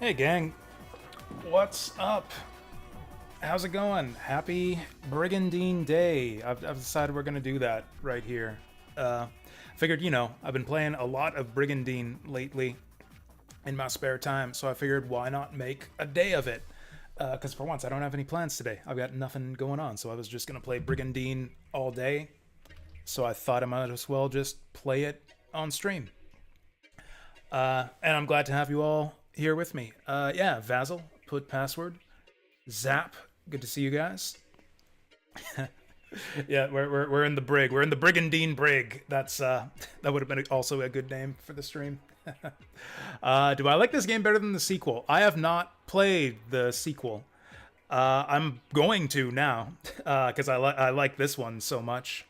Hey gang, what's up? How's it going? Happy Brigandine Day. I've decided we're gonna do that right here. Figured, I've been playing a lot of Brigandine lately in my spare time, so I figured why not make a day of it? Because for once, I don't have any plans today. I've got nothing going on, so I was just gonna play Brigandine all day. So I thought I might as well just play it on stream. And I'm glad to have you all here with me. Yeah, Vasil, put password. Zap, good to see you guys. Yeah, we're in the brig. We're in the Brigandine brig. That's that would have been also a good name for the stream. Do I like this game better than the sequel? I have not played the sequel. I'm going to now because I like this one so much.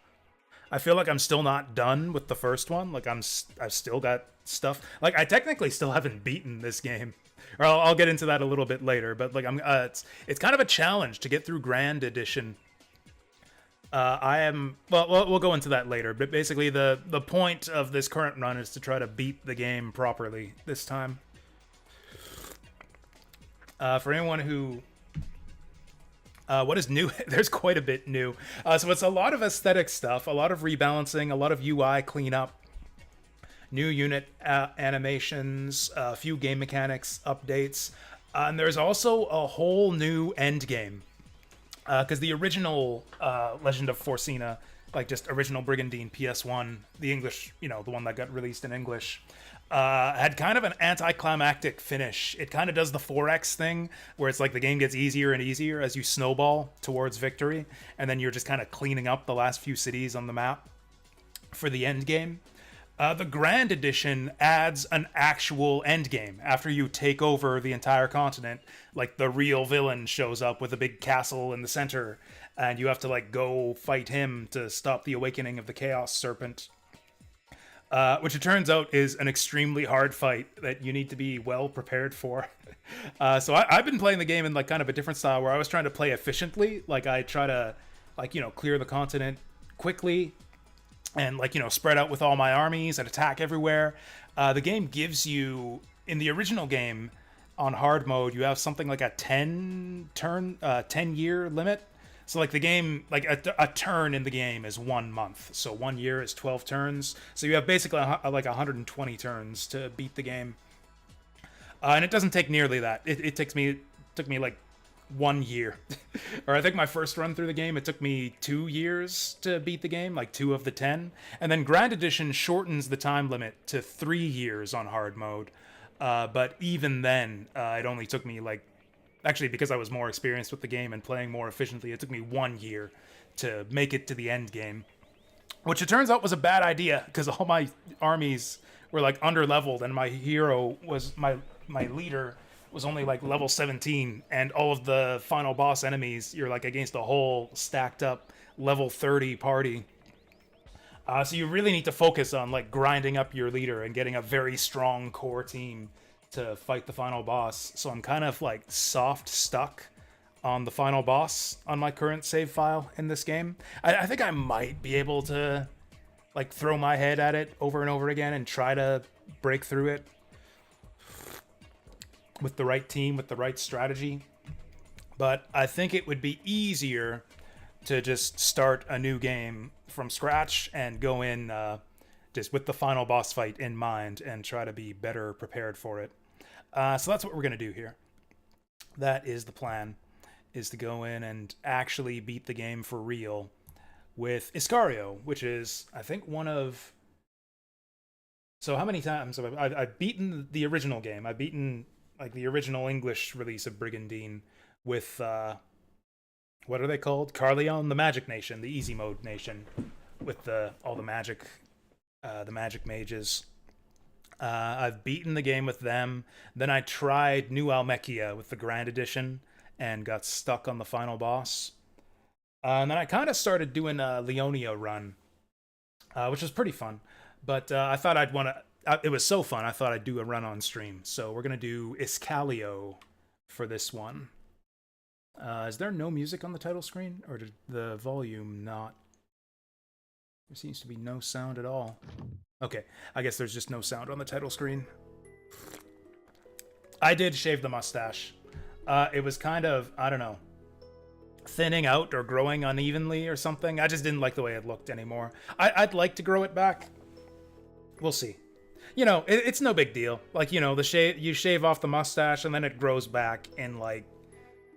I feel like I'm still not done with the first one. Like I've still got stuff. Like I technically still haven't beaten this game, or I'll get into that a little bit later. But like it's kind of a challenge to get through Grand Edition. We'll go into that later. But basically, the point of this current run is to try to beat the game properly this time. For anyone who what is new? There's quite a bit new. So it's a lot of aesthetic stuff, a lot of rebalancing, a lot of UI cleanup, new unit animations, a few game mechanics updates, and there's also a whole new end game. Because the original Legend of Forcina, like just original Brigandine PS1, the English, the one that got released in English, had kind of an anticlimactic finish. It kind of does the 4X thing, where it's like the game gets easier and easier as you snowball towards victory, and then you're just kind of cleaning up the last few cities on the map for the end game. The Grand Edition adds an actual end game. After you take over the entire continent, like the real villain shows up with a big castle in the center, and you have to like go fight him to stop the awakening of the Chaos Serpent. Which it turns out is an extremely hard fight that you need to be well prepared for. So I've been playing the game in like kind of a different style where I was trying to play efficiently. Like I try to clear the continent quickly and spread out with all my armies and attack everywhere. The game gives you, in the original game on hard mode, you have something like a 10 year limit. So like the game, like a turn in the game is 1 month. So 1 year is 12 turns. So you have basically like 120 turns to beat the game. And it doesn't take nearly that. It took me like 1 year. Or I think my first run through the game, it took me 2 years to beat the game, like 2 of the 10. And then Grand Edition shortens the time limit to 3 years on hard mode. But even then, it only took me like, actually, because I was more experienced with the game and playing more efficiently, it took me 1 year to make it to the end game. Which it turns out was a bad idea, because all my armies were like under-leveled, and my hero was, my leader was only like level 17, and all of the final boss enemies, you're like against a whole stacked up level 30 party. So you really need to focus on like grinding up your leader and getting a very strong core team to fight the final boss. So I'm kind of like soft stuck on the final boss on my current save file in this game. I think I might be able to like throw my head at it over and over again and try to break through it. with the right team, with the right strategy. But I think it would be easier to just start a new game from scratch and go in just with the final boss fight in mind and try to be better prepared for it. So that's what we're going to do here. That is the plan, is to go in and actually beat the game for real with Iscalio, which is, I think, one of... So how many times have I've beaten the original game? I've beaten like the original English release of Brigandine with what are they called? Carleon, the Magic Nation, the easy mode nation, with all the magic mages. I've beaten the game with them. Then I tried New Almechia with the Grand Edition and got stuck on the final boss. And then I kind of started doing a Leonia run, which was pretty fun. But I thought I'd want to... It was so fun, I thought I'd do a run on stream. So we're going to do Iscalio for this one. Is there no music on the title screen? Or did the volume not? There seems to be no sound at all. Okay, I guess there's just no sound on the title screen. I did shave the mustache. It was kind of, I don't know, thinning out or growing unevenly or something. I just didn't like the way it looked anymore. I'd like to grow it back. We'll see. You know, it's no big deal. Like, you know, you shave off the mustache and then it grows back in like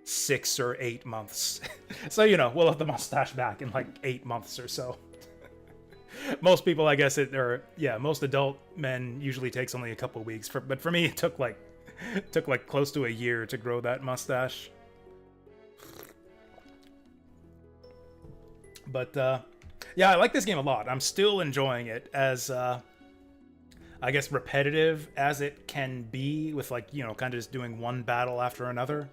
6 or 8 months. So, you know, we'll have the mustache back in like 8 months or so. Most people, I guess, most adult men usually takes only a couple weeks. But for me, it took like close to a year to grow that mustache. But yeah, I like this game a lot. I'm still enjoying it, as I guess repetitive as it can be, with like, you know, kind of just doing one battle after another.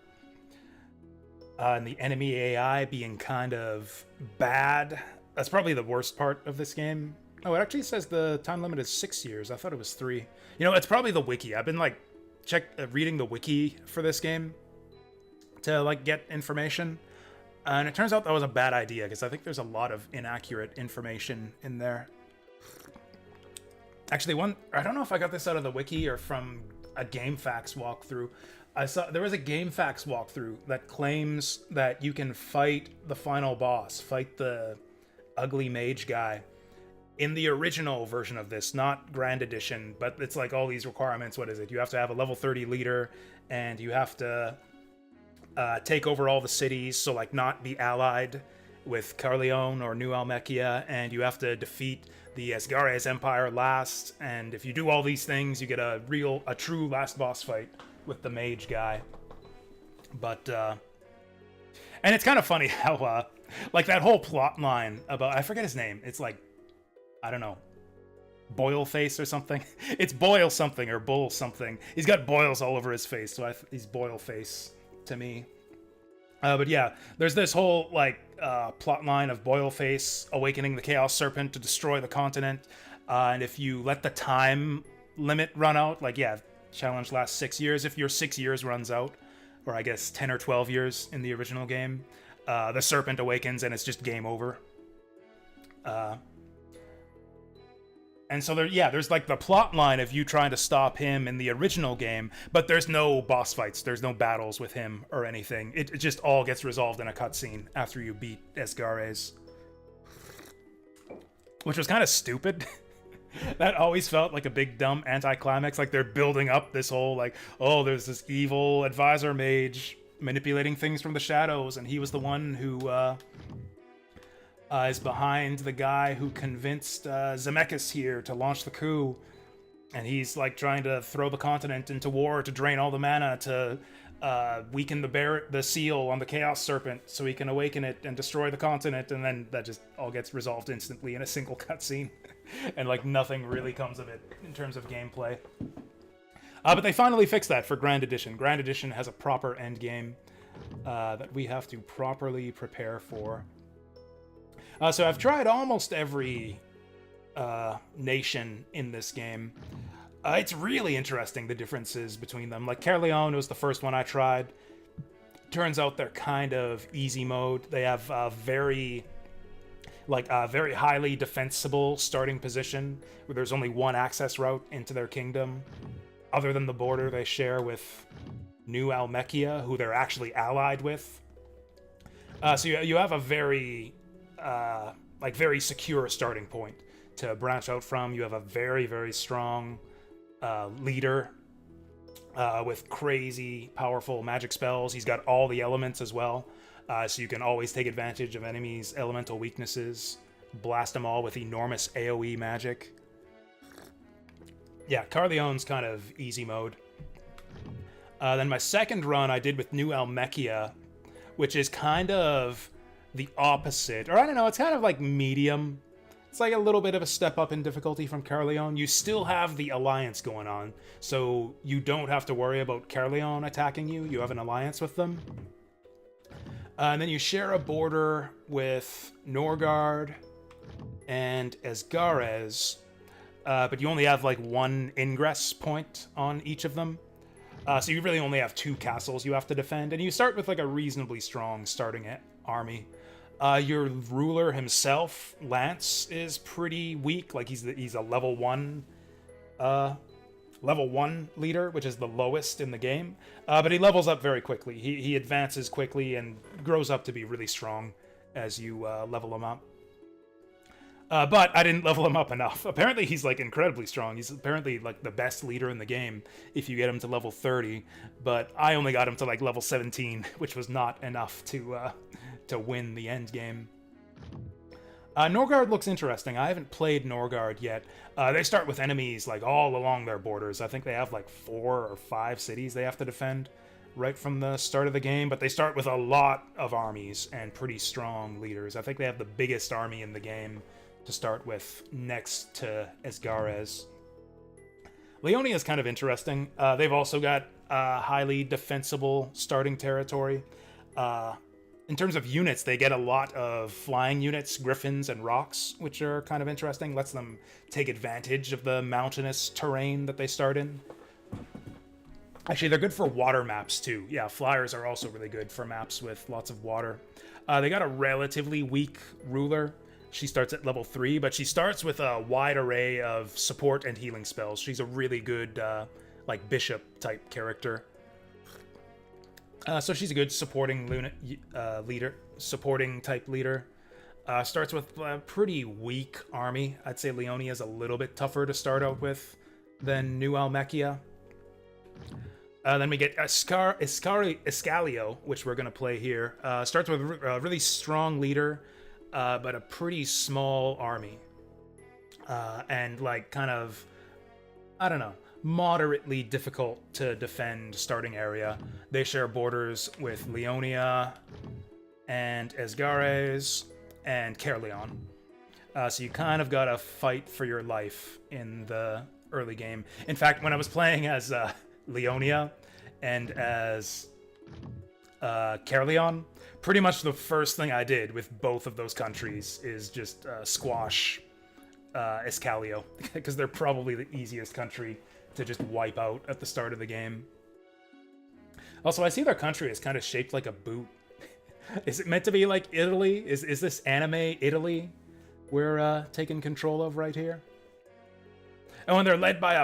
And the enemy AI being kind of bad. That's probably the worst part of this game. Oh, it actually says the time limit is 6 years. I thought it was 3. You know, it's probably the wiki. I've been like reading the wiki for this game to like get information. And it turns out that was a bad idea, because I think there's a lot of inaccurate information in there. Actually, I don't know if I got this out of the wiki or from a GameFAQs walkthrough. I saw there was a GameFAQs walkthrough that claims that you can fight the final boss, fight the ugly mage guy, in the original version of this, not Grand Edition, but it's like all these requirements. What is it? You have to have a level 30 leader, and you have to take over all the cities, so like not be allied with Carleon or New Almechia, and you have to defeat the Asgares Empire last, and if you do all these things, you get a true last boss fight with the mage guy. But and it's kind of funny how like that whole plot line about, I forget his name, it's like, I don't know, Boilface or something. It's Boil something or Bull something. He's got boils all over his face, so he's Boilface to me. But yeah, there's this whole like plot line of Boilface awakening the Chaos Serpent to destroy the continent, and if you let the time limit run out, like, yeah, challenge lasts 6 years. If your 6 years runs out, or I guess 10 or 12 years in the original game, the Serpent awakens and it's just game over. And so there's like the plot line of you trying to stop him in the original game, but there's no boss fights, there's no battles with him or anything. It just all gets resolved in a cutscene after you beat Asgares. Which was kind of stupid. That always felt like a big dumb anticlimax, like they're building up this whole like, oh, there's this evil advisor mage manipulating things from the shadows, and he was the one who is behind the guy who convinced Zemeckis here to launch the coup, and he's like trying to throw the continent into war to drain all the mana to weaken the seal on the Chaos Serpent so he can awaken it and destroy the continent, and then that just all gets resolved instantly in a single cutscene. And like nothing really comes of it in terms of gameplay. But they finally fixed that for Grand Edition. Grand Edition has a proper end game that we have to properly prepare for. So I've tried almost every nation in this game. It's really interesting, the differences between them. Like, Carleon was the first one I tried. Turns out they're kind of easy mode. They have a very highly defensible starting position, where there's only one access route into their kingdom, other than the border they share with New Almechia, who they're actually allied with. So you have a very very secure starting point to branch out from. You have a very, very strong leader with crazy powerful magic spells. He's got all the elements as well, so you can always take advantage of enemies' elemental weaknesses, blast them all with enormous AoE magic. Yeah, Carleon's kind of easy mode. Then my second run I did with New Almechia, which is kind of the opposite, or I don't know, it's kind of like medium. It's like a little bit of a step up in difficulty from Carleon. You still have the alliance going on, so you don't have to worry about Carleon attacking you. You have an alliance with them. And then you share a border with Norgard and Esgarez, but you only have like one ingress point on each of them. So you really only have 2 castles you have to defend, and you start with like a reasonably strong starting army. Your ruler himself, Lance, is pretty weak. Like he's a level 1 leader, which is the lowest in the game. But he levels up very quickly. He advances quickly and grows up to be really strong as you level him up. But I didn't level him up enough. Apparently he's like incredibly strong. He's apparently like the best leader in the game if you get him to level 30. But I only got him to like level 17, which was not enough to win the end game. Norgard looks interesting. I haven't played Norgard yet. They start with enemies like all along their borders. I think they have like 4 or 5 cities they have to defend right from the start of the game, but they start with a lot of armies and pretty strong leaders. I think they have the biggest army in the game to start with, next to Esgarez. Leonia is kind of interesting. They've also got highly defensible starting territory. In terms of units, they get a lot of flying units, griffins, and rocks, which are kind of interesting. Lets them take advantage of the mountainous terrain that they start in. Actually, they're good for water maps, too. Yeah, flyers are also really good for maps with lots of water. They got a relatively weak ruler. She starts at level 3, but she starts with a wide array of support and healing spells. She's a really good, like, bishop-type character. So she's a good supporting type leader. Starts with a pretty weak army. I'd say Leonia is a little bit tougher to start out with than New Almechia. Then we get Iscalio, which we're going to play here. Starts with a really strong leader, but a pretty small army. And like kind of, I don't know, moderately difficult to defend starting area. They share borders with Leonia and Esgarez and Carleon. So you kind of gotta fight for your life in the early game. In fact, when I was playing as Leonia and as Carleon, pretty much the first thing I did with both of those countries is just squash Iscalio, because they're probably the easiest country to just wipe out at the start of the game. Also, I see their country is kind of shaped like a boot. Is it meant to be like Italy? Is this anime Italy we're taking control of right here? Oh, and they're led by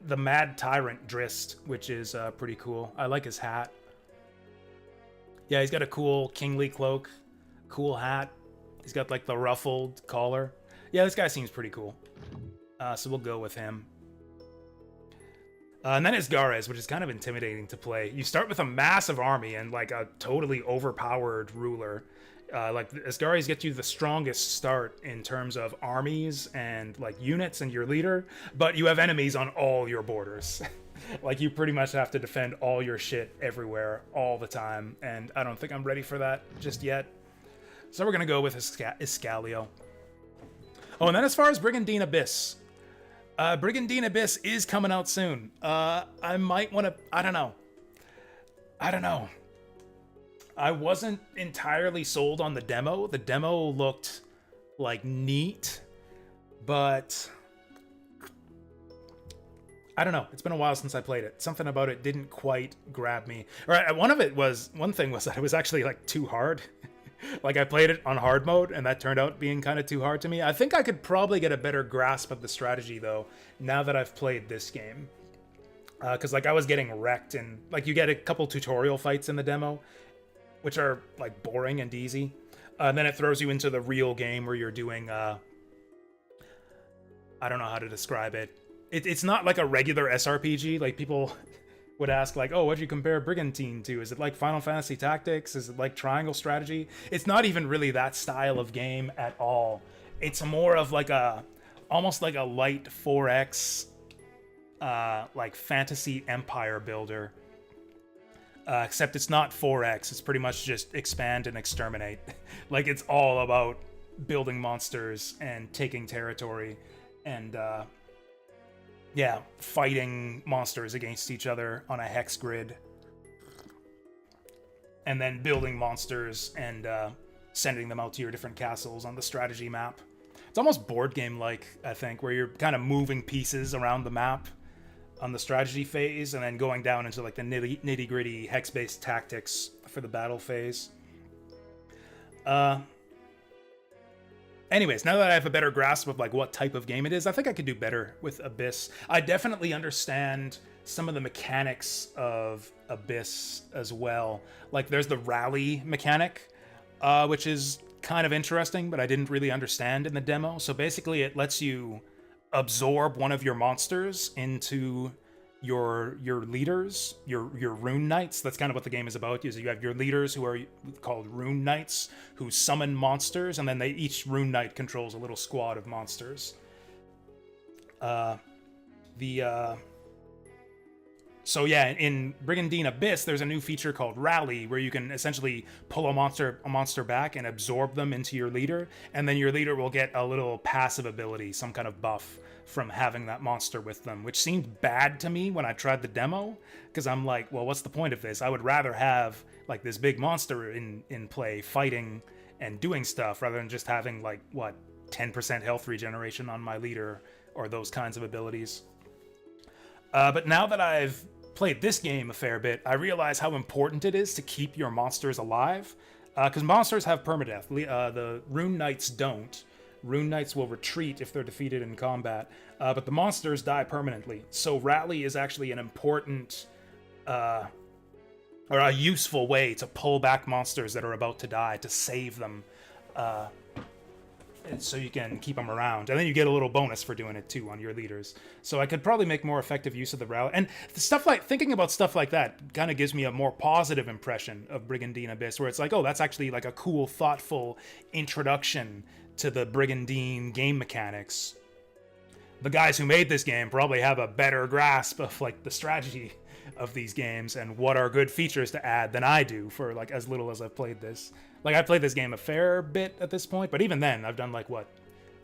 the mad tyrant Drist, which is pretty cool. I like his hat. Yeah, he's got a cool kingly cloak, cool hat. He's got like the ruffled collar. Yeah, this guy seems pretty cool. So we'll go with him. And then Esgarez, which is kind of intimidating to play. You start with a massive army and like a totally overpowered ruler. Like Esgarez gets you the strongest start in terms of armies and like units and your leader, but you have enemies on all your borders. Like you pretty much have to defend all your shit everywhere all the time, and I don't think I'm ready for that just yet. So we're gonna go with Iscalio. Oh, and then as far as Brigandine Abyss. Brigandine Abyss is coming out soon. I might want to... I don't know. I wasn't entirely sold on the demo. The demo looked, like, neat, but... I don't know. It's been a while since I played it. Something about it didn't quite grab me. One thing was that it was actually, like, too hard. Like, I played it on hard mode, and that turned out being kind of too hard to me. I think I could probably get a better grasp of the strategy, though, now that I've played this game. because like I was getting wrecked, and like you get a couple tutorial fights in the demo, which are like boring and easy. Then it throws you into the real game where you're doing I don't know how to describe it. It's not like a regular SRPG. Like people would ask like, oh, what'd you compare Brigandine to? Is it like Final Fantasy Tactics? Is it like Triangle Strategy? It's not even really that style of game at all. It's more of like almost like a light 4X like fantasy empire builder. Except it's not 4X. It's pretty much just expand and exterminate. Like it's all about building monsters and taking territory and yeah, fighting monsters against each other on a hex grid. And then building monsters and sending them out to your different castles on the strategy map. It's almost board game-like, I think, where you're kind of moving pieces around the map on the strategy phase and then going down into like the nitty-gritty hex-based tactics for the battle phase. Anyways, now that I have a better grasp of like what type of game it is, I think I could do better with Abyss. I definitely understand some of the mechanics of Abyss as well. Like there's the rally mechanic, which is kind of interesting, but I didn't really understand in the demo. So basically it lets you absorb one of your monsters into your leaders, your rune knights. That's kind of what the game is about. Is you have your leaders who are called rune knights who summon monsters, and then each rune knight controls a little squad of monsters. So yeah, in Brigandine Abyss, there's a new feature called Rally, where you can essentially pull a monster back and absorb them into your leader, and then your leader will get a little passive ability, some kind of buff from having that monster with them, which seemed bad to me when I tried the demo, because I'm like, well, what's the point of this? I would rather have like this big monster in play fighting and doing stuff rather than just having like, what, 10% health regeneration on my leader or those kinds of abilities. But now that I've played this game a fair bit, I realize how important it is to keep your monsters alive, because monsters have permadeath. The Rune Knights don't. Rune Knights will retreat if they're defeated in combat, but the monsters die permanently. So Rally is actually an important, or a useful way to pull back monsters that are about to die, to save them, so you can keep them around. And then you get a little bonus for doing it too on your leaders. So I could probably make more effective use of the Rally. And thinking about stuff like that kind of gives me a more positive impression of Brigandine Abyss, where it's like, oh, that's actually like a cool, thoughtful introduction to the Brigandine game mechanics. The guys who made this game probably have a better grasp of like the strategy of these games and what are good features to add than I do for like as little as I've played this. Like I played this game a fair bit at this point, but even then I've done like what,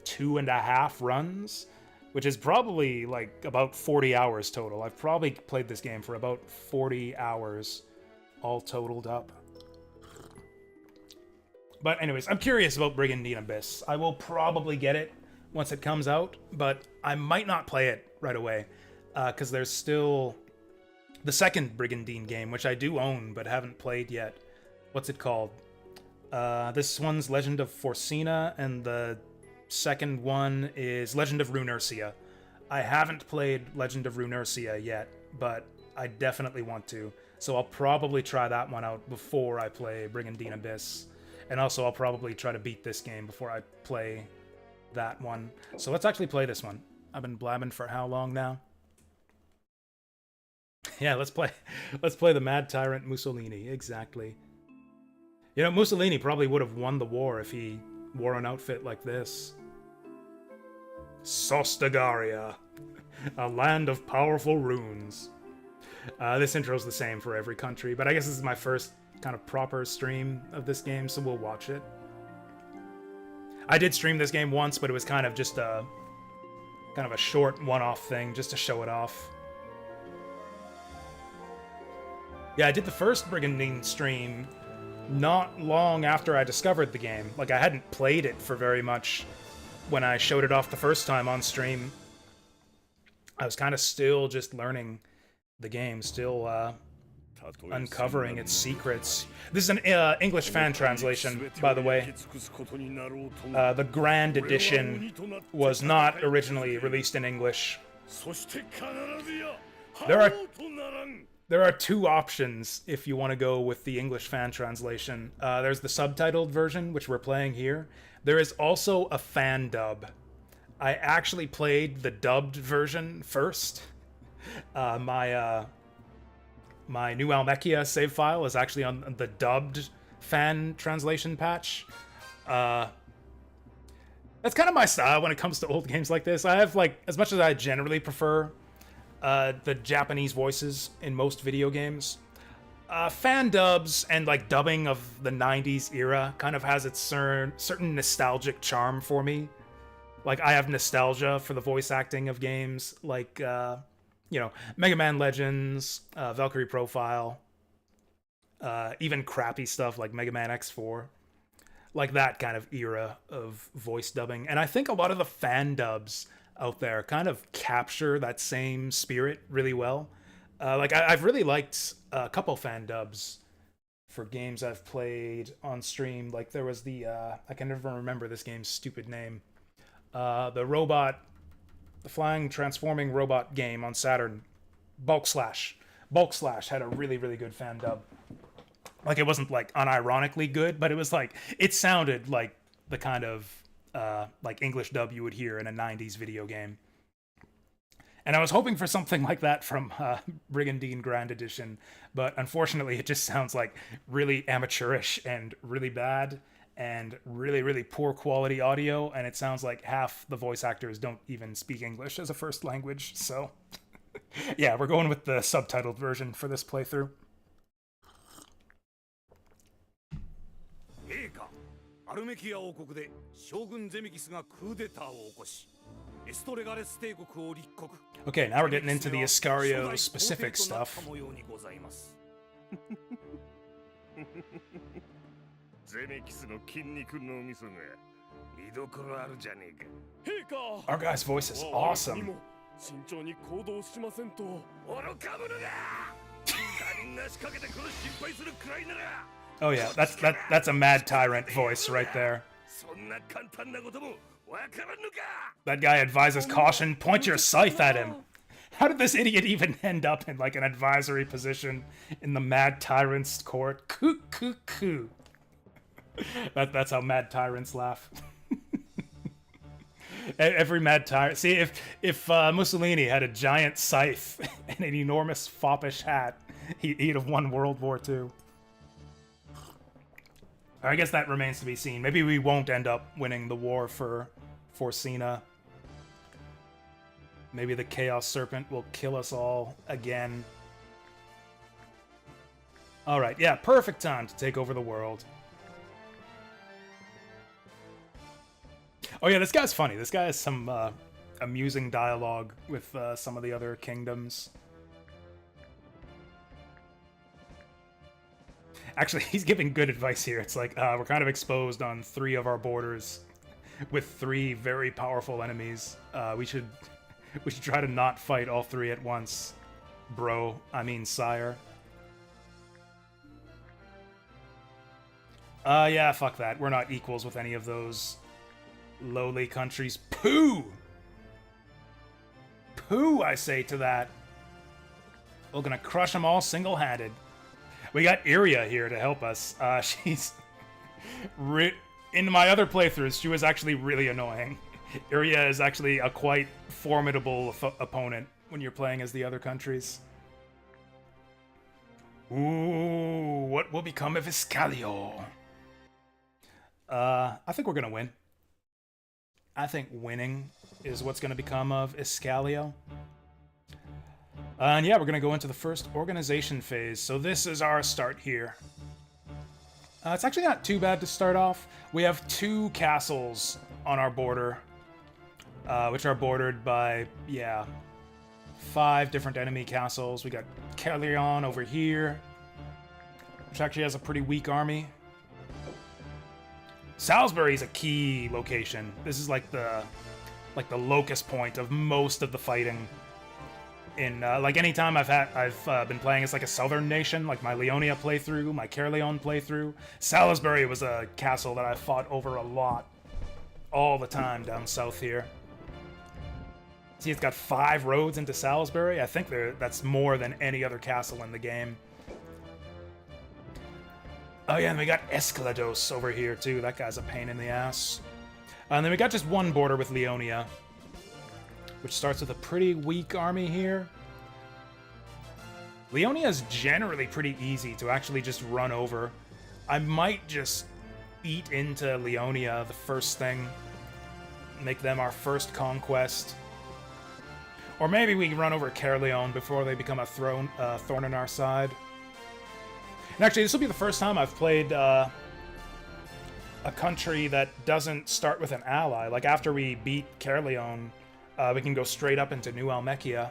2.5 runs, which is probably like about 40 hours total. I've probably played this game for about 40 hours all totaled up. But anyways, I'm curious about Brigandine Abyss. I will probably get it once it comes out, but I might not play it right away, because there's still the second Brigandine game, which I do own but haven't played yet. What's it called? This one's Legend of Forcina, and the second one is Legend of Runercia. I haven't played Legend of Runercia yet, but I definitely want to, so I'll probably try that one out before I play Brigandine Abyss. And also, I'll probably try to beat this game before I play that one. So let's actually play this one. I've been blabbing for how long now? Yeah, let's play the Mad Tyrant Mussolini, exactly. You know, Mussolini probably would have won the war if he wore an outfit like this. Sostagaria, a land of powerful runes. This intro's the same for every country, but I guess this is my first kind of proper stream of this game, so we'll watch it. I did stream this game once, but it was kind of just a short one-off thing, just to show it off. Yeah, I did the first Brigandine stream not long after I discovered the game. Like, I hadn't played it for very much when I showed it off the first time on stream. I was kind of still just learning the game, still uncovering its secrets. This is an English fan translation, by the way. The Grand Edition was not originally released in English. There are there are two options if you want to go with the English fan translation. There's the subtitled version, which we're playing here. There is also a fan dub. I actually played the dubbed version first. My new Almechia save file is actually on the dubbed fan translation patch. That's kind of my style when it comes to old games like this. I have, like, as much as I generally prefer the Japanese voices in most video games, fan dubs and, like, dubbing of the 90s era kind of has its certain nostalgic charm for me. Like, I have nostalgia for the voice acting of games like, you know, Mega Man Legends, Valkyrie Profile, even crappy stuff like Mega Man X4. Like that kind of era of voice dubbing. And I think a lot of the fan dubs out there kind of capture that same spirit really well. Like, I've really liked a couple fan dubs for games I've played on stream. Like, there was the, I can never remember this game's stupid name. The flying transforming robot game on Saturn, Bulk Slash. Bulk Slash had a really, really good fan dub. Like, it wasn't, like, unironically good, but it was, like, it sounded like the kind of, like, English dub you would hear in a 90s video game. And I was hoping for something like that from Brigandine Grand Edition, but unfortunately it just sounds like really amateurish and really bad and really, really poor quality audio, and it sounds like half the voice actors don't even speak English as a first language, so yeah, we're going with the subtitled version for this playthrough. Okay, now we're getting into the Iscalio specific stuff. Our guy's voice is awesome. Oh yeah, that's a Mad Tyrant voice right there. That guy advises caution, point your scythe at him. How did this idiot even end up in, like, an advisory position in the Mad Tyrant's court? Coo, coo, coo. That's how Mad Tyrants laugh. Every Mad Tyrant... See, if Mussolini had a giant scythe and an enormous foppish hat, he'd have won World War II. I guess that remains to be seen. Maybe we won't end up winning the war for Cena. Maybe the Chaos Serpent will kill us all again. Alright, yeah, perfect time to take over the world. Oh yeah, this guy's funny. This guy has some amusing dialogue with some of the other kingdoms. Actually, he's giving good advice here. It's like, we're kind of exposed on 3 of our borders with 3 very powerful enemies. We should try to not fight all 3 at once, bro. I mean, sire. Yeah, fuck that. We're not equals with any of those lowly countries. Pooh! Pooh, I say to that. We're gonna crush them all single-handed. We got Iria here to help us. She's... In my other playthroughs, she was actually really annoying. Iria is actually a quite formidable opponent when you're playing as the other countries. Ooh, what will become of Iscalio? I think we're gonna win. I think winning is what's gonna become of Iscalio. And yeah, we're gonna go into the first organization phase. So this is our start here. It's actually not too bad to start off. We have 2 castles on our border, which are bordered by, yeah, 5 different enemy castles. We got Caerleon over here, which actually has a pretty weak army. Salisbury is a key location. This is like the locus point of most of the fighting. In like anytime I've been playing as like a southern nation, like my Leonia playthrough, my Caerleon playthrough, Salisbury was a castle that I fought over a lot, all the time down south here. See, it's got 5 roads into Salisbury. I think that's more than any other castle in the game. Oh yeah, and we got Escalados over here too. That guy's a pain in the ass. And then we got just one border with Leonia, which starts with a pretty weak army here. Leonia is generally pretty easy to actually just run over. I might just eat into Leonia the first thing, make them our first conquest. Or maybe we run over Caerleon before they become a thorn in our side. And actually, this will be the first time I've played a country that doesn't start with an ally. Like, after we beat Caerleon, we can go straight up into New Almechia.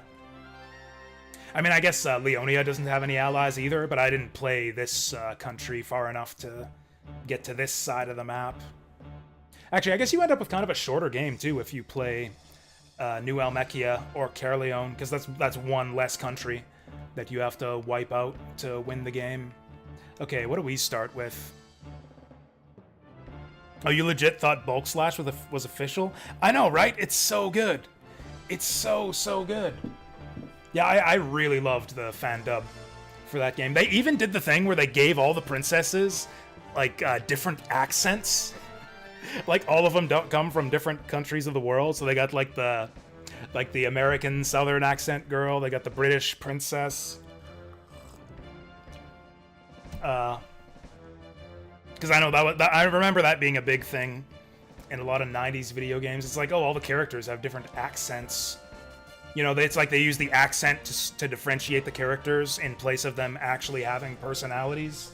I mean, I guess Leonia doesn't have any allies either, but I didn't play this country far enough to get to this side of the map. Actually, I guess you end up with kind of a shorter game, too, if you play New Almechia or Caerleon, because that's one less country that you have to wipe out to win the game. Okay, what do we start with? Oh, you legit thought Bulk Slash was official? I know, right? It's so good. It's so good. Yeah, I really loved the fan dub for that game. They even did the thing where they gave all the princesses, like, different accents. Like, all of them don't come from different countries of the world, so they got, like the American Southern accent girl, they got the British princess. Because I know I remember that being a big thing in a lot of 90s video games. It's like, oh, all the characters have different accents. You know, it's like they use the accent to differentiate the characters in place of them actually having personalities.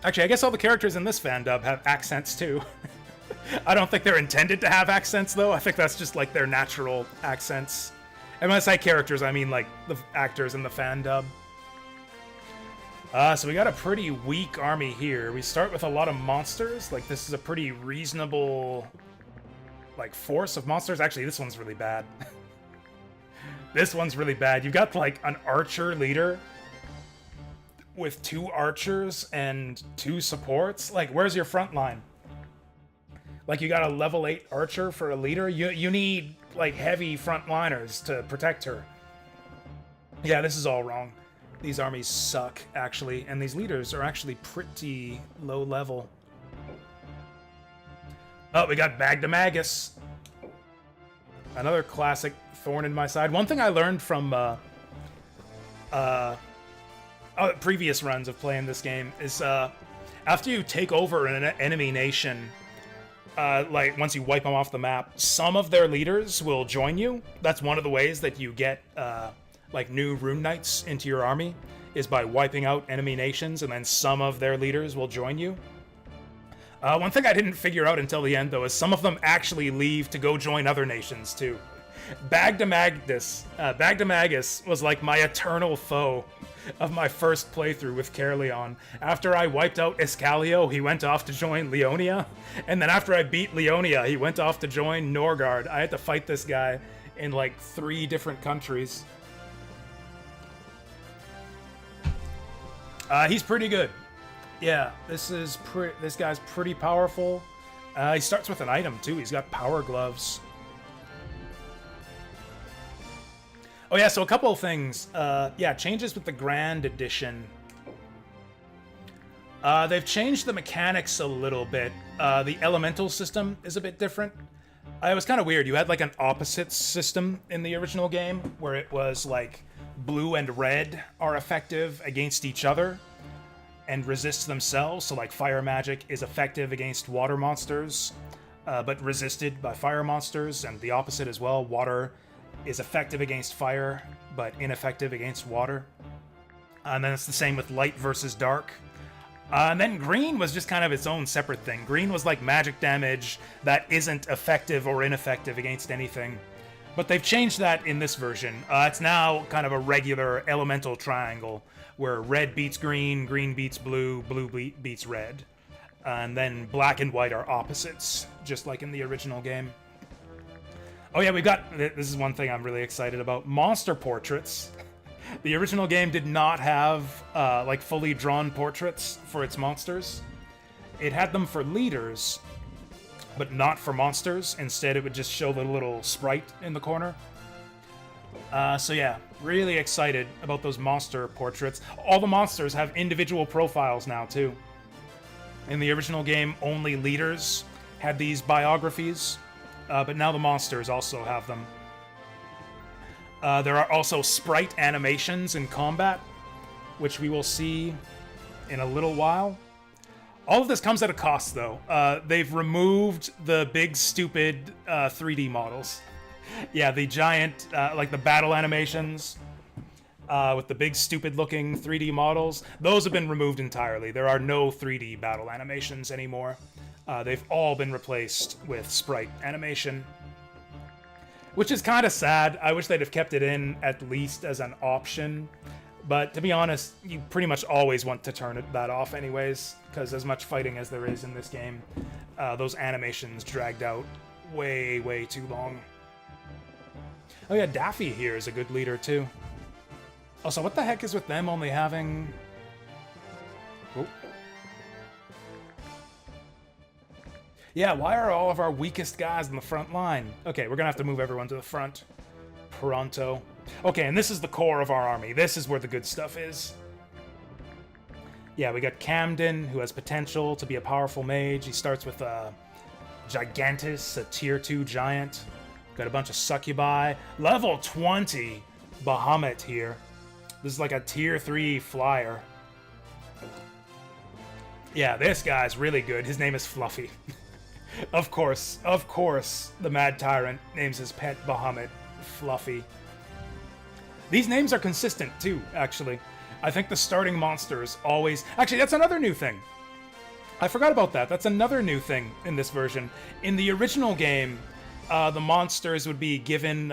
Actually, I guess all the characters in this fan dub have accents too. I don't think they're intended to have accents, though. I think that's just, like, their natural accents. And when I say characters, I mean, like, the actors in the fan dub. So we got a pretty weak army here. We start with a lot of monsters. Like, this is a pretty reasonable, like, force of monsters. Actually, this one's really bad. This one's really bad. You've got, like, an archer leader with 2 archers and 2 supports. Like, where's your front line? Like, you got a level 8 archer for a leader? You need, like, heavy frontliners to protect her. Yeah, this is all wrong. These armies suck, actually, and these leaders are actually pretty low level. Oh, we got Bagdamagus. Another classic thorn in my side. One thing I learned from previous runs of playing this game is after you take over an enemy nation, like, once you wipe them off the map, some of their leaders will join you. That's one of the ways that you get, like, new Rune Knights into your army, is by wiping out enemy nations, and then some of their leaders will join you. One thing I didn't figure out until the end, though, is some of them actually leave to go join other nations, too. Bagdamagus was, like, my eternal foe of my first playthrough with Caerleon. After I wiped out Iscalio, he went off to join Leonia, and then after I beat Leonia, he went off to join Norgard. I had to fight this guy in, like, 3 different countries. He's pretty good. Yeah, this guy's pretty powerful. He starts with an item, too. He's got power gloves. Oh yeah, so a couple of things. Yeah, changes with the Grand Edition. They've changed the mechanics a little bit. The elemental system is a bit different. It was kind of weird. You had, like, an opposites system in the original game, where it was, like, blue and red are effective against each other and resist themselves. So, like, fire magic is effective against water monsters, but resisted by fire monsters, and the opposite as well. Water is effective against fire, but ineffective against water. And then it's the same with light versus dark. And then green was just kind of its own separate thing. Green was like magic damage that isn't effective or ineffective against anything. But they've changed that in this version. It's now kind of a regular elemental triangle, where red beats green, green beats blue, blue beats red. And then black and white are opposites, just like in the original game. Oh yeah, this is one thing I'm really excited about, monster portraits. The original game did not have, like, fully drawn portraits for its monsters. it had them for leaders, but not for monsters. Instead, it would just show the little sprite in the corner. So yeah, really excited about those monster portraits. All the monsters have individual profiles now, too. In the original game, only leaders had these biographies, but now the monsters also have them. There are also sprite animations in combat, which we will see in a little while. All of this comes at a cost, though. They've removed the big, stupid 3D models. Yeah, the giant, like the battle animations with the big, stupid-looking 3D models. Those have been removed entirely. There are no 3D battle animations anymore. They've all been replaced with sprite animation, which is kind of sad. I wish they'd have kept it in at least as an option. But to be honest, you pretty much always want to turn that off anyways, because as much fighting as there is in this game, those animations dragged out way, way too long. Oh yeah, Daffy here is a good leader too. Also, what the heck is with them only having... Oh. Yeah, why are all of our weakest guys in the front line? Okay, we're gonna have to move everyone to the front. Pronto. Okay, and this is the core of our army. This is where the good stuff is. Yeah, we got Camden, who has potential to be a powerful mage. He starts with Gigantus, a tier 2 giant. Got a bunch of succubi. Level 20 Bahamut here. This is like a tier 3 flyer. Yeah, this guy's really good. His name is Fluffy. Of course, the Mad Tyrant names his pet Bahamut Fluffy. These names are consistent too, actually. I think the starting monsters always... Actually, that's another new thing. I forgot about that. That's another new thing in this version. In the original game, the monsters would be given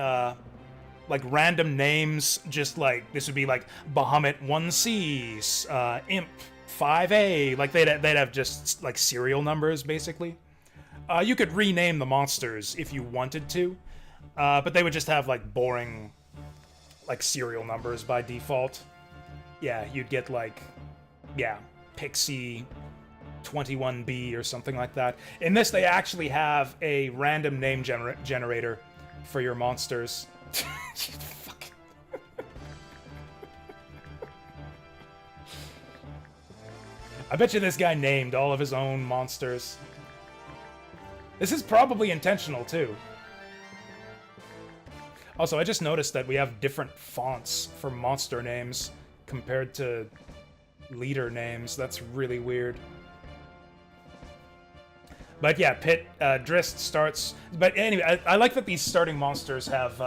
like random names, just like this would be like Bahamut 1C, Imp 5A. Like they'd have just like serial numbers basically. You could rename the monsters if you wanted to, but they would just have like boring like serial numbers by default. Yeah, you'd get like, yeah, Pixie 21B or something like that. In this, they actually have a random name generator for your monsters. Fuck. I bet you this guy named all of his own monsters. This is probably intentional, too. Also, I just noticed that we have different fonts for monster names compared to leader names. That's really weird. But yeah, Drist starts... But anyway, I like that these starting monsters have...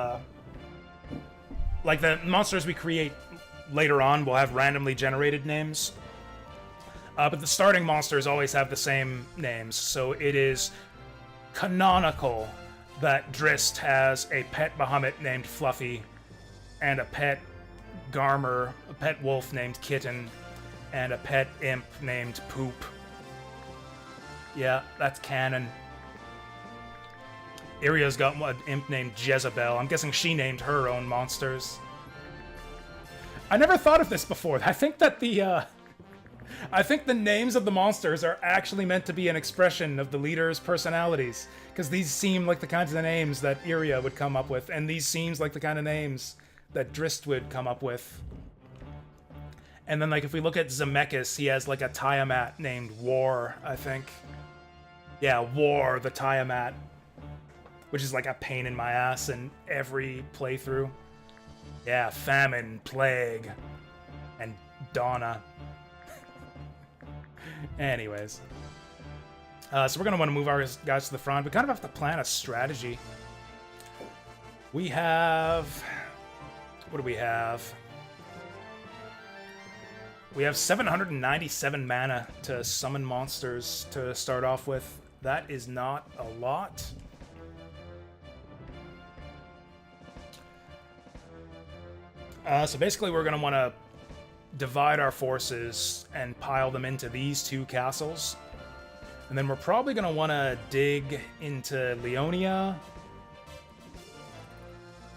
like the monsters we create later on will have randomly generated names. But the starting monsters always have the same names. So it is canonical that Drist has a pet Bahamut named Fluffy, and a pet Garmer, a pet wolf named Kitten, and a pet imp named Poop. Yeah, that's canon. Iria's got an imp named Jezebel. I'm guessing she named her own monsters. I never thought of this before. I think that the names of the monsters are actually meant to be an expression of the leaders' personalities, because these seem like the kinds of names that Iria would come up with, and these seems like the kind of names that Drist would come up with. And then, like, if we look at Zemeckis, he has, like, a Tiamat named War, I think. Yeah, War, the Tiamat. Which is, like, a pain in my ass in every playthrough. Yeah, Famine, Plague, and Donna. Anyways. So we're going to want to move our guys to the front. We kind of have to plan a strategy. We have... What do we have? We have 797 mana to summon monsters to start off with. That is not a lot. So basically we're going to want to divide our forces and pile them into these two castles. And then we're probably going to want to dig into Leonia.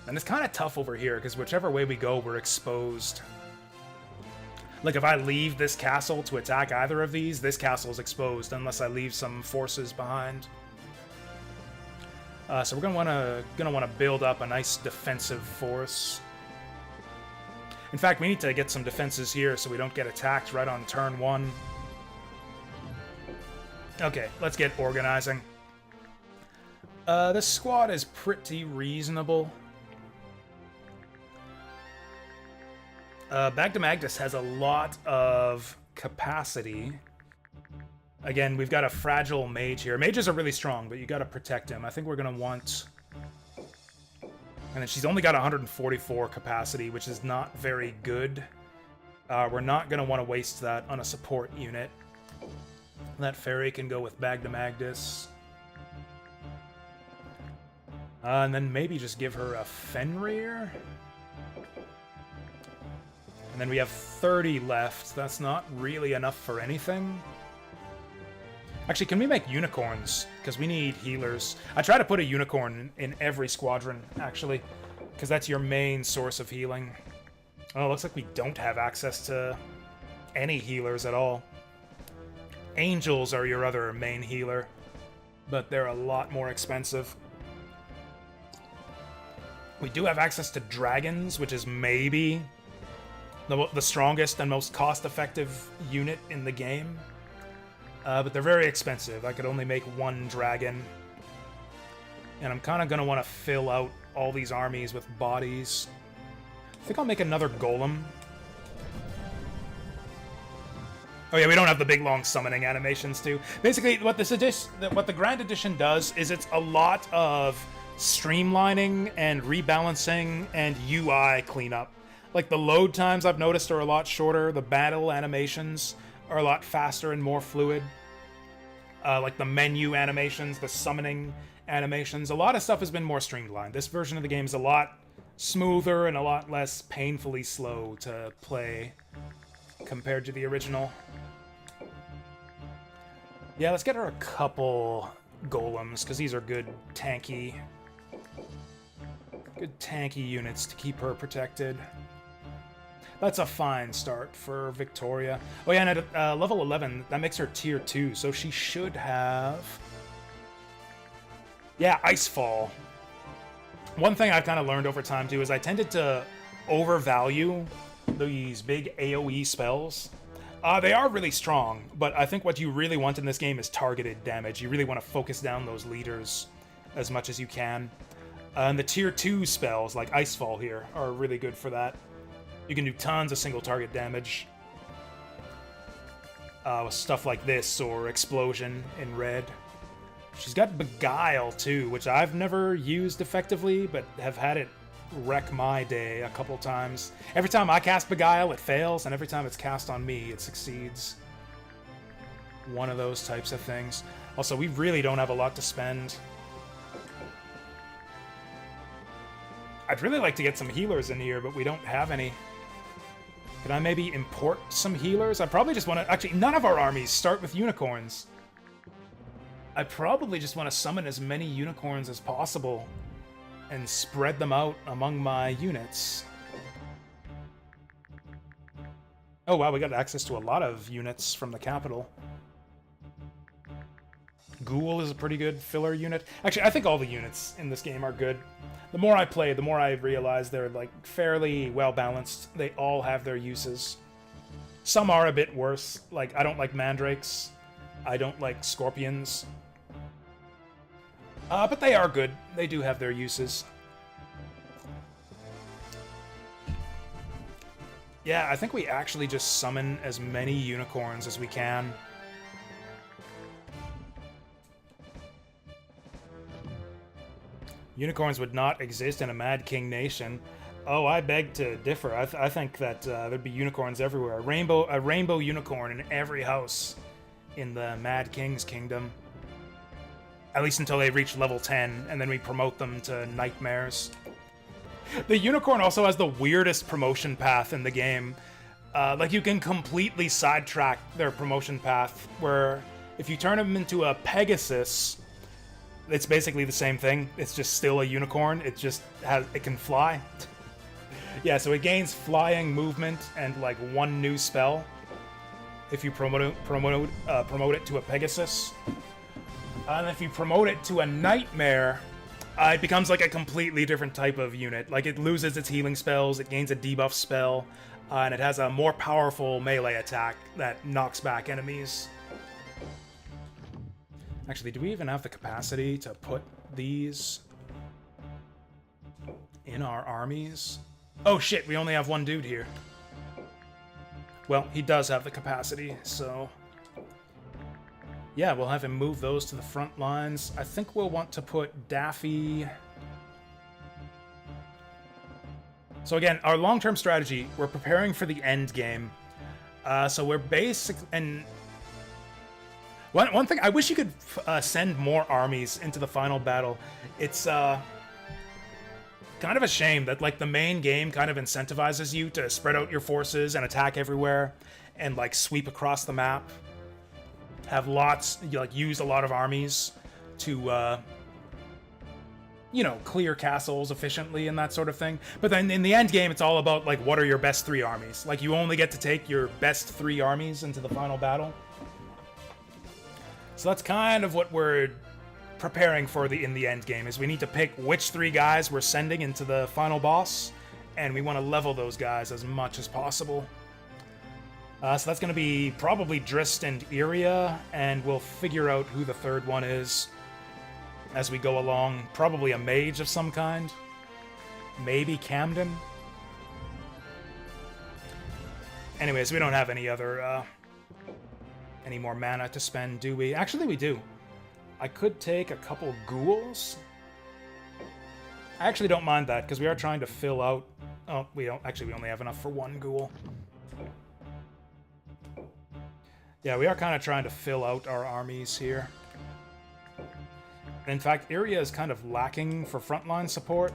And it's kind of tough over here, because whichever way we go, we're exposed. Like, if I leave this castle to attack either of these, this castle is exposed unless I leave some forces behind. So we're gonna wanna build up a nice defensive force. In fact, we need to get some defenses here so we don't get attacked right on turn 1. Okay, let's get organizing. This squad is pretty reasonable. Brigandine has a lot of capacity. Again, we've got a fragile mage here. Mages are really strong, but you gotta protect him. I think we're gonna want... And then she's only got 144 capacity, which is not very good. We're not gonna want to waste that on a support unit. That fairy can go with Brigandine. And then maybe just give her a Fenrir. And then we have 30 left. That's not really enough for anything. Actually, can we make unicorns? Because we need healers. I try to put a unicorn in every squadron, actually. Because that's your main source of healing. Oh, it looks like we don't have access to any healers at all. Angels are your other main healer. But they're a lot more expensive. We do have access to dragons, which is maybe the strongest and most cost-effective unit in the game. But they're very expensive. I could only make 1 dragon. And I'm kind of going to want to fill out all these armies with bodies. I think I'll make another golem. Oh yeah, we don't have the big long summoning animations too. Basically, what the Grand Edition does is it's a lot of streamlining and rebalancing and UI cleanup. Like, the load times I've noticed are a lot shorter. The battle animations are a lot faster and more fluid. Like the menu animations, the summoning animations. A lot of stuff has been more streamlined. This version of the game is a lot smoother and a lot less painfully slow to play compared to the original. Yeah, let's get her a couple golems, because these are good tanky units to keep her protected. That's a fine start for Victoria. Oh yeah, and at level 11, that makes her tier 2, so she should have... Yeah, Icefall. One thing I've kind of learned over time, too, is I tended to overvalue these big AoE spells. They are really strong, but I think what you really want in this game is targeted damage. You really want to focus down those leaders as much as you can. And the tier 2 spells, like Icefall here, are really good for that. You can do tons of single target damage with stuff like this, or Explosion in red. She's got Beguile too, which I've never used effectively, but have had it wreck my day a couple times. Every time I cast Beguile, it fails, and every time it's cast on me, it succeeds. One of those types of things. Also, we really don't have a lot to spend. I'd really like to get some healers in here, but we don't have any. Could I maybe import some healers? I probably just want to... Actually, none of our armies start with unicorns. I probably just want to summon as many unicorns as possible and spread them out among my units. Oh wow, we got access to a lot of units from the capital. Ghoul is a pretty good filler unit. Actually, I think all the units in this game are good. The more I play, the more I realize they're, like, fairly well-balanced. They all have their uses. Some are a bit worse. Like, I don't like mandrakes. I don't like scorpions. But they are good. They do have their uses. Yeah, I think we actually just summon as many unicorns as we can. Unicorns would not exist in a Mad King nation. Oh, I beg to differ. I think that there'd be unicorns everywhere. A rainbow unicorn in every house in the Mad King's kingdom. At least until they reach level 10, and then we promote them to nightmares. The unicorn also has the weirdest promotion path in the game. Like, you can completely sidetrack their promotion path, where if you turn them into a Pegasus, it's basically the same thing. It's just still a unicorn. It just it can fly. Yeah, so it gains flying, movement, and like one new spell if you promote it to a Pegasus. And if you promote it to a Nightmare, it becomes like a completely different type of unit. Like it loses its healing spells, it gains a debuff spell, and it has a more powerful melee attack that knocks back enemies. Actually, do we even have the capacity to put these in our armies? Oh shit, we only have one dude here. Well, he does have the capacity, so... yeah, we'll have him move those to the front lines. I think we'll want to put Daffy... so again, our long-term strategy, we're preparing for the end game. So we're basically... and one thing, I wish you could send more armies into the final battle. It's kind of a shame that like the main game kind of incentivizes you to spread out your forces and attack everywhere and like sweep across the map. Have lots, like use a lot of armies to, you know, clear castles efficiently and that sort of thing. But then in the end game, it's all about like what are your best 3 armies. Like you only get to take your best 3 armies into the final battle. So that's kind of what we're preparing for in the end game, is we need to pick which 3 guys we're sending into the final boss, and we want to level those guys as much as possible. So that's going to be probably Drist and Iria, and we'll figure out who the third one is as we go along. Probably a mage of some kind. Maybe Camden. Anyways, we don't have any other... any more mana to spend, do we? Actually, we do. I could take a couple ghouls. I actually don't mind that, because we are trying to fill out... oh, we don't... actually, we only have enough for 1 ghoul. Yeah, we are kind of trying to fill out our armies here. In fact, Iria is kind of lacking for frontline support.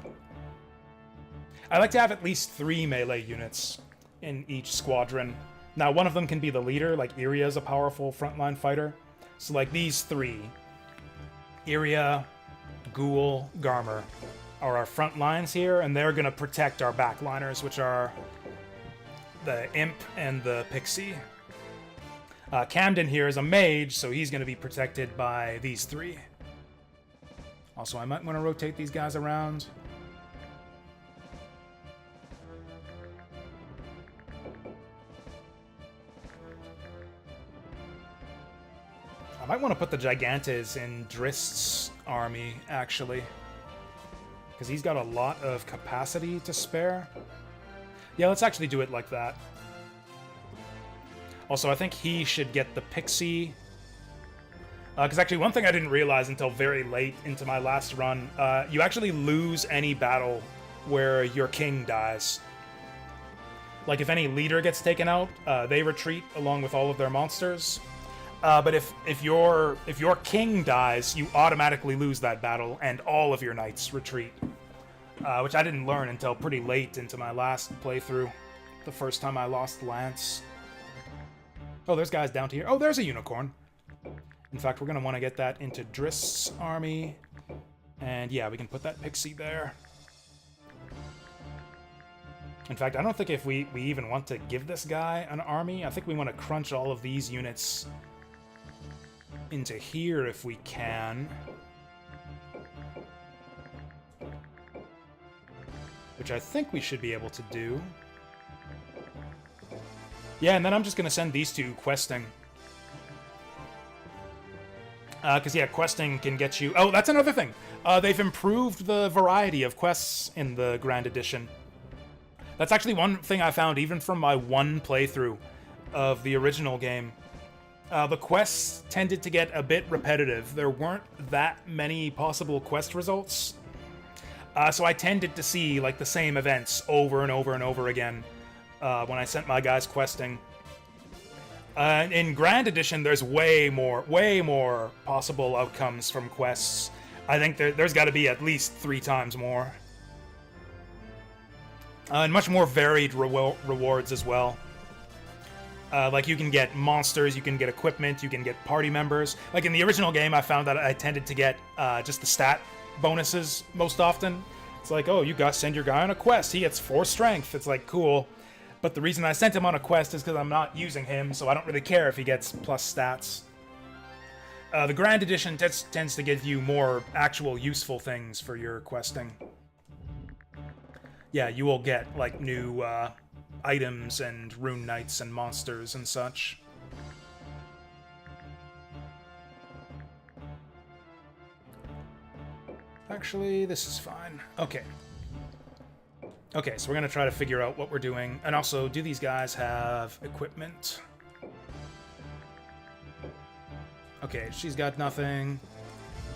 I like to have at least 3 melee units in each squadron. Now, one of them can be the leader, like Iria is a powerful frontline fighter. So, like, these 3, Iria, Ghoul, Garmer, are our front lines here, and they're going to protect our backliners, which are the Imp and the Pixie. Camden here is a mage, so he's going to be protected by these 3. Also, I might want to rotate these guys around. I might want to put the Gigantes in Drist's army, actually. Because he's got a lot of capacity to spare. Yeah, let's actually do it like that. Also, I think he should get the Pixie. Because actually, one thing I didn't realize until very late into my last run, you actually lose any battle where your king dies. Like, if any leader gets taken out, they retreat along with all of their monsters. But if your king dies, you automatically lose that battle, and all of your knights retreat. Which I didn't learn until pretty late into my last playthrough. The first time I lost Lance. Oh, there's guys down here. Oh, there's a unicorn. In fact, we're going to want to get that into Drist's army. And yeah, we can put that Pixie there. In fact, I don't think if we even want to give this guy an army. I think we want to crunch all of these units into here if we can. Which I think we should be able to do. Yeah, and then I'm just going to send these 2 questing. Because, yeah, questing can get you... oh, that's another thing. They've improved the variety of quests in the Grand Edition. That's actually one thing I found even from my 1 playthrough of the original game. The quests tended to get a bit repetitive. There weren't that many possible quest results. So I tended to see, like, the same events over and over and over again when I sent my guys questing. In Grand Edition, there's way more possible outcomes from quests. I think there's got to be at least 3 times more. And much more varied rewards as well. Like, you can get monsters, you can get equipment, you can get party members. Like, in the original game, I found that I tended to get just the stat bonuses most often. It's like, oh, you gotta send your guy on a quest. He gets 4 strength. It's like, cool. But the reason I sent him on a quest is because I'm not using him, so I don't really care if he gets plus stats. The Grand Edition tends to give you more actual useful things for your questing. Yeah, you will get, like, new items and rune knights and monsters and such. Actually, this is fine. Okay. Okay, so we're gonna try to figure out what we're doing. And also, do these guys have equipment? Okay, she's got nothing.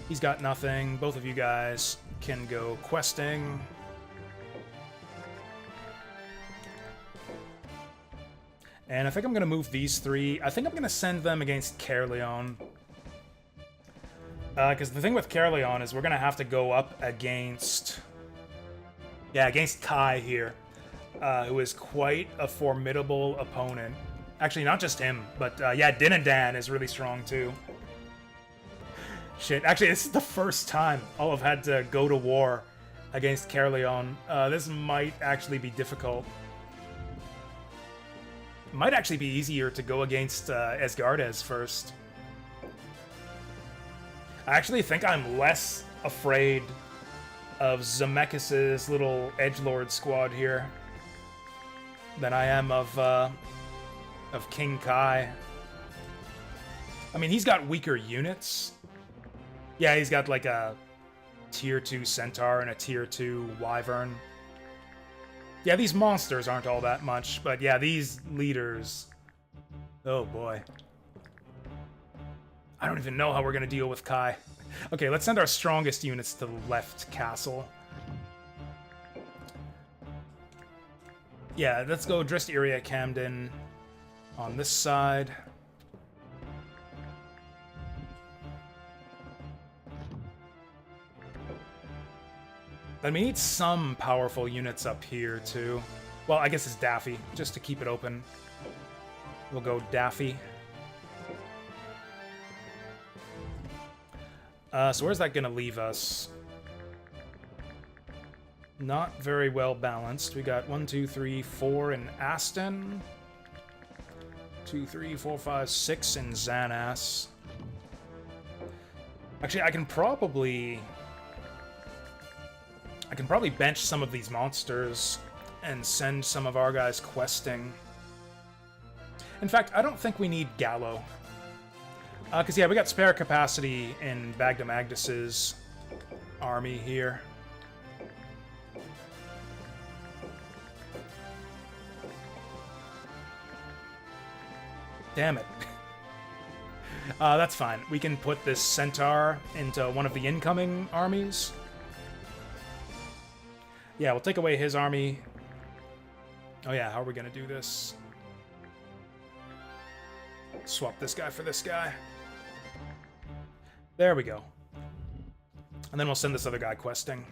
He's got nothing. Both of you guys can go questing. And I think I'm gonna move these 3. I think I'm gonna send them against Caerleon. Because the thing with Caerleon is we're going to have to go up against... Yeah, against Kai here, who is quite a formidable opponent. Actually, not just him, but yeah, Dinadan is really strong too. Shit, actually, this is the first time I'll have had to go to war against Caerleon. This might actually be difficult. Might actually be easier to go against Esgardes first. I actually think I'm less afraid of Zemeckis' little edgelord squad here than I am of King Kai. I mean, he's got weaker units. Yeah, he's got like a tier 2 centaur and a tier 2 wyvern. Yeah, these monsters aren't all that much, but yeah, these leaders... Oh boy. I don't even know how we're going to deal with Kai. Okay, let's send our strongest units to the left castle. Yeah, let's go Drist Iria Camden on this side. Then we need some powerful units up here, too. Well, I guess it's Daffy, just to keep it open. We'll go Daffy. So where's that gonna leave us? Not very well balanced. We got 1, 2, 3, 4 in Aston. 2, 3, 4, 5, 6 in Xanass. Actually, I can probably bench some of these monsters and send some of our guys questing. In fact, I don't think we need Gallo. Because, yeah, we got spare capacity in Bagda Magnus's army here. Damn it. That's fine. We can put this centaur into one of the incoming armies. Yeah, we'll take away his army. Oh yeah, how are we gonna do this? Swap this guy for this guy. There we go. And then we'll send this other guy questing.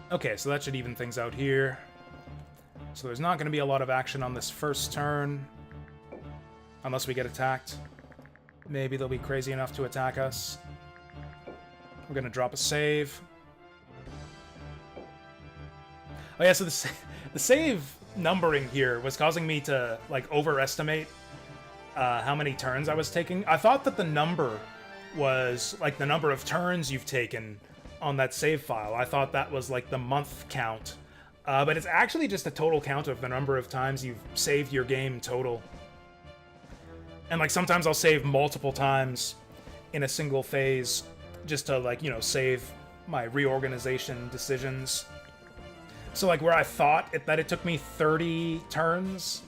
Okay, so that should even things out here. So there's not going to be a lot of action on this first turn. Unless we get attacked. Maybe they'll be crazy enough to attack us. We're going to drop a save. Oh yeah, so the save numbering here was causing me to, like, overestimate how many turns I was taking. I thought that the number was, like, the number of turns you've taken on that save file. I thought that was, like, the month count. But it's actually just a total count of the number of times you've saved your game total. And, like, sometimes I'll save multiple times in a single phase just to, like, you know, save my reorganization decisions. So, like, where I thought that it took me 30 turns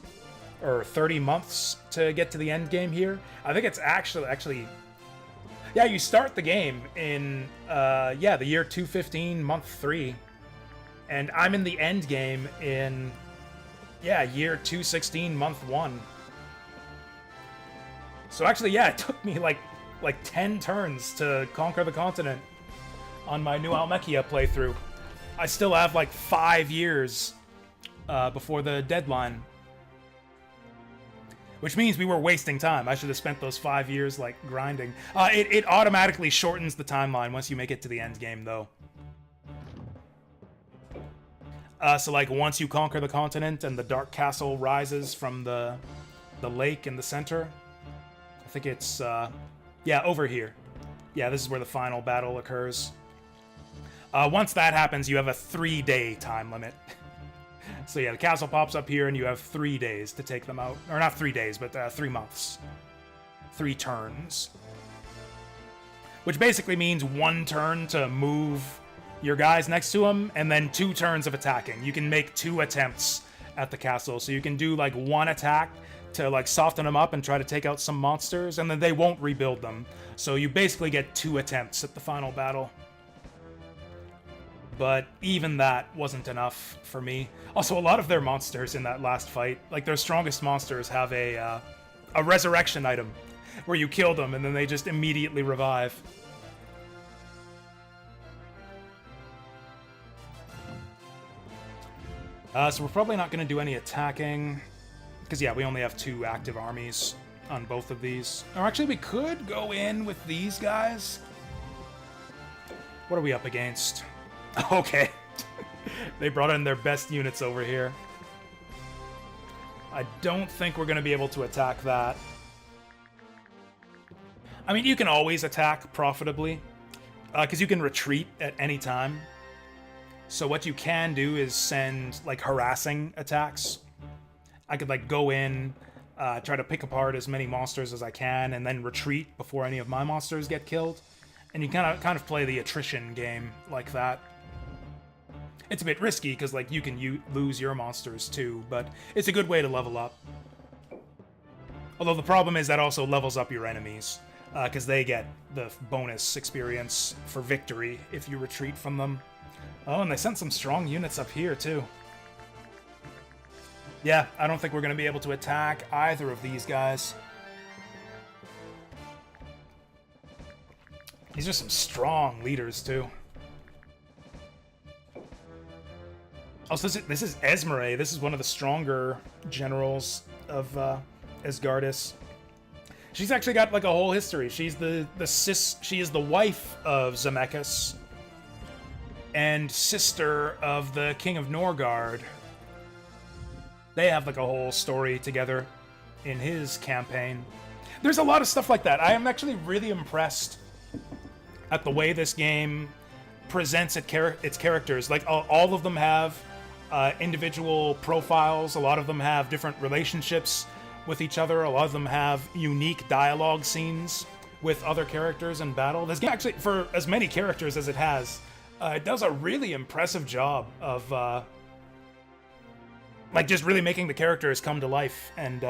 or 30 months to get to the end game here, I think it's actually... Yeah, you start the game in, yeah, the year 215, month 3. And I'm in the end game in, yeah, year 216, month 1. So actually, yeah, it took me, like 10 turns to conquer the continent on my New Almechia playthrough. I still have, like, 5 years before the deadline. which means we were wasting time. I should have spent those 5 years, like, grinding. It automatically shortens the timeline once you make it to the end game, though. So, like, once you conquer the continent and the Dark Castle rises from the lake in the center, I think it's, yeah, over here. Yeah, this is where the final battle occurs. Once that happens, you have a 3-day time limit. So yeah, the castle pops up here, and you have 3 days to take them out. Or not 3 days, but 3 months. 3 turns. Which basically means 1 turn to move your guys next to him, and then 2 turns of attacking. You can make 2 attempts at the castle. So you can do like 1 attack to like soften them up and try to take out some monsters, and then they won't rebuild them. So you basically get 2 attempts at the final battle. But even that wasn't enough for me. Also, a lot of their monsters in that last fight, like their strongest monsters, have a resurrection item where you kill them and then they just immediately revive. So we're probably not going to do any attacking, because yeah, we only have 2 active armies on both of these. Or actually, we could go in with these guys. What are we up against? Okay. They brought in their best units over here. I don't think we're going to be able to attack that. I mean, you can always attack profitably, because you can retreat at any time. So what you can do is send, like, harassing attacks. I could, like, go in, try to pick apart as many monsters as I can, and then retreat before any of my monsters get killed. And you kind of play the attrition game like that. It's a bit risky, because, like, you can lose your monsters, too, but it's a good way to level up. Although the problem is that also levels up your enemies, because they get the bonus experience for victory if you retreat from them. Oh, and they sent some strong units up here, too. Yeah, I don't think we're going to be able to attack either of these guys. These are some strong leaders, too. Also, this is Esmeralda. This is one of the stronger generals of Asgardus. She's actually got like a whole history. She's she is the wife of Zemeckis and sister of the King of Norgard. They have like a whole story together in his campaign. There's a lot of stuff like that. I am actually really impressed at the way this game presents its characters. Like all of them have individual profiles. A lot of them have different relationships with each other. A lot of them have unique dialogue scenes with other characters in battle. This game actually, for as many characters as it has, it does a really impressive job of like just really making the characters come to life and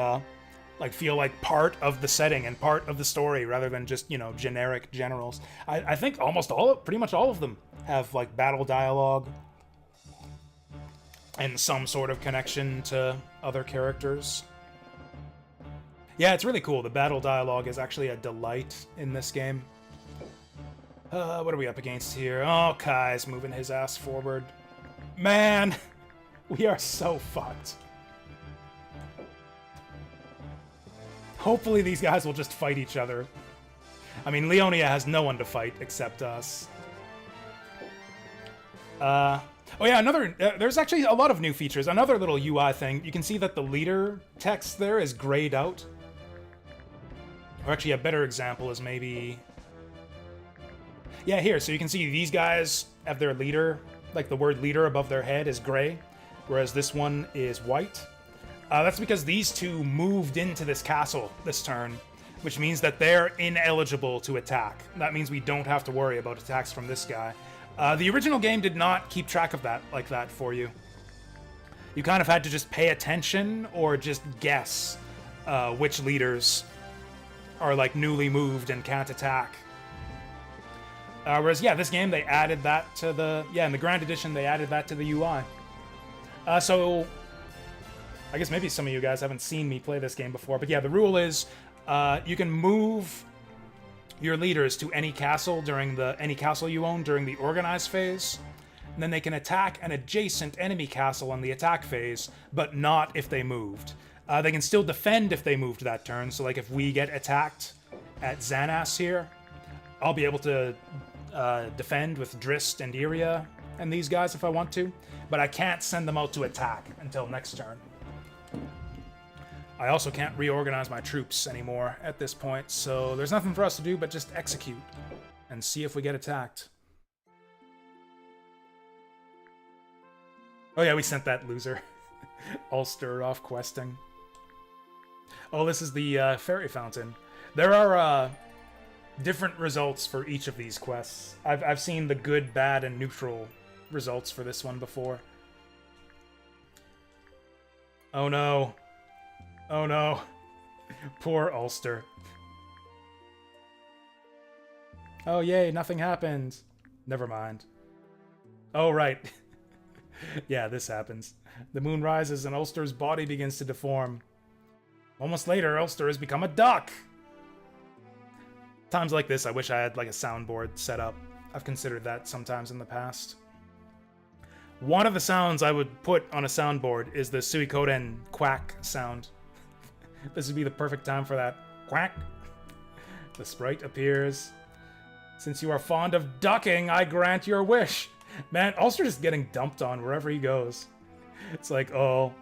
like feel like part of the setting and part of the story rather than just, you know, generic generals. I think pretty much all of them have like battle dialogue and some sort of connection to other characters. Yeah, it's really cool. The battle dialogue is actually a delight in this game. What are we up against here? Oh, Kai's moving his ass forward. Man, we are so fucked. Hopefully these guys will just fight each other. I mean, Leonia has no one to fight except us. Oh yeah, there's actually a lot of new features. Another little UI thing. You can see that the leader text there is grayed out. Or actually, a better example is maybe... Yeah, here. So you can see these guys have their leader, like the word leader above their head is gray, whereas this one is white. That's because these two moved into this castle this turn, which means that they're ineligible to attack. That means we don't have to worry about attacks from this guy. The original game did not keep track of that like that for you. You kind of had to just pay attention or just guess which leaders are like newly moved and can't attack. Whereas, yeah, this game, they added that to the... Yeah, in the Grand Edition, they added that to the UI. So, I guess maybe some of you guys haven't seen me play this game before, but yeah, the rule is you can move your leaders to any castle you own during the organized phase, and then they can attack an adjacent enemy castle on the attack phase, but not if they moved. They can still defend if they moved that turn. So, like, if we get attacked at Xanath here, I'll be able to defend with Drist and Iria and these guys if I want to. But I can't send them out to attack until next turn. I also can't reorganize my troops anymore at this point, so there's nothing for us to do but just execute and see if we get attacked. Oh yeah, we sent that loser. Ulster off questing. Oh, this is the Fairy Fountain. There are different results for each of these quests. I've seen the good, bad, and neutral results for this one before. Oh no. Oh no. Poor Ulster. Oh yay, nothing happened. Never mind. Oh right. Yeah, this happens. The moon rises and Ulster's body begins to deform. Moments later, Ulster has become a duck! Times like this, I wish I had like a soundboard set up. I've considered that sometimes in the past. One of the sounds I would put on a soundboard is the Suikoden quack sound. This would be the perfect time for that. Quack! The sprite appears. Since you are fond of ducking, I grant your wish. Man, Ulster's just getting dumped on wherever he goes. It's like, oh,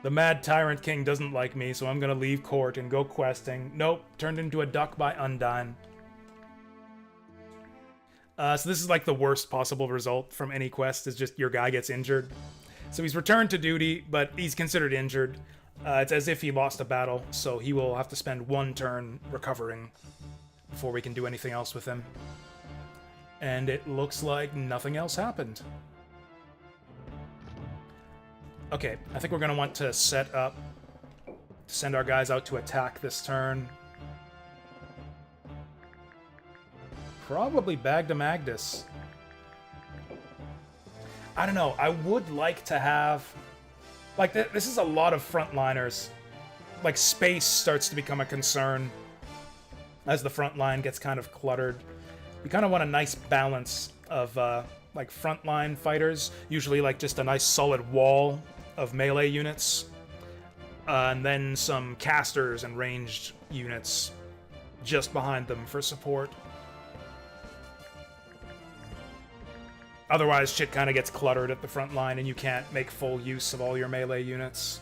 the mad tyrant king doesn't like me, so I'm gonna leave court and go questing. Nope, turned into a duck by Undine. So this is like the worst possible result from any quest, is just your guy gets injured. So he's returned to duty, but he's considered injured. It's as if he lost a battle, so he will have to spend one turn recovering before we can do anything else with him. And it looks like nothing else happened. Okay, I think we're going to want to set up to send our guys out to attack this turn. Probably Bagda Magdus. I don't know, I would like to have... Like, this is a lot of frontliners. Like, space starts to become a concern as the front line gets kind of cluttered. We kind of want a nice balance of, like, frontline fighters. Usually, like, just a nice solid wall of melee units. And then some casters and ranged units just behind them for support. Otherwise, shit kind of gets cluttered at the front line, and you can't make full use of all your melee units.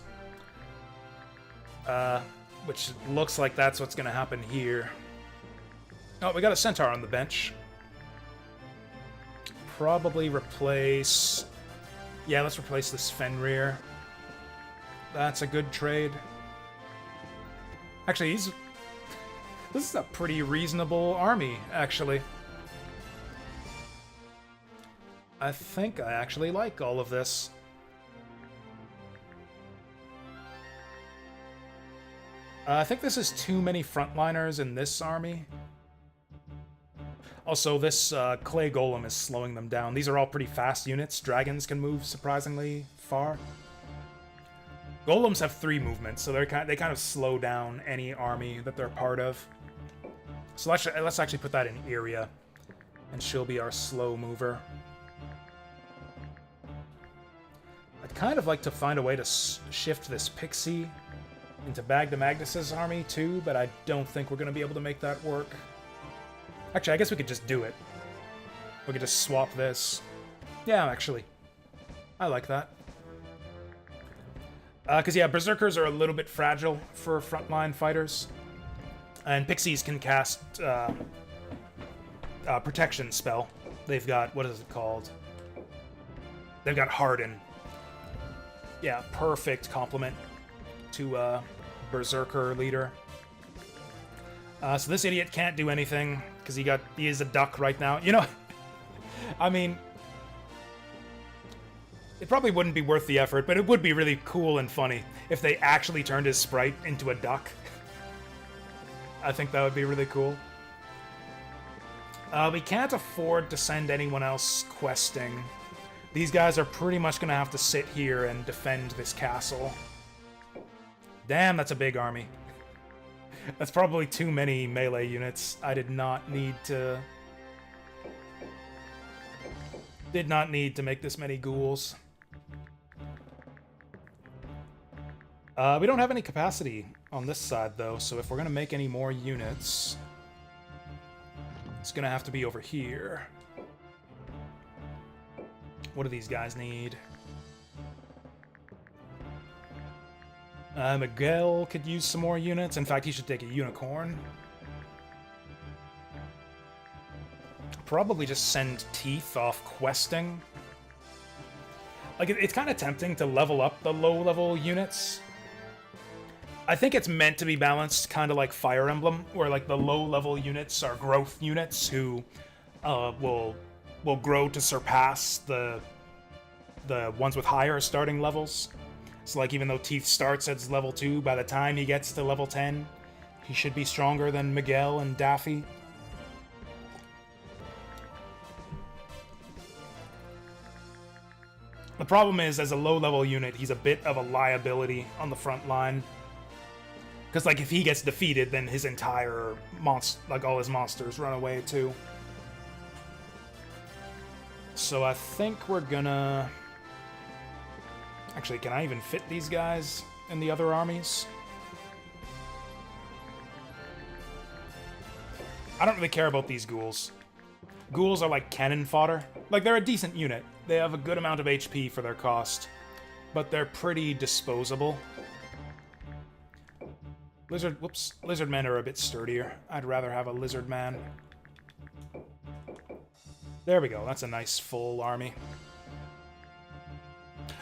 Which looks like that's what's going to happen here. Oh, we got a Centaur on the bench. Probably replace... Yeah, let's replace this Fenrir. That's a good trade. Actually, this is a pretty reasonable army, actually. I think I actually like all of this. I think this is too many frontliners in this army. Also, this clay golem is slowing them down. These are all pretty fast units. Dragons can move surprisingly far. Golems have 3 movements, so they kind of slow down any army that they're part of. So let's actually put that in Iria, and she'll be our slow mover. I'd kind of like to find a way to shift this Pixie into Bagda Magnus's army too, but I don't think we're going to be able to make that work. Actually, I guess we could just do it. We could just swap this. Yeah, actually. I like that. Because, yeah, Berserkers are a little bit fragile for frontline fighters. And Pixies can cast Protection spell. They've got, what is it called? They've got Harden. Yeah, perfect complement to Berserker leader. So this idiot can't do anything because he is a duck right now. You know, I mean, it probably wouldn't be worth the effort, but it would be really cool and funny if they actually turned his sprite into a duck. I think that would be really cool. We can't afford to send anyone else questing. These guys are pretty much going to have to sit here and defend this castle. Damn, that's a big army. That's probably too many melee units. I did not need to make this many ghouls. We don't have any capacity on this side, though, so if we're going to make any more units, it's going to have to be over here. What do these guys need? Miguel could use some more units. In fact, he should take a unicorn. Probably just send Teeth off questing. Like, it's kind of tempting to level up the low-level units. I think it's meant to be balanced, kind of like Fire Emblem, where like the low-level units are growth units who will grow to surpass the ones with higher starting levels. So like even though Teeth starts at level 2, by the time he gets to level 10, he should be stronger than Miguel and Daffy. The problem is, as a low-level unit, he's a bit of a liability on the front line. Because, like, if he gets defeated, then his entire all his monsters run away, too. So I think we're gonna... Actually, can I even fit these guys in the other armies? I don't really care about these ghouls. Ghouls are like cannon fodder. Like, they're a decent unit. They have a good amount of HP for their cost. But they're pretty disposable. Lizard men are a bit sturdier. I'd rather have a lizard man. There we go. That's a nice full army.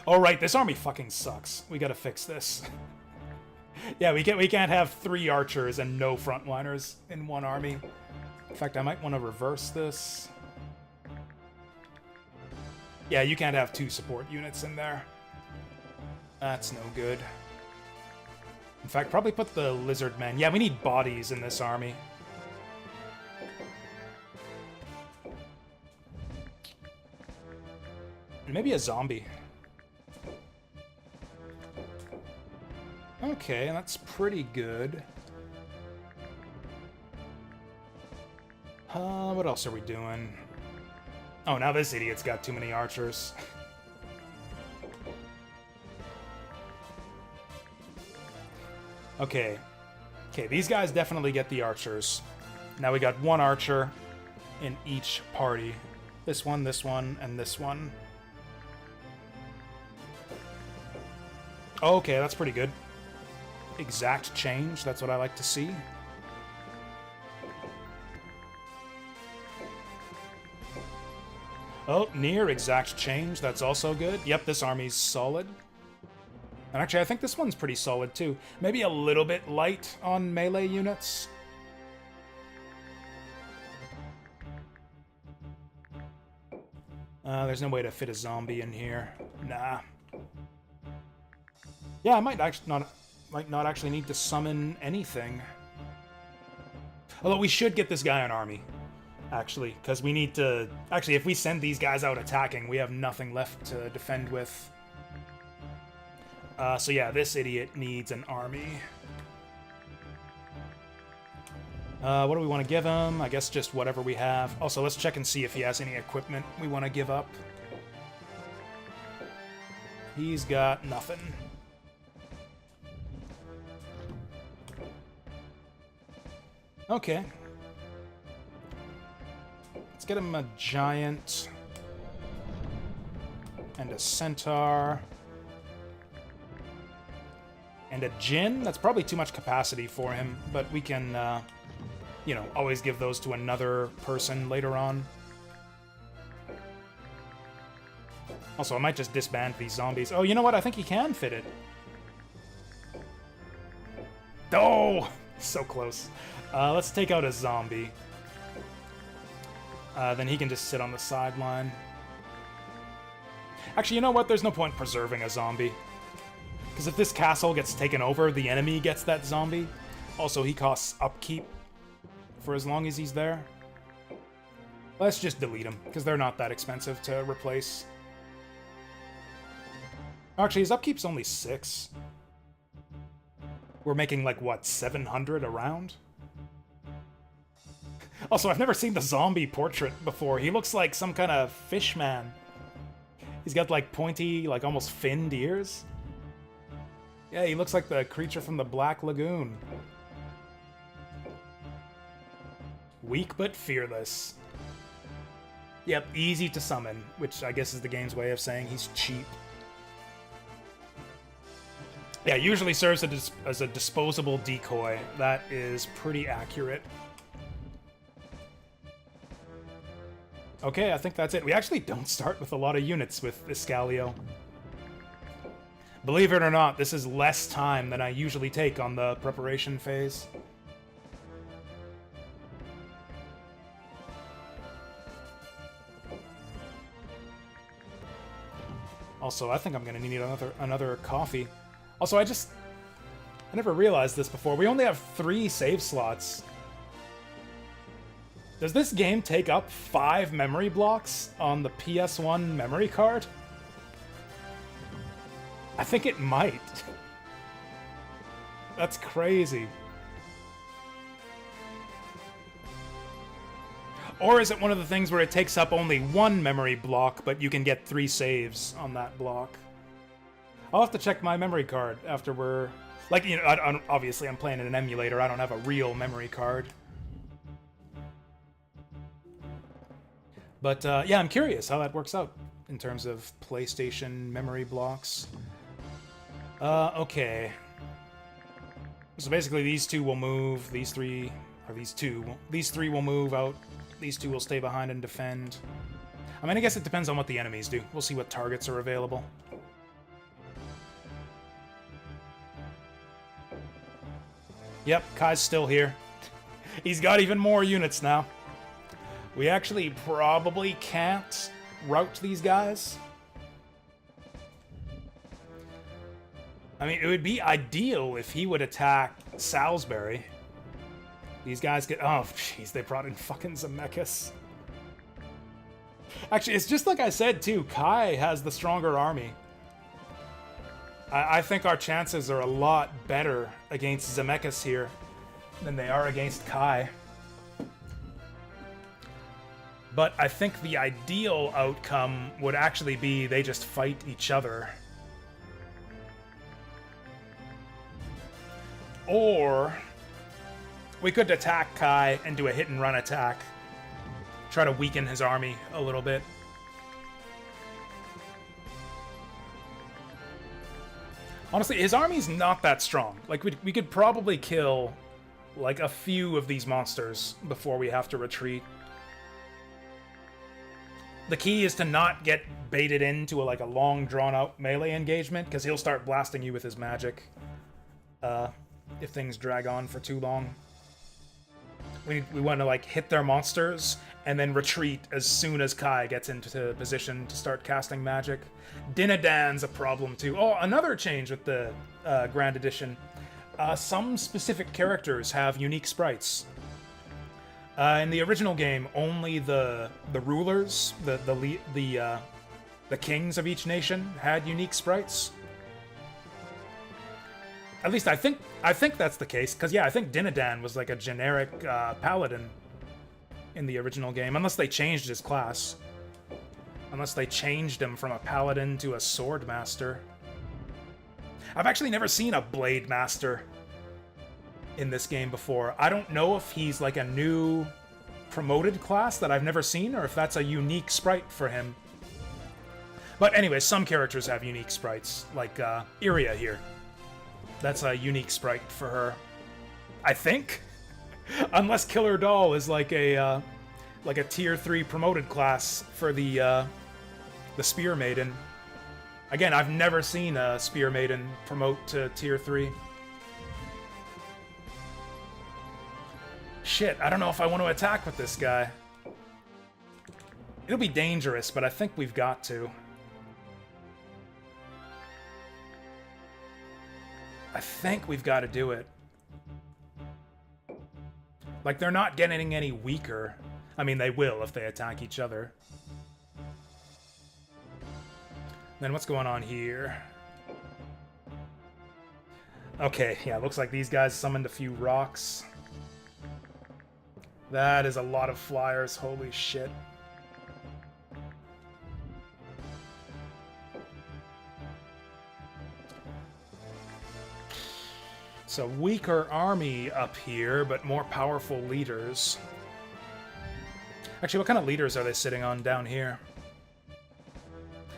Oh, right. This army fucking sucks. We gotta fix this. Yeah, we can't have 3 archers and no frontliners in one army. In fact, I might want to reverse this. Yeah, you can't have 2 support units in there. That's no good. In fact, probably put the lizard men. Yeah, we need bodies in this army. Maybe a zombie. Okay, that's pretty good. What else are we doing? Oh, now this idiot's got too many archers. Okay. Okay, these guys definitely get the archers. Now we got 1 archer in each party. This one, and this one. Okay, that's pretty good. Exact change, that's what I like to see. Oh, near exact change, that's also good. Yep, this army's solid. And actually, I think this one's pretty solid, too. Maybe a little bit light on melee units. There's no way to fit a zombie in here. Nah. Yeah, I might not actually need to summon anything. Although we should get this guy an army, actually, because we need to... Actually, if we send these guys out attacking, we have nothing left to defend with. So yeah, this idiot needs an army. What do we want to give him? I guess just whatever we have. Also, let's check and see if he has any equipment we want to give up. He's got nothing. Okay. Let's get him a giant. And a centaur. And a djinn? That's probably too much capacity for him, but we can, you know, always give those to another person later on. Also, I might just disband these zombies. Oh, you know what? I think he can fit it. Oh! So close. Let's take out a zombie. Then he can just sit on the sideline. Actually, you know what? There's no point preserving a zombie. Because if this castle gets taken over, the enemy gets that zombie. Also, he costs upkeep for as long as he's there. Let's just delete him, because they're not that expensive to replace. Actually, his upkeep's only 6. We're making, like, what, 700 a round? Also, I've never seen the zombie portrait before. He looks like some kind of fish man. He's got, like, pointy, like, almost finned ears. Yeah, he looks like the creature from the Black Lagoon. Weak but fearless. Yep, easy to summon, which I guess is the game's way of saying he's cheap. Yeah, usually serves as a disposable decoy. That is pretty accurate. Okay, I think that's it. We actually don't start with a lot of units with Iscalio. Believe it or not, this is less time than I usually take on the preparation phase. Also, I think I'm gonna need another coffee. Also, I never realized this before. We only have 3 save slots. Does this game take up 5 memory blocks on the PS1 memory card? I think it might. That's crazy. Or is it one of the things where it takes up only 1 memory block, but you can get 3 saves on that block? I'll have to check my memory card after we're... Like, you know, obviously I'm playing in an emulator. I don't have a real memory card. But, yeah, I'm curious how that works out in terms of PlayStation memory blocks. Okay. So basically these 2 will move, these 3 will move out, these 2 will stay behind and defend. I mean, I guess it depends on what the enemies do. We'll see what targets are available. Yep, Kai's still here. He's got even more units now. We actually probably can't rout these guys. I mean, it would be ideal if he would attack Salisbury. These guys get... Oh, jeez, they brought in fucking Zemeckis. Actually, it's just like I said, too. Kai has the stronger army. I think our chances are a lot better against Zemeckis here than they are against Kai. But I think the ideal outcome would actually be they just fight each other. Or we could attack Kai and do a hit-and-run attack. Try to weaken his army a little bit. Honestly, his army's not that strong. Like, we could probably kill, like, a few of these monsters before we have to retreat. The key is to not get baited into a long, drawn-out melee engagement, because he'll start blasting you with his magic if things drag on for too long. We want to, hit their monsters and then retreat as soon as Kai gets into position to start casting magic. Dinadan's a problem, too. Oh, another change with the Grand Edition. Some specific characters have unique sprites. In the original game, only the rulers, the kings of each nation had unique sprites. At least I think that's the case, because yeah, I think Dinadan was like a generic paladin in the original game, unless they changed his class. Unless they changed him from a paladin to a sword master. I've actually never seen a blade master in this game before. I don't know if he's like a new promoted class that I've never seen, or if that's a unique sprite for him. But anyway, some characters have unique sprites, like Iria here. That's a unique sprite for her, I think. Unless Killer Doll is like a tier 3 promoted class for the Spear Maiden. Again, I've never seen a Spear Maiden promote to tier 3. Shit, I don't know if I want to attack with this guy. It'll be dangerous, but I think we've got to. I think we've got to do it. Like, they're not getting any weaker. I mean, they will if they attack each other. Then what's going on here? Okay, yeah, looks like these guys summoned a few rocks. That is a lot of flyers, holy shit. So weaker army up here, but more powerful leaders. Actually, what kind of leaders are they sitting on down here?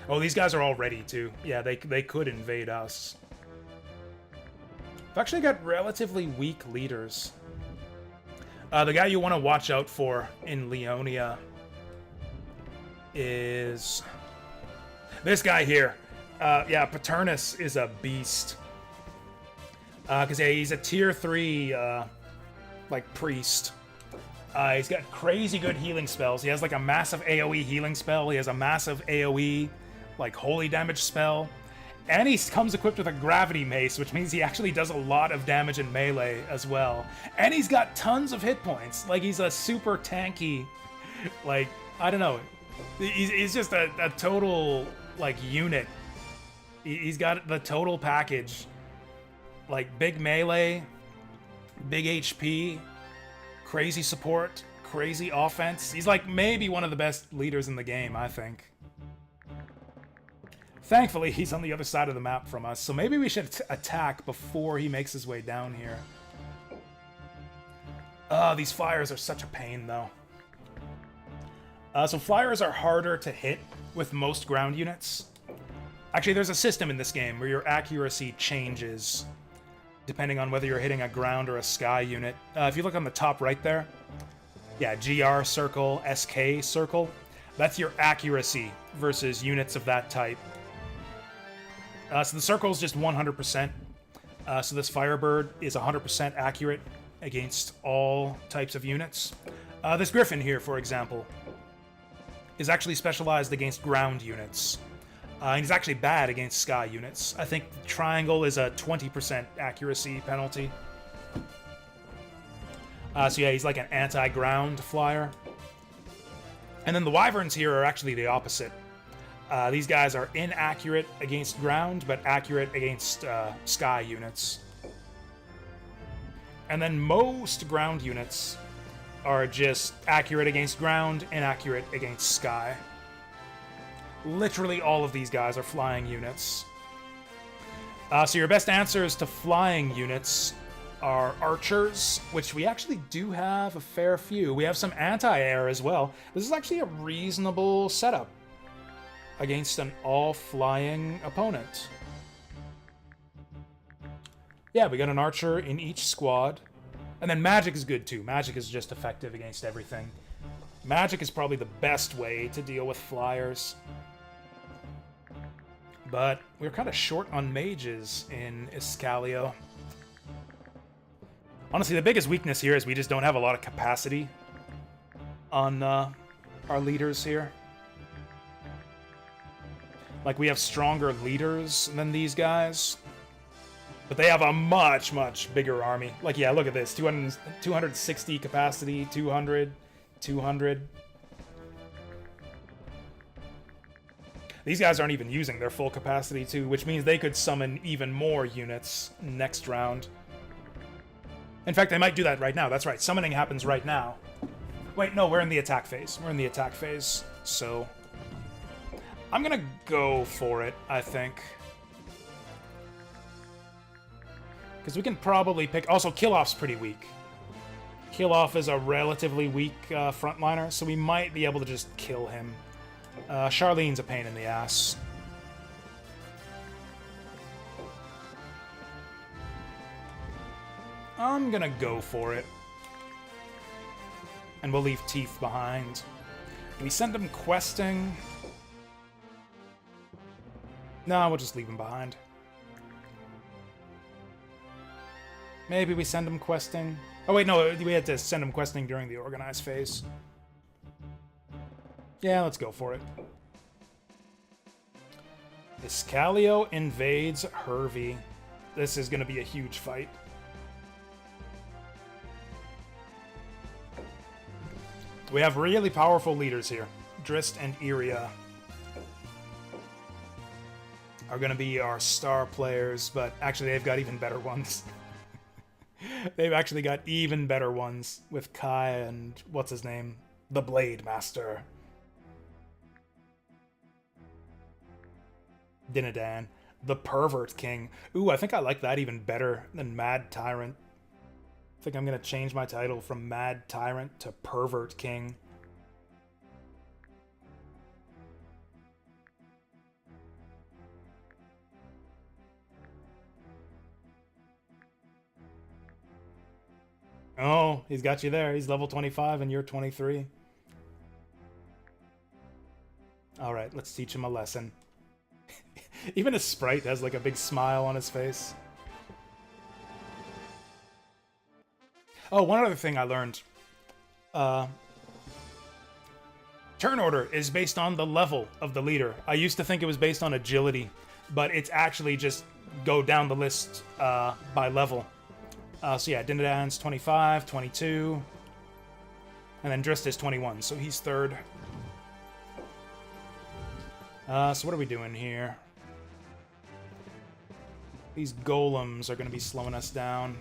Oh, these guys are all ready too. Yeah, they could invade us. I've actually got relatively weak leaders. The guy you want to watch out for in Leonia is this guy here. Yeah, Paternus is a beast. Because yeah, he's a tier 3, like, priest. He's got crazy good healing spells. He has, like, a massive AoE healing spell. He has a massive AoE, like, holy damage spell. And he comes equipped with a gravity mace, which means he actually does a lot of damage in melee as well. And he's got tons of hit points. Like, he's a super tanky, like, I don't know. He's just a total, like, unit. He's got the total package. Like, big melee, big HP, crazy support, crazy offense. He's, like, maybe one of the best leaders in the game, I think. Thankfully, he's on the other side of the map from us, so maybe we should attack before he makes his way down here. These flyers are such a pain, though. So flyers are harder to hit with most ground units. Actually, there's a system in this game where your accuracy changes depending on whether you're hitting a ground or a sky unit. If you look on the top right there, yeah, GR circle, SK circle, that's your accuracy versus units of that type. So the circle is just 100%. So this Firebird is 100% accurate against all types of units. This Griffin here, for example, is actually specialized against ground units. And he's actually bad against sky units. I think Triangle is a 20% accuracy penalty. So yeah, he's like an anti-ground flyer. And then the Wyverns here are actually the opposite. These guys are inaccurate against ground, but accurate against sky units. And then most ground units are just accurate against ground, inaccurate against sky. Literally all of these guys are flying units. So your best answers to flying units are archers, which we actually do have a fair few. We have some anti-air as well. This is actually a reasonable setup against an all-flying opponent. Yeah, we got an archer in each squad. And then magic is good too. Magic is just effective against everything. Magic is probably the best way to deal with flyers. But we're kind of short on mages in Iscalio. Honestly, the biggest weakness here is we just don't have a lot of capacity on our leaders here. Like, we have stronger leaders than these guys, but they have a much, much bigger army. Like, yeah, look at this. 260 capacity, 200, 200. These guys aren't even using their full capacity, too, which means they could summon even more units next round. In fact, they might do that right now. That's right. Summoning happens right now. Wait, no, we're in the attack phase. We're in the attack phase, so I'm gonna go for it, I think. Because we can probably pick... Also, Kill-Off's pretty weak. Kill-Off is a relatively weak frontliner, so we might be able to just kill him. Charlene's a pain in the ass. I'm gonna go for it. And we'll leave Teeth behind. We send him questing. No, we'll just leave him behind. Maybe we send him questing. Oh wait, no, we had to send him questing during the organized phase. Yeah, let's go for it. Iscalio invades Hervey. This is going to be a huge fight. We have really powerful leaders here. Drist and Iria are going to be our star players, but actually they've got even better ones. They've actually got even better ones with Kai and what's his name? The Blade Master. Dinadan. The Pervert King. Ooh, I think I like that even better than Mad Tyrant. I think I'm going to change my title from Mad Tyrant to Pervert King. Oh, he's got you there. He's level 25 and you're 23. Alright, let's teach him a lesson. Even his sprite has like a big smile on his face. Oh, one other thing I learned. Turn order is based on the level of the leader. I used to think it was based on agility, but it's actually just go down the list by level. So yeah, Dindadan's 25, 22, and then Drist is 21, so he's third. So what are we doing here? These golems are going to be slowing us down.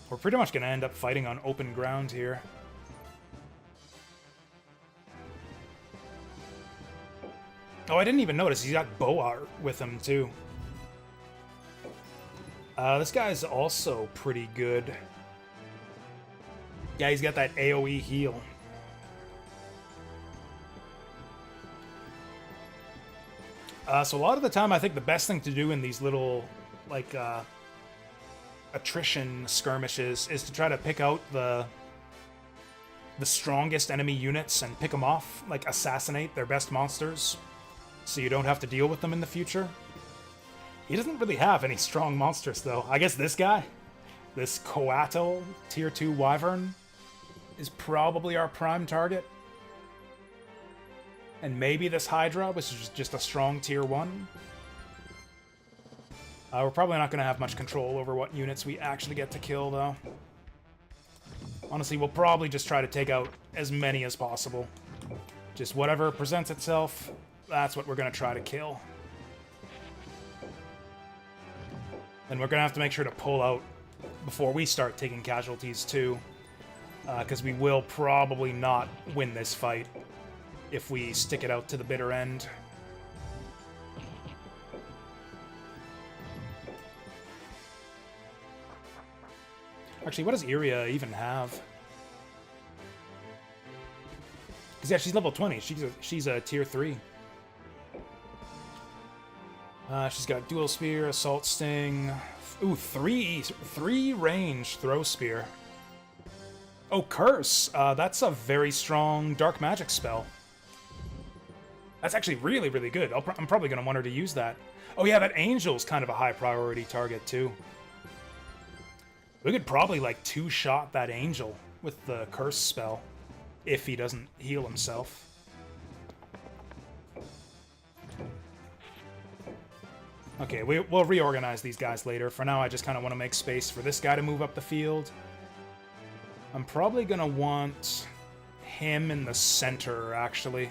We're pretty much going to end up fighting on open ground here. Oh, I didn't even notice. He's got bow art with him, too. This guy's also pretty good. Yeah, he's got that AoE heal. So a lot of the time, I think the best thing to do in these little, like, attrition skirmishes is to try to pick out the strongest enemy units and pick them off, like assassinate their best monsters, so you don't have to deal with them in the future. He doesn't really have any strong monsters, though. I guess this guy, this Coatl Tier 2 Wyvern, is probably our prime target. And maybe this Hydra, which is just a strong Tier 1. We're probably not going to have much control over what units we actually get to kill, though. Honestly, we'll probably just try to take out as many as possible. Just whatever presents itself, that's what we're going to try to kill. And we're going to have to make sure to pull out before we start taking casualties, too. Because we will probably not win this fight if we stick it out to the bitter end. Actually, what does Iria even have? Because yeah, she's level 20. She's a tier 3. She's got dual spear, assault sting. Ooh, three range throw spear. Oh, curse. That's a very strong dark magic spell. That's actually really, really good. I'm probably going to want her to use that. Oh yeah, that angel's kind of a high priority target too. We could probably like two-shot that angel with the curse spell if he doesn't heal himself. Okay, we'll reorganize these guys later. For now, I just kind of want to make space for this guy to move up the field. I'm probably going to want him in the center, actually.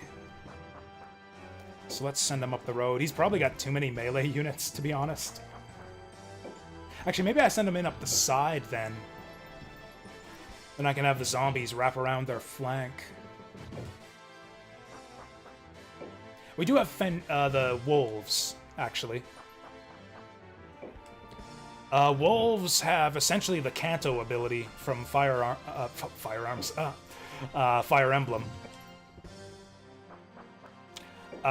So let's send him up the road. He's probably got too many melee units, to be honest. Actually, maybe I send him in up the side, then. Then I can have the zombies wrap around their flank. We do have the wolves, actually. Wolves have essentially the Canto ability from Fire Emblem.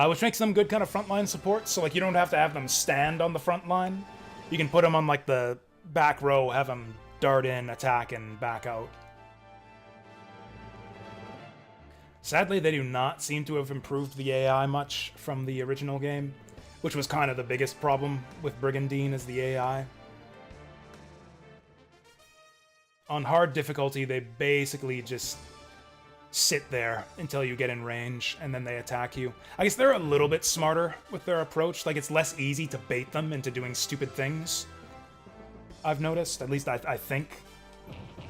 Which makes them good kind of frontline support, so like you don't have to have them stand on the front line. You can put them on like the back row, have them dart in, attack, and back out. Sadly, they do not seem to have improved the AI much from the original game, which was kind of the biggest problem with Brigandine is the AI. On hard difficulty, they basically just sit there until you get in range, and then they attack you. I guess they're a little bit smarter with their approach. Like, it's less easy to bait them into doing stupid things. I've noticed. At least I think.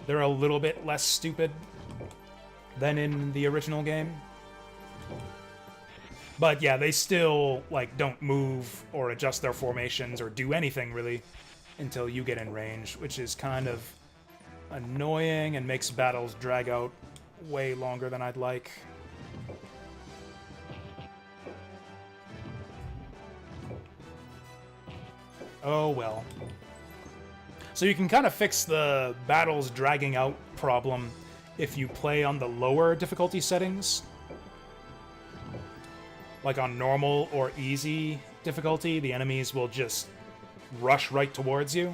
They're a little bit less stupid than in the original game. But yeah, they still, like, don't move or adjust their formations or do anything, really, until you get in range, which is kind of annoying and makes battles drag out way longer than I'd like. Oh well. So you can kind of fix the battles dragging out problem if you play on the lower difficulty settings. Like on normal or easy difficulty, the enemies will just rush right towards you.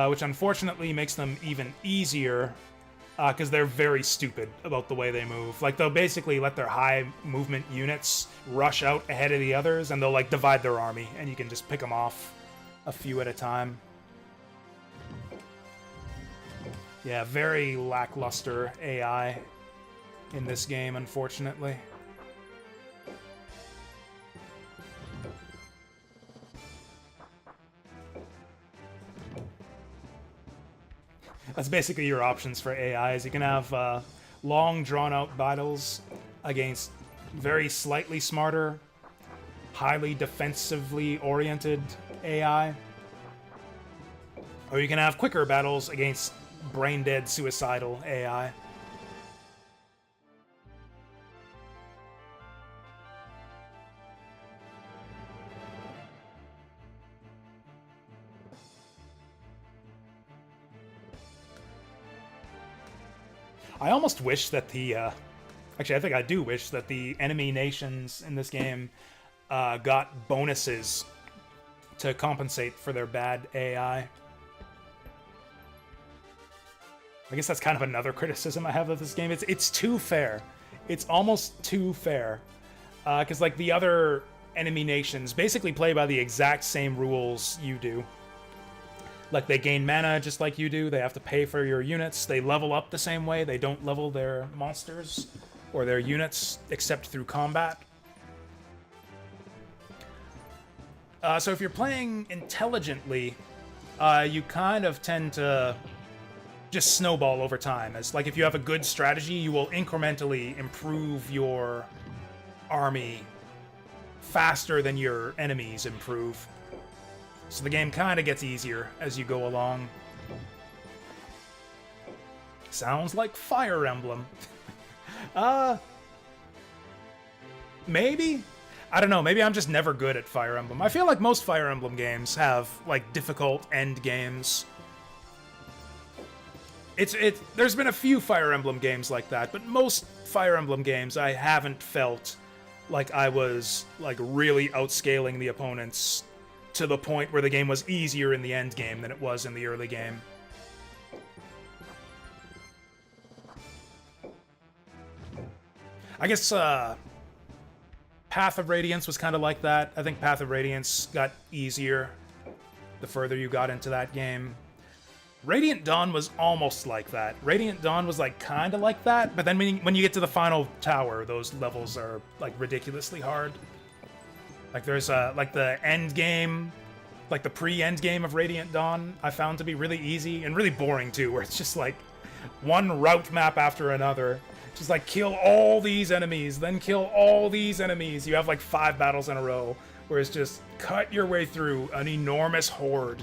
Which unfortunately makes them even easier because they're very stupid about the way they move. Like, they'll basically let their high movement units rush out ahead of the others, and they'll, like, divide their army, and you can just pick them off a few at a time. Yeah, very lackluster AI in this game, unfortunately. That's basically your options for AIs. You can have long, drawn-out battles against very slightly smarter, highly defensively oriented AI. Or you can have quicker battles against brain-dead, suicidal AI. I almost wish that the... actually, I think I do wish that the enemy nations in this game got bonuses to compensate for their bad AI. I guess that's kind of another criticism I have of this game. It's too fair. It's almost too fair. Because, like, the other enemy nations basically play by the exact same rules you do. Like, they gain mana just like you do. They have to pay for your units. They level up the same way. They don't level their monsters or their units except through combat. So if you're playing intelligently, you kind of tend to just snowball over time. As, like, if you have a good strategy, you will incrementally improve your army faster than your enemies improve. So the game kind of gets easier as you go along. Sounds like Fire Emblem. Maybe? I don't know, maybe I'm just never good at Fire Emblem. I feel like most Fire Emblem games have, like, difficult end games. There's been a few Fire Emblem games like that, but most Fire Emblem games I haven't felt like I was, like, really outscaling the opponents to the point where the game was easier in the end game than it was in the early game. I guess Path of Radiance was kind of like that. I think Path of Radiance got easier the further you got into that game. Radiant Dawn was almost like that. Radiant Dawn was, like, kind of like that, but then when you get to the final tower, those levels are, like, ridiculously hard. Like, there's, like, the end game, like, the pre-end game of Radiant Dawn, I found to be really easy and really boring, too, where it's just, like, one route map after another. Just, like, kill all these enemies, then kill all these enemies. You have, like, 5 battles in a row, where it's just cut your way through an enormous horde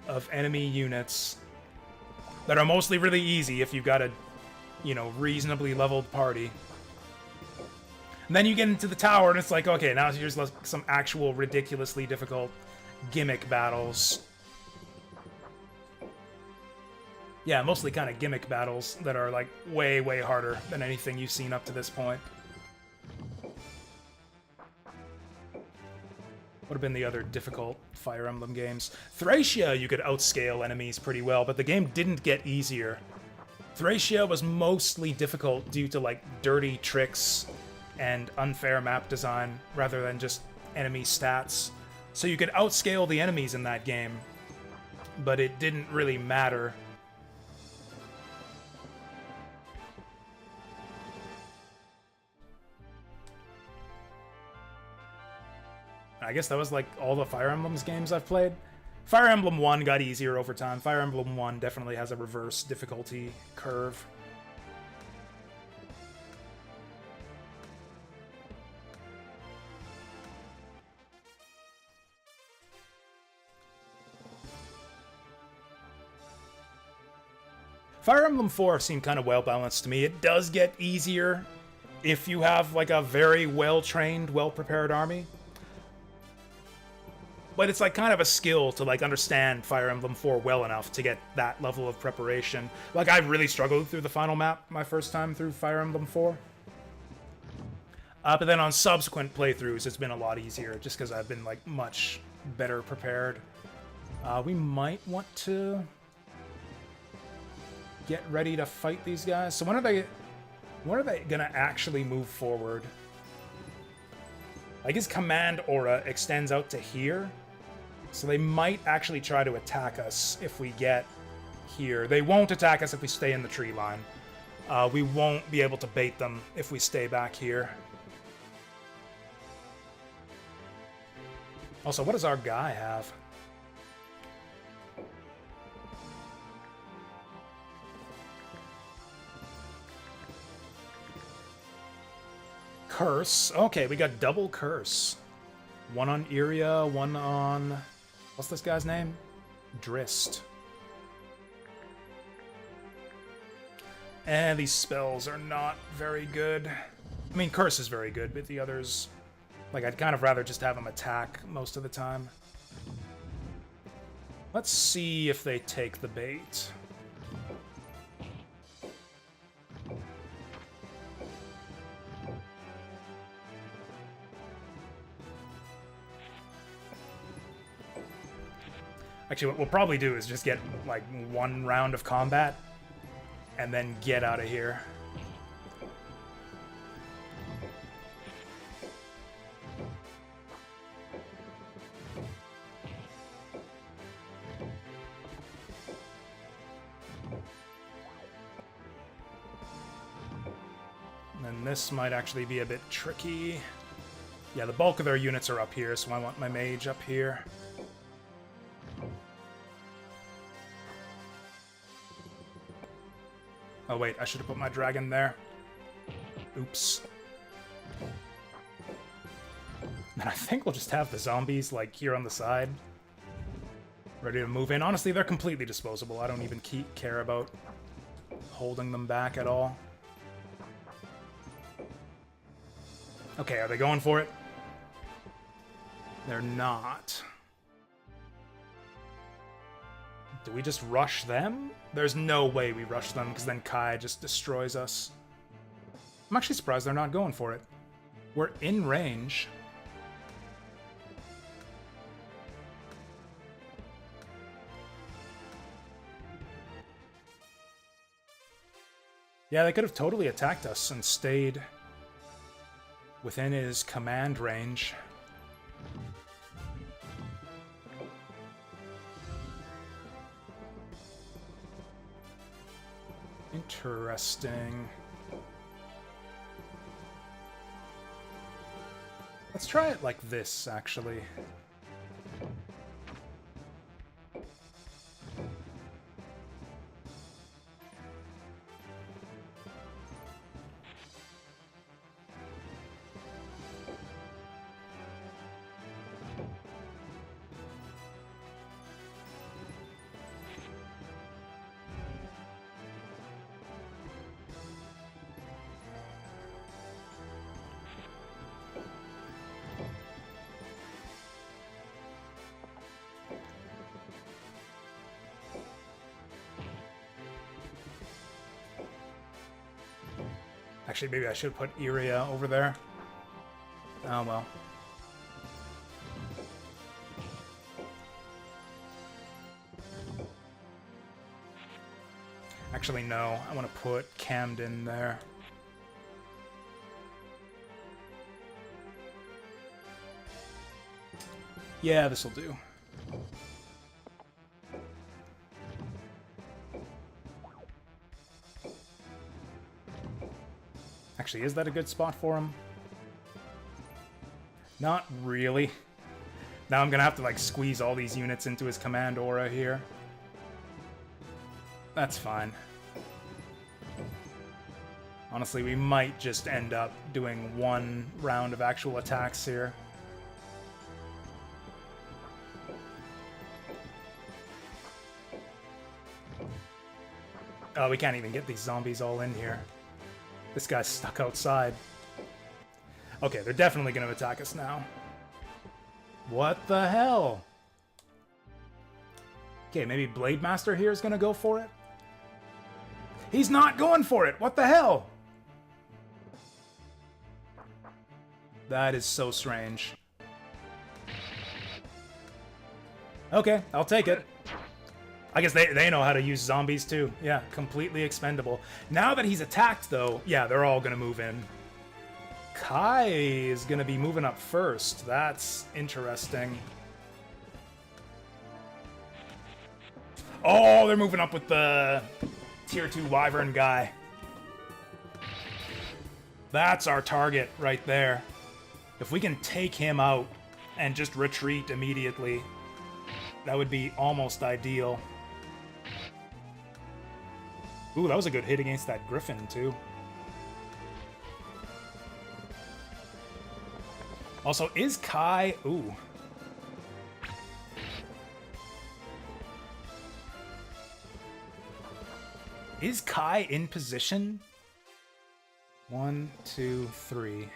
of enemy units that are mostly really easy if you've got a, you know, reasonably leveled party. And then you get into the tower, and it's like, okay, now here's like some actual ridiculously difficult gimmick battles. Yeah, mostly kind of gimmick battles that are, like, way, way harder than anything you've seen up to this point. What have been the other difficult Fire Emblem games? Thracia, you could outscale enemies pretty well, but the game didn't get easier. Thracia was mostly difficult due to, like, dirty tricks and unfair map design rather than just enemy stats. So you could outscale the enemies in that game, but it didn't really matter. I guess that was, like, all the Fire Emblem's games I've played. Fire Emblem 1 got easier over time. Fire Emblem 1 definitely has a reverse difficulty curve. Fire Emblem 4 seemed kind of well-balanced to me. It does get easier if you have, like, a very well-trained, well-prepared army. But it's like kind of a skill to like understand Fire Emblem 4 well enough to get that level of preparation. Like I really struggled through the final map my first time through Fire Emblem 4. But then on subsequent playthroughs, it's been a lot easier just because I've been like much better prepared. We might want to get ready to fight these guys. So when are they gonna actually move forward? Like his command aura extends out to here. So they might actually try to attack us if we get here. They won't attack us if we stay in the tree line. We won't be able to bait them if we stay back here. Also, what does our guy have? Curse. Okay, we got double curse. One on Iria, one on... What's this guy's name? Drist. And these spells are not very good. I mean, Curse is very good, but the others... Like, I'd kind of rather just have them attack most of the time. Let's see if they take the bait. Actually, what we'll probably do is just get, like, one round of combat, and then get out of here. And this might actually be a bit tricky. Yeah, the bulk of their units are up here, so I want my mage up here. Oh wait, I should have put my dragon there. Oops. And I think we'll just have the zombies, like, here on the side. Ready to move in. Honestly, they're completely disposable. I don't even care about holding them back at all. Okay, are they going for it? They're not. Do we just rush them? There's no way we rush them, because then Kai just destroys us. I'm actually surprised they're not going for it. We're in range. Yeah, they could have totally attacked us and stayed within his command range. Interesting. Let's try it like this, actually. Actually, maybe I should put Iria over there. Oh, well. Actually, no. I want to put Camden there. Yeah, this'll do. Actually, is that a good spot for him? Not really. Now I'm gonna have to, like, squeeze all these units into his command aura here. That's fine. Honestly, we might just end up doing one round of actual attacks here. Oh, we can't even get these zombies all in here. This guy's stuck outside. Okay, they're definitely going to attack us now. What the hell? Okay, maybe Blade Master here is gonna go for it? He's not going for it! What the hell? That is so strange. Okay, I'll take it. I guess they know how to use zombies too. Yeah, completely expendable. Now that he's attacked though, yeah, they're all gonna move in. Kai is gonna be moving up first. That's interesting. Oh, they're moving up with the tier 2 Wyvern guy. That's our target right there. If we can take him out and just retreat immediately, that would be almost ideal. Ooh, that was a good hit against that Griffin, too. Also, is Kai... Ooh. Is Kai in position? 1, 2, 3.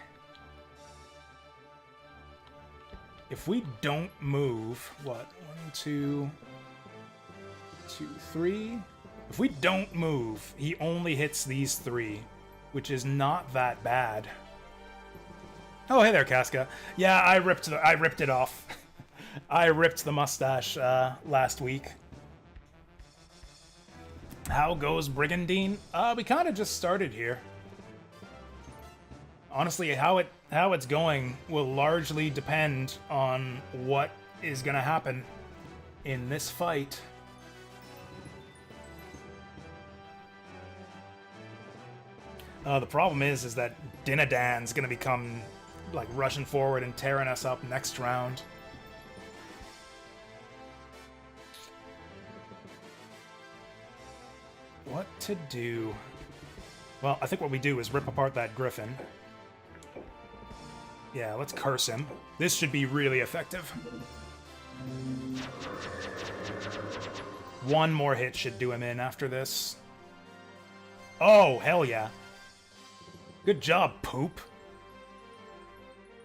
If we don't move... What? 1, 2... 2, 3... If we don't move, he only hits these 3, which is not that bad. Oh, hey there, Casca. Yeah, I ripped it off. I ripped the mustache last week. How goes Brigandine? We kind of just started here. Honestly, how it's going will largely depend on what is gonna happen in this fight. The problem is that Dinadan's gonna become like rushing forward and tearing us up next round. What to do? Well, I think what we do is rip apart that Griffin. Yeah, let's curse him. This should be really effective. One more hit should do him in after this. Oh, hell yeah. Good job, poop.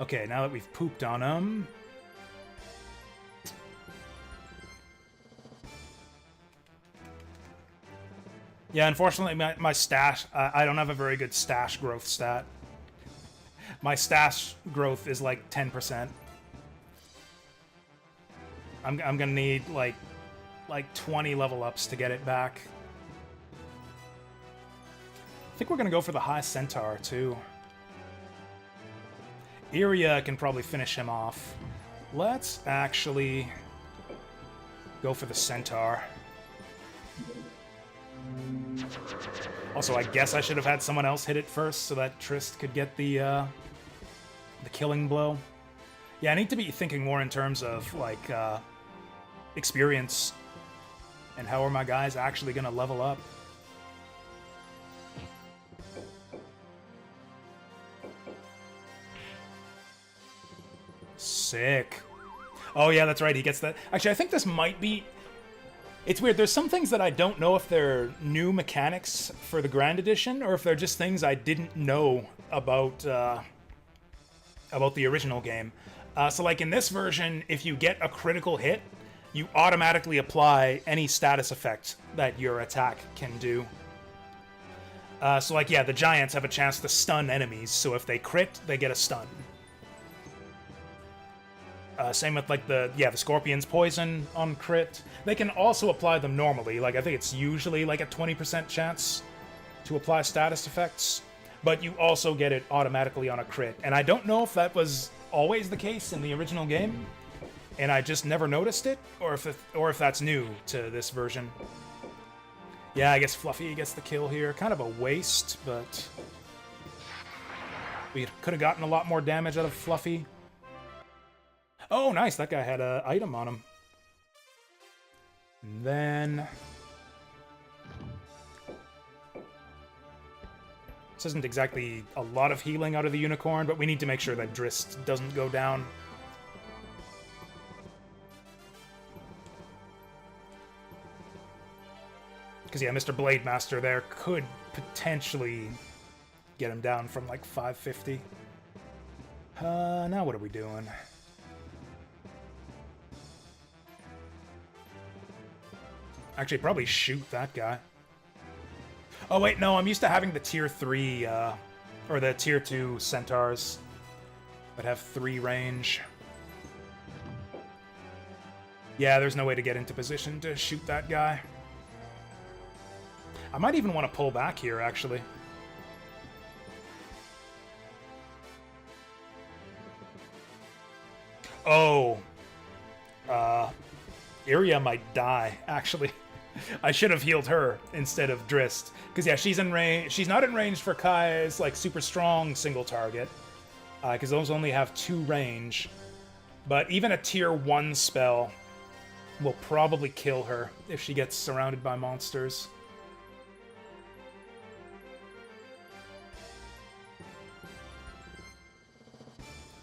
Okay, now that we've pooped on him... Yeah, unfortunately, my stash... I don't have a very good stash growth stat. My stash growth is like 10%. I'm gonna need like 20 level ups to get it back. I think we're gonna go for the high centaur too. Iria can probably finish him off. Let's actually go for the centaur. Also, I guess I should have had someone else hit it first so that Trist could get the killing blow. Yeah, I need to be thinking more in terms of like experience and how are my guys actually gonna level up. Sick. Oh yeah, that's right, he gets that. Actually, I think this might be... It's weird, there's some things that I don't know if they're new mechanics for the Grand Edition, or if they're just things I didn't know about the original game. So like in this version, if you get a critical hit, you automatically apply any status effect that your attack can do. So like, yeah, the giants have a chance to stun enemies, so if they crit, they get a stun. Same with like the scorpion's poison on crit. They can also apply them normally. Like I think it's usually like a 20% chance to apply status effects, but you also get it automatically on a crit. And I don't know if that was always the case in the original game, and I just never noticed it, or if that's new to this version. Yeah, I guess Fluffy gets the kill here. Kind of a waste, but we could have gotten a lot more damage out of Fluffy. Oh, nice. That guy had an item on him. And then... This isn't exactly a lot of healing out of the unicorn, but we need to make sure that Drist doesn't go down. Because, yeah, Mr. Blade Master there could potentially get him down from, like, 550. Now what are we doing? Actually, probably shoot that guy. Oh, wait, no, I'm used to having the tier 3, or the tier 2 centaurs that have 3 range. Yeah, there's no way to get into position to shoot that guy. I might even want to pull back here, actually. Oh. Iria might die, actually. I should have healed her instead of Drist. Because, yeah, she's in range. She's not in range for Kai's, like, super strong single target. Because those only have 2 range. But even a tier 1 spell will probably kill her if she gets surrounded by monsters.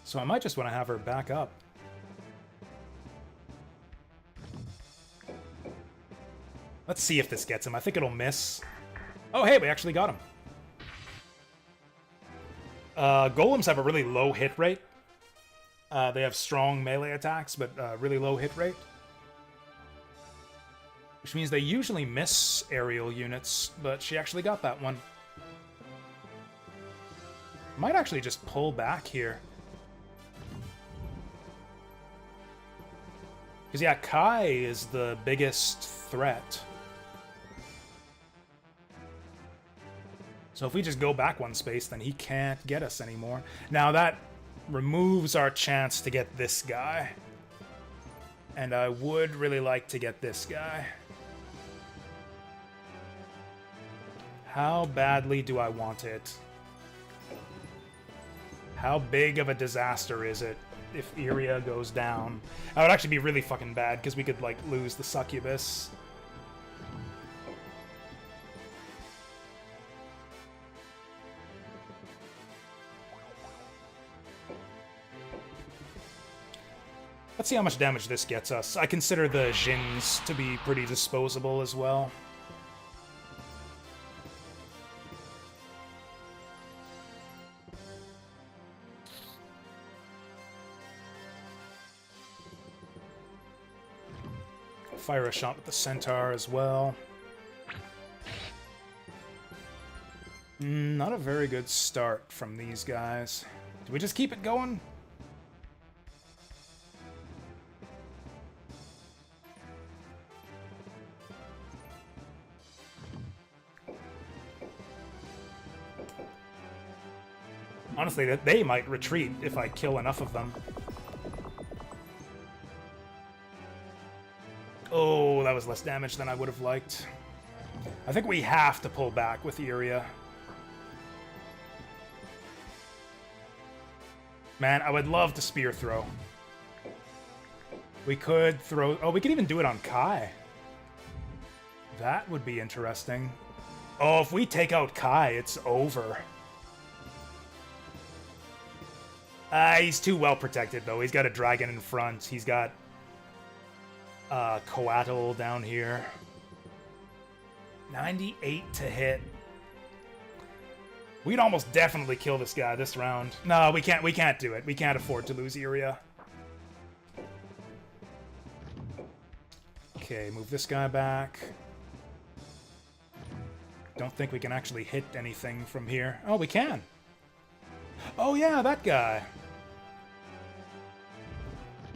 So I might just want to have her back up. Let's see if this gets him. I think it'll miss. Oh, hey, we actually got him. Golems have a really low hit rate. They have strong melee attacks, but really low hit rate. Which means they usually miss aerial units, but she actually got that one. Might actually just pull back here. Because, yeah, Kai is the biggest threat. So if we just go back 1 space, then he can't get us anymore. Now that removes our chance to get this guy. And I would really like to get this guy. How badly do I want it? How big of a disaster is it if Iria goes down? That would actually be really fucking bad, because we could, like, lose the succubus. Let's see how much damage this gets us. I consider the Jins to be pretty disposable as well. Fire a shot with the centaur as well. Not a very good start from these guys. Do we just keep it going? Honestly, they might retreat if I kill enough of them. Oh, that was less damage than I would have liked. I think we have to pull back with Iria. Man, I would love to spear throw. We could throw... Oh, we could even do it on Kai. That would be interesting. Oh, if we take out Kai, it's over. He's too well protected, though. He's got a dragon in front. He's got Coatl down here. 98 to hit. We'd almost definitely kill this guy this round. No, we can't do it. We can't afford to lose Iria. Okay, move this guy back. Don't think we can actually hit anything from here. Oh, we can. Oh yeah, that guy.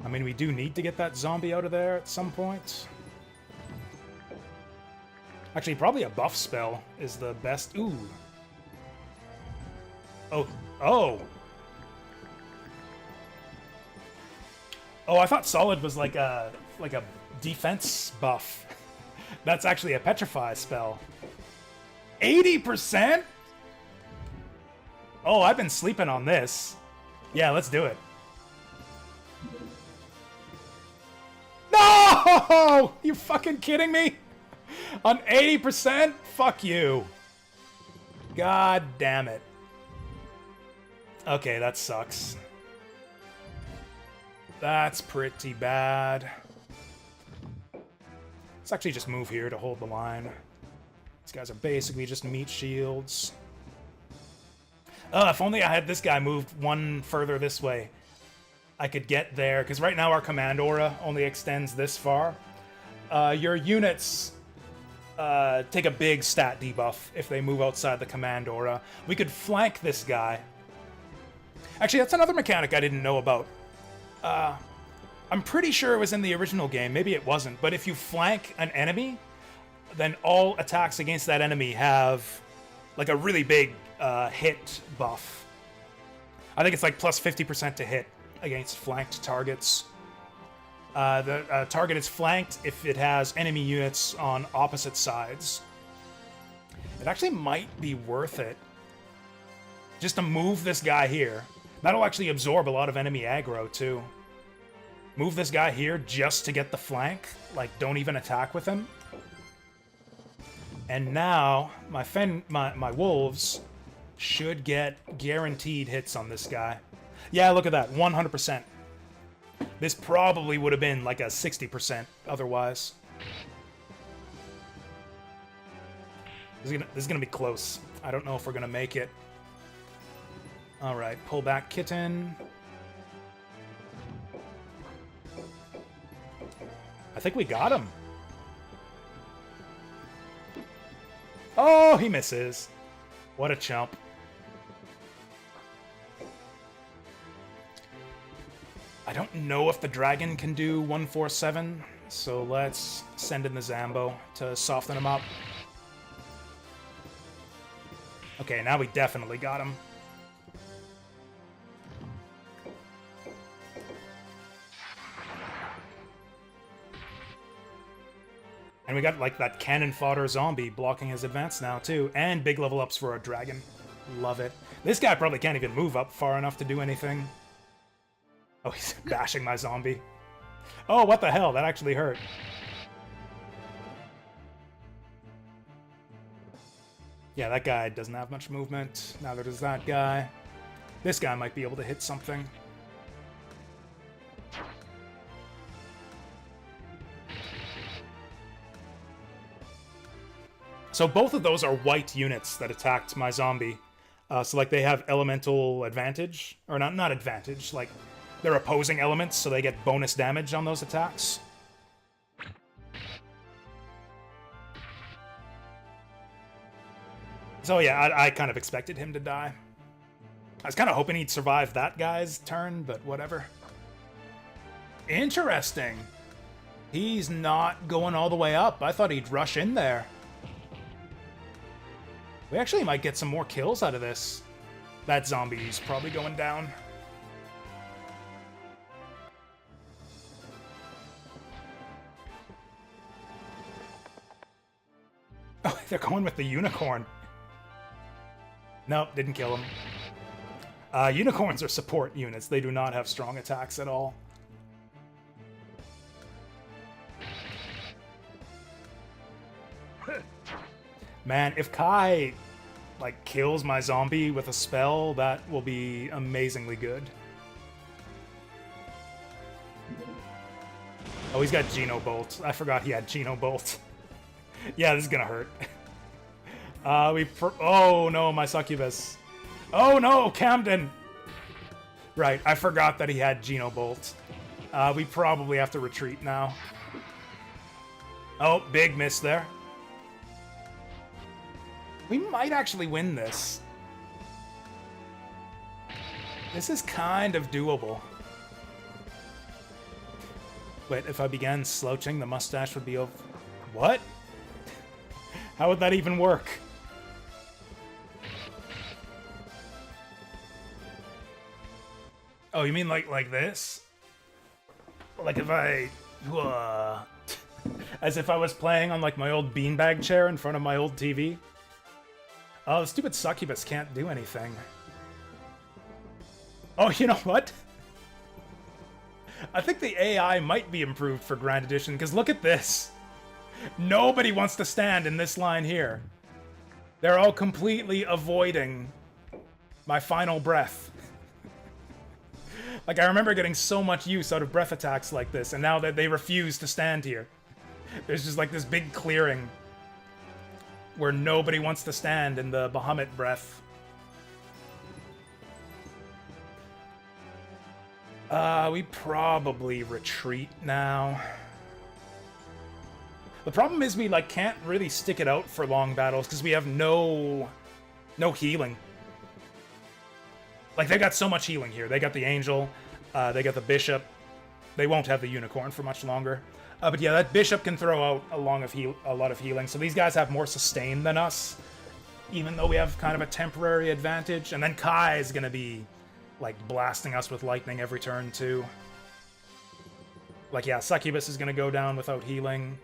I mean, we do need to get that zombie out of there at some point. Actually, probably a buff spell is the best. Ooh. Oh. Oh! Oh, I thought Solid was like a defense buff. That's actually a Petrify spell. 80%? Oh, I've been sleeping on this. Yeah, let's do it. No! You fucking kidding me? On 80%? Fuck you. God damn it. Okay, that sucks. That's pretty bad. Let's actually just move here to hold the line. These guys are basically just meat shields. If only I had this guy moved one further this way. I could get there, because right now our command aura only extends this far. Your units take a big stat debuff if they move outside the command aura. We could flank this guy. Actually, that's another mechanic I didn't know about. I'm pretty sure it was in the original game. Maybe it wasn't. But if you flank an enemy, then all attacks against that enemy have like a really big hit buff. I think it's like plus 50% to hit against flanked targets. The target is flanked if it has enemy units on opposite sides. It actually might be worth it just to move this guy here. That'll actually absorb a lot of enemy aggro too. Move this guy here just to get the flank. Like, don't even attack with him. And now, my wolves should get guaranteed hits on this guy. Yeah, look at that, 100%. This probably would have been like a 60% otherwise. This is gonna be close. I don't know if we're gonna make it. Alright, pull back kitten. I think we got him. Oh, he misses. What a chump. I don't know if the dragon can do 147, so let's send in the Zambo to soften him up. Okay, now we definitely got him. And we got, like, that cannon fodder zombie blocking his advance now, too. And big level ups for a dragon. Love it. This guy probably can't even move up far enough to do anything. Oh, he's bashing my zombie. Oh, what the hell? That actually hurt. Yeah, that guy doesn't have much movement. Neither does that guy. This guy might be able to hit something. So both of those are white units that attacked my zombie. So like they have elemental advantage, or not advantage, like they're opposing elements, so they get bonus damage on those attacks. So yeah, I kind of expected him to die. I was kind of hoping he'd survive that guy's turn, but whatever. Interesting. He's not going all the way up. I thought he'd rush in there. We actually might get some more kills out of this. That zombie's probably going down. Oh, they're going with the unicorn. Nope, didn't kill him. Unicorns are support units. They do not have strong attacks at all. Man, if Kai, like, kills my zombie with a spell, that will be amazingly good. Oh, he's got Geno Bolt. I forgot he had Geno Bolt. Yeah, this is gonna hurt. Oh no, my succubus. Oh no, Camden! Right, I forgot that he had Geno Bolt. We probably have to retreat now. Oh, big miss there. We might actually win this. This is kind of doable. Wait, if I began slouching, the mustache would be over... What? How would that even work? Oh, you mean like this? Like if I... As if I was playing on like my old beanbag chair in front of my old TV? Oh, the stupid succubus can't do anything. Oh, you know what? I think the AI might be improved for Grand Edition, because look at this. Nobody wants to stand in this line here. They're all completely avoiding my final breath. Like, I remember getting so much use out of breath attacks like this, and now that they refuse to stand here. There's just like this big clearing where nobody wants to stand in the Bahamut breath. We probably retreat now. The problem is we like can't really stick it out for long battles because we have no healing. Like they got so much healing here. They got the angel, they got the bishop. They won't have the unicorn for much longer. But yeah, that bishop can throw out a lot of healing. So these guys have more sustain than us, even though we have kind of a temporary advantage. And then Kai is gonna be like blasting us with lightning every turn too. Like yeah, Succubus is gonna go down without healing.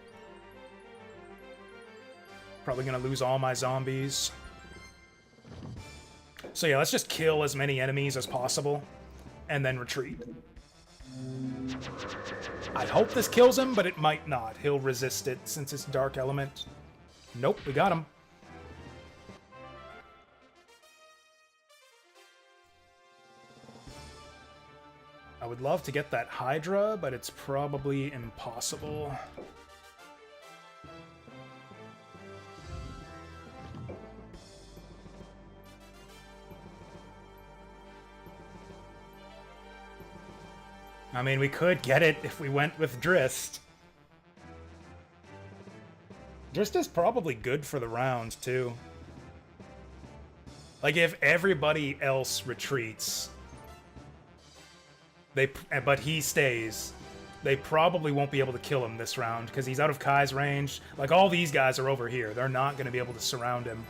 Probably gonna lose all my zombies. So yeah, let's just kill as many enemies as possible, and then retreat. I hope this kills him, but it might not. He'll resist it since it's Dark Element. Nope, we got him. I would love to get that Hydra, but it's probably impossible. I mean, we could get it if we went with Drist. Drist is probably good for the round, too. Like, if everybody else retreats, but he stays, they probably won't be able to kill him this round, because he's out of Kai's range. Like, all these guys are over here. They're not going to be able to surround him.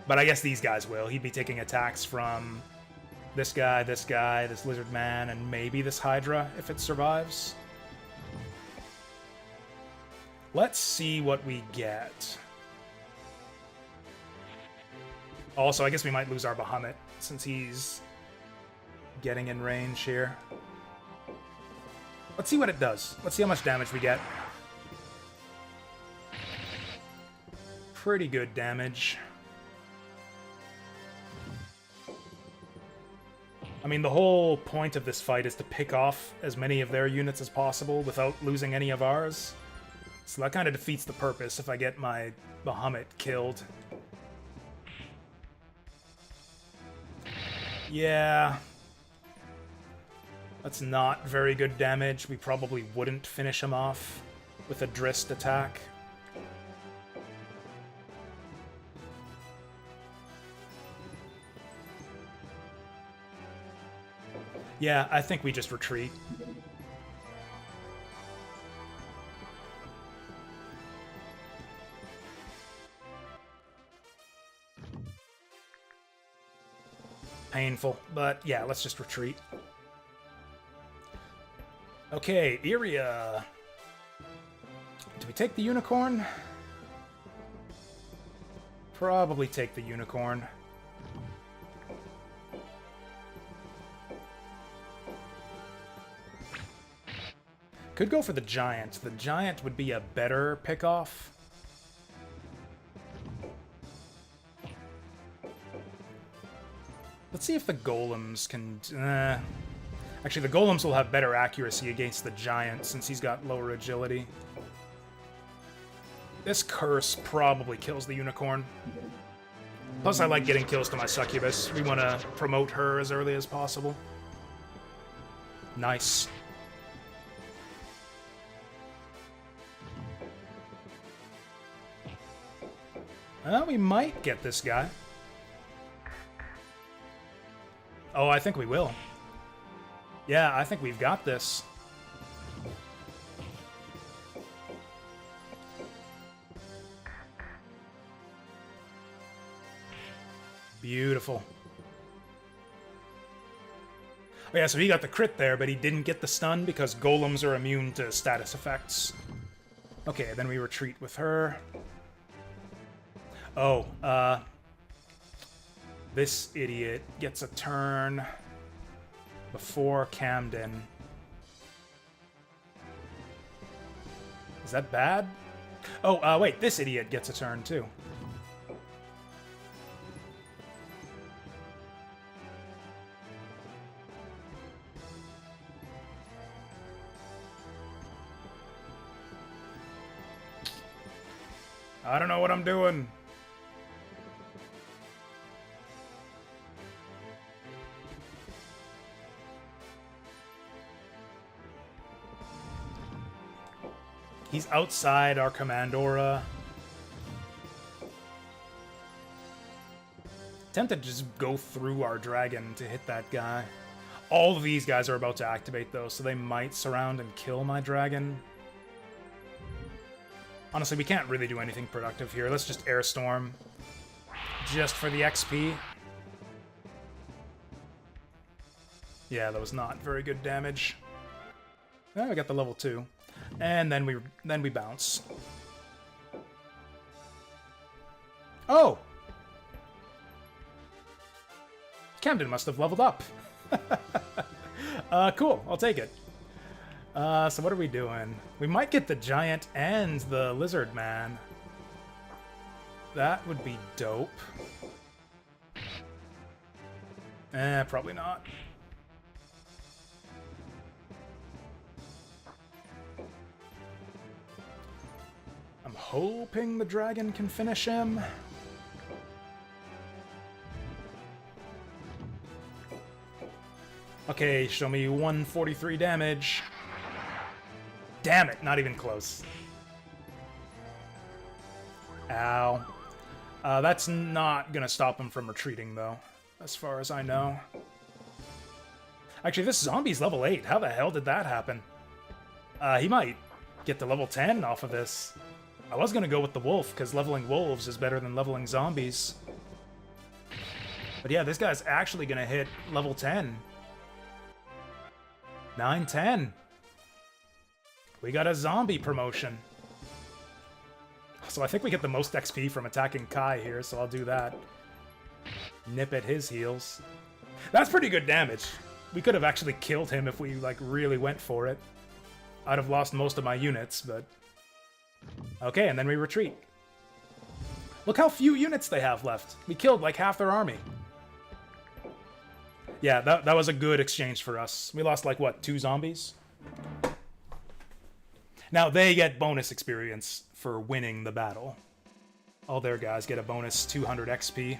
But I guess these guys will. He'd be taking attacks from this guy, this lizard man, and maybe this Hydra, if it survives. Let's see what we get. Also, I guess we might lose our Bahamut, since he's getting in range here. Let's see what it does. Let's see how much damage we get. Pretty good damage. I mean, the whole point of this fight is to pick off as many of their units as possible without losing any of ours. So that kind of defeats the purpose if I get my Bahamut killed. Yeah. That's not very good damage. We probably wouldn't finish him off with a Drist attack. Yeah, I think we just retreat. Painful, but yeah, let's just retreat. Okay, Iria. Do we take the unicorn? Probably take the unicorn. Could go for the giant. The giant would be a better pick-off. Let's see if the golems can... Actually, the golems will have better accuracy against the giant since he's got lower agility. This curse probably kills the unicorn. Plus, I like getting kills to my succubus. We want to promote her as early as possible. Nice. Well, we might get this guy. Oh, I think we will. Yeah, I think we've got this. Beautiful. Oh yeah, so he got the crit there, but he didn't get the stun because golems are immune to status effects. Okay, then we retreat with her. Oh, this idiot gets a turn before Camden. Is that bad? Oh, wait, this idiot gets a turn too. I don't know what I'm doing. He's outside our command aura. Tempted to just go through our dragon to hit that guy. All of these guys are about to activate, though, so they might surround and kill my dragon. Honestly, we can't really do anything productive here. Let's just Air Storm. Just for the XP. Yeah, that was not very good damage. Oh, we got the level 2. And then we bounce. Oh! Camden must have leveled up. Cool, I'll take it. So what are we doing? We might get the giant and the lizard man. That would be dope. Probably not. I'm hoping the dragon can finish him. Okay, show me 143 damage. Damn it, not even close. Ow. That's not gonna stop him from retreating, though, as far as I know. Actually, this zombie's level 8. How the hell did that happen? He might get to level 10 off of this. I was gonna go with the wolf, because leveling wolves is better than leveling zombies. But yeah, this guy's actually gonna hit level 10. 9-10. We got a zombie promotion. So I think we get the most XP from attacking Kai here, so I'll do that. Nip at his heels. That's pretty good damage. We could have actually killed him if we, like, really went for it. I'd have lost most of my units, but... Okay, and then we retreat. Look how few units they have left. We killed, like, half their army. Yeah, that was a good exchange for us. We lost, like, what, 2 zombies? Now, they get bonus experience for winning the battle. All their guys get a bonus 200 XP.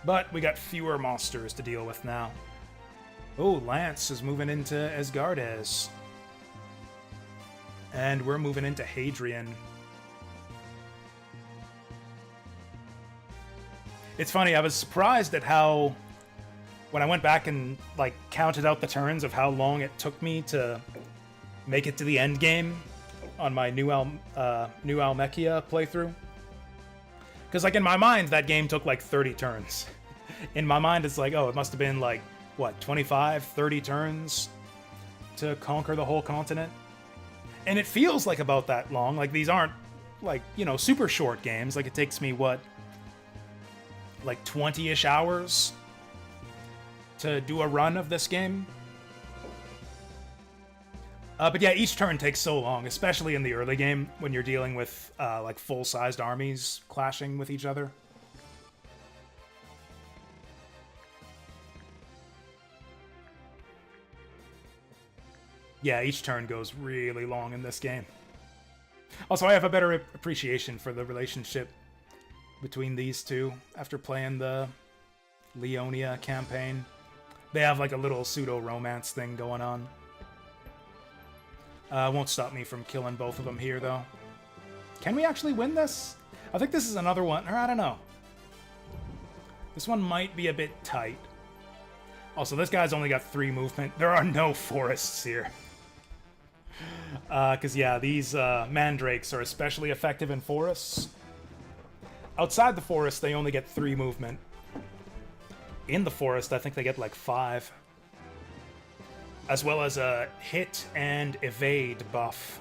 But we got fewer monsters to deal with now. Oh, Lance is moving into Asgardes. And we're moving into Hadrian. It's funny, I was surprised at how, when I went back and, like, counted out the turns of how long it took me to make it to the end game on my New Almechia playthrough. Because, like, in my mind, that game took, like, 30 turns. In my mind, it's like, oh, it must have been, like, what, 25, 30 turns to conquer the whole continent? And it feels like about that long. Like, these aren't, like, you know, super short games. Like, it takes me, what, like 20-ish hours to do a run of this game. But yeah, each turn takes so long, especially in the early game when you're dealing with like full-sized armies clashing with each other. Yeah, each turn goes really long in this game. Also, I have a better appreciation for the relationship between these two after playing the Leonia campaign. They have like a little pseudo-romance thing going on. Won't stop me from killing both of them here, though. Can we actually win this? I think this is another one, or I don't know. This one might be a bit tight. Also, this guy's only got 3 movement. There are no forests here. Because, yeah, these mandrakes are especially effective in forests. Outside the forest, they only get 3 movement. In the forest, I think they get like 5. As well as a hit and evade buff.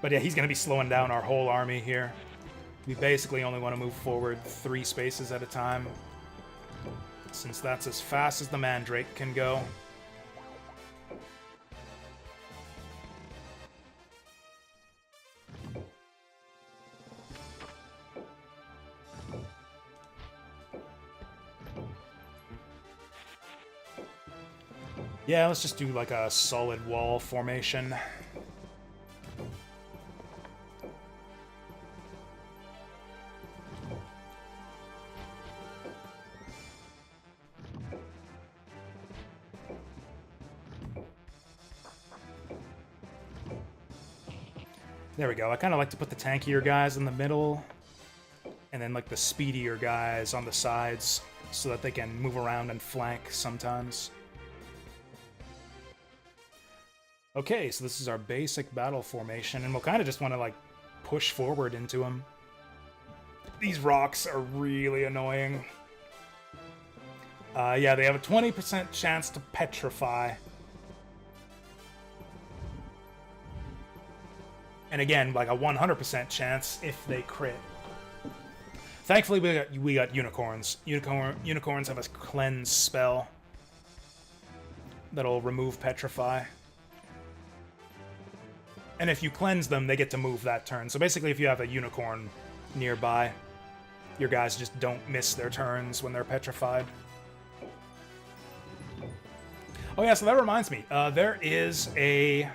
But yeah, he's going to be slowing down our whole army here. We basically only want to move forward 3 spaces at a time, since that's as fast as the Mandrake can go. Yeah, let's just do like a solid wall formation. There we go. I kind of like to put the tankier guys in the middle, and then like the speedier guys on the sides, so that they can move around and flank sometimes. Okay, so this is our basic battle formation, and we'll kind of just want to like push forward into them. These rocks are really annoying. Yeah, they have a 20% chance to petrify. And again, like a 100% chance if they crit. Thankfully, we got unicorns. Unicorns have a cleanse spell that'll remove petrify. And if you cleanse them, they get to move that turn. So basically, if you have a unicorn nearby, your guys just don't miss their turns when they're petrified. Oh yeah, so that reminds me. There is a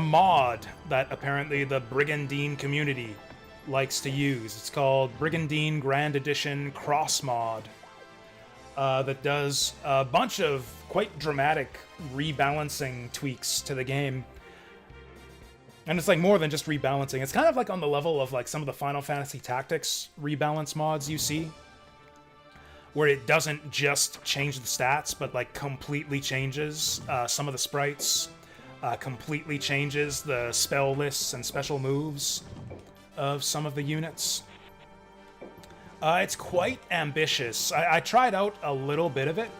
mod that apparently the Brigandine community likes to use. It's called Brigandine Grand Edition Cross Mod. That does a bunch of quite dramatic rebalancing tweaks to the game. And it's like more than just rebalancing. It's kind of like on the level of like some of the Final Fantasy Tactics rebalance mods you see, where it doesn't just change the stats, but like completely changes some of the sprites, completely changes the spell lists and special moves of some of the units. It's quite ambitious. I tried out a little bit of it,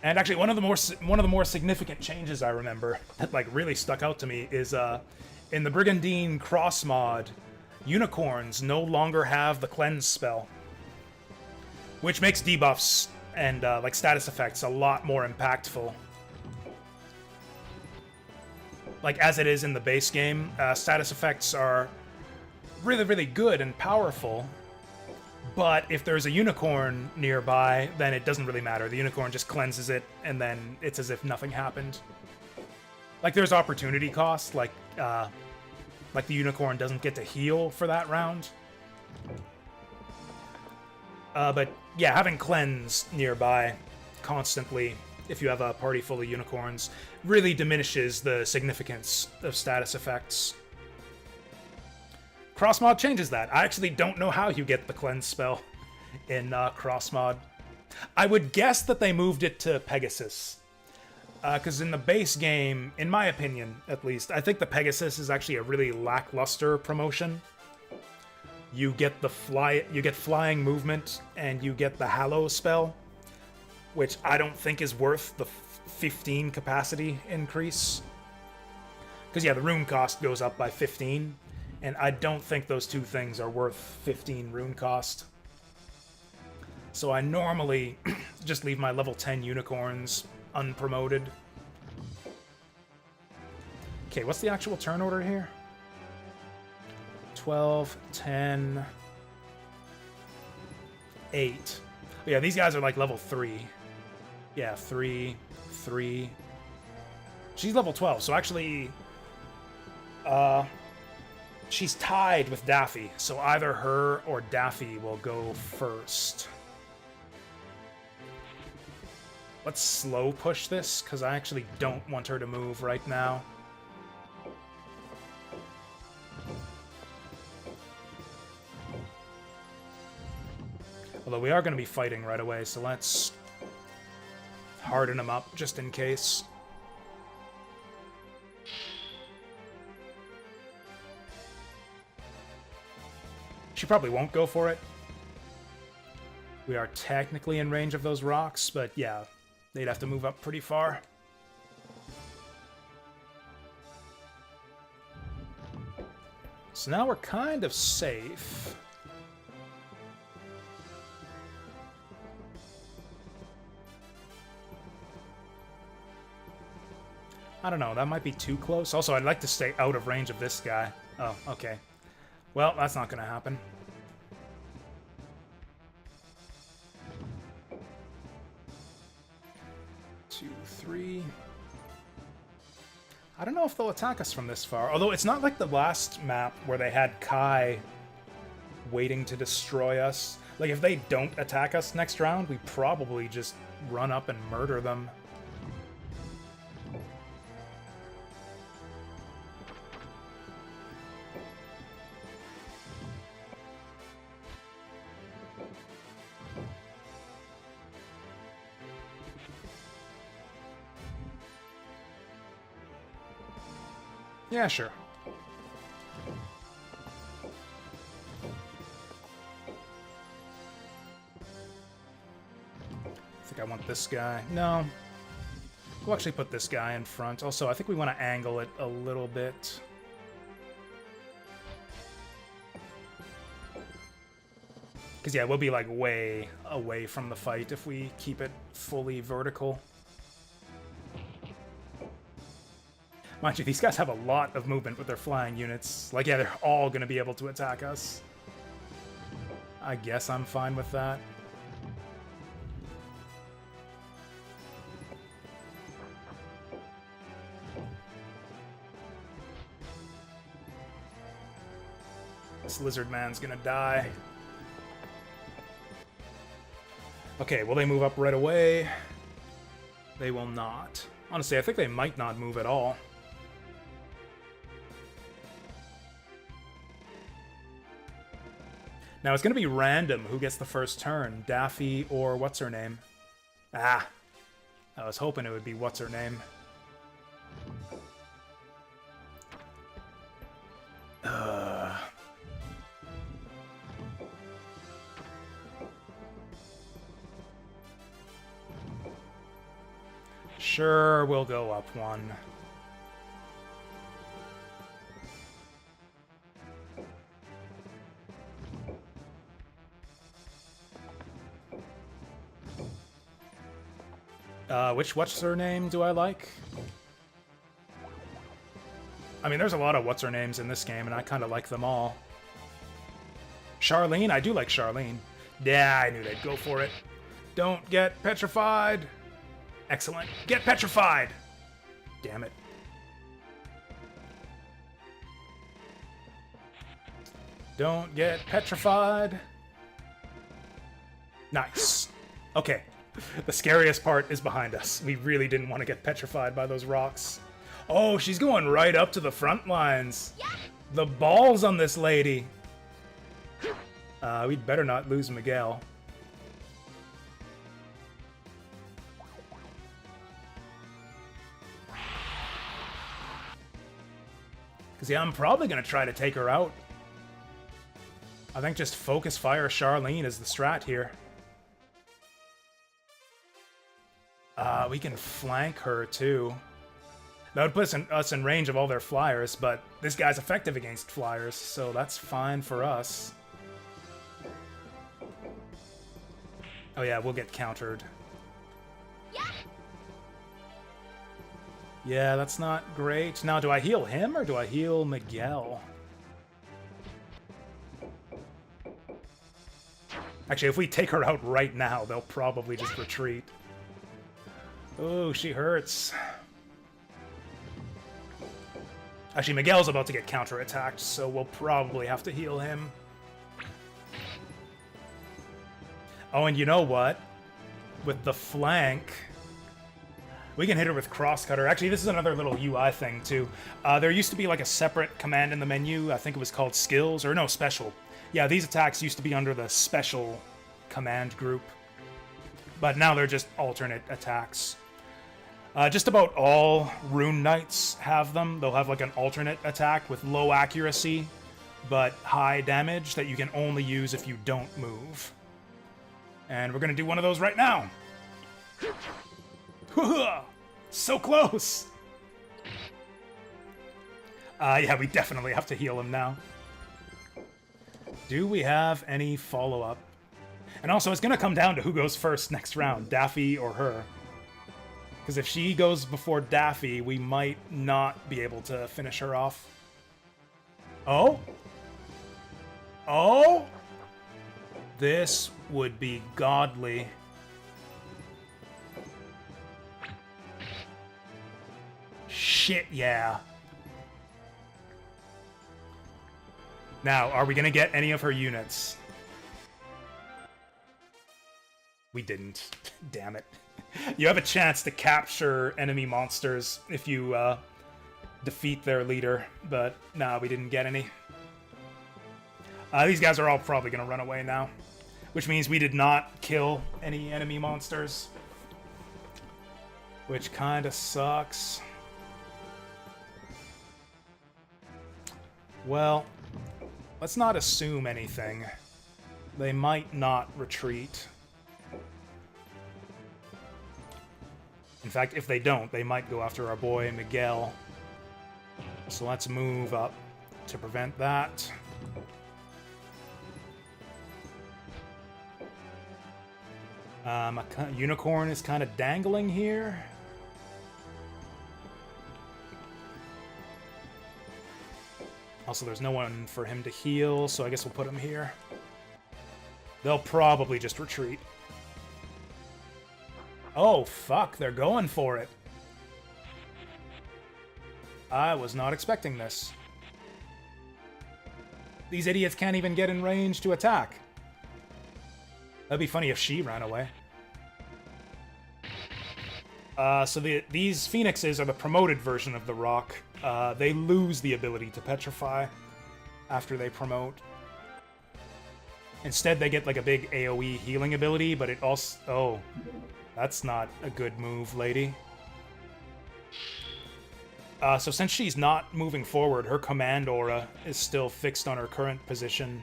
and actually one of the more significant changes I remember that like really stuck out to me is in the Brigandine cross mod, unicorns no longer have the cleanse spell, which makes debuffs and like status effects a lot more impactful. Like as it is in the base game, status effects are really, really good and powerful, but if there's a unicorn nearby, then it doesn't really matter. The unicorn just cleanses it, and then it's as if nothing happened. Like there's opportunity cost, like the unicorn doesn't get to heal for that round. But yeah, having cleanse nearby constantly, if you have a party full of unicorns, really diminishes the significance of status effects. Crossmod changes that. I actually don't know how you get the cleanse spell in Crossmod. I would guess that they moved it to Pegasus. Because in the base game, in my opinion at least, I think the Pegasus is actually a really lackluster promotion. You get flying movement, and you get the Hallow spell, which I don't think is worth the 15 capacity increase. Because yeah, the rune cost goes up by 15. And I don't think those two things are worth 15 rune cost. So I normally just leave my level 10 unicorns unpromoted. Okay, what's the actual turn order here? 12, 10, 8. But yeah, these guys are like level 3. Yeah, 3, 3. She's level 12, so actually... she's tied with Daffy, so either her or Daffy will go first. Let's slow push this, because I actually don't want her to move right now. Although we are going to be fighting right away, so let's harden them up just in case. She probably won't go for it. We are technically in range of those rocks, but yeah, they'd have to move up pretty far. So now we're kind of safe. I don't know, that might be too close. Also, I'd like to stay out of range of this guy. Oh, okay. Well, that's not going to happen. Two, three. I don't know if they'll attack us from this far. Although it's not like the last map where they had Kai waiting to destroy us. Like, if they don't attack us next round, we probably just run up and murder them. Yeah, sure. I think I want this guy. No. We'll actually put this guy in front. Also, I think we want to angle it a little bit. Because, yeah, we'll be, like, way away from the fight if we keep it fully vertical. Mind you, these guys have a lot of movement with their flying units. Like, yeah, they're all going to be able to attack us. I guess I'm fine with that. This lizard man's going to die. Okay, will they move up right away? They will not. Honestly, I think they might not move at all. Now, it's going to be random who gets the first turn. Daffy or what's-her-name. Ah! I was hoping it would be what's-her-name. Sure, we'll go up one. Which what's-her-name do I like? I mean, there's a lot of what's-her-names in this game, and I kind of like them all. Charlene? I do like Charlene. Yeah, I knew they'd go for it. Don't get petrified! Excellent. Get petrified! Damn it. Don't get petrified. Nice. Okay. The scariest part is behind us. We really didn't want to get petrified by those rocks. Oh, she's going right up to the front lines. Yeah. The balls on this lady. We'd better not lose Miguel. Because, yeah, I'm probably going to try to take her out. I think just focus fire Charlene is the strat here. We can flank her, too. That would put us in range of all their flyers, but this guy's effective against flyers, so that's fine for us. Oh yeah, we'll get countered. Yeah, that's not great. Now, do I heal him, or do I heal Miguel? Actually, if we take her out right now, they'll probably just retreat. Oh, she hurts. Actually, Miguel's about to get counterattacked, so we'll probably have to heal him. Oh, and you know what? With the flank, we can hit her with crosscutter. Actually, this is another little UI thing, too. There used to be like a separate command in the menu. I think it was called skills, or no, special. Yeah, these attacks used to be under the special command group. But now they're just alternate attacks. Just about all Rune Knights have them. They'll have like an alternate attack with low accuracy, but high damage that you can only use if you don't move. And we're gonna do one of those right now. So close! Yeah, we definitely have to heal him now. Do we have any follow-up? And also, it's gonna come down to who goes first next round, Daffy or her. Because if she goes before Daffy, we might not be able to finish her off. Oh? Oh? This would be godly. Shit, yeah. Now, are we gonna get any of her units? We didn't. Damn it. You have a chance to capture enemy monsters if you defeat their leader, but nah, we didn't get any. These guys are all probably gonna run away now, which means we did not kill any enemy monsters, which kinda sucks. Well, let's not assume anything. They might not retreat. In fact, if they don't, they might go after our boy Miguel. So let's move up to prevent that. A unicorn is kind of dangling here. Also, there's no one for him to heal, so I guess we'll put him here. They'll probably just retreat. Oh, fuck, they're going for it. I was not expecting this. These idiots can't even get in range to attack. That'd be funny if she ran away. So these phoenixes are the promoted version of the rock. They lose the ability to petrify after they promote. Instead, they get like a big AoE healing ability, but it also... Oh, that's not a good move, lady. So since she's not moving forward, her command aura is still fixed on her current position,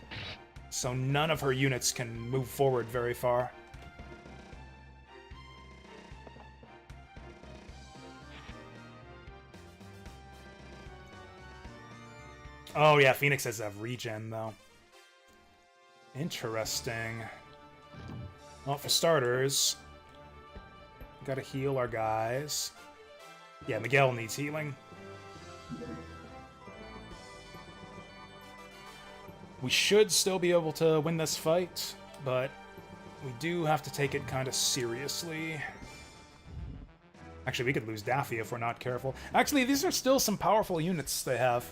so none of her units can move forward very far. Oh yeah, Phoenixes have regen, though. Interesting. Well, for starters, gotta heal our guys. Yeah, Miguel needs healing. We should still be able to win this fight, but we do have to take it kind of seriously. Actually, we could lose Daffy if we're not careful. Actually, these are still some powerful units they have.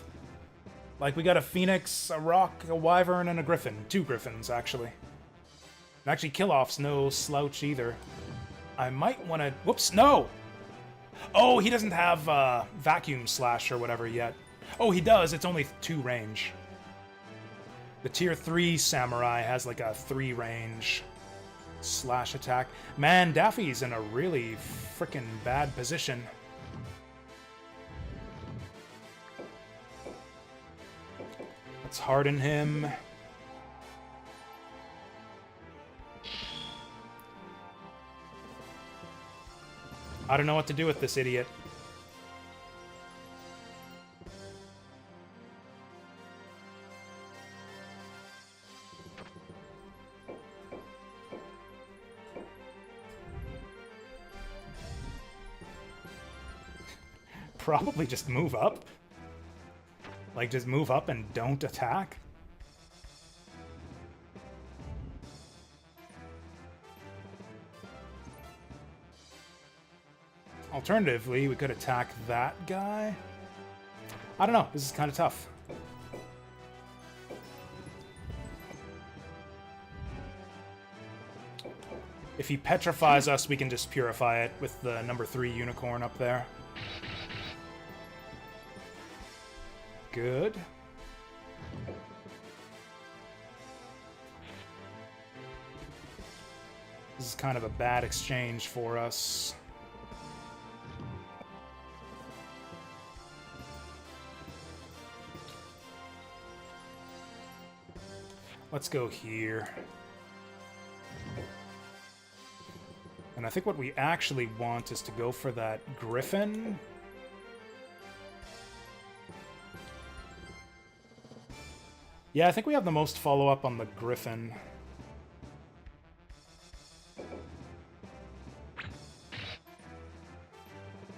Like, we got a Phoenix, a Rock, a Wyvern, and a Griffin. 2 Griffins, actually. And actually, Killoff's no slouch either. I might want to... Whoops, no! Oh, he doesn't have Vacuum Slash or whatever yet. Oh, he does. It's only 2 range. The Tier 3 Samurai has like a 3 range slash attack. Man, Daffy's in a really freaking bad position. Let's harden him. I don't know what to do with this idiot. Probably just move up. Like, just move up and don't attack. Alternatively, we could attack that guy. I don't know. This is kind of tough. If he petrifies us, we can just purify it with the number 3 unicorn up there. Good. This is kind of a bad exchange for us. Let's go here. And I think what we actually want is to go for that Griffin. Yeah, I think we have the most follow-up on the Griffin.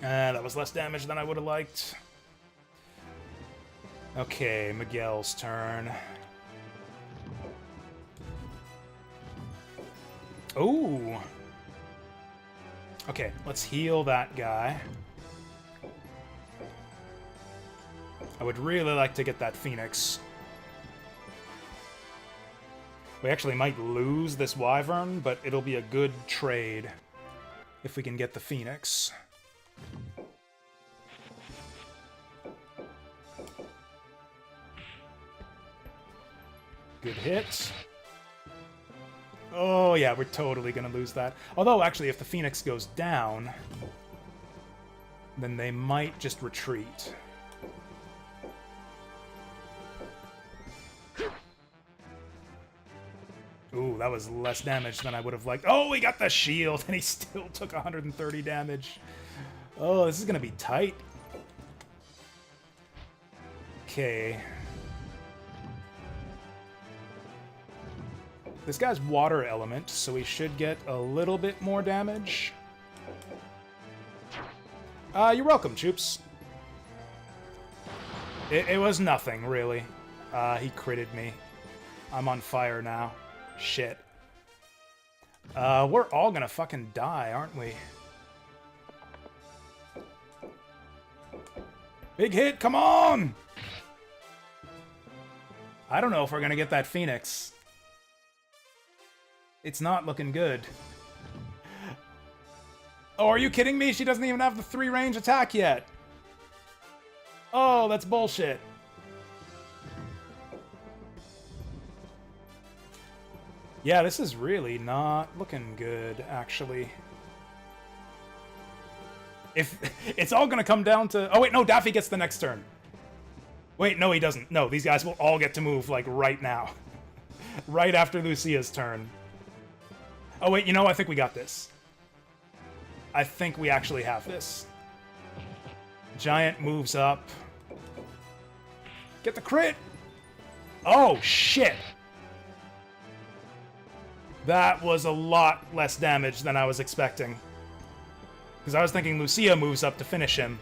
That was less damage than I would have liked. Okay, Miguel's turn. Ooh! Okay, let's heal that guy. I would really like to get that Phoenix. We actually might lose this Wyvern, but it'll be a good trade if we can get the Phoenix. Good hit. Oh yeah, we're totally gonna lose that. Although, actually, if the Phoenix goes down, then they might just retreat. Ooh, that was less damage than I would have liked. Oh, he got the shield, and he still took 130 damage. Oh, this is gonna be tight. Okay. This guy's water element, so he should get a little bit more damage. You're welcome, troops. It was nothing, really. He critted me. I'm on fire now. Shit. We're all gonna fucking die, aren't we? Big hit, come on! I don't know if we're gonna get that Phoenix. It's not looking good. Oh, are you kidding me? She doesn't even have the 3-range attack yet. Oh, that's bullshit. Yeah, this is really not looking good, actually. If it's all gonna come down to... Oh, wait, no, Daffy gets the next turn. Wait, no, he doesn't. No, these guys will all get to move, like, right now. Right after Lucia's turn. Oh, wait, you know, I think we got this. I think we actually have this. Giant moves up. Get the crit! Oh, shit! That was a lot less damage than I was expecting. Because I was thinking Lucia moves up to finish him.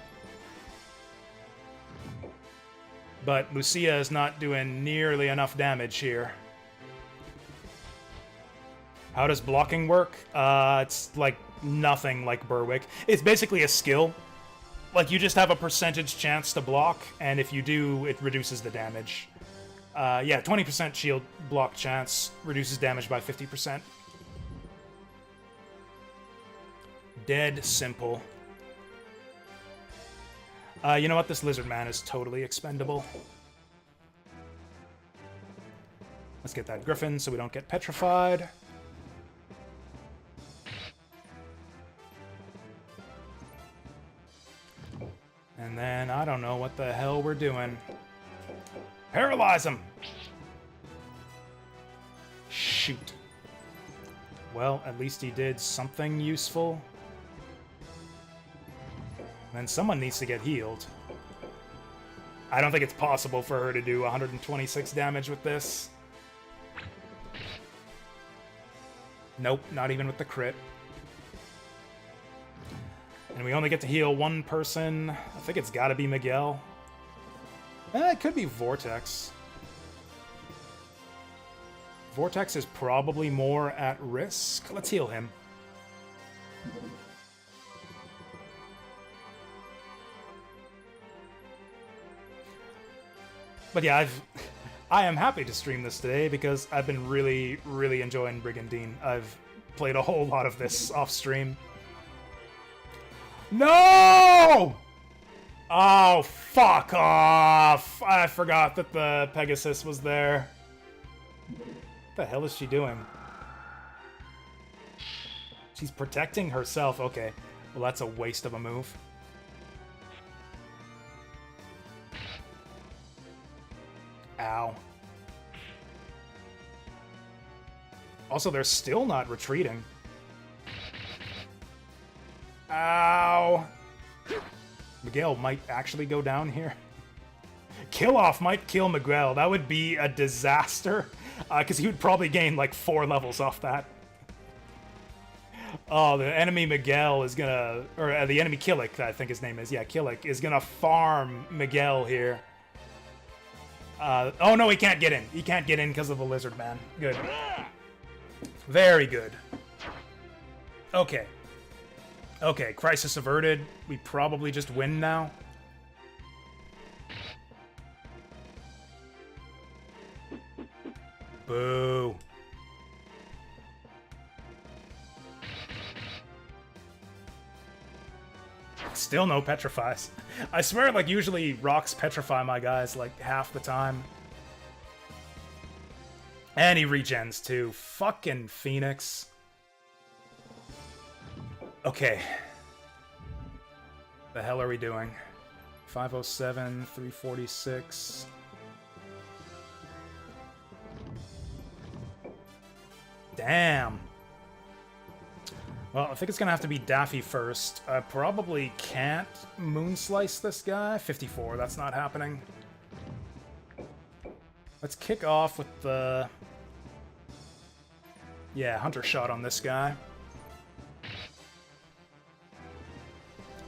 But Lucia is not doing nearly enough damage here. How does blocking work? It's like nothing like Berwick. It's basically a skill. Like, you just have a percentage chance to block, and if you do, it reduces the damage. Yeah, 20% shield block chance reduces damage by 50%. Dead simple. You know what? This lizard man is totally expendable. Let's get that griffin so we don't get petrified. And then, I don't know what the hell we're doing. Paralyze him! Shoot. Well, at least he did something useful. Then someone needs to get healed. I don't think it's possible for her to do 126 damage with this. Nope, not even with the crit. And we only get to heal one person. I think it's gotta be Miguel. It could be Vortex. Vortex is probably more at risk. Let's heal him. But yeah, I am happy to stream this today because I've been really, really enjoying Brigandine. I've played a whole lot of this off stream. No! Oh, fuck off! I forgot that the Pegasus was there. What the hell is she doing? She's protecting herself. Okay. Well, that's a waste of a move. Ow. Also, they're still not retreating. Ow! Miguel might actually go down here. Kill off might kill Miguel. That would be a disaster. Because he would probably gain like 4 levels off that. Oh, the enemy Miguel is gonna... Or the enemy Killick, I think his name is. Yeah, Killick is gonna farm Miguel here. Oh no, he can't get in. He can't get in because of the lizard man. Good. Very good. Okay. Okay, crisis averted. We probably just win now. Boo. Still no petrifies. I swear, like, usually rocks petrify my guys, like, half the time. And he regens, too. Fucking Phoenix. Okay. The hell are we doing? 507, 346. Damn. Well, I think it's gonna have to be Daffy first. I probably can't moon slice this guy. 54, that's not happening. Let's kick off with the... Yeah, Hunter Shot on this guy.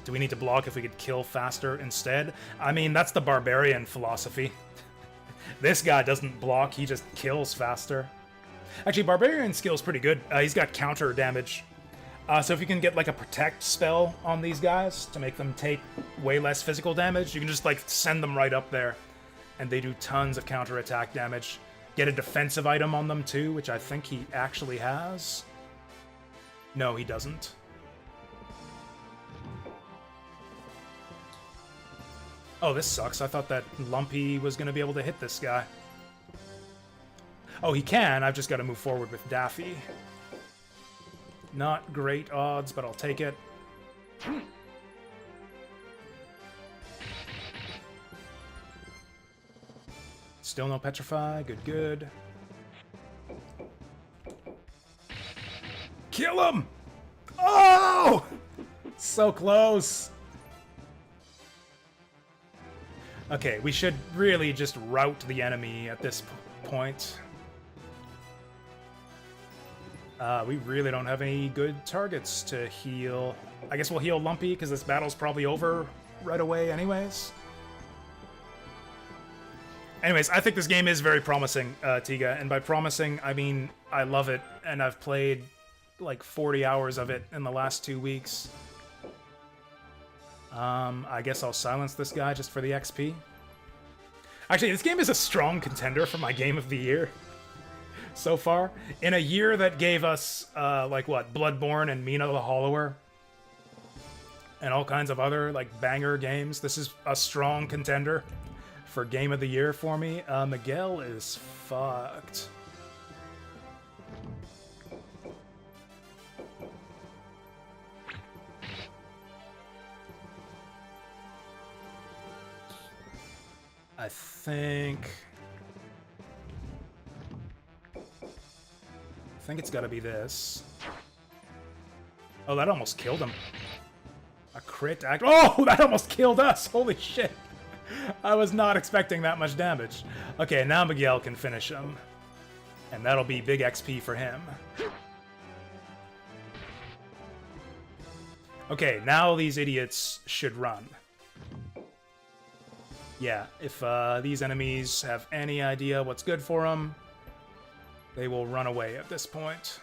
Do we need to block if we could kill faster instead? I mean, that's the Barbarian philosophy. This guy doesn't block, he just kills faster. Actually, Barbarian skill's pretty good. He's got counter damage. So if you can get like a protect spell on these guys to make them take way less physical damage, you can just like send them right up there and they do tons of counter attack damage. Get a defensive item on them too, which I think he actually has. No, he doesn't. Oh, this sucks. I thought that Lumpy was going to be able to hit this guy. Oh, he can. I've just got to move forward with Daffy. Not great odds, but I'll take it. Still no Petrify. Good, good. Kill him! Oh! So close. Okay, we should really just rout the enemy at this point. We really don't have any good targets to heal. I guess we'll heal Lumpy, because this battle's probably over right away anyways. Anyways, I think this game is very promising, Tiga. And by promising, I mean I love it, and I've played like 40 hours of it in the last 2 weeks. I guess I'll silence this guy just for the XP. Actually, this game is a strong contender for my Game of the Year so far. In a year that gave us, like what, Bloodborne and Mina the Hollower, and all kinds of other, like, banger games, this is a strong contender for Game of the Year for me. Miguel is fucked. I think it's gotta be this. Oh, that almost killed him. A crit act. Oh, that almost killed us! Holy shit! I was not expecting that much damage. Okay, now Miguel can finish him. And that'll be big XP for him. Okay, now these idiots should run. Yeah, if these enemies have any idea what's good for them, they will run away at this point.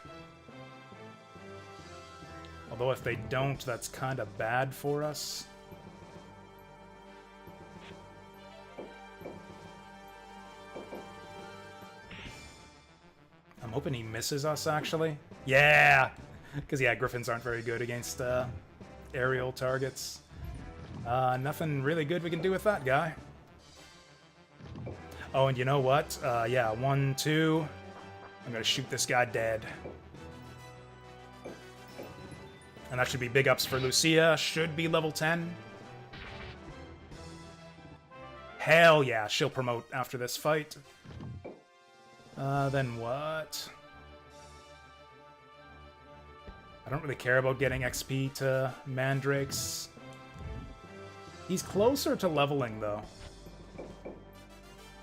Although if they don't, that's kind of bad for us. I'm hoping he misses us, actually. Yeah! Because, yeah, Griffins aren't very good against aerial targets. Nothing really good we can do with that guy. Oh, and you know what? Yeah, 1, 2. I'm gonna shoot this guy dead. And that should be big ups for Lucia. Should be level 10. Hell yeah, she'll promote after this fight. Then what? I don't really care about getting XP to Mandrakes. He's closer to leveling, though.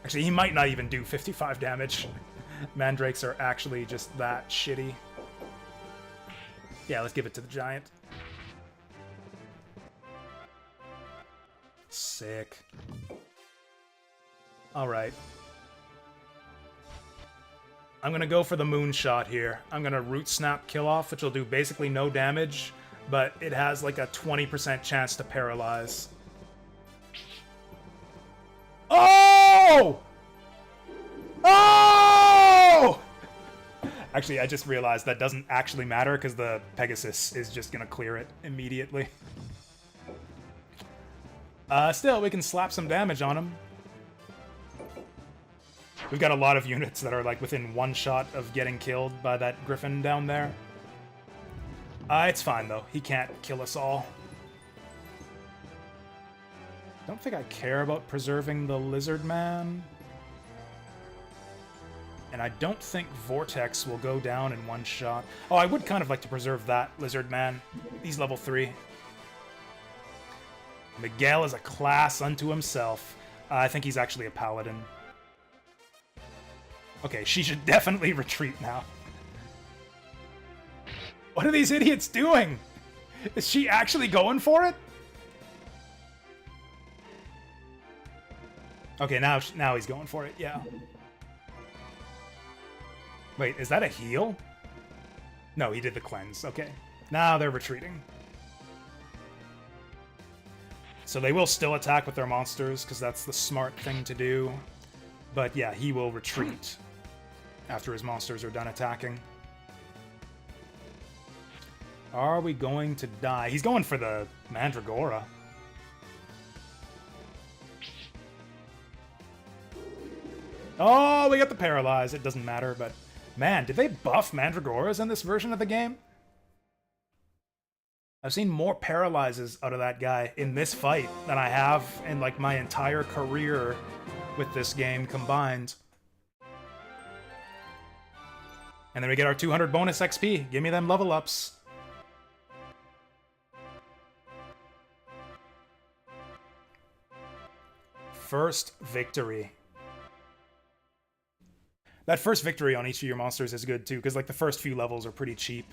Actually, he might not even do 55 damage. Mandrakes are actually just that shitty. Yeah, let's give it to the giant. Sick. Alright. I'm gonna go for the moonshot here. I'm gonna root snap kill off, which will do basically no damage, but it has like a 20% chance to paralyze. Oh! Oh! Actually, I just realized that doesn't actually matter because the Pegasus is just gonna clear it immediately. Still, we can slap some damage on him. We've got a lot of units that are like within one shot of getting killed by that Griffin down there. It's fine though. He can't kill us all. Don't think I care about preserving the Lizard Man. And I don't think Vortex will go down in one shot. Oh, I would kind of like to preserve that, Lizard Man. He's level 3. Miguel is a class unto himself. I think he's actually a paladin. Okay, she should definitely retreat now. What are these idiots doing? Is she actually going for it? Okay, now he's going for it, yeah. Wait, is that a heal? No, he did the cleanse, okay. Now they're retreating. So they will still attack with their monsters, because that's the smart thing to do. But yeah, he will retreat after his monsters are done attacking. Are we going to die? He's going for the Mandragora. Oh, we got the Paralyze. It doesn't matter, but... Man, did they buff Mandragoras in this version of the game? I've seen more Paralyzes out of that guy in this fight than I have in, like, my entire career with this game combined. And then we get our 200 bonus XP. Give me them level ups. First victory. That first victory on each of your monsters is good too, because like the first few levels are pretty cheap.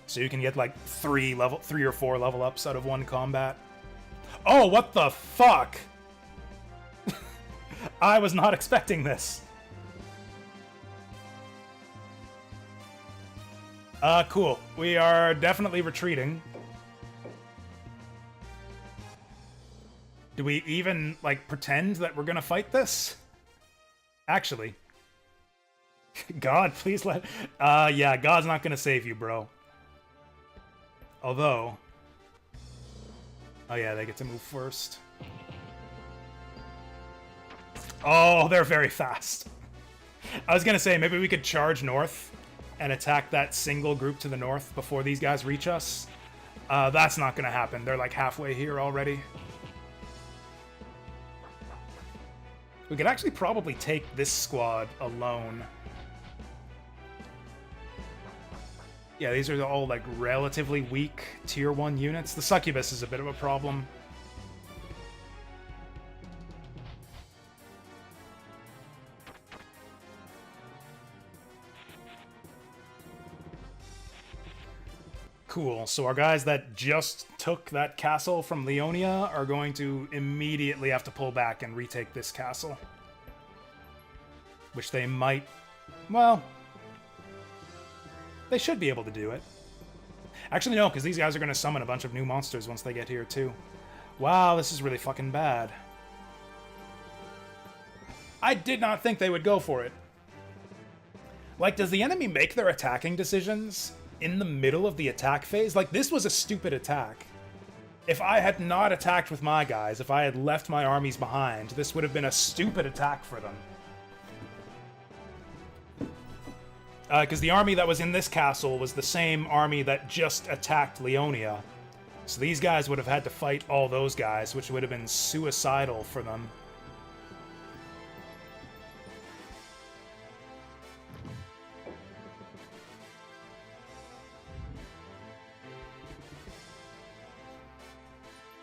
So you can get like 3 or 4 level ups out of one combat. Oh, what the fuck? I was not expecting this. Cool. We are definitely retreating. Do we even, like, pretend that we're gonna fight this? Actually. God, please let... yeah, God's not gonna save you, bro. Although... Oh yeah, they get to move first. Oh, they're very fast. I was gonna say, maybe we could charge north and attack that single group to the north before these guys reach us. That's not gonna happen. They're like halfway here already. We could actually probably take this squad alone. Yeah, these are all like relatively weak tier 1 units. The Succubus is a bit of a problem. Cool, so our guys that just took that castle from Leonia are going to immediately have to pull back and retake this castle. Which they might... Well... They should be able to do it. Actually, no, because these guys are going to summon a bunch of new monsters once they get here, too. Wow, this is really fucking bad. I did not think they would go for it. Like, does the enemy make their attacking decisions in the middle of the attack phase? Like, this was a stupid attack. If I had not attacked with my guys, if I had left my armies behind, this would have been a stupid attack for them. Because the army that was in this castle was the same army that just attacked Leonia. So these guys would have had to fight all those guys, which would have been suicidal for them.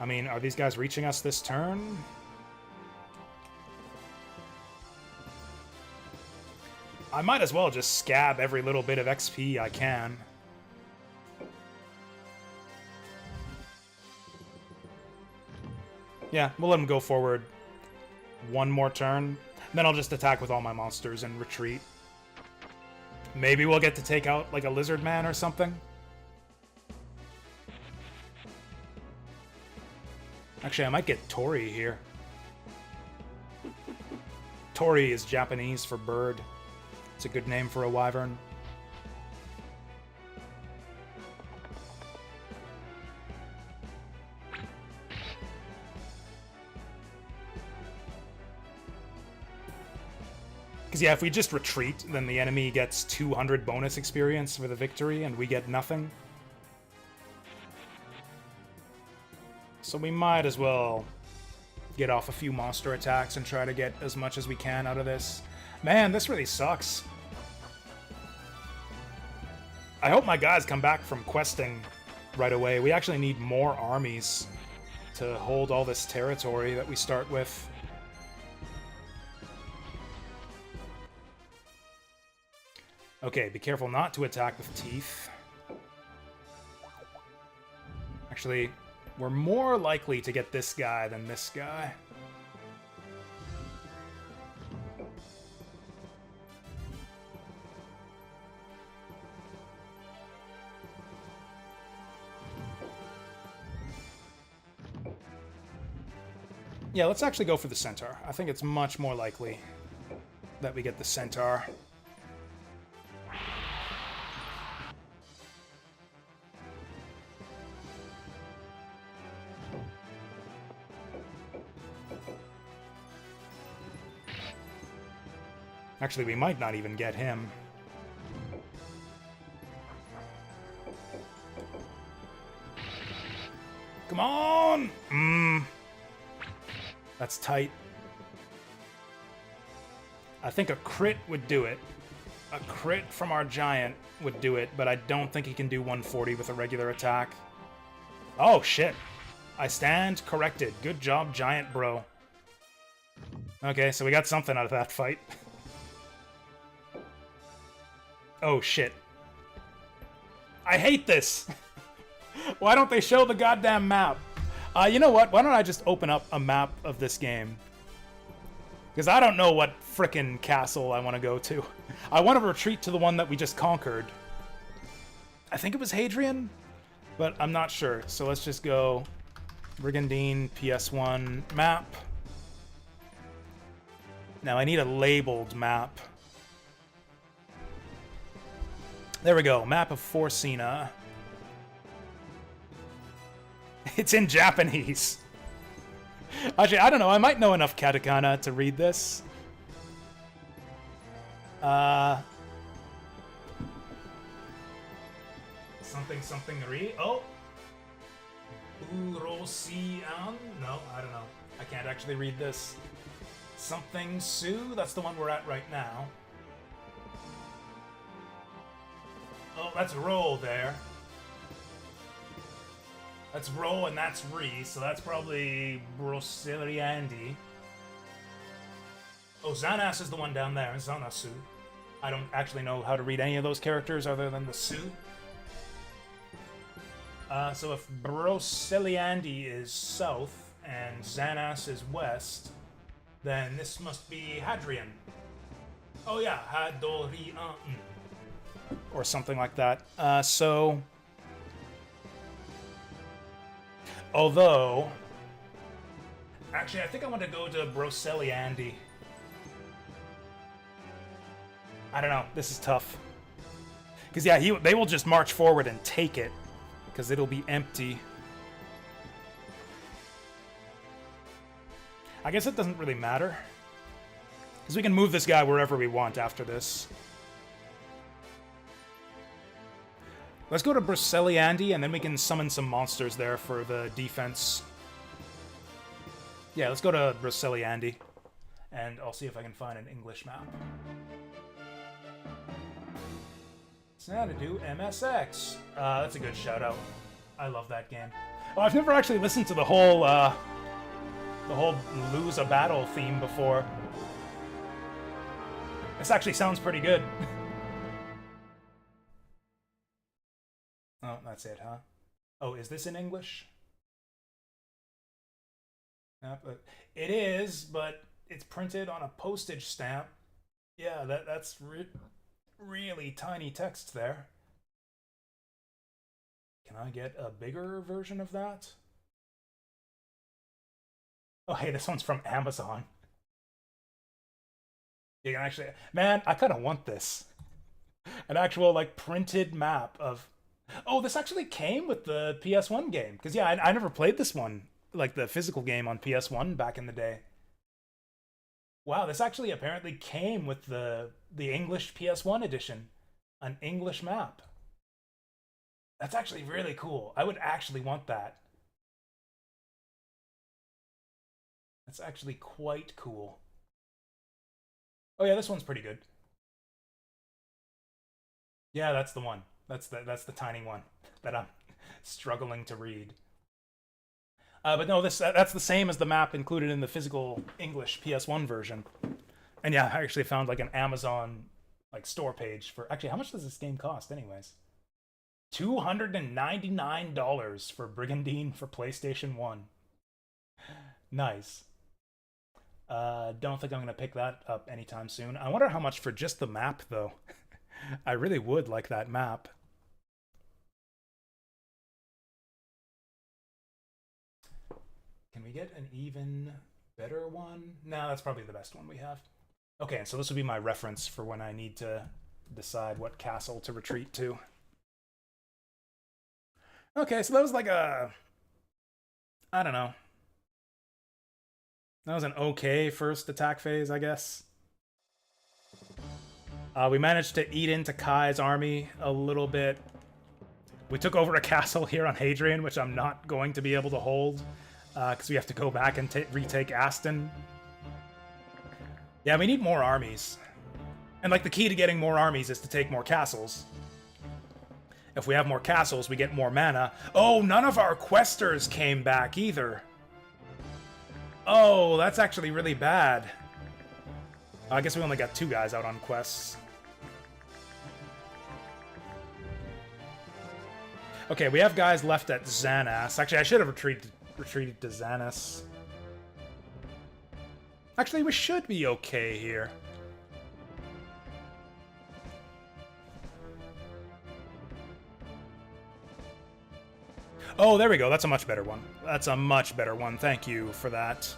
I mean, are these guys reaching us this turn? I might as well just scab every little bit of XP I can. Yeah, we'll let him go forward one more turn. Then I'll just attack with all my monsters and retreat. Maybe we'll get to take out, like, a lizard man or something. Actually, I might get Tori here. Tori is Japanese for bird. It's a good name for a wyvern. Because yeah, if we just retreat, then the enemy gets 200 bonus experience for the victory, and we get nothing. So we might as well get off a few monster attacks and try to get as much as we can out of this. Man, this really sucks. I hope my guys come back from questing right away. We actually need more armies to hold all this territory that we start with. Okay, be careful not to attack with teeth. Actually, we're more likely to get this guy than this guy. Yeah, let's actually go for the centaur. I think it's much more likely that we get the centaur. Actually, we might not even get him. Come on! That's tight. I think a crit would do it. A crit from our giant would do it, but I don't think he can do 140 with a regular attack. Oh, shit. I stand corrected. Good job, giant bro. Okay, so we got something out of that fight. Oh, shit. I hate this! Why don't they show the goddamn map? You know what? Why don't I just open up a map of this game? Because I don't know what frickin' castle I want to go to. I want to retreat to the one that we just conquered. I think it was Hadrian, but I'm not sure. So let's just go Brigandine, PS1 map. Now I need a labeled map. There we go, map of Forcina. It's in Japanese. Actually, I don't know, I might know enough katakana to read this. Something re. Oh! Urosian? No, I don't know. I can't actually read this. Something Su? That's the one we're at right now. Oh, that's Ro there. That's Ro and that's Re, so that's probably Brociliandi. Oh, Xanas is the one down there, Xanasu. I don't actually know how to read any of those characters other than the Su. So if Brociliandi is south and Xanas is west, then this must be Hadrian. Oh yeah, Hadorian. Or something like that. Although... Actually, I think I want to go to Broceliandi. I don't know. This is tough. Because, yeah, they will just march forward and take it. Because it'll be empty. I guess it doesn't really matter. Because we can move this guy wherever we want after this. Let's go to Broceliandi, and then we can summon some monsters there for the defense. Yeah, let's go to Broceliandi, and I'll see if I can find an English map. Xanadu MSX. That's a good shout-out. I love that game. Oh, I've never actually listened to the whole Lose a Battle theme before. This actually sounds pretty good. Oh, that's it, huh? Oh, is this in English? It is, but it's printed on a postage stamp. Yeah, that's really tiny text there. Can I get a bigger version of that? Oh, hey, this one's from Amazon. You can actually... Man, I kind of want this. An actual, like, printed map of... Oh, this actually came with the PS1 game. Because, yeah, I never played this one. Like, the physical game on PS1 back in the day. Wow, this actually apparently came with the English PS1 edition. An English map. That's actually really cool. I would actually want that. That's actually quite cool. Oh yeah, this one's pretty good. Yeah, that's the one. That's the tiny one that I'm struggling to read. But no, that's the same as the map included in the physical English PS1 version. And yeah, I actually found like an Amazon like store page for actually how much does this game cost anyways? $299 for Brigandine for PlayStation 1. Nice. Don't think I'm gonna pick that up anytime soon. I wonder how much for just the map though. I really would like that map. Can we get an even better one? No, that's probably the best one we have. Okay, so this will be my reference for when I need to decide what castle to retreat to. Okay, so that was like a... I don't know. That was an okay first attack phase, I guess. We managed to eat into Kai's army a little bit. We took over a castle here on Hadrian, which I'm not going to be able to hold, because we have to go back and retake Aston. Yeah, we need more armies. And, like, the key to getting more armies is to take more castles. If we have more castles, we get more mana. Oh, none of our questers came back either. Oh, that's actually really bad. I guess we only got 2 guys out on quests. Okay, we have guys left at Xanas. Actually, I should have retreated to Xanas. Actually, we should be okay here. Oh, there we go. That's a much better one. That's a much better one. Thank you for that,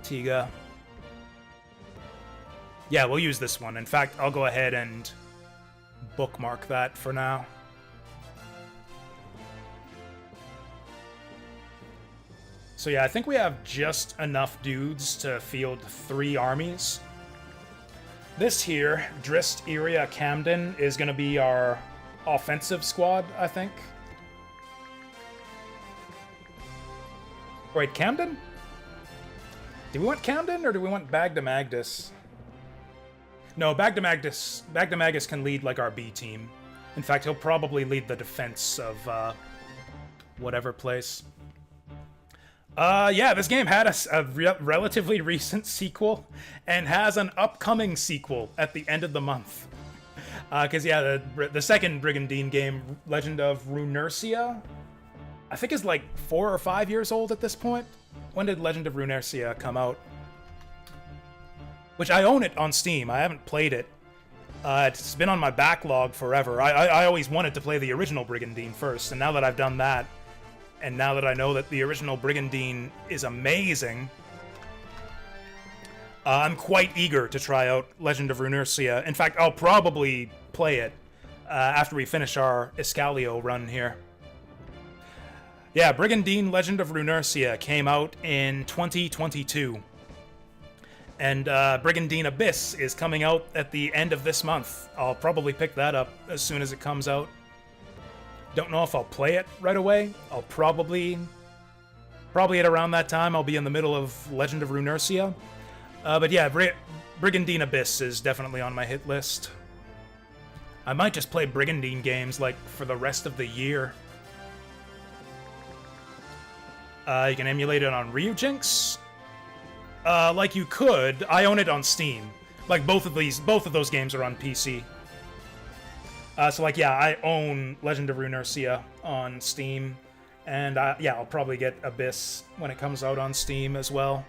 Tiga. Yeah, we'll use this one. In fact, I'll go ahead and bookmark that for now. So yeah, I think we have just enough dudes to field 3 armies. This here, Drist, Iria, Camden, is going to be our offensive squad, I think. Wait, Camden? Do we want Camden, or do we want Bagdamagdus? No, Bagdamagus can lead, like, our B team. In fact, he'll probably lead the defense of, whatever place. Yeah, this game had a relatively recent sequel, and has an upcoming sequel at the end of the month. Because, yeah, the second Brigandine game, Legend of Runercia, I think is like 4 or 5 years old at this point. When did Legend of Runercia come out? Which I own it on Steam. I haven't played it. It's been on my backlog forever. I always wanted to play the original Brigandine first, and now that I've done that, and now that I know that the original Brigandine is amazing, I'm quite eager to try out Legend of Runercia. In fact, I'll probably play it after we finish our Iscalio run here. Yeah, Brigandine Legend of Runercia came out in 2022. And Brigandine Abyss is coming out at the end of this month. I'll probably pick that up as soon as it comes out. Don't know if I'll play it right away. I'll probably at around that time, I'll be in the middle of Legend of Runercia. But yeah, Brigandine Abyss is definitely on my hit list. I might just play Brigandine games, like, for the rest of the year. You can emulate it on Ryujinx. Like you could. I own it on Steam. Like, both of those games are on PC. So, like, yeah, I own Legend of Runercia on Steam. And, yeah, I'll probably get Abyss when it comes out on Steam as well.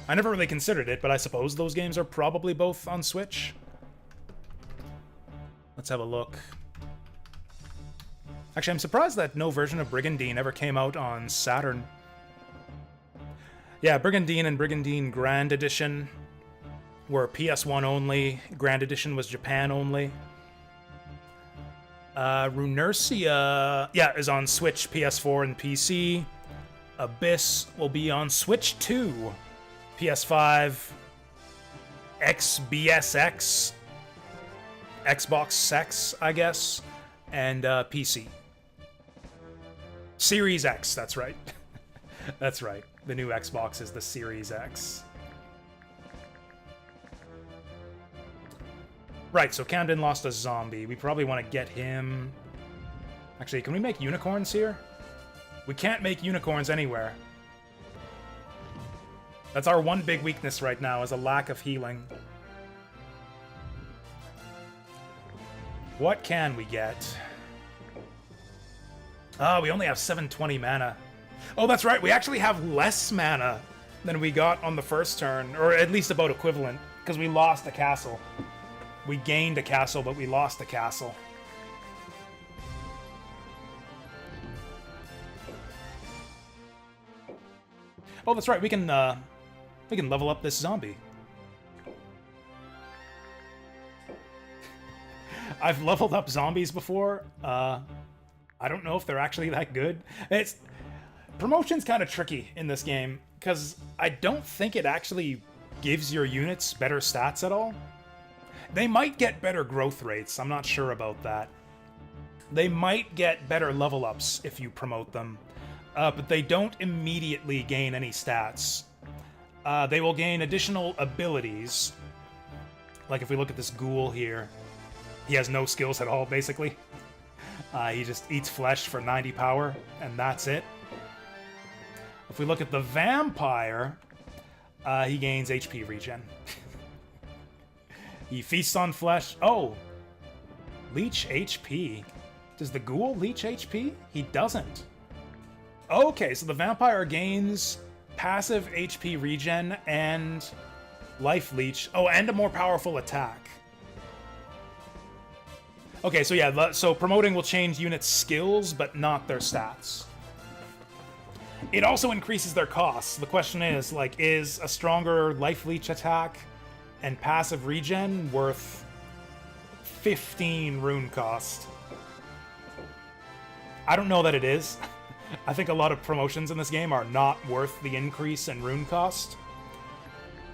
I never really considered it, but I suppose those games are probably both on Switch. Let's have a look. Actually, I'm surprised that no version of Brigandine ever came out on Saturn. Yeah, Brigandine and Brigandine Grand Edition were PS1 only. Grand Edition was Japan only. Runercia, yeah, is on Switch, PS4, and PC. Abyss will be on Switch 2, PS5, XBSX, Xbox X, I guess, and PC. Series X, that's right. That's right. The new Xbox is the Series X. Right, so Camden lost a zombie. We probably want to get him... Actually, can we make unicorns here? We can't make unicorns anywhere. That's our one big weakness right now, is a lack of healing. What can we get? Oh, we only have 720 mana. Oh, that's right, we actually have less mana than we got on the first turn, or at least about equivalent, because we lost a castle. We gained a castle, but we lost a castle. Oh, that's right, we can level up this zombie. I've leveled up zombies before. I don't know if they're actually that good. Promotion's kind of tricky in this game, because I don't think it actually gives your units better stats at all. They might get better growth rates, I'm not sure about that. They might get better level ups if you promote them, but they don't immediately gain any stats. They will gain additional abilities. Like if we look at this ghoul here, he has no skills at all, basically. He just eats flesh for 90 power, and that's it. If we look at the vampire, he gains HP regen. He feasts on flesh. Oh! Leech HP. Does the ghoul leech HP? He doesn't. Okay, so the vampire gains passive HP regen and life leech. Oh, and a more powerful attack. Okay, so yeah, so promoting will change units' skills, but not their stats. It also increases their costs. The question is, like, is a stronger life leech attack and passive regen worth 15 rune cost? I don't know that it is. I think a lot of promotions in this game are not worth the increase in rune cost.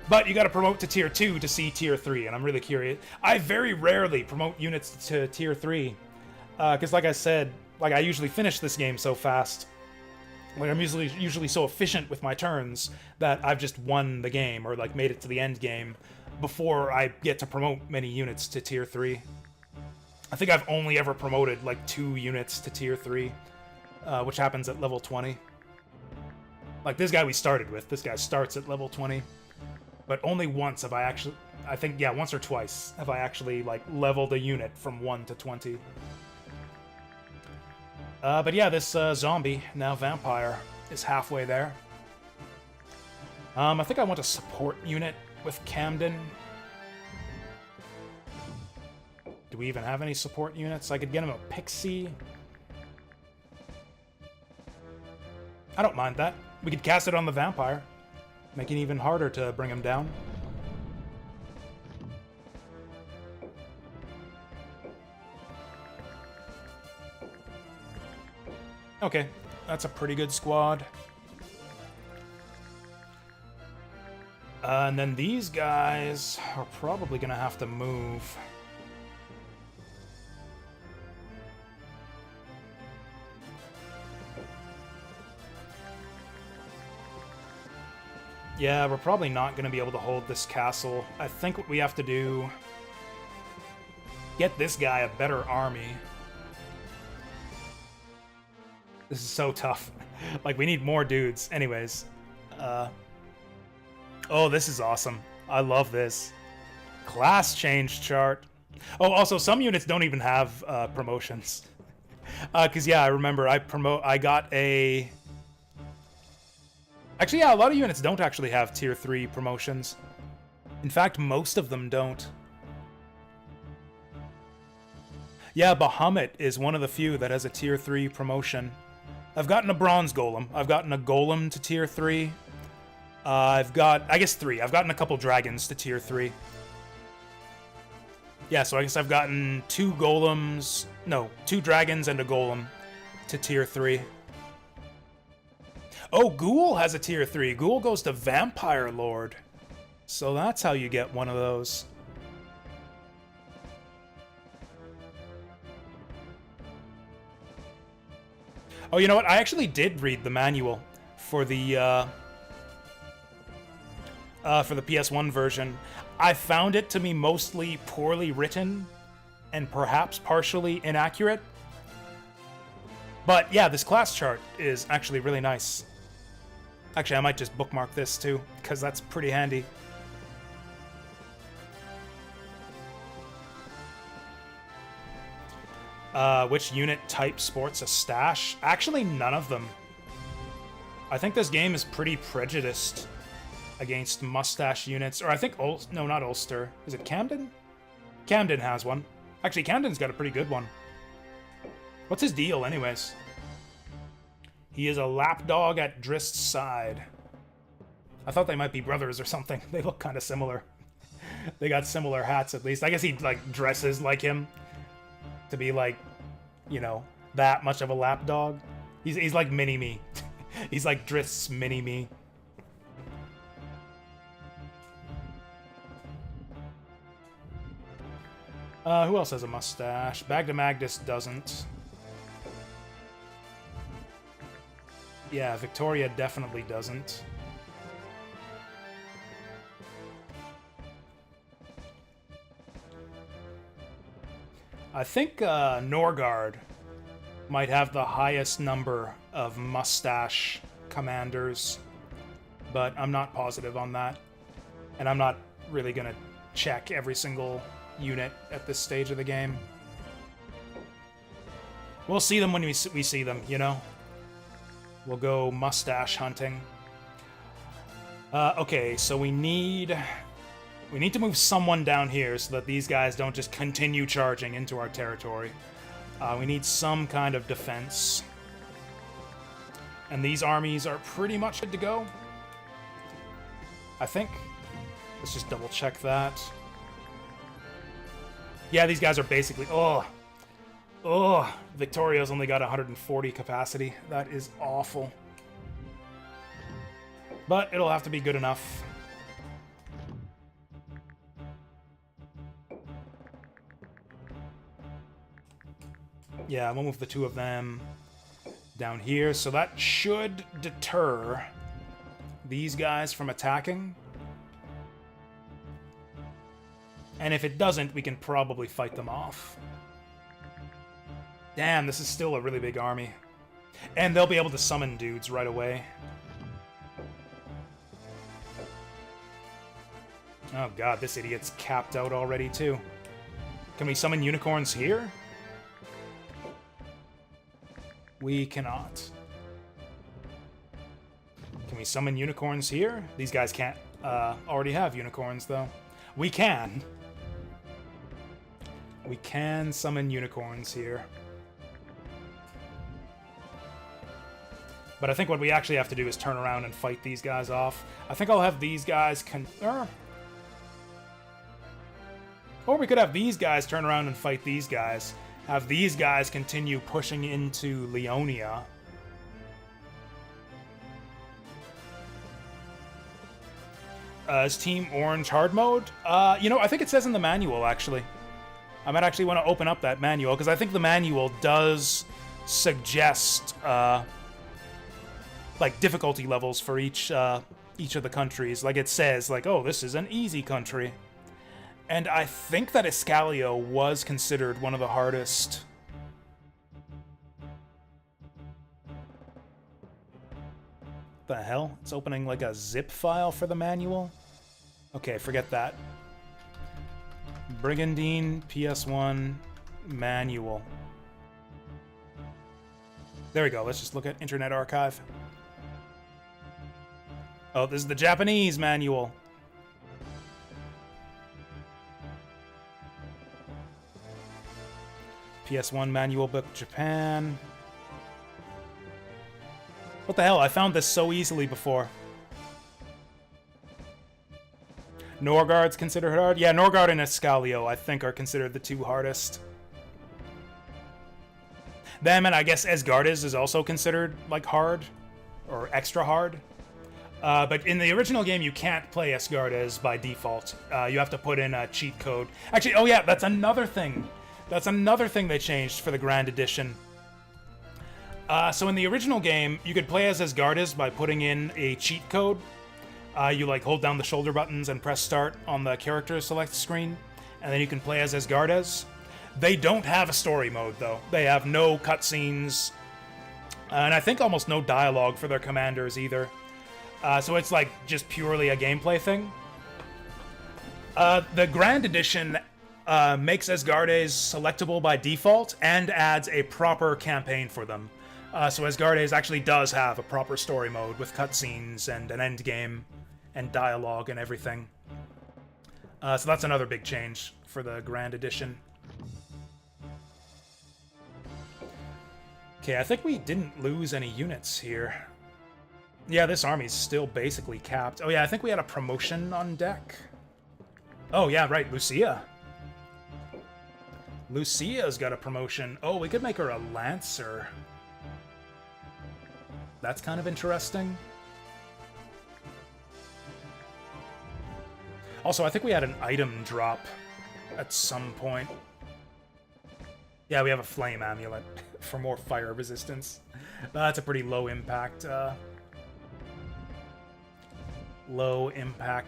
But you gotta promote to tier 2 to see tier 3, and I'm really curious. I very rarely promote units to tier 3, because like I said, like I usually finish this game so fast. Like I'm usually so efficient with my turns that I've just won the game, or like made it to the end game, before I get to promote many units to tier 3. I think I've only ever promoted like 2 units to tier 3, which happens at level 20. Like this guy we started with, this guy starts at level 20. But only once have I actually, I think, yeah, once or twice have I actually, like, leveled a unit from 1 to 20. But yeah, this zombie, now vampire, is halfway there. I think I want a support unit with Camden. Do we even have any support units? I could get him a pixie. I don't mind that. We could cast it on the vampire. Make it even harder to bring him down. Okay, that's a pretty good squad. And then these guys are probably gonna have to move. Yeah, we're probably not going to be able to hold this castle. I think what we have to do... Get this guy a better army. This is so tough. Like, we need more dudes. Anyways. Oh, this is awesome. I love this. Class change chart. Oh, also, some units don't even have promotions. Because, yeah, I remember I got a... Actually, yeah, a lot of units don't actually have tier 3 promotions. In fact, most of them don't. Yeah, Bahamut is one of the few that has a tier 3 promotion. I've gotten a bronze golem. I've gotten a golem to tier 3. I've got, I guess 3. I've gotten a couple dragons to tier 3. Yeah, so I guess I've gotten 2 golems... No, 2 dragons and a golem to tier 3. Oh, Ghoul has a tier 3. Ghoul goes to Vampire Lord. So that's how you get one of those. Oh, you know what? I actually did read the manual for the for the PS1 version. I found it to be mostly poorly written and perhaps partially inaccurate. But yeah, this class chart is actually really nice. Actually, I might just bookmark this too, because that's pretty handy. Which unit type sports a stash? Actually, none of them. I think this game is pretty prejudiced against mustache units. Or I think, no, not Ulster. Is it Camden? Camden has one. Actually, Camden's got a pretty good one. What's his deal, anyways? He is a lapdog at Drist's side. I thought they might be brothers or something. They look kind of similar. They got similar hats, at least. I guess he, like, dresses like him. To be, like, you know, that much of a lapdog. He's like Mini-Me. He's like Drist's Mini-Me. Who else has a mustache? Bagda Magnus doesn't. Yeah, Victoria definitely doesn't. I think Norgard might have the highest number of mustache commanders, but I'm not positive on that. And I'm not really going to check every single unit at this stage of the game. We'll see them when we see them, you know? We'll go mustache hunting. Okay, so we need to move someone down here so that these guys don't just continue charging into our territory. We need some kind of defense. And these armies are pretty much good to go, I think. Let's just double check that. Yeah, these guys are basically... Oh, Victoria's only got 140 capacity. That is awful. But it'll have to be good enough. Yeah, we'll move the two of them down here. So that should deter these guys from attacking. And if it doesn't, we can probably fight them off. Damn, this is still a really big army. And they'll be able to summon dudes right away. Oh god, this idiot's capped out already too. Can we summon unicorns here? We cannot. Can we summon unicorns here? These guys can't already have unicorns though. We can. We can summon unicorns here. But I think what we actually have to do is turn around and fight these guys off. I think I'll have these guys or we could have these guys turn around and fight these guys. Have these guys continue pushing into Leonia. Is Team Orange hard mode? You know, I think it says in the manual, actually. I might actually want to open up that manual, because I think the manual does suggest... like difficulty levels for each of the countries. Like it says, like, oh, this is an easy country. And I think that Iscalio was considered one of the hardest. The hell? It's opening like a zip file for the manual? Okay, forget that. Brigandine PS1 manual. There we go. Let's just look at Internet Archive. Oh, this is the Japanese manual. PS1 manual book, Japan. What the hell? I found this so easily before. Norgard's considered hard? Yeah, Norgard and Iscalio, I think, are considered the two hardest. Them, and I guess Esgardes is also considered, like, hard. Or extra hard. But in the original game, you can't play Esgardes by default. You have to put in a cheat code. Actually, oh yeah, that's another thing. That's another thing they changed for the Grand Edition. So in the original game, you could play as Esgardes by putting in a cheat code. You like hold down the shoulder buttons and press start on the character select screen, and then you can play as Isgardes. They don't have a story mode though. They have no cutscenes, and I think almost no dialogue for their commanders either. So it's like just purely a gameplay thing. The Grand Edition makes Isgardes selectable by default and adds a proper campaign for them. So Isgardes actually does have a proper story mode with cutscenes and an end game and dialogue and everything. So that's another big change for the Grand Edition. Okay, I think we didn't lose any units here. Yeah, this army's still basically capped. Oh yeah, I think we had a promotion on deck. Oh yeah, right, Lucia. Lucia's got a promotion. Oh, we could make her a Lancer. That's kind of interesting. Also, I think we had an item drop at some point. Yeah, we have a Flame Amulet for more fire resistance. That's a pretty low impact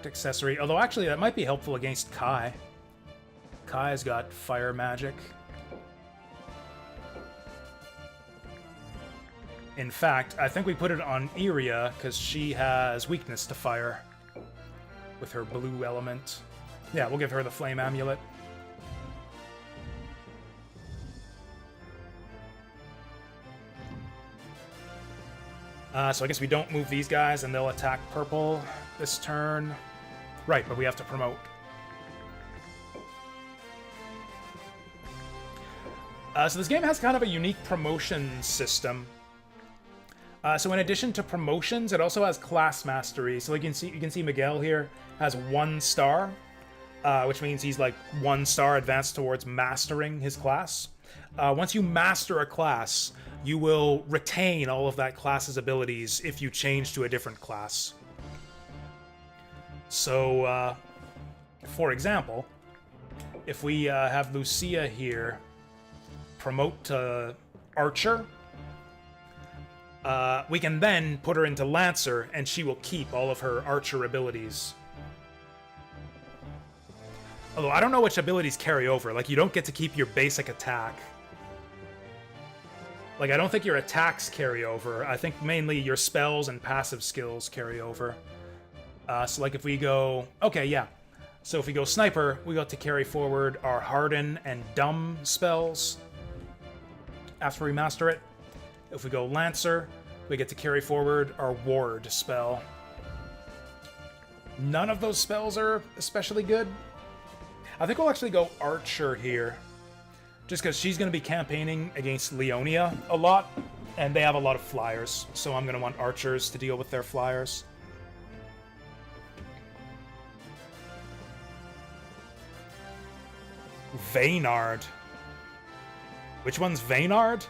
accessory. Although, actually, that might be helpful against Kai. Kai's got fire magic. In fact, I think we put it on Iria because she has weakness to fire with her blue element. Yeah, we'll give her the Flame Amulet. So I guess we don't move these guys and they'll attack purple this turn. Right, but we have to promote. So this game has kind of a unique promotion system. So in addition to promotions, it also has class mastery. So you can see Miguel here has 1 star, which means he's like 1 star advanced towards mastering his class. Once you master a class, you will retain all of that class's abilities if you change to a different class. So, for example, if we have Lucia here promote to Archer, we can then put her into Lancer, and she will keep all of her Archer abilities. Although, I don't know which abilities carry over. Like, you don't get to keep your basic attack. Like, I don't think your attacks carry over. I think mainly your spells and passive skills carry over. So, like, if we go... Okay, yeah. So if we go Sniper, we got to carry forward our Harden and Dumb spells after we master it. If we go Lancer, we get to carry forward our Ward spell. None of those spells are especially good. I think we'll actually go Archer here. Just because she's going to be campaigning against Leonia a lot, and they have a lot of flyers, so I'm going to want archers to deal with their flyers. Vaynard. Which one's Vaynard?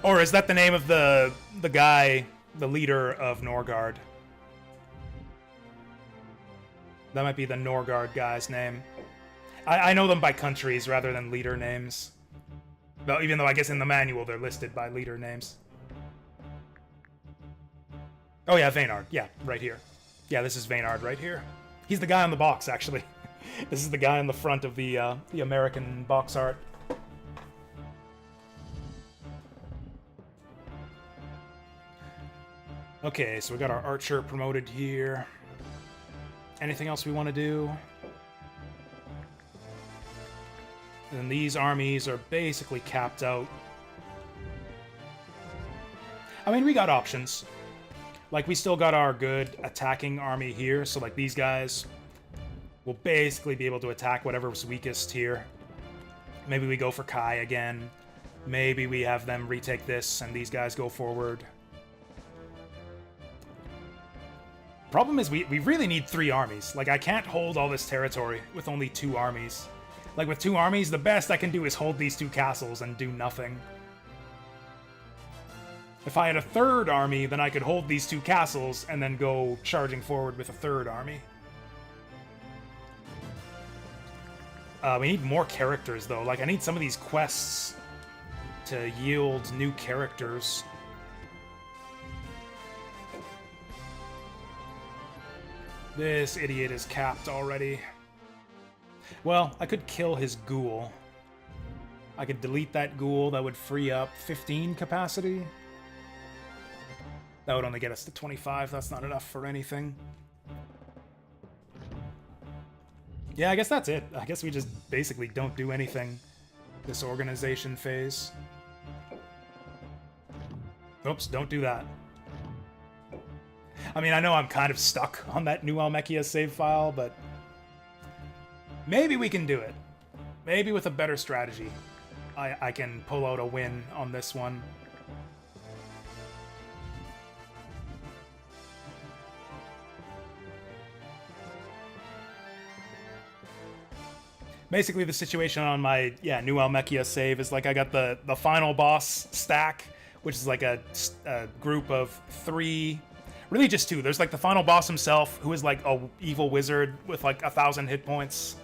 Or is that the name of the guy, the leader of Norgard? That might be the Norgard guy's name. I know them by countries rather than leader names. Well, even though I guess in the manual they're listed by leader names. Oh yeah, Vaynard. Yeah, right here. Yeah, this is Vaynard right here. He's the guy on the box, actually. This is the guy on the front of the American box art. Okay, so we got our archer promoted here. Anything else we want to do? And these armies are basically capped out. I mean, we got options. Like, we still got our good attacking army here, so, like, these guys will basically be able to attack whatever's weakest here. Maybe we go for Kai again. Maybe we have them retake this, and these guys go forward. Problem is, we really need 3 armies. Like, I can't hold all this territory with only 2 armies. Like, with 2 armies, the best I can do is hold these 2 castles and do nothing. If I had a 3rd army, then I could hold these 2 castles and then go charging forward with a 3rd army. We need more characters, though. Like, I need some of these quests to yield new characters. This idiot is capped already. Well, I could kill his ghoul. I could delete that ghoul. That would free up 15 capacity. That would only get us to 25. That's not enough for anything. Yeah, I guess that's it. I guess we just basically don't do anything this organization phase. Oops, don't do that. I mean, I know I'm kind of stuck on that New Almechia save file, but maybe we can do it. Maybe with a better strategy, I can pull out a win on this one. Basically, the situation on my New Almechia save is like I got the final boss stack, which is like a group of 3, really just 2. There's like the final boss himself, who is like a evil wizard with like 1,000 hit points,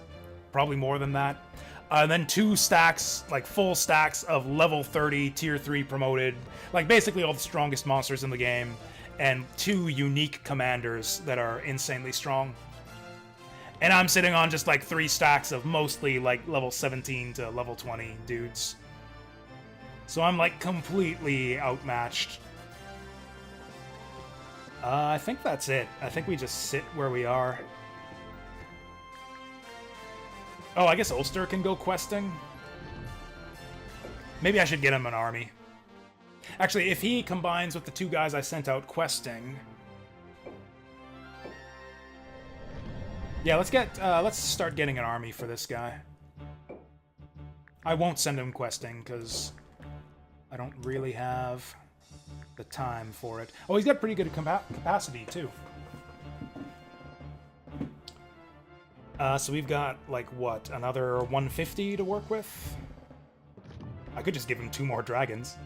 probably more than that. And then 2 stacks, like full stacks of level 30, tier 3 promoted, like basically all the strongest monsters in the game, and 2 unique commanders that are insanely strong. And I'm sitting on just like 3 stacks of mostly like level 17 to level 20 dudes. So I'm like completely outmatched. I think that's it. I think we just sit where we are. Oh, I guess Ulster can go questing. Maybe I should get him an army. Actually, if he combines with the 2 guys I sent out questing... Yeah, let's start getting an army for this guy. I won't send him questing, because I don't really have the time for it. Oh, he's got pretty good capacity, too. So we've got, like, what, another 150 to work with? I could just give him 2 more dragons.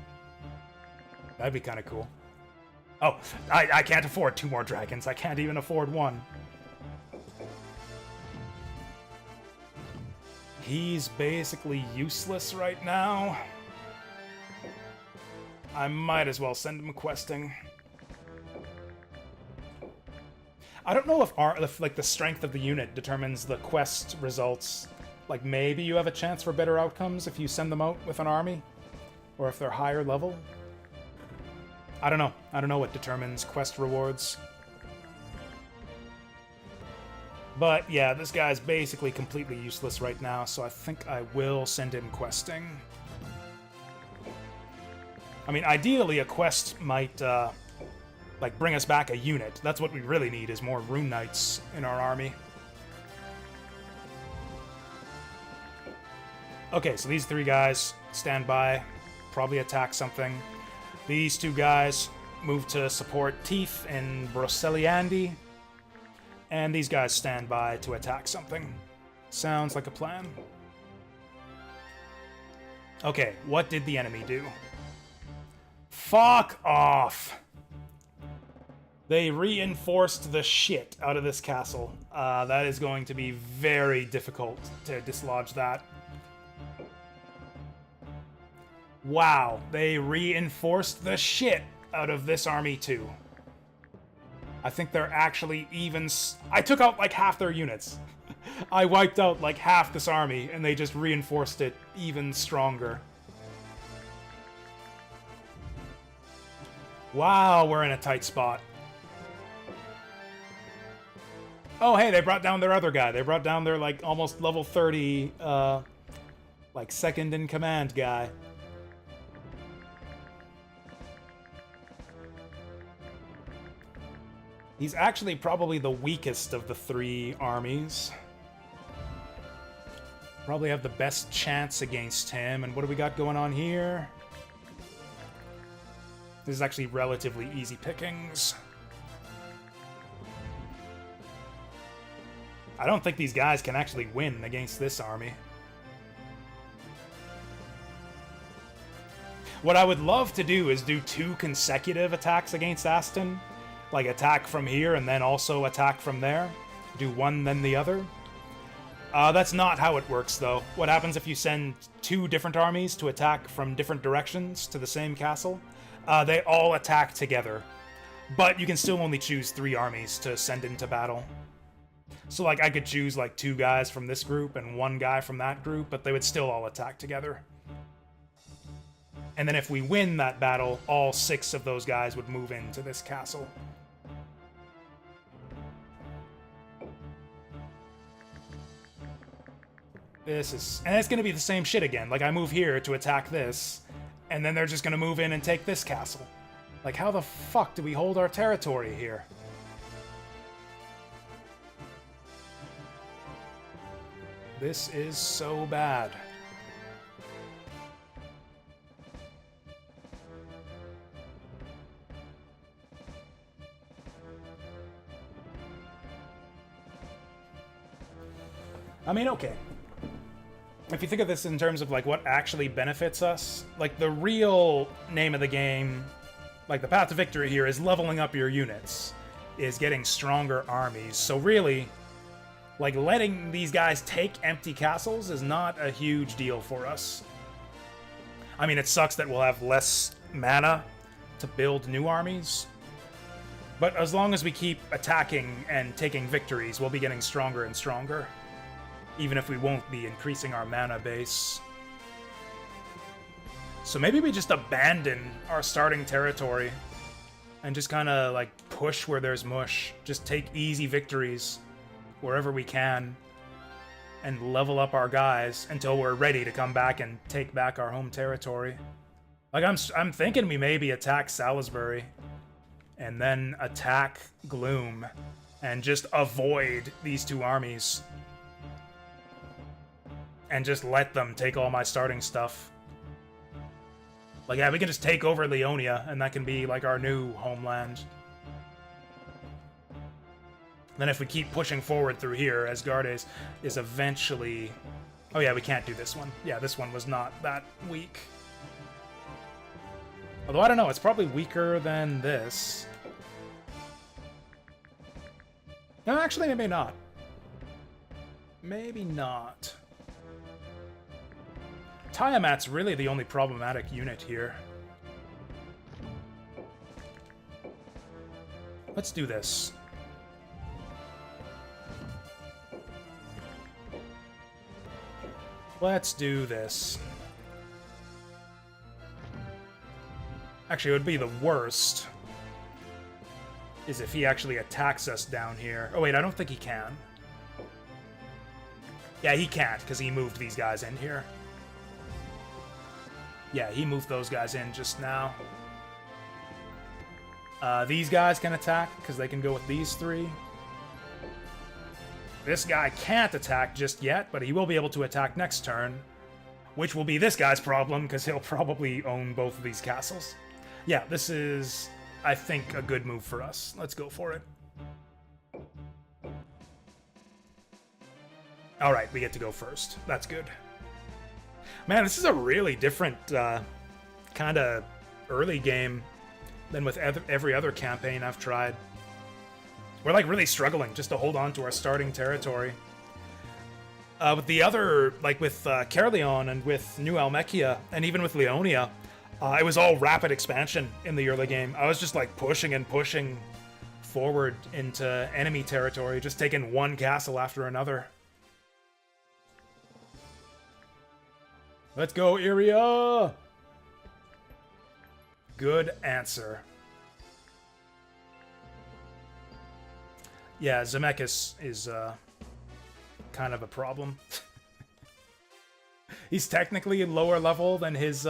That'd be kind of cool. Oh, I can't afford 2 more dragons. I can't even afford 1. He's basically useless right now. I might as well send him questing. I don't know if like the strength of the unit determines the quest results. Like maybe you have a chance for better outcomes if you send them out with an army, or if they're higher level. I don't know. I don't know what determines quest rewards. But yeah, this guy's basically completely useless right now, so I think I will send him questing. I mean, ideally a quest might like bring us back a unit. That's what we really need, is more Rune Knights in our army. Okay, so these 3 guys stand by, probably attack something. These 2 guys move to support Teeth and Broceliandi. And these guys stand by to attack something. Sounds like a plan. Okay, what did the enemy do? Fuck off! They reinforced the shit out of this castle. That is going to be very difficult to dislodge that. Wow, they reinforced the shit out of this army too. I think they're actually even... I took out like half their units. I wiped out like half this army, and they just reinforced it even stronger. Wow, we're in a tight spot. Oh, hey, they brought down their other guy. They brought down their, like, almost level 30, like, second-in-command guy. He's actually probably the weakest of the 3 armies. Probably have the best chance against him. And what do we got going on here? This is actually relatively easy pickings. I don't think these guys can actually win against this army. What I would love to do is do 2 consecutive attacks against Aston. Like attack from here and then also attack from there. Do one then the other. That's not how it works, though. What happens if you send 2 different armies to attack from different directions to the same castle? They all attack together. But you can still only choose 3 armies to send into battle. So, like, I could choose, like, 2 guys from this group and 1 guy from that group, but they would still all attack together. And then if we win that battle, all 6 of those guys would move into this castle. And it's going to be the same shit again. Like, I move here to attack this, and then they're just going to move in and take this castle. Like, how the fuck do we hold our territory here? This is so bad. I mean, okay. If you think of this in terms of, like, what actually benefits us, like, the real name of the game, like, the path to victory here is leveling up your units, is getting stronger armies. So really, like, letting these guys take empty castles is not a huge deal for us. I mean, it sucks that we'll have less mana to build new armies, but as long as we keep attacking and taking victories, we'll be getting stronger and stronger. Even if we won't be increasing our mana base. So maybe we just abandon our starting territory and just kind of, like, push where there's mush. Just take easy victories wherever we can and level up our guys until we're ready to come back and take back our home territory. Like, I'm thinking we maybe attack Salisbury and then attack Gloom and just avoid these 2 armies. And just let them take all my starting stuff. Like, yeah, we can just take over Leonia, and that can be, like, our new homeland. Then if we keep pushing forward through here, Asgardes is eventually... Oh yeah, we can't do this one. Yeah, this one was not that weak. Although, I don't know, it's probably weaker than this. No, actually, maybe not. Maybe not. Tiamat's really the only problematic unit here. Let's do this. Let's do this. Actually, it would be the worst is if he actually attacks us down here. Oh wait, I don't think he can. Yeah, he can't, because he moved these guys in here. Yeah, he moved those guys in just now. These guys can attack, because they can go with these 3. This guy can't attack just yet, but he will be able to attack next turn. Which will be this guy's problem, because he'll probably own both of these castles. Yeah, this is, I think, a good move for us. Let's go for it. Alright, we get to go first. That's good. Man, this is a really different kind of early game than with every other campaign I've tried. We're, like, really struggling just to hold on to our starting territory. With the other, like with Caerleon and with New Almechia, and even with Leonia, it was all rapid expansion in the early game. I was just, like, pushing and pushing forward into enemy territory, just taking one castle after another. Let's go, Iria! Good answer. Yeah, Zemeckis is kind of a problem. He's technically lower level than his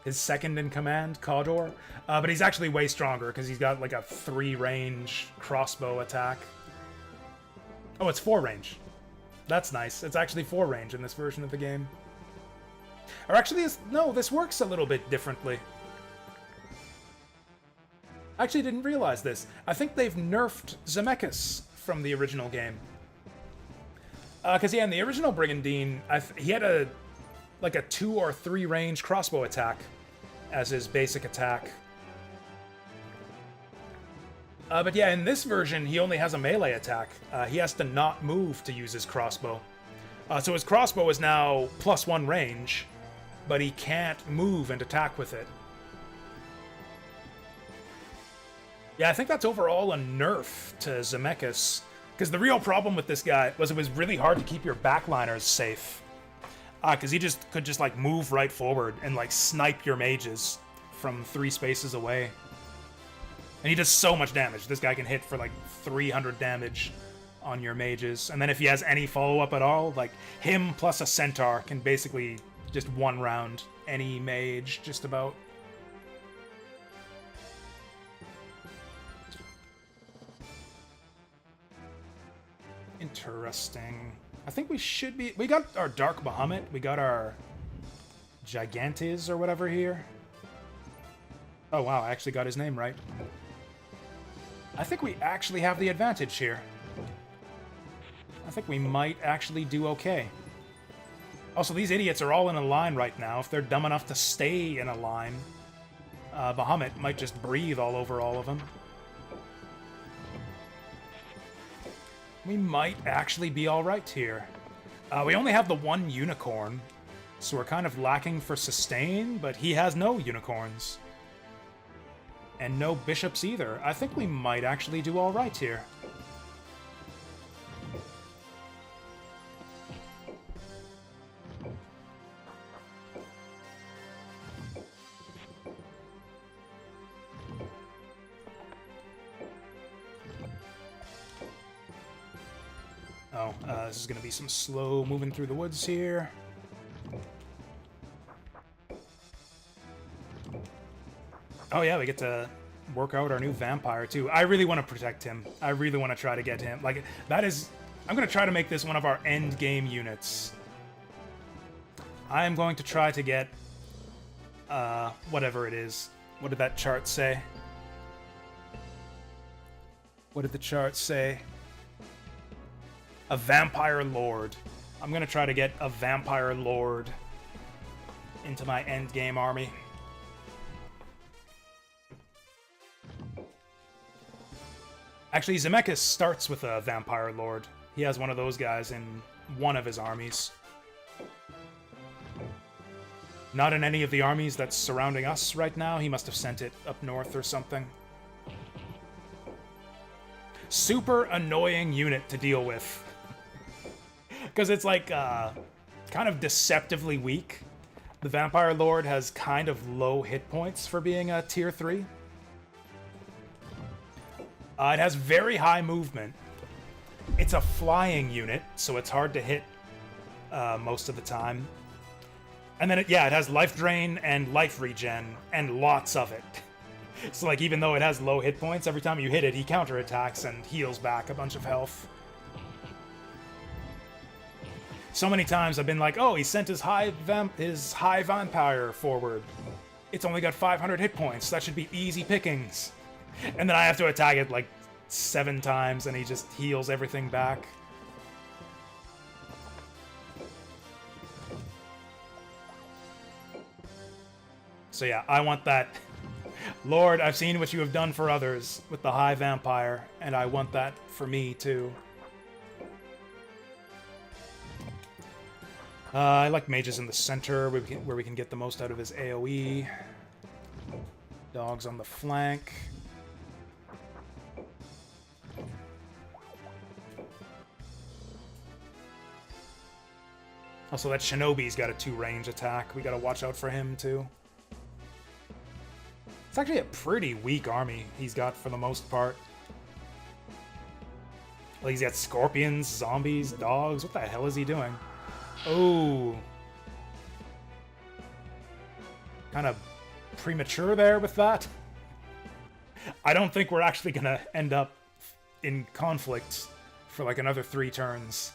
second in command, Cawdor, but he's actually way stronger because he's got like a 3-range crossbow attack. Oh, it's 4-range. That's nice. It's actually 4-range in this version of the game. Or actually, no, this works a little bit differently. I actually didn't realize this. I think they've nerfed Zemeckis from the original game. Because, yeah, in the original Brigandine, he had a 2 or 3 range crossbow attack as his basic attack. But yeah, in this version, he only has a melee attack. He has to not move to use his crossbow. So his crossbow is now +1 range, but he can't move and attack with it. Yeah, I think that's overall a nerf to Zemeckis, because the real problem with this guy was it was really hard to keep your backliners safe. Because he could just like move right forward and like snipe your mages from 3 spaces away. And he does so much damage. This guy can hit for like 300 damage on your mages. And then if he has any follow-up at all, like him plus a centaur can basically just one round any mage just about. Interesting. I think we should be... We got our Dark Bahamut. We got our Gigantes or whatever here. Oh, wow. I actually got his name right. I think we actually have the advantage here. I think we might actually do okay. Also, these idiots are all in a line right now. If they're dumb enough to stay in a line, Bahamut might just breathe all over all of them. We might actually be alright here. We only have the 1 unicorn, so we're kind of lacking for sustain, but he has no unicorns. And no bishops either. I think we might actually do alright here. Oh, this is going to be some slow moving through the woods here. Oh yeah, we get to work out our new vampire too. I really want to protect him. I really want to try to get him. Like, that is... I'm going to try to make this one of our end game units. I am going to try to get... whatever it is. What did that chart say? What did the chart say? A vampire lord. I'm going to try to get a vampire lord into my end game army. Actually, Zemeckis starts with a Vampire Lord. He has one of those guys in one of his armies. Not in any of the armies that's surrounding us right now. He must have sent it up north or something. Super annoying unit to deal with. Because it's like, kind of deceptively weak. The Vampire Lord has kind of low hit points for being a tier 3. It has very high movement. It's a flying unit, so it's hard to hit most of the time. And then, it has life drain and life regen, and lots of it. So, like, even though it has low hit points, every time you hit it, he counterattacks and heals back a bunch of health. So many times I've been like, oh, he sent his high vampire forward. It's only got 500 hit points. That should be easy pickings. And then I have to attack it like 7 times, and he just heals everything back. So yeah, I want that. Lord, I've seen what you have done for others with the high vampire, and I want that for me too. I like mages in the center, where we can get the most out of his AoE. Dogs on the flank. Also, that Shinobi's got a 2-range attack. We gotta watch out for him, too. It's actually a pretty weak army he's got for the most part. Well, he's got scorpions, zombies, dogs. What the hell is he doing? Oh. Kind of premature there with that. I don't think we're actually gonna end up in conflict for like another 3 turns.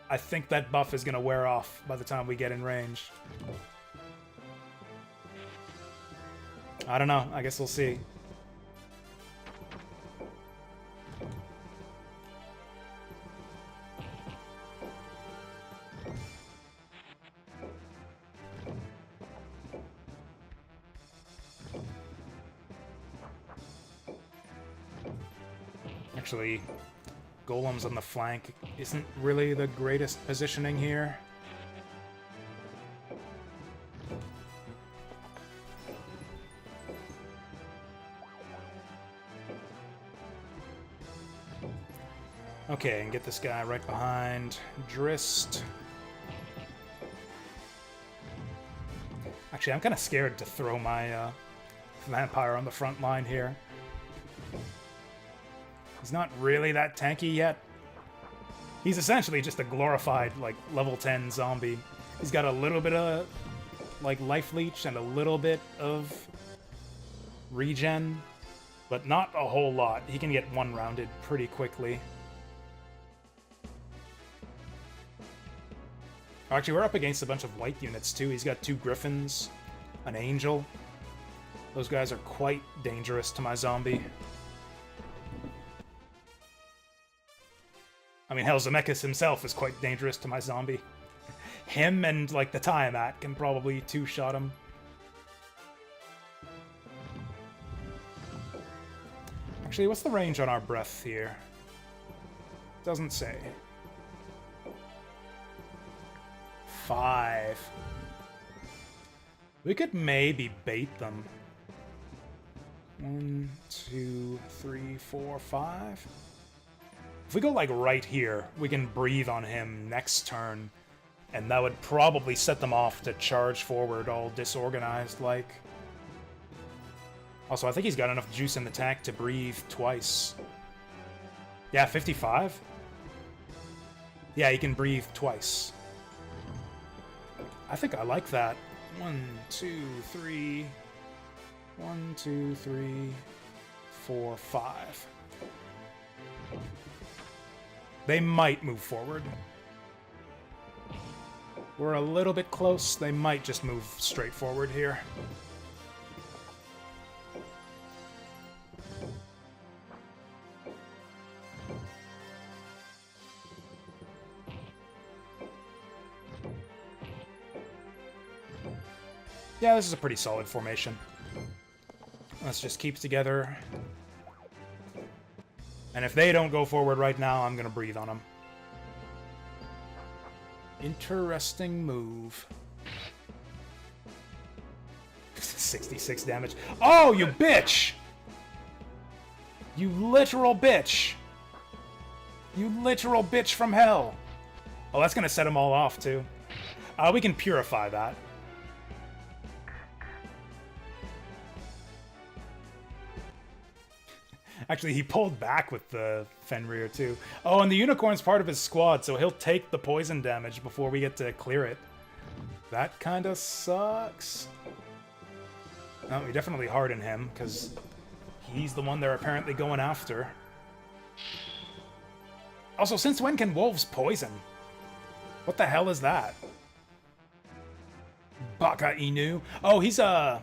I think that buff is gonna wear off by the time we get in range. I don't know. I guess we'll see. Actually, golems on the flank isn't really the greatest positioning here. Okay, and get this guy right behind Drist. Actually, I'm kind of scared to throw my vampire on the front line here. He's not really that tanky yet. He's essentially just a glorified, like, level 10 zombie. He's got a little bit of, like, life leech and a little bit of regen, but not a whole lot. He can get one-rounded pretty quickly. Actually, we're up against a bunch of white units, too. He's got 2 griffins, an angel. Those guys are quite dangerous to my zombie. I mean, hell, Zemeckis himself is quite dangerous to my zombie. Him and, like, the Tiamat can probably two-shot him. Actually, what's the range on our breath here? Doesn't say. 5. We could maybe bait them. 1, 2, 3, 4, 5. If we go, like, right here, we can breathe on him next turn, and that would probably set them off to charge forward all disorganized, like. Also, I think he's got enough juice in the tank to breathe twice. Yeah, 55? Yeah, he can breathe twice. I think I like that. 1, 2, 3... 1, 2, 3... 4, 5. They might move forward. We're a little bit close. They might just move straight forward here. Yeah, this is a pretty solid formation. Let's just keep together. And if they don't go forward right now, I'm gonna breathe on them. Interesting move. 66 damage. Oh, you bitch! You literal bitch! You literal bitch from hell! Oh, that's gonna set them all off, too. We can purify that. Actually, he pulled back with the Fenrir, too. Oh, and the Unicorn's part of his squad, so he'll take the poison damage before we get to clear it. That kinda sucks. No, we definitely harden him, because he's the one they're apparently going after. Also, since when can wolves poison? What the hell is that? Baka Inu? Oh, he's got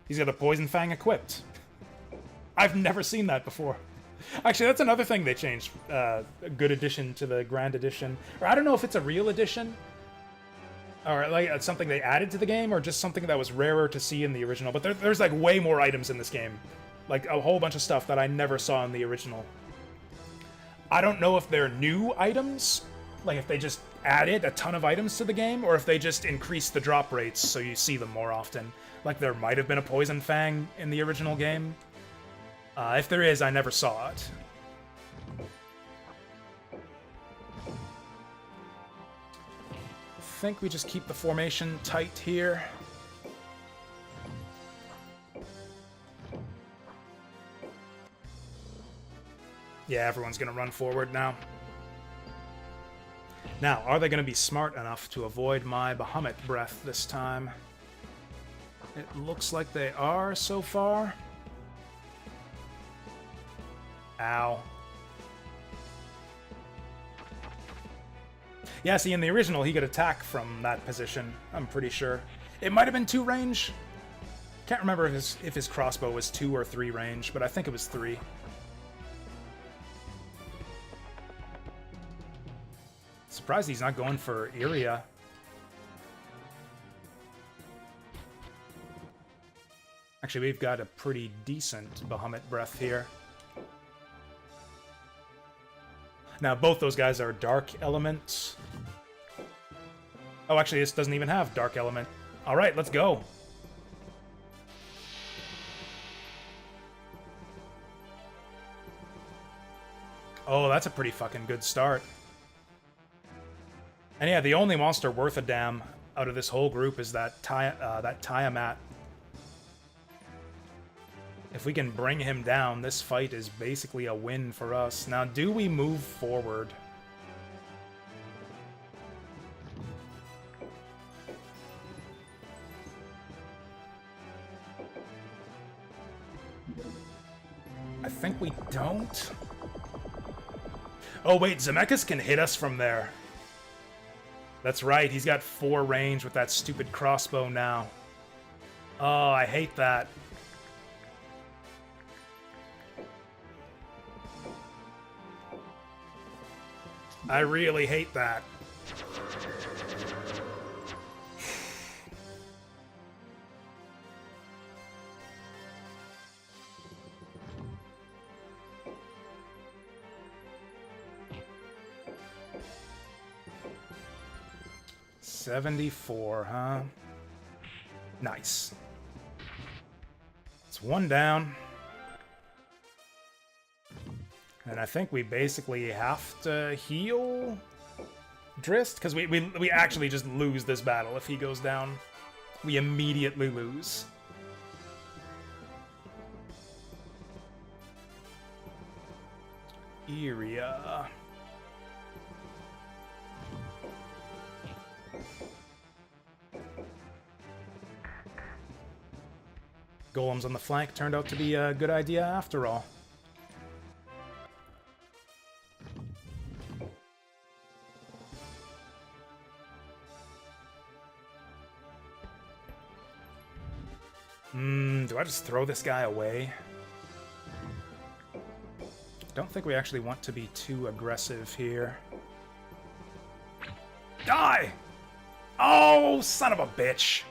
a Poison Fang equipped. I've never seen that before. Actually, that's another thing they changed. A good addition to the Grand Edition. Or I don't know if it's a real edition, or like it's something they added to the game, or just something that was rarer to see in the original. But there's like way more items in this game. Like a whole bunch of stuff that I never saw in the original. I don't know if they're new items, like if they just added a ton of items to the game, or if they just increased the drop rates so you see them more often. Like there might have been a Poison Fang in the original game. If there is, I never saw it. I think we just keep the formation tight here. Yeah, everyone's gonna run forward now. Now, are they gonna be smart enough to avoid my Bahamut breath this time? It looks like they are so far. Ow. Yeah, see, in the original, he could attack from that position, I'm pretty sure. It might have been 2 range. Can't remember if his crossbow was 2 or 3 range, but I think it was 3. Surprised he's not going for Iria. Actually, we've got a pretty decent Bahamut breath here. Now, both those guys are dark elements. Oh, actually, this doesn't even have dark element. All right, let's go. Oh, that's a pretty fucking good start. And yeah, the only monster worth a damn out of this whole group is that Tiamat. If we can bring him down, this fight is basically a win for us. Now, do we move forward? I think we don't. Oh wait, Zemeckis can hit us from there. That's right, he's got 4 range with that stupid crossbow now. Oh, I hate that. I really hate that. $74, huh? Nice. It's 1 down. And I think we basically have to heal Drist, because we actually just lose this battle if he goes down. We immediately lose. Iria. Golems on the flank turned out to be a good idea after all. Do I just throw this guy away? Don't think we actually want to be too aggressive here. Die! Oh, son of a bitch!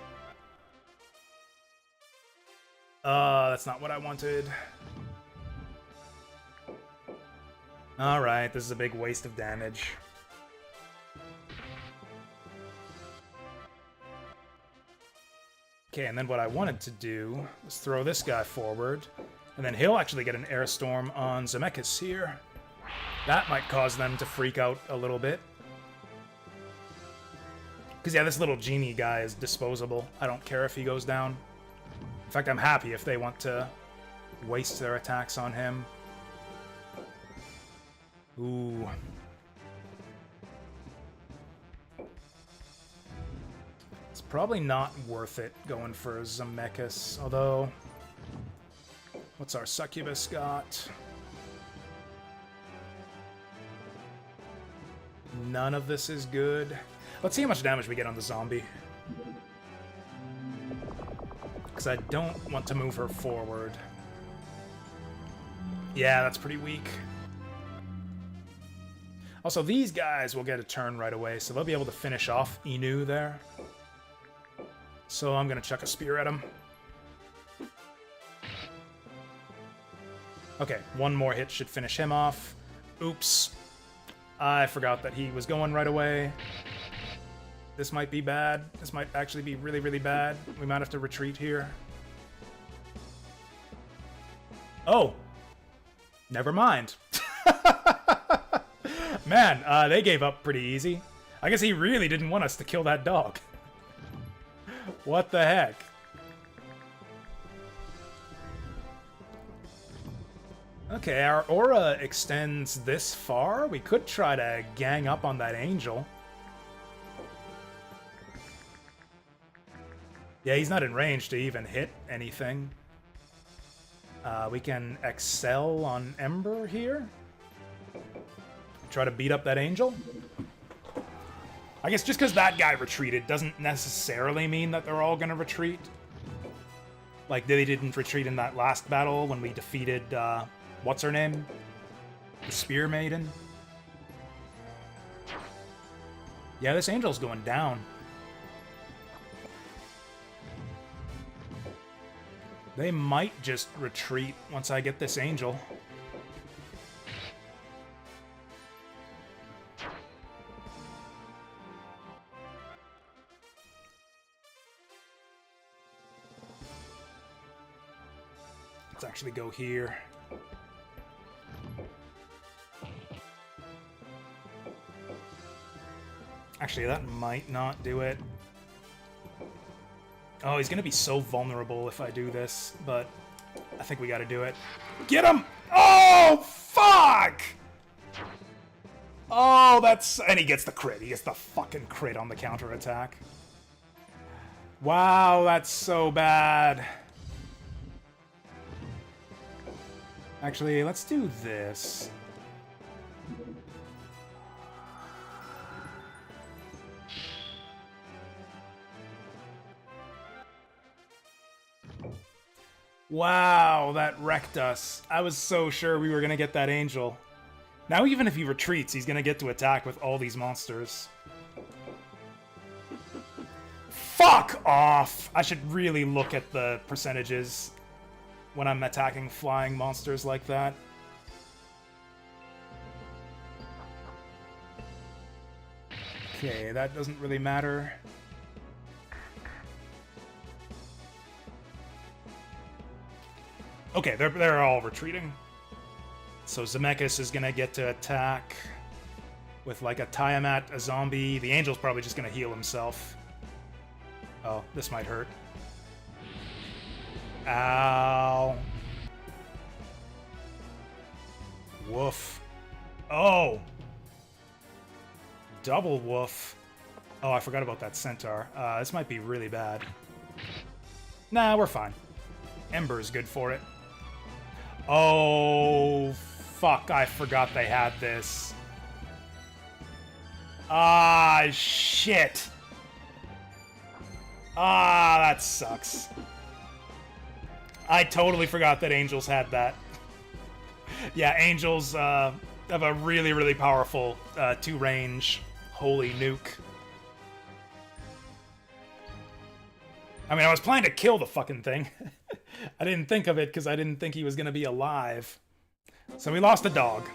That's not what I wanted. Alright, this is a big waste of damage. Okay, and then what I wanted to do was throw this guy forward, and then he'll actually get an air storm on Zemeckis here. That might cause them to freak out a little bit. Because yeah, this little genie guy is disposable. I don't care if he goes down. In fact, I'm happy if they want to waste their attacks on him. Ooh. It's probably not worth it going for Zemeckis, although... What's our succubus got? None of this is good. Let's see how much damage we get on the zombie. Because I don't want to move her forward. Yeah, that's pretty weak. Also, these guys will get a turn right away, so they'll be able to finish off Inu there. So I'm going to chuck a spear at him. Okay, 1 more hit should finish him off. Oops. I forgot that he was going right away. This might be bad. This might actually be really, really bad. We might have to retreat here. Oh! Never mind. Man, they gave up pretty easy. I guess he really didn't want us to kill that dog. What the heck? Okay, our aura extends this far. We could try to gang up on that angel. Yeah, he's not in range to even hit anything. We can excel on Ember here. Try to beat up that angel. I guess just because that guy retreated doesn't necessarily mean that they're all going to retreat. Like, they didn't retreat in that last battle when we defeated, what's her name? The Spear Maiden. Yeah, this angel's going down. They might just retreat once I get this angel. Let's actually go here. Actually, that might not do it. Oh, he's gonna be so vulnerable if I do this, but I think we gotta do it. Get him! Oh, fuck! Oh, that's... And he gets the crit. He gets the fucking crit on the counterattack. Wow, that's so bad. Actually, let's do this. Wow, that wrecked us. I was so sure we were gonna get that angel. Now even if he retreats, he's gonna get to attack with all these monsters. Fuck off! I should really look at the percentages when I'm attacking flying monsters like that. Okay, that doesn't really matter. Okay, they're all retreating. So Zemeckis is gonna get to attack with like a Tiamat, a zombie. The angel's probably just gonna heal himself. Oh, this might hurt. Ow. Woof. Oh! Double woof. Oh, I forgot about that centaur. This might be really bad. Nah, we're fine. Ember's good for it. Oh, fuck, I forgot they had this. Ah, shit. Ah, that sucks. I totally forgot that angels had that. Yeah, angels have a really, really powerful 2-range holy nuke. I mean, I was planning to kill the fucking thing. I didn't think of it because I didn't think he was going to be alive. So we lost a dog.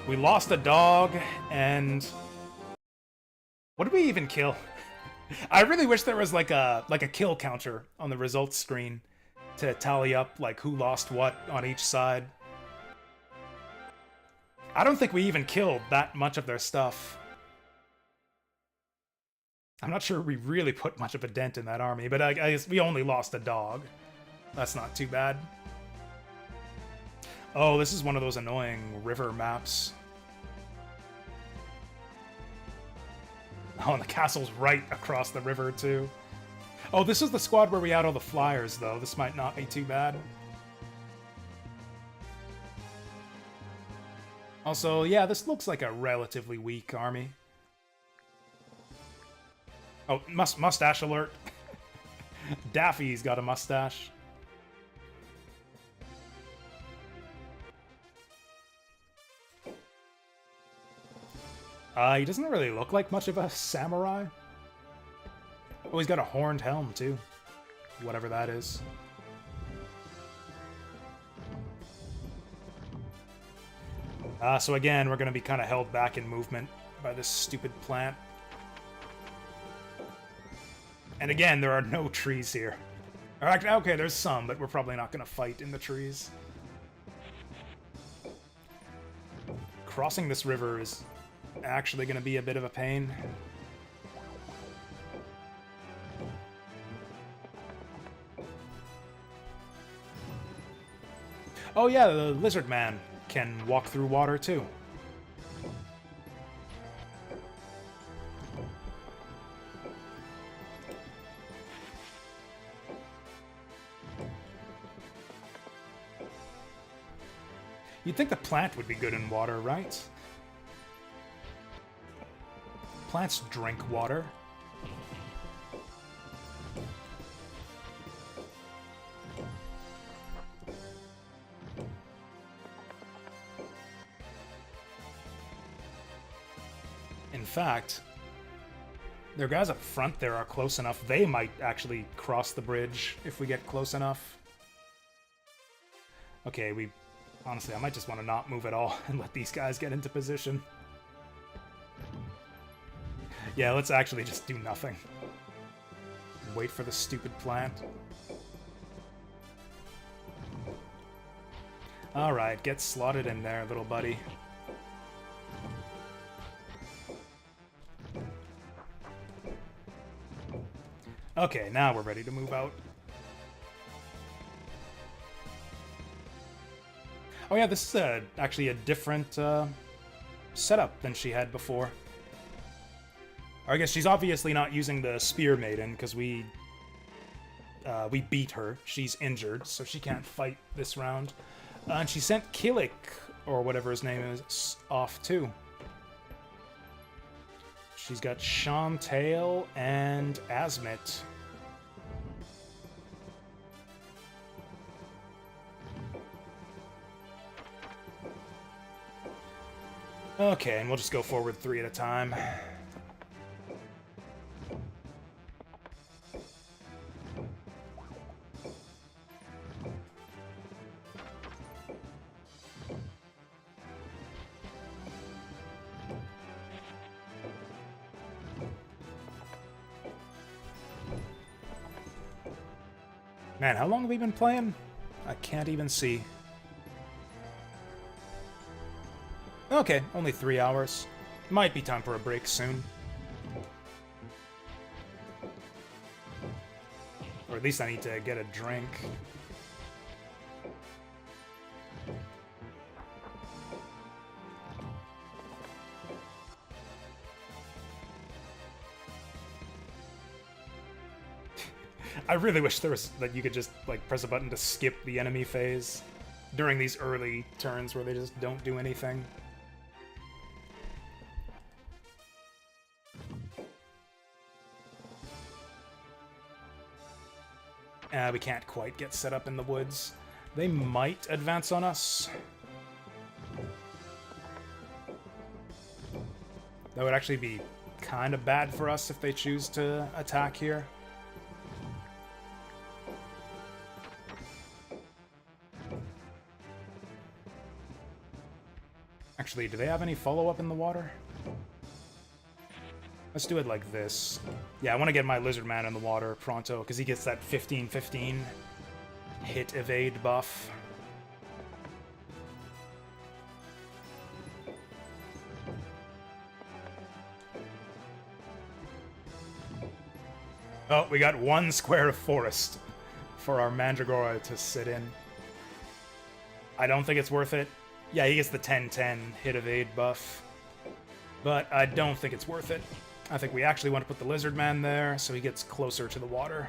We lost a dog, and... What did we even kill? I really wish there was like a kill counter on the results screen to tally up like who lost what on each side. I don't think we even killed that much of their stuff. I'm not sure we really put much of a dent in that army, but I guess we only lost a dog. That's not too bad. Oh, this is one of those annoying river maps. Oh, and the castle's right across the river, too. Oh, this is the squad where we had all the flyers, though. This might not be too bad. Also, yeah, this looks like a relatively weak army. Oh, mustache alert. Daffy's got a mustache. He doesn't really look like much of a samurai. Oh, he's got a horned helm, too. Whatever that is. So again, we're going to be kind of held back in movement by this stupid plant. And again, there are no trees here. Or actually, okay, there's some, but we're probably not going to fight in the trees. Crossing this river is actually going to be a bit of a pain. Oh yeah, the lizard man can walk through water too. You'd think the plant would be good in water, right? Plants drink water. In fact, their guys up front there are close enough. They might actually cross the bridge if we get close enough. Okay, honestly, I might just want to not move at all and let these guys get into position. Yeah, let's actually just do nothing. Wait for the stupid plant. Alright, get slotted in there, little buddy. Okay, now we're ready to move out. Oh yeah, this is actually a different setup than she had before. Or I guess she's obviously not using the Spear Maiden, because we beat her. She's injured, so she can't fight this round. And she sent Kilik, or whatever his name is, off too. She's got Shantae and Asmit. Okay, and we'll just go forward 3 at a time. Man, how long have we been playing? I can't even see. Okay, only 3 hours. Might be time for a break soon. Or at least I need to get a drink. I really wish there was that you could just like press a button to skip the enemy phase during these early turns where they just don't do anything. We can't quite get set up in the woods. They might advance on us. That would actually be kind of bad for us if they choose to attack here. Actually, do they have any follow-up in the water? Let's do it like this. Yeah, I want to get my Lizard Man in the water pronto, because he gets that 15-15 hit evade buff. Oh, we got 1 square of forest for our Mandragora to sit in. I don't think it's worth it. Yeah, he gets the 10-10 hit evade buff, but I don't think it's worth it. I think we actually want to put the Lizard Man there so he gets closer to the water.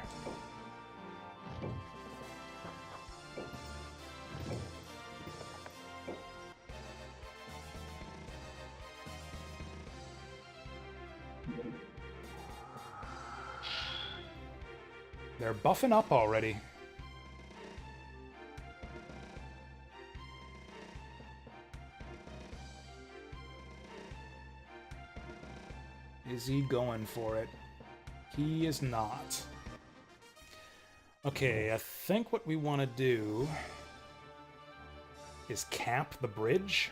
They're buffing up already. Is he going for it? He is not. Okay, I think what we want to do is camp the bridge.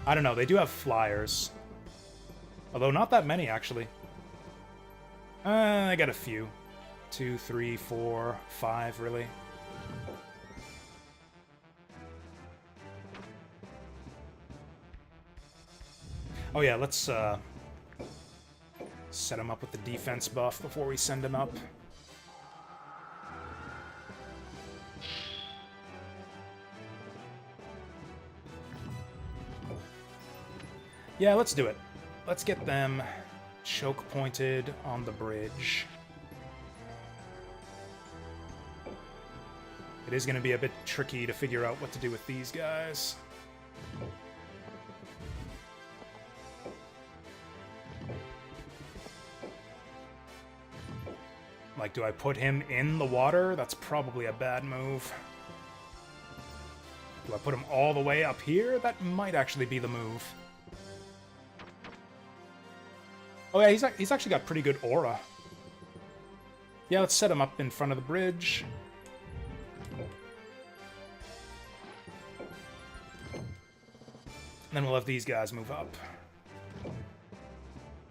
I don't know, they do have flyers. Although not that many, actually. I got a few. 2, 3, 4, 5, really. Oh yeah, let's set him up with the defense buff before we send him up. Yeah, let's do it. Let's get them choke pointed on the bridge. It is going to be a bit tricky to figure out what to do with these guys. Like, do I put him in the water? That's probably a bad move. Do I put him all the way up here? That might actually be the move. Oh yeah, he's actually got pretty good aura. Yeah, let's set him up in front of the bridge. And then we'll have these guys move up.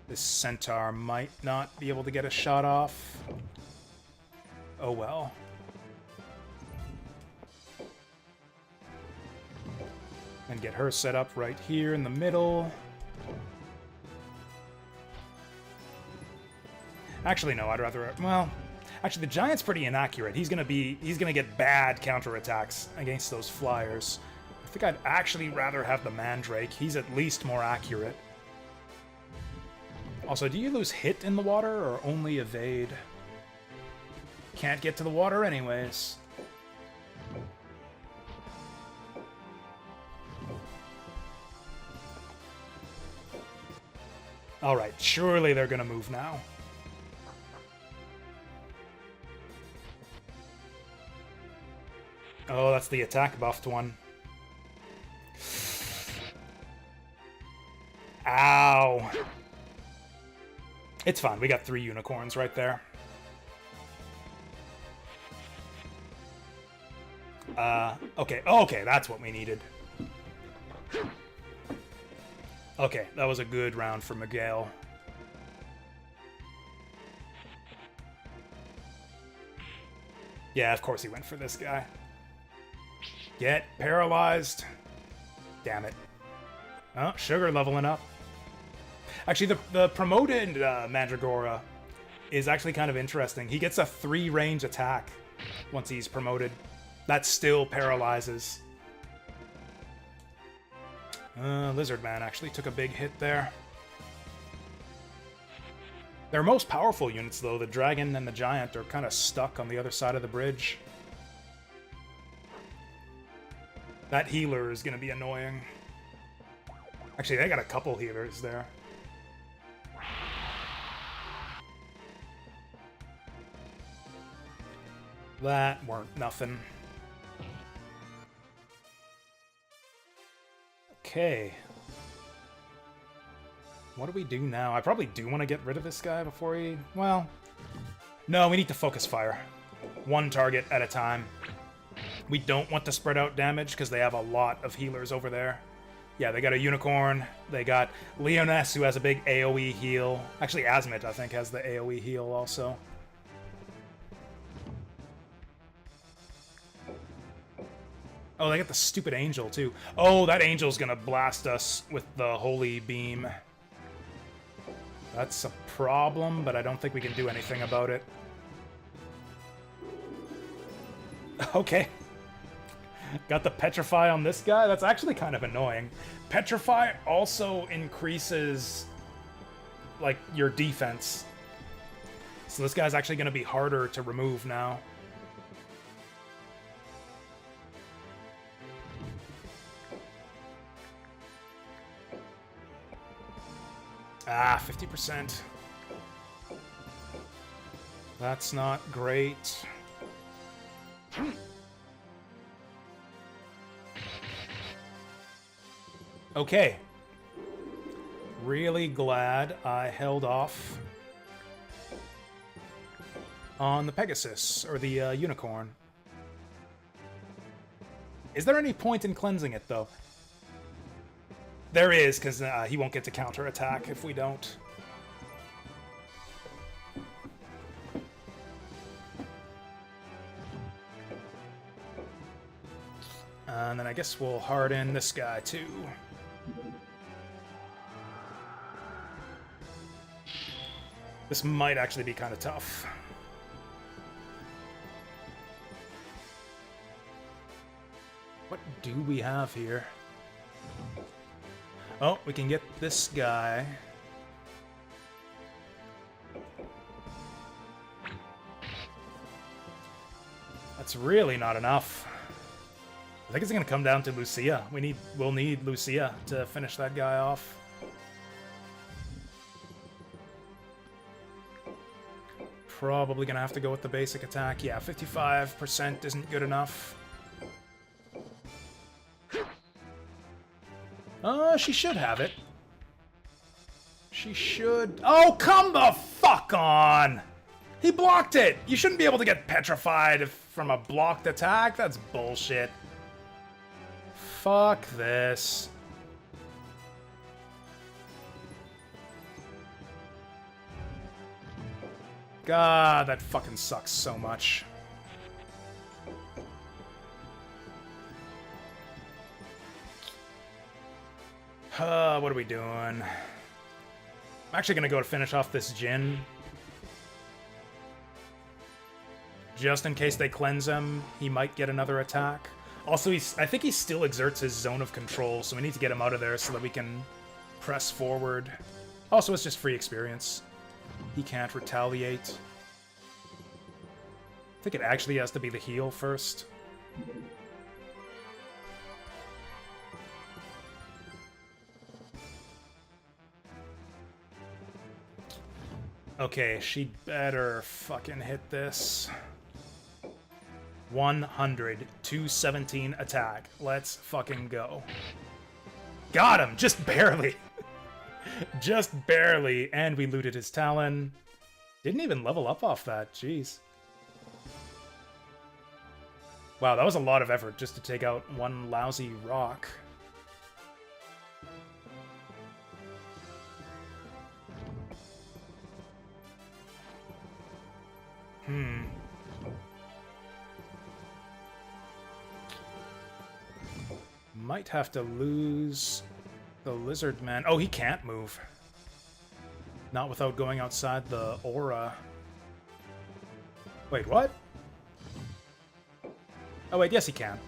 This centaur might not be able to get a shot off. Oh well. And get her set up right here in the middle. Actually, no, I'd rather... Well, actually, the Giant's pretty inaccurate. He's gonna get bad counterattacks against those flyers. I think I'd actually rather have the Mandrake. He's at least more accurate. Also, do you lose hit in the water or only evade? Can't get to the water anyways. Alright, surely they're gonna move now. Oh, that's the attack buffed one. Ow. It's fine, we got 3 unicorns right there. Okay. Okay, that's what we needed. Okay, that was a good round for Miguel. Yeah, of course he went for this guy. Get paralyzed. Damn it. Oh, Sugar leveling up. Actually, the promoted Mandragora is actually kind of interesting. He gets a 3-range attack once he's promoted. That still paralyzes. Lizard Man actually took a big hit there. Their most powerful units, though, the Dragon and the Giant, are kind of stuck on the other side of the bridge. That healer is going to be annoying. Actually, they got a couple healers there. That weren't nothing. Okay. What do we do now? I probably do want to get rid of this guy before he... Well... No, we need to focus fire. One target at a time. We don't want to spread out damage because they have a lot of healers over there. Yeah, they got a Unicorn. They got Leoness, who has a big AoE heal. Actually, Azmit, I think, has the AoE heal also. Oh, they got the stupid Angel, too. Oh, that Angel's gonna blast us with the Holy Beam. That's a problem, but I don't think we can do anything about it. Okay. Got the Petrify on this guy? That's actually kind of annoying. Petrify also increases, like, your defense. So this guy's actually going to be harder to remove now. Ah, 50%. That's not great. Okay. Really glad I held off on the Pegasus, or the Unicorn. Is there any point in cleansing it, though? There is, because he won't get to counterattack if we don't. And then I guess we'll harden this guy, too. This might actually be kind of tough. What do we have here? Oh, we can get this guy. That's really not enough. I think it's gonna come down to Lucia. We'll need Lucia to finish that guy off. Probably gonna have to go with the basic attack. Yeah, 55% isn't good enough. She should have it. She should... Oh, come the fuck on! He blocked it! You shouldn't be able to get petrified from a blocked attack. That's bullshit. Fuck this. God, that fucking sucks so much. What are we doing? I'm actually going to go to finish off this Jin. Just in case they cleanse him, he might get another attack. Also, I think he still exerts his zone of control, so we need to get him out of there so that we can press forward. Also, it's just free experience. He can't retaliate. I think it actually has to be the heal first. Okay, she better fucking hit this. 100, 217 attack. Let's fucking go. Got him! Just barely. Just barely. And we looted his Talon. Didn't even level up off that. Jeez. Wow, that was a lot of effort just to take out one lousy rock. Might have to lose the lizard man. Oh, he can't move. Not without going outside the aura. Wait, what? Oh wait, yes he can.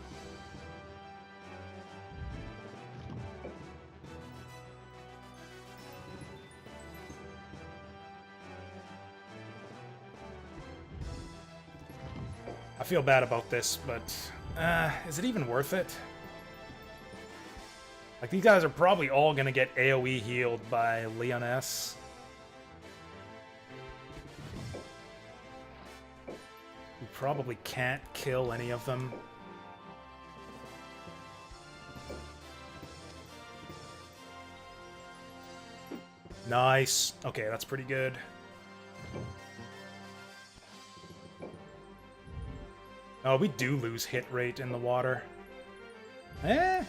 I feel bad about this, but is it even worth it? Like, these guys are probably all gonna get AoE healed by Leoness. We probably can't kill any of them. Nice. Okay, that's pretty good. Oh, we do lose hit rate in the water. Eh?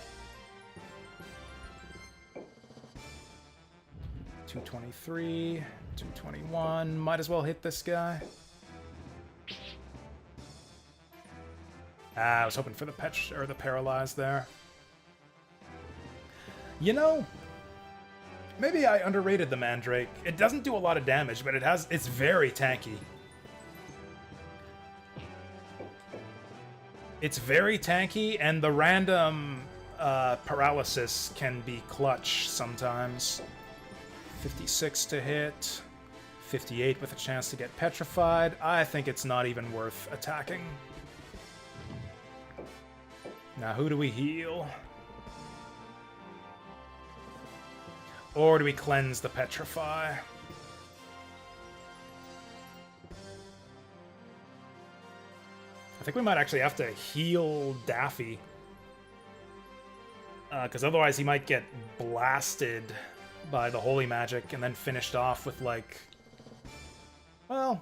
223, 221. Might as well hit this guy. Ah, I was hoping for the or the paralyzed there. You know, maybe I underrated the Mandrake. It doesn't do a lot of damage, but it's very tanky. It's very tanky, and the random paralysis can be clutch sometimes. 56 to hit, 58 with a chance to get petrified. I think it's not even worth attacking. Now, who do we heal? Or do we cleanse the petrify? I think we might actually have to heal Daffy. Because otherwise he might get blasted by the holy magic and then finished off with, like... Well...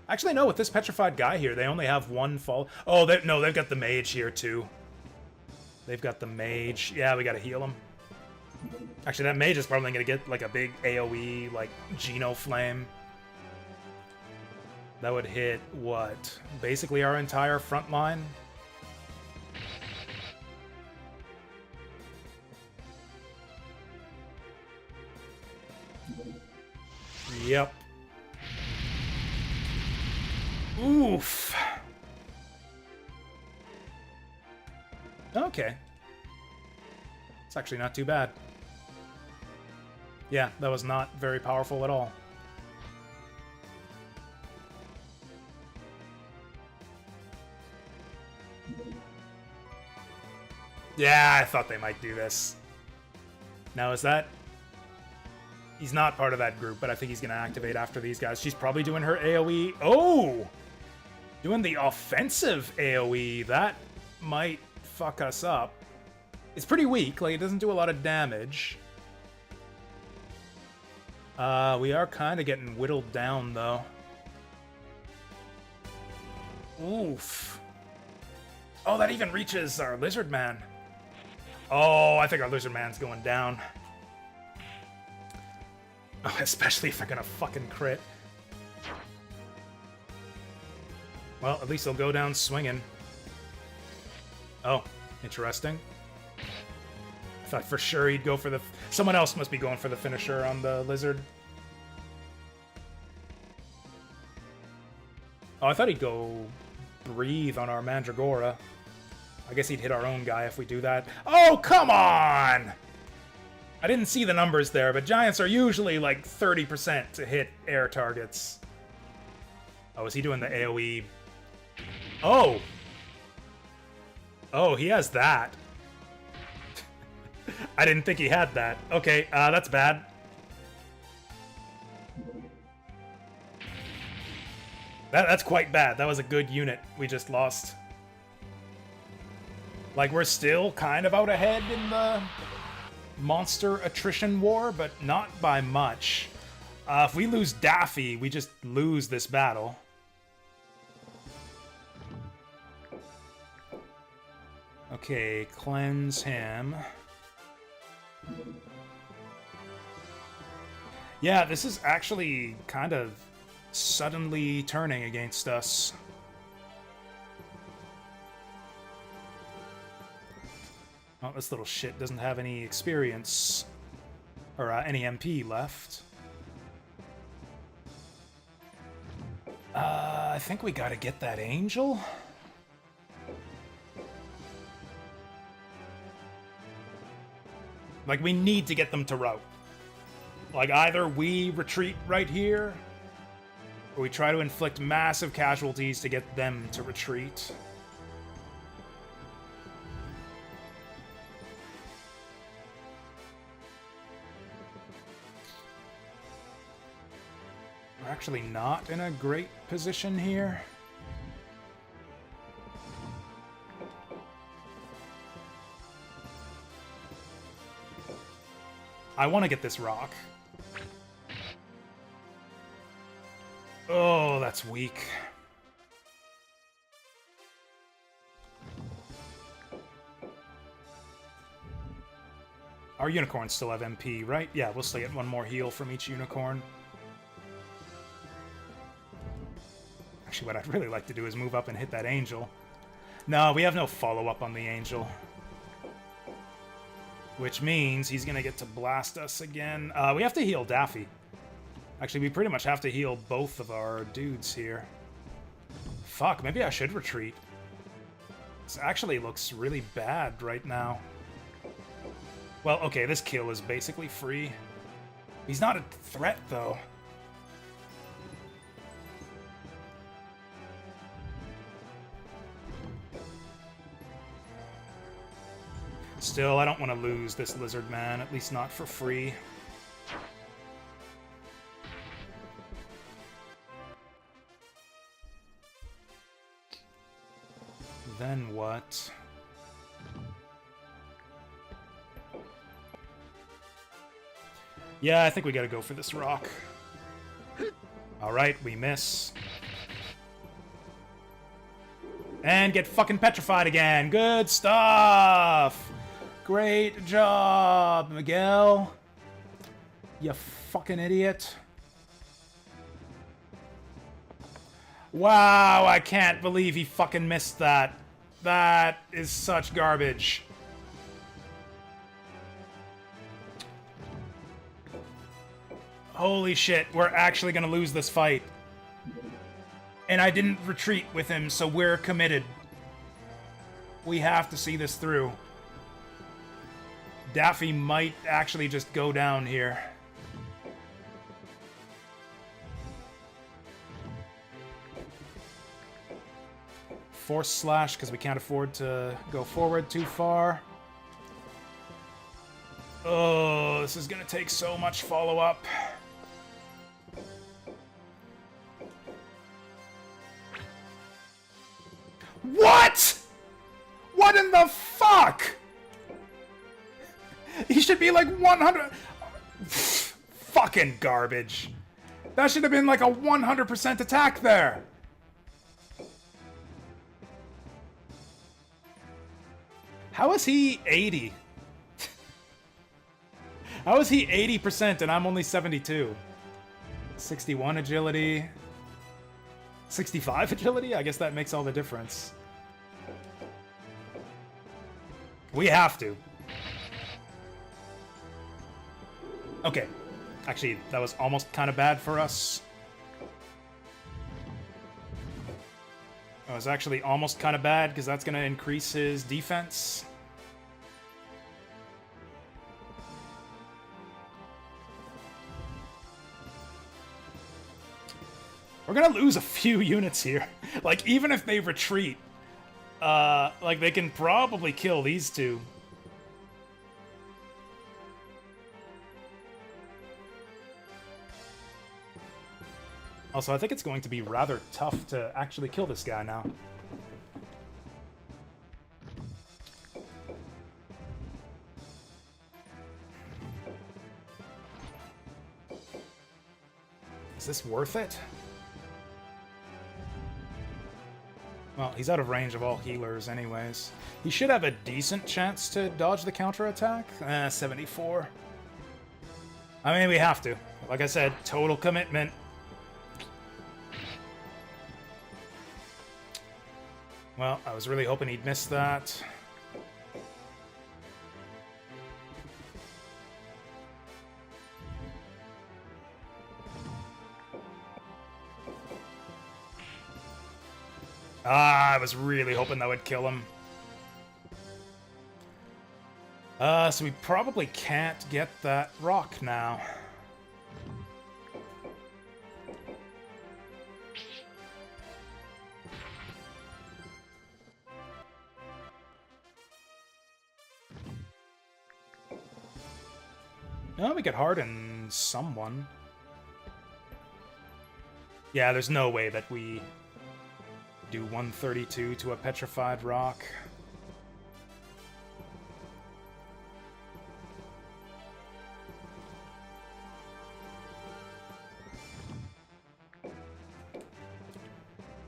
Actually, no, with this petrified guy here, they only have one fall... Oh, no, they've got the mage here, too. They've got the mage. Yeah, we gotta heal him. Actually, that mage is probably gonna get, like, a big AoE, like, Geno Flame. That would hit, what? Basically our entire front line? Yep. Oof. Okay. It's actually not too bad. Yeah, that was not very powerful at all. Yeah, I thought they might do this. Now, is that... He's not part of that group, but I think he's going to activate after these guys. She's probably doing her AoE. Oh! Doing the offensive AoE. That might fuck us up. It's pretty weak. Like, it doesn't do a lot of damage. We are kind of getting whittled down, though. Oof. Oh, that even reaches our Lizard Man. Oh, I think our Lizard Man's going down. Oh, especially if they're gonna fucking crit. Well, at least they'll go down swinging. Oh, interesting. I Thought for sure he'd go for the... Someone else must be going for the finisher on the lizard. Oh, I thought he'd go breathe on our Mandragora. I guess he'd hit our own guy if we do that. Oh, come on! I didn't see the numbers there, but giants are usually like 30% to hit air targets. Oh, is he doing the AoE? Oh! Oh, he has that. I didn't think he had that. Okay, that's bad. That's quite bad. That was a good unit we just lost. Like, we're still kind of out ahead in the monster attrition war, but not by much. If we lose Daffy, we just lose this battle. Okay, cleanse him. Yeah, this is actually kind of suddenly turning against us. Oh, this little shit doesn't have any experience or any MP left. I think we gotta get that angel. Like, we need to get them to rout. Like, either we retreat right here, or we try to inflict massive casualties to get them to retreat. We're actually not in a great position here. I want to get this rock. Oh, that's weak. Our unicorns still have MP, right? Yeah, we'll still get one more heal from each unicorn. Actually, what I'd really like to do is move up and hit that angel. No, we have no follow-up on the angel. Which means he's gonna get to blast us again. We have to heal Daffy. Actually, we pretty much have to heal both of our dudes here. Fuck, maybe I should retreat. This actually looks really bad right now. Well, okay, this kill is basically free. He's not a threat, though. Still, I don't want to lose this lizard man, at least not for free. Then what? Yeah, I think we gotta go for this rock. Alright, we miss. And get fucking petrified again. Good stuff! Great job, Miguel. You fucking idiot. Wow, I can't believe he fucking missed that. That is such garbage. Holy shit, we're actually gonna lose this fight. And I didn't retreat with him, so we're committed. We have to see this through. Daffy might actually just go down here. Force slash, because we can't afford to go forward too far. Oh, this is gonna take so much follow-up. What?! What in the fuck?! He should be like 100... Fucking garbage. That should have been like a 100% attack there. How is he 80? How is he 80% and I'm only 72? 61 agility. 65 agility? I guess that makes all the difference. We have to. Okay. Actually, that was almost kind of bad for us. It was actually almost kind of bad, because that's going to increase his defense. We're going to lose a few units here. Like, even if they retreat, like, they can probably kill these two. Also, I think it's going to be rather tough to actually kill this guy now. Is this worth it? Well, he's out of range of all healers anyways. He should have a decent chance to dodge the counterattack. 74. I mean, we have to. Like I said, total commitment. Well, I was really hoping he'd miss that. I was really hoping that would kill him. So we probably can't get that rock now. No, we could harden someone. Yeah, there's no way that we do 132 to a petrified rock.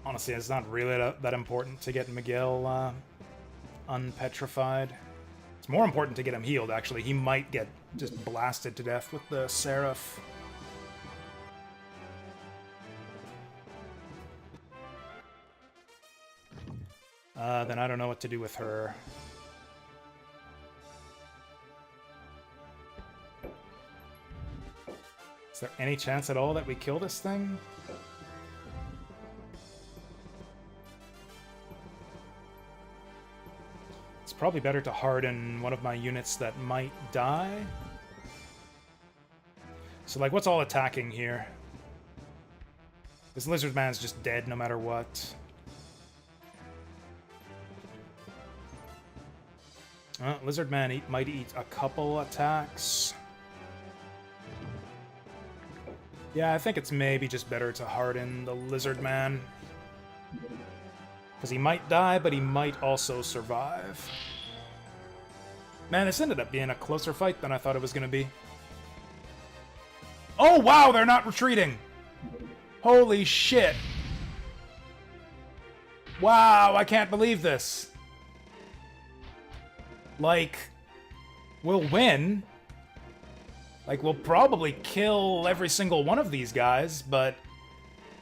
Honestly, it's not really that important to get Miguel unpetrified. It's more important to get him healed, actually. He might get just blasted to death with the Seraph. Then I don't know what to do with her. Is there any chance at all that we kill this thing? It's probably better to harden one of my units that might die. So, like, what's all attacking here? This lizard man's just dead no matter what. Lizard Man might eat a couple attacks. Yeah, I think it's maybe just better to harden the Lizard Man. Because he might die, but he might also survive. Man, this ended up being a closer fight than I thought it was going to be. Oh, wow, they're not retreating! Holy shit! Wow, I can't believe this! Like, we'll win. Like, we'll probably kill every single one of these guys, but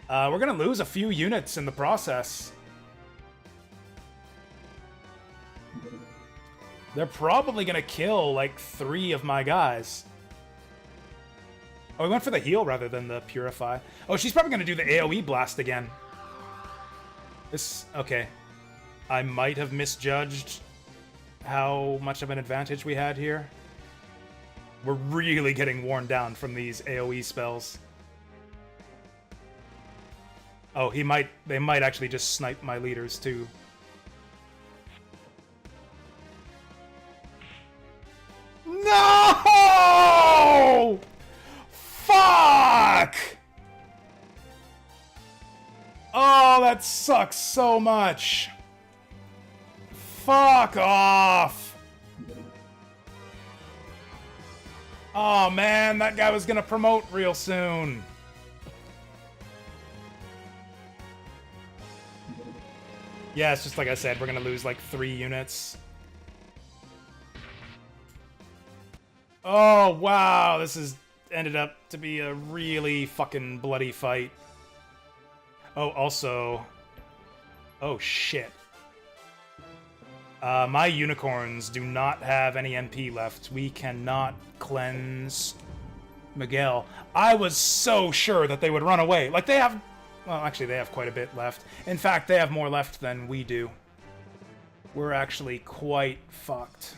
we're gonna lose a few units in the process. They're probably gonna kill, like, 3 of my guys. Oh, we went for the heal rather than the purify. Oh, she's probably gonna do the AoE blast again. This... okay. I might have misjudged how much of an advantage we had here. We're really getting worn down from these AoE spells. Oh, they might actually just snipe my leaders too. No! Fuck! Oh, that sucks so much. Fuck off! Oh man, that guy was gonna promote real soon. Yeah, it's just like I said, we're gonna lose like 3 units. Oh wow, this has ended up to be a really fucking bloody fight. Oh, also... oh shit. My unicorns do not have any MP left. We cannot cleanse Miguel. I was so sure that they would run away. Like, they have... Well, actually, they have quite a bit left. In fact, they have more left than we do. We're actually quite fucked.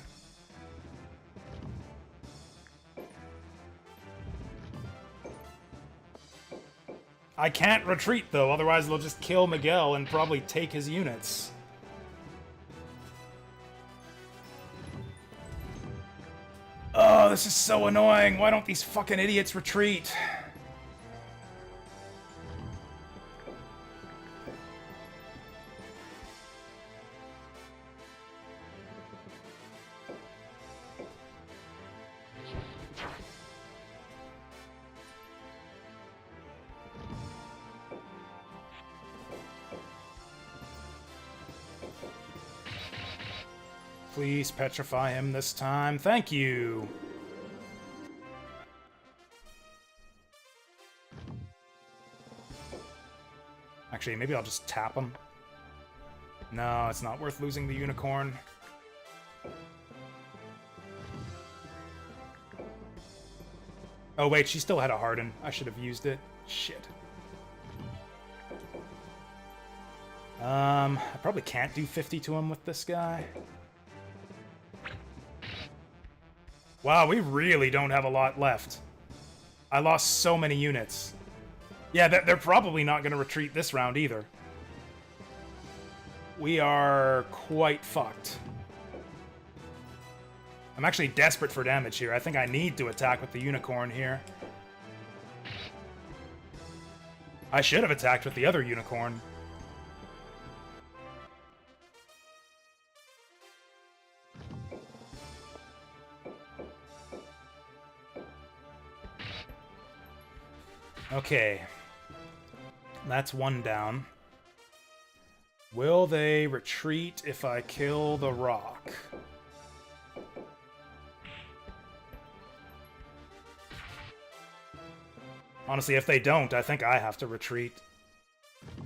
I can't retreat, though. Otherwise, they'll just kill Miguel and probably take his units. Oh, this is so annoying. Why don't these fucking idiots retreat? Please petrify him this time. Thank you. Actually, maybe I'll just tap him. No, it's not worth losing the unicorn. Oh wait, she still had a harden. I should have used it. Shit. I probably can't do 50 to him with this guy. Wow, we really don't have a lot left. I lost so many units. Yeah, they're probably not going to retreat this round either. We are quite fucked. I'm actually desperate for damage here. I think I need to attack with the unicorn here. I should have attacked with the other unicorn. Okay. That's one down. Will they retreat if I kill the rock? Honestly, if they don't, I think I have to retreat.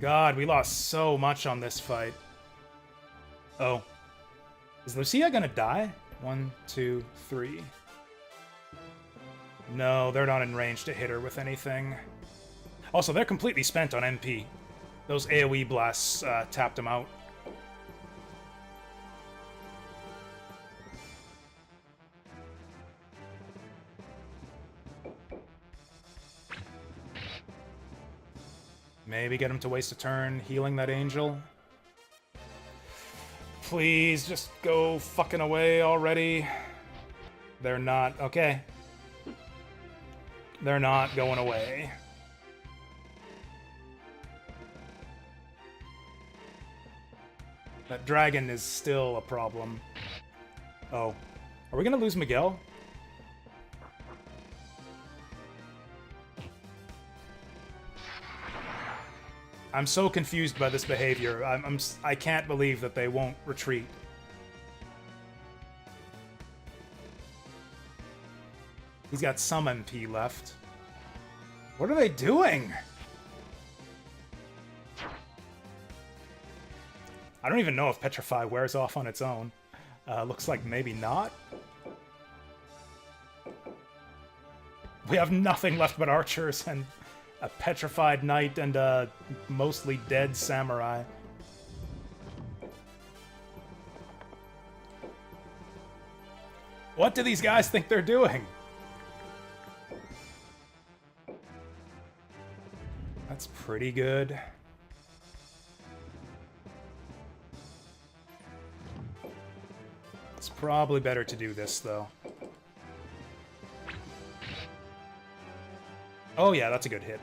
God, we lost so much on this fight. Oh. Is Lucia gonna die? 1, 2, 3. No, they're not in range to hit her with anything. Also, they're completely spent on MP. Those AoE blasts tapped them out. Maybe get him to waste a turn healing that angel. Please, just go fucking away already. They're not. Okay. They're not going away. That dragon is still a problem. Oh. Are we gonna lose Miguel? I'm so confused by this behavior. I can't believe that they won't retreat. He's got some MP left. What are they doing? I don't even know if Petrify wears off on its own. Looks like maybe not. We have nothing left but archers and a petrified knight and a mostly dead samurai. What do these guys think they're doing? That's pretty good. It's probably better to do this, though. Oh yeah, that's a good hit.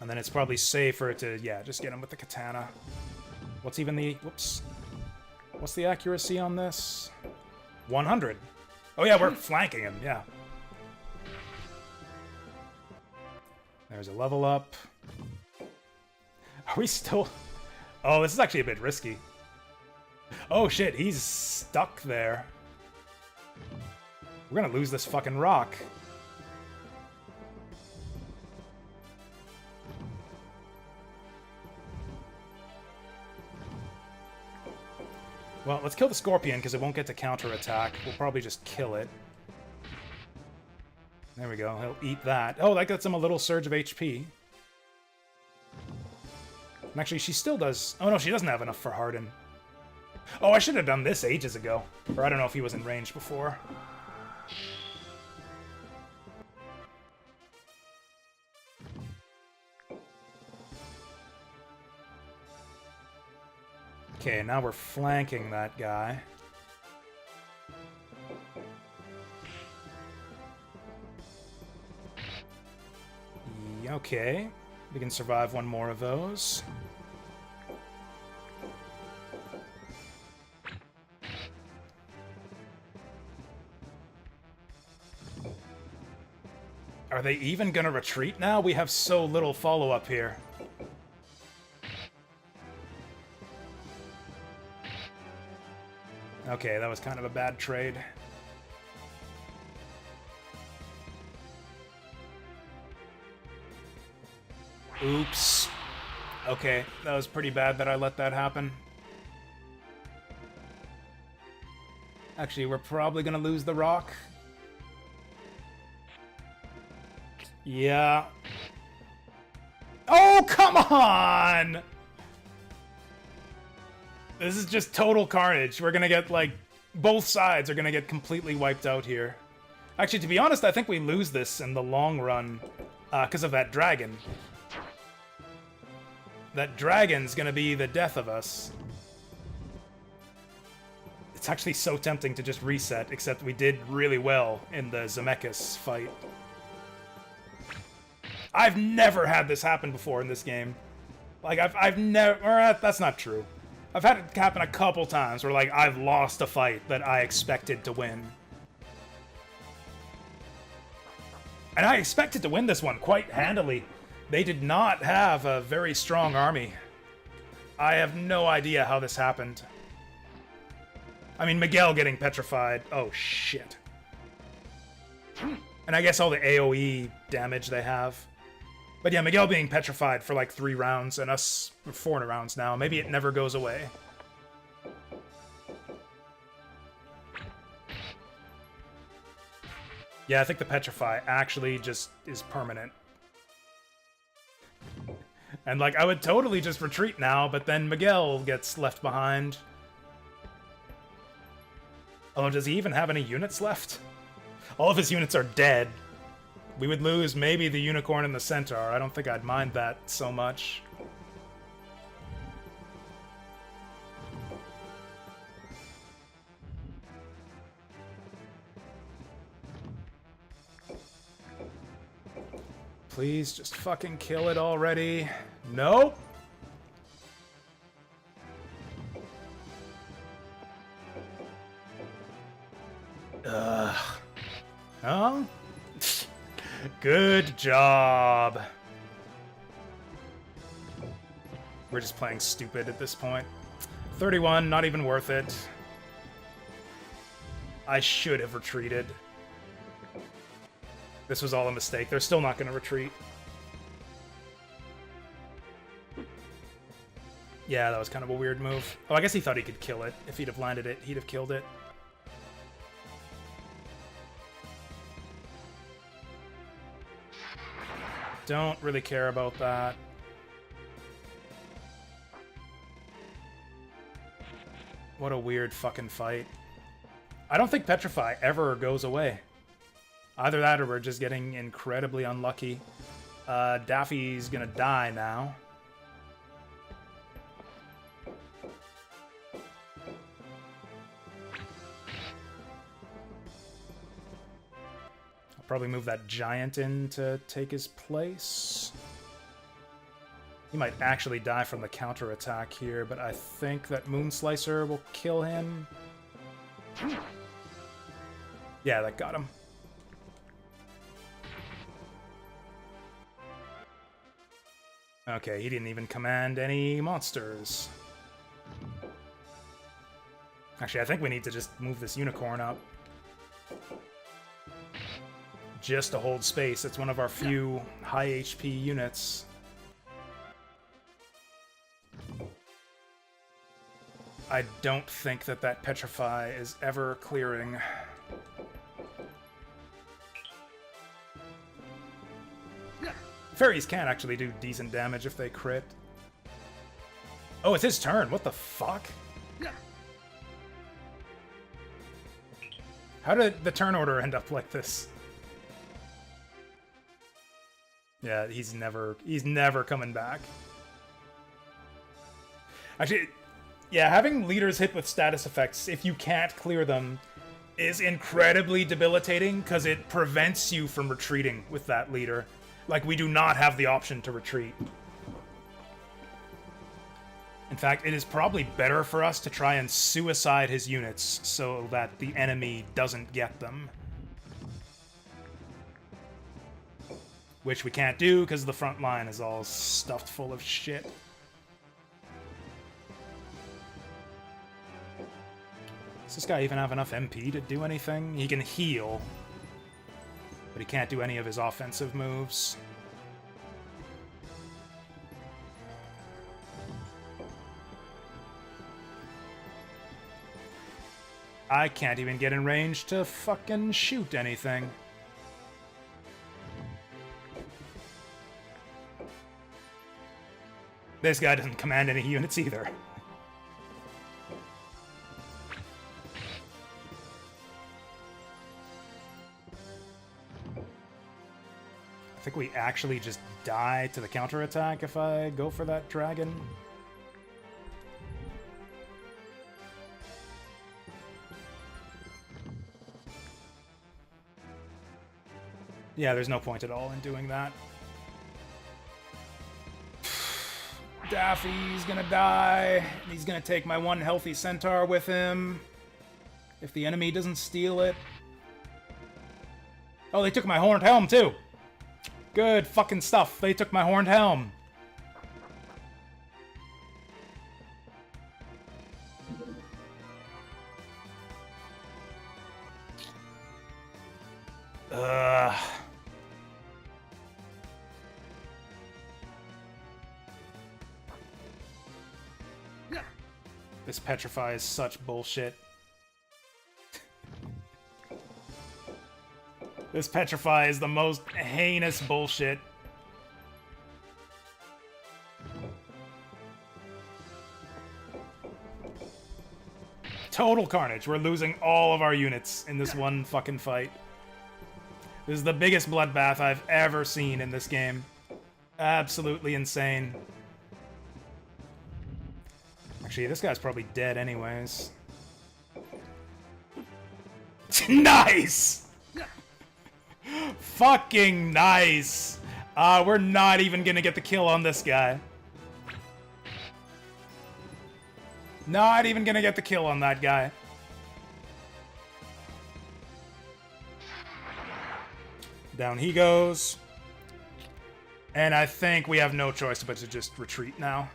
And then it's probably safer to, yeah, just get him with the katana. What's even the... Whoops. What's the accuracy on this? 100. Oh yeah, we're flanking him, yeah. There's a level up. Are we still... Oh, this is actually a bit risky. Oh shit, he's stuck there. We're gonna lose this fucking rock. Well, let's kill the scorpion because it won't get to counterattack. We'll probably just kill it. There we go. He'll eat that. Oh, that gets him a little surge of HP. And actually, she still does... Oh, no, she doesn't have enough for Harden. Oh, I should have done this ages ago. Or I don't know if he was in range before. Okay, now we're flanking that guy. Okay, we can survive one more of those. Are they even gonna retreat now? We have so little follow-up here. Okay, that was kind of a bad trade. Oops. Okay, that was pretty bad that I let that happen. Actually, we're probably gonna lose the rock. Yeah. Oh, come on! This is just total carnage. We're gonna get, like, both sides are gonna get completely wiped out here. Actually, to be honest, I think we lose this in the long run because of that dragon. That dragon's gonna be the death of us. It's actually so tempting to just reset, except we did really well in the Zemeckis fight. I've never had this happen before in this game. Like, I've never... that's not true. I've had it happen a couple times where, like, I've lost a fight that I expected to win. And I expected to win this one quite handily. They did not have a very strong army. I have no idea how this happened. I mean, Miguel getting petrified. Oh, shit. And I guess all the AoE damage they have. But yeah, Miguel being petrified for like 3 rounds, and us for 4 rounds now. Maybe it never goes away. Yeah, I think the petrify actually just is permanent. And like, I would totally just retreat now, but then Miguel gets left behind. Oh, does he even have any units left? All of his units are dead. We would lose maybe the Unicorn and the Centaur. I don't think I'd mind that so much. Please, just fucking kill it already. Nope. Ugh. Oh? Good job. We're just playing stupid at this point. 31, not even worth it. I should have retreated. This was all a mistake. They're still not going to retreat. Yeah, that was kind of a weird move. Oh, I guess he thought he could kill it. If he'd have landed it, he'd have killed it. Don't really care about that. What a weird fucking fight. I don't think Petrify ever goes away. Either that or we're just getting incredibly unlucky. Daffy's gonna die now. Probably move that giant in to take his place. He might actually die from the counterattack here, but I think that Moonslicer will kill him. Yeah, that got him. Okay, he didn't even command any monsters. Actually, I think we need to just move this Unicorn up. Just to hold space. It's one of our few high HP units. I don't think that that Petrify is ever clearing. Fairies can actually do decent damage if they crit. Oh, it's his turn. What the fuck? How did the turn order end up like this? Yeah, he's never coming back. Actually, yeah, having leaders hit with status effects, if you can't clear them, is incredibly debilitating because it prevents you from retreating with that leader. Like, we do not have the option to retreat. In fact, it is probably better for us to try and suicide his units so that the enemy doesn't get them. Which we can't do because the front line is all stuffed full of shit. Does this guy even have enough MP to do anything? He can heal, but he can't do any of his offensive moves. I can't even get in range to fucking shoot anything. This guy doesn't command any units either. I think we actually just die to the counterattack if I go for that dragon. Yeah, there's no point at all in doing that. Daffy's gonna die. He's gonna take my one healthy centaur with him. If the enemy doesn't steal it. Oh, they took my horned helm too. Good fucking stuff. They took my horned helm. This petrify is such bullshit. This petrify is the most heinous bullshit. Total carnage. We're losing all of our units in this one fucking fight. This is the biggest bloodbath I've ever seen in this game. Absolutely insane. Actually, this guy's probably dead anyways. Nice! Fucking nice! We're not even gonna get the kill on this guy. Not even gonna get the kill on that guy. Down he goes. And I think we have no choice but to just retreat now.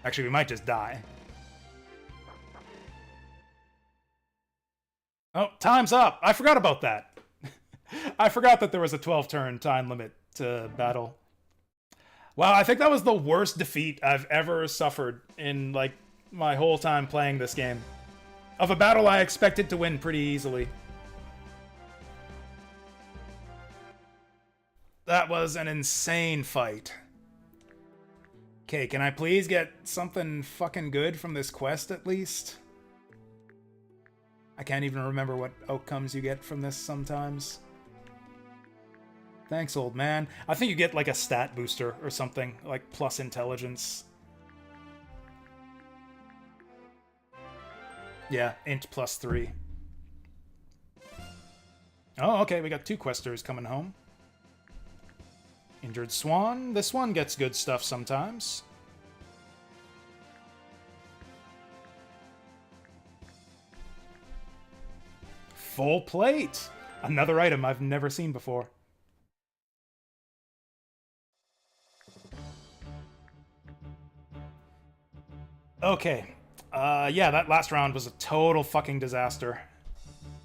Actually, we might just die. Oh, time's up! I forgot about that. I forgot that there was a 12-turn time limit to battle. Wow, I think that was the worst defeat I've ever suffered in, like, my whole time playing this game. Of a battle I expected to win pretty easily. That was an insane fight. Okay, can I please get something fucking good from this quest at least? I can't even remember what outcomes you get from this sometimes. Thanks, old man. I think you get like a stat booster or something, like plus intelligence. Yeah, int +3. Oh, okay, we got 2 questers coming home. Injured Swan. This one gets good stuff sometimes. Full plate! Another item I've never seen before. Okay. Yeah, that last round was a total fucking disaster.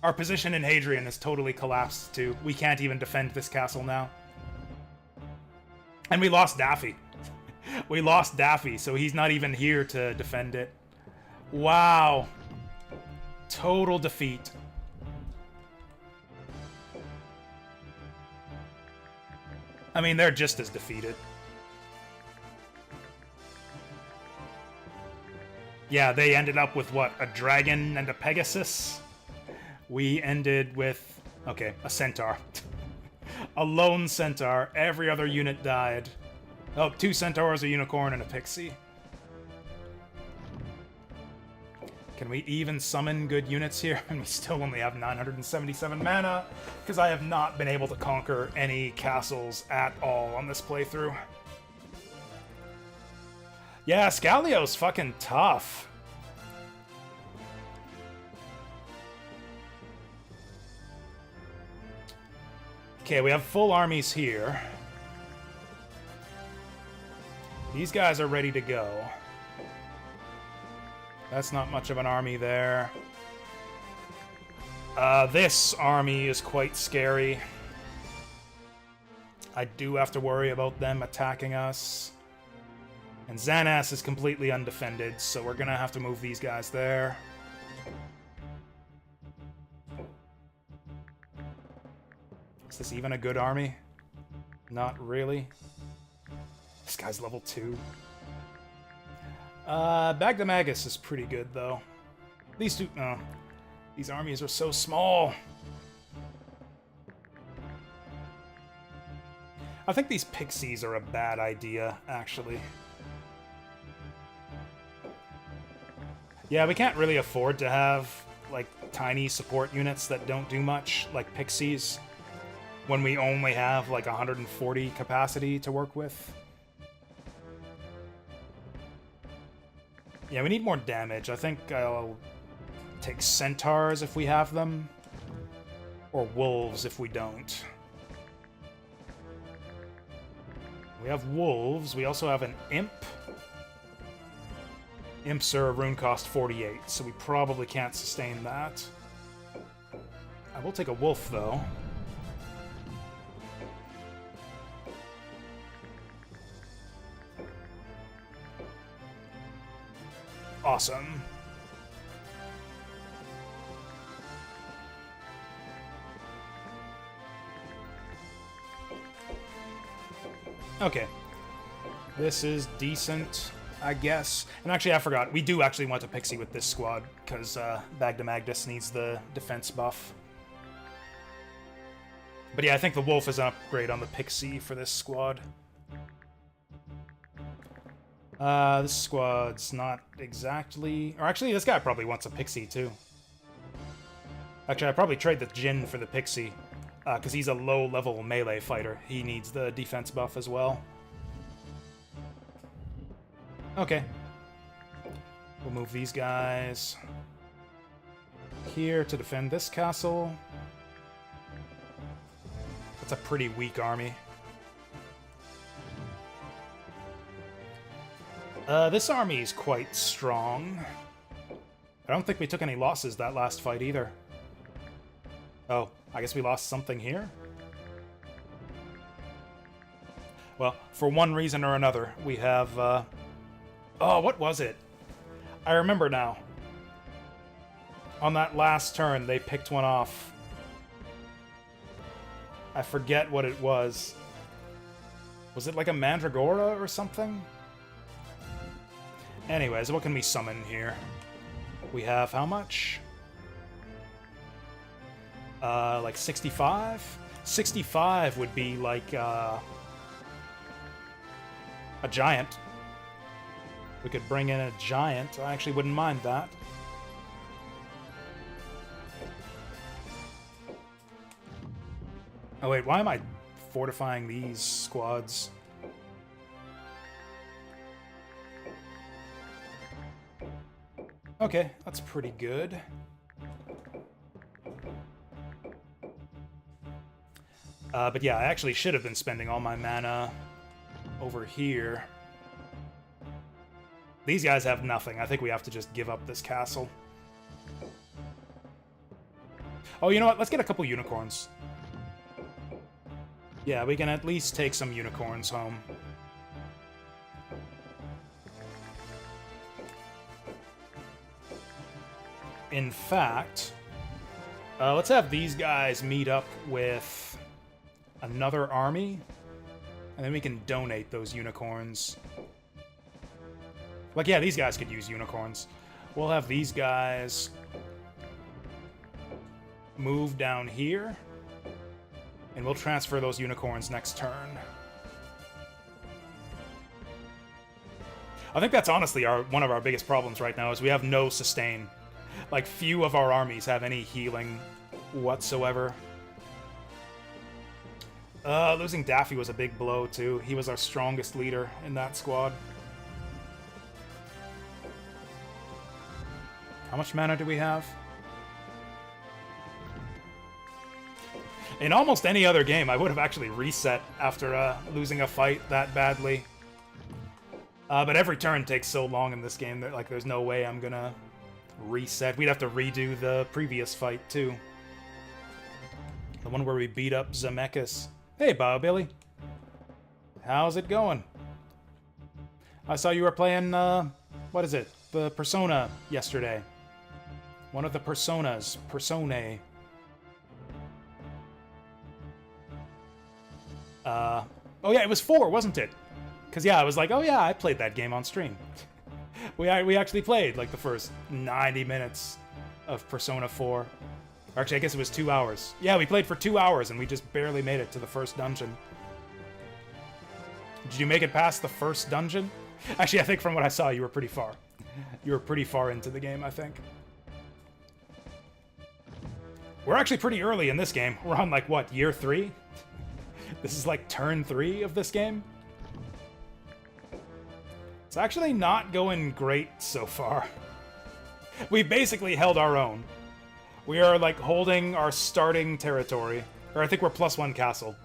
Our position in Hadrian has totally collapsed, too. We can't even defend this castle now. And we lost Daffy. We lost Daffy, so he's not even here to defend it. Wow. Total defeat. I mean, they're just as defeated. Yeah, they ended up with, what, a dragon and a Pegasus? We ended with, okay, a centaur. A lone centaur. Every other unit died. Oh, 2 centaurs, a unicorn, and a pixie. Can we even summon good units here? And we still only have 977 mana, because I have not been able to conquer any castles at all on this playthrough. Yeah, Iscalio's fucking tough. Okay, we have full armies here. These guys are ready to go. That's not much of an army there. This army is quite scary. I do have to worry about them attacking us. And Xanath is completely undefended, so we're gonna have to move these guys there. Is this even a good army? Not really. This guy's level 2. Bagdamagus is pretty good, though. These two... No. These armies are so small. I think these pixies are a bad idea, actually. Yeah, we can't really afford to have, like, tiny support units that don't do much, like pixies, when we only have, like, 140 capacity to work with. Yeah, we need more damage. I think I'll take centaurs if we have them, or wolves if we don't. We have wolves. We also have an imp. Imps are rune cost 48, so we probably can't sustain that. I will take a wolf, though. Awesome. Okay. This is decent, I guess. And actually, I forgot. We do actually want a pixie with this squad, because Bagdamagus needs the defense buff. But yeah, I think the wolf is an upgrade on the pixie for this squad. This squad's not exactly... Or actually, this guy probably wants a pixie, too. Actually, I'd probably trade the Jinn for the pixie, because he's a low-level melee fighter. He needs the defense buff as well. Okay. We'll move these guys here to defend this castle. That's a pretty weak army. This army is quite strong. I don't think we took any losses that last fight either. Oh, I guess we lost something here? Well, for one reason or another, we have, Oh, what was it? I remember now. On that last turn, they picked one off. I forget what it was. Was it like a Mandragora or something? Anyways, what can we summon here? We have how much? Like 65? 65 would be like, a giant. We could bring in a giant. I actually wouldn't mind that. Oh wait, why am I fortifying these squads? Okay, that's pretty good. But yeah, I actually should have been spending all my mana over here. These guys have nothing. I think we have to just give up this castle. Oh, you know what? Let's get a couple unicorns. Yeah, we can at least take some unicorns home. In fact, let's have these guys meet up with another army. And then we can donate those unicorns. Like, yeah, these guys could use unicorns. We'll have these guys move down here. And we'll transfer those unicorns next turn. I think that's honestly one of our biggest problems right now is we have no sustain. Like, few of our armies have any healing whatsoever. Losing Daffy was a big blow, too. He was our strongest leader in that squad. How much mana do we have? In almost any other game, I would have actually reset after losing a fight that badly. But every turn takes so long in this game that, like, there's no way I'm gonna reset. We'd have to redo the previous fight, too. The one where we beat up Zemeckis. Hey, Billy. How's it going? I saw you were playing, what is it? The Persona yesterday. One of the Personas. Personae. Oh yeah, it was 4, wasn't it? Because, yeah, I was like, oh yeah, I played that game on stream. we actually played, like, the first 90 minutes of Persona 4. Or actually, I guess it was 2 hours. Yeah, we played for 2 hours, and we just barely made it to the first dungeon. Did you make it past the first dungeon? Actually, I think from what I saw, you were pretty far. You were pretty far into the game, I think. We're actually pretty early in this game. We're on, like, what, year 3? This is, like, turn 3 of this game? It's actually not going great so far. We've basically held our own. We are, like, holding our starting territory. Or I think we're +1 castle.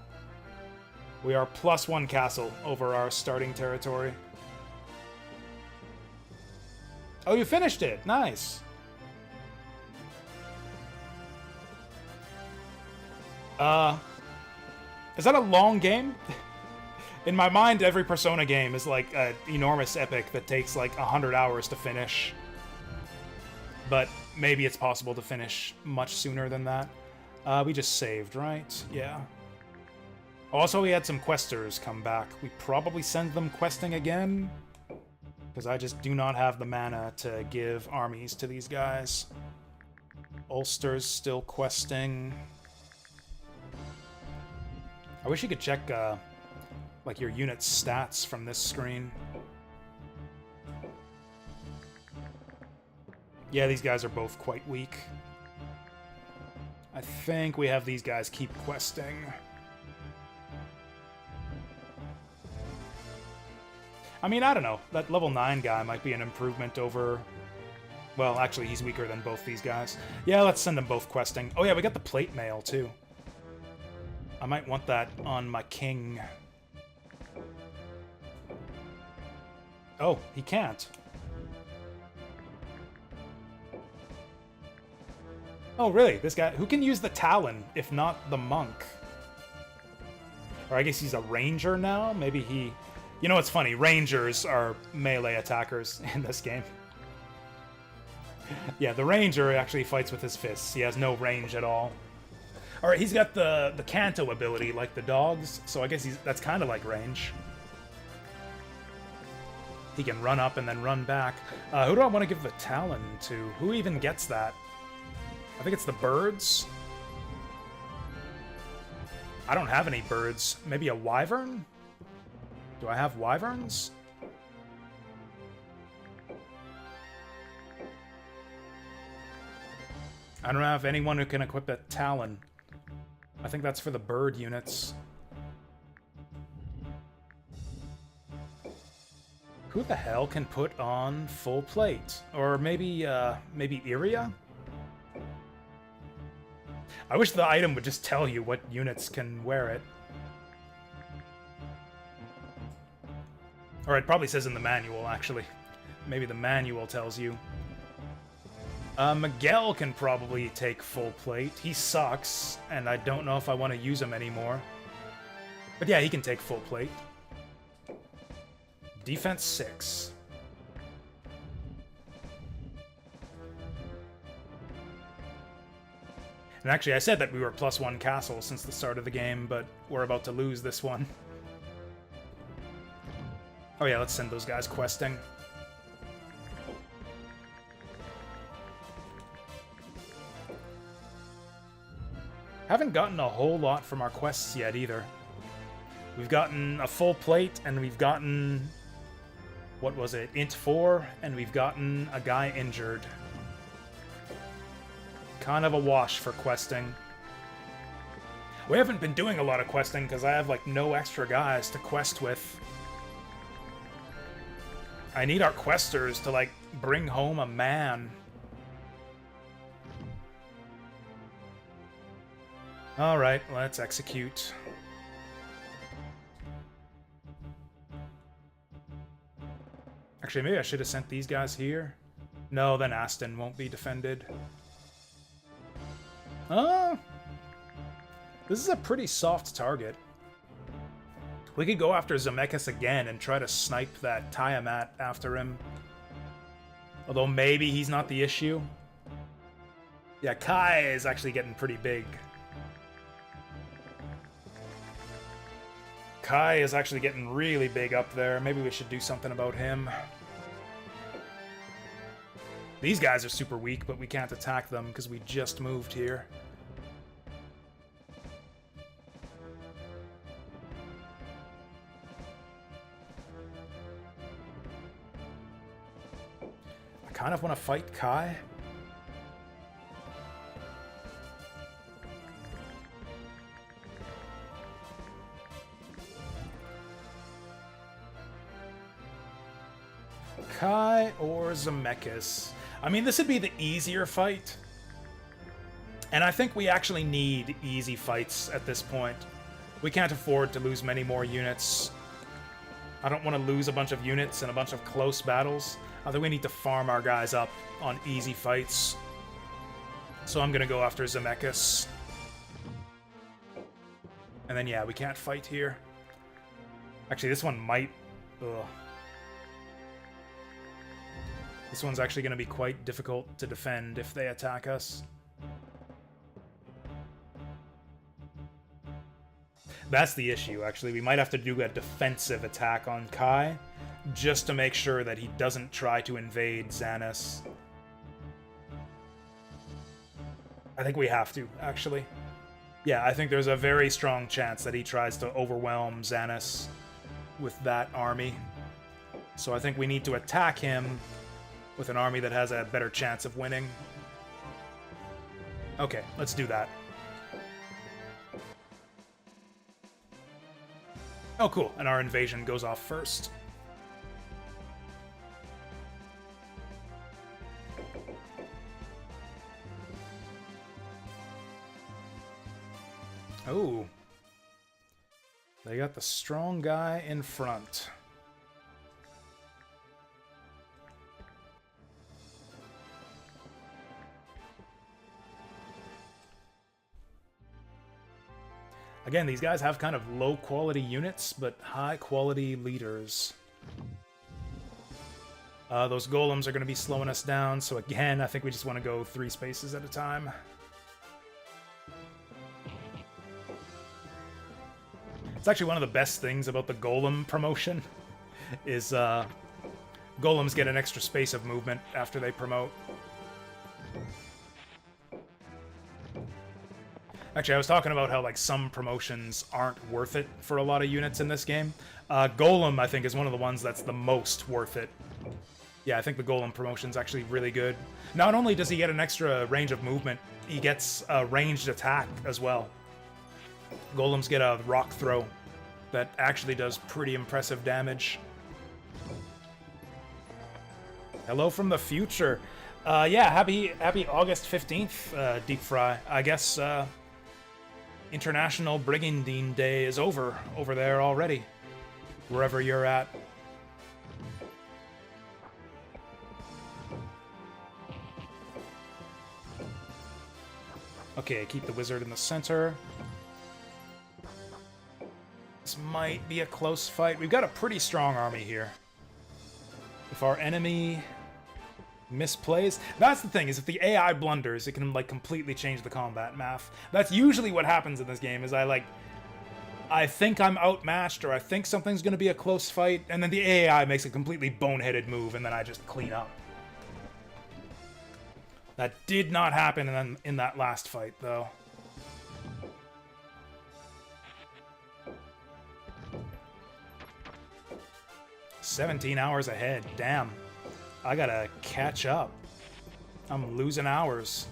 We are +1 castle over our starting territory. Oh, you finished it! Nice! Is that a long game? In my mind, every Persona game is like an enormous epic that takes like 100 hours to finish. But maybe it's possible to finish much sooner than that. We just saved, right? Yeah. Also, we had some questers come back. We probably send them questing again. Because I just do not have the mana to give armies to these guys. Ulster's still questing. I wish you could check, like, your unit's stats from this screen. Yeah, these guys are both quite weak. I think we have these guys keep questing. I mean, I don't know. That level 9 guy might be an improvement over... Well, actually, he's weaker than both these guys. Yeah, let's send them both questing. Oh yeah, we got the plate mail, too. I might want that on my king. Oh, he can't. Oh, really? This guy... Who can use the Talon, if not the monk? Or I guess he's a ranger now? Maybe he... You know what's funny? Rangers are melee attackers in this game. Yeah, the ranger actually fights with his fists. He has no range at all. Alright, he's got the Canto ability, like the dogs, so I guess that's kind of like range. He can run up and then run back. Who do I want to give the Talon to? Who even gets that? I think it's the birds? I don't have any birds. Maybe a wyvern? Do I have wyverns? I don't have anyone who can equip a Talon. I think that's for the bird units. Who the hell can put on full plate? Or maybe, maybe Iria? I wish the item would just tell you what units can wear it. Or it probably says in the manual, actually. Maybe the manual tells you. Miguel can probably take full plate. He sucks, and I don't know if I want to use him anymore. But yeah, he can take full plate. Defense 6. And actually, I said that we were +1 castle since the start of the game, but we're about to lose this one. Oh yeah, let's send those guys questing. Haven't gotten a whole lot from our quests yet either. We've gotten a full plate, and we've gotten... what was it? Int 4, and we've gotten a guy injured. Kind of a wash for questing. We haven't been doing a lot of questing because I have, like, no extra guys to quest with. I need our questers to, like, bring home a man. Alright, let's execute. Actually, maybe I should have sent these guys here. No, then Aston won't be defended. This is a pretty soft target. We could go after Zemeckis again and try to snipe that Tiamat after him. Although maybe he's not the issue. Yeah, Kai is actually getting pretty big. Kai is actually getting really big up there. Maybe we should do something about him. These guys are super weak, but we can't attack them because we just moved here. I kind of want to fight Kai. Kai or Zemeckis. I mean, this would be the easier fight. And I think we actually need easy fights at this point. We can't afford to lose many more units. I don't want to lose a bunch of units in a bunch of close battles. I think we need to farm our guys up on easy fights. So I'm going to go after Zemeckis. And then, yeah, we can't fight here. Actually, this one might... Ugh. This one's actually going to be quite difficult to defend if they attack us. That's the issue, actually. We might have to do a defensive attack on Kai, just to make sure that he doesn't try to invade Xanis. I think we have to, actually. Yeah, I think there's a very strong chance that he tries to overwhelm Xanis with that army. So I think we need to attack him with an army that has a better chance of winning. Okay, let's do that. Oh, cool. And our invasion goes off first. Oh. They got the strong guy in front. Again, these guys have kind of low-quality units, but high-quality leaders. Those golems are going to be slowing us down, so again, I think we just want to go 3 spaces at a time. It's actually one of the best things about the golem promotion, is golems get an extra space of movement after they promote. Actually, I was talking about how, like, some promotions aren't worth it for a lot of units in this game. Golem, I think, is one of the ones that's the most worth it. Yeah, I think the Golem promotion's actually really good. Not only does he get an extra range of movement, he gets a ranged attack as well. Golems get a rock throw that actually does pretty impressive damage. Hello from the future. Yeah, happy August 15th, Deep Fry. I guess, International Brigandine Day is over there already, wherever you're at. Okay, keep the wizard in the center. This might be a close fight. We've got a pretty strong army here. If our enemy misplays... That's the thing, is if the AI blunders, it can, like, completely change the combat math. That's usually what happens in this game, is I, like, I think I'm outmatched, or I think something's going to be a close fight, and then the AI makes a completely boneheaded move, and then I just clean up. That did not happen in that last fight, though. "17 hours ahead. Damn. I gotta catch up. I'm losing hours."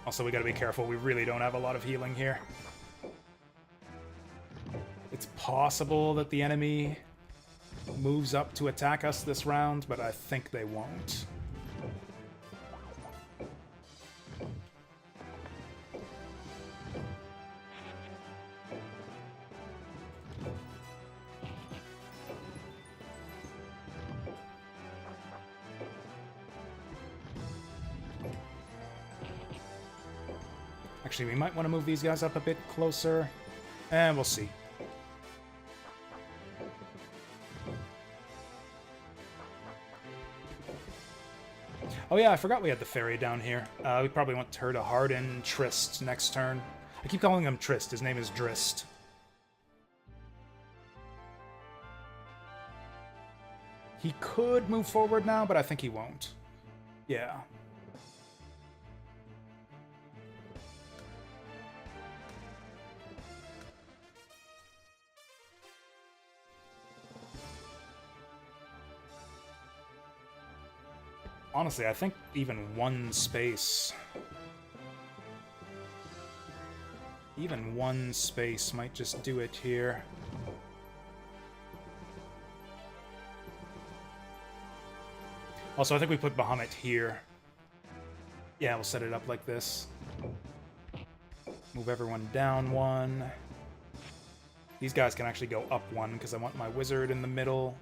Also, we gotta be careful. We really don't have a lot of healing here. It's possible that the enemy moves up to attack us this round, but I think they won't. Actually, we might want to move these guys up a bit closer. And we'll see. Oh yeah, I forgot we had the ferry down here. We probably want her to harden Trist next turn. I keep calling him Trist. His name is Drist. He could move forward now, but I think he won't. Yeah. Honestly, I think even one space might just do it here. Also, I think we put Bahamut here. Yeah, we'll set it up like this. Move everyone down one. These guys can actually go up one because I want my wizard in the middle.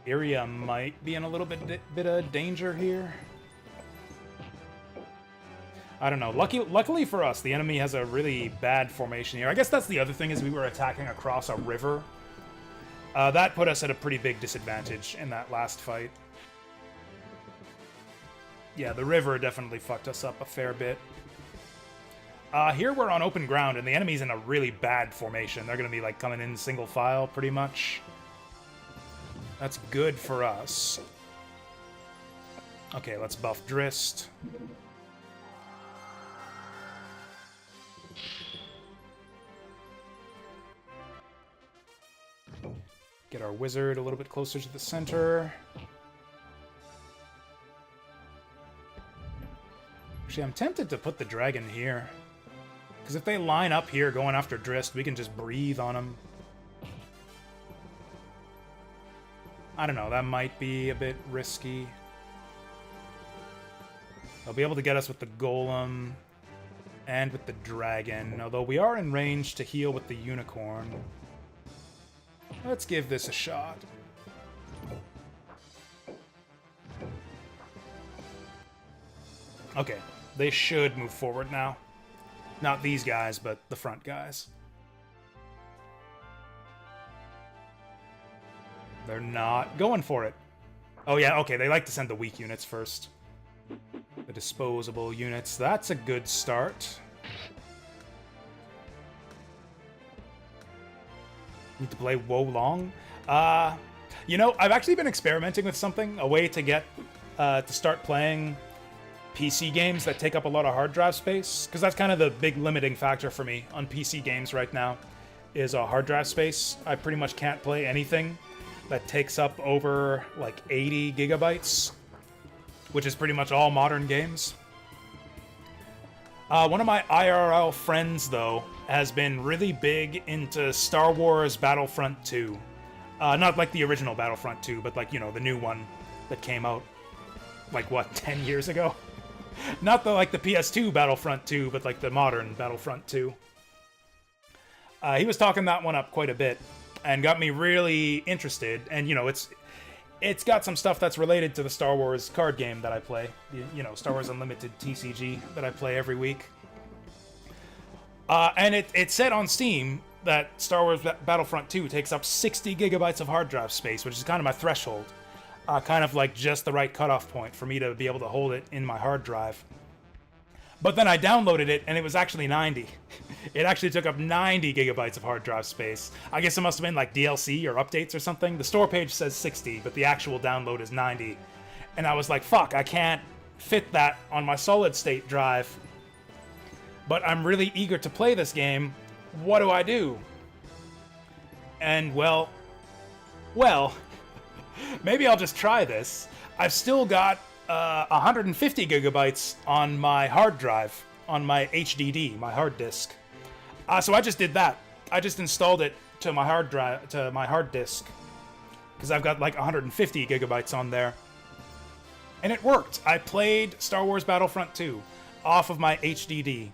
Area might be in a little bit of danger here. I don't know. Luckily for us, the enemy has a really bad formation here. I guess that's the other thing, is we were attacking across a river. That put us at a pretty big disadvantage in that last fight. Yeah, the river definitely fucked us up a fair bit. Here we're on open ground, and the enemy's in a really bad formation. They're going to be like coming in single file, pretty much. That's good for us. Okay, let's buff Drist. Get our wizard a little bit closer to the center. Actually, I'm tempted to put the dragon here. Because if they line up here going after Drist, we can just breathe on them. I don't know, that might be a bit risky. They'll be able to get us with the golem and with the dragon, although we are in range to heal with the unicorn. Let's give this a shot. Okay, they should move forward now. Not these guys, but the front guys. They're not going for it. Oh yeah, okay, they like to send the weak units first. The disposable units. That's a good start. Need to play Wo Long? You know, I've actually been experimenting with something, a way to get to start playing PC games that take up a lot of hard drive space, because that's kind of the big limiting factor for me on PC games right now, is a hard drive space. I pretty much can't play anything that takes up over like 80 gigabytes, which is pretty much all modern games. One of my IRL friends, though, has been really big into Star Wars Battlefront 2. Not like the original Battlefront 2, but like, you know, the new one that came out, like, what, 10 years ago? Not the, like, the PS2 Battlefront 2, but like the modern Battlefront 2. He was talking that one up quite a bit, and got me really interested. And, you know, it's got some stuff that's related to the Star Wars card game that I play. You know, Star Wars Unlimited TCG that I play every week. And it said on Steam that Star Wars Battlefront 2 takes up 60 gigabytes of hard drive space, which is kind of my threshold. kind of like just the right cutoff point for me to be able to hold it in my hard drive. But then I downloaded it, and it was actually 90. It actually took up 90 gigabytes of hard drive space. I guess it must have been like DLC or updates or something. The store page says 60, but the actual download is 90. And I was like, fuck, I can't fit that on my solid state drive. But I'm really eager to play this game. What do I do? And well, maybe I'll just try this. I've still got 150 gigabytes on my hard drive, on my HDD, my hard disk. So I just did that. I just installed it to my hard drive, to my hard disk, because I've got like 150 gigabytes on there. And it worked. I played Star Wars Battlefront 2 off of my HDD.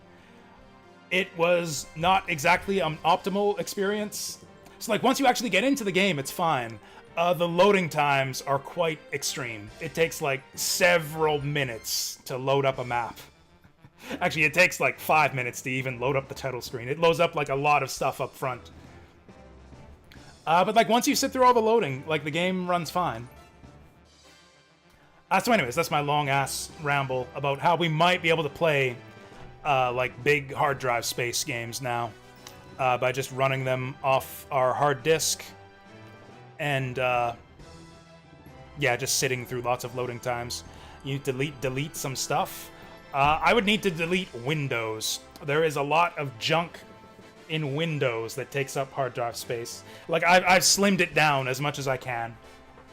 It was not exactly an optimal experience. So like once you actually get into the game, it's fine. The loading times are quite extreme. It takes like several minutes to load up a map. Actually, it takes like 5 minutes to even load up the title screen. It loads up like a lot of stuff up front. But like once you sit through all the loading, like the game runs fine. So anyways, that's my long ass ramble about how we might be able to play like big hard drive space games now by just running them off our hard disk. And yeah, just sitting through lots of loading times. You delete some stuff. I would need to delete Windows. There is a lot of junk in Windows that takes up hard drive space. Like I've slimmed it down as much as I can.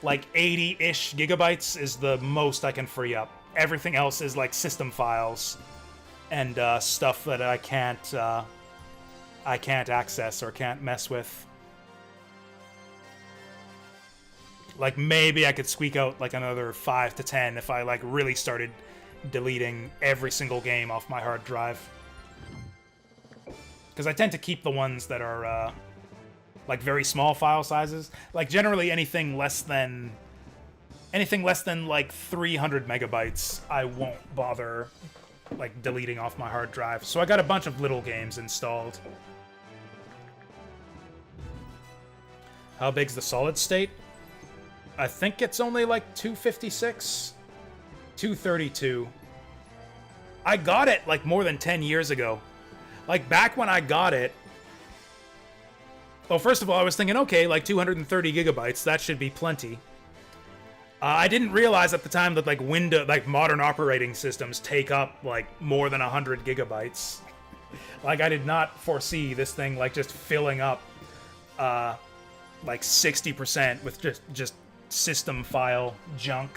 Like 80-ish gigabytes is the most I can free up. Everything else is like system files and stuff that I can't access or can't mess with. Like, maybe I could squeak out, like, another 5 to 10 if I, like, really started deleting every single game off my hard drive. Because I tend to keep the ones that are, like, very small file sizes. Like, generally anything less than, like, 300 megabytes, I won't bother, like, deleting off my hard drive. So I got a bunch of little games installed. How big's the solid state? I think it's only like 256, 232. I got it like more than 10 years ago. Like back when I got it. Well, first of all, I was thinking, okay, like 230 gigabytes, that should be plenty. I didn't realize at the time that like modern operating systems take up like more than 100 gigabytes. Like I did not foresee this thing like just filling up like 60% with just system file junk.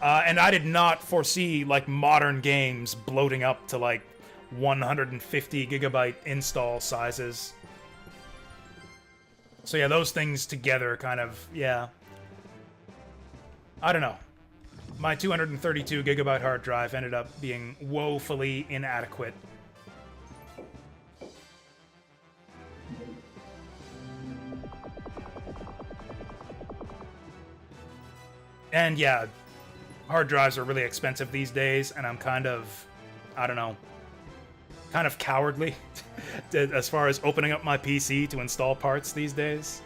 And I did not foresee like modern games bloating up to like 150 gigabyte install sizes. So yeah, those things together kind of, yeah. I don't know. My 232 gigabyte hard drive ended up being woefully inadequate. And yeah, hard drives are really expensive these days, and I'm kind of, I don't know, kind of cowardly as far as opening up my PC to install parts these days.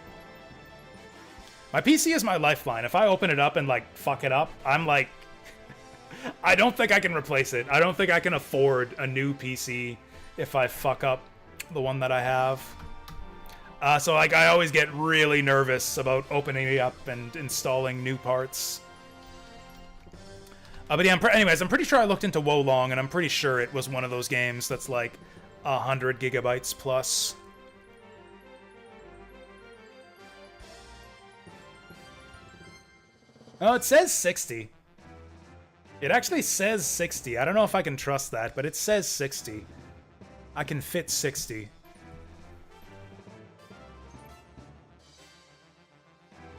My PC is my lifeline. If I open it up and, like, fuck it up, I'm like, I don't think I can replace it. I don't think I can afford a new PC if I fuck up the one that I have. So, like, I always get really nervous about opening it up and installing new parts. But yeah, anyways, I'm pretty sure I looked into Wolong, and I'm pretty sure it was one of those games that's, like, 100 gigabytes plus. Oh, it says 60. It actually says 60. I don't know if I can trust that, but it says 60. I can fit 60.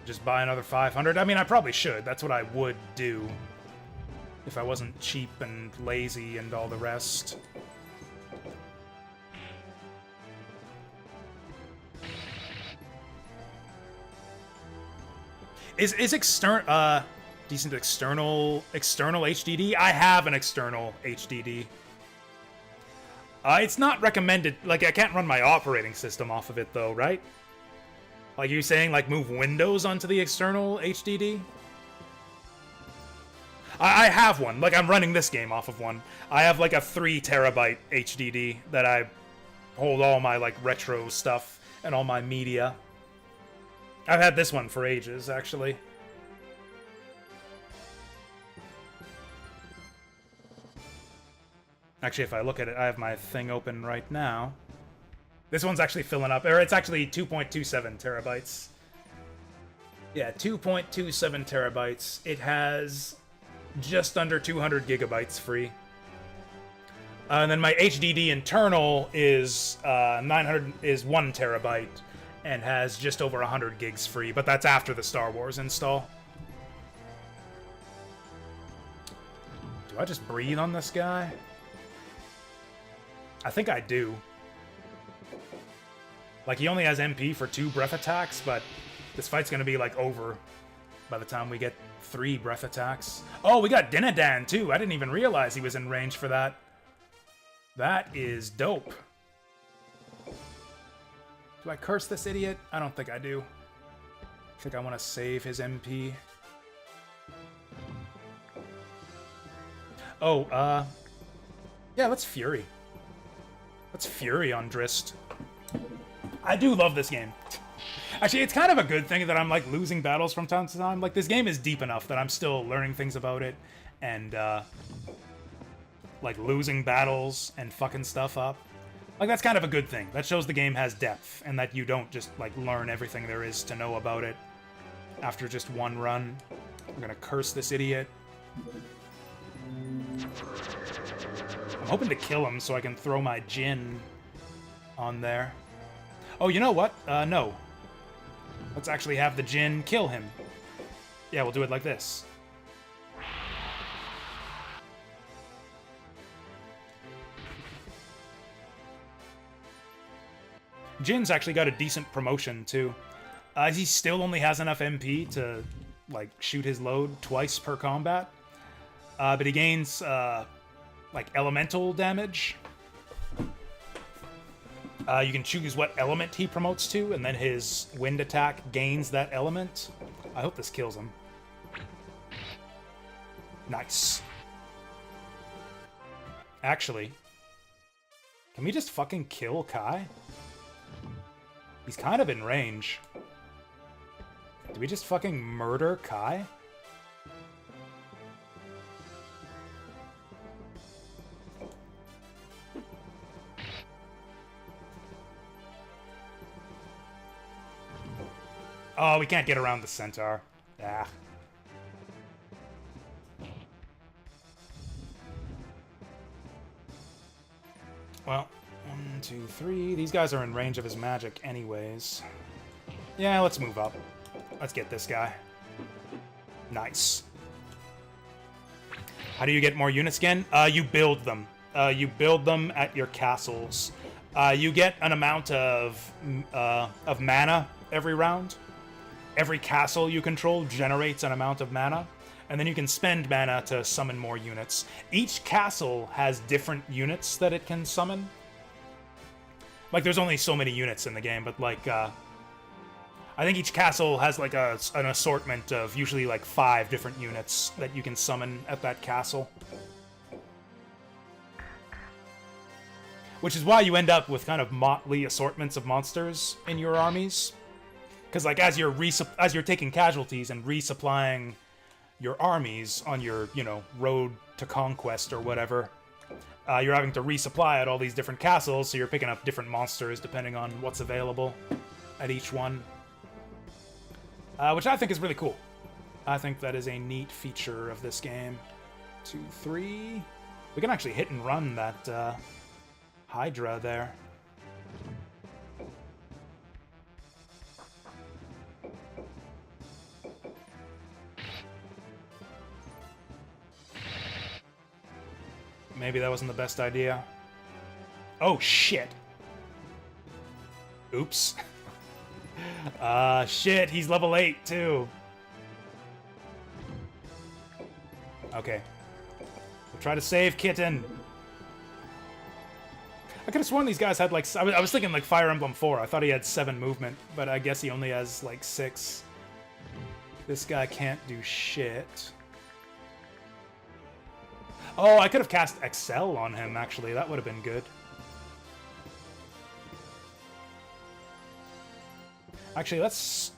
Just buy another 500? I mean, I probably should. That's what I would do if I wasn't cheap and lazy and all the rest. Is decent external HDD? I have an external HDD. It's not recommended. Like, I can't run my operating system off of it, though, right? Like, you're saying, like, move Windows onto the external HDD? I have one. Like, I'm running this game off of one. I have like a 3 terabyte HDD that I hold all my like retro stuff and all my media. I've had this one for ages, actually. Actually, if I look at it, I have my thing open right now. This one's actually filling up, or it's actually 2.27 terabytes. Yeah, 2.27 terabytes. It has just under 200 gigabytes free. And then my HDD internal is 1 terabyte and has just over 100 gigs free, but that's after the Star Wars install. Do I just breathe on this guy? I think I do. Like, he only has MP for 2 breath attacks, but this fight's gonna be, like, over by the time we get 3 breath attacks. Oh, we got Brigandine, too. I didn't even realize he was in range for that. That is dope. Do I curse this idiot? I don't think I do. I think I want to save his MP. Oh, yeah, let's Fury. Let's Fury on Drist. I do love this game. Actually, it's kind of a good thing that I'm, like, losing battles from time to time. Like, this game is deep enough that I'm still learning things about it and, like, losing battles and fucking stuff up. Like, that's kind of a good thing. That shows the game has depth and that you don't just, like, learn everything there is to know about it after just one run. I'm gonna curse this idiot. I'm hoping to kill him so I can throw my Jin on there. Oh, you know what? No. Let's actually have the Jin kill him. Yeah, we'll do it like this. Jin's actually got a decent promotion, too. He still only has enough MP to, like, shoot his load twice per combat. But he gains, like, elemental damage. You can choose what element he promotes to, and then his wind attack gains that element. I hope this kills him. Nice. Actually, can we just fucking kill Kai? He's kind of in range. Do we just fucking murder Kai? Oh, we can't get around the centaur. Ah. Well, 1, 2, 3. These guys are in range of his magic anyways. Yeah, let's move up. Let's get this guy. Nice. How do you get more units again? You build them. You build them at your castles. You get an amount of mana every round. Every castle you control generates an amount of mana, and then you can spend mana to summon more units. Each castle has different units that it can summon. Like, there's only so many units in the game, but, like, I think each castle has, like, an assortment of usually, like, 5 different units that you can summon at that castle. Which is why you end up with kind of motley assortments of monsters in your armies. Because, like, as you're taking casualties and resupplying your armies on your, you know, road to conquest or whatever, you're having to resupply at all these different castles, so you're picking up different monsters depending on what's available at each one. Which I think is really cool. I think that is a neat feature of this game. 2, 3... We can actually hit and run that Hydra there. Maybe that wasn't the best idea. Oh, shit. Oops. Shit, he's level 8, too. Okay. We'll try to save Kitten. I could have sworn these guys had, like... I was thinking, like, Fire Emblem 4. I thought he had 7 movement, but I guess he only has, like, 6. This guy can't do shit. Oh, I could have cast Excel on him, actually. That would have been good. Actually, let's...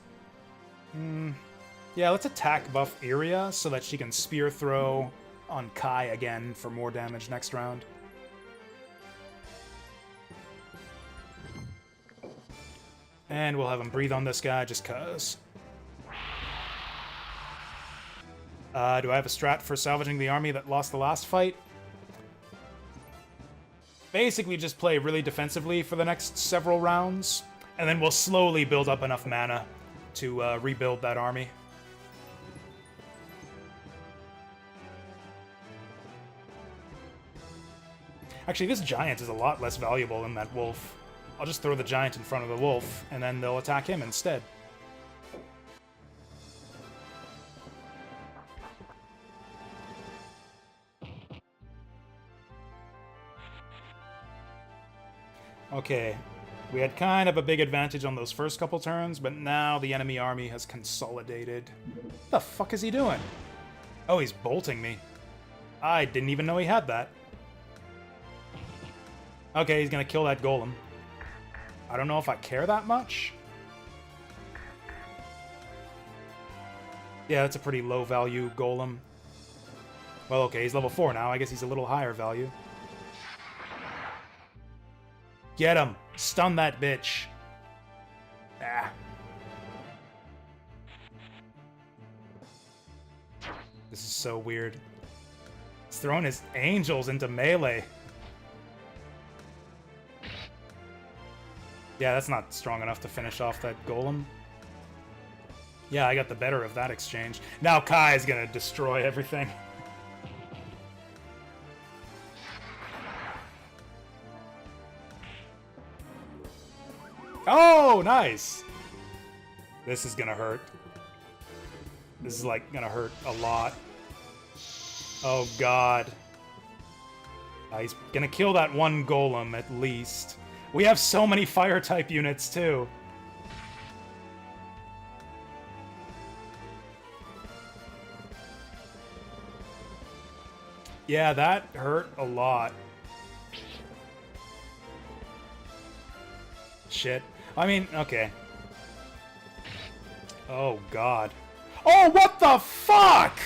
yeah, let's attack buff Iria so that she can spear throw on Kai again for more damage next round. And we'll have him breathe on this guy just cuz. Do I have a strat for salvaging the army that lost the last fight? Basically just play really defensively for the next several rounds, and then we'll slowly build up enough mana to rebuild that army. Actually, this giant is a lot less valuable than that wolf. I'll just throw the giant in front of the wolf, and then they'll attack him instead. Okay, we had kind of a big advantage on those first couple turns, but now the enemy army has consolidated. What the fuck is he doing? Oh, he's bolting me. I didn't even know he had that. Okay, he's gonna kill that golem. I don't know if I care that much. Yeah, that's a pretty low value golem. Well, okay, he's level 4 now. I guess he's a little higher value. Get him! Stun that bitch! Ah. This is so weird. He's throwing his angels into melee. Yeah, that's not strong enough to finish off that golem. Yeah, I got the better of that exchange. Now Kai is gonna destroy everything. Oh, nice! This is gonna hurt. This is, like, gonna hurt a lot. Oh, God. He's gonna kill that one golem, at least. We have so many fire-type units, too. Yeah, that hurt a lot. Shit. I mean, okay. Oh, God. Oh, what the fuck?!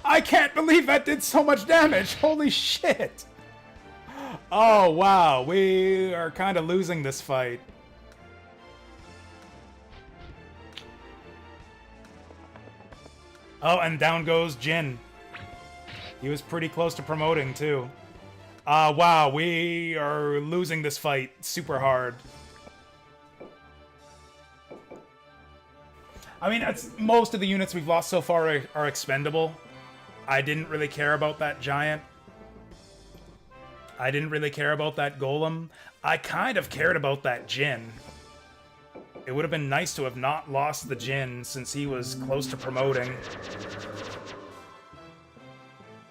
I can't believe that did so much damage! Holy shit! Oh, wow. We are kind of losing this fight. Oh, and down goes Jin. He was pretty close to promoting, too. Wow, we are losing this fight super hard. I mean, most of the units we've lost so far are expendable. I didn't really care about that giant. I didn't really care about that golem. I kind of cared about that Jin. It would have been nice to have not lost the Jin since he was close to promoting.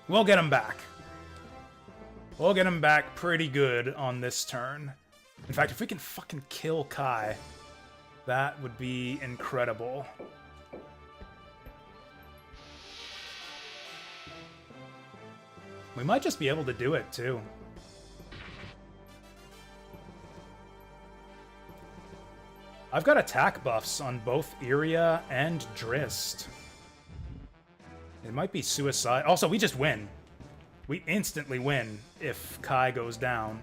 We'll get him back. We'll get him back pretty good on this turn. In fact, if we can fucking kill Kai, that would be incredible. We might just be able to do it, too. I've got attack buffs on both Iria and Drist. It might be suicide. Also, we just win. We instantly win if Kai goes down.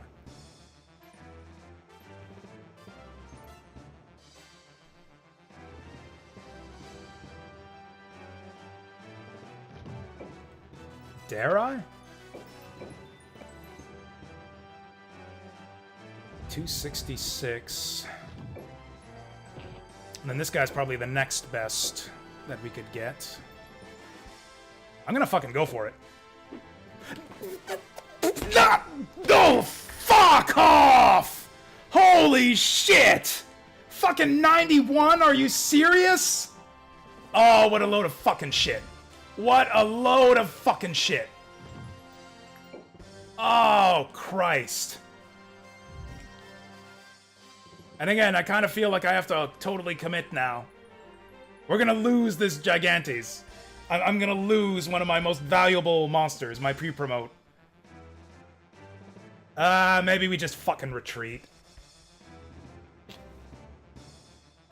Dare I? 266. And then this guy's probably the next best that we could get. I'm gonna fucking go for it. Oh, fuck off! Holy shit! Fucking 91? Are you serious? Oh, what a load of fucking shit. What a load of fucking shit. Oh, Christ. And again, I kind of feel like I have to totally commit now. We're gonna lose this Gigantes. I'm gonna lose one of my most valuable monsters, my pre-promote. Maybe we just fucking retreat.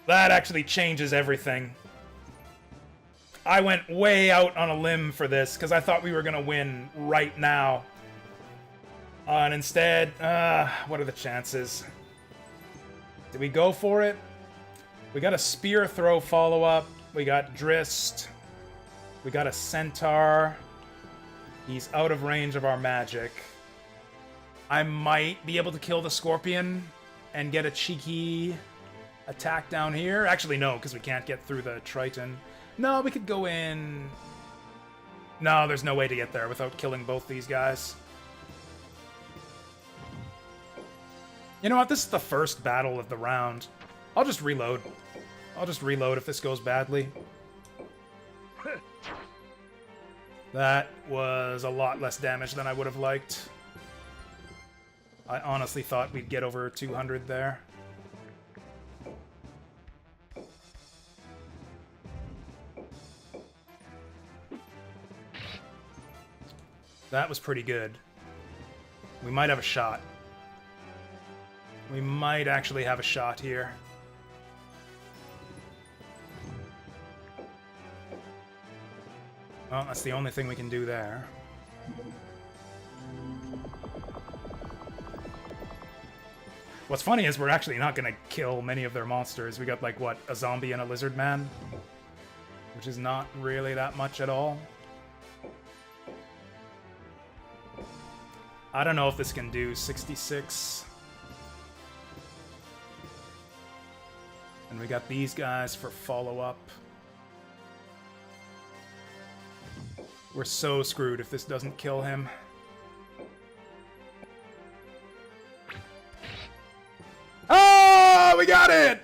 That actually changes everything. I went way out on a limb for this, because I thought we were gonna win right now. And instead, what are the chances? Did we go for it? We got a spear throw follow-up. We got Drist. We got a centaur. He's out of range of our magic. I might be able to kill the scorpion and get a cheeky attack down here. Actually, no, because we can't get through the Triton. No, we could go in... No, there's no way to get there without killing both these guys. You know what? This is the first battle of the round. I'll just reload. I'll just reload if this goes badly. That was a lot less damage than I would have liked. I honestly thought we'd get over 200 there. That was pretty good. We might have a shot. We might actually have a shot here. Well, that's the only thing we can do there. What's funny is we're actually not going to kill many of their monsters. We got, like, what, a zombie and a lizard man? Which is not really that much at all. I don't know if this can do 66. And we got these guys for follow-up. We're so screwed if this doesn't kill him. Oh, we got it!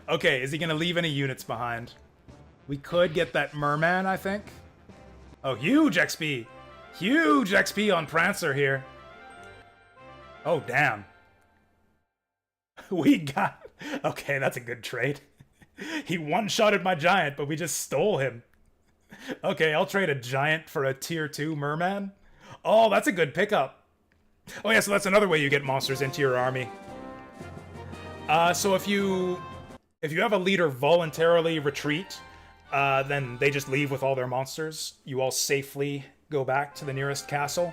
Okay, is he gonna leave any units behind? We could get that merman, I think. Oh, huge XP! Huge XP on Prancer here. Oh, damn. We got... Okay, that's a good trade. He one-shotted my giant, but we just stole him. Okay, I'll trade a giant for a tier 2 merman. Oh, that's a good pickup. Oh yeah, so that's another way you get monsters into your army. So if you have a leader voluntarily retreat, then they just leave with all their monsters. You all safely go back to the nearest castle.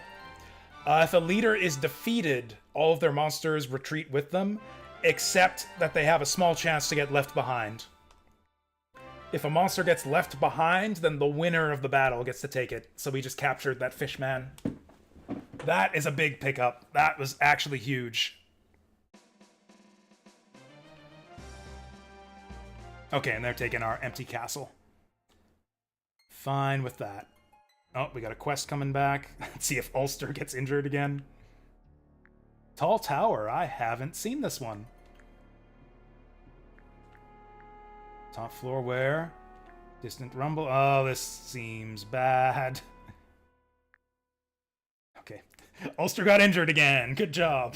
If a leader is defeated, all of their monsters retreat with them, except that they have a small chance to get left behind. If a monster gets left behind, then the winner of the battle gets to take it. So we just captured that fishman. That is a big pickup. That was actually huge. Okay, and they're taking our empty castle. Fine with that. Oh, we got a quest coming back. Let's see if Ulster gets injured again. Tall Tower. I haven't seen this one. Top floor where? Distant rumble. Oh, this seems bad. Okay. Ulster got injured again. Good job.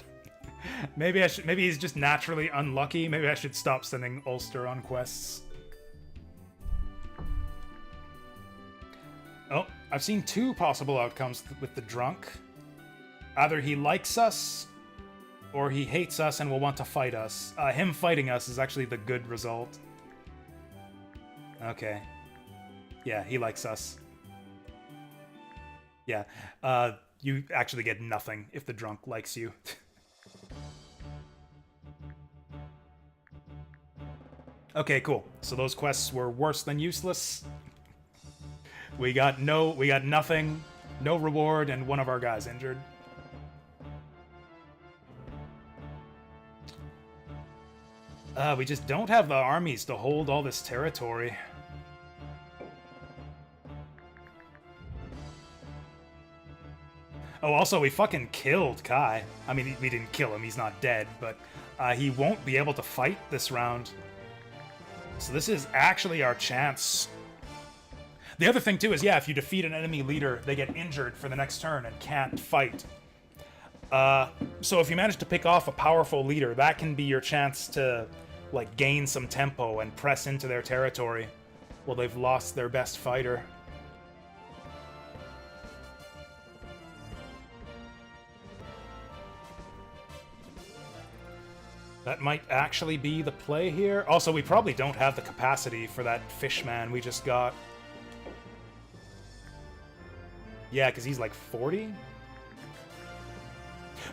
Maybe he's just naturally unlucky. Maybe I should stop sending Ulster on quests. Oh, I've seen two possible outcomes with the drunk. Either he likes us, or he hates us and will want to fight us. Him fighting us is actually the good result. Okay. Yeah, he likes us. Yeah. You actually get nothing if the drunk likes you. Okay, cool. So those quests were worse than useless. We got nothing, no reward, and one of our guys injured. We just don't have the armies to hold all this territory. Oh, also, we fucking killed Kai. I mean, we didn't kill him, he's not dead, but he won't be able to fight this round. So this is actually our chance. The other thing, too, is, yeah, if you defeat an enemy leader, they get injured for the next turn and can't fight. So if you manage to pick off a powerful leader, that can be your chance to, like, gain some tempo and press into their territory. Well, they've lost their best fighter. That might actually be the play here. Also, we probably don't have the capacity for that fishman we just got. Yeah, because he's like 40?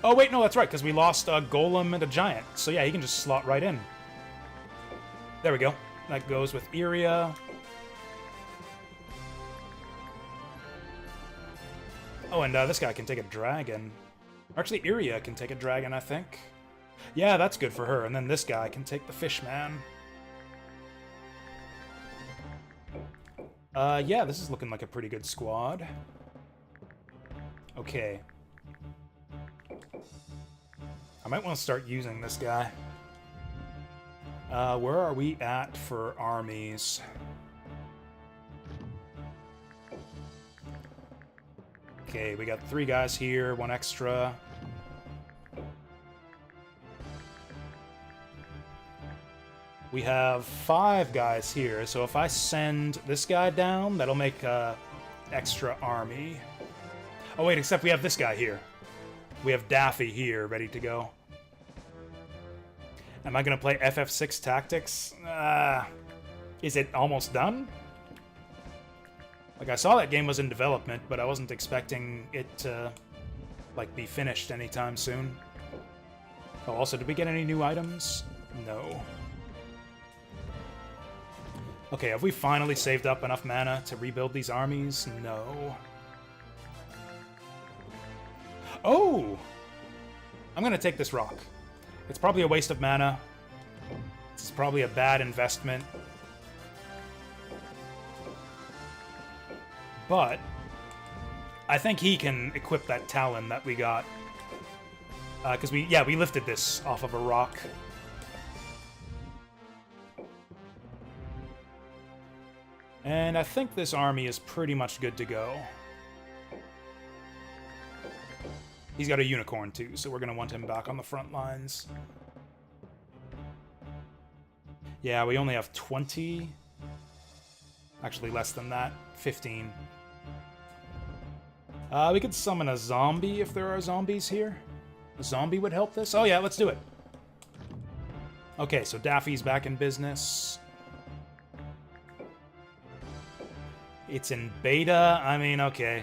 Oh, wait, no, that's right, because we lost a golem and a giant. So yeah, he can just slot right in. There we go. That goes with Iria. Oh, and this guy can take a dragon. Actually, Iria can take a dragon, I think. Yeah, that's good for her. And then this guy can take the fishman. Yeah, this is looking like a pretty good squad. Okay. I might want to start using this guy. Where are we at for armies? Okay, we got 3 guys here, 1 extra. We have 5 guys here, so if I send this guy down, that'll make a extra army. Oh wait, except we have this guy here. We have Daffy here, ready to go. Am I gonna play FF6 Tactics? Is it almost done? Like, I saw that game was in development, but I wasn't expecting it to, like, be finished anytime soon. Oh, also, did we get any new items? No. Okay, have we finally saved up enough mana to rebuild these armies? No. Oh! I'm gonna take this rock. It's probably a waste of mana. It's probably a bad investment. But I think he can equip that Talon that we got. Because we lifted this off of a rock. And I think this army is pretty much good to go. He's got a unicorn too, so we're going to want him back on the front lines. Yeah, we only have 20. Actually, less than that. 15. We could summon a zombie if there are zombies here. A zombie would help this? Oh yeah, let's do it. Okay, so Daffy's back in business. It's in beta? I mean, okay.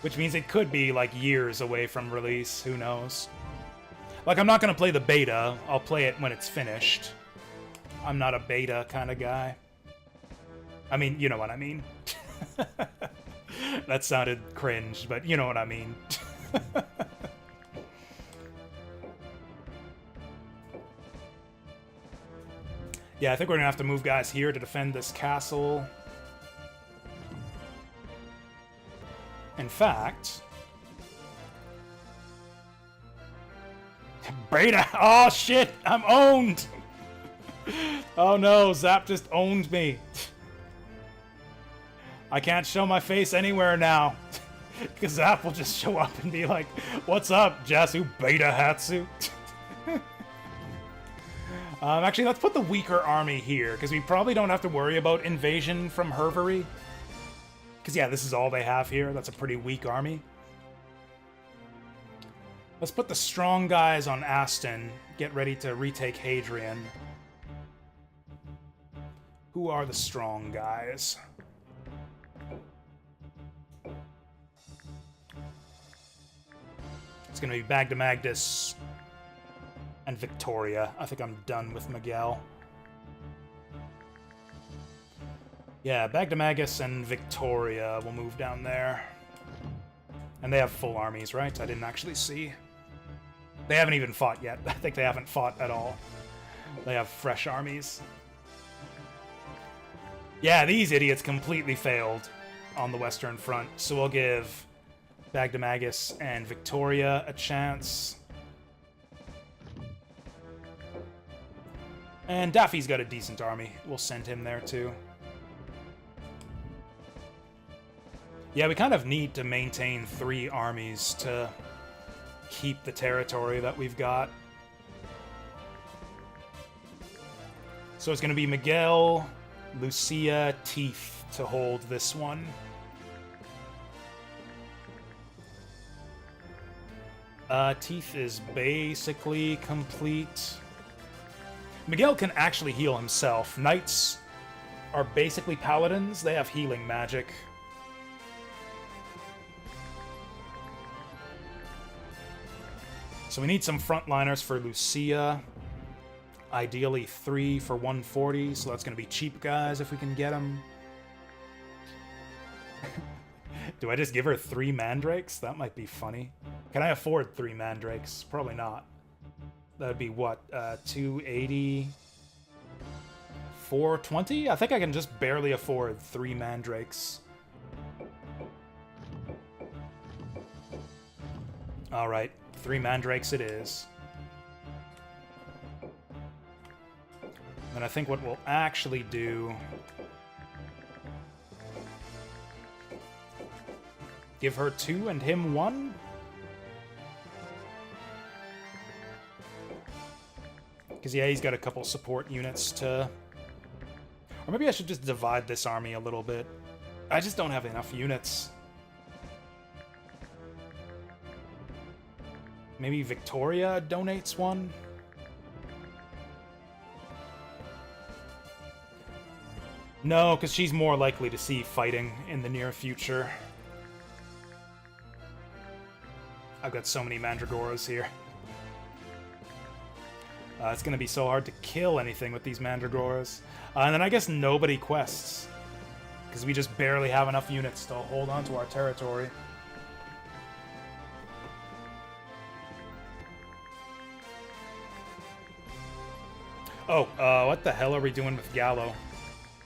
Which means it could be, like, years away from release. Who knows? Like, I'm not gonna play the beta. I'll play it when it's finished. I'm not a beta kind of guy. I mean, you know what I mean. That sounded cringe, but you know what I mean. Yeah, I think we're gonna have to move guys here to defend this castle. In fact... Beta! Oh, shit! I'm owned! Oh no, Zap just owned me. I can't show my face anywhere now. Because Zap will just show up and be like, "What's up, Jasu Beta Hatsu?" Actually, let's put the weaker army here, because we probably don't have to worry about invasion from Hervery. Because, yeah, this is all they have here. That's a pretty weak army. Let's put the strong guys on Aston. Get ready to retake Hadrian. Who are the strong guys? It's going to be Bagdamagdus and Victoria. I think I'm done with Miguel. Yeah, Bagdamagus and Victoria will move down there. And they have full armies, right? I didn't actually see. They haven't even fought yet. I think they haven't fought at all. They have fresh armies. Yeah, these idiots completely failed on the Western Front, so we'll give Bagdamagus and Victoria a chance. And Daffy's got a decent army. We'll send him there too. Yeah, we kind of need to maintain 3 armies to keep the territory that we've got. So it's going to be Miguel, Lucia, Teeth to hold this one. Teeth is basically complete. Miguel can actually heal himself. Knights are basically paladins. They have healing magic. So we need some frontliners for Lucia. Ideally 3 for 140, so that's going to be cheap guys if we can get them. Do I just give her 3 mandrakes? That might be funny. Can I afford 3 mandrakes? Probably not. That would be what? 280... 420? I think I can just barely afford 3 mandrakes. Alright, 3 mandrakes it is. And I think what we'll actually do... give her 2 and him 1? Because, yeah, he's got a couple support units to... Or maybe I should just divide this army a little bit. I just don't have enough units. Maybe Victoria donates 1? No, because she's more likely to see fighting in the near future. I've got so many Mandragoras here. It's going to be so hard to kill anything with these Mandragoras. And then I guess nobody quests. Because we just barely have enough units to hold on to our territory. Oh, what the hell are we doing with Gallo?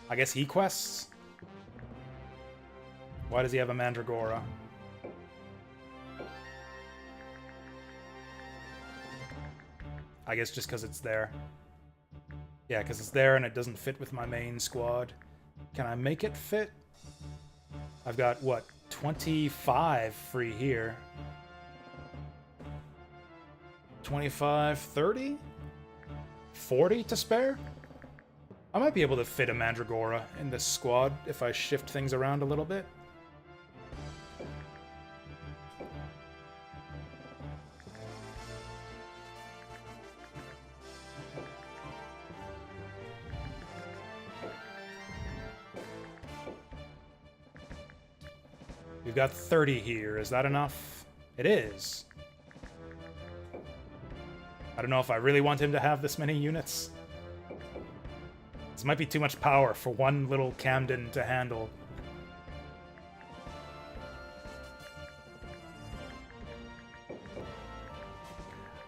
I guess he quests? Why does he have a Mandragora? I guess just because it's there. Yeah, because it's there and it doesn't fit with my main squad. Can I make it fit? I've got, what, 25 free here. 25, 30? 40 to spare? I might be able to fit a Mandragora in this squad if I shift things around a little bit. We've got 30 here. Is that enough? It is. I don't know if I really want him to have this many units. This might be too much power for one little Camden to handle.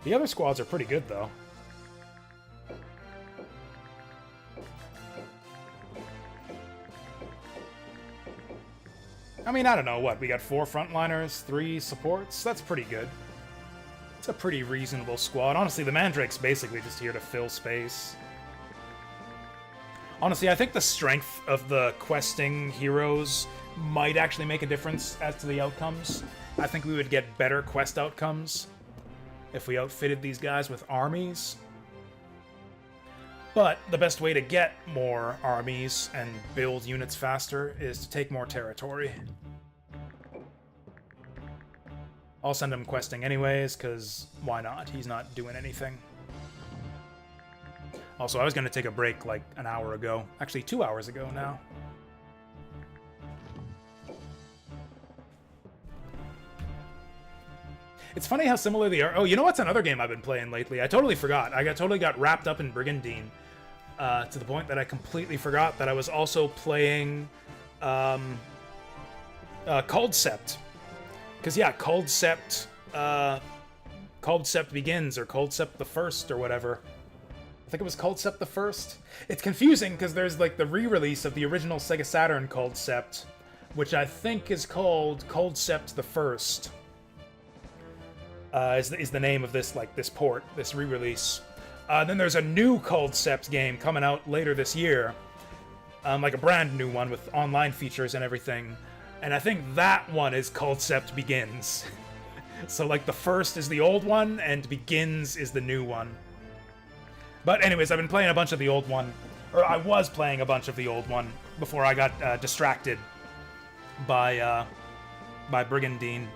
The other squads are pretty good, though. I mean, I don't know, what? We got 4 frontliners, 3 supports? That's pretty good. It's a pretty reasonable squad. Honestly, the Mandrake's basically just here to fill space. Honestly, I think the strength of the questing heroes might actually make a difference as to the outcomes. I think we would get better quest outcomes if we outfitted these guys with armies. But the best way to get more armies and build units faster is to take more territory. I'll send him questing anyways, because why not? He's not doing anything. Also, I was going to take a break like an hour ago. Actually, 2 hours ago now. It's funny how similar they are. Oh, you know what's another game I've been playing lately? I totally forgot. I totally got wrapped up in Brigandine. To the point that I completely forgot that I was also playing Culdcept. Because, yeah, Culdcept Begins, or Culdcept the First, or whatever. I think it was Culdcept the First. It's confusing, because there's, like, the re-release of the original Sega Saturn Culdcept, which I think is called Culdcept the First. Is the name of this, like, this port, this re-release. Then there's a new Culdcept game coming out later this year. Like a brand new one with online features and everything. And I think that one is Culdcept Begins. So, like, the first is the old one, and Begins is the new one. But anyways, I've been playing a bunch of the old one. Or I was playing a bunch of the old one before I got distracted by Brigandine.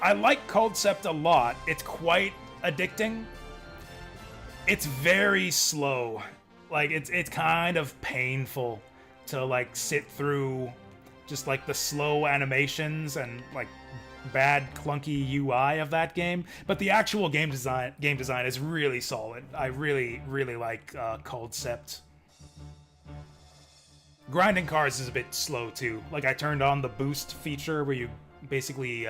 I like Coldcept a lot. It's quite addicting. It's very slow. Like, it's kind of painful to, like, sit through just, like, the slow animations and, like, bad, clunky UI of that game. But the actual game design is really solid. I really, really like Coldcept. Grinding cars is a bit slow, too. Like, I turned on the boost feature where you basically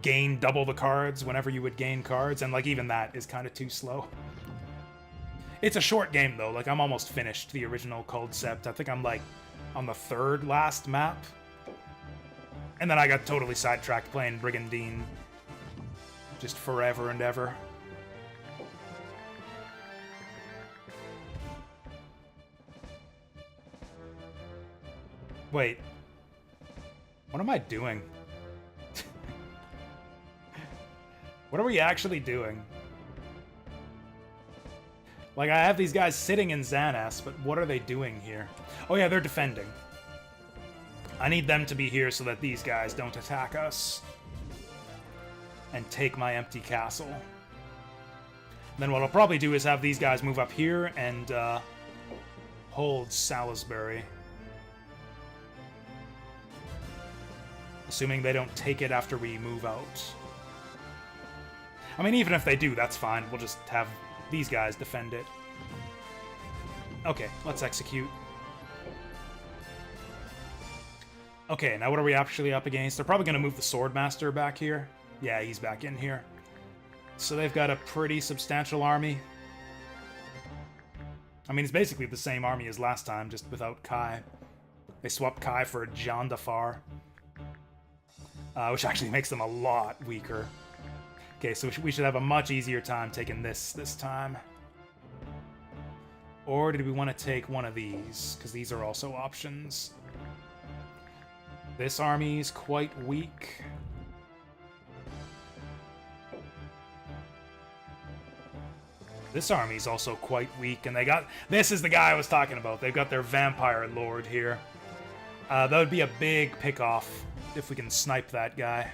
gain double the cards whenever you would gain cards, and, like, even that is kind of too slow. It's a short game, though. Like, I'm almost finished the original Coldcept. I think I'm, like, on the third last map. And then I got totally sidetracked playing Brigandine. Just forever and ever. Wait. What am I doing? What are we actually doing? Like, I have these guys sitting in Xanath, but what are they doing here? Oh yeah, they're defending. I need them to be here so that these guys don't attack us. And take my empty castle. Then what I'll probably do is have these guys move up here and hold Salisbury. Assuming they don't take it after we move out. I mean, even if they do, that's fine. We'll just have these guys defend it. Okay, let's execute. Okay, now what are we actually up against? They're probably going to move the Swordmaster back here. Yeah, he's back in here. So they've got a pretty substantial army. I mean, it's basically the same army as last time, just without Kai. They swapped Kai for Jandafar. Which actually makes them a lot weaker. Okay, so we should have a much easier time taking this time. Or did we want to take one of these? Because these are also options. This army's quite weak. This army's also quite weak, and they got... This is the guy I was talking about. They've got their Vampire Lord here. That would be a big pick-off if we can snipe that guy.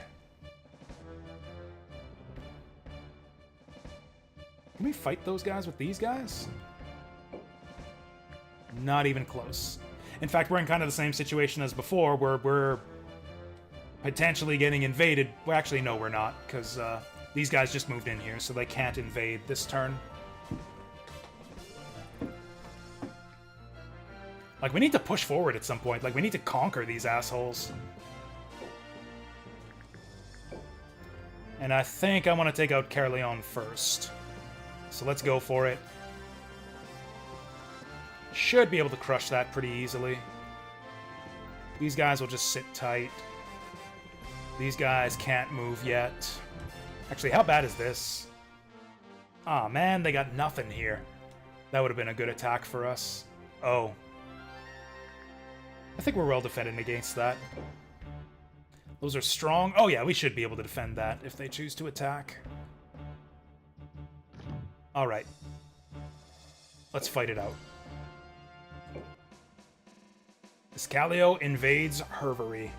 Can we fight those guys with these guys? Not even close. In fact, we're in kind of the same situation as before, where we're potentially getting invaded. Well, actually, no, we're not, because these guys just moved in here, so they can't invade this turn. Like, we need to push forward at some point. Like, we need to conquer these assholes. And I think I want to take out Caerleon first. So let's go for it. Should be able to crush that pretty easily. These guys will just sit tight. These guys can't move yet. Actually, how bad is this? Aw, man, they got nothing here. That would have been a good attack for us. Oh. I think we're well defended against that. Those are strong. Oh yeah, we should be able to defend that if they choose to attack. Alright. Let's fight it out. Iscalio invades Hervery.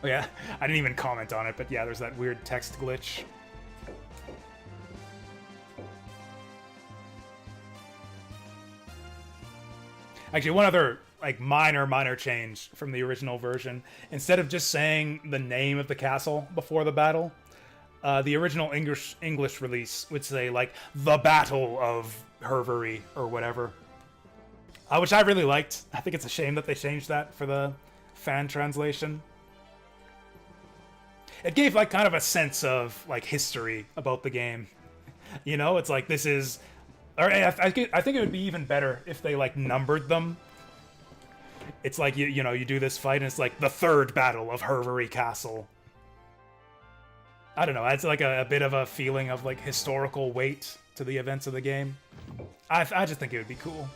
Oh yeah, I didn't even comment on it, but yeah, there's that weird text glitch. Actually, one other like minor change from the original version. Instead of just saying the name of the castle before the battle, the original English release would say like the Battle of Hervery or whatever, which I really liked. I think it's a shame that they changed that for the fan translation. It gave like kind of a sense of like history about the game. You know, it's like this is. Or I think it would be even better if they like numbered them. It's like you know you do this fight and it's like the third battle of Hervery Castle. I don't know. It's like a bit of a feeling of like historical weight to the events of the game. I just think it would be cool.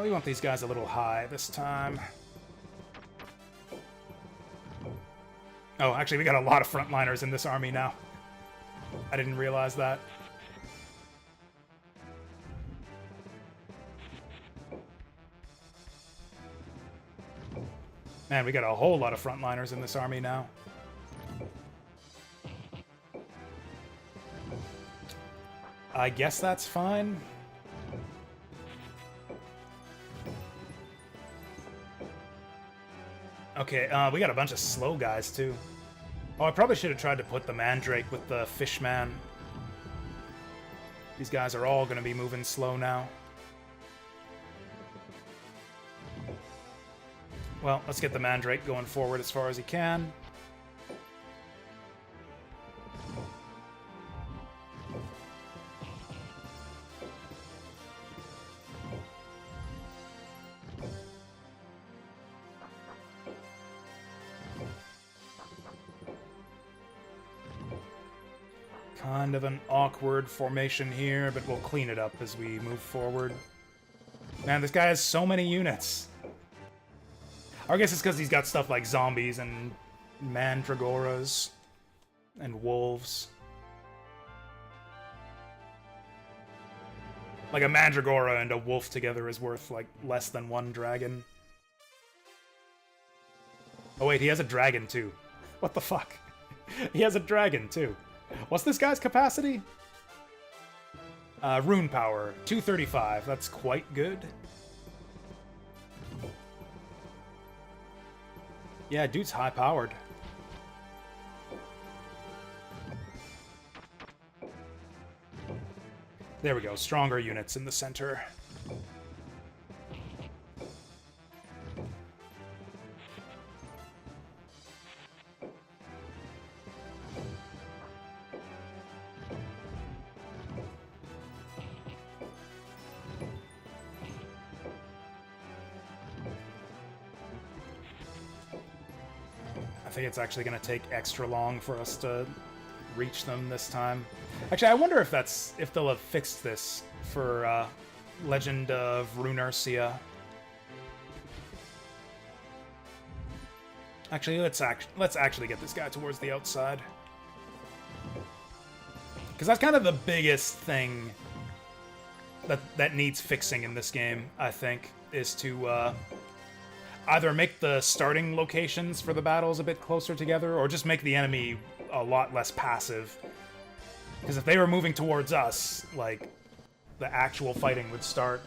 We want these guys a little high this time. Oh, actually, we got a lot of frontliners in this army now. I didn't realize that. Man, we got a whole lot of frontliners in this army now. I guess that's fine. Okay, we got a bunch of slow guys, too. Oh, I probably should have tried to put the Mandrake with the Fishman. These guys are all going to be moving slow now. Well, let's get the Mandrake going forward as far as he can. Kind of an awkward formation here, but we'll clean it up as we move forward. Man, this guy has so many units. I guess it's because he's got stuff like zombies and mandragoras and wolves. Like a mandragora and a wolf together is worth like less than one dragon. Oh wait, he has a dragon too. What the fuck? He has a dragon too. What's this guy's capacity? Rune power, 235. That's quite good. Yeah, dude's high-powered. There we go, stronger units in the center. I think it's actually going to take extra long for us to reach them this time. Actually, I wonder if they'll have fixed this for Legend of Runercia. Actually, let's actually get this guy towards the outside, because that's kind of the biggest thing that needs fixing in this game. I think is to either make the starting locations for the battles a bit closer together, or just make the enemy a lot less passive. Because if they were moving towards us, like, the actual fighting would start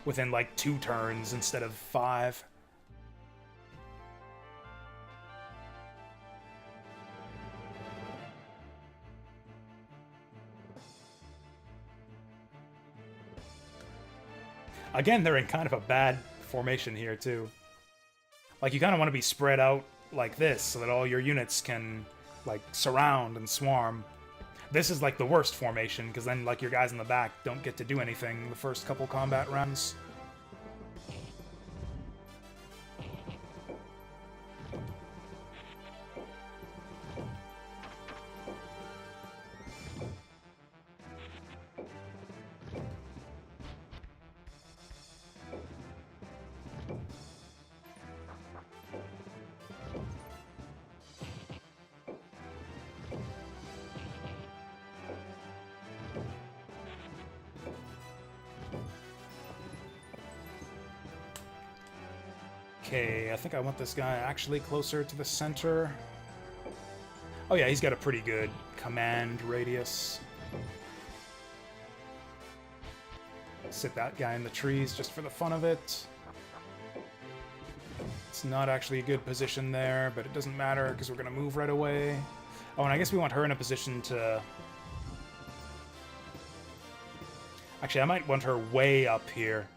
within, like, 2 turns instead of 5. Again, they're in kind of a bad formation here too. Like, you kind of want to be spread out like this so that all your units can like surround and swarm. This is like the worst formation, because then like your guys in the back don't get to do anything the first couple combat rounds. Okay, I think I want this guy actually closer to the center. Oh yeah, he's got a pretty good command radius. Sit that guy in the trees just for the fun of it. It's not actually a good position there, but it doesn't matter because we're going to move right away. Oh, and I guess we want her in a position to... Actually, I might want her way up here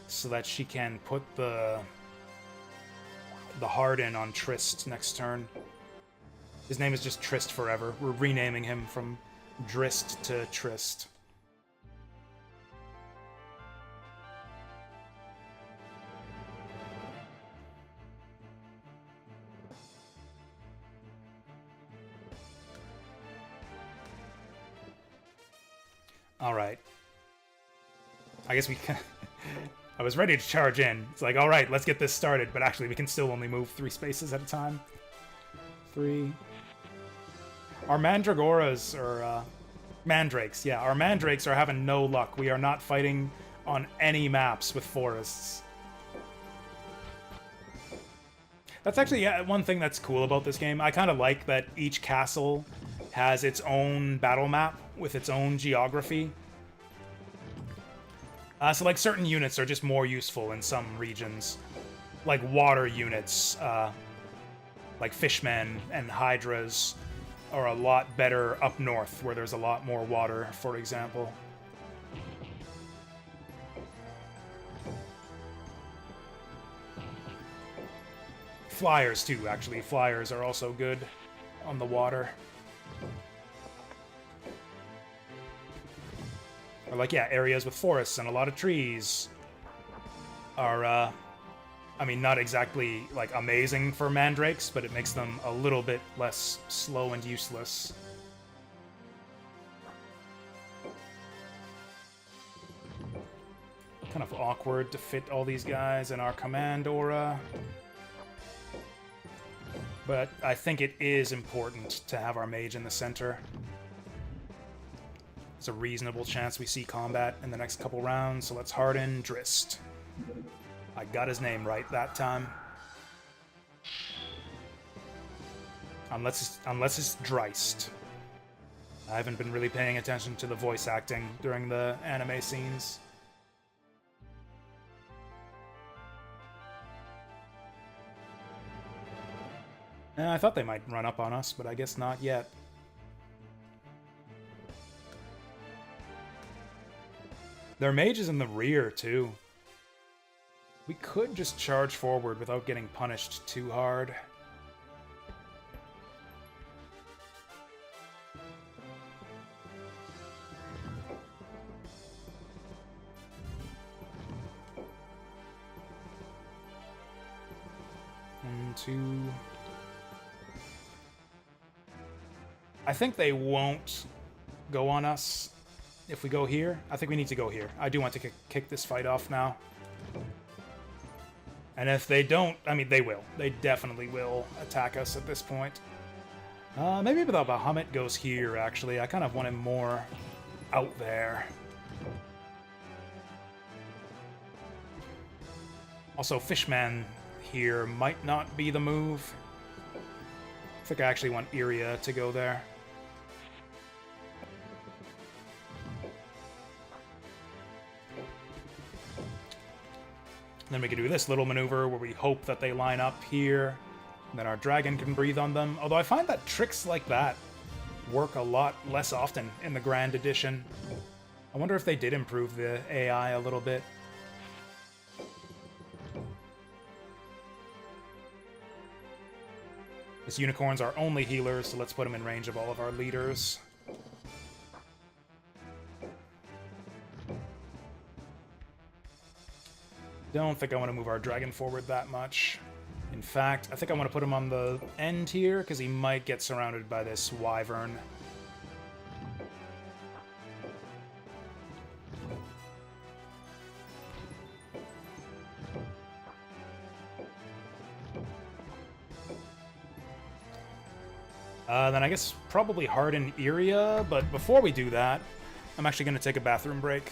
so that she can put the Harden on Trist next turn. His name is just Trist forever. We're renaming him from Drist to Trist. All right. I guess we can... I was ready to charge in. It's like, all right, let's get this started, but actually we can still only move 3 spaces at a time. 3. Our Mandragoras, or Mandrakes, yeah. Our Mandrakes are having no luck. We are not fighting on any maps with forests. That's actually one thing that's cool about this game. I kind of like that each castle has its own battle map with its own geography. So, like, certain units are just more useful in some regions. Like water units, like fishmen and hydras, are a lot better up north, where there's a lot more water, for example. Flyers, too, actually. Flyers are also good on the water. Or, like, yeah, areas with forests and a lot of trees are, I mean, not exactly, like, amazing for mandrakes, but it makes them a little bit less slow and useless. Kind of awkward to fit all these guys in our command aura. But I think it is important to have our mage in the center. There's a reasonable chance we see combat in the next couple rounds, so let's harden Drist. I got his name right that time. Unless it's Dreist. I haven't been really paying attention to the voice acting during the anime scenes. I thought they might run up on us, but I guess not yet. Their mage is in the rear, too. We could just charge forward without getting punished too hard. One, two... I think they won't go on us if we go here. I think we need to go here. I do want to kick this fight off now. And if they don't, I mean, they will. They definitely will attack us at this point. Maybe the Bahamut goes here, actually. I kind of want him more out there. Also, Fishman here might not be the move. I think I actually want Iria to go there. Then we can do this little maneuver where we hope that they line up here, and then our dragon can breathe on them. Although I find that tricks like that work a lot less often in the Grand Edition. I wonder if they did improve the AI a little bit. This unicorn's our only healer, so let's put him in range of all of our leaders. Don't think I want to move our dragon forward that much. In fact, I think I want to put him on the end here, because he might get surrounded by this wyvern. Then I guess probably harden Iria, but before we do that, I'm actually going to take a bathroom break.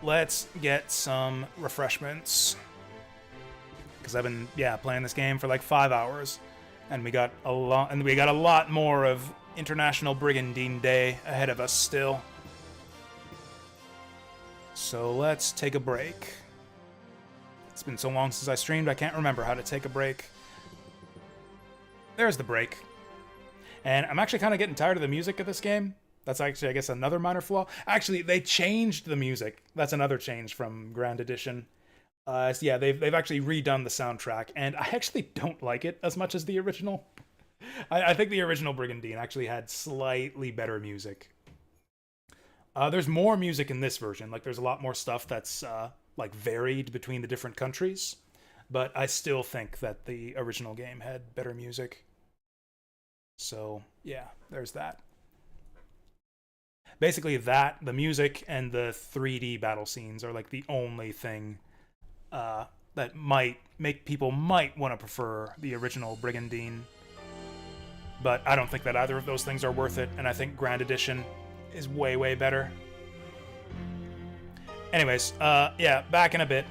Let's get some refreshments. Because I've been, playing this game for like 5 hours. And we got a lot more of International Brigandine Day ahead of us still. So let's take a break. It's been so long since I streamed, I can't remember how to take a break. There's the break. And I'm actually kind of getting tired of the music of this game. That's actually, I guess, another minor flaw. Actually, they changed the music. That's another change from Grand Edition. So yeah, they've actually redone the soundtrack, and I actually don't like it as much as the original. I think the original Brigandine actually had slightly better music. There's more music in this version. Like, there's a lot more stuff that's like varied between the different countries, but I still think that the original game had better music. So yeah, there's that. Basically the music and the 3D battle scenes are like the only thing that might make people want to prefer the original Brigandine. but I don't think that either of those things are worth it, and I think Grand Edition is way, way better. Anyways, yeah, back in a bit.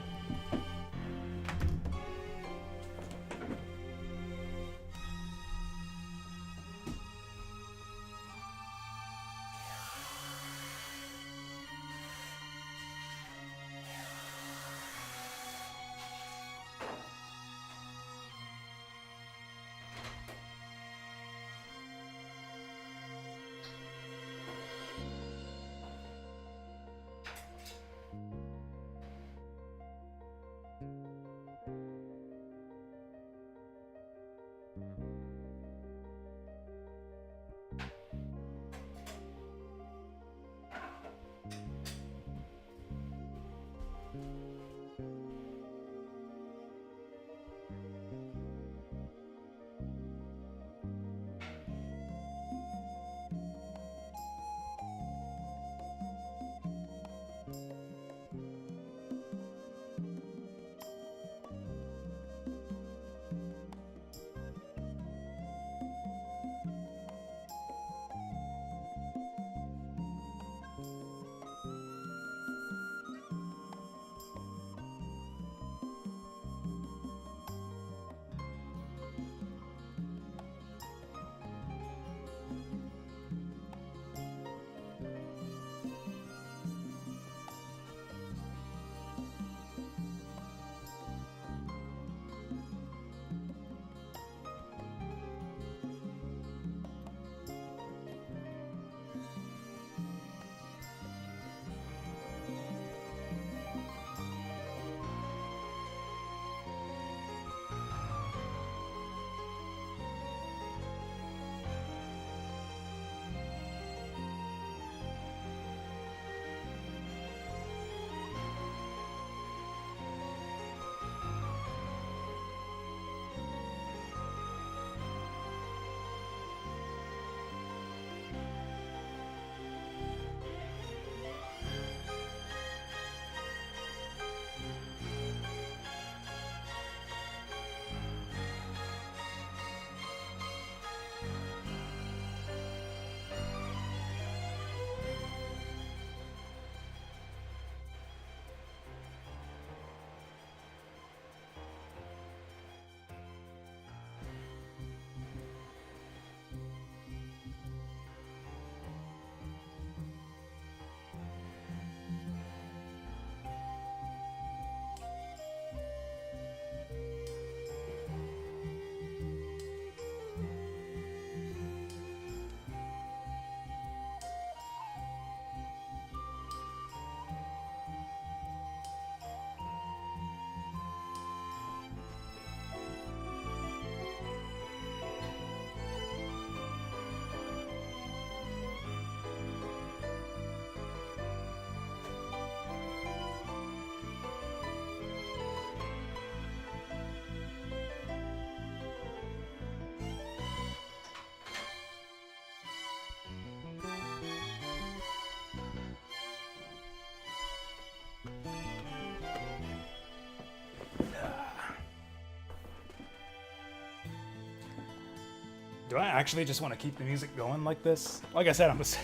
Do I actually just want to keep the music going like this? Like I said, I'm just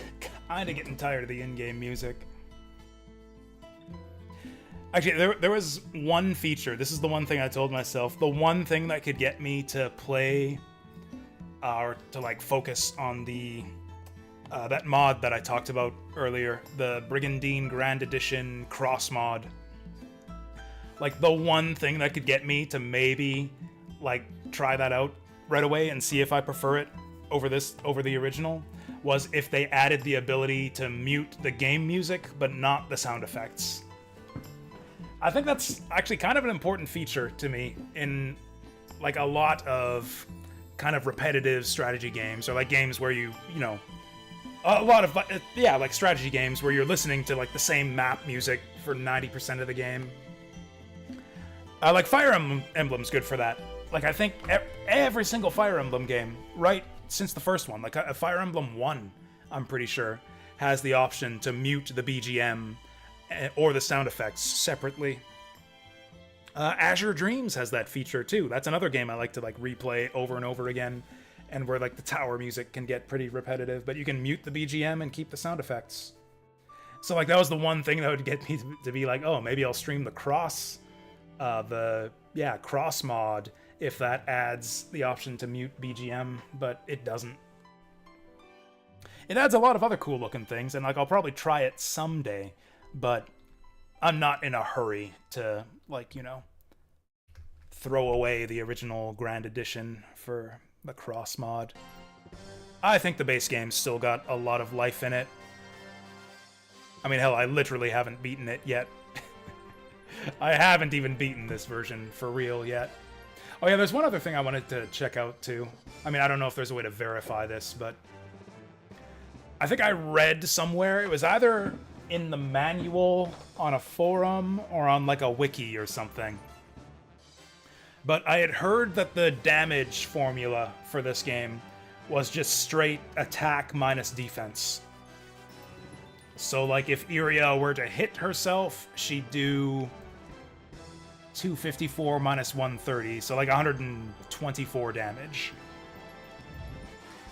kind of getting tired of the in-game music. Actually, there was one feature. This is the one thing I told myself. The one thing that could get me to play or to like focus on the that mod that I talked about earlier, the Brigandine Grand Edition cross mod. Like the one thing that could get me to maybe like try that out right away and see if I prefer it over the original was if they added the ability to mute the game music but not the sound effects. I think that's actually kind of an important feature to me in like a lot of kind of repetitive strategy games, or like games where you know, a lot of, yeah, like strategy games where you're listening to like the same map music for 90% of the game. Like Fire Emblem's good for that. Like I think every single Fire Emblem game, right since the first one, like a Fire Emblem 1, I'm pretty sure, has the option to mute the BGM or the sound effects separately. Azure Dreams has that feature too. That's another game I like to like replay over and over again and where like the tower music can get pretty repetitive, but you can mute the BGM and keep the sound effects. So like that was the one thing that would get me to be like, oh, maybe I'll stream the cross mod if that adds the option to mute BGM, but it doesn't. It adds a lot of other cool looking things, and like I'll probably try it someday, but I'm not in a hurry to, like, you know, throw away the original Grand Edition for the cross mod. I think the base game's still got a lot of life in it. I mean, hell, I literally haven't beaten it yet. I haven't even beaten this version for real yet. Oh yeah, there's one other thing I wanted to check out too. I mean, I don't know if there's a way to verify this, but I think I read somewhere, it was either in the manual on a forum or on like a wiki or something. But I had heard that the damage formula for this game was just straight attack minus defense. So like if Iria were to hit herself, she'd do 254 minus 130, so like 124 damage.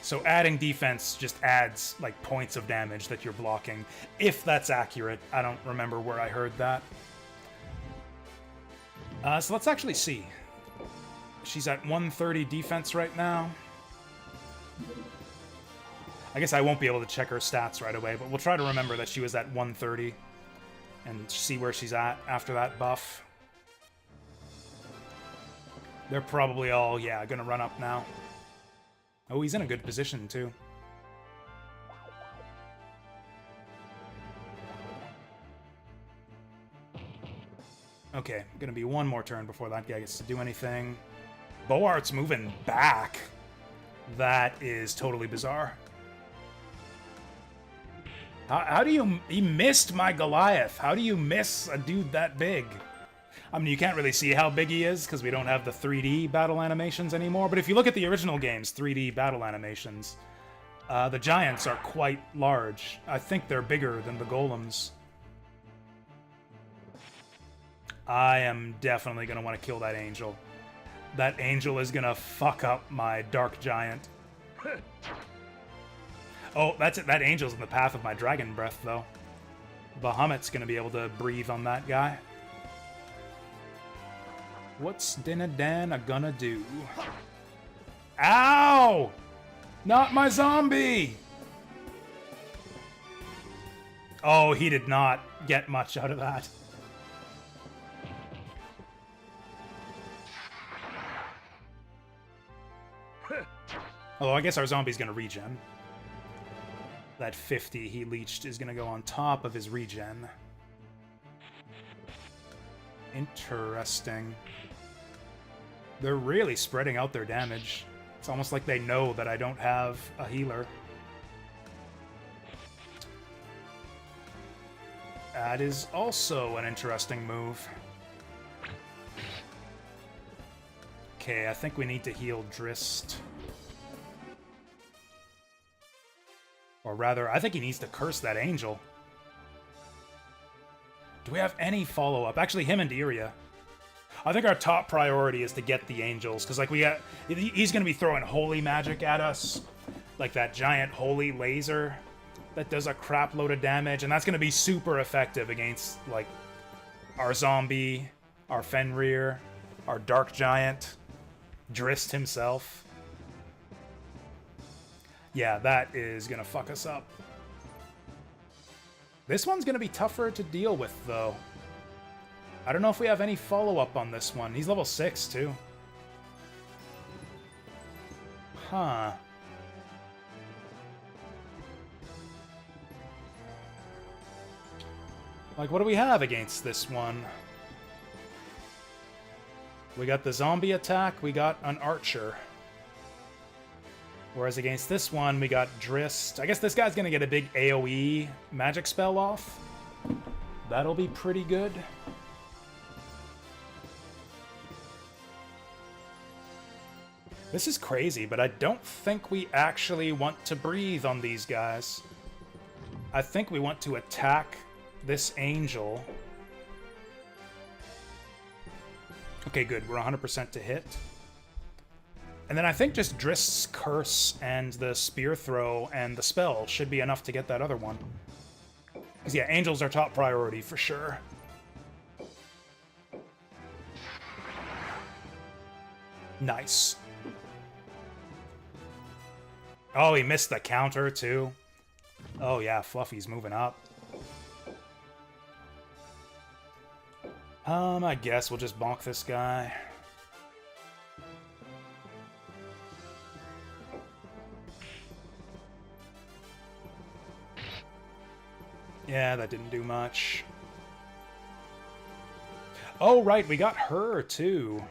So adding defense just adds like points of damage that you're blocking, if that's accurate. I don't remember where I heard that. So let's actually see. She's at 130 defense right now. I guess I won't be able to check her stats right away, but we'll try to remember that she was at 130 and see where she's at after that buff. They're probably all, yeah, gonna run up now. Oh, he's in a good position, too. Okay, gonna be one more turn before that guy gets to do anything. Boart's moving back. That is totally bizarre. How do you... He missed my Goliath. How do you miss a dude that big? I mean, you can't really see how big he is because we don't have the 3D battle animations anymore. But if you look at the original game's 3D battle animations, the giants are quite large. I think they're bigger than the golems. I am definitely going to want to kill that angel. That angel is going to fuck up my dark giant. Oh, that's it. That angel's in the path of my dragon breath, though. Bahamut's going to be able to breathe on that guy. What's Dinadan gonna do? Ow! Not my zombie! Oh, he did not get much out of that. Although I guess our zombie's gonna regen. That 50 he leached is gonna go on top of his regen. Interesting. They're really spreading out their damage. It's almost like they know that I don't have a healer. That is also an interesting move. Okay, I think we need to heal Drist. Or rather, I think he needs to curse that angel. Do we have any follow-up? Actually, him and Iria. I think our top priority is to get the angels, because like he's going to be throwing holy magic at us, like that giant holy laser that does a crap load of damage, and that's going to be super effective against like our zombie, our Fenrir, our dark giant, Drist himself. Yeah, that is going to fuck us up. This one's going to be tougher to deal with, though. I don't know if we have any follow-up on this one. He's level 6, too. Huh. Like, what do we have against this one? We got the zombie attack, we got an archer. Whereas against this one, we got Drist. I guess this guy's gonna get a big AoE magic spell off. That'll be pretty good. This is crazy, but I don't think we actually want to breathe on these guys. I think we want to attack this angel. Okay, good. We're 100% to hit. And then I think just Drist's Curse and the Spear Throw and the spell should be enough to get that other one. Because, yeah, Angel's our top priority for sure. Nice. Oh, he missed the counter, too. Oh, yeah, Fluffy's moving up. I guess we'll just bonk this guy. Yeah, that didn't do much. Oh, right, we got her, too.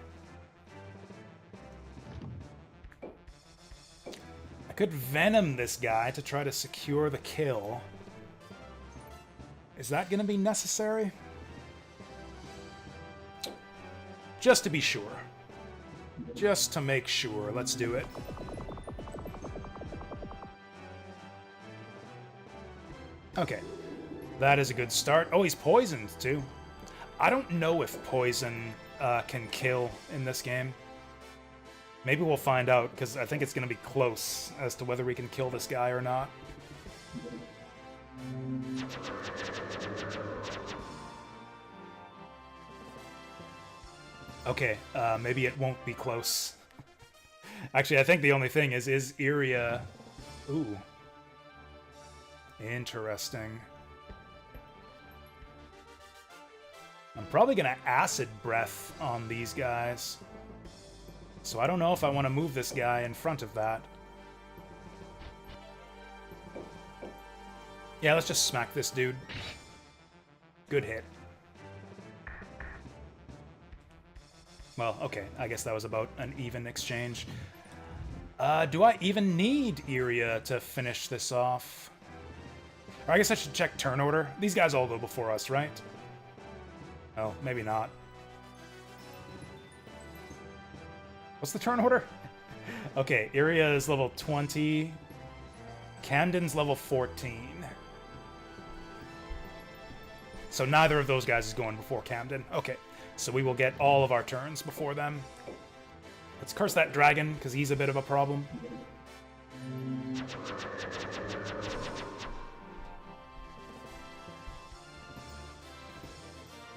I could Venom this guy to try to secure the kill. Is that going to be necessary? Just to be sure. Just to make sure. Let's do it. Okay. That is a good start. Oh, he's poisoned, too. I don't know if poison can kill in this game. Maybe we'll find out, because I think it's going to be close as to whether we can kill this guy or not. Okay, maybe it won't be close. Actually, I think the only thing is Iria... Ooh. Interesting. I'm probably going to Acid Breath on these guys. So I don't know if I want to move this guy in front of that. Yeah, let's just smack this dude. Good hit. Well, okay, I guess that was about an even exchange. Do I even need Iria to finish this off? Or I guess I should check turn order. These guys all go before us, right? Oh, maybe not. What's the turn order? Okay, Iria is level 20. Camden's level 14. So neither of those guys is going before Camden. Okay, so we will get all of our turns before them. Let's curse that dragon, because he's a bit of a problem.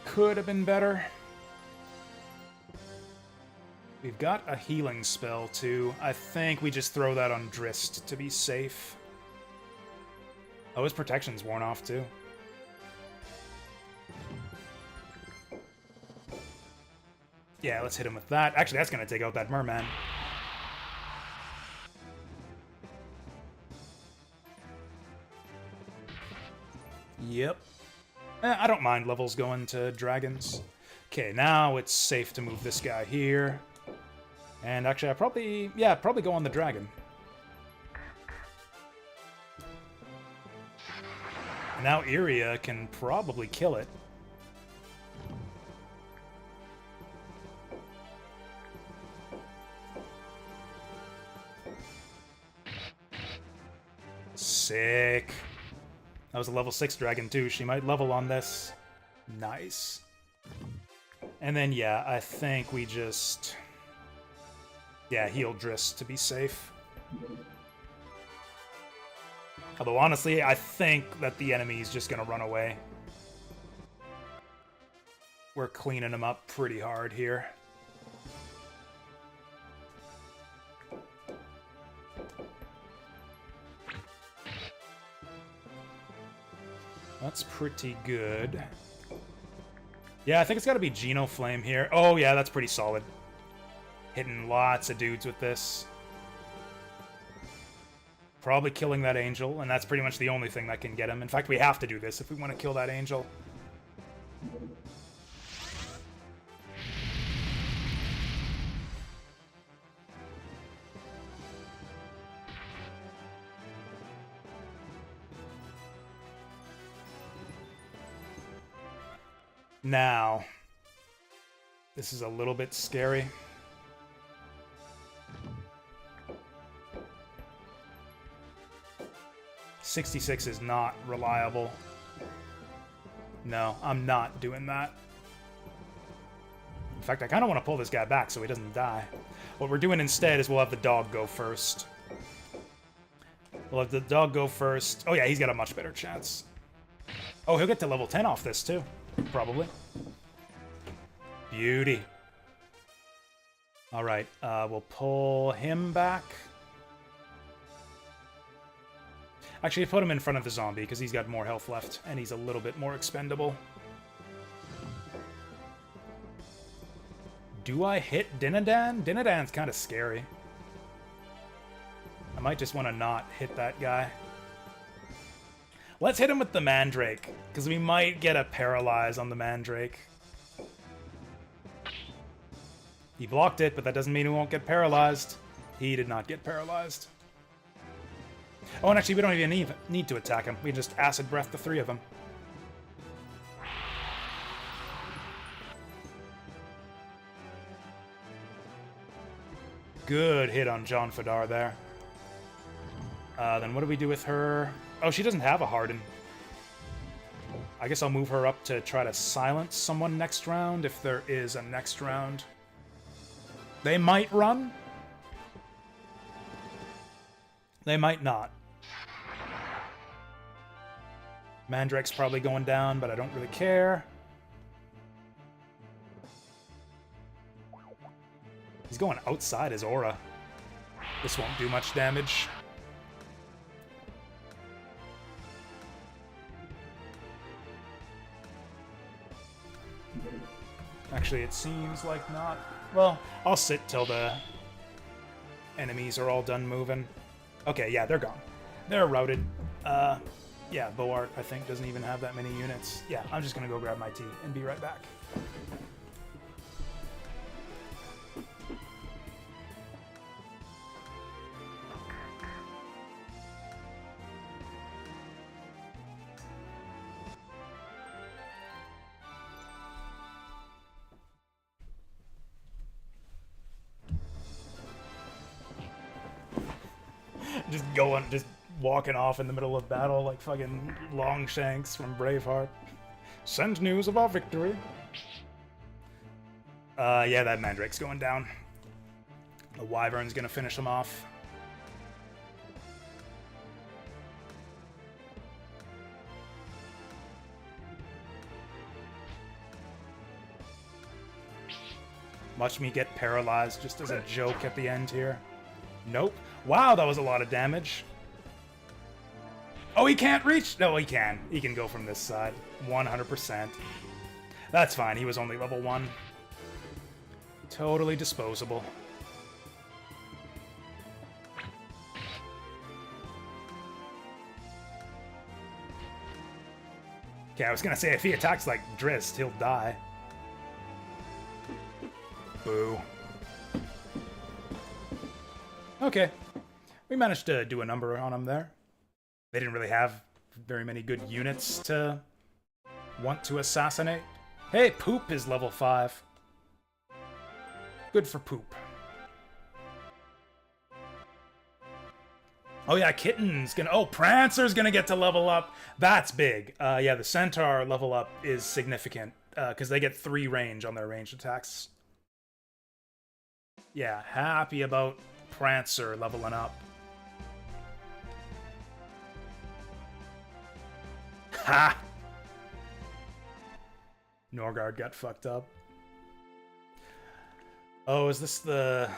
Could have been better. We've got a healing spell, too. I think we just throw that on Drist to be safe. Oh, his protection's worn off, too. Yeah, let's hit him with that. Actually, that's going to take out that merman. Yep. I don't mind levels going to dragons. Okay, now it's safe to move this guy here. And actually, I probably go on the dragon. And now Iria can probably kill it. Sick. That was a level 6 dragon, too. She might level on this. Nice. And then, yeah, I think we just... Yeah, heal Drist to be safe. Although, honestly, I think that the enemy's just gonna run away. We're cleaning him up pretty hard here. That's pretty good. Yeah, I think it's got to be Geno Flame here. Oh, yeah, that's pretty solid. Hitting lots of dudes with this. Probably killing that angel, and that's pretty much the only thing that can get him. In fact, we have to do this if we want to kill that angel. Now, this is a little bit scary. $66 is not reliable. No, I'm not doing that. In fact, I kind of want to pull this guy back so he doesn't die. What we're doing instead is we'll have the dog go first. We'll have the dog go first. Oh yeah, he's got a much better chance. Oh, he'll get to level 10 off this too. Probably. Beauty. Alright, we'll pull him back. Actually, put him in front of the zombie, because he's got more health left, and he's a little bit more expendable. Do I hit Dinadan? Dinadan's kind of scary. I might just want to not hit that guy. Let's hit him with the Mandrake, because we might get a Paralyze on the Mandrake. He blocked it, but that doesn't mean he won't get paralyzed. He did not get paralyzed. Oh, and actually, we don't even need to attack him. We just Acid Breath the three of them. Good hit on John Fadar there. Then what do we do with her? Oh, she doesn't have a Harden. I guess I'll move her up to try to silence someone next round, if there is a next round. They might run. They might not. Mandrake's probably going down, but I don't really care. He's going outside his aura. This won't do much damage. Actually, it seems like not. Well, I'll sit till the enemies are all done moving. Okay, yeah, they're gone. They're routed. Yeah, Boart, I think, doesn't even have that many units. Yeah, I'm just gonna go grab my tea and be right back. Just walking off in the middle of battle like fucking Longshanks from Braveheart. Send news of our victory. Yeah, that Mandrake's going down. The Wyvern's gonna finish him off. Watch me get paralyzed just as a joke at the end here. Nope. Wow, that was a lot of damage. Oh, he can't reach? No, he can. He can go from this side. 100%. That's fine. He was only level 1. Totally disposable. Okay, I was gonna say, if he attacks like Drist, he'll die. Boo. Okay. We managed to do a number on him there. They didn't really have very many good units to want to assassinate. Hey, Poop is level 5. Good for Poop. Oh yeah, Kitten's gonna... Oh, Prancer's gonna get to level up. That's big. Yeah, the Centaur level up is significant, because they get 3 range on their ranged attacks. Yeah, happy about Prancer leveling up. Ha! Norgard got fucked up. Oh, is this the...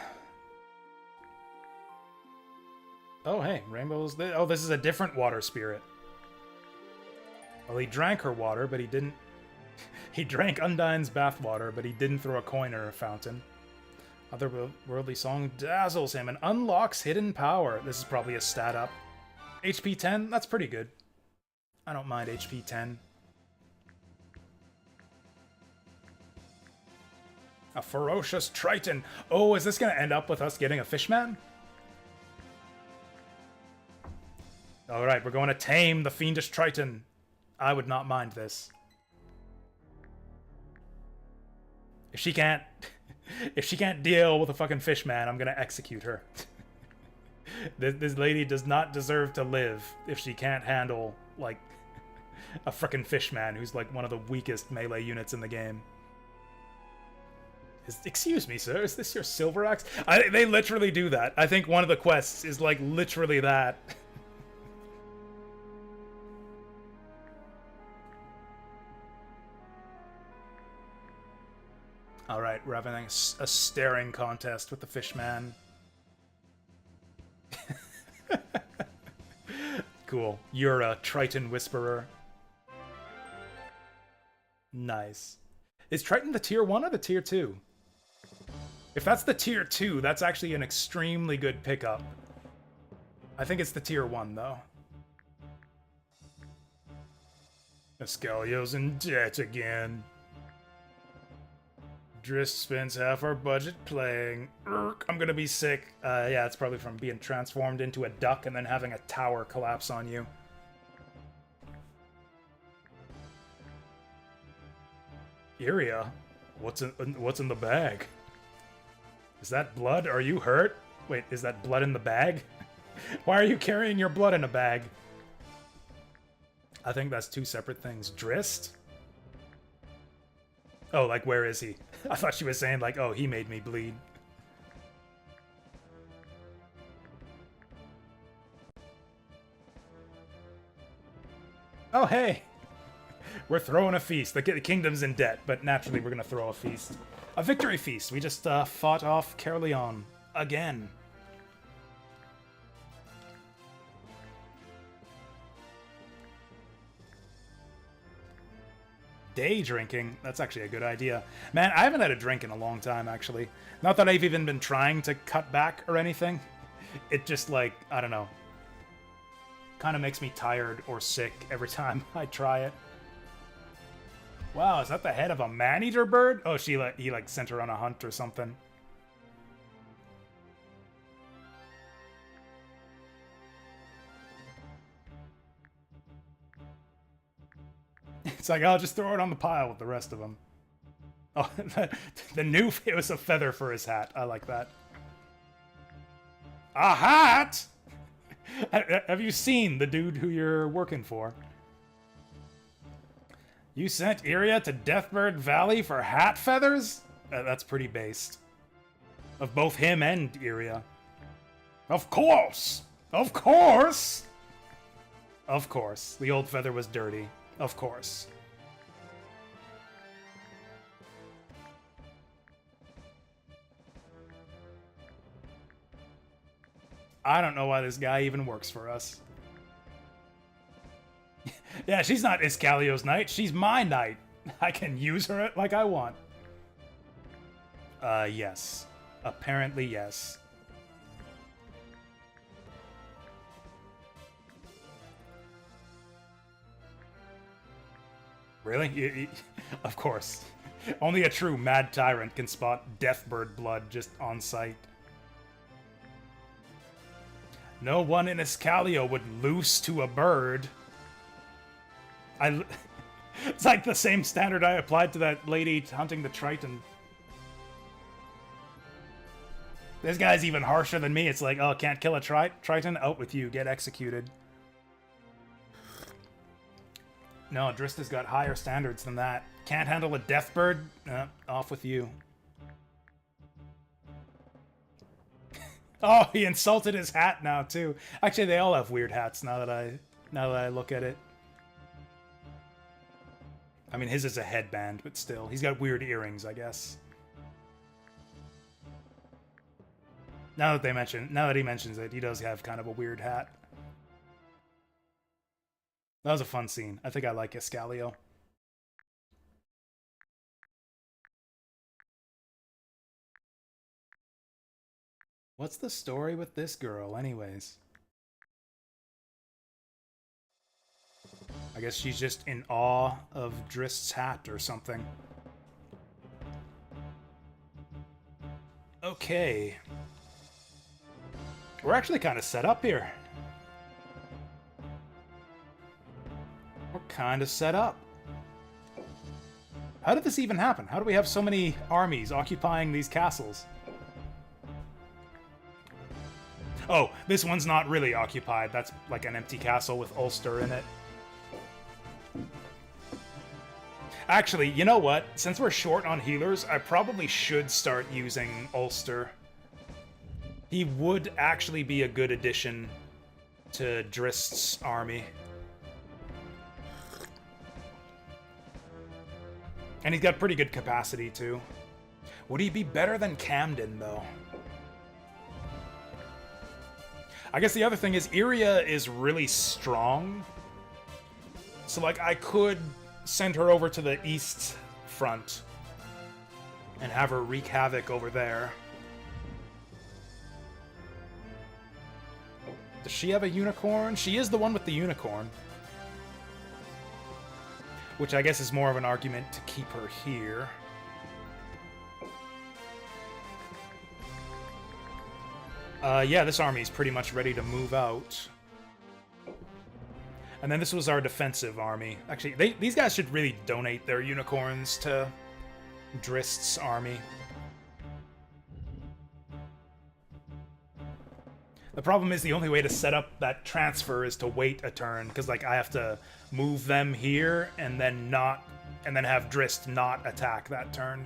Oh, hey, Rainbow's... Oh, this is a different water spirit. Well, he drank her water, but he didn't... He drank Undyne's bathwater, but he didn't throw a coin or a fountain. Otherworldly song dazzles him and unlocks hidden power. This is probably a stat up. HP 10? That's pretty good. I don't mind HP 10. A ferocious Triton. Oh, is this going to end up with us getting a Fishman? Alright, we're going to tame the Fiendish Triton. I would not mind this. If she can't... If she can't deal with a fucking Fishman, I'm gonna execute her. This lady does not deserve to live if she can't handle, like, a frickin' Fishman who's, like, one of the weakest melee units in the game. Excuse me, sir, is this your silver axe? They literally do that. I think one of the quests is like literally that. Alright, we're having a staring contest with the fishman. Cool. You're a Triton Whisperer. Nice. Is Triton the tier 1 or the tier 2? If that's the tier 2, that's actually an extremely good pickup. I think it's the tier 1, though. Iscalio's in debt again. Drist spends half our budget playing. Urk, I'm gonna be sick. Yeah, it's probably from being transformed into a duck and then having a tower collapse on you. Iria? What's in the bag? Is that blood? Are you hurt? Wait, is that blood in the bag? Why are you carrying your blood in a bag? I think that's two separate things. Drist? Oh, like, where is he? I thought she was saying, like, oh, he made me bleed. Oh, hey! We're throwing a feast. The kingdom's in debt, but naturally we're gonna throw a feast. A victory feast. We just fought off Caerleon. Again. Day drinking? That's actually a good idea. Man, I haven't had a drink in a long time, actually. Not that I've even been trying to cut back or anything. It just, like, I don't know. Kind of makes me tired or sick every time I try it. Wow, is that the head of a man-eater bird? Oh, he like sent her on a hunt or something. It's like, I'll just throw it on the pile with the rest of them. Oh, the new, it was a feather for his hat. I like that. A hat? Have you seen the dude who you're working for? You sent Iria to Deathbird Valley for hat feathers? That's pretty based. Of both him and Iria. Of course! Of course! Of course. The old feather was dirty. Of course. I don't know why this guy even works for us. Yeah, she's not Iscalio's knight. She's my knight. I can use her like I want. Yes. Apparently, yes. Really? Of course. Only a true mad tyrant can spot Deathbird blood just on sight. No one in Iscalio would loose to a bird. It's like the same standard I applied to that lady hunting the Triton. This guy's even harsher than me. It's like, oh, can't kill a Triton? Out with you. Get executed. No, Drista's got higher standards than that. Can't handle a Deathbird? Off with you. Oh, he insulted his hat now, too. Actually, they all have weird hats now that I look at it. I mean, his is a headband, but still. He's got weird earrings, I guess. Now that he mentions it, he does have kind of a weird hat. That was a fun scene. I think I like Iscalio. What's the story with this girl, anyways? I guess she's just in awe of Drist's hat or something. Okay. We're actually kind of set up here. We're kind of set up. How did this even happen? How do we have so many armies occupying these castles? Oh, this one's not really occupied. That's like an empty castle with Ulster in it. Actually, you know what? Since we're short on healers, I probably should start using Ulster. He would actually be a good addition to Drist's army. And he's got pretty good capacity, too. Would he be better than Camden, though? I guess the other thing is Iria is really strong. So, like, I could send her over to the east front and have her wreak havoc over there. Does she have a unicorn? She is the one with the unicorn. Which I guess is more of an argument to keep her here. Yeah, this army is pretty much ready to move out. And then this was our defensive army. Actually, these guys should really donate their unicorns to Drist's army. The problem is the only way to set up that transfer is to wait a turn, because like I have to move them here and then have Drist not attack that turn.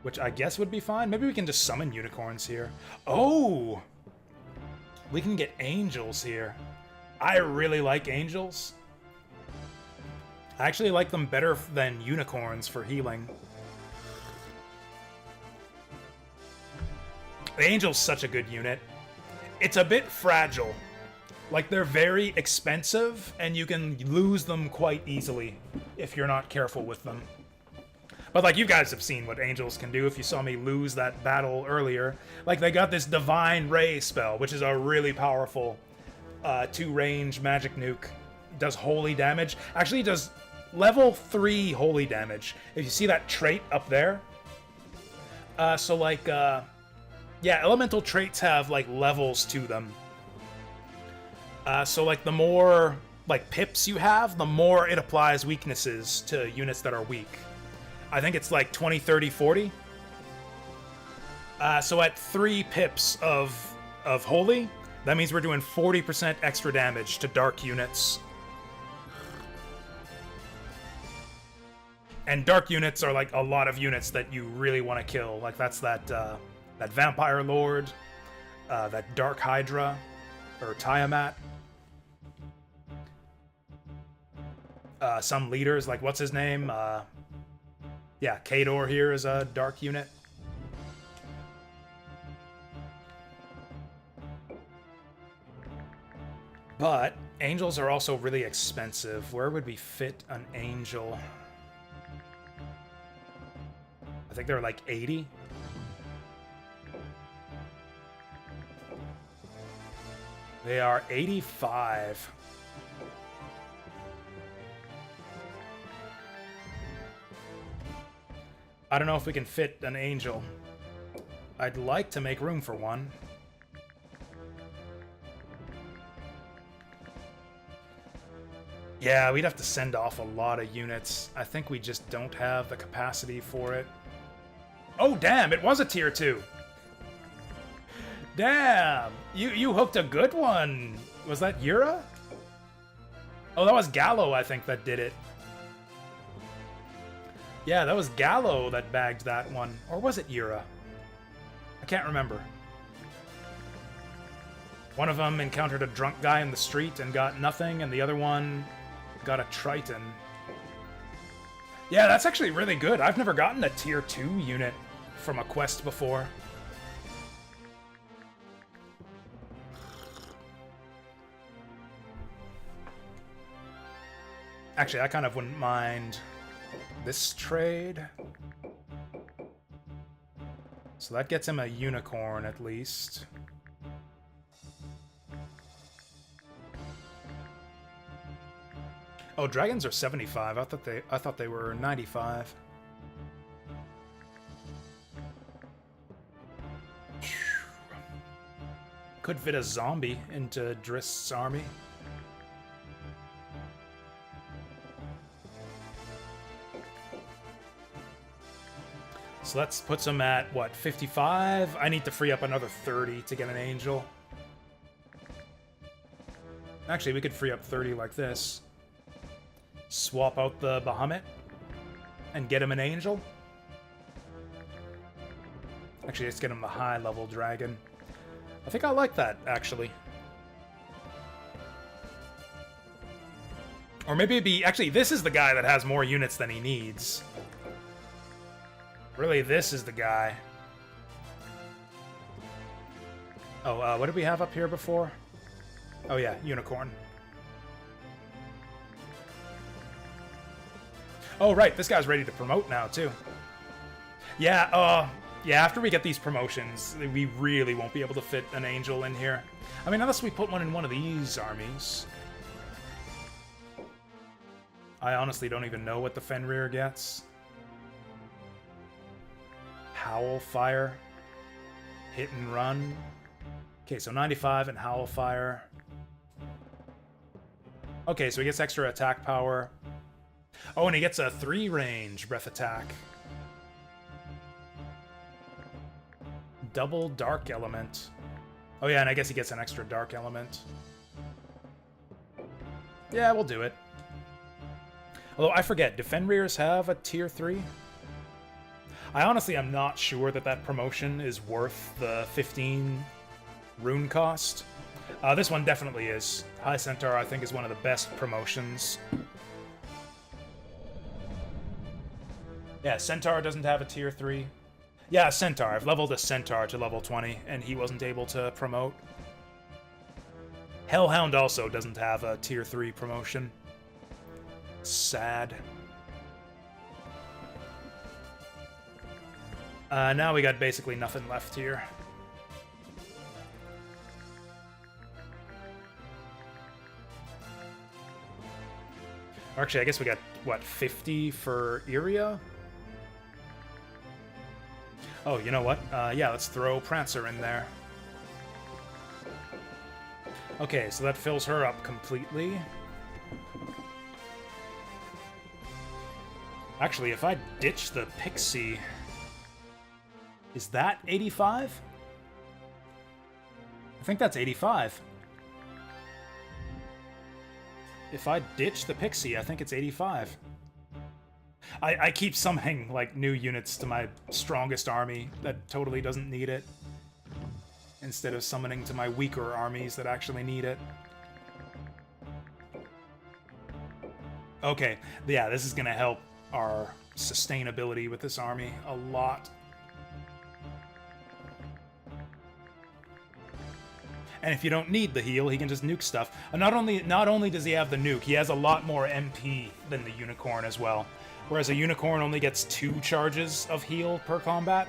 Which I guess would be fine. Maybe we can just summon unicorns here. Oh! We can get angels here. I really like angels. I actually like them better than unicorns for healing. The angel's such a good unit. It's a bit fragile. Like, they're very expensive, and you can lose them quite easily if you're not careful with them. But, like, you guys have seen what angels can do if you saw me lose that battle earlier. Like, they got this Divine Ray spell, which is a really powerful 2-range magic nuke. Does holy damage. Actually, it does level 3 holy damage. If you see that trait up there. Yeah, elemental traits have, like, levels to them. So, like, the more, like, pips you have, the more it applies weaknesses to units that are weak. I think it's, like, 20, 30, 40. So at 3 pips of holy, that means we're doing 40% extra damage to dark units. And dark units are, like, a lot of units that you really want to kill. Like, that's that Vampire Lord, that Dark Hydra, or Tiamat. Some leaders, like, what's his name? Yeah, Kador here is a dark unit. But angels are also really expensive. Where would we fit an angel? I think they're like 80. They are 85. I don't know if we can fit an angel. I'd like to make room for one. Yeah, we'd have to send off a lot of units. I think we just don't have the capacity for it. Oh, damn! It was a tier 2! Damn! You hooked a good one! Was that Yura? Oh, that was Gallo, I think, that did it. Yeah, that was Gallo that bagged that one. Or was it Yura? I can't remember. One of them encountered a drunk guy in the street and got nothing, and the other one got a Triton. Yeah, that's actually really good. I've never gotten a tier 2 unit from a quest before. Actually, I kind of wouldn't mind this trade. So that gets him a unicorn at least. Oh, dragons are 75. I thought they were 95. Could fit a zombie into Drist's army. So that puts him at, what, 55? I need to free up another 30 to get an angel. Actually, we could free up 30 like this. Swap out the Bahamut. and get him an angel. Actually, let's get him the high-level dragon. I think I like that, actually. Or maybe it'd be... Actually, this is the guy that has more units than he needs. Really, this is the guy. Oh, what did we have up here before? Oh, yeah, unicorn. Oh, right, this guy's ready to promote now, too. Yeah, yeah, after we get these promotions, we really won't be able to fit an angel in here. I mean, unless we put one in one of these armies. I honestly don't even know what the Fenrir gets. Howl Fire. Hit and run. Okay, so 95 and Howl Fire. Okay, so he gets extra attack power. Oh, and he gets a 3-range breath attack. Double dark element. Oh yeah, and I guess he gets an extra dark element. Yeah, we'll do it. Although, I forget, do Fenrirs have a tier 3? I honestly am not sure that that promotion is worth the 15 rune cost. This one definitely is. High Centaur, I think, is one of the best promotions. Yeah, Centaur doesn't have a tier 3. Yeah, Centaur. I've leveled a Centaur to level 20, and he wasn't able to promote. Hellhound also doesn't have a tier 3 promotion. Sad. Now we got basically nothing left here. Actually, I guess we got, what, 50 for Iria? Oh, you know what? Yeah, let's throw Prancer in there. Okay, so that fills her up completely. Actually, if I ditch the Pixie... Is that 85? I think that's 85. If I ditch the Pixie, I think it's 85. I keep summoning, like, new units to my strongest army that totally doesn't need it, instead of summoning to my weaker armies that actually need it. Okay, yeah, this is gonna help our sustainability with this army a lot. And if you don't need the heal, he can just nuke stuff. And not only does he have the nuke, he has a lot more MP than the Unicorn as well. Whereas a Unicorn only gets 2 charges of heal per combat.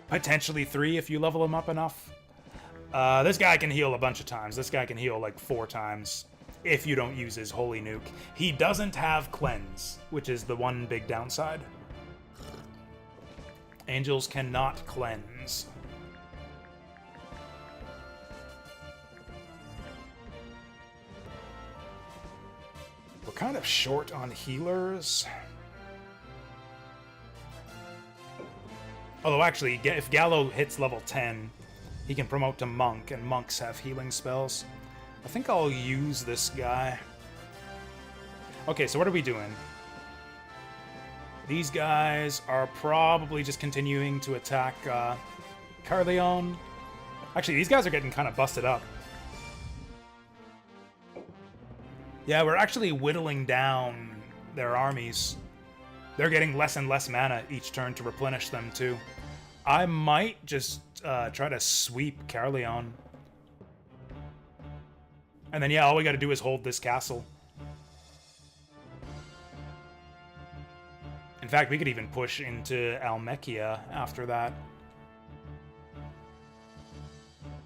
Potentially 3 if you level him up enough. This guy can heal a bunch of times. This guy can heal like 4 times if you don't use his Holy Nuke. He doesn't have Cleanse, which is the one big downside. Angels cannot cleanse. We're kind of short on healers. Although actually, if Gallo hits level 10, he can promote to Monk, and Monks have healing spells. I think I'll use this guy. Okay, so what are we doing? These guys are probably just continuing to attack Carleon. Actually, these guys are getting kind of busted up. Yeah, we're actually whittling down their armies. They're getting less and less mana each turn to replenish them, too. I might just try to sweep Carleon. And then, yeah, all we gotta do is hold this castle. In fact, we could even push into Almechia after that.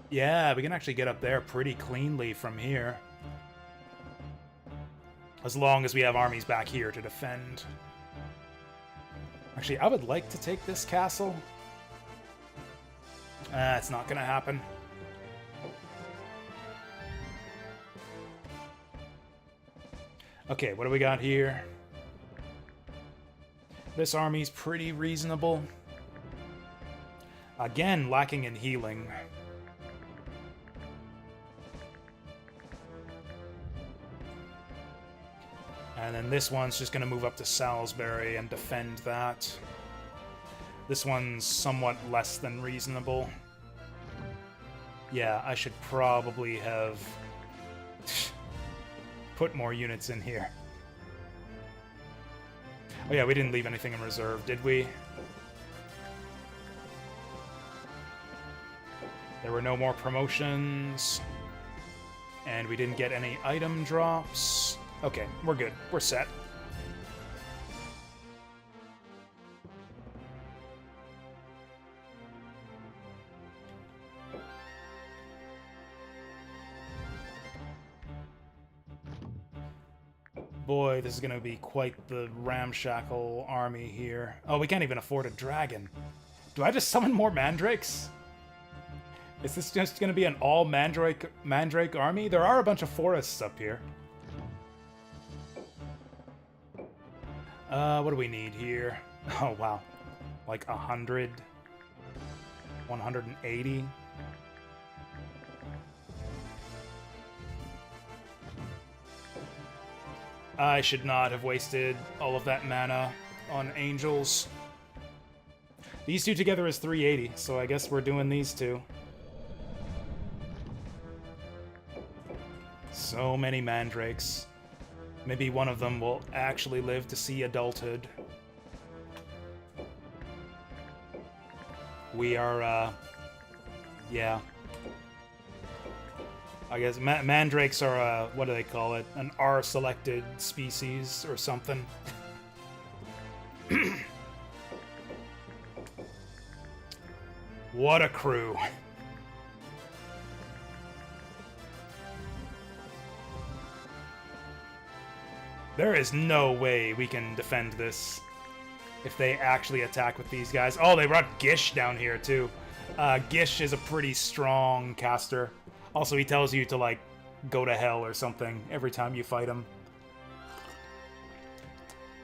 Yeah, we can actually get up there pretty cleanly from here. As long as we have armies back here to defend. Actually, I would like to take this castle. It's not gonna happen. Okay, what do we got here? This army's pretty reasonable. Again, lacking in healing. And then this one's just going to move up to Salisbury and defend that. This one's somewhat less than reasonable. Yeah, I should probably have put more units in here. Oh yeah, we didn't leave anything in reserve, did we? There were no more promotions. And we didn't get any item drops. Okay, we're good. We're set. Boy, this is going to be quite the ramshackle army here. Oh, we can't even afford a dragon. Do I just summon more mandrakes? Is this just going to be an all mandrake army? There are a bunch of forests up here. What do we need here? Oh, wow. Like 100? 180? I should not have wasted all of that mana on angels. These two together is 380, so I guess we're doing these two. So many mandrakes. Maybe one of them will actually live to see adulthood. We are, yeah. I guess mandrakes are, what do they call it? An R-selected species or something. What a crew. There is no way we can defend this if they actually attack with these guys. Oh, they brought Gish down here, too. Gish is a pretty strong caster. Also, he tells you to, like, go to hell or something every time you fight him.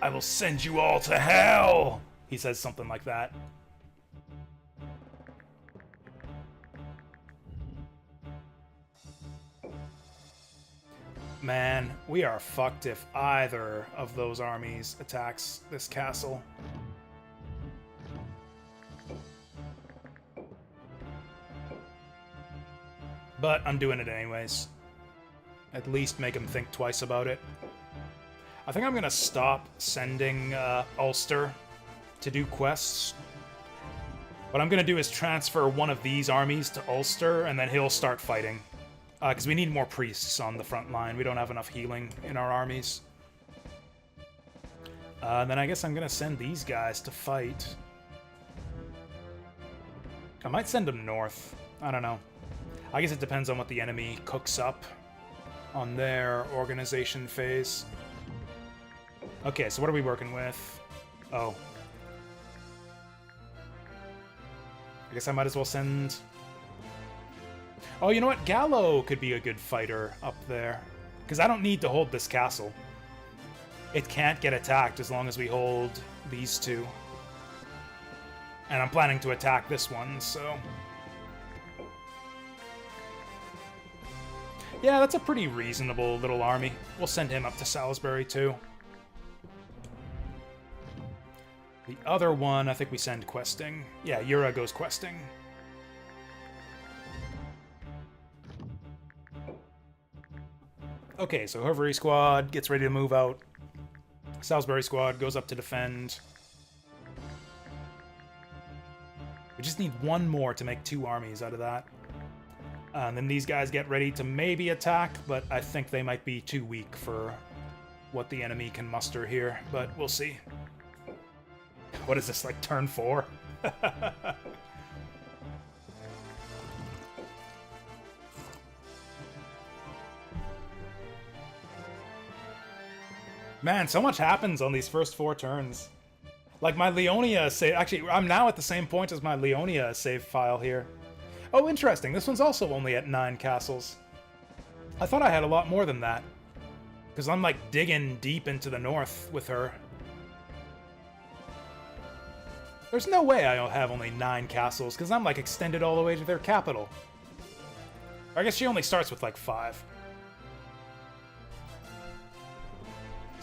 I will send you all to hell! He says something like that. Man, we are fucked if either of those armies attacks this castle. But I'm doing it anyways. At least make them think twice about it. I think I'm gonna stop sending Ulster to do quests. What I'm gonna do is transfer one of these armies to Ulster, and then he'll start fighting. Because we need more priests on the front line. We don't have enough healing in our armies. Then I guess I'm gonna send these guys to fight. I might send them north. I don't know. I guess it depends on what the enemy cooks up on their organization phase. Okay, so what are we working with? Oh. I guess I might as well send... Oh, you know what? Gallo could be a good fighter up there. Because I don't need to hold this castle. It can't get attacked as long as we hold these two. And I'm planning to attack this one, so... Yeah, that's a pretty reasonable little army. We'll send him up to Salisbury, too. The other one, I think we send questing. Yeah, Yura goes questing. Okay, so Hovery Squad gets ready to move out. Salisbury Squad goes up to defend. We just need one more to make two armies out of that. And then these guys get ready to maybe attack, but I think they might be too weak for what the enemy can muster here, but we'll see. What is this, like turn 4? Man, so much happens on these first 4 turns. Like my Leonia save... Actually, I'm now at the same point as my Leonia save file here. Oh, interesting. This one's also only at 9 castles. I thought I had a lot more than that. Because I'm, like, digging deep into the north with her. There's no way I'll have only 9 castles, because I'm, like, extended all the way to their capital. I guess she only starts with, like, 5.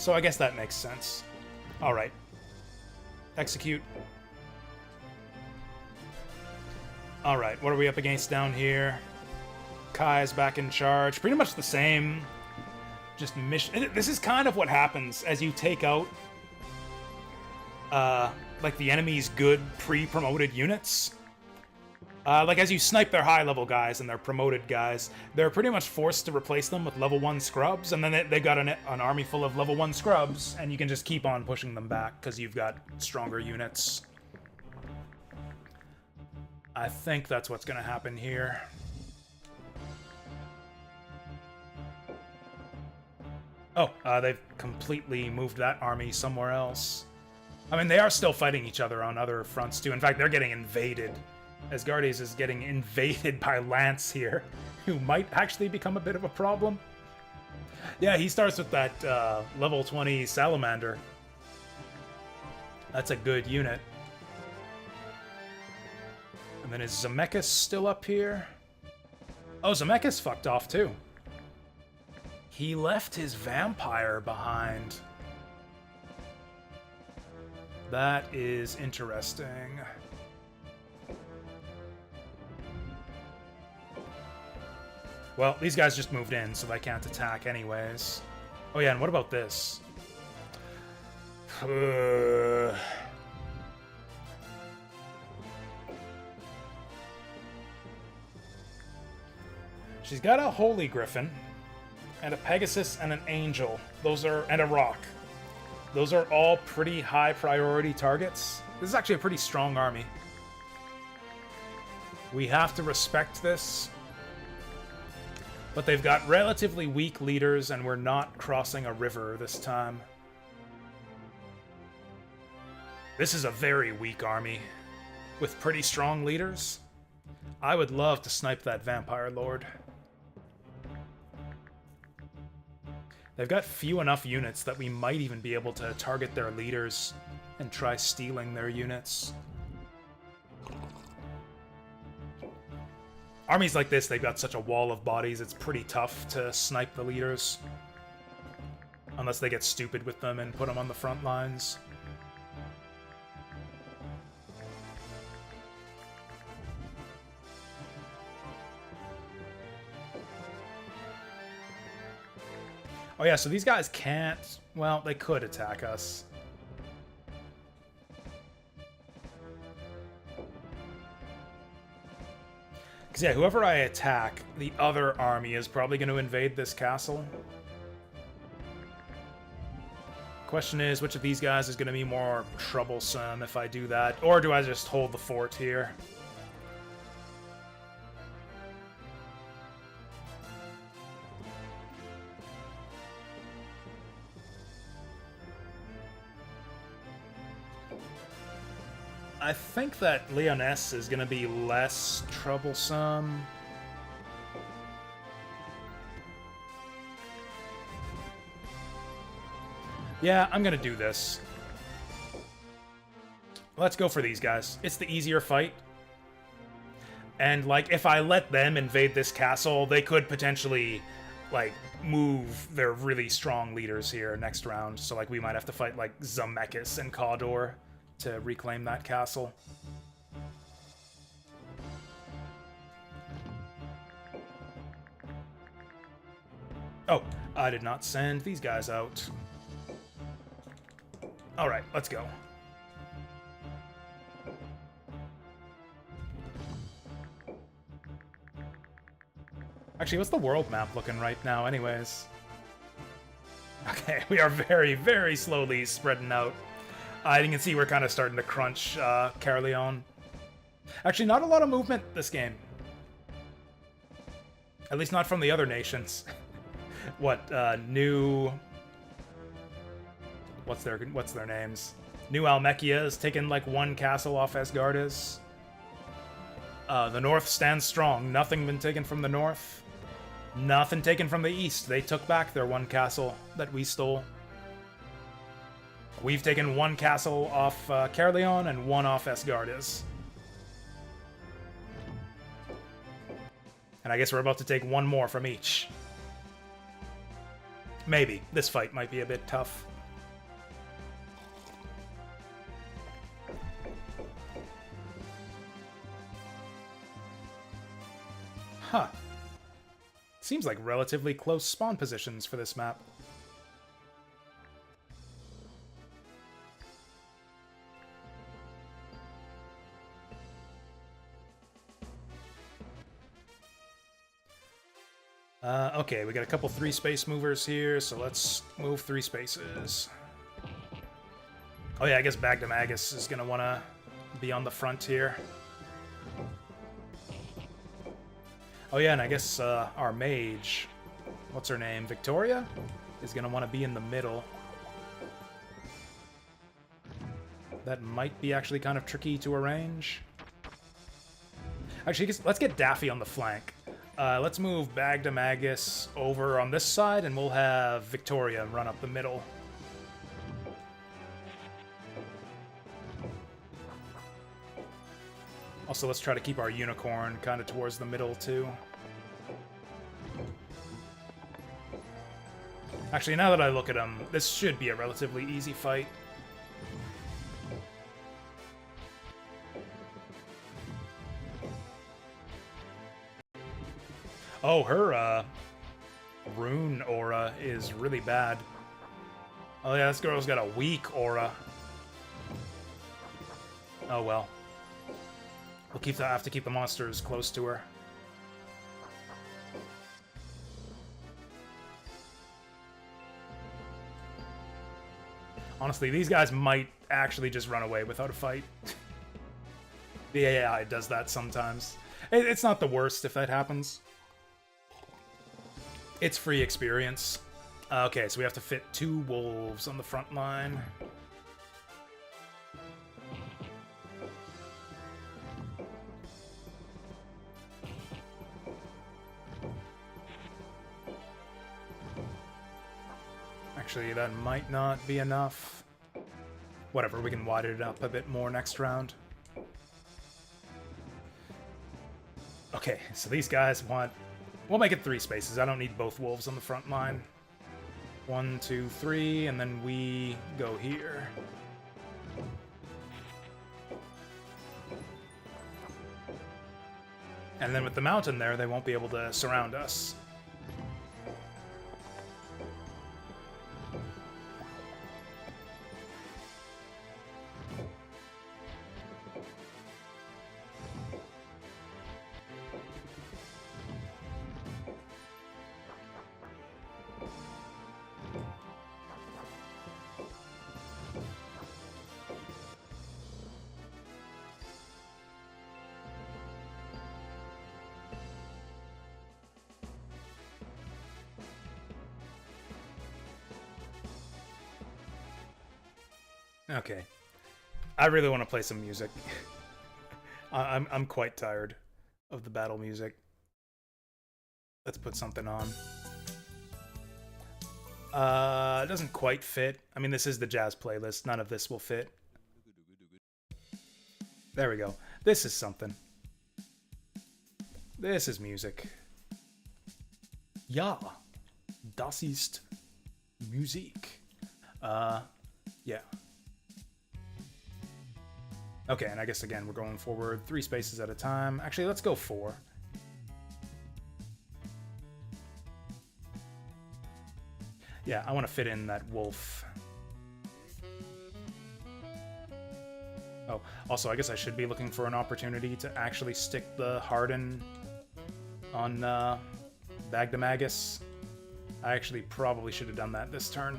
So I guess that makes sense. Alright. Execute. Alright, what are we up against down here? Kai is back in charge. Pretty much the same. Just mission. This is kind of what happens as you take out, like the enemy's good pre-promoted units. Like as you snipe their high-level guys and their promoted guys, they're pretty much forced to replace them with level 1 scrubs, and then they got an army full of level 1 scrubs, and you can just keep on pushing them back because you've got stronger units. I think that's what's going to happen here. Oh, they've completely moved that army somewhere else. I mean, they are still fighting each other on other fronts, too. In fact, they're getting invaded. Asgardes is getting invaded by Lance here, who might actually become a bit of a problem. Yeah, he starts with that level 20 Salamander. That's a good unit. And then is Zemeckis still up here? Oh, Zemeckis fucked off, too. He left his vampire behind. That is interesting. Well, these guys just moved in, so they can't attack anyways. Oh yeah, and what about this? She's got a Holy Griffin, and a Pegasus, and an Angel. And a Rock. Those are all pretty high priority targets. This is actually a pretty strong army. We have to respect this. But they've got relatively weak leaders, and we're not crossing a river this time. This is a very weak army, with pretty strong leaders. I would love to snipe that Vampire Lord. They've got few enough units that we might even be able to target their leaders and try stealing their units. Armies like this, they've got such a wall of bodies, it's pretty tough to snipe the leaders. Unless they get stupid with them and put them on the front lines. Oh yeah, so these guys can't... Well, they could attack us. Because yeah, whoever I attack, the other army is probably going to invade this castle. Question is, which of these guys is going to be more troublesome if I do that? Or do I just hold the fort here? I think that Leoness is going to be less troublesome. Yeah, I'm going to do this. Let's go for these guys. It's the easier fight. And, like, if I let them invade this castle, they could potentially, like, move their really strong leaders here next round. So, like, we might have to fight, like, Zemeckis and Cawdor to reclaim that castle. Oh, I did not send these guys out. Alright, let's go. Actually, what's the world map looking right now anyways? Okay, we are very, very slowly spreading out. You can see we're kind of starting to crunch Caerleon. Actually, not a lot of movement this game. At least not from the other nations. What, new... What's their names? New Almechia has taken, like, one castle off Asgardes. The north stands strong. Nothing been taken from the north. Nothing taken from the east. They took back their one castle that we stole. We've taken one castle off Caerleon and one off Asgardes. And I guess we're about to take one more from each. Maybe. This fight might be a bit tough. Huh. Seems like relatively close spawn positions for this map. Okay, we got a couple 3-space movers here, so let's move 3 spaces. Oh yeah, I guess Bagdamagus is gonna wanna be on the front here. Oh yeah, and I guess our mage, what's her name, Victoria, is gonna wanna be in the middle. That might be actually kind of tricky to arrange. Actually, let's get Daffy on the flank. Let's move Bagdamagus over on this side, and we'll have Victoria run up the middle. Also, let's try to keep our unicorn kind of towards the middle, too. Actually, now that I look at him, this should be a relatively easy fight. Oh, her, rune aura is really bad. Oh yeah, this girl's got a weak aura. Oh well. We'll have to keep the monsters close to her. Honestly, these guys might actually just run away without a fight. The AI does that sometimes. It's not the worst if that happens. It's free experience. Okay, so we have to fit 2 wolves on the front line. Actually, that might not be enough. Whatever, we can widen it up a bit more next round. Okay, so these guys want... We'll make it 3 spaces. I don't need both wolves on the front line. 1, 2, 3, and then we go here. And then with the mountain there, they won't be able to surround us. Okay. I really want to play some music. I'm quite tired of the battle music. Let's put something on. It doesn't quite fit. I mean, this is the jazz playlist. None of this will fit. There we go. This is something. This is music. Ja, das ist Musik. Yeah. Okay, and I guess again, we're going forward 3 spaces at a time. Actually, let's go 4. Yeah, I want to fit in that wolf. Oh, also, I guess I should be looking for an opportunity to actually stick the Harden on Bagdamagus. I actually probably should have done that this turn.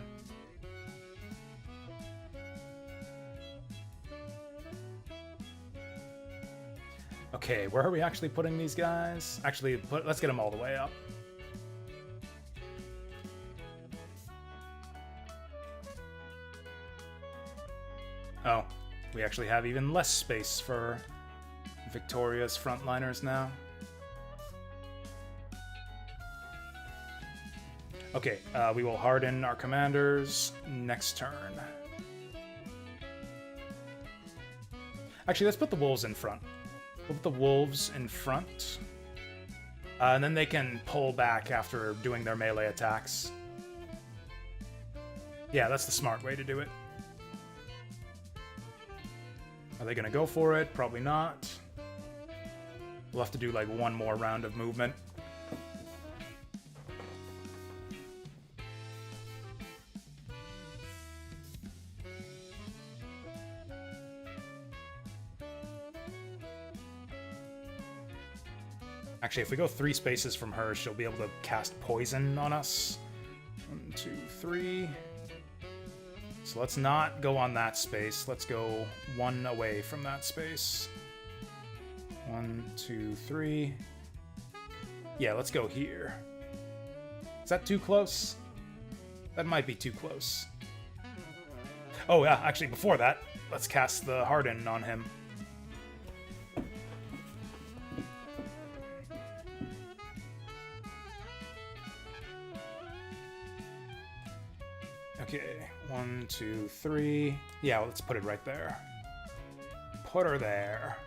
Okay, where are we actually putting these guys? Actually, let's get them all the way up. Oh, we actually have even less space for Victoria's frontliners now. Okay, we will harden our commanders next turn. Actually, let's put the wolves in front. We'll put the wolves in front. And then they can pull back after doing their melee attacks. Yeah, that's the smart way to do it. Are they going to go for it? Probably not. We'll have to do like one more round of movement. Actually, if we go 3 spaces from her, she'll be able to cast poison on us. 1, 2, 3. So let's not go on that space. Let's go 1 away from that space. 1, 2, 3. Yeah, let's go here. Is that too close? That might be too close. Oh yeah, actually before that, let's cast the Harden on him. Okay, 1, 2, 3. Yeah, let's put it right there. Put her there.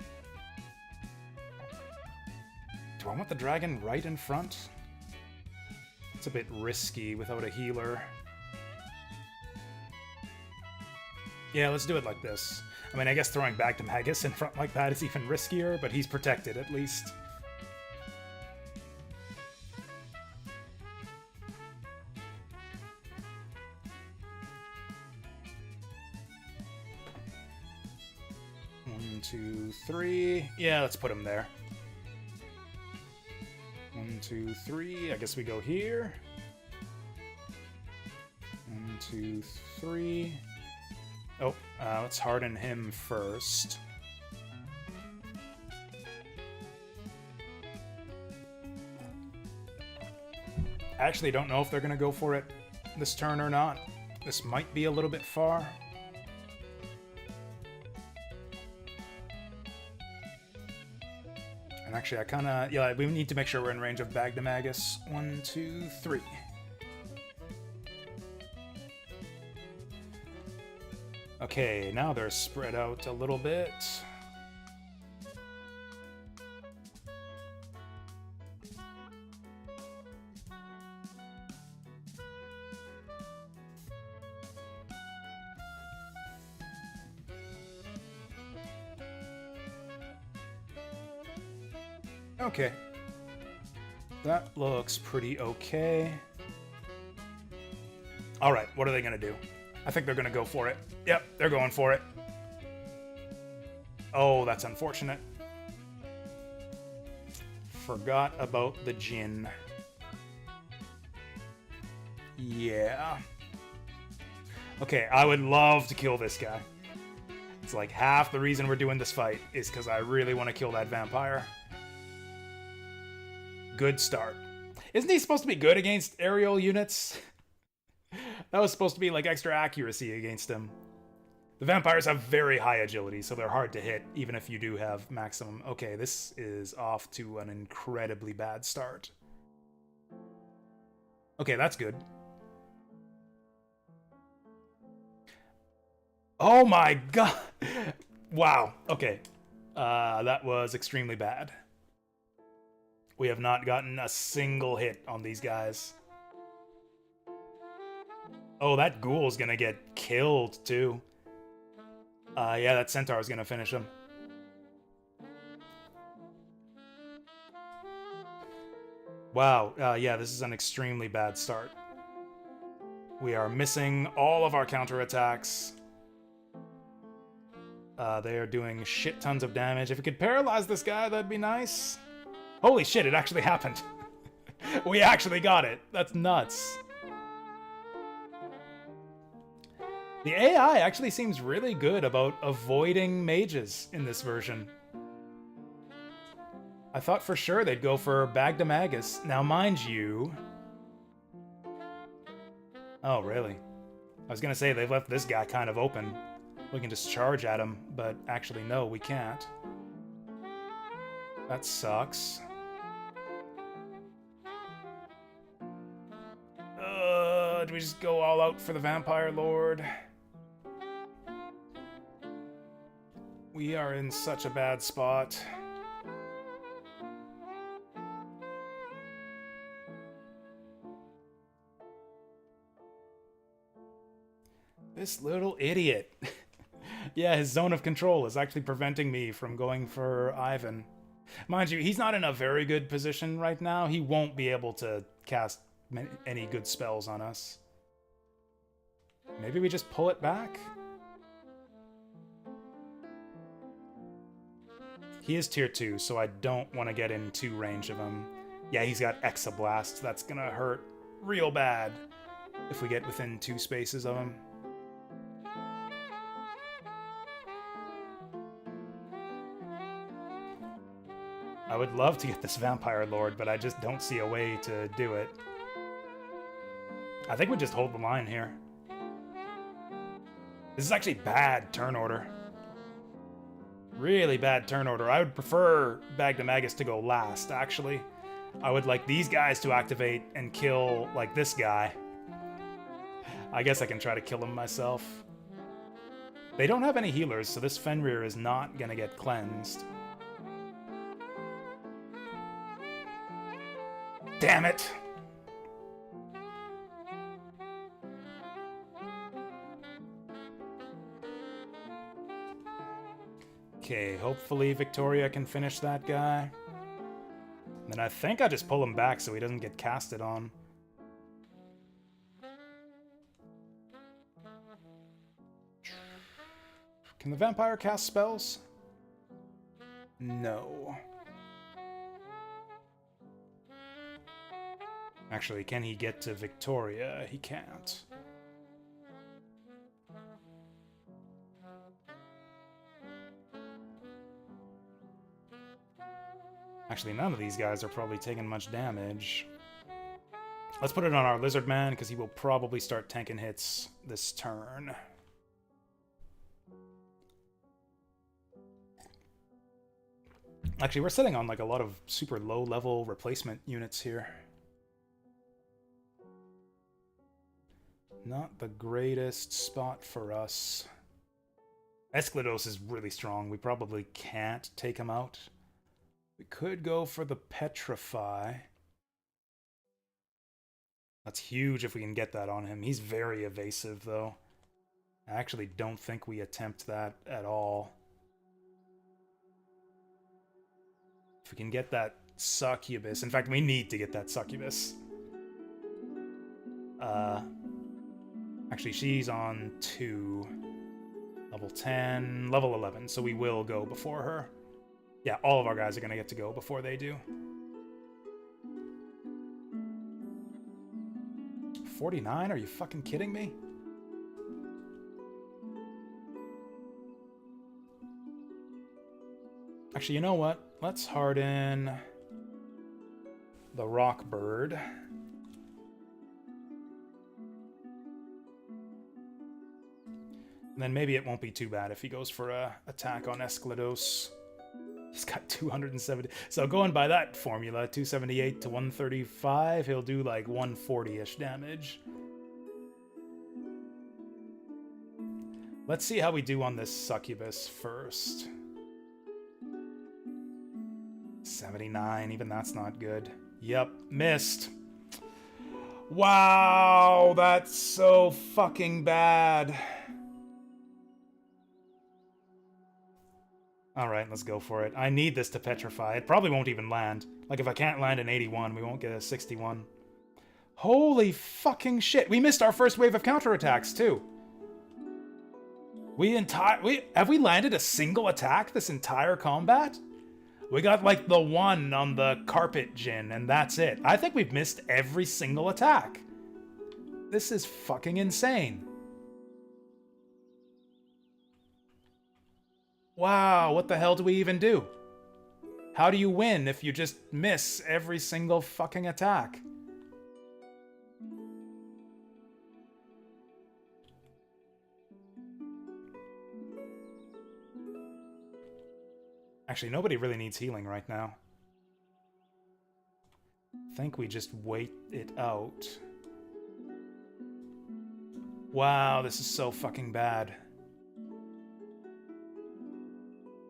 Do I want the dragon right in front? It's a bit risky without a healer. Yeah, let's do it like this. I mean, I guess throwing back to Magus in front like that is even riskier, but he's protected at least. One, 2, 3. Yeah, let's put him there. 1, 2, 3. I guess we go here. 1, 2, 3. Oh, let's harden him first. I actually don't know if they're going to go for it this turn or not. This might be a little bit far. And actually, I kind of... Yeah, we need to make sure we're in range of Bagdamagus. 1, 2, 3. Okay, now they're spread out a little bit. Okay. That looks pretty okay. Alright, what are they gonna do? I think they're gonna go for it. Yep, they're going for it. Oh, that's unfortunate. Forgot about the Jinn. Yeah. Okay, I would love to kill this guy. It's like half the reason we're doing this fight is because I really want to kill that vampire. Good start. Isn't he supposed to be good against aerial units? That was supposed to be like extra accuracy against him. The vampires have very high agility, so they're hard to hit, even if you do have maximum. Okay, this is off to an incredibly bad start. Okay, that's good. Oh my god! Wow, okay. That was extremely bad. We have not gotten a single hit on these guys. Oh, that ghoul's gonna get killed, too. Yeah, that centaur is gonna finish him. Wow, yeah, this is an extremely bad start. We are missing all of our counterattacks. They are doing shit tons of damage. If we could paralyze this guy, that'd be nice. Holy shit, it actually happened. We actually got it. That's nuts. The AI actually seems really good about avoiding mages in this version. I thought for sure they'd go for Bagdamagus. Now, mind you... Oh, really? I was gonna say they've left this guy kind of open. We can just charge at him, but actually no, we can't. That sucks. Do we just go all out for the Vampire Lord? We are in such a bad spot. This little idiot. Yeah, his zone of control is actually preventing me from going for Ivan. Mind you, he's not in a very good position right now. He won't be able to cast any good spells on us. Maybe we just pull it back? He is tier 2, so I don't want to get in too range of him. Yeah, he's got Exablast. That's gonna hurt real bad if we get within 2 spaces of him. I would love to get this Vampire Lord, but I just don't see a way to do it. I think we just hold the line here. This is actually bad turn order. Really bad turn order. I would prefer Bagdamagus to go last, actually. I would like these guys to activate and kill, like, this guy. I guess I can try to kill him myself. They don't have any healers, so this Fenrir is not gonna get cleansed. Damn it! Okay, hopefully Victoria can finish that guy. And then I think I just pull him back so he doesn't get casted on. Can the vampire cast spells? No. Actually, can he get to Victoria? He can't. Actually, none of these guys are probably taking much damage. Let's put it on our Lizard Man, because he will probably start tanking hits this turn. Actually, we're sitting on like a lot of super low-level replacement units here. Not the greatest spot for us. Esclados is really strong. We probably can't take him out. We could go for the Petrify. That's huge if we can get that on him. He's very evasive, though. I actually don't think we attempt that at all. If we can get that Succubus... In fact, we need to get that Succubus. Actually, she's on 2. Level 10, level 11, so we will go before her. Yeah, all of our guys are going to get to go before they do. 49? Are you fucking kidding me? Actually, you know what? Let's harden the Rockbird. And then maybe it won't be too bad if he goes for a attack on Esclados. He's got 270. So going by that formula, 278 to 135, he'll do like 140-ish damage. Let's see how we do on this Succubus first. 79, even that's not good. Yep, missed. Wow, that's so fucking bad. Alright, let's go for it. I need this to petrify. It probably won't even land. Like, if I can't land an 81, we won't get a 61. Holy fucking shit. We missed our first wave of counterattacks, too. Have we landed a single attack this entire combat? We got, like, the one on the Carpet Djinn, and that's it. I think we've missed every single attack. This is fucking insane. Wow, what the hell do we even do? How do you win if you just miss every single fucking attack? Actually, nobody really needs healing right now. I think we just wait it out. Wow, this is so fucking bad.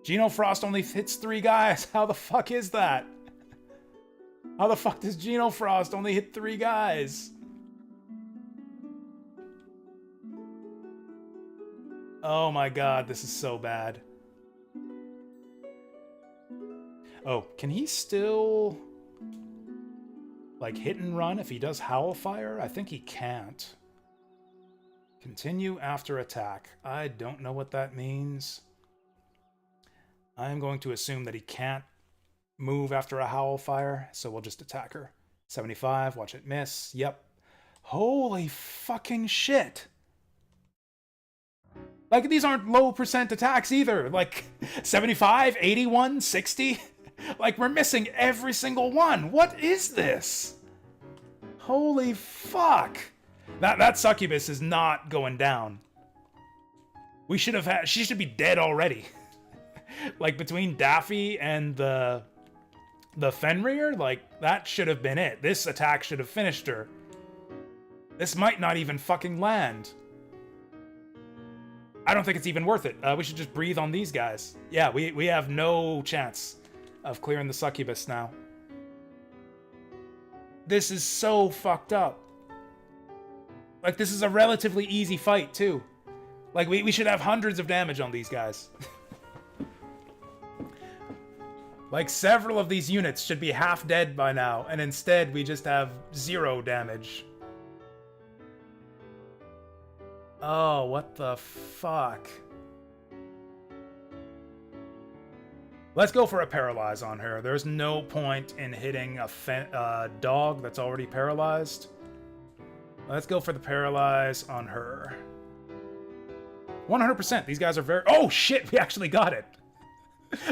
Genofrost only hits 3 guys. How the fuck is that? How the fuck does Genofrost only hit 3 guys? Oh my god, this is so bad. Oh, can he still, like, hit and run if he does Howl Fire? I think he can't. Continue after attack. I don't know what that means. I'm going to assume that he can't move after a Howl Fire, so we'll just attack her. 75, watch it miss. Yep. Holy fucking shit. Like, these aren't low percent attacks either. Like, 75, 81, 60. Like, we're missing every single one. What is this? Holy fuck. That succubus is not going down. We should have had... She should be dead already. Like, between Daffy and the Fenrir, like, that should have been it. This attack should have finished her. This might not even fucking land. I don't think it's even worth it. We should just breathe on these guys. Yeah, we have no chance of clearing the succubus now. This is so fucked up. Like, this is a relatively easy fight, too. Like, we should have hundreds of damage on these guys. Like, several of these units should be half dead by now, and instead we just have 0 damage. Oh, what the fuck? Let's go for a paralyze on her. There's no point in hitting a dog that's already paralyzed. Let's go for the paralyze on her. 100%. These guys are very... Oh, shit! We actually got it.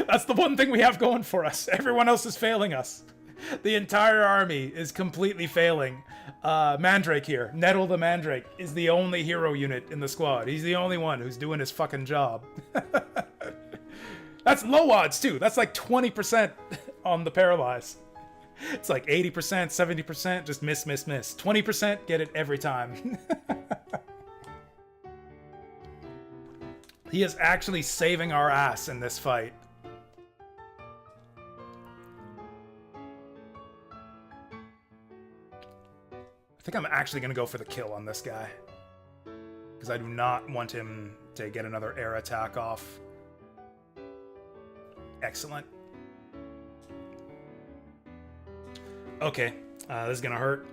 That's the one thing we have going for us. Everyone else is failing us. The entire army is completely failing. Mandrake here. Nettle the Mandrake is the only hero unit in the squad. He's the only one who's doing his fucking job. That's low odds, too. That's like 20% on the paralyze. It's like 80%, 70%, just miss, miss, miss. 20%, get it every time. He is actually saving our ass in this fight. I think I'm actually going to go for the kill on this guy. Because I do not want him to get another air attack off. Excellent. Okay, this is going to hurt.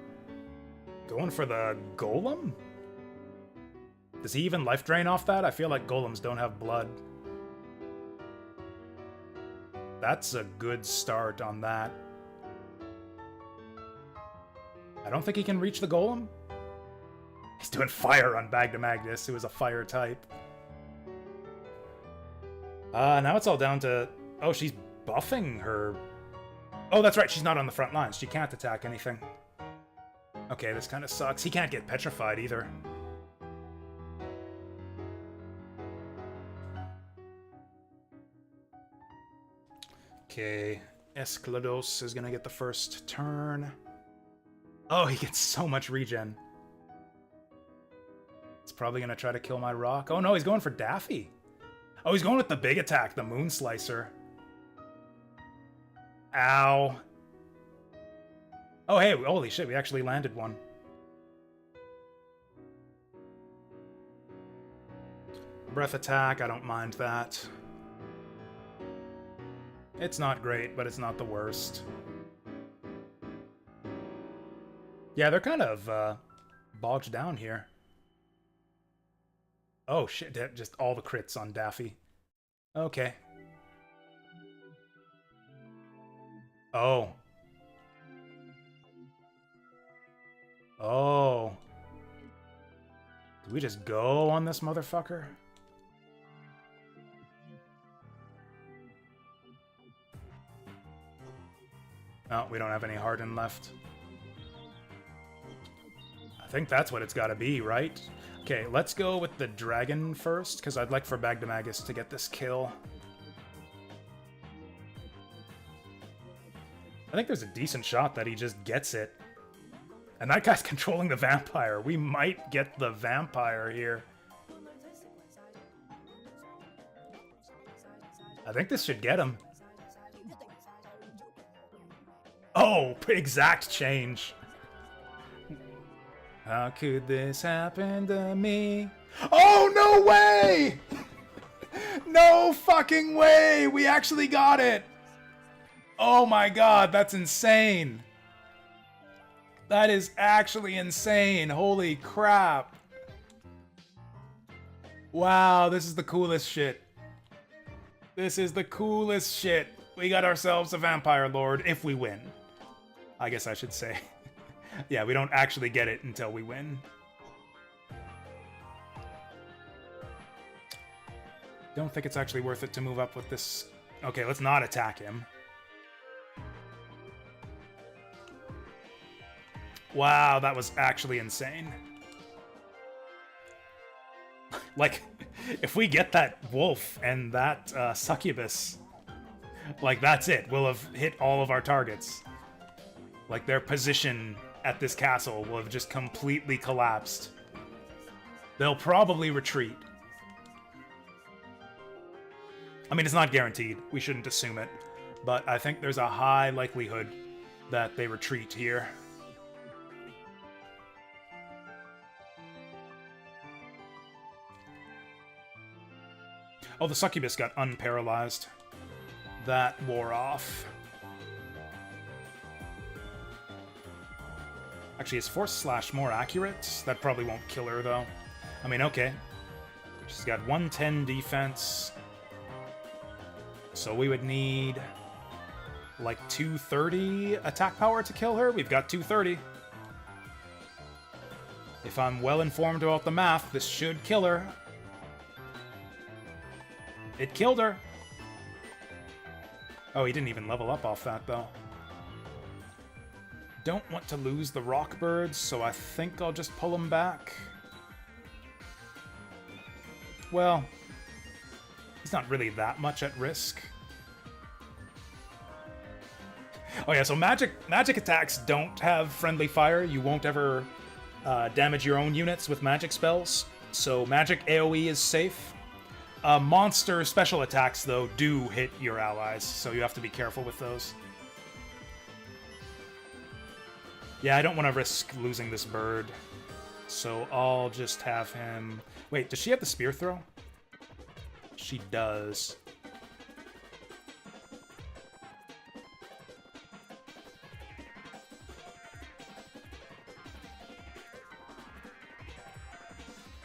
Going for the golem? Does he even life drain off that? I feel like golems don't have blood. That's a good start on that. I don't think he can reach the golem. He's doing fire on Bagdamagnus, who is a fire type. Now it's all down to... Oh, she's buffing her... Oh, that's right, she's not on the front lines. She can't attack anything. Okay, this kind of sucks. He can't get petrified either. Okay, Esclados is gonna get the first turn. Oh, he gets so much regen. He's probably gonna try to kill my rock. Oh no, he's going for Daffy. Oh, he's going with the big attack, the Moon Slicer. Ow. Oh, hey, holy shit, we actually landed one. Breath attack, I don't mind that. It's not great, but it's not the worst. Yeah, they're kind of bogged down here. Oh shit, just all the crits on Daffy. Okay. Oh. Oh. Do we just go on this motherfucker? Oh, we don't have any hardened left. I think that's what it's gotta be, right? Okay, let's go with the dragon first, because I'd like for Bagdamagus to get this kill. I think there's a decent shot that he just gets it. And that guy's controlling the vampire. We might get the vampire here. I think this should get him. Oh, exact change. How could this happen to me? Oh, no way! No fucking way! We actually got it! Oh my god, that's insane. That is actually insane. Holy crap. Wow, this is the coolest shit. This is the coolest shit. We got ourselves a vampire lord if we win. I guess I should say. Yeah, we don't actually get it until we win. Don't think it's actually worth it to move up with this. Okay, let's not attack him. Wow, that was actually insane. Like, if we get that wolf and that succubus, like, that's it. We'll have hit all of our targets. Like, their position at this castle will have just completely collapsed. They'll probably retreat. I mean, it's not guaranteed. We shouldn't assume it. But I think there's a high likelihood that they retreat here. Oh, the succubus got unparalyzed. That wore off. Actually, is Force Slash more accurate? That probably won't kill her, though. I mean, okay. She's got 110 defense. So we would need like 230 attack power to kill her. We've got 230. If I'm well informed about the math, this should kill her. It killed her. Oh, he didn't even level up off that, though. Don't want to lose the rock birds, so I think I'll just pull him back. Well, he's not really that much at risk. Oh yeah, so magic attacks don't have friendly fire. You won't ever damage your own units with magic spells. So magic AoE is safe. Monster special attacks, though, do hit your allies, so you have to be careful with those. Yeah, I don't want to risk losing this bird, so I'll just have him... Wait, does she have the spear throw? She does.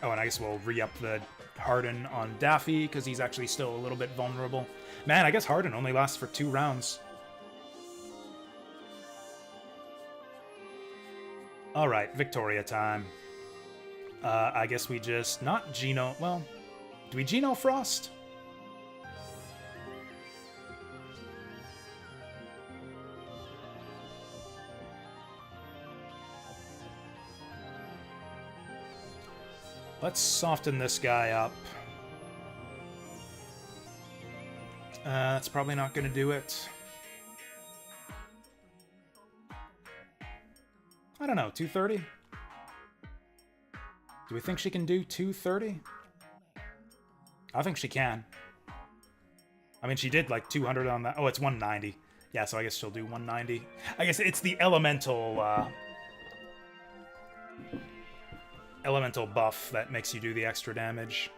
Oh, and I guess we'll re-up the Harden on Daffy, because he's actually still a little bit vulnerable. Man, I guess Harden only lasts for 2 rounds. Alright, Victoria time. I guess we just... Not Geno... Well, do we Geno Frost? Let's soften this guy up. That's probably not going to do it. I don't know, 230? Do we think she can do 230? I think she can. I mean, she did like 200 on that. Oh, it's 190. Yeah, so I guess she'll do 190. I guess it's the elemental buff that makes you do the extra damage.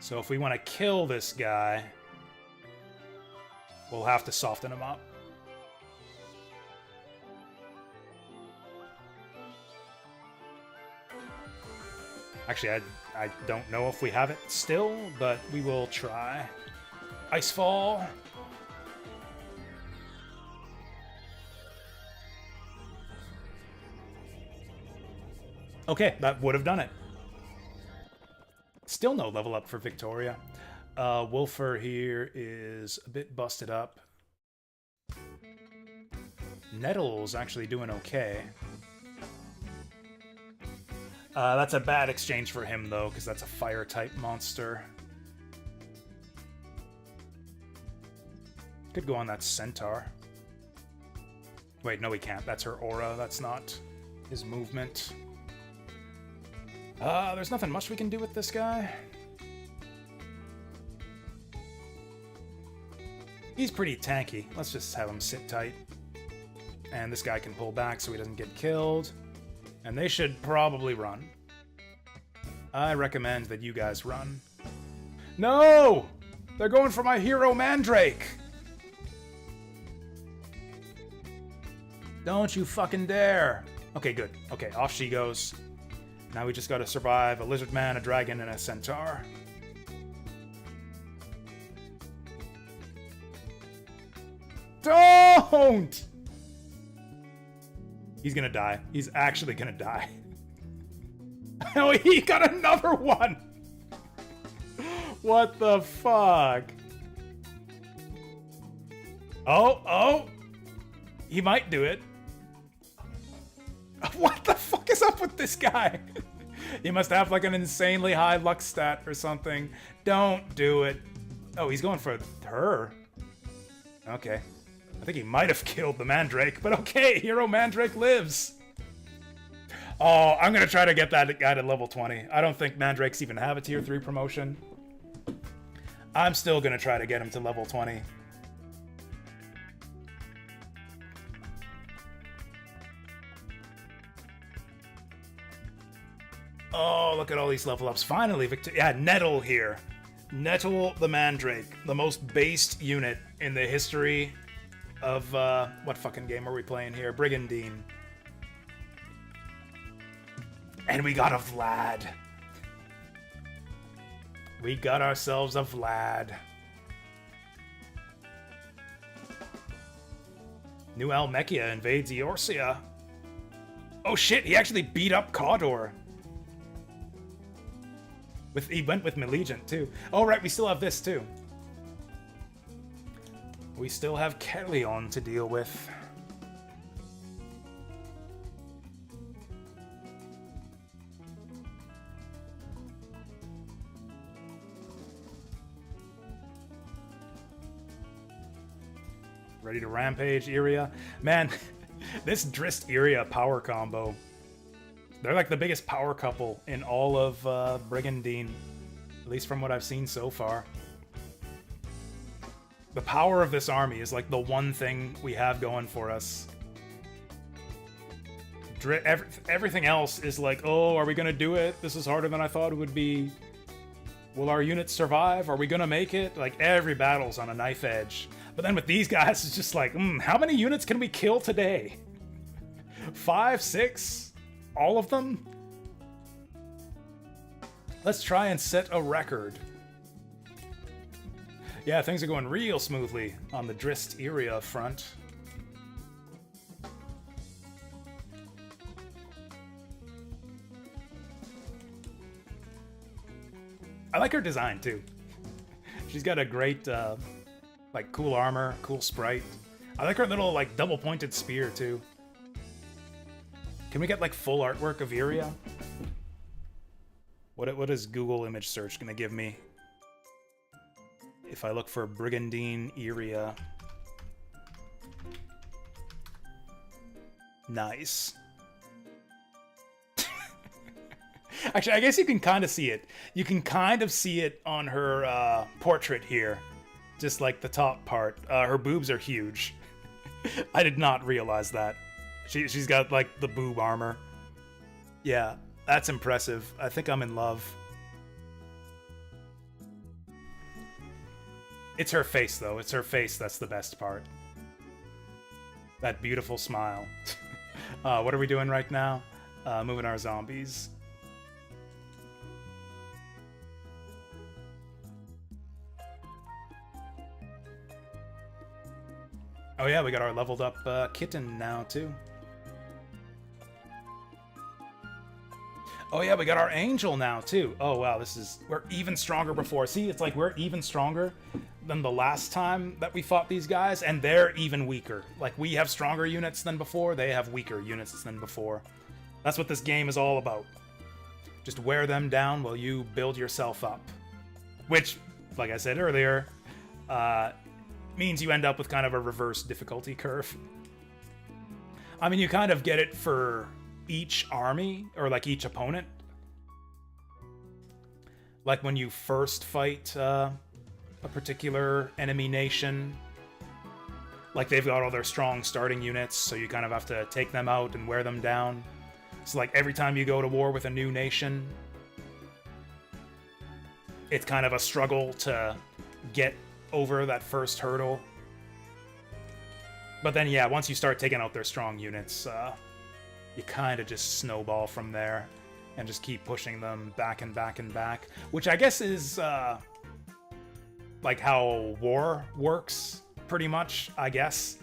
So if we want to kill this guy, we'll have to soften him up. Actually, I don't know if we have it still, but we will try. Icefall. Okay, that would have done it. Still no level up for Victoria. Wolfer here is a bit busted up. Nettle's actually doing okay. That's a bad exchange for him, though, because that's a fire-type monster. Could go on that centaur. Wait, no, he can't. That's her aura. That's not his movement. There's nothing much we can do with this guy. He's pretty tanky. Let's just have him sit tight. And this guy can pull back so he doesn't get killed. And they should probably run. I recommend that you guys run. No! They're going for my hero Mandrake! Don't you fucking dare! Okay, good. Okay, off she goes. Now we just gotta survive a lizard man, a dragon, and a centaur. Don't! He's gonna die. He's actually gonna die. Oh, he got another one! What the fuck? Oh! He might do it. What the fuck is up with this guy? He must have like an insanely high luck stat or something. Don't do it. Oh, he's going for her. Okay. I think he might have killed the Mandrake, but okay, Hero Mandrake lives. Oh, I'm gonna try to get that guy to level 20. I don't think Mandrakes even have a tier 3 promotion. I'm still gonna try to get him to level 20. Oh, look at all these level ups. Finally, yeah, Nettle here. Nettle the Mandrake, the most based unit in the history of, what fucking game are we playing here? Brigandine. And we got a Vlad. We got ourselves a Vlad. New Almechia invades Eorzea. Oh shit, he actually beat up Cawdor. He went with Maleagent, too. Oh, right, we still have this, too. We still have Kelleon to deal with. Ready to rampage, Iria? Man, this Drist Iria power combo. They're like the biggest power couple in all of Brigandine, at least from what I've seen so far. The power of this army is like the one thing we have going for us. Everything else is like, oh, are we gonna do it? This is harder than I thought it would be. Will our units survive? Are we gonna make it? Like, every battle's on a knife edge. But then with these guys, it's just like, how many units can we kill today? 5, 6? All of them? Let's try and set a record. Yeah, things are going real smoothly on the Drist Iria front. I like her design, too. She's got a great, like, cool armor, cool sprite. I like her little, like, double-pointed spear, too. Can we get, like, full artwork of Iria? What is Google image search gonna give me? If I look for Brigandine Iria. Nice. Actually, I guess you can kind of see it. You can kind of see it on her portrait here. Just like the top part. Her boobs are huge. I did not realize that. She's got, like, the boob armor. Yeah, that's impressive. I think I'm in love. It's her face, though. It's her face that's the best part. That beautiful smile. What are we doing right now? Moving our zombies. Oh yeah, we got our leveled up kitten now, too. Oh yeah, we got our angel now, too. Oh wow, we're even stronger before. See, it's like we're even stronger than the last time that we fought these guys, and they're even weaker. Like, we have stronger units than before, they have weaker units than before. That's what this game is all about. Just wear them down while you build yourself up. Which, like I said earlier, means you end up with kind of a reverse difficulty curve. I mean, you kind of get it for each army, or like each opponent. Like when you first fight a particular enemy nation, like they've got all their strong starting units, so you kind of have to take them out and wear them down. So like every time you go to war with a new nation, it's kind of a struggle to get over that first hurdle. But then, yeah, once you start taking out their strong units, you kind of just snowball from there and just keep pushing them back and back and back, which I guess is like how war works, pretty much, I guess.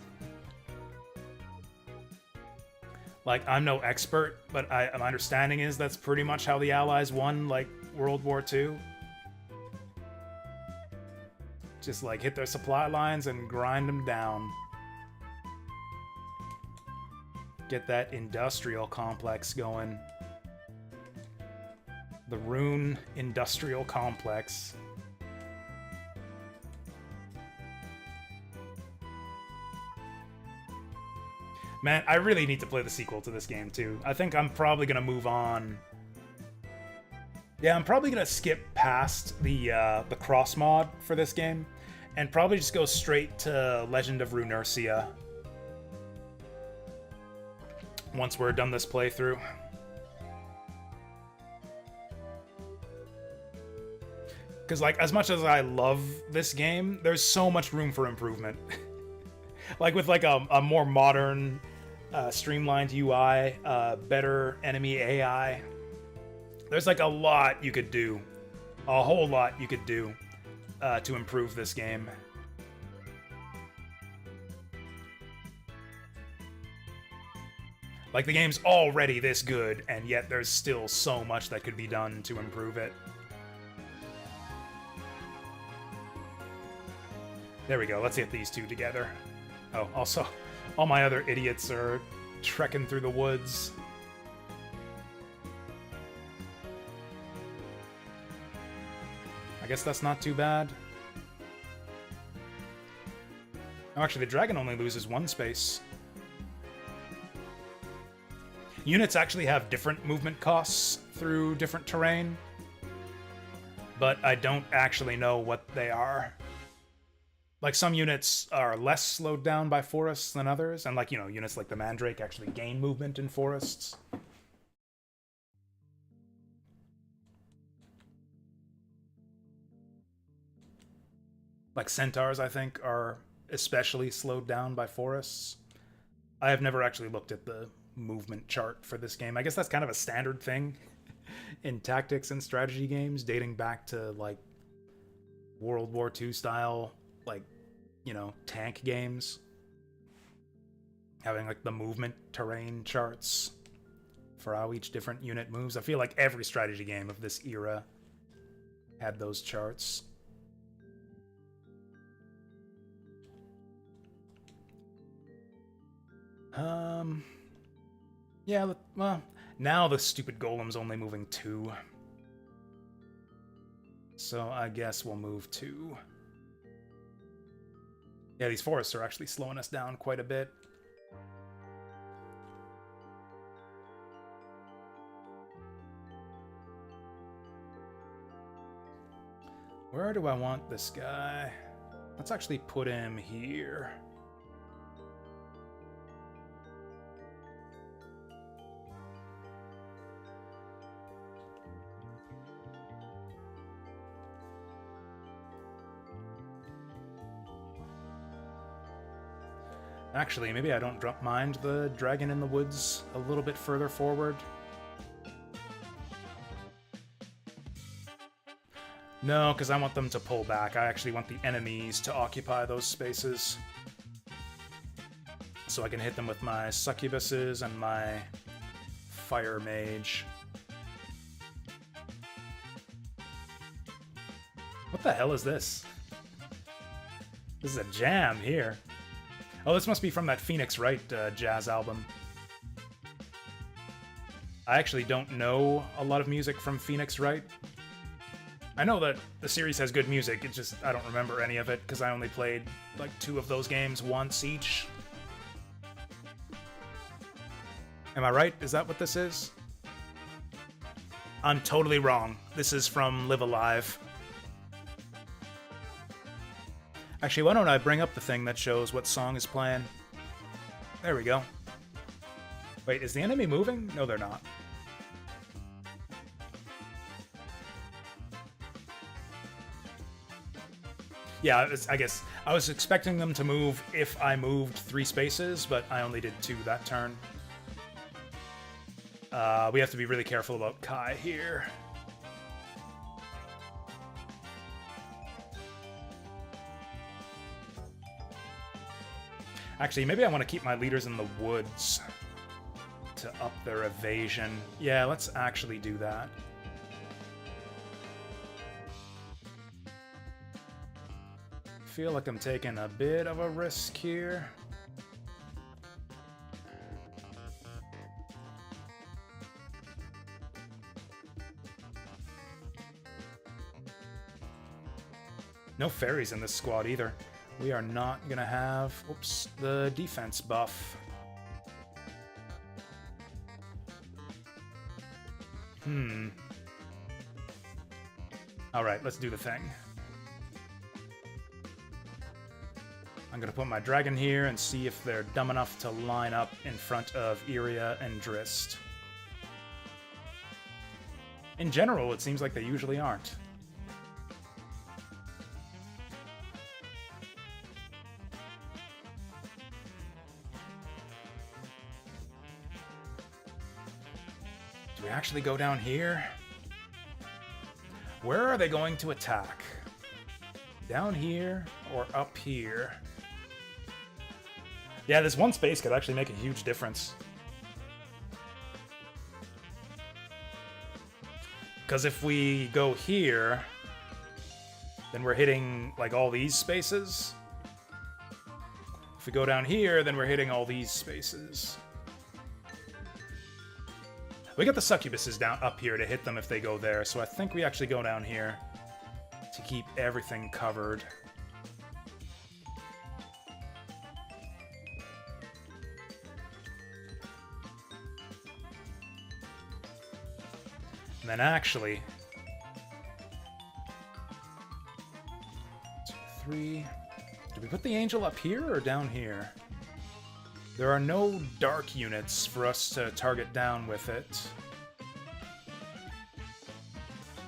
Like, I'm no expert, but my understanding is that's pretty much how the Allies won, like, World War II. Just, like, hit their supply lines and grind them down. Get that industrial complex going. The Rune Industrial Complex. Man, I really need to play the sequel to this game, too. I think I'm probably going to move on. Yeah, I'm probably going to skip past the cross mod for this game, and probably just go straight to Legend of Runercia once we're done this playthrough. Because, like, as much as I love this game, there's so much room for improvement. Like, with, like, a more modern, streamlined UI, better enemy AI, there's, like, a lot you could do. A whole lot you could do to improve this game. Like, the game's already this good, and yet there's still so much that could be done to improve it. There we go, let's get these two together. Oh, also, all my other idiots are trekking through the woods. I guess that's not too bad. Oh, actually, the dragon only loses 1 space. Units actually have different movement costs through different terrain, but I don't actually know what they are. Like, some units are less slowed down by forests than others, and, like, you know, units like the Mandrake actually gain movement in forests. Like, centaurs, I think, are especially slowed down by forests. I have never actually looked at the movement chart for this game. I guess that's kind of a standard thing in tactics and strategy games, dating back to, like, World War II style, like, you know, tank games. Having, like, the movement terrain charts for how each different unit moves. I feel like every strategy game of this era had those charts. Yeah, well, now the stupid golem's only moving 2. So I guess we'll move 2. Yeah, these forests are actually slowing us down quite a bit. Where do I want this guy? Let's actually put him here. Actually, maybe I don't mind the dragon in the woods a little bit further forward. No, because I want them to pull back. I actually want the enemies to occupy those spaces. So I can hit them with my succubuses and my fire mage. What the hell is this? This is a jam here. Oh, this must be from that Phoenix Wright jazz album. I actually don't know a lot of music from Phoenix Wright. I know that the series has good music, it's just I don't remember any of it because I only played like 2 of those games once each. Am I right? Is that what this is? I'm totally wrong. This is from Live Alive. Actually, why don't I bring up the thing that shows what song is playing? There we go. Wait, is the enemy moving? No, they're not. Yeah, I guess I was expecting them to move if I moved 3 spaces, but I only did 2 that turn. We have to be really careful about Kai here. Actually, maybe I want to keep my leaders in the woods to up their evasion. Yeah, let's actually do that. Feel like I'm taking a bit of a risk here. No fairies in this squad either. We are not gonna have, oops, the defense buff. Alright, let's do the thing. I'm gonna put my dragon here and see if they're dumb enough to line up in front of Iria and Drist. In general, it seems like they usually aren't. Do we actually go down here? Where are they going to attack? Down here or up here? Yeah, this one space could actually make a huge difference. Because if we go here, then we're hitting, like, all these spaces. If we go down here, then we're hitting all these spaces. We got the succubuses down up here to hit them if they go there, so I think we actually go down here to keep everything covered. And then actually, 2, 3. Do we put the angel up here or down here? There are no dark units for us to target down with it.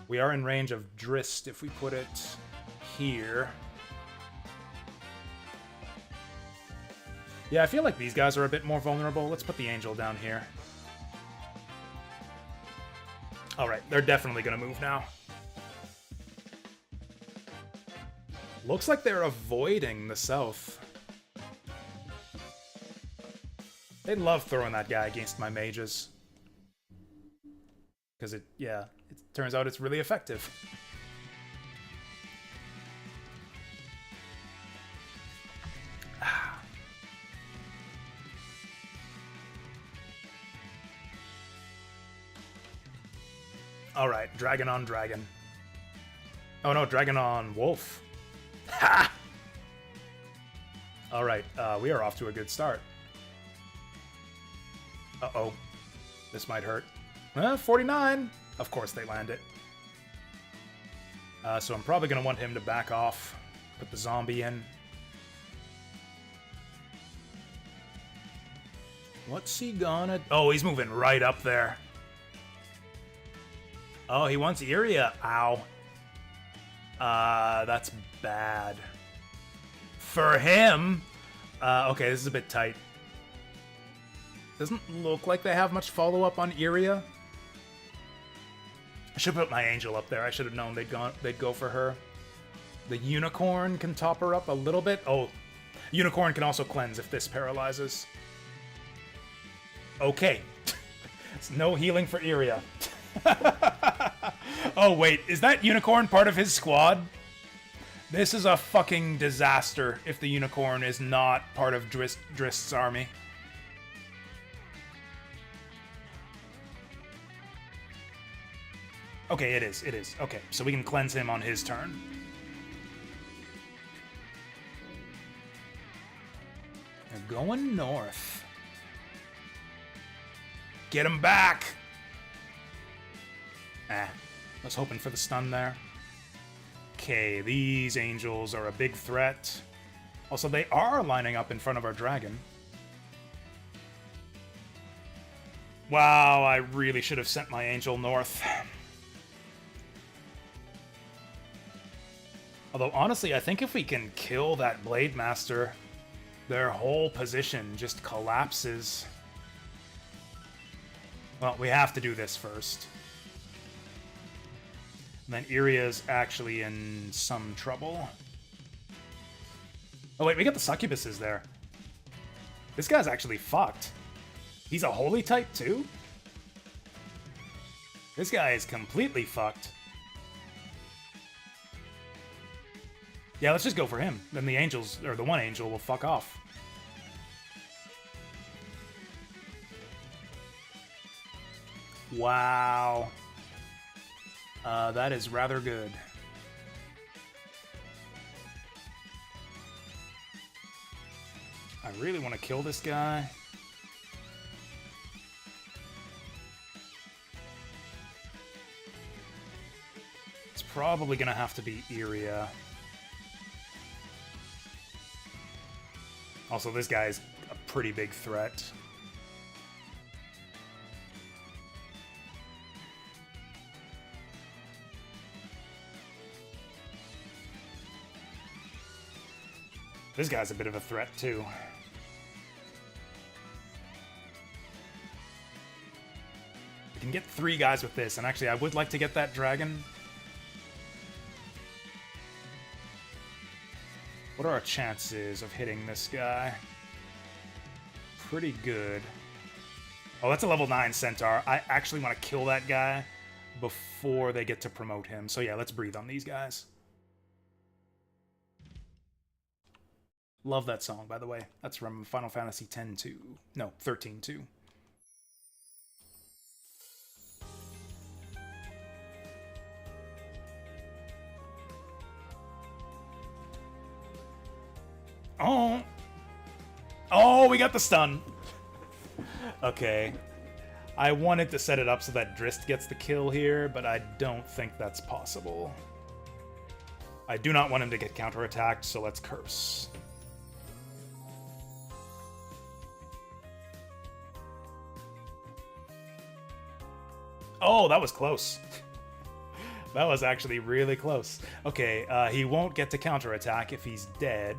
We are in range of Drist if we put it here. Yeah, I feel like these guys are a bit more vulnerable. Let's put the angel down here. Alright, they're definitely gonna move now. Looks like they're avoiding the south. They love throwing that guy against my mages. Because it turns out it's really effective. Alright, dragon on dragon. Oh no, dragon on wolf. Ha! Alright, we are off to a good start. Uh-oh. This might hurt. 49! Of course they land it. So I'm probably going to want him to back off. Put the zombie in. What's he gonna... Oh, he's moving right up there. Oh, he wants Iria. Ow. That's bad. For him... okay, this is a bit tight. Doesn't look like they have much follow-up on Iria. I should put my angel up there. I should have known they'd go for her. The unicorn can top her up a little bit. Oh, unicorn can also cleanse if this paralyzes. Okay. It's no healing for Iria. Oh, wait. Is that unicorn part of his squad? This is a fucking disaster if the unicorn is not part of Drist's army. Okay, it is. It is. Okay, so we can cleanse him on his turn. They're going north. Get him back! I was hoping for the stun there. Okay, these angels are a big threat. Also, they are lining up in front of our dragon. Wow, I really should have sent my angel north. Although, honestly, I think if we can kill that Blade Master, their whole position just collapses. Well, we have to do this first. And then Iria's actually in some trouble. Oh wait, we got the succubuses there. This guy's actually fucked. He's a holy type too? This guy is completely fucked. Yeah, let's just go for him. Then the angels, or the one angel, will fuck off. Wow. That is rather good. I really want to kill this guy. It's probably going to have to be Iria. Also, this guy is a pretty big threat. This guy's a bit of a threat, too. We can get 3 guys with this, and actually I would like to get that dragon. What are our chances of hitting this guy? Pretty good. Oh, that's a level 9 centaur. I actually want to kill that guy before they get to promote him. So yeah, let's breathe on these guys. Love that song, by the way. That's from Final Fantasy X-2. No, 13-2. Oh! Oh, we got the stun! Okay. I wanted to set it up so that Drist gets the kill here, but I don't think that's possible. I do not want him to get counterattacked, so let's curse. Oh, that was close. That was actually really close. Okay, he won't get to counterattack if he's dead.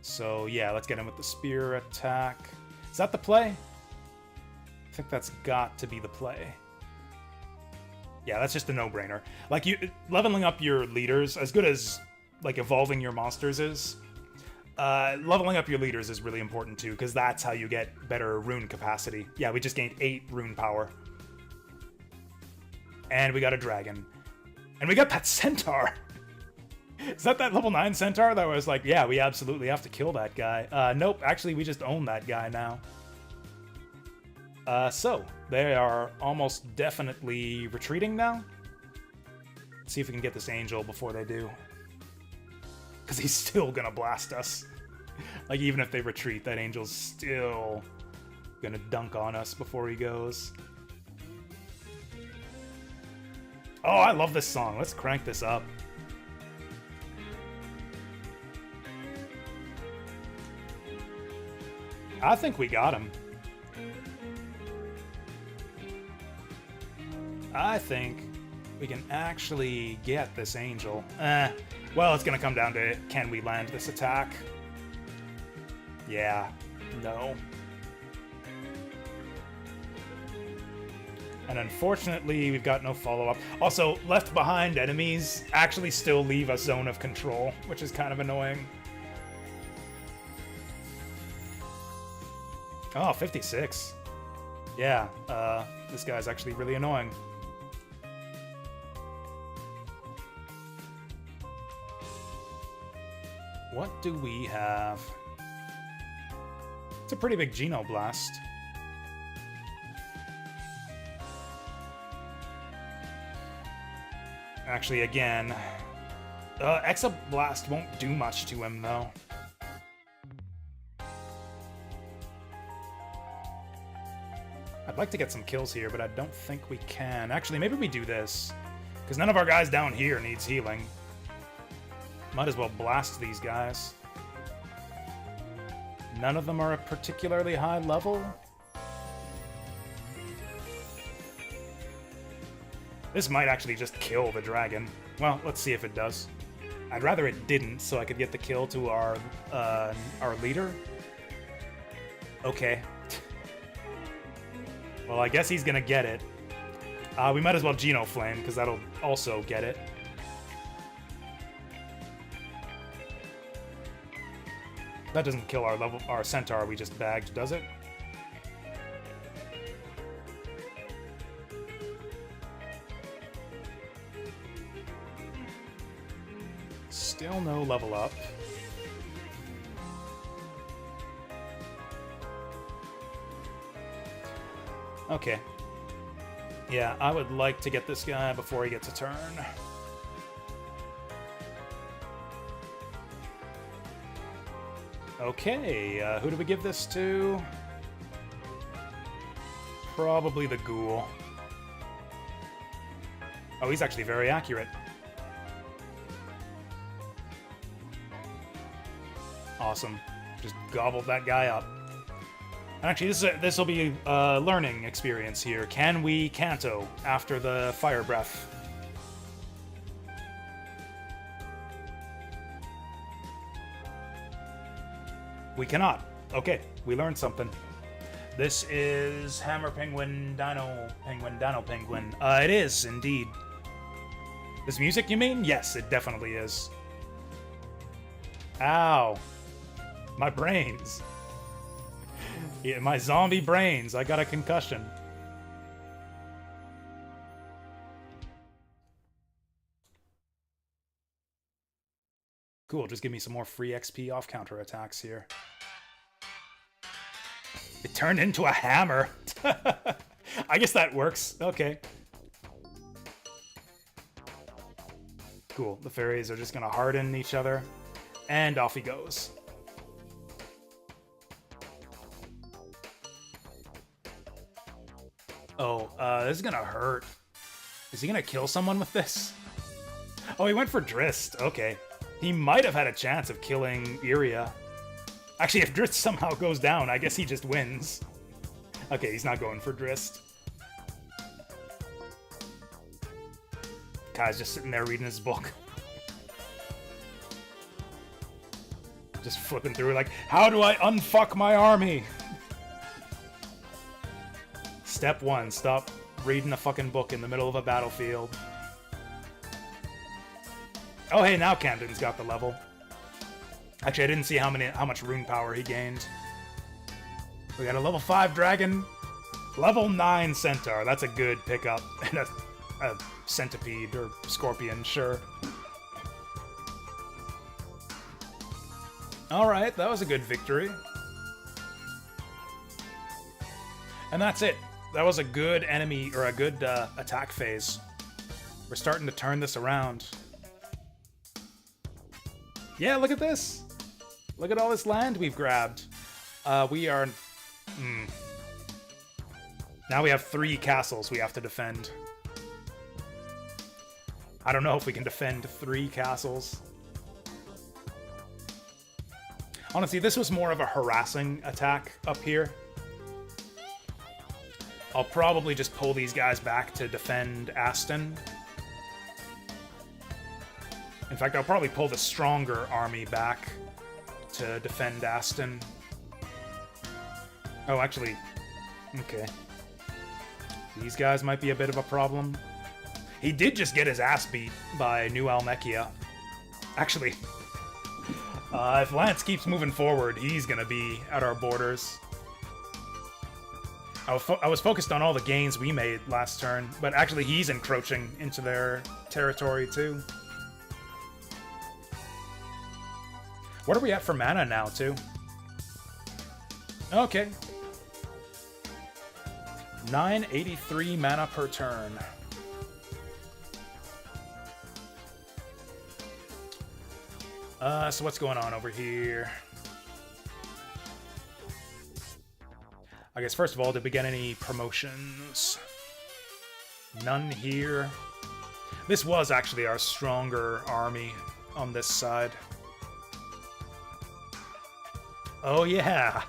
So yeah, let's get him with the spear attack. Is that the play? I think that's got to be the play. Yeah, that's just a no-brainer. Like, leveling up your leaders, as good as like evolving your monsters is, leveling up your leaders is really important too, because that's how you get better rune capacity. Yeah, we just gained 8 rune power. And we got a dragon. And we got that centaur! Is that level 9 centaur that was like, yeah, we absolutely have to kill that guy? Nope, actually we just own that guy now. So, they are almost definitely retreating now. Let's see if we can get this angel before they do. Because he's still gonna blast us. Like, even if they retreat, that angel's still gonna dunk on us before he goes. Oh, I love this song. Let's crank this up. I think we got him. I think we can actually get this angel. Well, it's gonna come down to, can we land this attack? Yeah. No. And unfortunately, we've got no follow-up. Also, left behind enemies actually still leave a zone of control, which is kind of annoying. Oh, 56. Yeah, this guy's actually really annoying. What do we have? It's a pretty big Genoblast. Actually, again, Exoblast won't do much to him, though. I'd like to get some kills here, but I don't think we can. Actually, maybe we do this, because none of our guys down here needs healing. Might as well blast these guys. None of them are a particularly high level. This might actually just kill the dragon. Well, let's see if it does. I'd rather it didn't, so I could get the kill to our leader. Okay. Well, I guess he's gonna get it. We might as well Geno Flame, because that'll also get it. That doesn't kill our centaur we just bagged, does it? Still no level up. Okay. Yeah, I would like to get this guy before he gets a turn. Okay, who do we give this to? Probably the ghoul. Oh, he's actually very accurate. Awesome. Just gobbled that guy up. Actually, this will be a learning experience here. Can we Canto after the Fire Breath? We cannot. Okay, we learned something. This is Hammer Penguin, Dino Penguin, Dino Penguin. It is, indeed. This music, you mean? Yes, it definitely is. Ow. My brains. Yeah, my zombie brains. I got a concussion. Cool, just give me some more free XP off counterattacks here. It turned into a hammer. I guess that works. Okay. Cool, the fairies are just gonna harden each other. And off he goes. Oh, this is gonna hurt. Is he gonna kill someone with this? Oh, he went for Drist. Okay. He might have had a chance of killing Iria. Actually, if Drist somehow goes down, I guess he just wins. Okay, he's not going for Drist. Kai's just sitting there reading his book. Just flipping through like, how do I unfuck my army? Step 1, stop reading a fucking book in the middle of a battlefield. Oh hey, now Camden's got the level. Actually, I didn't see how much rune power he gained. We got a level 5 dragon, level 9 centaur. That's a good pickup. And a centipede or scorpion, sure. Alright, that was a good victory. And that's it. That was a good enemy, or a good attack phase. We're starting to turn this around. Yeah, look at this. Look at all this land we've grabbed. We are... Now we have 3 castles we have to defend. I don't know if we can defend 3 castles. Honestly, this was more of a harassing attack up here. I'll probably just pull these guys back to defend Aston. In fact, I'll probably pull the stronger army back to defend Aston. Oh, actually, okay. These guys might be a bit of a problem. He did just get his ass beat by New Almechia. Actually, if Lance keeps moving forward, he's gonna be at our borders. I was focused on all the gains we made last turn, but actually he's encroaching into their territory too. What are we at for mana now, too? Okay. 983 mana per turn. So what's going on over here? I guess first of all, did we get any promotions? None here. This was actually our stronger army on this side. Oh yeah!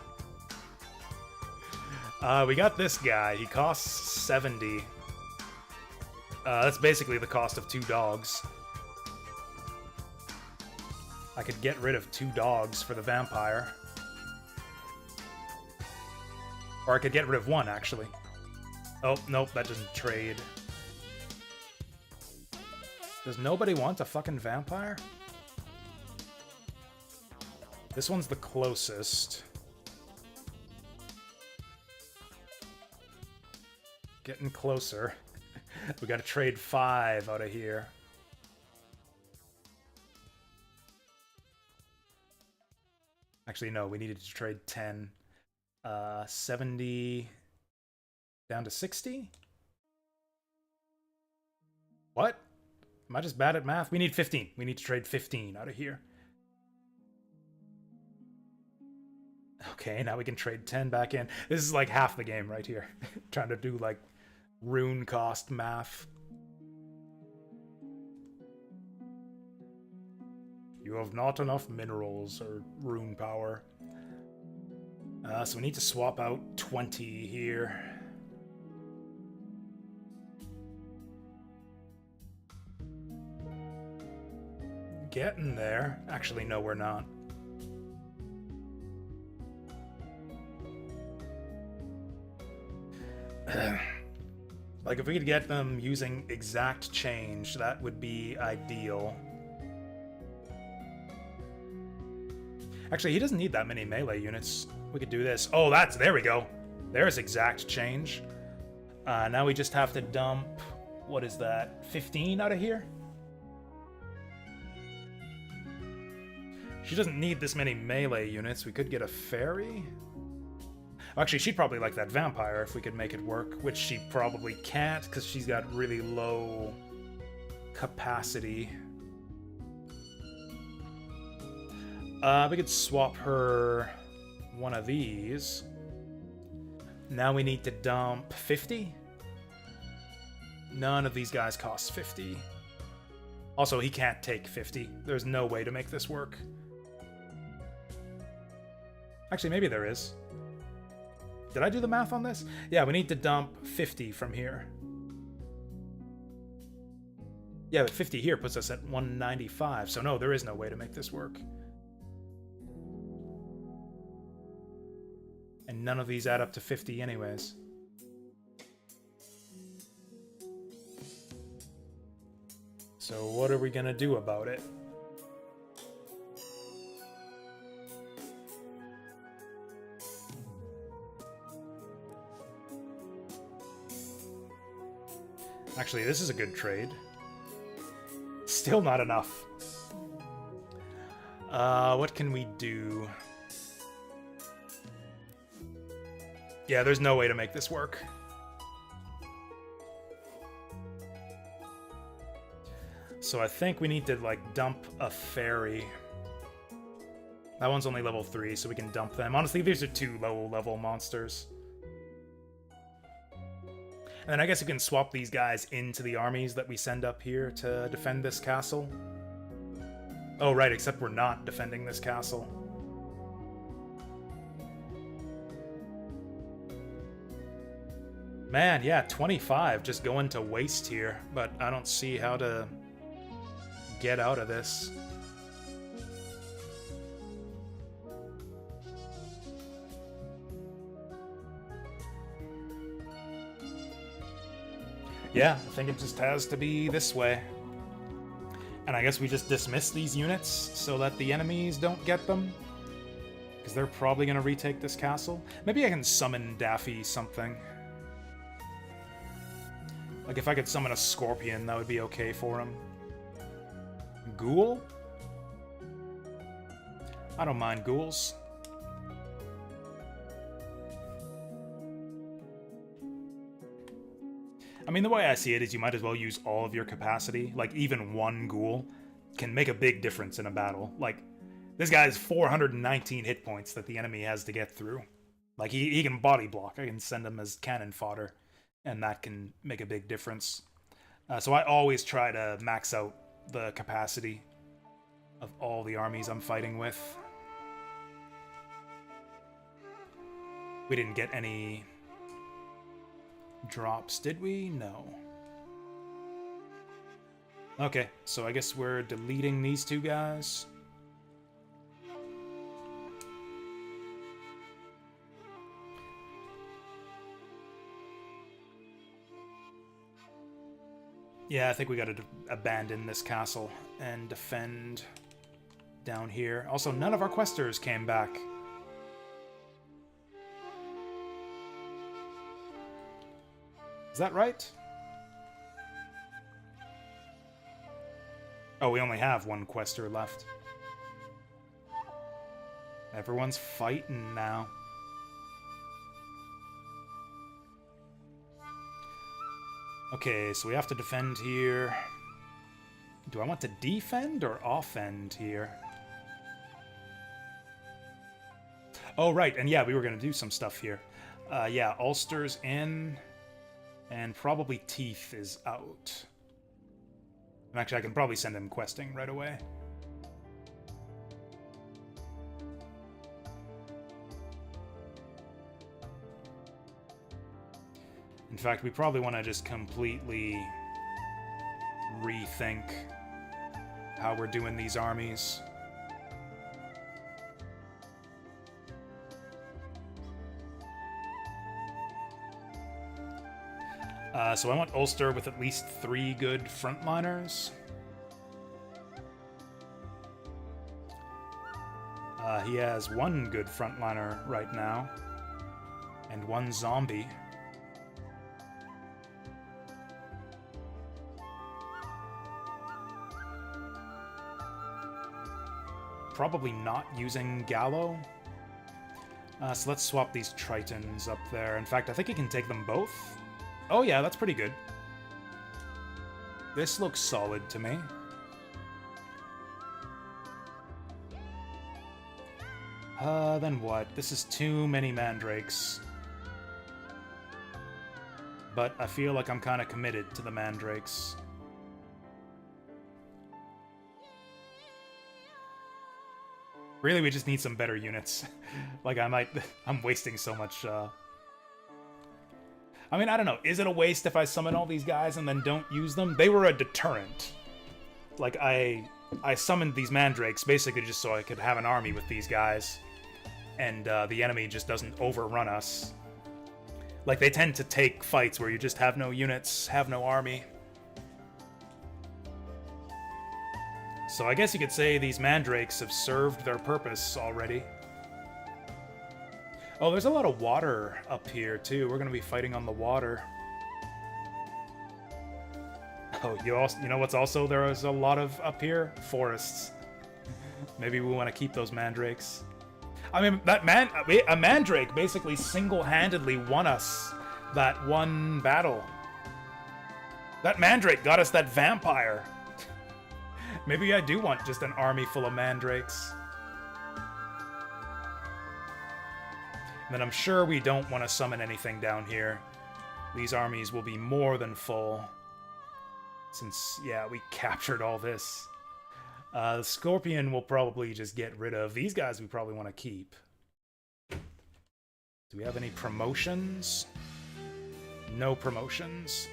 We got this guy. He costs 70. That's basically the cost of 2 dogs. I could get rid of 2 dogs for the vampire. Or I could get rid of 1, actually. Oh, nope, that doesn't trade. Does nobody want a fucking vampire? This one's the closest. Getting closer. We gotta trade 5 out of here. Actually, no, we needed to trade 10. 70 down to 60? What? Am I just bad at math? We need 15. We need to trade 15 out of here. Okay, now we can trade 10 back in. This is like half the game right here. Trying to do like rune cost math. You have not enough minerals or rune power. So we need to swap out 20 here. Getting there. Actually, no, we're not. Like, if we could get them using exact change, that would be ideal. Actually, he doesn't need that many melee units. We could do this. Oh, there we go. There's exact change. Now we just have to dump, what is that, 15 out of here? She doesn't need this many melee units. We could get a fairy. Actually, she'd probably like that vampire if we could make it work, which she probably can't because she's got really low capacity. We could swap her one of these. Now we need to dump 50. None of these guys cost 50. Also, he can't take 50. There's no way to make this work. Actually, maybe there is. Did I do the math on this? Yeah, we need to dump 50 from here. Yeah, but 50 here puts us at 195, so no, there is no way to make this work. And none of these add up to 50 anyways. So what are we gonna do about it? Actually, this is a good trade. Still not enough. What can we do? Yeah, there's no way to make this work. So I think we need to, like, dump a fairy. That one's only level 3, so we can dump them. Honestly, these are 2 low-level monsters. And then I guess we can swap these guys into the armies that we send up here to defend this castle. Oh, right, except we're not defending this castle. Man, yeah, 25 just going to waste here, but I don't see how to get out of this. Yeah, I think it just has to be this way. And I guess we just dismiss these units so that the enemies don't get them. Because they're probably going to retake this castle. Maybe I can summon Daffy something. Like, if I could summon a scorpion, that would be okay for him. Ghoul? I don't mind ghouls. I mean, the way I see it is you might as well use all of your capacity. Like, even one ghoul can make a big difference in a battle. Like, this guy has 419 hit points that the enemy has to get through. Like, he can body block. I can send him as cannon fodder, and that can make a big difference. So I always try to max out the capacity of all the armies I'm fighting with. We didn't get any drops, did we? No. Okay, so I guess we're deleting these two guys. Yeah, I think we gotta abandon this castle and defend down here. Also, none of our questers came back. Is that right? Oh, we only have one quester left. Everyone's fighting now. Okay, so we have to defend here. Do I want to defend or offend here? Oh, right, and yeah, we were going to do some stuff here. Yeah, Ulster's in, and probably Teeth is out. And actually, I can probably send him questing right away. In fact, we probably want to just completely rethink how we're doing these armies. So I want Ulster with at least 3 good frontliners. He has 1 good frontliner right now, and 1 zombie. Probably not using Gallo. So let's swap these Tritons up there. In fact, I think he can take them both. Oh yeah, that's pretty good. This looks solid to me. Then what? This is too many mandrakes. But I feel like I'm kind of committed to the mandrakes. Really, we just need some better units. Like, I'm wasting so much, I mean, I don't know. Is it a waste if I summon all these guys and then don't use them? They were a deterrent. Like, I summoned these mandrakes basically just so I could have an army with these guys. And the enemy just doesn't overrun us. Like, they tend to take fights where you just have no units, have no army. So I guess you could say these mandrakes have served their purpose already. Oh, there's a lot of water up here, too. We're going to be fighting on the water. Oh, you know what's also there is a lot of up here? Forests. Maybe we want to keep those mandrakes. I mean, a mandrake basically single-handedly won us that one battle. That mandrake got us that vampire. Maybe I do want just an army full of mandrakes. And then I'm sure we don't want to summon anything down here. These armies will be more than full. Since, yeah, we captured all this. The Scorpion will probably just get rid of. These guys we probably want to keep. Do we have any promotions? No promotions.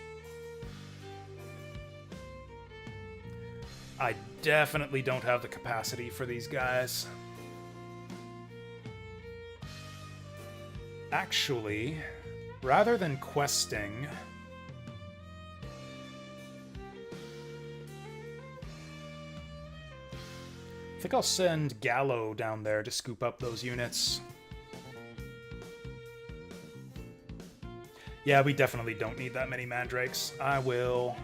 I definitely don't have the capacity for these guys. Actually, rather than questing... I think I'll send Gallo down there to scoop up those units. Yeah, we definitely don't need that many mandrakes. I will...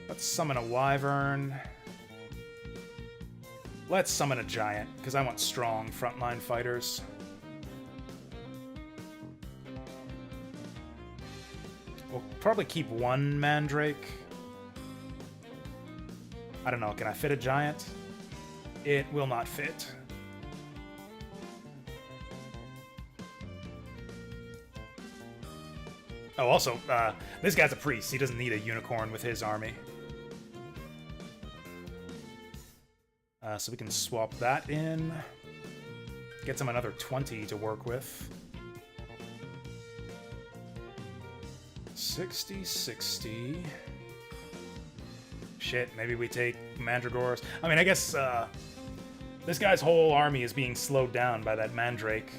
Let's summon a wyvern. Let's summon a giant, because I want strong frontline fighters. We'll probably keep 1 mandrake. I don't know, can I fit a giant? It will not fit. Oh, also, this guy's a priest. He doesn't need a unicorn with his army. So we can swap that in. Gets him another 20 to work with. 60, 60. shit, maybe we take Mandragores. I mean, I guess this guy's whole army is being slowed down by that Mandrake.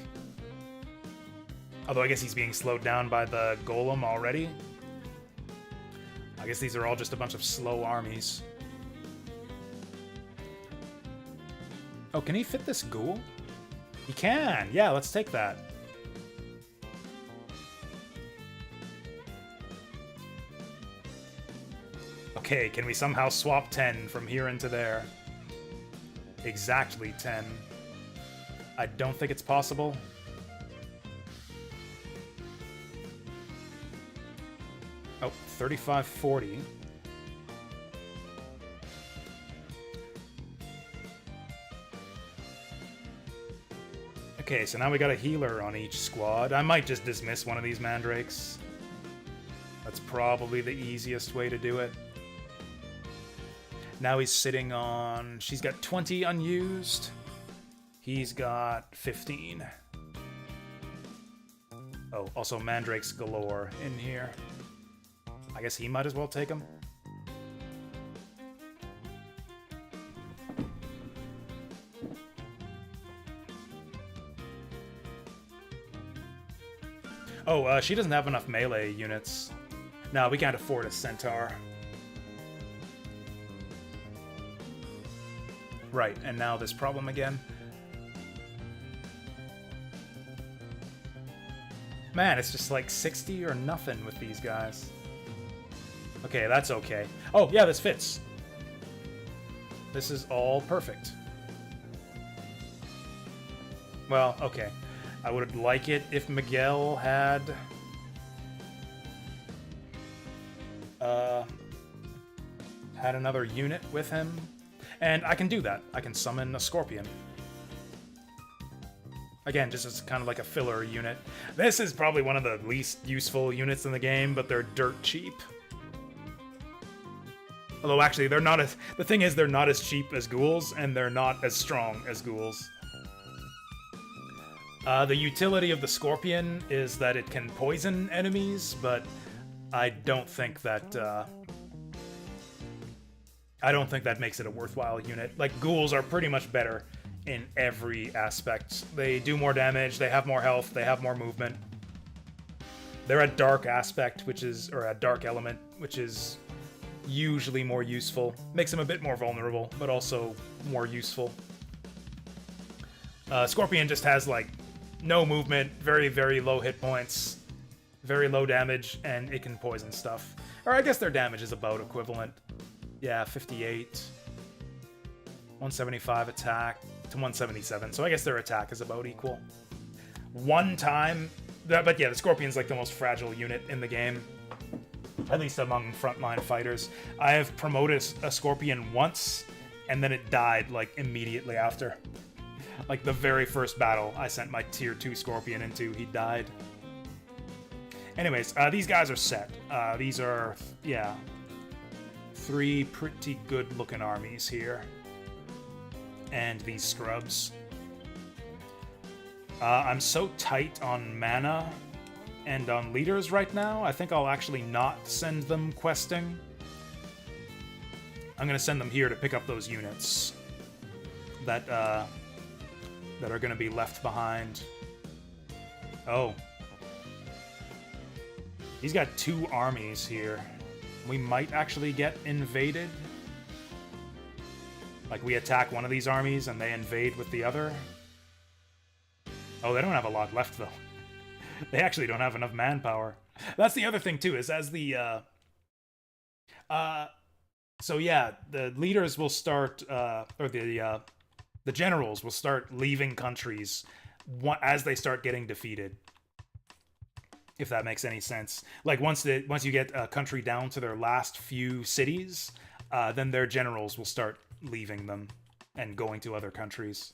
Although I guess he's being slowed down by the Golem already. I guess these are all just a bunch of slow armies. Oh, can he fit this ghoul? He can! Yeah, let's take that. Okay, can we somehow swap 10 from here into there? Exactly 10. I don't think it's possible. Oh, 35-40. Okay, so now we got a healer on each squad. I might just dismiss one of these mandrakes. That's probably the easiest way to do it. Now he's sitting on... She's got 20 unused. He's got 15. Oh, also mandrakes galore in here. I guess he might as well take him. Oh, she doesn't have enough melee units. No, we can't afford a centaur. Right, and now this problem again. Man, it's just like 60 or nothing with these guys. Okay, that's okay. Oh, yeah, this fits. This is all perfect. Well, okay. I would like it if Miguel had... had another unit with him. And I can do that. I can summon a Scorpion. Again, just as kind of like a filler unit. This is probably one of the least useful units in the game, but they're dirt cheap. Although actually, they're not as... The thing is, they're not as cheap as ghouls, and they're not as strong as ghouls. The utility of the Scorpion is that it can poison enemies, but I don't think that... I don't think that makes it a worthwhile unit. Like, ghouls are pretty much better in every aspect. They do more damage, they have more health, they have more movement. They're a dark aspect, which is... or a dark element, which is usually more useful. Makes them a bit more vulnerable, but also more useful. Scorpion just has, like, no movement, very, very low hit points, very low damage, and it can poison stuff. Or I guess their damage is about equivalent. Yeah, 58. 175 attack to 177, so I guess their attack is about equal. One time... But yeah, the Scorpion's like the most fragile unit in the game. At least among frontline fighters. I have promoted a Scorpion once, and then it died, like, immediately after. Like, the very first battle I sent my tier 2 Scorpion into, he died. Anyways, these guys are set. These are, yeah, 3 pretty good-looking armies here. And these scrubs. I'm so tight on mana and on leaders right now, I think I'll actually not send them questing. I'm going to send them here to pick up those units that are going to be left behind. Oh. He's got 2 armies here. We might actually get invaded. Like, we attack one of these armies and they invade with the other. Oh, they don't have a lot left, though. They actually don't have enough manpower. That's the other thing, too, is as the... So, yeah, the leaders will start... or the generals will start leaving countries as they start getting defeated. If that makes any sense. Like, once you get a country down to their last few cities, then their generals will start leaving them and going to other countries.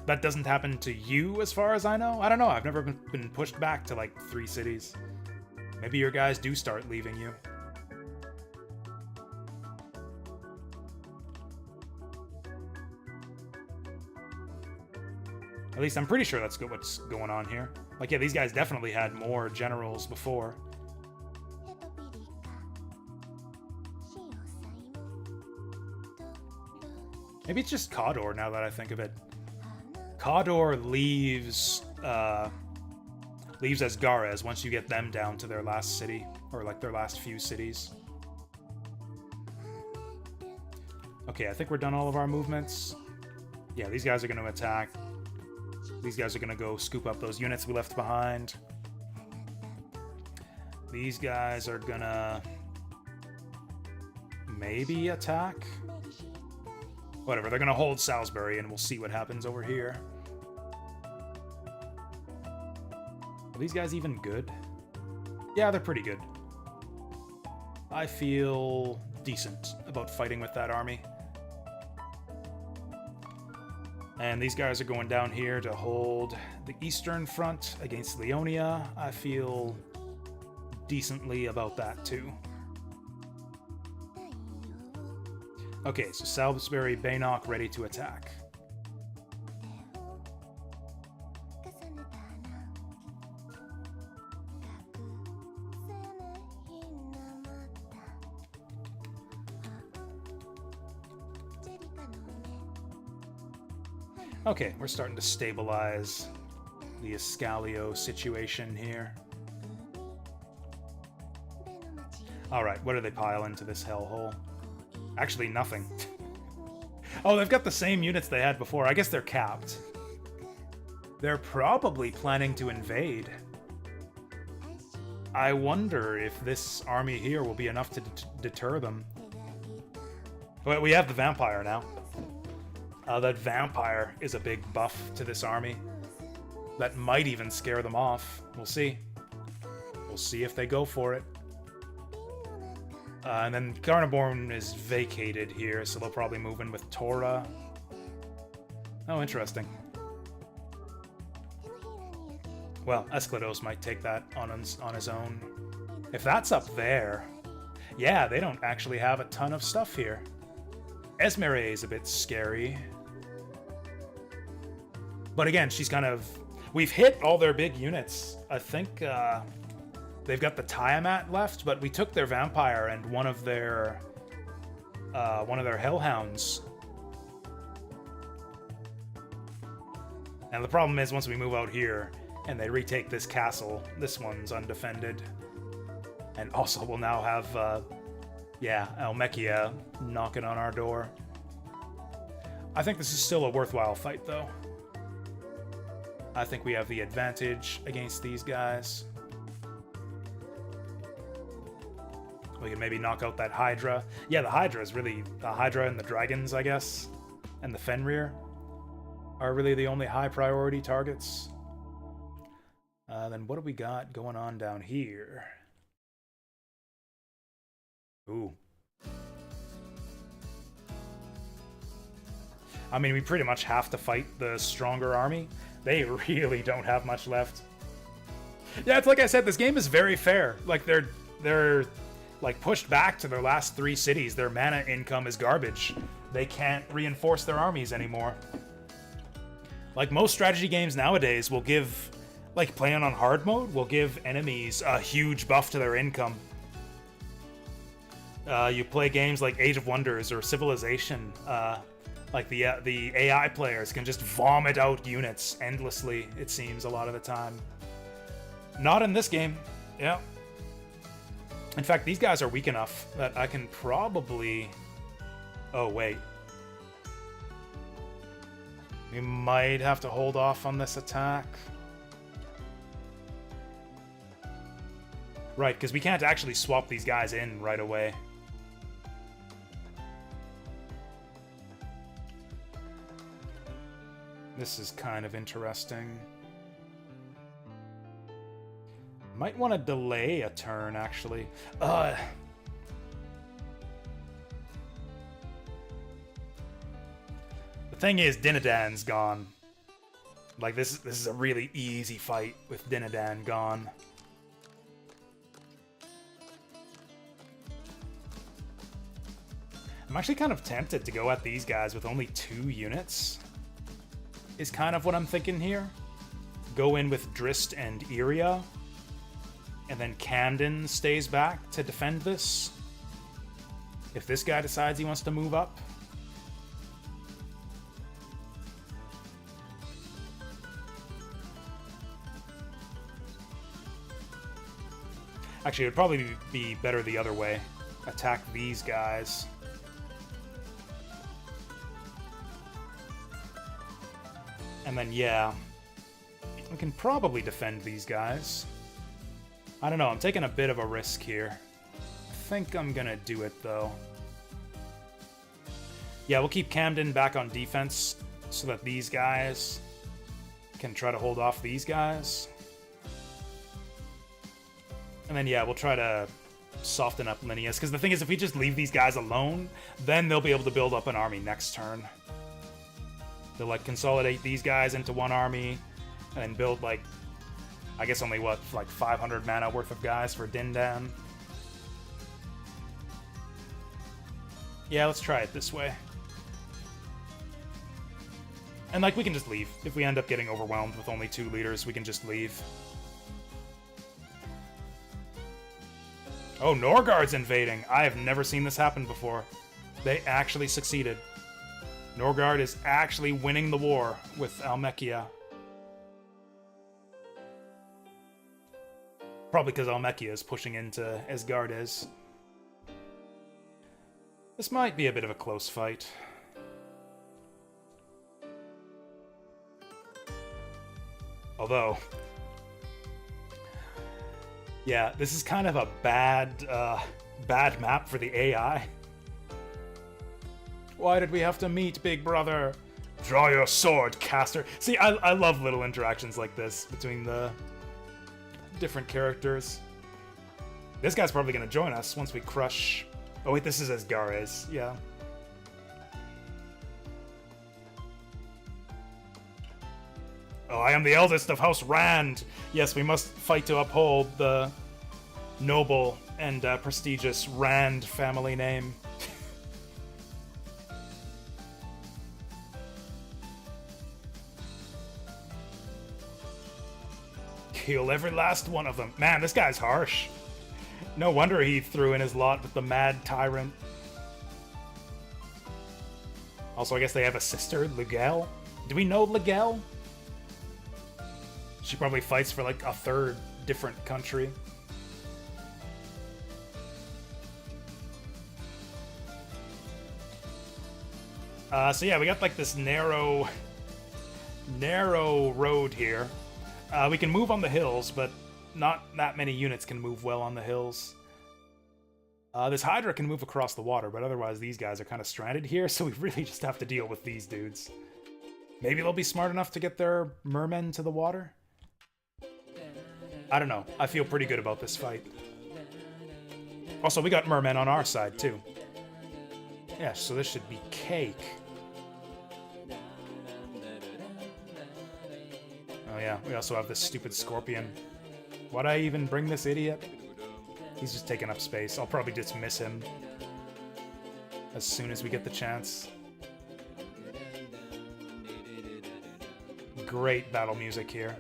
That doesn't happen to you, as far as I know. I don't know. I've never been pushed back to, like, 3 cities. Maybe your guys do start leaving you. At least I'm pretty sure that's what's going on here. Like, yeah, these guys definitely had more generals before. Maybe it's just Kador now that I think of it. Kador leaves Asgares once you get them down to their last city, or like their last few cities. Okay, I think we're done all of our movements. Yeah, these guys are going to attack. These guys are going to go scoop up those units we left behind. These guys are going to maybe attack. Whatever, they're going to hold Salisbury, and we'll see what happens over here. Are these guys even good? Yeah, they're pretty good. I feel decent about fighting with that army. And these guys are going down here to hold the Eastern Front against Leonia. I feel decently about that too. Okay, so Salisbury, Bannock ready to attack. Okay, we're starting to stabilize the Iscalio situation here. Alright, what do they pile into this hellhole? Actually, nothing. Oh, they've got the same units they had before. I guess they're capped. They're probably planning to invade. I wonder if this army here will be enough to deter them. But we have the vampire now. That vampire is a big buff to this army. That might even scare them off. We'll see. We'll see if they go for it. And then Carnaborn is vacated here, so they'll probably move in with Tora. Oh, interesting. Well, Esclados might take that on his own. If that's up there... Yeah, they don't actually have a ton of stuff here. Esmeralda is a bit scary. But again, she's kind of... We've hit all their big units. I think they've got the Tiamat left, but we took their Vampire and one of their Hellhounds. And the problem is, once we move out here and they retake this castle, this one's undefended. And also we'll now have, yeah, Almechia knocking on our door. I think this is still a worthwhile fight, though. I think we have the advantage against these guys. We can maybe knock out that Hydra. Yeah, the Hydra is really... The Hydra and the Dragons, I guess, and the Fenrir are really the only high priority targets. Then what do we got going on down here? Ooh. I mean, we pretty much have to fight the stronger army. They really don't have much left. Yeah, it's like I said, this game is very fair. Like, they're like pushed back to their last 3 cities. Their mana income is garbage. They can't reinforce their armies anymore. Like, most strategy games nowadays will give, like, playing on hard mode will give enemies a huge buff to their income. You play games like Age of Wonders or Civilization, like the AI players can just vomit out units endlessly, it seems, a lot of the time. Not in this game. Yeah. In fact, these guys are weak enough that I can probably... Oh, wait. We might have to hold off on this attack. Right, because we can't actually swap these guys in right away. This is kind of interesting. Might want to delay a turn, actually. The thing is, Dinadan's gone. Like, this is a really easy fight with Dinadan gone. I'm actually kind of tempted to go at these guys with only 2 units. Is kind of what I'm thinking here. Go in with Drist and Iria. And then Camden stays back to defend this. If this guy decides he wants to move up. Actually, it would probably be better the other way. Attack these guys. And then, yeah, we can probably defend these guys. I don't know, I'm taking a bit of a risk here. I think I'm gonna do it, though. Yeah, we'll keep Camden back on defense so that these guys can try to hold off these guys. And then, yeah, we'll try to soften up Linnaeus. Because the thing is, if we just leave these guys alone, then they'll be able to build up an army next turn. They'll, like, consolidate these guys into one army, and then build, like, I guess only, what, like 500 mana worth of guys for Dindan. Yeah, let's try it this way. And, like, we can just leave. If we end up getting overwhelmed with only 2 leaders, we can just leave. Oh, Norgard's invading. I have never seen this happen before. They actually succeeded. Norgard is actually winning the war with Almekia. Probably because Almekia is pushing into Esgardes. This might be a bit of a close fight. Although, yeah, this is kind of a bad map for the AI. Why did we have to meet, big brother? Draw your sword, caster. See, I love little interactions like this between the different characters. This guy's probably going to join us once we crush... Oh wait, this is Esgares, yeah. Oh, I am the eldest of House Rand. Yes, we must fight to uphold the noble and prestigious Rand family name. Kill every last one of them. Man, this guy's harsh. No wonder he threw in his lot with the Mad Tyrant. Also, I guess they have a sister, Ligel. Do we know Ligel? She probably fights for like a third different country. So yeah, we got like this narrow road here. We can move on the hills, but not that many units can move well on the hills. This Hydra can move across the water, but otherwise these guys are kind of stranded here, so we really just have to deal with these dudes. Maybe they'll be smart enough to get their mermen to the water? I don't know. I feel pretty good about this fight. Also, we got mermen on our side, too. Yeah, so this should be cake. Oh yeah, we also have this stupid scorpion. Why'd I even bring this idiot? He's just taking up space. I'll probably dismiss him as soon as we get the chance. Great battle music here.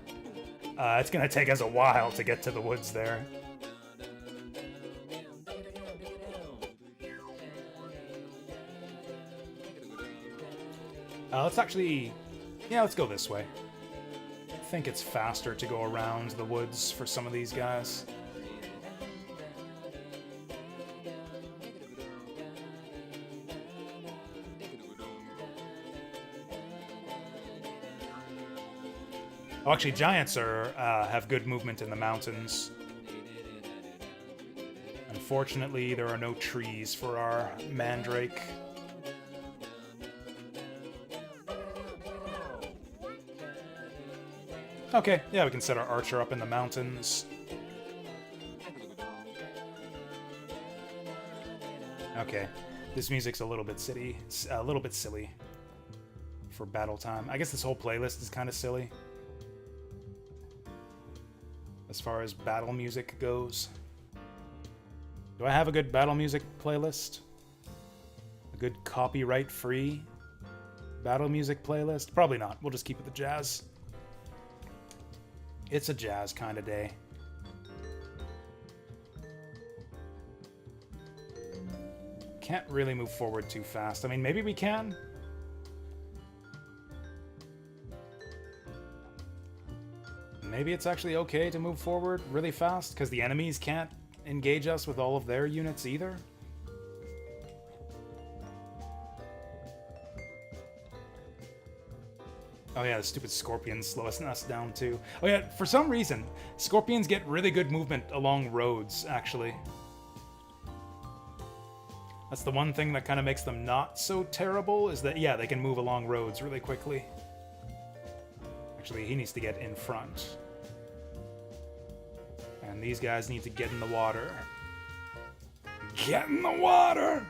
It's gonna take us a while to get to the woods there. Let's actually... Yeah, let's go this way. I think it's faster to go around the woods for some of these guys. Oh, actually, giants have good movement in the mountains. Unfortunately, there are no trees for our mandrake. Okay, yeah, we can set our archer up in the mountains. Okay, this music's a little bit silly for battle time. I guess this whole playlist is kind of silly as far as battle music goes. Do I have a good battle music playlist? A good copyright-free battle music playlist? Probably not. We'll just keep it the jazz. It's a jazz kind of day. Can't really move forward too fast. I mean, maybe we can. Maybe it's actually okay to move forward really fast because the enemies can't engage us with all of their units either. Oh yeah, the stupid scorpions slowing us down too. Oh yeah, for some reason, scorpions get really good movement along roads, actually. That's the one thing that kind of makes them not so terrible, is that, yeah, they can move along roads really quickly. Actually, he needs to get in front. And these guys need to get in the water. Get in the water!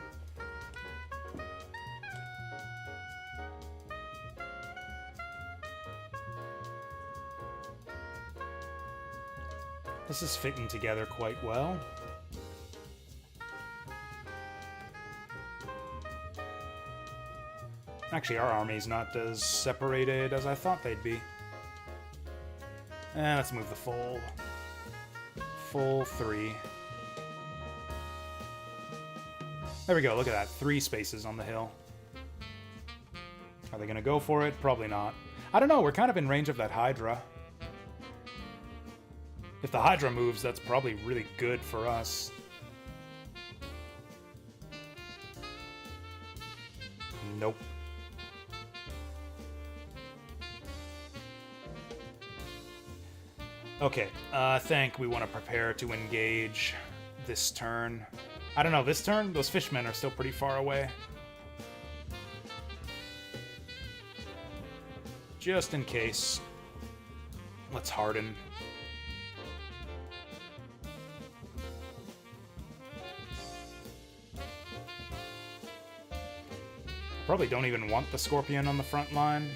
This is fitting together quite well. Actually, our army's not as separated as I thought they'd be. Let's move the full 3. There we go, look at that. 3 spaces on the hill. Are they gonna go for it? Probably not. I don't know, we're kind of in range of that Hydra. If the Hydra moves, that's probably really good for us. Nope. Okay, I think we want to prepare to engage this turn. I don't know, this turn? Those fishmen are still pretty far away. Just in case. Let's harden. Probably don't even want the Scorpion on the front line.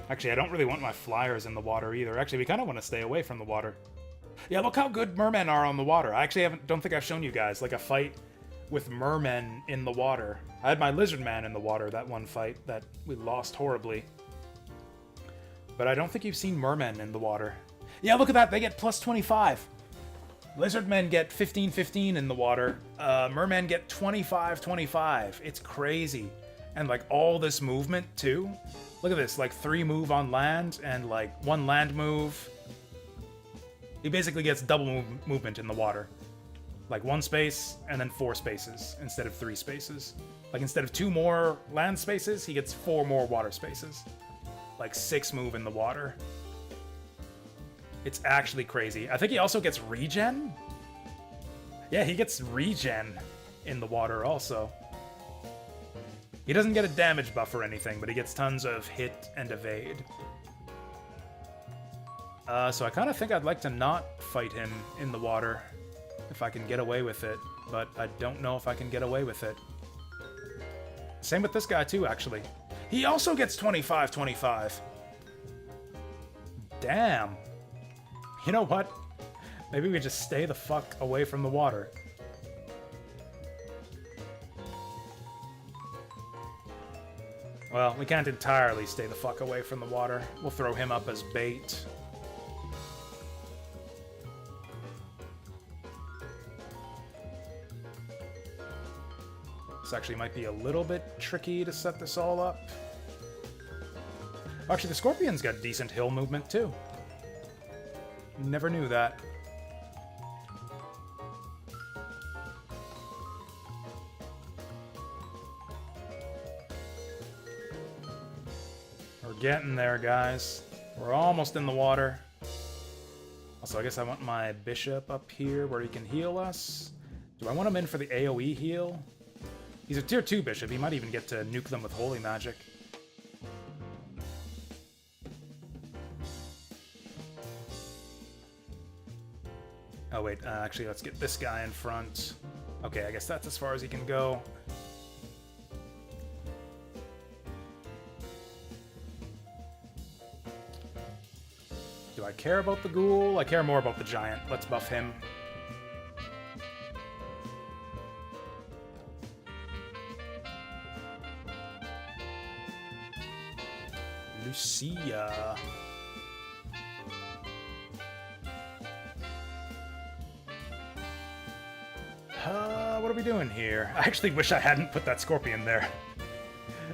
Actually, I don't really want my flyers in the water either. Actually, we kind of want to stay away from the water. Yeah, look how good mermen are on the water. I actually don't think I've shown you guys, like, a fight with mermen in the water. I had my lizard man in the water that one fight that we lost horribly. But I don't think you've seen mermen in the water. Yeah, look at that. They get plus 25. Lizard men get 15-15 in the water. Mermen get 25-25. It's crazy. And, like, all this movement, too. Look at this. Like, 3 move on land and, like, 1 land move. He basically gets double movement in the water. Like, 1 space and then 4 spaces instead of 3 spaces. Like, instead of 2 more land spaces, he gets 4 more water spaces. Like, 6 move in the water. It's actually crazy. I think he also gets regen? Yeah, he gets regen in the water also. He doesn't get a damage buff or anything, but he gets tons of hit and evade. So I kind of think I'd like to not fight him in the water if I can get away with it, but I don't know if I can get away with it. Same with this guy too, actually. He also gets 25-25. Damn. You know what? Maybe we just stay the fuck away from the water. Well, we can't entirely stay the fuck away from the water. We'll throw him up as bait. This actually might be a little bit tricky to set this all up. Actually, the Scorpion's got decent hill movement too. Never knew that. We're getting there, guys. We're almost in the water. Also, I guess I want my bishop up here where he can heal us. Do I want him in for the AoE heal? He's a tier 2 bishop. He might even get to nuke them with holy magic. Oh wait, actually let's get this guy in front. Okay, I guess that's as far as he can go. Do I care about the ghoul? I care more about the giant. Let's buff him. Lucia. What are we doing here? I actually wish I hadn't put that Scorpion there.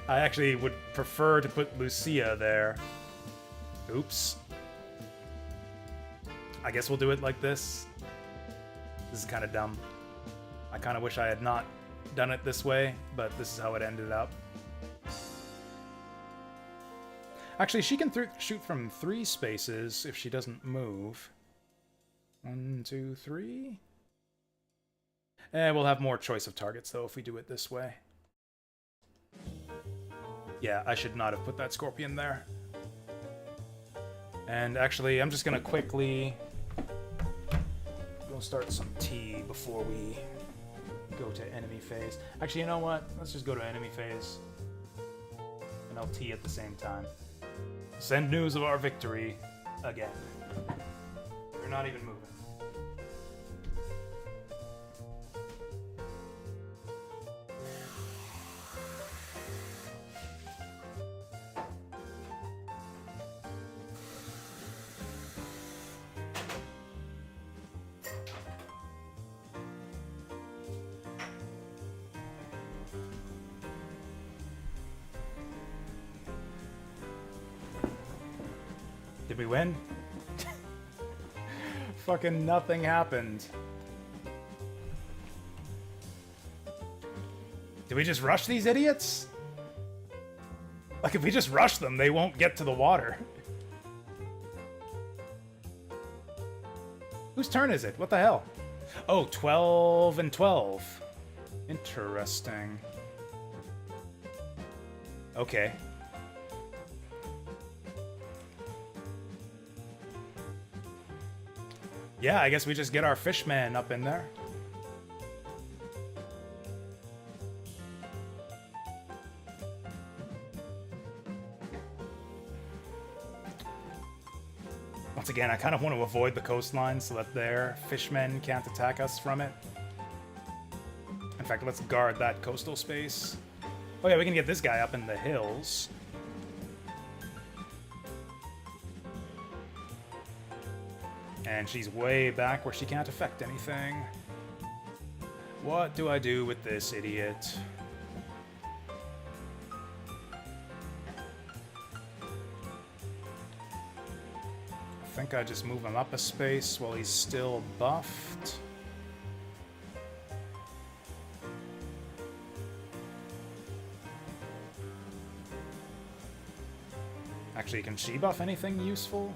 I actually would prefer to put Lucia there. Oops. I guess we'll do it like this. This is kind of dumb. I kind of wish I had not done it this way, but this is how it ended up. Actually, she can shoot from 3 spaces if she doesn't move. 1, 2, 3. We'll have more choice of targets, though, if we do it this way. Yeah, I should not have put that scorpion there. And actually, I'm just going to quickly go start some tea before we go to enemy phase. Actually, you know what? Let's just go to enemy phase. And I'll tea at the same time. Send news of our victory again. We're not even moving. Did we win? Fucking nothing happened. Did we just rush these idiots? Like, if we just rush them, they won't get to the water. Whose turn is it? What the hell? Oh, 12 and 12. Interesting. Okay. Yeah, I guess we just get our fishman up in there. Once again, I kind of want to avoid the coastline so that their fishmen can't attack us from it. In fact, let's guard that coastal space. Oh yeah, we can get this guy up in the hills. And she's way back where she can't affect anything. What do I do with this idiot? I think I just move him up a space while he's still buffed. Actually, can she buff anything useful?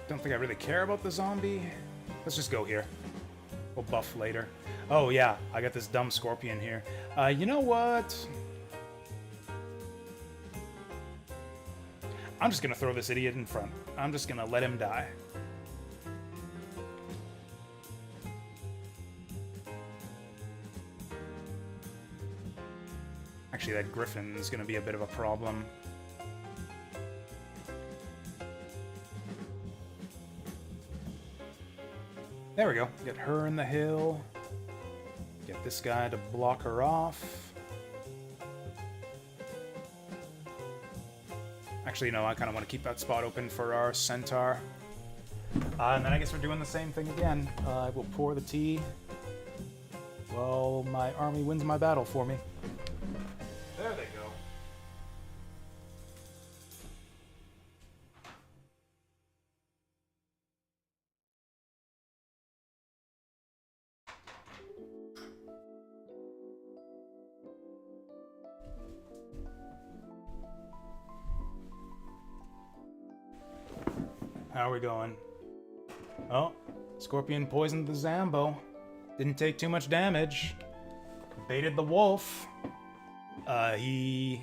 Don't think I really care about the zombie. Let's just go here. We'll buff later. Oh yeah, I got this dumb scorpion here. You know what? I'm just gonna throw this idiot in front. I'm just gonna let him die. Actually, that griffin is gonna be a bit of a problem. There we go. Get her in the hill. Get this guy to block her off. Actually, no, I kind of want to keep that spot open for our centaur. And then I guess we're doing the same thing again. I will pour the tea while my army wins my battle for me. There they go. How are we going? Oh, Scorpion poisoned the Zambo. Didn't take too much damage. Baited the wolf. He's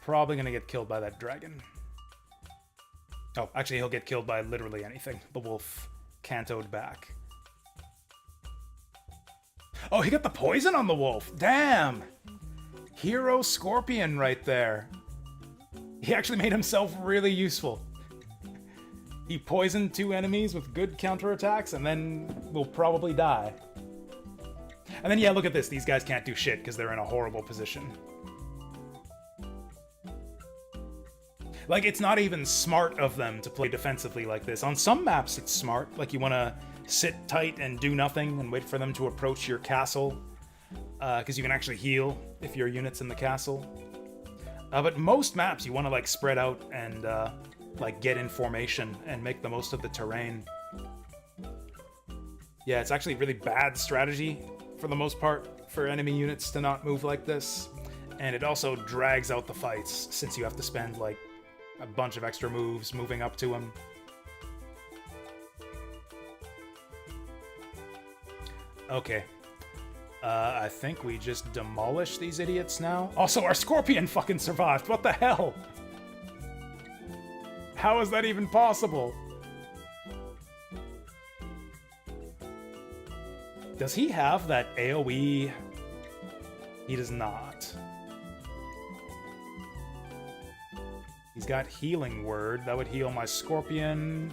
probably gonna get killed by that dragon. Oh, actually he'll get killed by literally anything. The wolf cantoed back. Oh, he got the poison on the wolf! Damn! Hero Scorpion right there. He actually made himself really useful. He poisoned 2 enemies with good counterattacks, and then will probably die. And then, yeah, look at this. These guys can't do shit because they're in a horrible position. Like, it's not even smart of them to play defensively like this. On some maps, it's smart. Like, you want to sit tight and do nothing and wait for them to approach your castle, because you can actually heal. if your unit's in the castle. But most maps you want to like spread out and like get in formation and make the most of the terrain. Yeah, it's actually really bad strategy for the most part for enemy units to not move like this. And it also drags out the fights since you have to spend like a bunch of extra moves moving up to them. Okay. I think we just demolish these idiots now. Also, our Scorpion fucking survived. What the hell? How is that even possible? Does he have that AoE? He does not. He's got Healing Word. That would heal my Scorpion.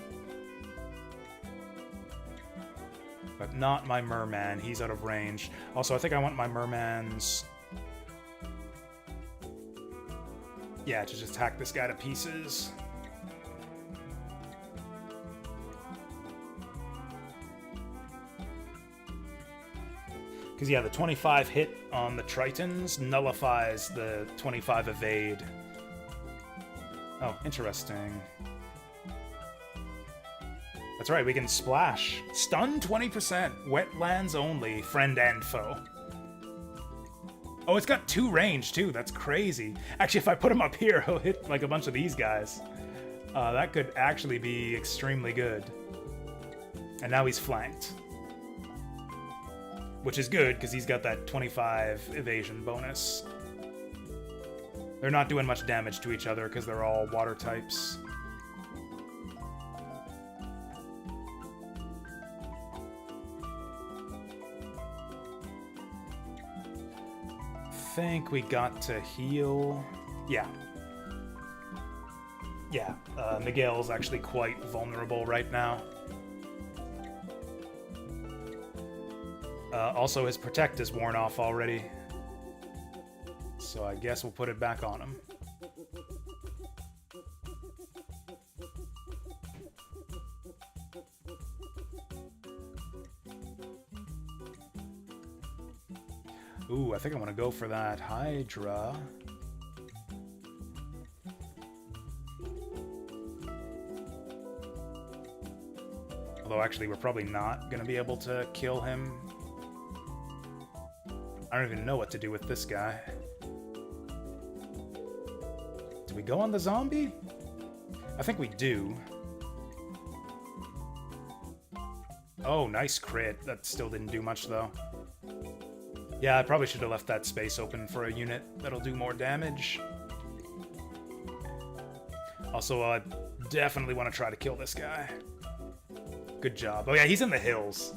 But not my Merman. He's out of range. Also, I think I want my Mermans... Yeah, to just hack this guy to pieces. Because, yeah, the 25 hit on the Tritons nullifies the 25 evade. Oh, interesting. That's right, we can splash. Stun 20%, wetlands only, friend and foe. Oh, it's got 2 range, too. That's crazy. Actually, if I put him up here, he'll hit, like, a bunch of these guys. That could actually be extremely good. And now he's flanked. Which is good, because he's got that 25 evasion bonus. They're not doing much damage to each other, because they're all water types. I think we got to heal. Yeah. Yeah, Miguel's actually quite vulnerable right now. Also, his Protect is worn off already. So I guess we'll put it back on him. Ooh, I think I want to go for that Hydra. Although, actually, we're probably not going to be able to kill him. I don't even know what to do with this guy. Do we go on the zombie? I think we do. Oh, nice crit. That still didn't do much, though. Yeah, I probably should have left that space open for a unit that'll do more damage. Also, I definitely want to try to kill this guy. Good job. Oh yeah, he's in the hills.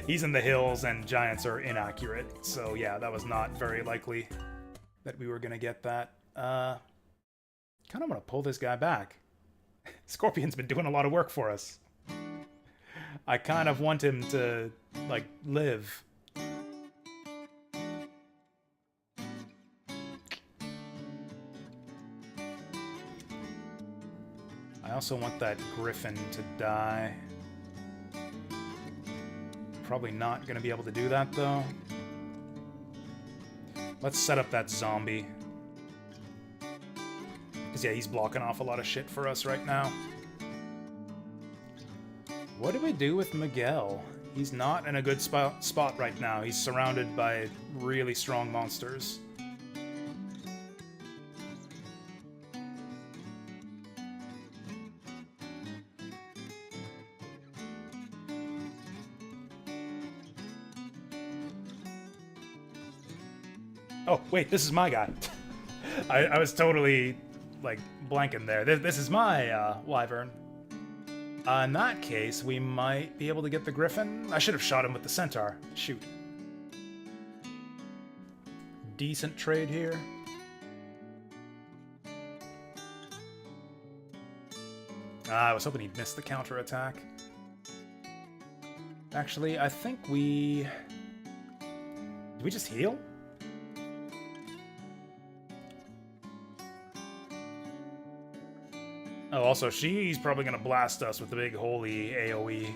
He's in the hills and giants are inaccurate. So yeah, that was not very likely that we were going to get that. Kind of want to pull this guy back. Scorpion's been doing a lot of work for us. I kind of want him to, like, live. I also want that Griffin to die. Probably not going to be able to do that, though. Let's set up that zombie. Because, yeah, he's blocking off a lot of shit for us right now. What do we do with Miguel? He's not in a good spot right now. He's surrounded by really strong monsters. Oh, wait, this is my guy. I was totally, like, blanking there. This is my, Wyvern. In that case, we might be able to get the Griffin. I should have shot him with the Centaur. Shoot. Decent trade here. I was hoping he'd miss the counterattack. Actually, I think we... Did we just heal? Oh, also, she's probably going to blast us with the big holy AoE.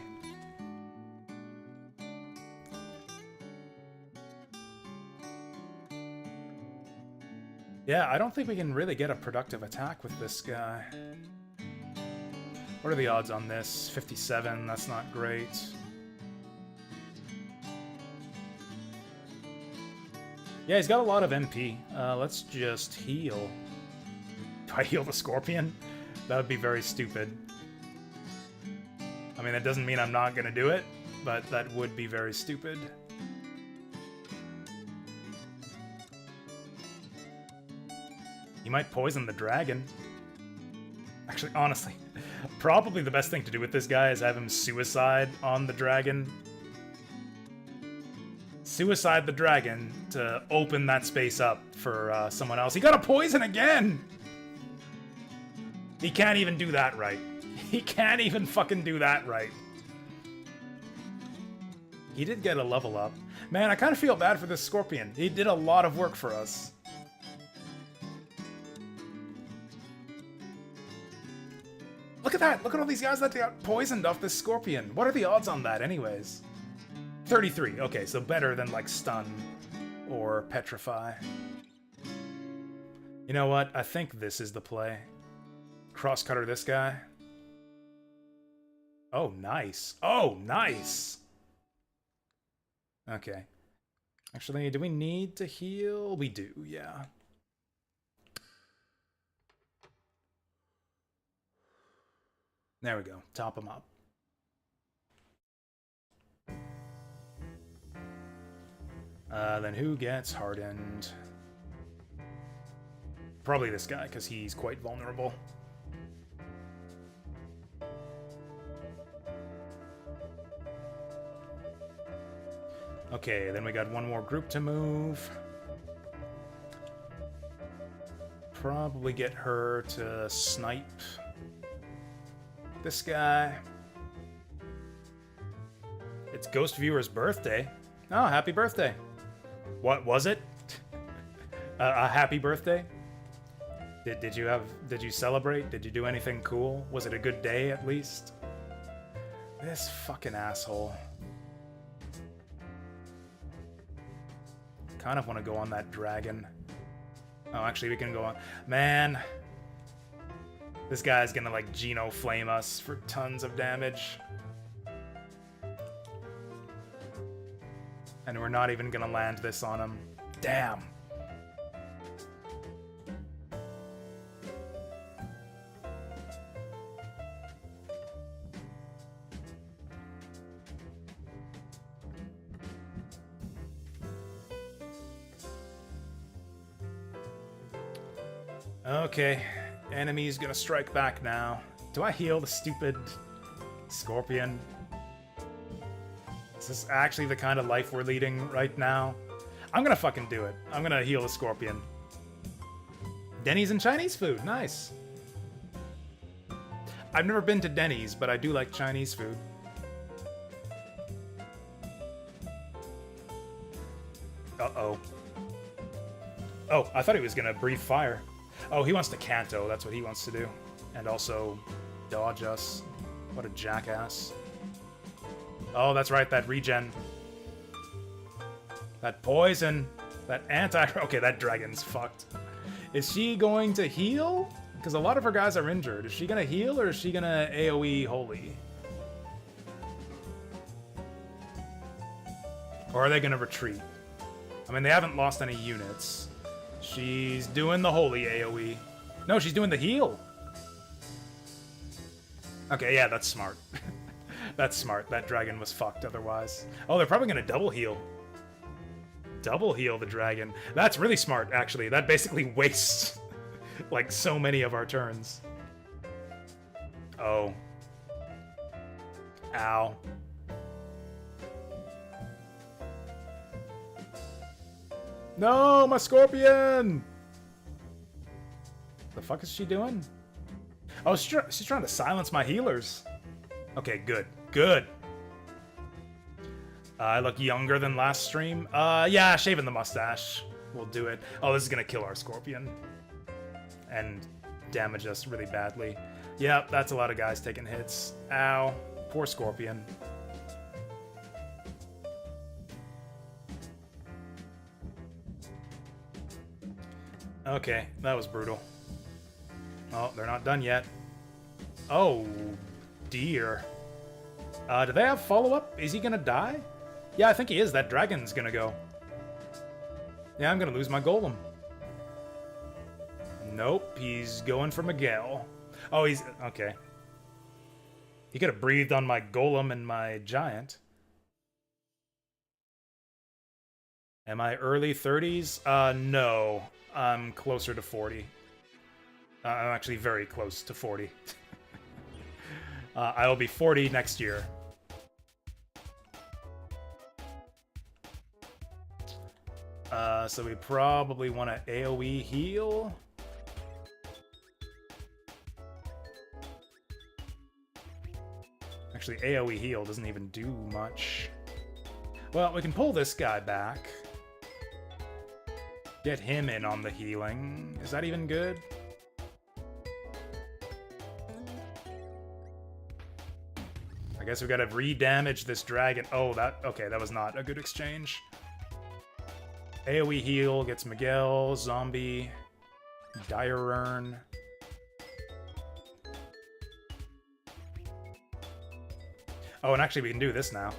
Yeah, I don't think we can really get a productive attack with this guy. What are the odds on this? 57, that's not great. Yeah, he's got a lot of MP. Let's just heal. Do I heal the Scorpion? That would be very stupid. I mean, that doesn't mean I'm not gonna do it, but that would be very stupid. He might poison the dragon. Actually, honestly, probably the best thing to do with this guy is have him suicide on the dragon. Suicide the dragon to open that space up for someone else. He got a poison again! He can't even do that right. He can't even fucking do that right. He did get a level up. Man, I kind of feel bad for this Scorpion. He did a lot of work for us. Look at that! Look at all these guys that got poisoned off this Scorpion. What are the odds on that, anyways? 33. Okay, so better than, like, Stun or Petrify. You know what? I think this is the play. Cross-cutter this guy. Oh, nice. Oh, nice! Okay. Actually, do we need to heal? We do, yeah. There we go. Top him up. Then who gets hardened? Probably this guy, because he's quite vulnerable. Okay, then we got one more group to move. Probably get her to snipe this guy. It's Ghost Viewer's birthday. Oh, happy birthday. What was it? A happy birthday? Did you celebrate? Did you do anything cool? Was it a good day at least? This fucking asshole. Kind of want to go on that dragon. Oh, actually we can go on. Man. This guy's gonna like Geno flame us for tons of damage. And we're not even gonna land this on him. Damn. Okay, enemy's gonna strike back now. Do I heal the stupid Scorpion? Is this actually the kind of life we're leading right now? I'm gonna fucking do it. I'm gonna heal the Scorpion. Denny's and Chinese food, nice. I've never been to Denny's, but I do like Chinese food. Uh-oh. Oh, I thought he was gonna breathe fire. Oh, he wants to Kanto, that's what he wants to do. And also dodge us. What a jackass. Oh, that's right, that regen. That poison. That anti... Okay, that dragon's fucked. Is she going to heal? Because a lot of her guys are injured. Is she going to heal or is she going to AoE Holy? Or are they going to retreat? I mean, they haven't lost any units. She's doing the Holy AoE. No, she's doing the heal. Okay, yeah, that's smart. That's smart. That dragon was fucked otherwise. Oh, they're probably going to double heal. Double heal the dragon. That's really smart, actually. That basically wastes, like, so many of our turns. Oh. Ow. No, my Scorpion! The fuck is she doing? Oh, she's trying to silence my healers. Okay, good. Good. I look younger than last stream. Yeah, shaving the mustache will do it. Oh, this is gonna kill our Scorpion. And damage us really badly. Yep, that's a lot of guys taking hits. Ow. Poor Scorpion. Okay, that was brutal. Oh, they're not done yet. Oh, dear. Do they have follow-up? Is he gonna die? Yeah, I think he is. That dragon's gonna go. Yeah, I'm gonna lose my golem. Nope, he's going for Miguel. Oh, he's... okay. He could have breathed on my golem and my giant. Am I early 30s? No. I'm closer to 40. I'm actually very close to 40. I'll be 40 next year. So we probably want to AoE heal. Actually, AoE heal doesn't even do much. Well, we can pull this guy back. Get him in on the healing. Is that even good? I guess we gotta re-damage this dragon. Oh, okay, that was not a good exchange. AoE heal gets Miguel, zombie, dire urn. Oh, and actually we can do this now.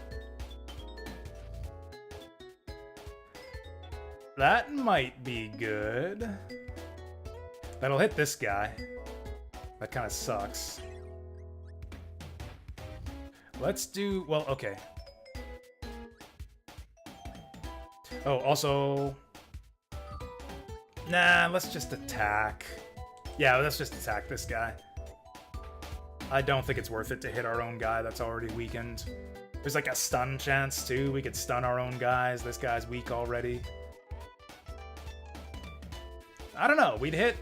That might be good. That'll hit this guy. That kind of sucks. Let's do... well, okay. Oh, also... nah, let's just attack. Yeah, let's just attack this guy. I don't think it's worth it to hit our own guy that's already weakened. There's like a stun chance, too. We could stun our own guys. This guy's weak already. I don't know. We'd hit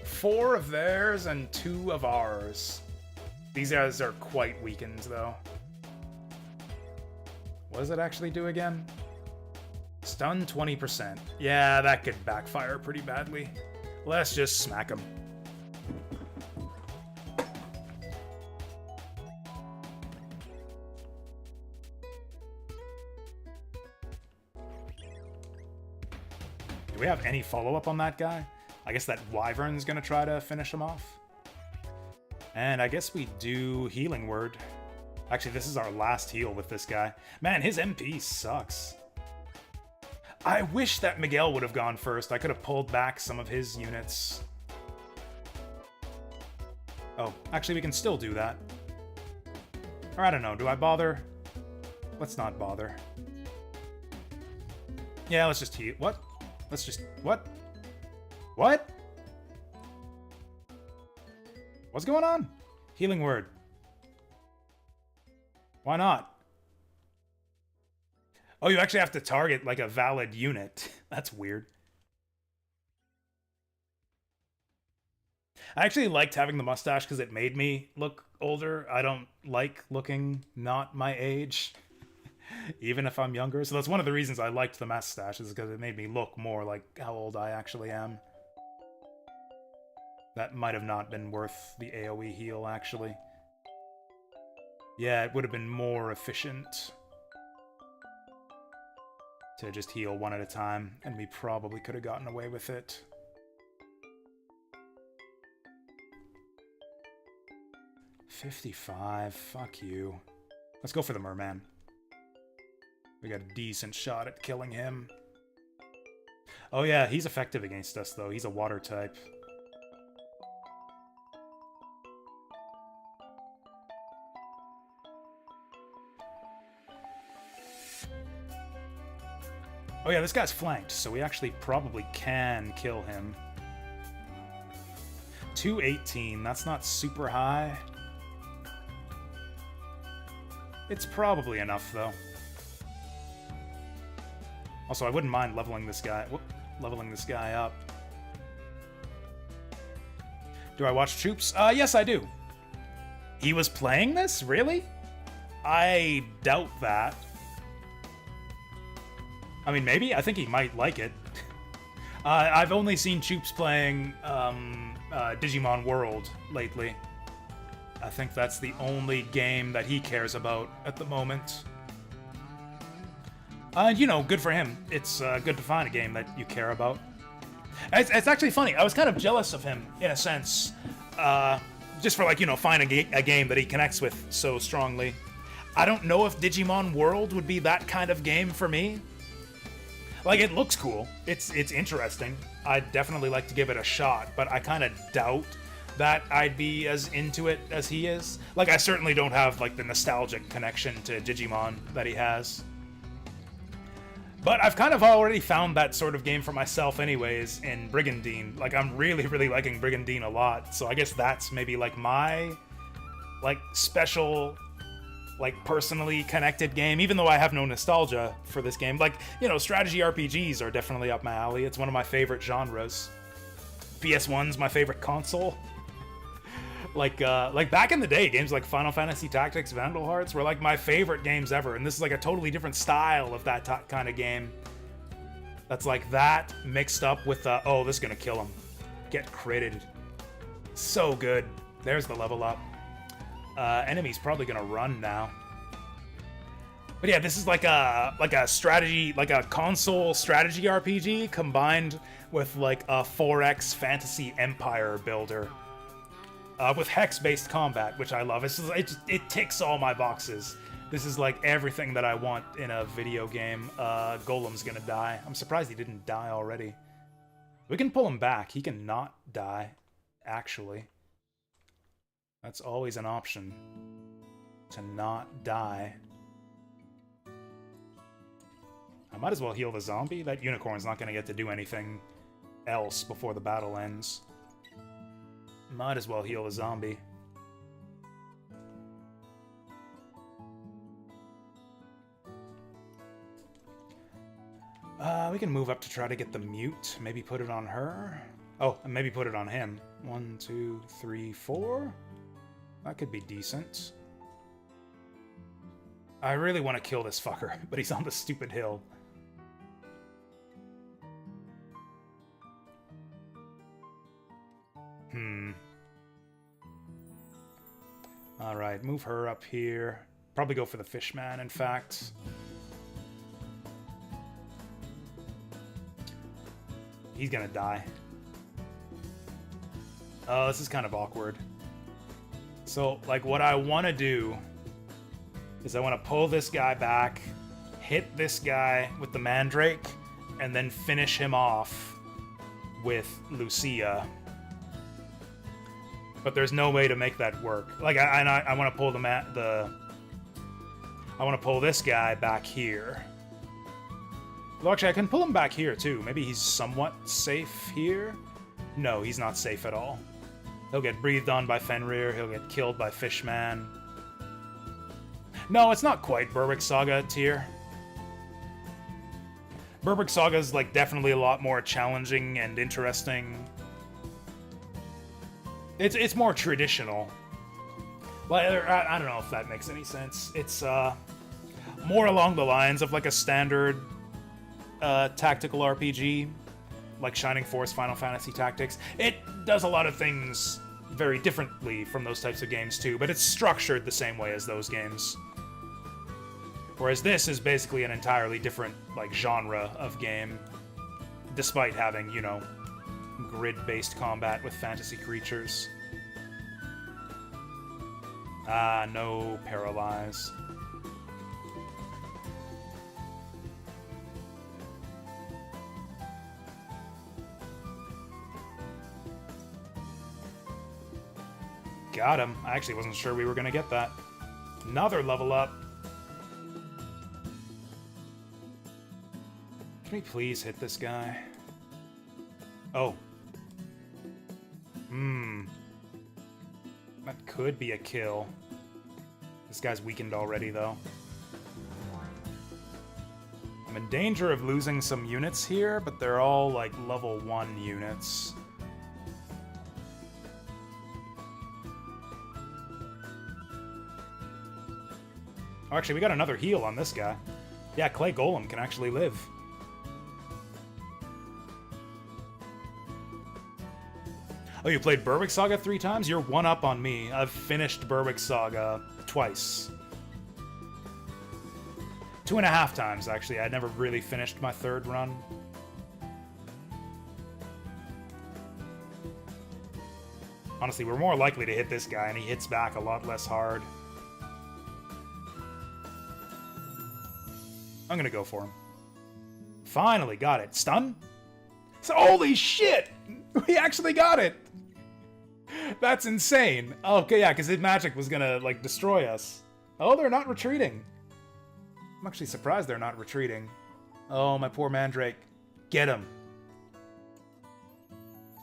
4 of theirs and 2 of ours. These guys are quite weakened, though. What does it actually do again? Stun 20%. Yeah, that could backfire pretty badly. Let's just smack him. Do we have any follow-up on that guy? I guess that Wyvern's gonna try to finish him off. And I guess we do Healing Word. Actually, this is our last heal with this guy. Man, his MP sucks. I wish that Miguel would have gone first. I could have pulled back some of his units. Oh, actually, we can still do that. Or I don't know, do I bother? Let's not bother. Yeah, let's just heal. What? Let's just... what? What? What's going on? Healing Word. Why not? Oh, you actually have to target, like, a valid unit. That's weird. I actually liked having the mustache because it made me look older. I don't like looking not my age, even if I'm younger. So that's one of the reasons I liked the mustache, is because it made me look more like how old I actually am. That might have not been worth the AoE heal, actually. Yeah, it would have been more efficient to just heal one at a time, and we probably could have gotten away with it. $55, fuck you. Let's go for the merman. We got a decent shot at killing him. Oh yeah, he's effective against us though, he's a water type. Oh yeah, this guy's flanked, so we actually probably can kill him. 218, that's not super high. It's probably enough, though. Also, I wouldn't mind leveling this guy up. Do I watch Troops? Yes, I do. He was playing this? Really? I doubt that. I mean, maybe. I think he might like it. I've only seen Troops playing Digimon World lately. I think that's the only game that he cares about at the moment. You know, good for him. It's good to find a game that you care about. It's actually funny. I was kind of jealous of him in a sense, just for like finding a game that he connects with so strongly. I don't know if Digimon World would be that kind of game for me. Like, it looks cool. It's interesting. I'd definitely like to give it a shot, but I kind of doubt that I'd be as into it as he is. Like, I certainly don't have like the nostalgic connection to Digimon that he has. But I've kind of already found that sort of game for myself anyways in Brigandine. Like, I'm really, really liking Brigandine a lot. So I guess that's maybe like my like special, like personally connected game, even though I have no nostalgia for this game. Like, strategy RPGs are definitely up my alley. It's one of my favorite genres. PS1's my favorite console. Like back in the day, games like Final Fantasy Tactics, Vandal Hearts were like my favorite games ever, and this is like a totally different style of that kind of game. That's like that mixed up with oh, this is gonna kill him. Get critted. So good. There's the level up. Enemy's probably gonna run now. But yeah, this is like a strategy, like a console strategy RPG combined with like a 4X fantasy empire builder. With hex-based combat, which I love. It ticks all my boxes. This is like everything that I want in a video game. Golem's gonna die. I'm surprised he didn't die already. We can pull him back. He can not die, actually. That's always an option. To not die. I might as well heal the zombie. That unicorn's not gonna get to do anything else before the battle ends. Might as well heal the zombie. We can move up to try to get the mute. Maybe put it on her. Oh, and maybe put it on him. 1, 2, 3, 4. That could be decent. I really want to kill this fucker, but he's on the stupid hill. Alright, move her up here. Probably go for the fishman, in fact. He's gonna die. Oh, this is kind of awkward. So, like, what I want to do is I want to pull this guy back, hit this guy with the Mandrake, and then finish him off with Lucia. But there's no way to make that work. Like, I want to pull I want to pull this guy back here. Well, actually, I can pull him back here, too. Maybe he's somewhat safe here? No, he's not safe at all. He'll get breathed on by Fenrir. He'll get killed by Fishman. No, it's not quite Berwick Saga tier. Berwick Saga is, like, definitely a lot more challenging and interesting. It's more traditional. Like, I don't know if that makes any sense. It's more along the lines of like a standard tactical RPG, like Shining Force, Final Fantasy Tactics. It does a lot of things very differently from those types of games too, but it's structured the same way as those games. Whereas this is basically an entirely different like genre of game, despite having, grid-based combat with fantasy creatures. Ah, no paralyze. Got him. I actually wasn't sure we were gonna get that. Another level up. Can we please hit this guy? Oh. That could be a kill. This guy's weakened already, though. I'm in danger of losing some units here, but they're all, like, level 1 units. Oh, actually, we got another heal on this guy. Yeah, Clay Golem can actually live. Oh, you played Berwick Saga 3 times? You're one up on me. I've finished Berwick Saga twice. 2.5 times, actually. I never really finished my third run. Honestly, we're more likely to hit this guy, and he hits back a lot less hard. I'm gonna go for him. Finally got it. Stun? So, holy shit! We actually got it! That's insane. Okay, yeah, because his magic was gonna, like, destroy us. Oh, they're not retreating. I'm actually surprised they're not retreating. Oh, my poor Mandrake. Get him.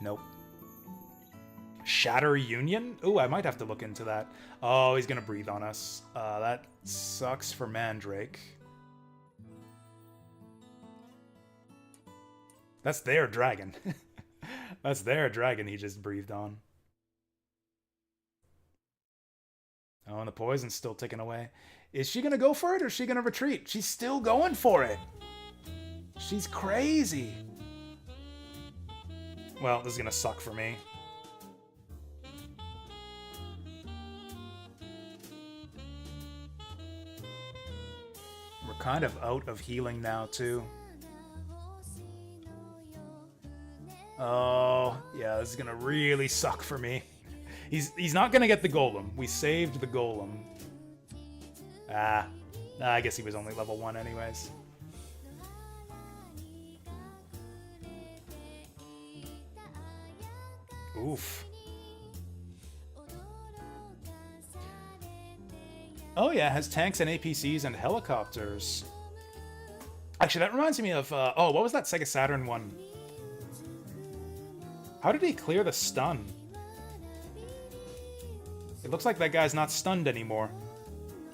Nope. Shatter Union? Ooh, I might have to look into that. Oh, he's gonna breathe on us. That sucks for Mandrake. That's their dragon. That's their dragon he just breathed on. Oh, and the poison's still ticking away. Is she gonna go for it, or is she gonna retreat? She's still going for it. She's crazy. Well, this is gonna suck for me. We're kind of out of healing now, too. Oh, yeah, this is gonna really suck for me. He's not gonna get the golem. We saved the golem. I guess he was only level 1 anyways. Oof. Oh yeah, it has tanks and APCs and helicopters. Actually, that reminds me of, oh, what was that Sega Saturn one? How did he clear the stun? It looks like that guy's not stunned anymore.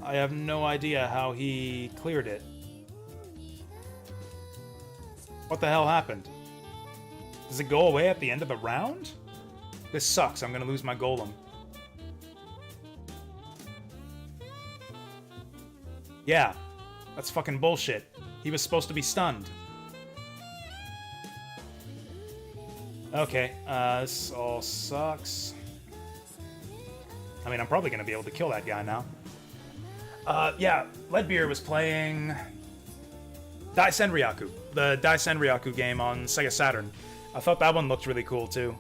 I have no idea how he cleared it. What the hell happened? Does it go away at the end of a round? This sucks. I'm gonna lose my golem. Yeah, that's fucking bullshit. He was supposed to be stunned. Okay, this all sucks. I mean, I'm probably gonna be able to kill that guy now. Yeah, Leadbeer was playing Daisen Ryaku, the Daisen Ryaku game on Sega Saturn. I thought that one looked really cool too.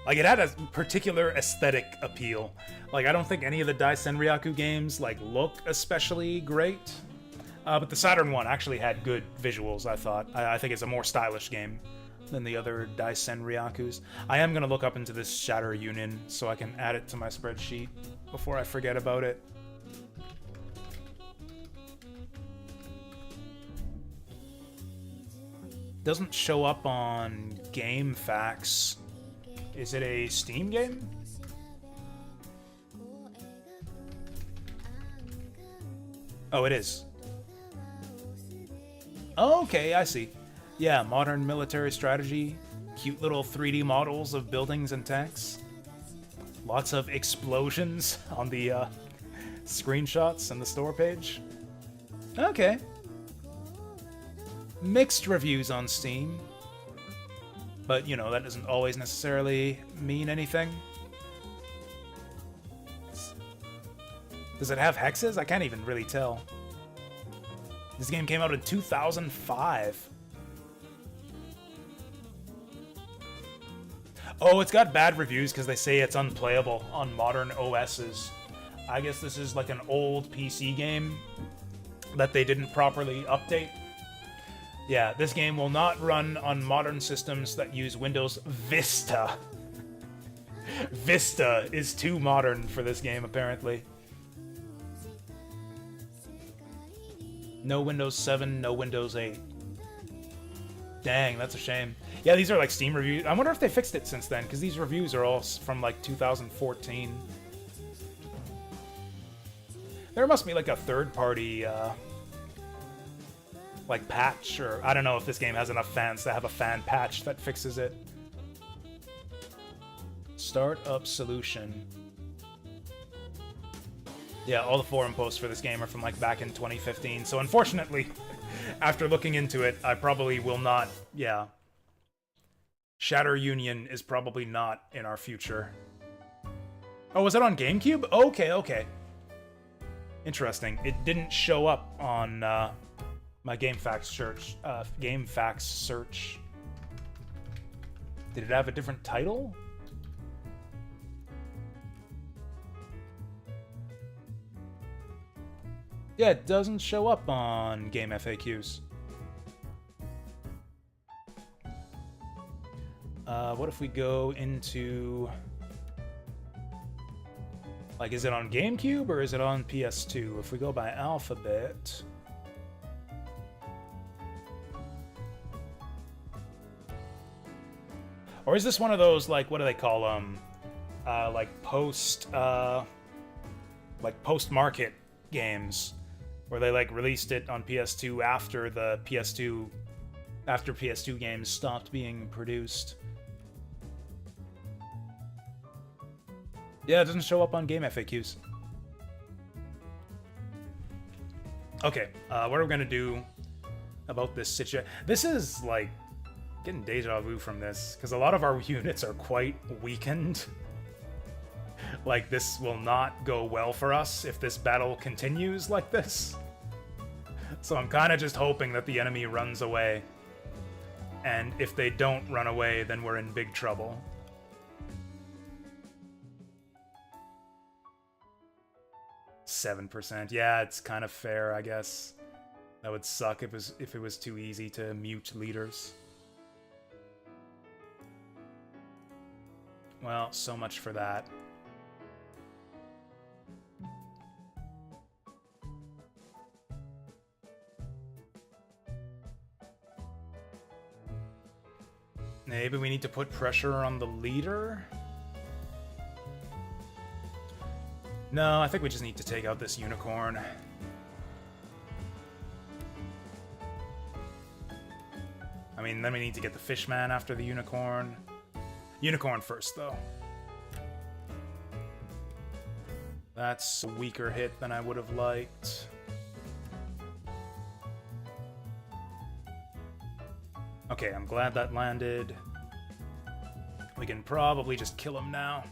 Like, it had a particular aesthetic appeal. Like, I don't think any of the Daisen Ryaku games, like, look especially great. But the Saturn one actually had good visuals, I thought. I think it's a more stylish game than the other Daisen Ryakus. I am going to look up into this Shatter Union so I can add it to my spreadsheet before I forget about it. Doesn't show up on GameFAQs. Is it a Steam game? Oh, it is. Oh, okay, I see. Yeah, modern military strategy. Cute little 3D models of buildings and tanks. Lots of explosions on the screenshots and the store page. Okay. Mixed reviews on Steam. But, you know, that doesn't always necessarily mean anything. Does it have hexes? I can't even really tell. This game came out in 2005. Oh, it's got bad reviews because they say it's unplayable on modern OSs. I guess this is like an old PC game that they didn't properly update. Yeah, this game will not run on modern systems that use Windows Vista. Vista is too modern for this game, apparently. No Windows 7, no Windows 8. Dang, that's a shame. Yeah, these are like Steam reviews. I wonder if they fixed it since then, because these reviews are all from like 2014. There must be like a third-party like patch, or I don't know if this game has enough fans to have a fan patch that fixes it. Startup solution. Yeah, all the forum posts for this game are from like back in 2015. So unfortunately, after looking into it, I probably will not, yeah. Shatter Union is probably not in our future. Oh, was it on GameCube? Okay, okay. Interesting. It didn't show up on my GameFAQs search. Did it have a different title? Yeah, it doesn't show up on game FAQs. What if we go into... Like, is it on GameCube or is it on PS2? If we go by alphabet... Or is this one of those, like, what do they call them? Like, post-market games, where they, like, released it on PS2 after the PS2... After PS2 games stopped being produced. Yeah, it doesn't show up on game FAQs. Okay, what are we gonna do about this situation? This is, like, getting deja vu from this, because a lot of our units are quite weakened. Like, this will not go well for us if this battle continues like this. So I'm kind of just hoping that the enemy runs away. And if they don't run away, then we're in big trouble. %. Yeah, it's kind of fair, I guess. That would suck if it was too easy to mute leaders. Well, so much for that. Maybe we need to put pressure on the leader? No, I think we just need to take out this unicorn. I mean, then we need to get the fishman after the unicorn. Unicorn first, though. That's a weaker hit than I would have liked. Okay, I'm glad that landed. We can probably just kill him now.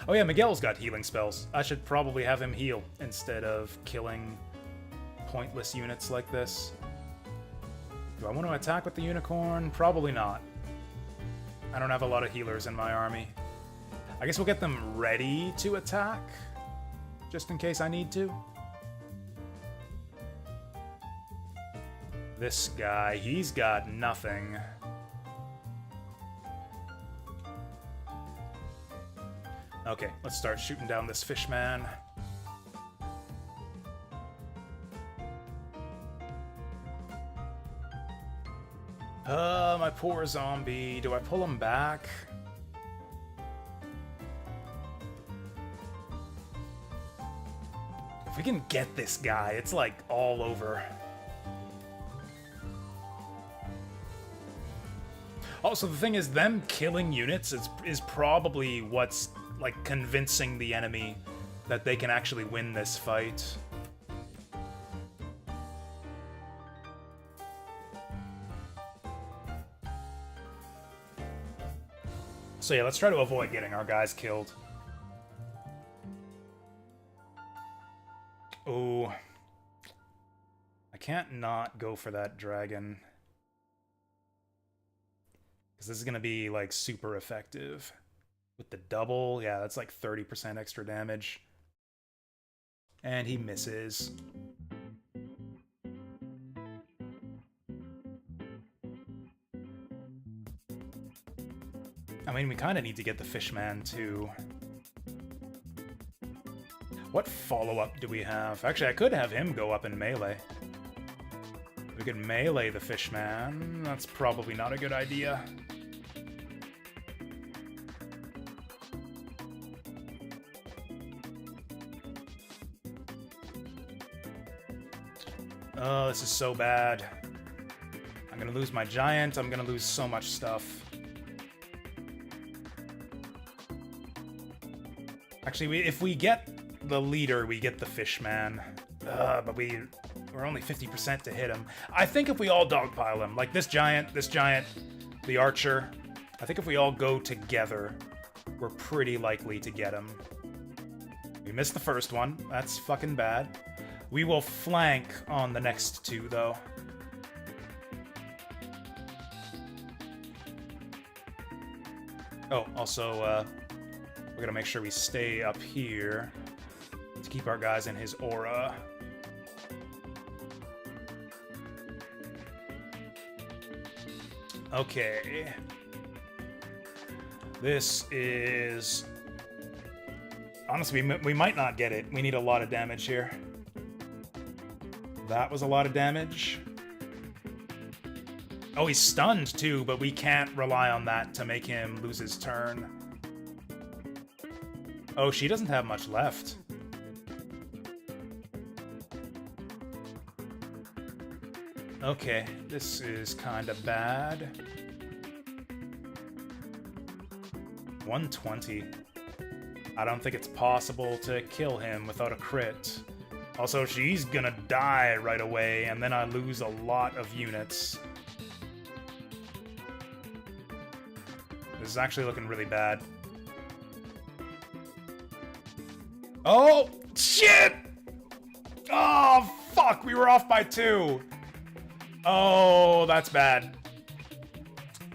Oh yeah, Miguel's got healing spells. I should probably have him heal instead of killing pointless units like this. Do I want to attack with the unicorn? Probably not. I don't have a lot of healers in my army. I guess we'll get them ready to attack, just in case I need to. This guy, he's got nothing. Okay, let's start shooting down this fishman. My poor zombie. Do I pull him back? If we can get this guy, it's like all over. Also, the thing is, them killing units is probably what's, like, convincing the enemy that they can actually win this fight. So yeah, let's try to avoid getting our guys killed. Oh. I can't not go for that dragon. Because this is going to be, like, super effective. With the double, yeah, that's like 30% extra damage. And he misses. I mean, we kind of need to get the fishman, too. What follow-up do we have? Actually, I could have him go up in melee. We could melee the fishman. That's probably not a good idea. Oh, this is so bad. I'm gonna lose my giant. I'm gonna lose so much stuff. Actually, if we get the leader, we get the fishman. But we're only 50% to hit him. I think if we all dogpile him, like this giant, the archer, I think if we all go together, we're pretty likely to get him. We missed the first one. That's fucking bad. We will flank on the next two, though. Oh, also, we're gonna make sure we stay up here to keep our guys in his aura. Okay. This is... Honestly, we might not get it. We need a lot of damage here. That was a lot of damage. Oh, he's stunned too, but we can't rely on that to make him lose his turn. Oh, she doesn't have much left. Okay, this is kind of bad. 120. I don't think it's possible to kill him without a crit. Also, she's gonna die right away, and then I lose a lot of units. This is actually looking really bad. Oh, shit! Oh, fuck, we were off by 2. Oh, that's bad.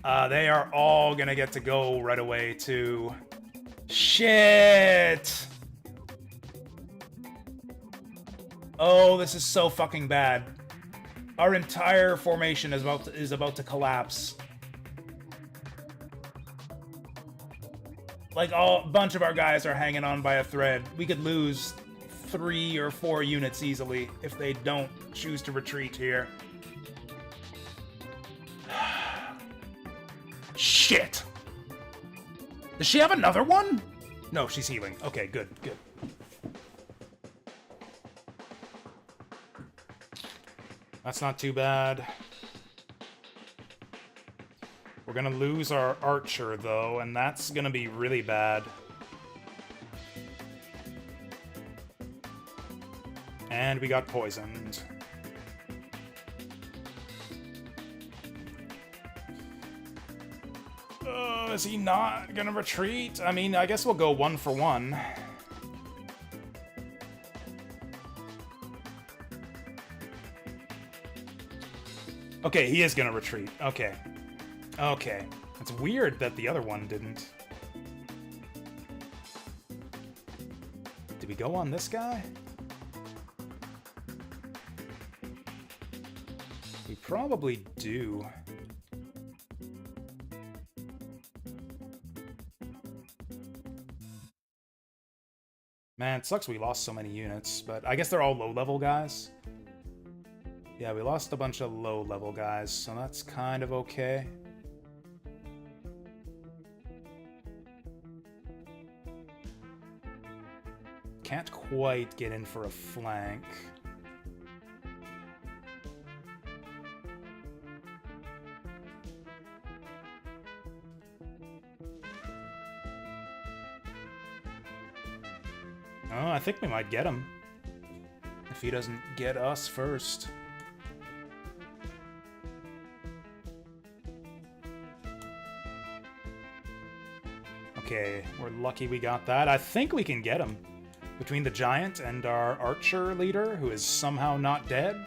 They are all gonna get to go right away, too. Shit! Oh, this is so fucking bad. Our entire formation is about to collapse. Like, a bunch of our guys are hanging on by a thread. We could lose 3 or 4 units easily if they don't choose to retreat here. Shit! Does she have another one? No, she's healing. Okay, good, good. That's not too bad. We're gonna lose our archer, though, and that's gonna be really bad. And we got poisoned. Is he not gonna retreat? I mean, I guess we'll go 1 for 1. Okay, he is gonna retreat. Okay. Okay. It's weird that the other one didn't. Did we go on this guy? We probably do. Man, it sucks we lost so many units, but I guess they're all low-level guys. Yeah, we lost a bunch of low-level guys, so that's kind of okay. Can't quite get in for a flank. Oh, I think we might get him. If he doesn't get us first. Okay, we're lucky we got that. I think we can get him. Between the giant and our archer leader, who is somehow not dead.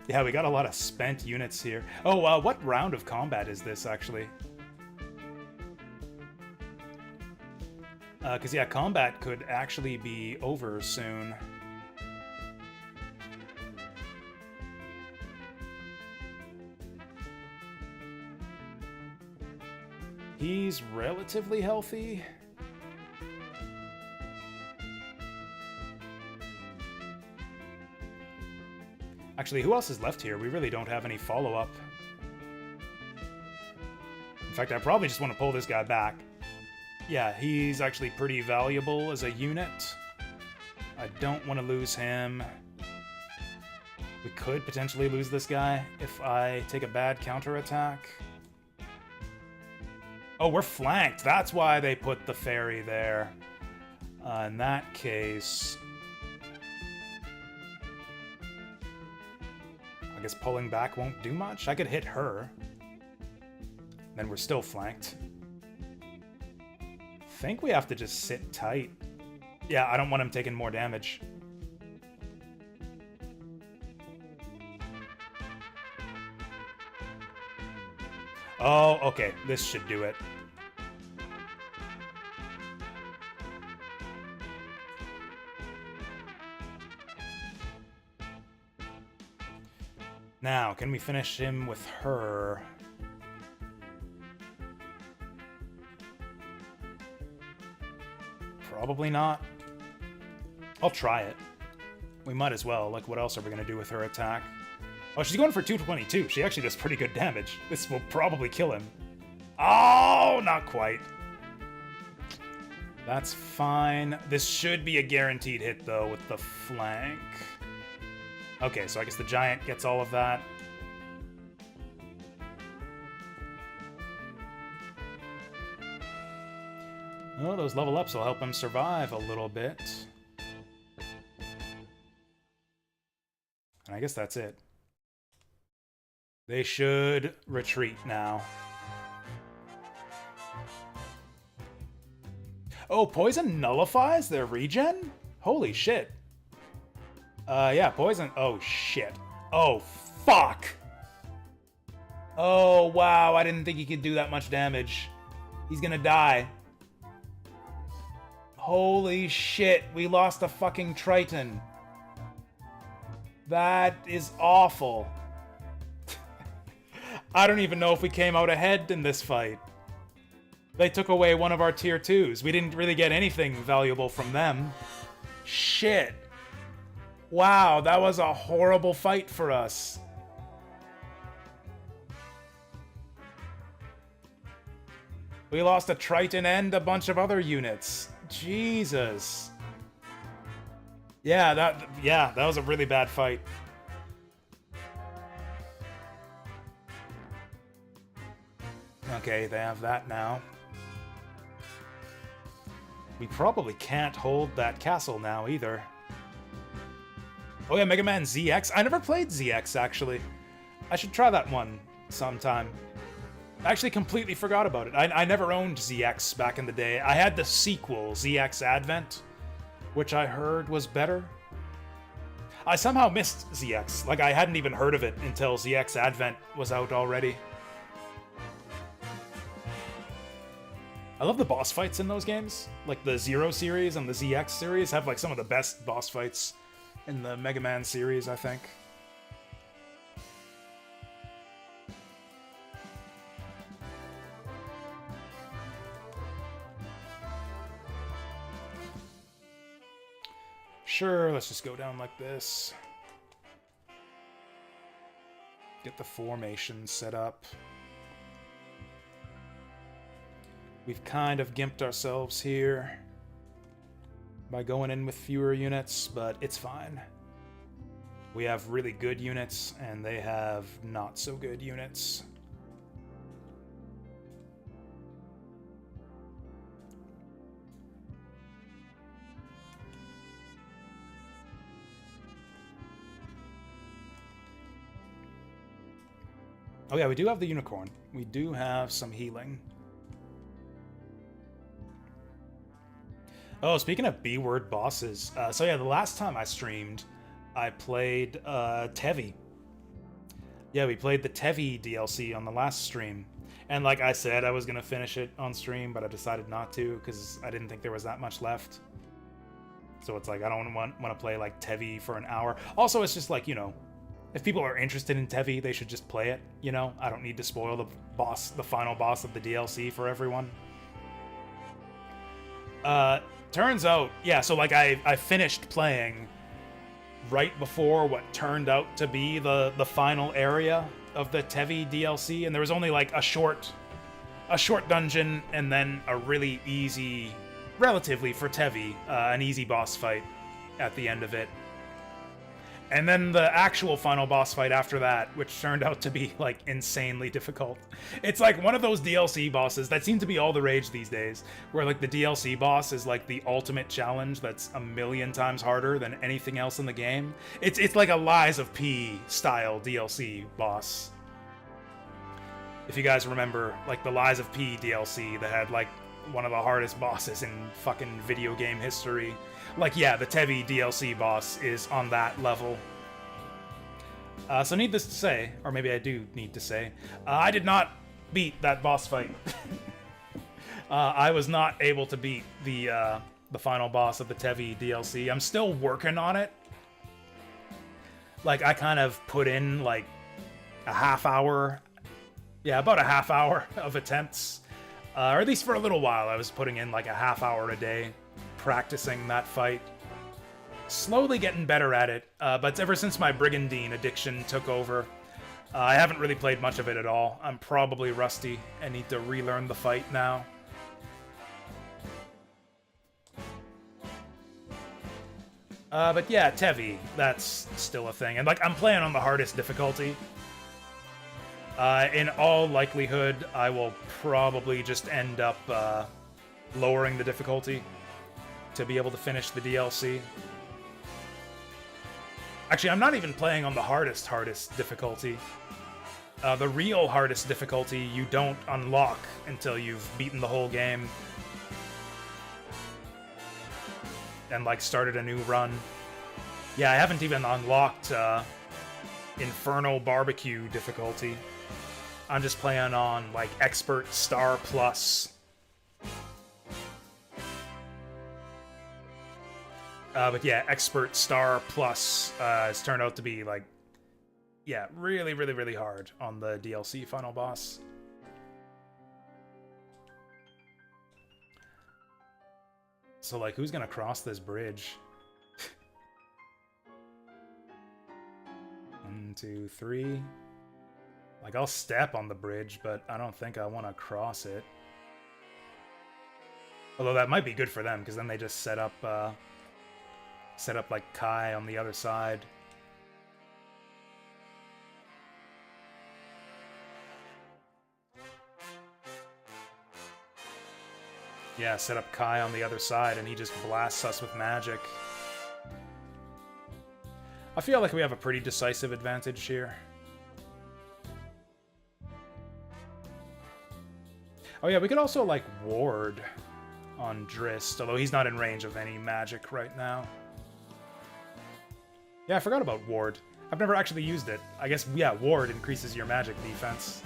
Yeah, we got a lot of spent units here. Oh, what round of combat is this, actually? Because, yeah, combat could actually be over soon. He's relatively healthy. Actually, who else is left here? We really don't have any follow-up. In fact, I probably just want to pull this guy back. Yeah, he's actually pretty valuable as a unit. I don't want to lose him. We could potentially lose this guy if I take a bad counterattack. Oh, we're flanked. That's why they put the ferry there. In that case... I guess pulling back won't do much. I could hit her. Then we're still flanked. think we have to just sit tight. Yeah, I don't want him taking more damage. Oh, okay. This should do it. Now, can we finish him with her? Probably not. I'll try it. We might as well. Like, what else are we going to do with her attack? Oh, she's going for 222. She actually does pretty good damage. This will probably kill him. Oh, not quite. That's fine. This should be a guaranteed hit, though, with the flank. Okay, so I guess the giant gets all of that. Oh, those level ups will help him survive a little bit. And I guess that's it. They should retreat now. Oh, poison nullifies their regen? Holy shit. Yeah, poison. Oh, shit. Oh, fuck. Oh, wow. I didn't think he could do that much damage. He's gonna die. Holy shit. We lost a fucking Triton. That is awful. I don't even know if we came out ahead in this fight. They took away one of our tier 2s. We didn't really get anything valuable from them. Shit. Wow, that was a horrible fight for us. We lost a Triton and a bunch of other units. Jesus. Yeah, that was a really bad fight. Okay, they have that now. We probably can't hold that castle now either. Oh yeah, Mega Man ZX. I never played ZX, actually. I should try that one sometime. I actually completely forgot about it. I never owned ZX back in the day. I had the sequel, ZX Advent, which I heard was better. I somehow missed ZX. Like, I hadn't even heard of it until ZX Advent was out already. I love the boss fights in those games. Like, the Zero series and the ZX series have, like, some of the best boss fights in the Mega Man series, I think. Sure, let's just go down like this. Get the formation set up. We've kind of gimped ourselves here by going in with fewer units, but it's fine. We have really good units, and they have not so good units. Oh yeah, we do have the unicorn. We do have some healing. Oh, speaking of B-word bosses, so yeah, the last time I streamed, I played Tevi. Yeah, we played the Tevi DLC on the last stream. And like I said, I was going to finish it on stream, but I decided not to because I didn't think there was that much left. So it's like, I don't want to play like Tevi for an hour. Also, it's just like, you know, if people are interested in Tevi, they should just play it, you know? I don't need to spoil the final boss of the DLC for everyone. Turns out, yeah, so like I finished playing right before what turned out to be the final area of the Tevi DLC, and there was only like a short dungeon and then a really easy, relatively for Tevi, an easy boss fight at the end of it. And then the actual final boss fight after that, which turned out to be, like, insanely difficult. It's like one of those DLC bosses that seem to be all the rage these days, where, like, the DLC boss is, like, the ultimate challenge that's a million times harder than anything else in the game. It's like a Lies of P style DLC boss. If you guys remember, like, the Lies of P DLC that had, like, one of the hardest bosses in fucking video game history. Like, yeah, the Tevi DLC boss is on that level. So needless to say, or maybe I do need to say, I did not beat that boss fight. I was not able to beat the final boss of the Tevi DLC. I'm still working on it. Like, I kind of put in, like, a half hour. Yeah, about a half hour of attempts. Or at least for a little while, I was putting in, like, a half hour a day practicing that fight. Slowly getting better at it, but ever since my Brigandine addiction took over, I haven't really played much of it at all. I'm probably rusty and need to relearn the fight now. But yeah, Tevi, that's still a thing. And like, I'm playing on the hardest difficulty. In all likelihood, I will probably just end up lowering the difficulty to be able to finish the DLC. Actually, I'm not even playing on the hardest difficulty. The real hardest difficulty you don't unlock until you've beaten the whole game. And, like, started a new run. Yeah, I haven't even unlocked Infernal Barbecue difficulty. I'm just playing on, like, Expert Star Plus. But yeah, Expert Star Plus has turned out to be, like, yeah, really, really, really hard on the DLC final boss. So, like, who's gonna cross this bridge? 1, 2, 3. Like, I'll step on the bridge, but I don't think I want to cross it. Although that might be good for them, because then they just set up like Kai on the other side. Yeah, set up Kai on the other side and he just blasts us with magic. I feel like we have a pretty decisive advantage here. Oh yeah, we could also, like, ward on Drist, although he's not in range of any magic right now. Yeah, I forgot about ward. I've never actually used it. I guess, yeah, ward increases your magic defense.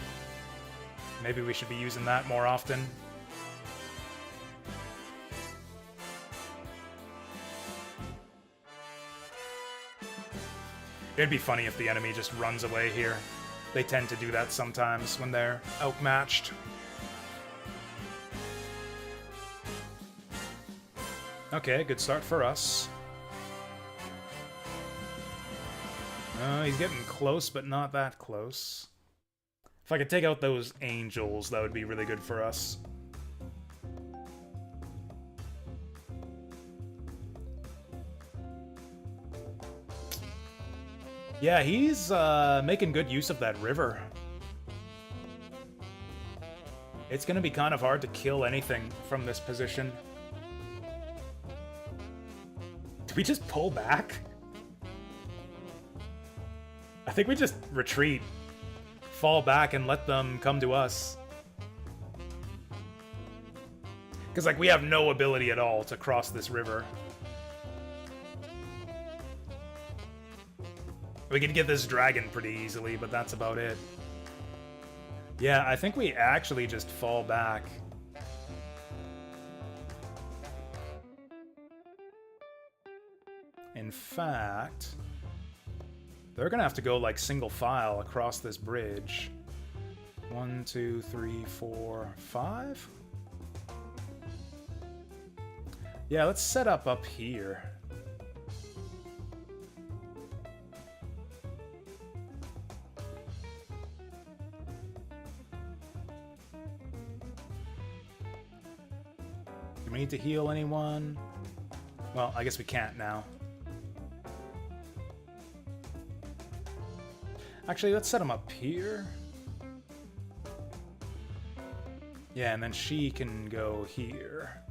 Maybe we should be using that more often. It'd be funny if the enemy just runs away here. They tend to do that sometimes when they're outmatched. Okay, good start for us. He's getting close, but not that close. If I could take out those angels, that would be really good for us. Yeah, he's making good use of that river. It's gonna be kind of hard to kill anything from this position. Do we just pull back? I think we just retreat, fall back, and let them come to us. Because, like, we have no ability at all to cross this river. We could get this dragon pretty easily, but that's about it. Yeah, I think we actually just fall back. In fact, they're gonna have to go, like, single file across this bridge. 1, 2, 3, 4, 5? Yeah, let's set up here. Do we need to heal anyone? Well, I guess we can't now. Actually, let's set them up here. Yeah, and then she can go here.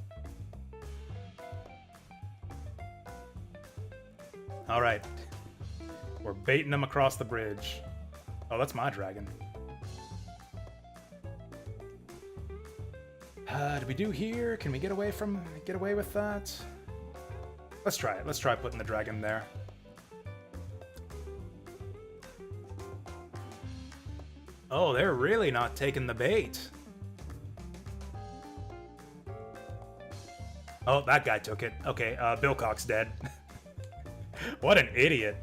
Alright. We're baiting them across the bridge. Oh, that's my dragon. Did we do here? Can we get away with that? Let's try it. Let's try putting the dragon there. Oh, they're really not taking the bait. Oh, that guy took it. Okay, Bilcock's dead. What an idiot.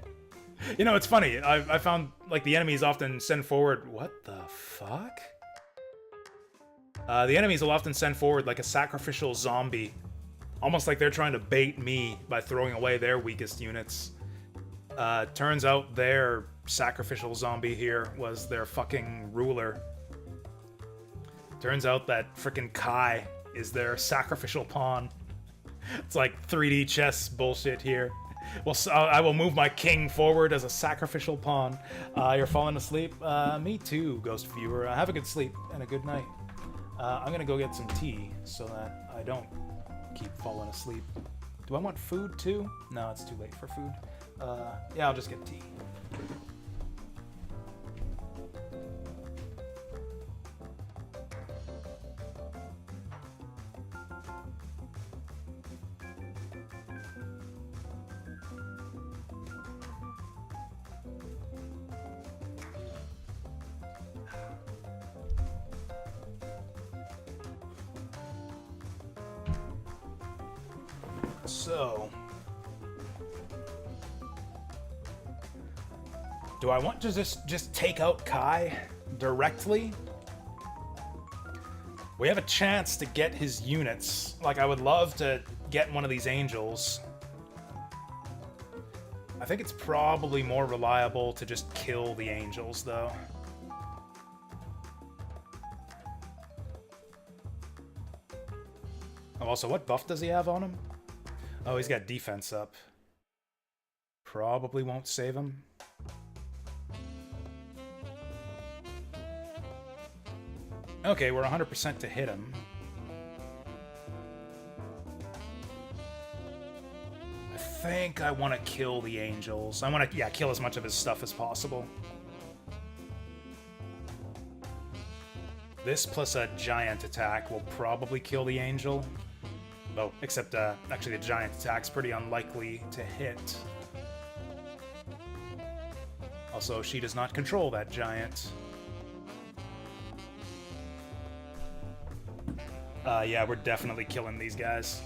You know, it's funny. I found, like, the enemies often send forward... What the fuck? The enemies will often send forward, like, a sacrificial zombie. Almost like they're trying to bait me by throwing away their weakest units. Turns out their sacrificial zombie here was their fucking ruler. Turns out that frickin' Kai is their sacrificial pawn. It's like 3D chess bullshit here. Well, so I will move my king forward as a sacrificial pawn. You're falling asleep? Me too, Ghost Viewer. Have a good sleep and a good night. I'm gonna go get some tea so that I don't keep falling asleep. Do I want food too? No, it's too late for food. Yeah, I'll just get tea. So, do I want to just take out Kai directly? We have a chance to get his units. Like, I would love to get one of these angels. I think it's probably more reliable to just kill the angels, though. Oh, also, what buff does he have on him? Oh, he's got defense up. Probably won't save him. Okay, we're 100% to hit him. I think I want to kill the angels. I want to, yeah, kill as much of his stuff as possible. This plus a giant attack will probably kill the angel. Oh, except, actually the giant attack's pretty unlikely to hit. Also, she does not control that giant. Yeah, we're definitely killing these guys.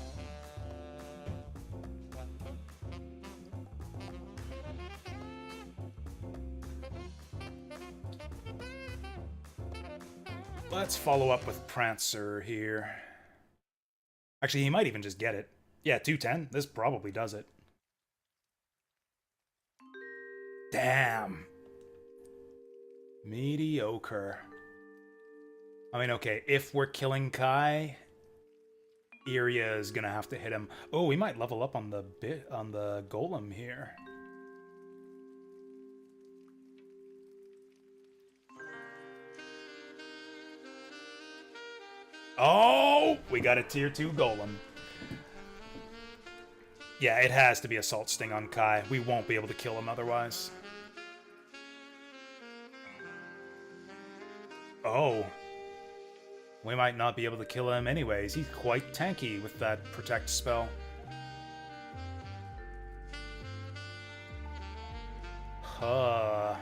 Let's follow up with Prancer here. Actually, he might even just get it. Yeah, 210. This probably does it. Damn. Mediocre. I mean, okay, if we're killing Kai, Iria is gonna have to hit him. Oh, we might level up on the golem here. Oh, we got a tier 2 golem. Yeah, it has to be Assault Sting on Kai. We won't be able to kill him otherwise. Oh. We might not be able to kill him anyways. He's quite tanky with that Protect spell. Huh.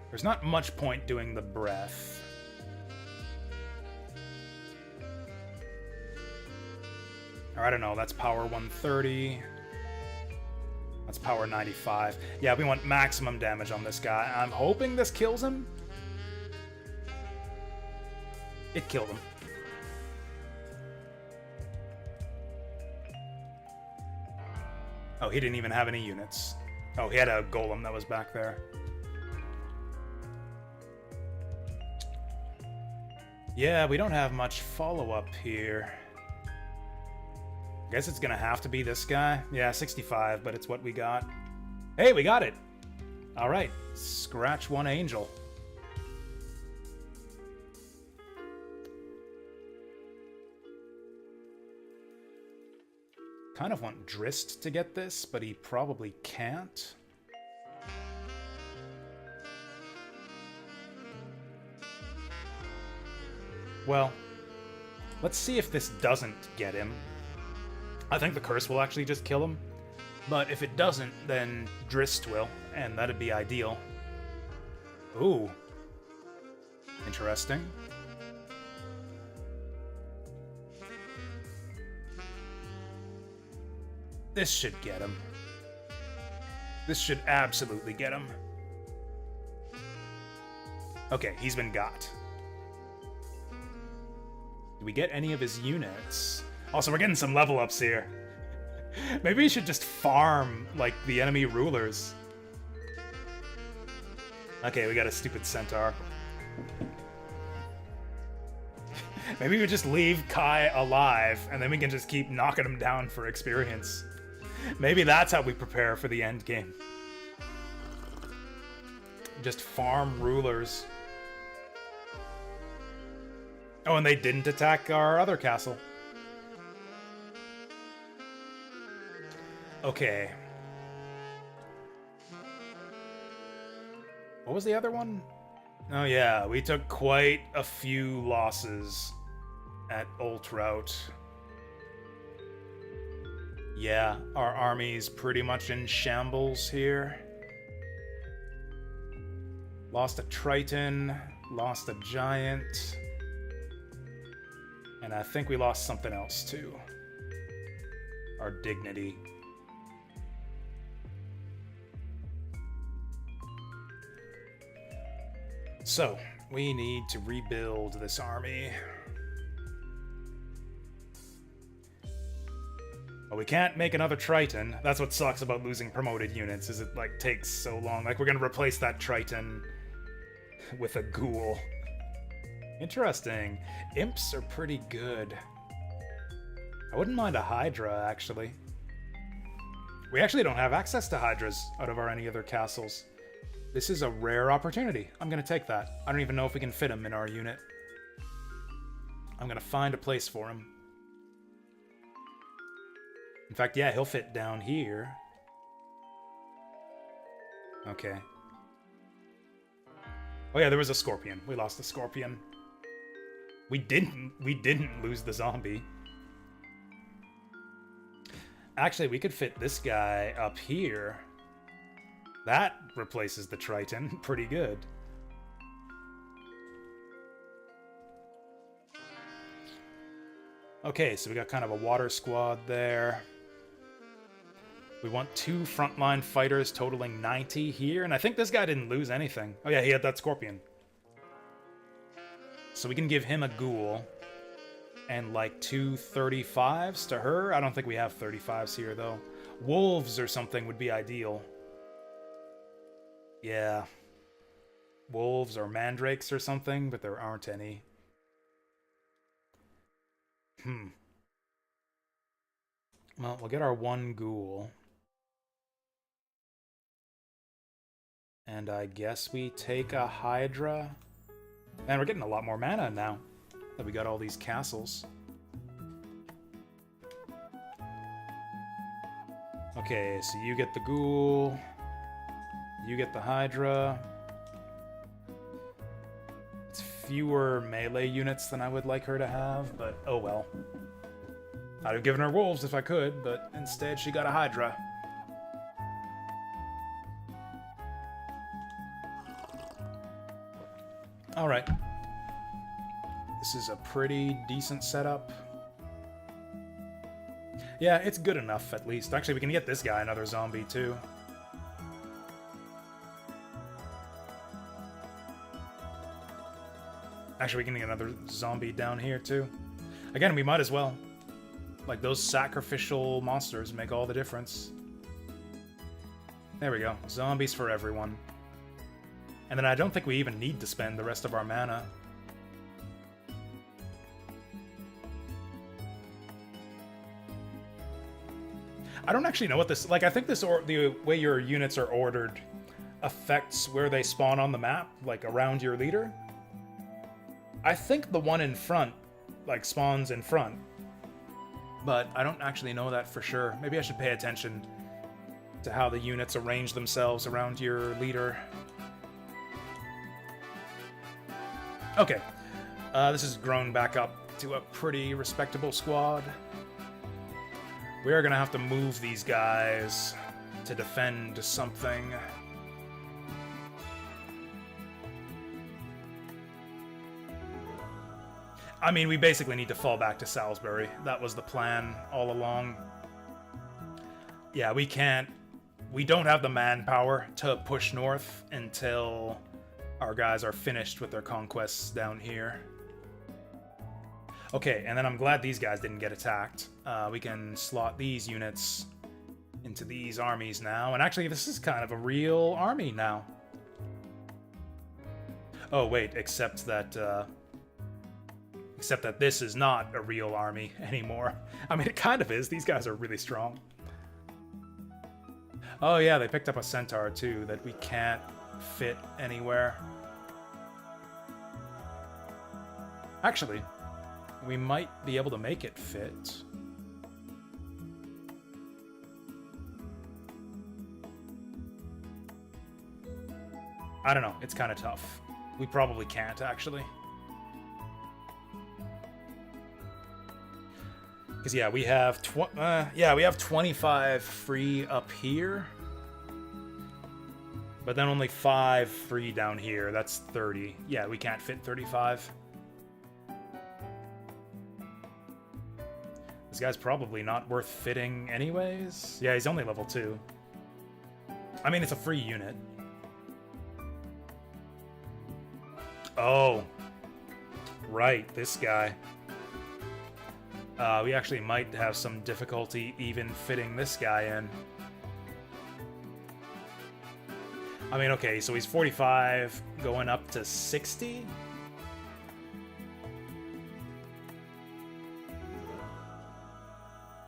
There's not much point doing the breath. Or I don't know, that's power 130. That's power 95. Yeah, we want maximum damage on this guy. I'm hoping this kills him. It killed him. Oh, he didn't even have any units. Oh, he had a golem that was back there. Yeah, we don't have much follow-up here. I guess it's gonna have to be this guy. Yeah, 65, but it's what we got. Hey, we got it! Alright, scratch one angel. Kind of want Drist to get this, but he probably can't. Well, let's see if this doesn't get him. I think the curse will actually just kill him. But if it doesn't, then Drist will, and that'd be ideal. Ooh. Interesting. This should get him. This should absolutely get him. Okay, he's been got. Do we get any of his units? Also, we're getting some level ups here. Maybe we should just farm, like, the enemy rulers. Okay, we got a stupid centaur. Maybe we just leave Kai alive, and then we can just keep knocking him down for experience. Maybe that's how we prepare for the end game. Just farm rulers. Oh, and they didn't attack our other castle. Okay. What was the other one? Oh yeah, we took quite a few losses at Ultrout. Yeah, our army's pretty much in shambles here. Lost a Triton, lost a Giant, and I think we lost something else too. Our dignity. So, we need to rebuild this army. Well, we can't make another Triton. That's what sucks about losing promoted units, is it, like, takes so long. Like, we're gonna replace that Triton with a ghoul. Interesting. Imps are pretty good. I wouldn't mind a Hydra, actually. We actually don't have access to Hydras out of any other castles. This is a rare opportunity. I'm gonna take that. I don't even know if we can fit him in our unit. I'm gonna find a place for him. In fact, yeah, he'll fit down here. Okay. Oh yeah, there was a Scorpion. We lost the Scorpion. We didn't lose the zombie. Actually, we could fit this guy up here. That replaces the Triton pretty good. Okay, so we got kind of a water squad there. We want 2 frontline fighters totaling 90 here, and I think this guy didn't lose anything. Oh yeah, he had that Scorpion. So we can give him a ghoul. And like 2 35s to her. I don't think we have 35s here, though. Wolves or something would be ideal. Yeah. Wolves or mandrakes or something, but there aren't any. Well, we'll get our 1 ghoul. And I guess we take a Hydra. Man, we're getting a lot more mana now that we got all these castles. Okay, so you get the ghoul. You get the Hydra. It's fewer melee units than I would like her to have, but oh well. I'd have given her wolves if I could, but instead she got a Hydra. Alright. This is a pretty decent setup. Yeah, it's good enough, at least. Actually, we can get this guy another zombie, too. Actually, we can get another zombie down here, too. Again, we might as well. Like, those sacrificial monsters make all the difference. There we go. Zombies for everyone. And then I don't think we even need to spend the rest of our mana. I don't actually know what this... Like, I think this the way your units are ordered affects where they spawn on the map, like, around your leader. I think the one in front, like, spawns in front. but I don't actually know that for sure. Maybe I should pay attention to how the units arrange themselves around your leader. Okay, this has grown back up to a pretty respectable squad. We are gonna have to move these guys to defend something. I mean, we basically need to fall back to Salisbury. That was the plan all along. Yeah, we can't... We don't have the manpower to push north until our guys are finished with their conquests down here. Okay, and then I'm glad these guys didn't get attacked. We can slot these units into these armies now. And actually, this is kind of a real army now. Oh, wait, except that this is not a real army anymore. I mean, it kind of is. These guys are really strong. Oh, yeah, they picked up a centaur, too, that we can't fit anywhere. Actually, we might be able to make it fit. I don't know. It's kind of tough. We probably can't, actually. Because, yeah, we have 25 free up here. But then only 5 free down here. That's 30. Yeah, we can't fit 35. This guy's probably not worth fitting anyways. Yeah, he's only level 2. I mean, it's a free unit. Oh. Right, this guy. We actually might have some difficulty even fitting this guy in. I mean, okay, so he's 45, going up to 60?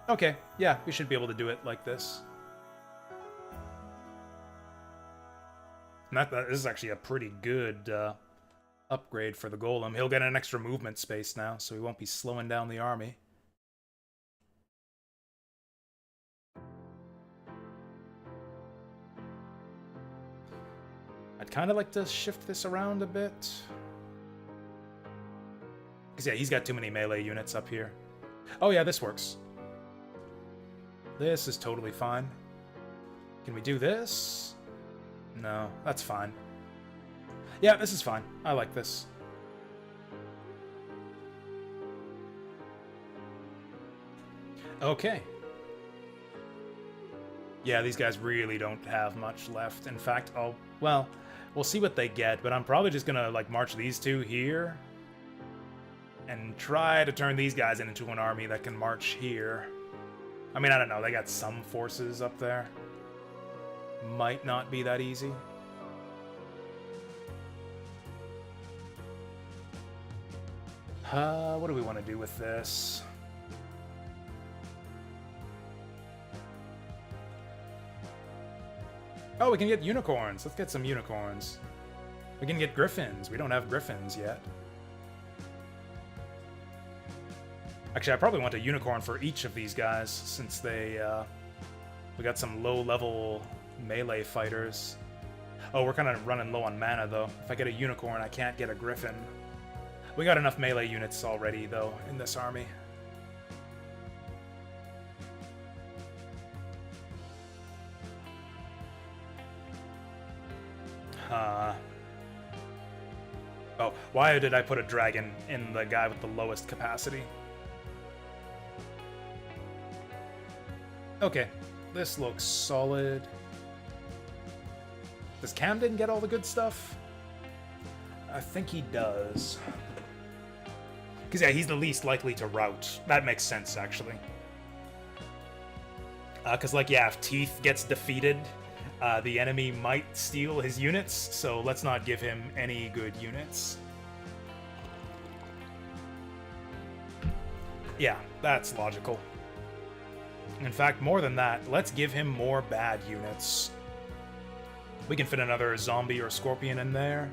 Okay, yeah, we should be able to do it like this. And this is actually a pretty good upgrade for the golem. He'll get an extra movement space now, so he won't be slowing down the army. I'd kind of like to shift this around a bit. Because, yeah, he's got too many melee units up here. Oh, yeah, this works. This is totally fine. Can we do this? No, that's fine. Yeah, this is fine. I like this. Okay. Yeah, these guys really don't have much left. In fact, well, we'll see what they get, but I'm probably just gonna, like, march these two here and try to turn these guys into an army that can march here. I mean, I don't know, they got some forces up there. Might not be that easy. What do we want to do with this? Oh, we can get unicorns. Let's get some unicorns. We can get griffins. We don't have griffins yet. Actually, I probably want a unicorn for each of these guys, since they, we got some low-level melee fighters. Oh, we're kind of running low on mana, though. If I get a unicorn, I can't get a griffin. We got enough melee units already, though, in this army. Oh, why did I put a dragon in the guy with the lowest capacity? Okay, this looks solid. Does Camden get all the good stuff? I think he does. Because, yeah, he's the least likely to rout. That makes sense, actually. Because, like, yeah, if Teeth gets defeated, the enemy might steal his units, so let's not give him any good units. Yeah, that's logical. In fact, more than that, let's give him more bad units. We can fit another zombie or scorpion in there.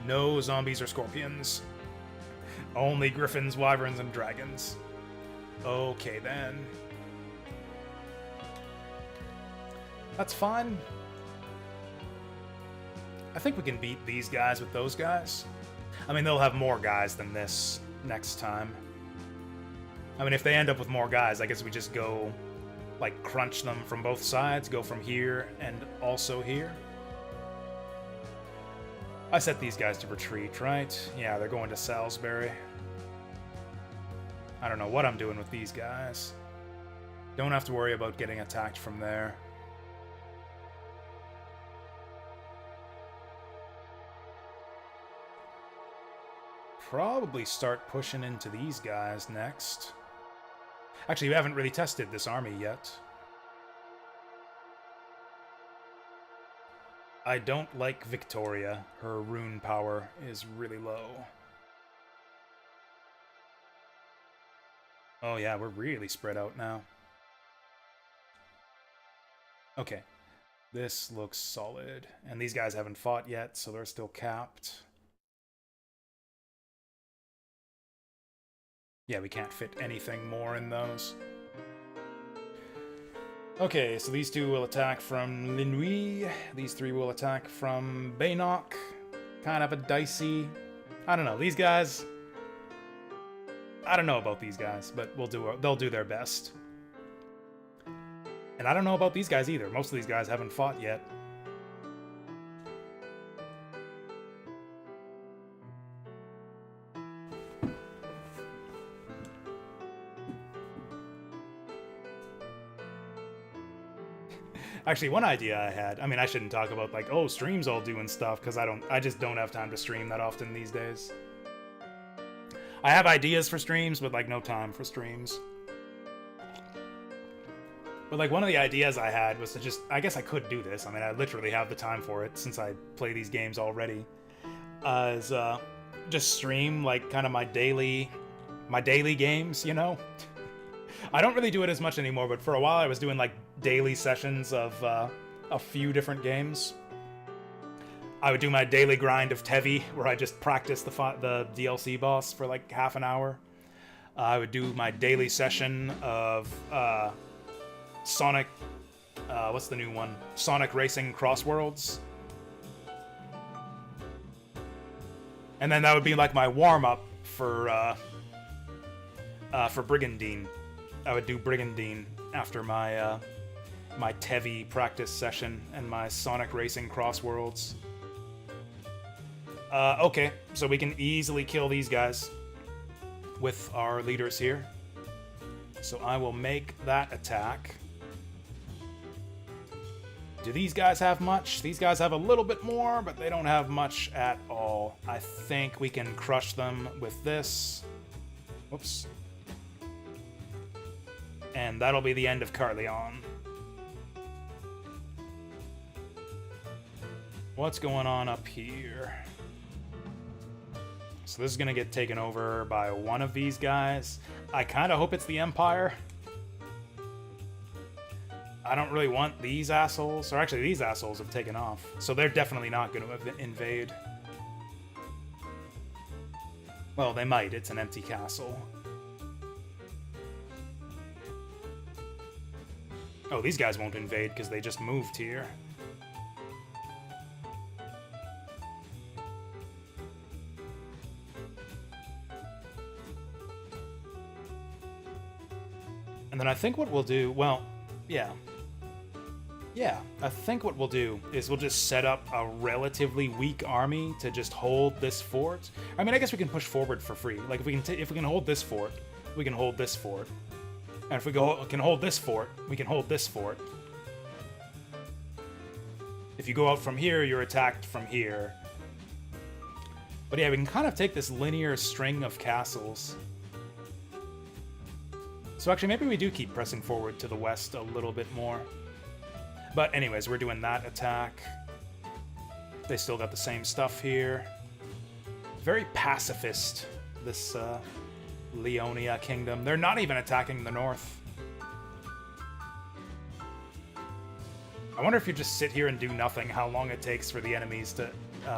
No zombies or scorpions. Only griffins, wyverns, and dragons. Okay, then. That's fine. I think we can beat these guys with those guys. I mean, they'll have more guys than this next time. I mean, if they end up with more guys, I guess we just go, like, crunch them from both sides, go from here and also here. I set these guys to retreat, right? Yeah, they're going to Salisbury. I don't know what I'm doing with these guys. Don't have to worry about getting attacked from there. Probably start pushing into these guys next. Actually, we haven't really tested this army yet. I don't like Victoria. Her rune power is really low. Oh yeah, we're really spread out now. Okay. This looks solid. And these guys haven't fought yet, so they're still capped. Yeah, we can't fit anything more in those. Okay, so these two will attack from Linui. These three will attack from Baynock. Kind of a dicey... I don't know, these guys... I don't know about these guys, but they'll do their best. And I don't know about these guys either. Most of these guys haven't fought yet. Actually, one idea I had, I mean, I shouldn't talk about, like, oh, streams all doing stuff, because I just don't have time to stream that often these days. I have ideas for streams, but, like, no time for streams. But, like, one of the ideas I had was to just, I guess I could do this, I mean, I literally have the time for it, since I play these games already, is, just stream, like, kind of my daily games, you know? I don't really do it as much anymore, but for a while I was doing, like, daily sessions of a few different games. I would do my daily grind of Tevi, where I just practice the DLC boss for, like, half an hour. I would do my daily session of Sonic... what's the new one? Sonic Racing Crossworlds. And then that would be, like, my warm-up for Brigandine. I would do Brigandine after my my Tevi practice session and my Sonic Racing Crossworlds. Okay, so we can easily kill these guys with our leaders here. So I will make that attack. Do these guys have much? These guys have a little bit more, but they don't have much at all. I think we can crush them with this. Whoops. And that'll be the end of Carleon. What's going on up here? So this is gonna get taken over by one of these guys. I kind of hope it's the Empire. I don't really want these assholes. Or actually, these assholes have taken off. So they're definitely not going to invade. Well, they might. It's an empty castle. Oh, these guys won't invade because they just moved here. And then I think what we'll do... Well, yeah. Yeah, I think what we'll do is we'll just set up a relatively weak army to just hold this fort. I mean, I guess we can push forward for free. Like, if we can hold this fort, we can hold this fort. And if we can hold this fort, we can hold this fort. If you go out from here, you're attacked from here. But yeah, we can kind of take this linear string of castles. So actually, maybe we do keep pressing forward to the west a little bit more. But anyways, we're doing that attack. They still got the same stuff here. Very pacifist, this Leonia kingdom. They're not even attacking the north. I wonder if you just sit here and do nothing, how long it takes for the enemies to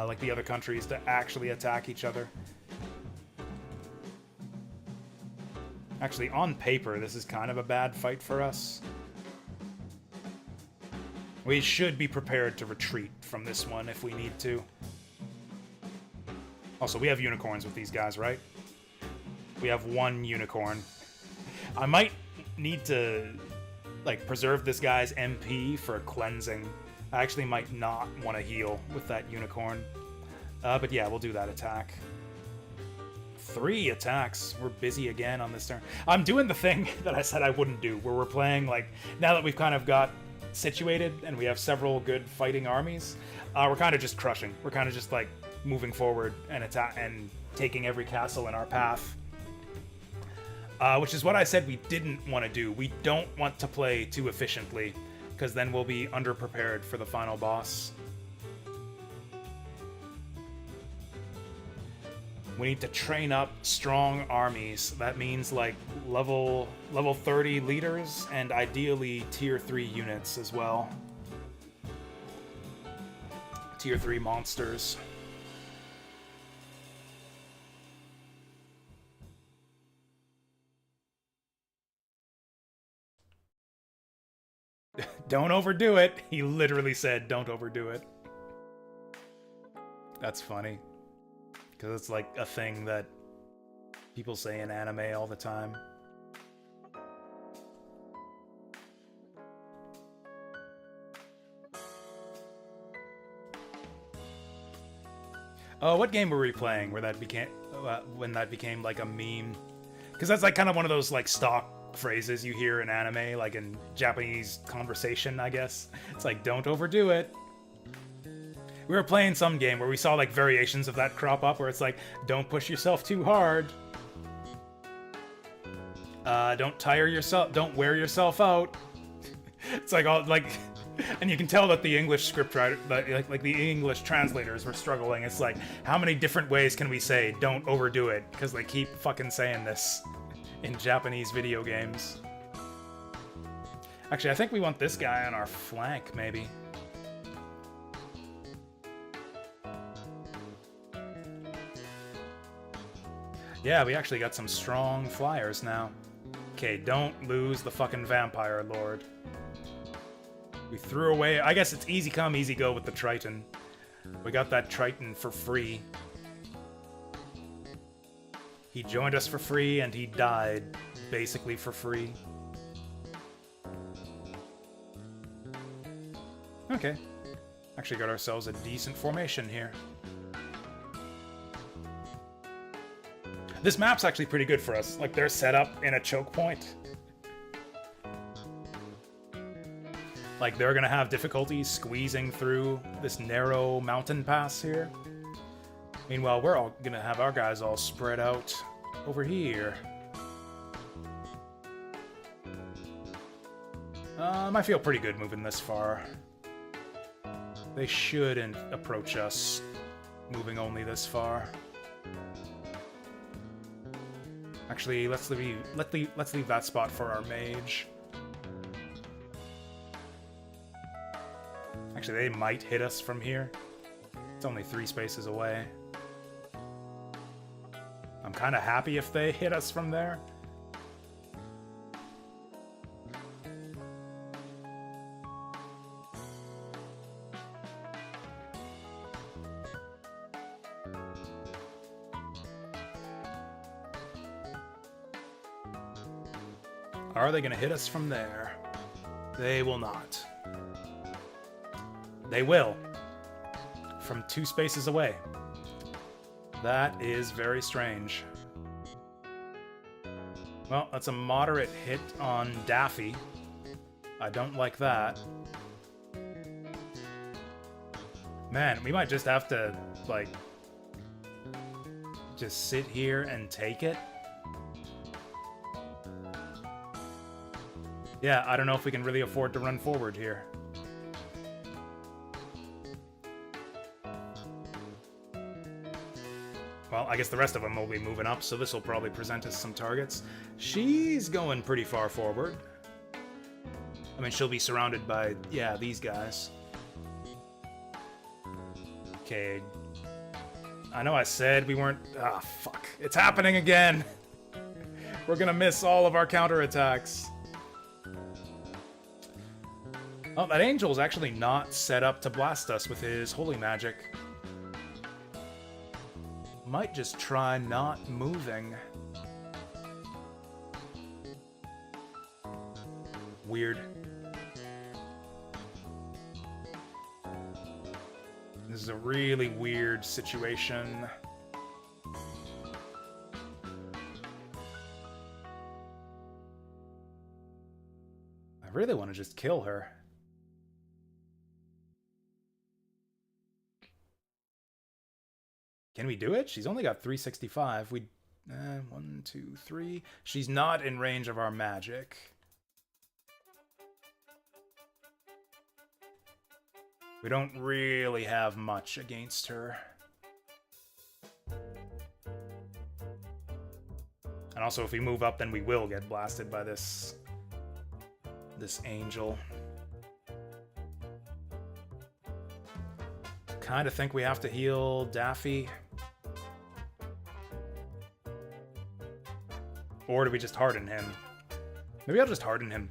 like the other countries, to actually attack each other. Actually, on paper, this is kind of a bad fight for us. We should be prepared to retreat from this one if we need to. Also, we have unicorns with these guys, right? We have one unicorn. I might need to, like, preserve this guy's MP for cleansing. I actually might not want to heal with that unicorn. But yeah, we'll do that attack. 3 attacks. We're busy again on this turn. I'm doing the thing that I said I wouldn't do, where we're playing, like, now that we've kind of got situated and we have several good fighting armies, we're kind of just crushing. We're kind of just, like, moving forward and attack and taking every castle in our path. Which is what I said we didn't want to do. We don't want to play too efficiently, because then we'll be underprepared for the final boss. We need to train up strong armies. That means like level 30 leaders and ideally tier 3 units as well. Tier 3 monsters. Don't overdo it. He literally said, don't overdo it. That's funny. Because it's like a thing that people say in anime all the time. Oh, what game were we playing where that became, when that became like a meme? Because that's like kind of one of those like stock phrases you hear in anime, like in Japanese conversation, I guess. It's like, don't overdo it. We were playing some game where we saw like variations of that crop up, where it's like, don't push yourself too hard. Don't tire yourself, don't wear yourself out. It's like all like, and you can tell that the English script writer, like the English translators were struggling. It's like, how many different ways can we say don't overdo it? Because they keep fucking saying this in Japanese video games. Actually, I think we want this guy on our flank, maybe. Yeah, we actually got some strong flyers now. Okay, don't lose the fucking vampire lord. We threw away... I guess it's easy come, easy go with the Triton. We got that Triton for free. He joined us for free, and he died basically for free. Okay. Actually got ourselves a decent formation here. This map's actually pretty good for us. Like, they're set up in a choke point. Like, they're gonna have difficulty squeezing through this narrow mountain pass here. Meanwhile, we're all gonna have our guys all spread out over here. I feel pretty good moving this far. They shouldn't approach us moving only this far. Actually, let's leave that spot for our mage. Actually, they might hit us from here. It's only 3 spaces away. I'm kind of happy if they hit us from there. Are they going to hit us from there? They will not. They will. From 2 spaces away. That is very strange. Well, that's a moderate hit on Daffy. I don't like that. Man, we might just have to, like, just sit here and take it. Yeah, I don't know if we can really afford to run forward here. Well, I guess the rest of them will be moving up, so this will probably present us some targets. She's going pretty far forward. I mean, she'll be surrounded by, yeah, these guys. Okay, I know I said we weren't... Ah, fuck. It's happening again! We're gonna miss all of our counterattacks. Oh, that angel's actually not set up to blast us with his holy magic. Might just try not moving. Weird. This is a really weird situation. I really want to just kill her. Can we do it? She's only got 365. We... 1, 2, 3... She's not in range of our magic. We don't really have much against her. And also, if we move up, then we will get blasted by this angel. Kind of think we have to heal Daffy. Or do we just harden him? Maybe I'll just harden him.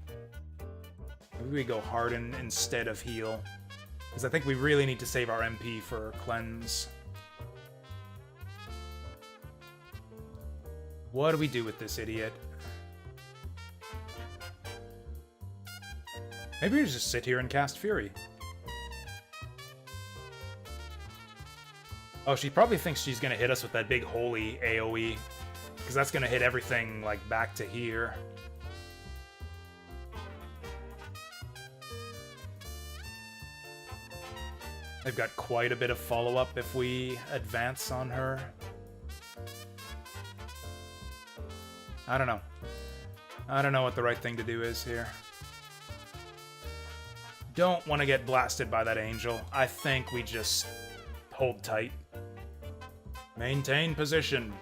Maybe we go harden instead of heal. Because I think we really need to save our MP for cleanse. What do we do with this idiot? Maybe we just sit here and cast Fury. Oh, she probably thinks she's gonna hit us with that big holy AoE. Because that's gonna hit everything, like, back to here. They've got quite a bit of follow-up if we advance on her. I don't know. I don't know what the right thing to do is here. Don't want to get blasted by that angel. I think we just hold tight. Maintain position.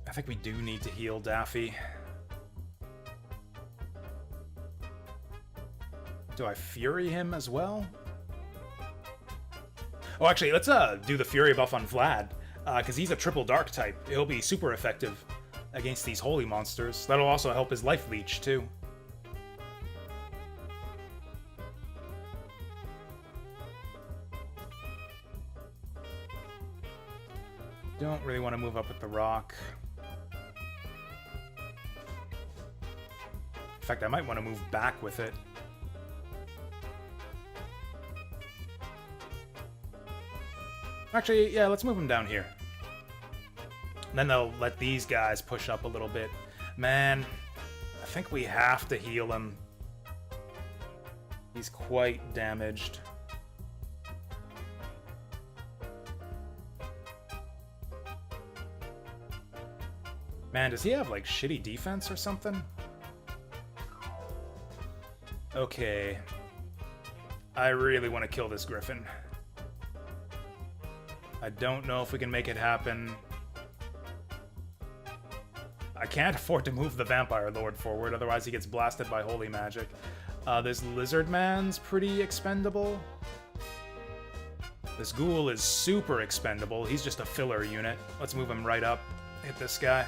I think we do need to heal Daffy. Do I Fury him as well? Oh, actually, let's do the Fury buff on Vlad, because he's a triple dark type. He'll be super effective against these holy monsters. That'll also help his life leech, too. Don't really want to move up with the rock. In fact, I might want to move back with it. Actually, yeah, let's move him down here. And then they'll let these guys push up a little bit. Man, I think we have to heal him. He's quite damaged. Man, does he have, like, shitty defense or something? Okay. I really want to kill this griffin. I don't know if we can make it happen. I can't afford to move the Vampire Lord forward, otherwise he gets blasted by holy magic. This Lizard Man's pretty expendable. This Ghoul is super expendable. He's just a filler unit. Let's move him right up. Hit this guy.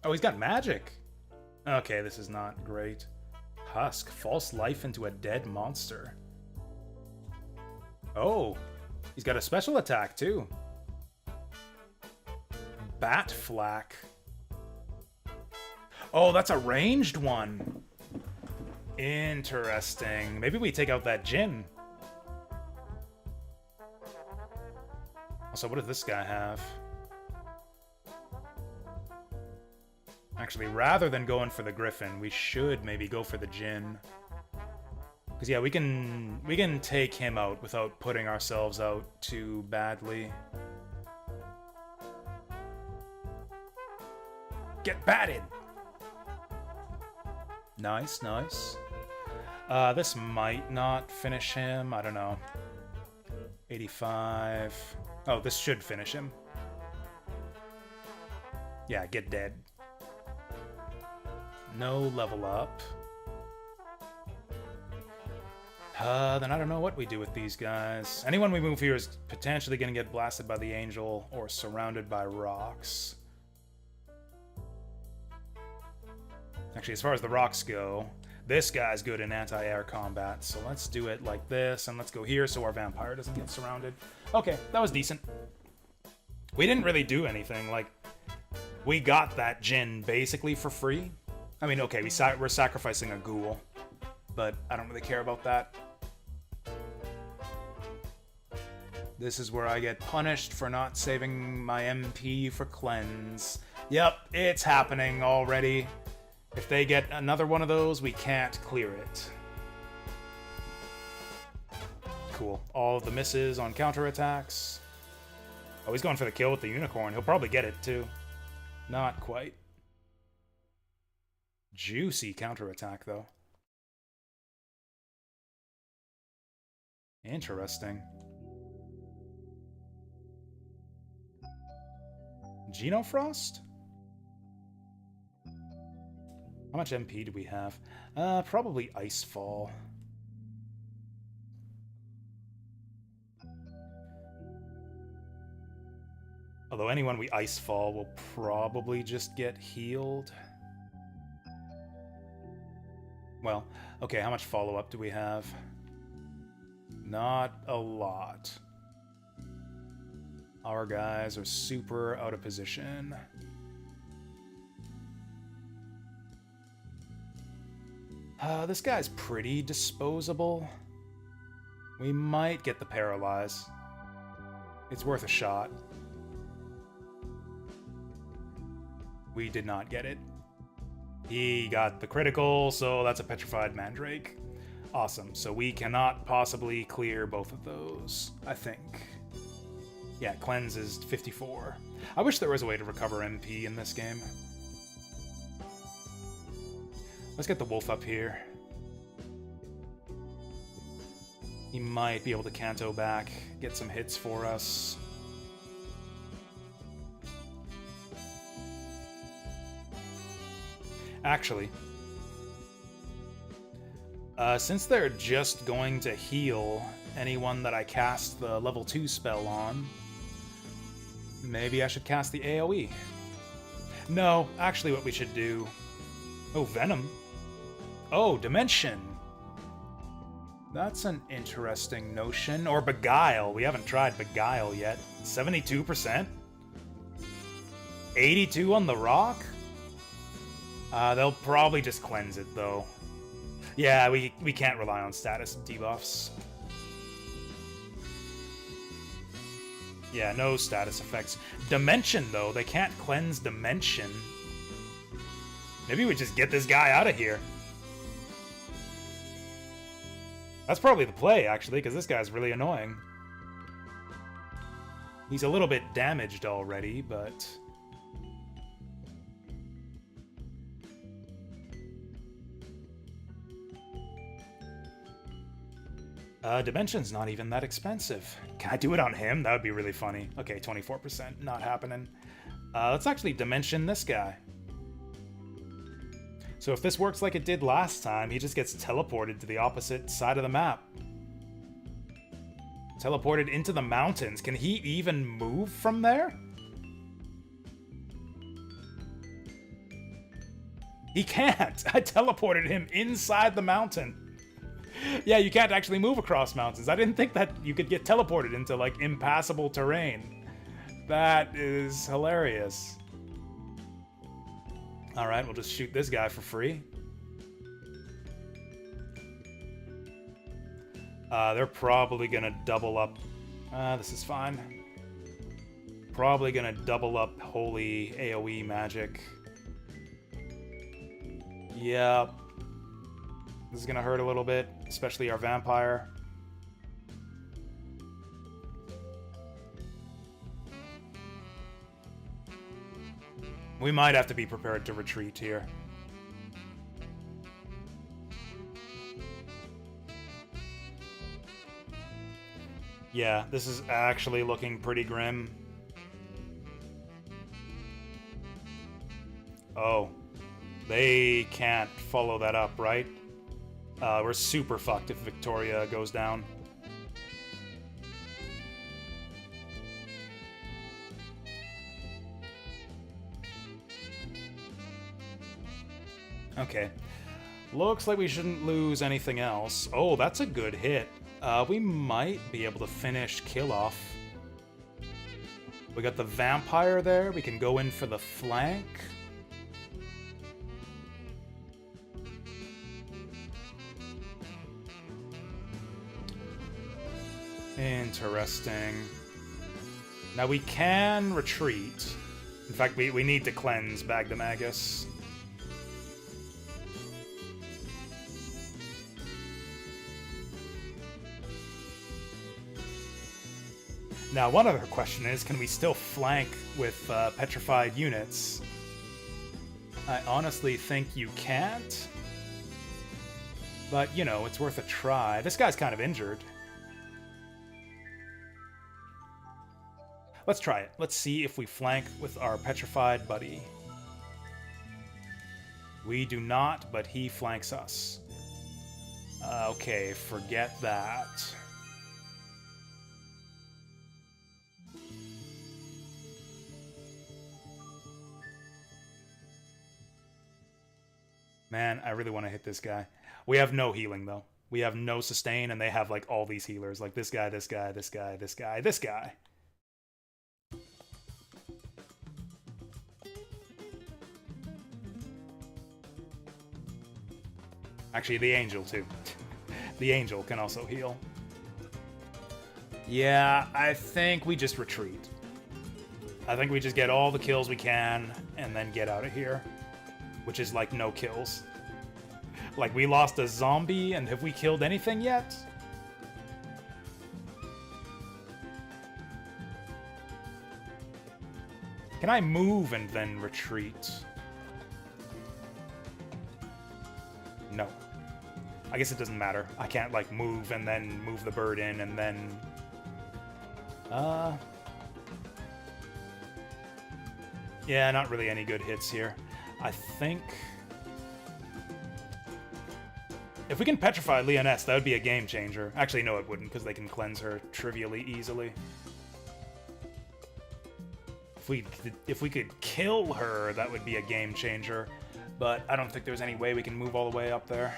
Oh, he's got magic. Okay, this is not great. Husk, false life into a dead monster. Oh, he's got a special attack too. Bat flak. Oh, that's a ranged one. Interesting. Maybe we take out that Jinn. Also, what does this guy have? Actually, rather than going for the Griffin, we should maybe go for the Jinn. Because, yeah, we can take him out without putting ourselves out too badly. Get batted! Nice, nice. This might not finish him. I don't know. 85. Oh, this should finish him. Yeah, get dead. No level up. Then I don't know what we do with these guys. Anyone we move here is potentially going to get blasted by the angel or surrounded by rocks. Actually, as far as the rocks go, this guy's good in anti-air combat, so let's do it like this, and let's go here so our vampire doesn't get surrounded. Okay, that was decent. We didn't really do anything, like, we got that Jinn basically for free. I mean, okay, we're sacrificing a ghoul, but I don't really care about that. This is where I get punished for not saving my MP for cleanse. Yep, it's happening already. If they get another one of those, we can't clear it. Cool. All of the misses on counterattacks. Oh, he's going for the kill with the unicorn. He'll probably get it, too. Not quite. Juicy counterattack, though. Interesting. Genofrost? How much MP do we have? Probably Icefall. Although anyone we Icefall will probably just get healed. Well, okay, how much follow-up do we have? Not a lot. Our guys are super out of position. This guy's pretty disposable. We might get the paralyze. It's worth a shot. We did not get it. He got the critical, so that's a petrified mandrake. Awesome, so we cannot possibly clear both of those, I think. Yeah, cleanse is 54. I wish there was a way to recover MP in this game. Let's get the wolf up here. He might be able to Canto back, get some hits for us. Actually, since they're just going to heal anyone that I cast the level 2 spell on, maybe I should cast the AoE. No, actually what we should do... Oh, Venom. Oh, Dimension. That's an interesting notion. Or Beguile. We haven't tried Beguile yet. 72%? 82 on the rock? They'll probably just cleanse it, though. Yeah, we can't rely on status debuffs. Yeah, no status effects. Dimension, though. They can't cleanse Dimension. Maybe we just get this guy out of here. That's probably the play, actually, because this guy's really annoying. He's a little bit damaged already, but... Dimension's not even that expensive. Can I do it on him? That would be really funny. Okay, 24%. Not happening. Let's actually Dimension this guy. So if this works like it did last time, he just gets teleported to the opposite side of the map. Teleported into the mountains. Can he even move from there? He can't! I teleported him inside the mountain. Yeah, you can't actually move across mountains. I didn't think that you could get teleported into, like, impassable terrain. That is hilarious. Alright, we'll just shoot this guy for free. They're probably gonna double up... this is fine. Probably gonna double up holy AoE magic. Yep. This is gonna hurt a little bit, especially our vampire. We might have to be prepared to retreat here. Yeah, this is actually looking pretty grim. Oh. They can't follow that up, right? We're super fucked if Victoria goes down. Okay. Looks like we shouldn't lose anything else. Oh, that's a good hit. We might be able to finish kill off. We got the vampire there. We can go in for the flank. Interesting. Now we can retreat. In fact, we need to cleanse Bagdamagus. Now, one other question is, can we still flank with petrified units? I honestly think you can't. But, you know, it's worth a try. This guy's kind of injured. Let's try it. Let's see if we flank with our petrified buddy. We do not, but he flanks us. Okay, forget that. Man, I really want to hit this guy. We have no healing, though. We have no sustain, and they have, like, all these healers. Like, this guy, this guy, this guy, this guy, this guy. Actually, the angel, too. The angel can also heal. Yeah, I think we just retreat. I think we just get all the kills we can, and then get out of here. Which is, like, no kills. Like, we lost a zombie, and have we killed anything yet? Can I move and then retreat? No. I guess it doesn't matter. I can't, like, move and then move the bird in and then... Yeah, not really any good hits here. I think... If we can petrify Leoness, that would be a game changer. Actually, no, it wouldn't, because they can cleanse her trivially easily. If we could kill her, that would be a game changer. But I don't think there's any way we can move all the way up there.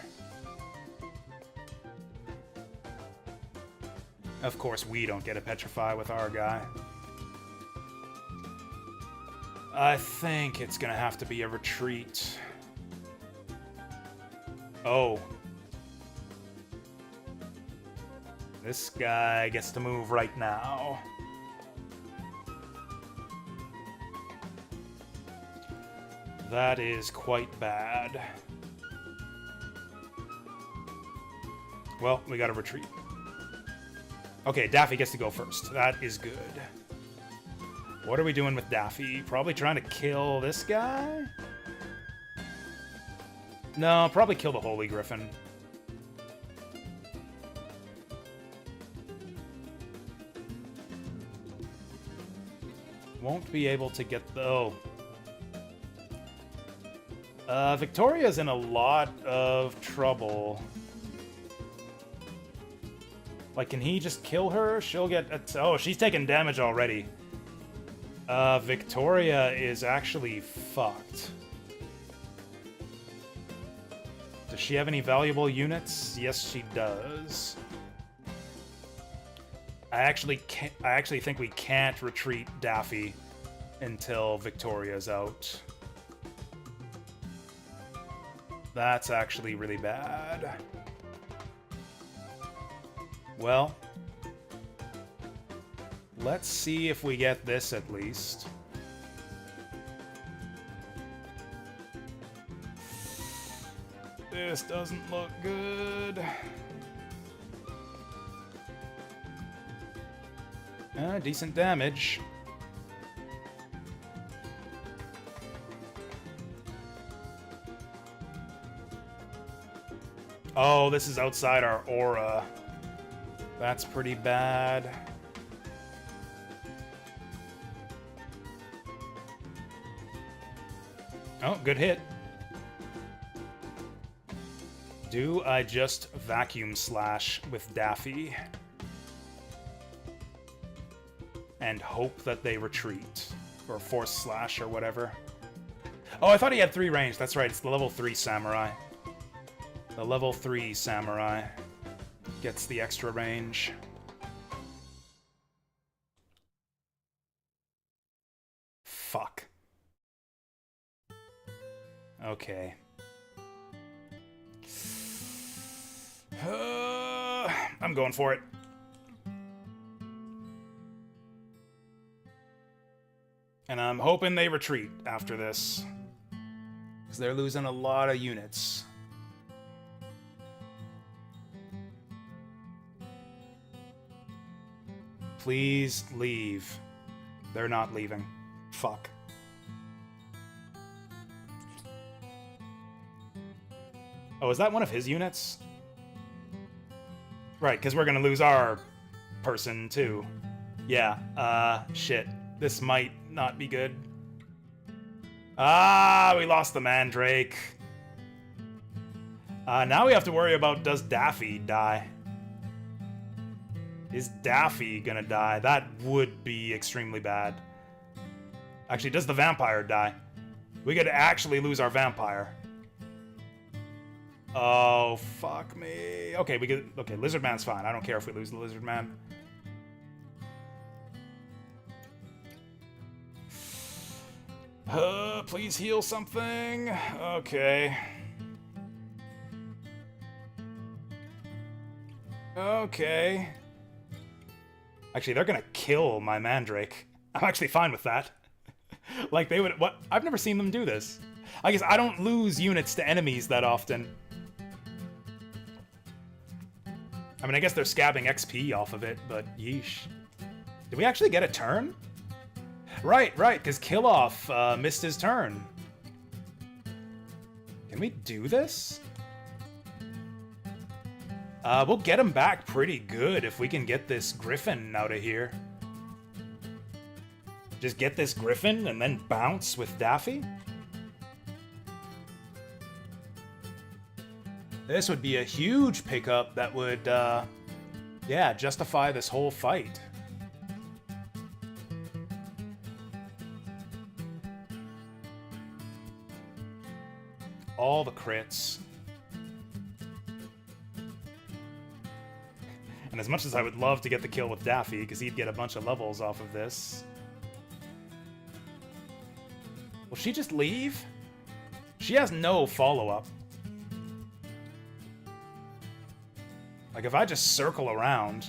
Of course, we don't get a petrify with our guy. I think it's gonna have to be a retreat. Oh. This guy gets to move right now. That is quite bad. Well, we gotta retreat. Okay, Daffy gets to go first. That is good. What are we doing with Daffy? Probably trying to kill this guy? No, probably kill the Holy Griffin. Won't be able to get the... Oh. Victoria's in a lot of trouble. Like, can he just kill her? She'll get... Oh, she's taking damage already. Victoria is actually fucked. Does she have any valuable units? Yes, she does. I actually think we can't retreat Daffy until Victoria's out. That's actually really bad. Well, let's see if we get this at least. This doesn't look good. Decent damage. Oh, this is outside our aura. That's pretty bad. Oh, good hit. Do I just vacuum slash with Daffy and hope that they retreat? Or force slash or whatever. Oh, I thought he had 3 range. That's right, it's the level 3 samurai. The level 3 samurai gets the extra range. Fuck. Okay. I'm going for it. And I'm hoping they retreat after this. Because they're losing a lot of units. Please leave. They're not leaving. Fuck. Oh, is that one of his units? Right, because we're gonna lose our person, too. Yeah, shit. This might not be good. Ah, we lost the Mandrake. Now we have to worry about, does Daffy die? Is Daffy gonna die? That would be extremely bad. Actually, does the vampire die? We could actually lose our vampire. Oh, fuck me. Okay, okay, Lizard Man's fine. I don't care if we lose the Lizard Man. Please heal something. Okay. Okay. Actually, they're gonna kill my Mandrake. I'm actually fine with that. Like, they would... What? I've never seen them do this. I guess I don't lose units to enemies that often. I mean, I guess they're scabbing XP off of it, but yeesh. Did we actually get a turn? Right, because Kill-Off missed his turn. Can we do this? We'll get him back pretty good if we can get this Griffin out of here. Just get this Griffin and then bounce with Daffy? This would be a huge pickup that would, yeah, justify this whole fight. All the crits. And as much as I would love to get the kill with Daffy, because he'd get a bunch of levels off of this. Will she just leave? She has no follow-up. Like, if I just circle around...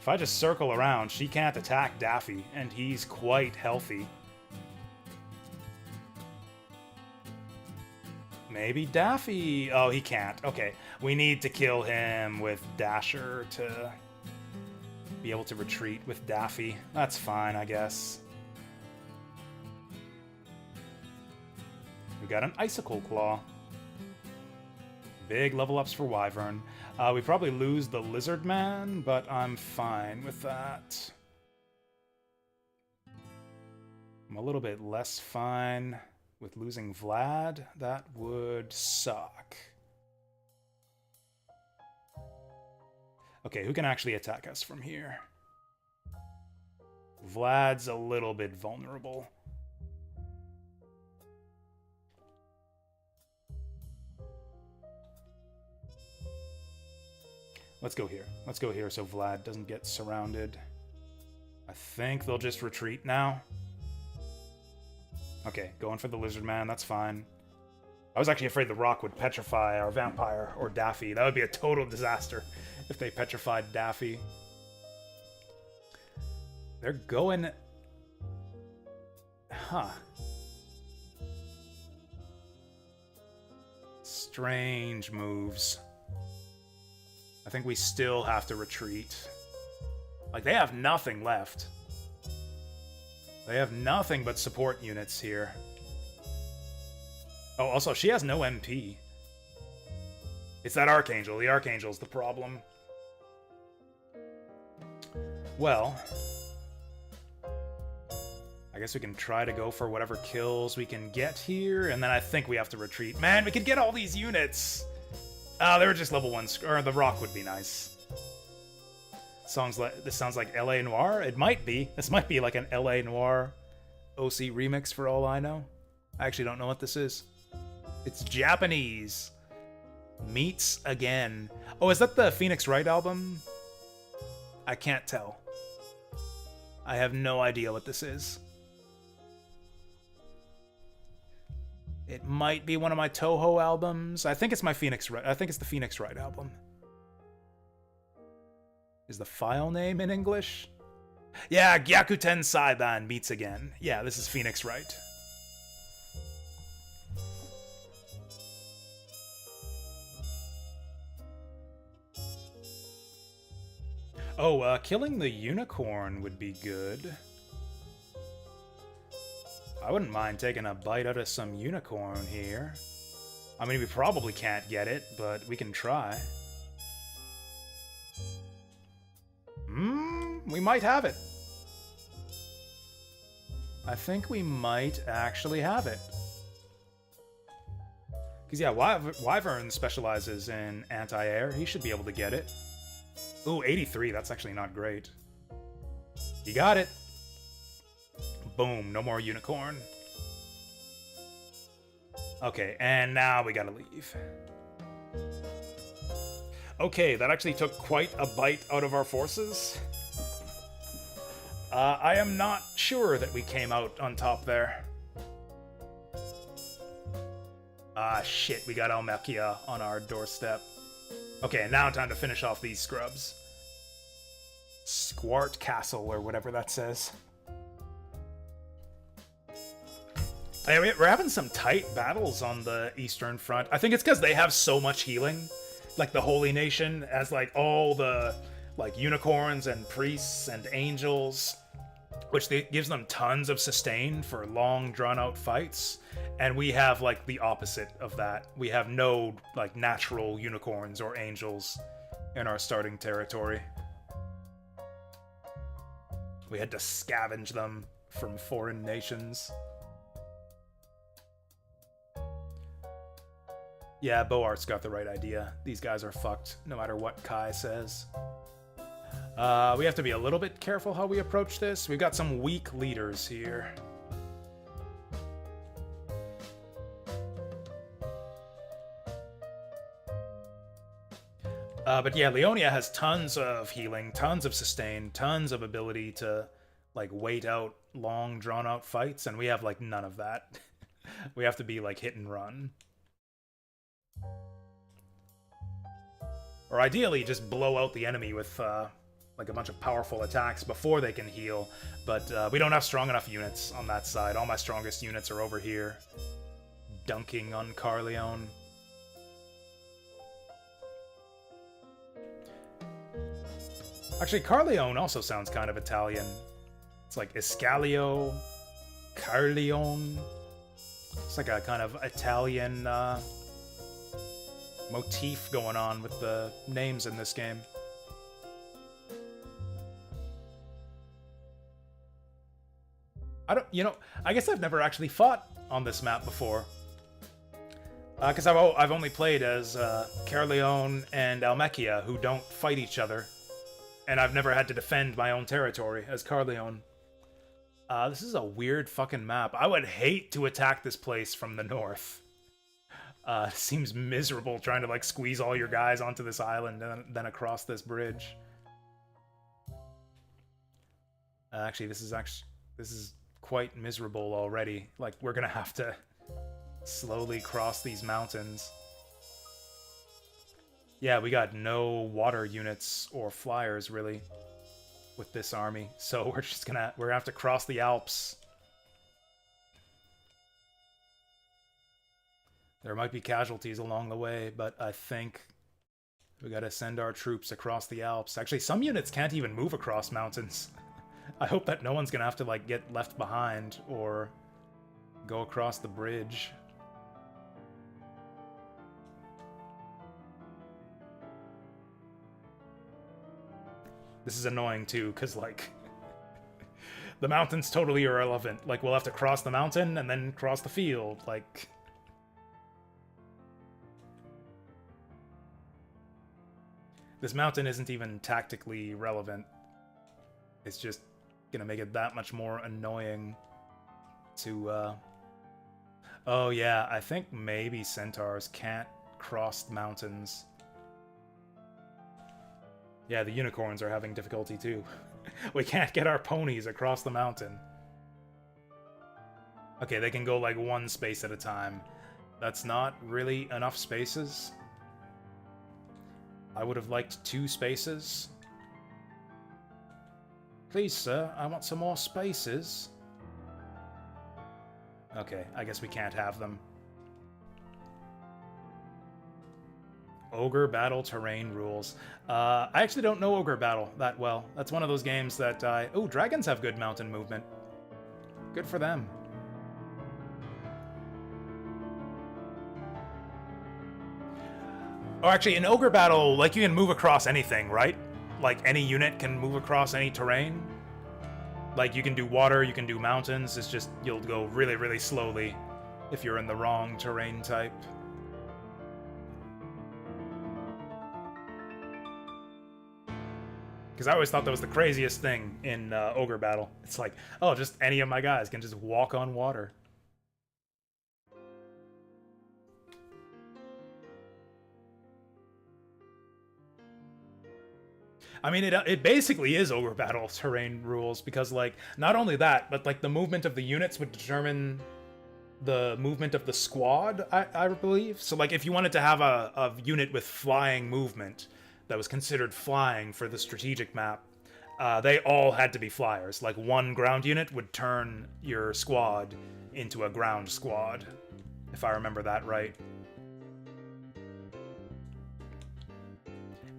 If I just circle around, she can't attack Daffy, and he's quite healthy. Maybe Daffy... Oh, he can't. Okay. We need to kill him with Dasher to be able to retreat with Daffy. That's fine, I guess. We got an Icicle Claw. Big level ups for Wyvern. We probably lose the Lizard Man, but I'm fine with that. I'm a little bit less fine with losing Vlad. That would suck. Okay, who can actually attack us from here? Vlad's a little bit vulnerable. Let's go here. Let's go here so Vlad doesn't get surrounded. I think they'll just retreat now. Okay, going for the Lizard Man, that's fine. I was actually afraid the rock would petrify our vampire or Daffy. That would be a total disaster if they petrified Daffy. They're going... Huh. Strange moves. I think we still have to retreat. Like, they have nothing left. They have nothing but support units here. Oh, also, she has no MP. It's that Archangel. The Archangel's the problem. Well, I guess we can try to go for whatever kills we can get here, and then I think we have to retreat. Man, we could get all these units! Oh, they were just level 1, or the rock would be nice. This sounds like LA Noire? It might be. This might be like an LA Noire OC remix for all I know. I actually don't know what this is. It's Japanese. Meets Again. Oh, is that the Phoenix Wright album? I can't tell. I have no idea what this is. It might be one of my Toho albums. I think it's my Phoenix Wright. I think it's the Phoenix Wright album. Is the file name in English? Yeah, Gyakuten Saiban Meets Again. Yeah, this is Phoenix Wright. Oh, killing the unicorn would be good. I wouldn't mind taking a bite out of some unicorn here. I mean, we probably can't get it, but we can try. We might have it. I think we might actually have it. Because, yeah, Wyvern specializes in anti-air. He should be able to get it. Ooh, 83. That's actually not great. You got it. Boom. No more unicorn. Okay, and now we gotta leave. Okay, that actually took quite a bite out of our forces. I am not sure that we came out on top there. Ah, shit, we got Almekia on our doorstep. Okay, now time to finish off these scrubs. Squart Castle, or whatever that says. Hey, we're having some tight battles on the Eastern Front. I think it's because they have so much healing. Like, the Holy Nation has, like, all the, like, unicorns and priests and angels, which gives them tons of sustain for long, drawn-out fights. And we have, like, the opposite of that. We have no, like, natural unicorns or angels in our starting territory. We had to scavenge them from foreign nations. Yeah, Boart's got the right idea. These guys are fucked, no matter what Kai says. We have to be a little bit careful how we approach this. We've got some weak leaders here. But yeah, Leonia has tons of healing, tons of sustain, tons of ability to, like, wait out long, drawn-out fights, and we have, like, none of that. We have to be, like, hit and run. Or ideally, just blow out the enemy with, like, a bunch of powerful attacks before they can heal. But we don't have strong enough units on that side. All my strongest units are over here, dunking on Carleon. Actually, Carleon also sounds kind of Italian. It's like Iscalio, Carleon. It's like a kind of Italian motif going on with the names in this game. I guess I've never actually fought on this map before. Because I've only played as Carleon and Almekia, who don't fight each other. And I've never had to defend my own territory as Carleon. This is a weird fucking map. I would hate to attack this place from the north. Seems miserable trying to, like, squeeze all your guys onto this island and then across this bridge. Actually, this is quite miserable already. Like, we're gonna have to slowly cross these mountains. Yeah, we got no water units or flyers, really, with this army. So we're gonna have to cross the Alps. There might be casualties along the way, but I think we gotta send our troops across the Alps. Actually, some units can't even move across mountains. I hope that no one's gonna have to, like, get left behind or go across the bridge. This is annoying too, because, like, the mountain's totally irrelevant. Like, we'll have to cross the mountain and then cross the field. Like, this mountain isn't even tactically relevant. It's just gonna make it that much more annoying to, Oh yeah, I think maybe centaurs can't cross mountains. Yeah, the unicorns are having difficulty too. We can't get our ponies across the mountain. Okay, they can go like one space at a time. That's not really enough spaces. I would have liked 2 spaces. Please, sir, I want some more spaces. Okay, I guess we can't have them. Ogre Battle terrain rules. I actually don't know Ogre Battle that well. That's one of those games that I... Oh, dragons have good mountain movement. Good for them. Oh, actually, in Ogre Battle, like, you can move across anything, right? Like, any unit can move across any terrain. Like, you can do water, you can do mountains. It's just, you'll go really, really slowly if you're in the wrong terrain type. Because I always thought that was the craziest thing in Ogre Battle. It's like, oh, just any of my guys can just walk on water. I mean, it basically is Ogre Battle terrain rules, because, like, not only that, but, like, the movement of the units would determine the movement of the squad, I believe. So, like, if you wanted to have a unit with flying movement that was considered flying for the strategic map, they all had to be flyers. Like, one ground unit would turn your squad into a ground squad, if I remember that right.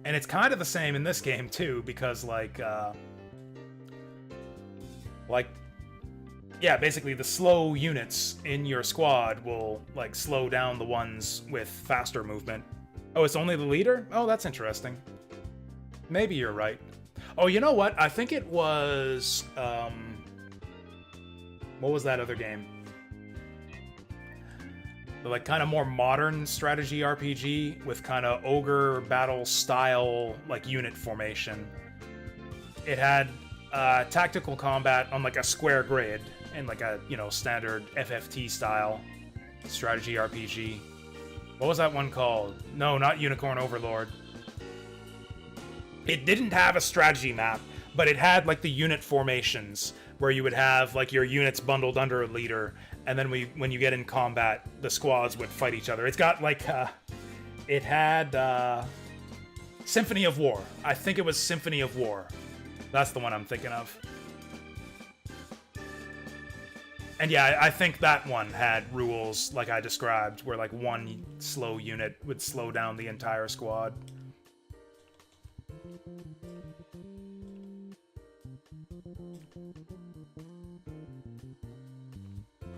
And it's kind of the same in this game, too, because, yeah, basically the slow units in your squad will, like, slow down the ones with faster movement. Oh, it's only the leader? Oh, that's interesting. Maybe you're right. Oh, you know what? I think it was, what was that other game? The, like, kind of more modern strategy RPG with kind of ogre battle style, like, unit formation. It had tactical combat on, like, a square grid and, like, a, you know, standard FFT style strategy RPG. What was that one called? No, not Unicorn Overlord. It didn't have a strategy map, but it had, like, the unit formations where you would have, like, your units bundled under a leader, and then when you get in combat, the squads would fight each other. It's got, like, it had, Symphony of War. I think it was Symphony of War. That's the one I'm thinking of. And yeah, I think that one had rules like I described, where, like, one slow unit would slow down the entire squad.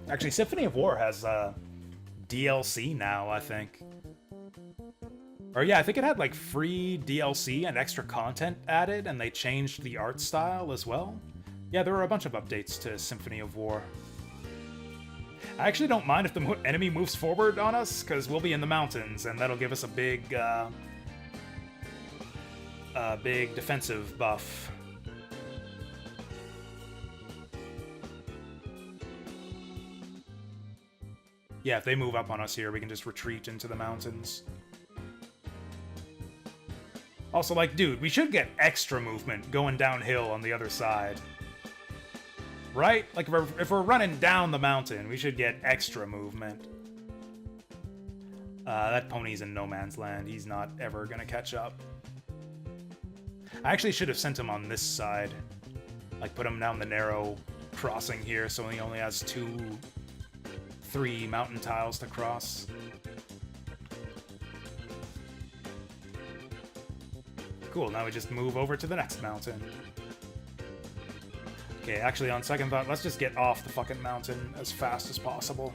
Actually, Symphony of War has DLC now, I think. Or yeah, I think it had, like, free DLC and extra content added, and they changed the art style as well. Yeah, there were a bunch of updates to Symphony of War. I actually don't mind if the enemy moves forward on us, because we'll be in the mountains, and that'll give us a big defensive buff. Yeah, if they move up on us here, we can just retreat into the mountains. Also, like, dude, we should get extra movement going downhill on the other side. Right? Like, if we're running down the mountain, we should get extra movement. That pony's in no man's land. He's not ever gonna catch up. I actually should have sent him on this side. Like, put him down the narrow crossing here, so he only has 3 mountain tiles to cross. Cool, now we just move over to the next mountain. Okay, actually, on second thought, let's just get off the fucking mountain as fast as possible.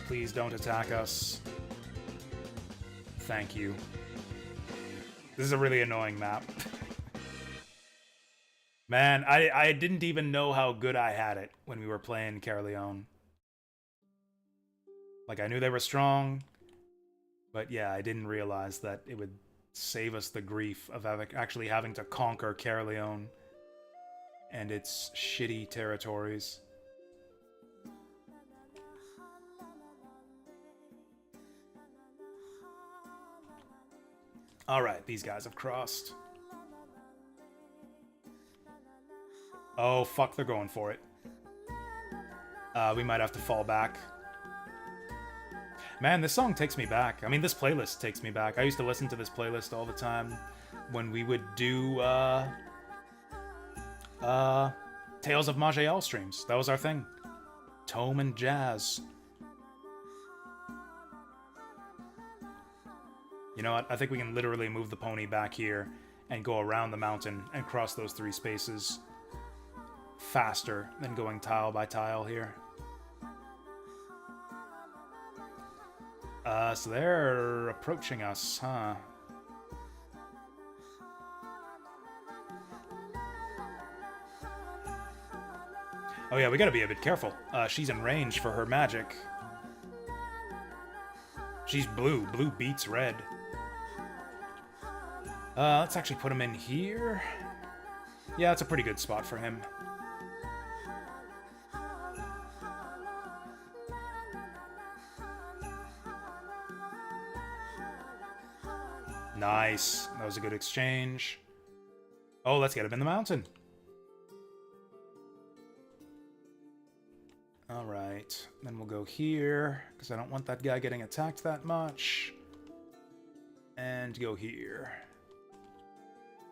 Please don't attack us. Thank you. This is a really annoying map. Man, I didn't even know how good I had it when we were playing Caerleon. Like, I knew they were strong, but yeah, I didn't realize that it would save us the grief of actually having to conquer Caerleon and its shitty territories. Alright, these guys have crossed. Oh, fuck, they're going for it. We might have to fall back. Man, this song takes me back. I mean, this playlist takes me back. I used to listen to this playlist all the time when we would do, Tales of Maj'Eyal streams. That was our thing. Tome and jazz. You know what? I think we can literally move the pony back here and go around the mountain and cross those 3 spaces faster than going tile by tile here. So they're approaching us, huh? Oh yeah, we gotta be a bit careful. She's in range for her magic. She's blue. Blue beats red. Let's actually put him in here. Yeah, it's a pretty good spot for him. Nice. That was a good exchange. Oh, let's get him in the mountain. Alright. Then we'll go here, because I don't want that guy getting attacked that much. And go here.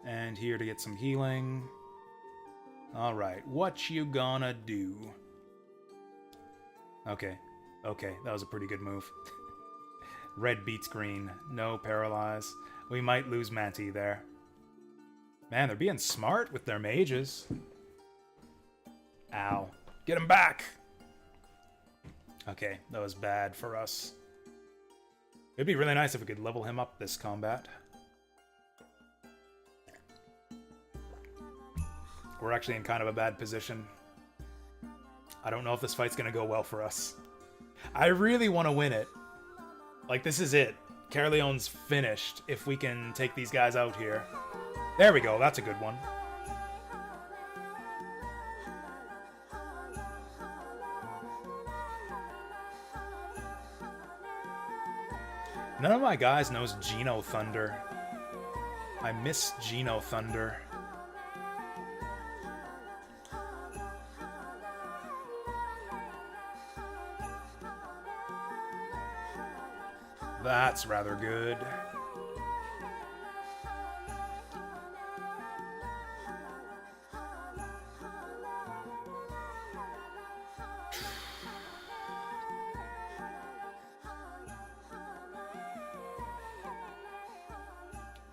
And here to get some healing. Alright, what you gonna do? Okay. Okay, that was a pretty good move. Red beats green. No paralyze. We might lose Manti there. Man, they're being smart with their mages. Ow. Get him back! Okay, that was bad for us. It'd be really nice if we could level him up this combat. We're actually in kind of a bad position. I don't know if this fight's gonna go well for us. I really want to win it. Like, this is it. Caerleon's finished if we can take these guys out here. There we go, that's a good one. None of my guys knows Geno Thunder. I miss Geno Thunder. That's rather good.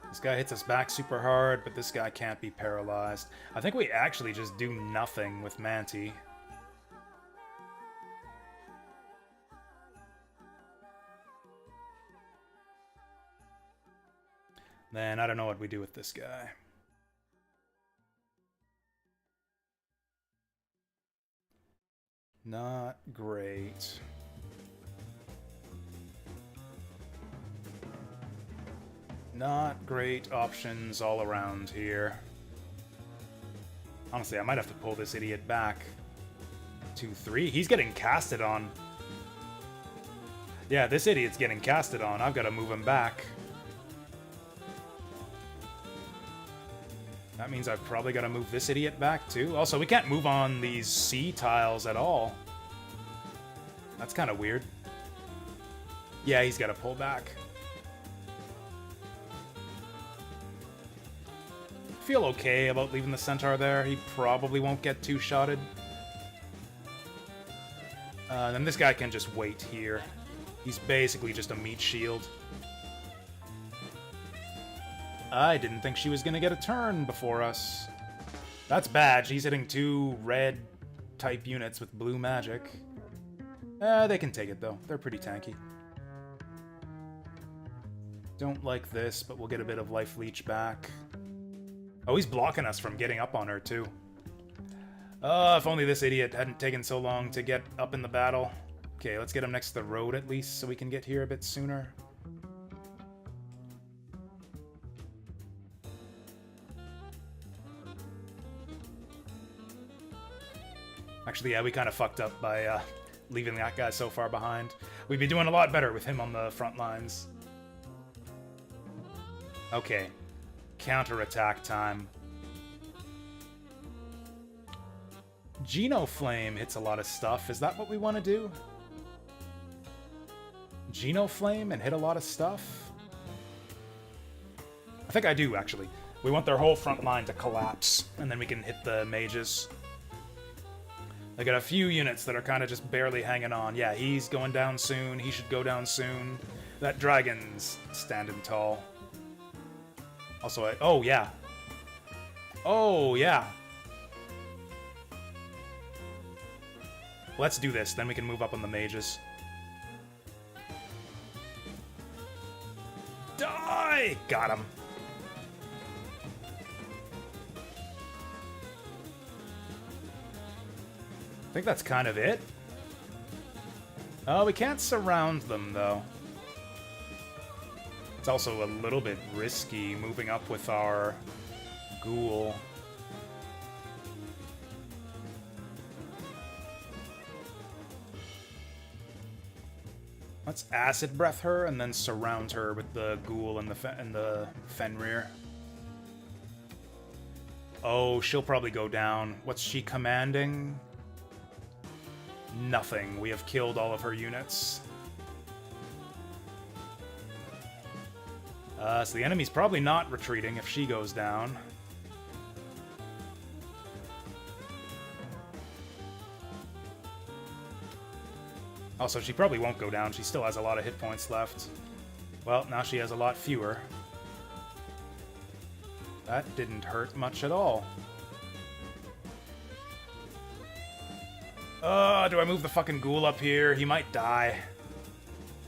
This guy hits us back super hard, but this guy can't be paralyzed. I think we actually just do nothing with Manti. Then I don't know what we do with this guy. Not great. Not great options all around here. Honestly, I might have to pull this idiot back. 2-3. He's getting casted on. Yeah, this idiot's getting casted on. I've got to move him back. That means I've probably got to move this idiot back, too. Also, we can't move on these C tiles at all. That's kind of weird. Yeah, he's got to pull back. Feel okay about leaving the centaur there. He probably won't get two-shotted. Then this guy can just wait here. He's basically just a meat shield. I didn't think she was going to get a turn before us. That's bad. She's hitting 2 red-type units with blue magic. They can take it, though. They're pretty tanky. Don't like this, but we'll get a bit of life leech back. Oh, he's blocking us from getting up on her, too. If only this idiot hadn't taken so long to get up in the battle. Okay, let's get him next to the road at least, so we can get here a bit sooner. Actually, yeah, we kind of fucked up by leaving that guy so far behind. We'd be doing a lot better with him on the front lines. Okay. Counterattack time. Geno Flame hits a lot of stuff. Is that what we want to do? Geno Flame and hit a lot of stuff? I think I do, actually. We want their whole front line to collapse, and then we can hit the mages. They got a few units that are kind of just barely hanging on. Yeah, he's going down soon. He should go down soon. That dragon's standing tall. Also, oh, yeah. Oh, yeah. Let's do this, then we can move up on the mages. Die! Got him. I think that's kind of it. Oh, we can't surround them, though. It's also a little bit risky moving up with our ghoul. Let's acid breath her and then surround her with the ghoul and the Fenrir. Oh, she'll probably go down. What's she commanding? Nothing. We have killed all of her units. So the enemy's probably not retreating if she goes down. Also, she probably won't go down. She still has a lot of hit points left. Well, now she has a lot fewer. That didn't hurt much at all. Do I move the fucking ghoul up here? He might die.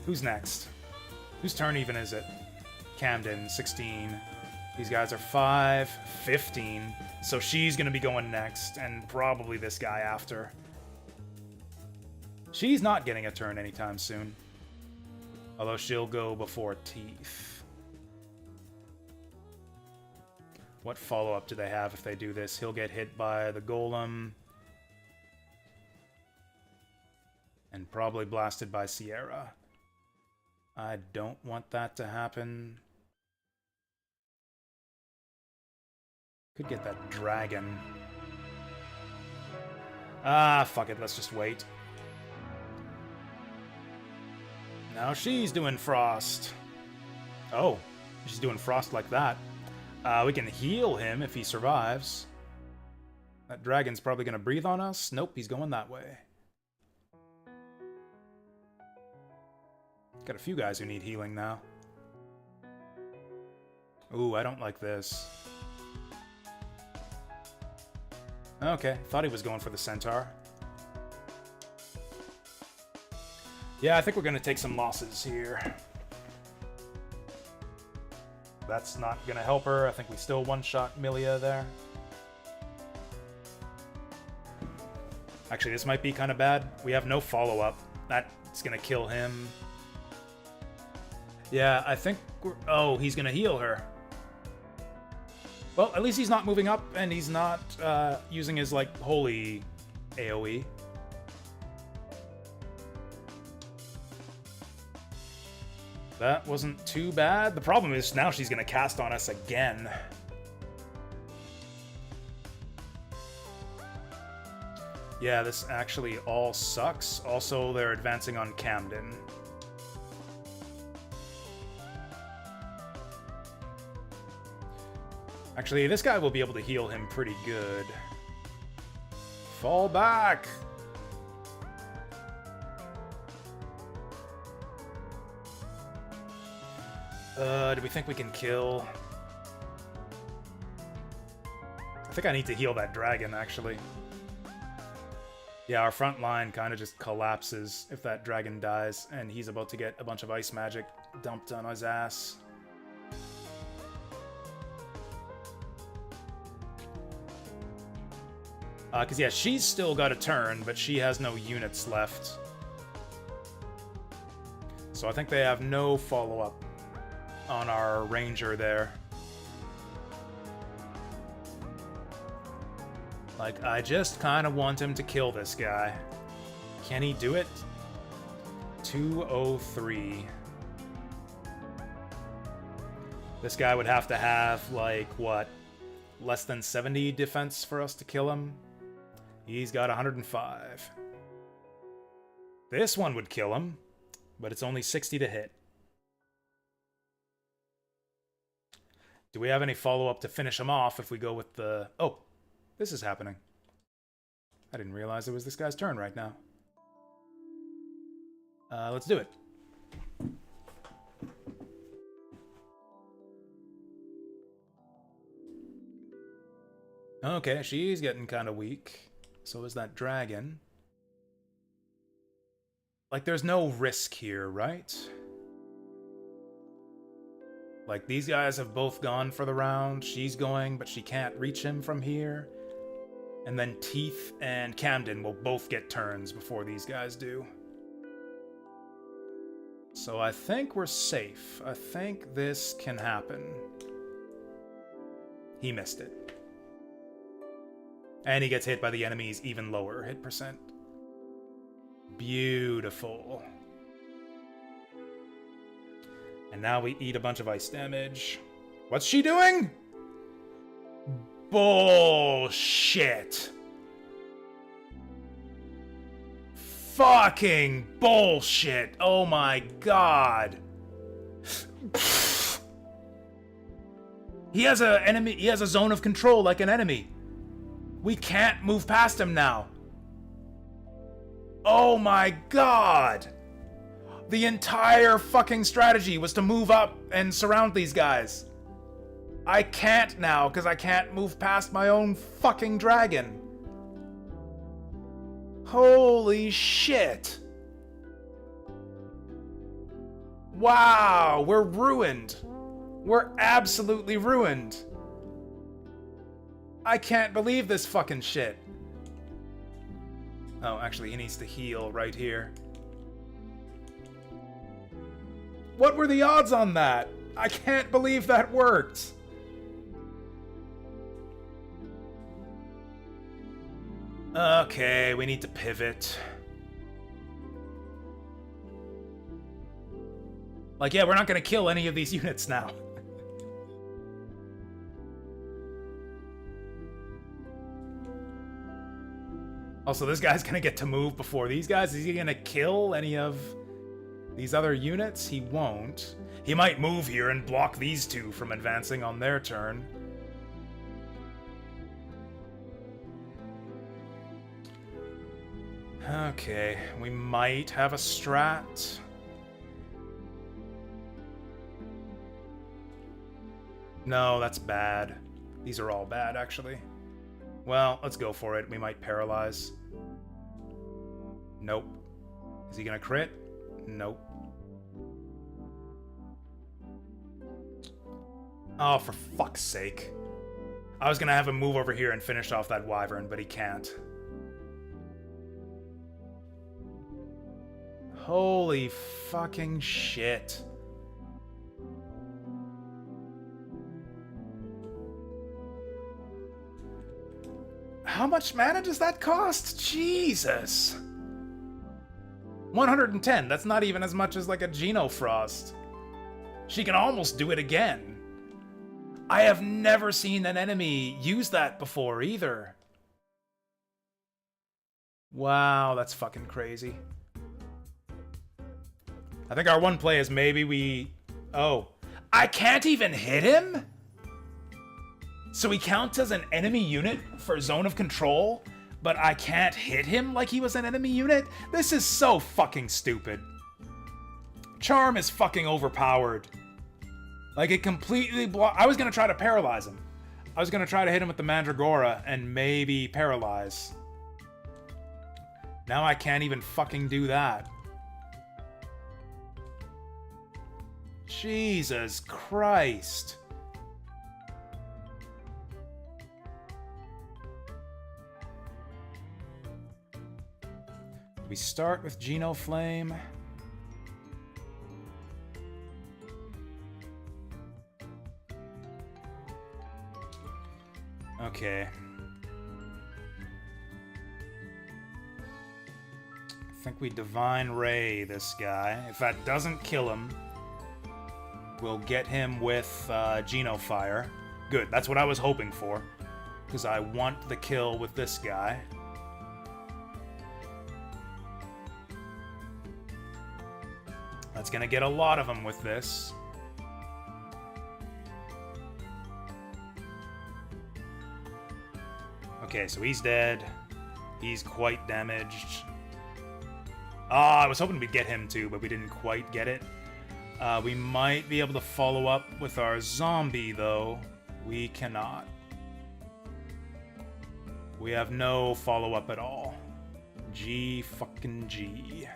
Who's next? Whose turn even is it? Camden, 16. These guys are 5, 15. So she's gonna be going next, and probably this guy after. She's not getting a turn anytime soon. Although she'll go before Teeth. What follow-up do they have if they do this? He'll get hit by the golem. And probably blasted by Sierra. I don't want that to happen. Could get that dragon. Ah, fuck it, let's just wait. Now she's doing frost. Oh, she's doing frost like that. We can heal him if he survives. That dragon's probably gonna breathe on us. Nope, he's going that way. Got a few guys who need healing now. Ooh, I don't like this. Okay, thought he was going for the centaur. Yeah, I think we're going to take some losses here. That's not going to help her. I think we still one-shot Milia there. Actually, this might be kind of bad. We have no follow-up. That's going to kill him. Yeah, I think we're... Oh, he's going to heal her. Well, at least he's not moving up, and he's not using his, like, holy AoE. That wasn't too bad. The problem is now she's going to cast on us again. Yeah, this actually all sucks. Also, they're advancing on Camden. Actually, this guy will be able to heal him pretty good. Fall back! Do we think we can kill? I think I need to heal that dragon, actually. Yeah, our front line kind of just collapses if that dragon dies, and he's about to get a bunch of ice magic dumped on his ass. Because, yeah, she's still got a turn, but she has no units left. So I think they have no follow-up on our ranger there. Like, I just kind of want him to kill this guy. Can he do it? 203. This guy would have to have, like, what? Less than 70 defense for us to kill him? He's got 105. This one would kill him, but it's only 60 to hit. Do we have any follow-up to finish him off if we go with the... Oh, this is happening. I didn't realize it was this guy's turn right now. Let's do it. Okay, she's getting kind of weak. So is that dragon. Like, there's no risk here, right? Like, these guys have both gone for the round. She's going, but she can't reach him from here. And then Teeth and Camden will both get turns before these guys do. So I think we're safe. I think this can happen. He missed it. And he gets hit by the enemy's even lower hit percent. Beautiful. And now we eat a bunch of ice damage. What's she doing? Bullshit. Fucking bullshit. Oh my god. He has a zone of control like an enemy. We can't move past him now. Oh my god! The entire fucking strategy was to move up and surround these guys. I can't now, because I can't move past my own fucking dragon. Holy shit. Wow, we're ruined. We're absolutely ruined. I can't believe this fucking shit. Oh, actually, he needs to heal right here. What were the odds on that? I can't believe that worked. Okay, we need to pivot. Like, yeah, we're not gonna kill any of these units now. Also, this guy's gonna get to move before these guys. Is he gonna kill any of these other units? He won't. He might move here and block these two from advancing on their turn. Okay, we might have a strat. No, that's bad. These are all bad, actually. Well, let's go for it. We might paralyze. Nope. Is he gonna crit? Nope. Oh, for fuck's sake. I was gonna have him move over here and finish off that wyvern, but he can't. Holy fucking shit. How much mana does that cost? Jesus. 110. That's not even as much as like a Genofrost. She can almost do it again. I have never seen an enemy use that before either. Wow, that's fucking crazy. I think our one play is maybe we... Oh. I can't even hit him? So he counts as an enemy unit for zone of control, but I can't hit him like he was an enemy unit? This is so fucking stupid. Charm is fucking overpowered. Like, it completely I was gonna try to paralyze him. I was gonna try to hit him with the Mandragora and maybe paralyze. Now I can't even fucking do that. Jesus Christ. We start with Geno Flame. Okay. I think we Divine Ray this guy. If that doesn't kill him, we'll get him with Geno Fire. Good, that's what I was hoping for. Because I want the kill with this guy. That's gonna get a lot of them with this. Okay, so he's dead. He's quite damaged. Ah, I was hoping we'd get him too, but we didn't quite get it. We might be able to follow up with our zombie, though. We cannot. We have no follow-up at all. G fucking G.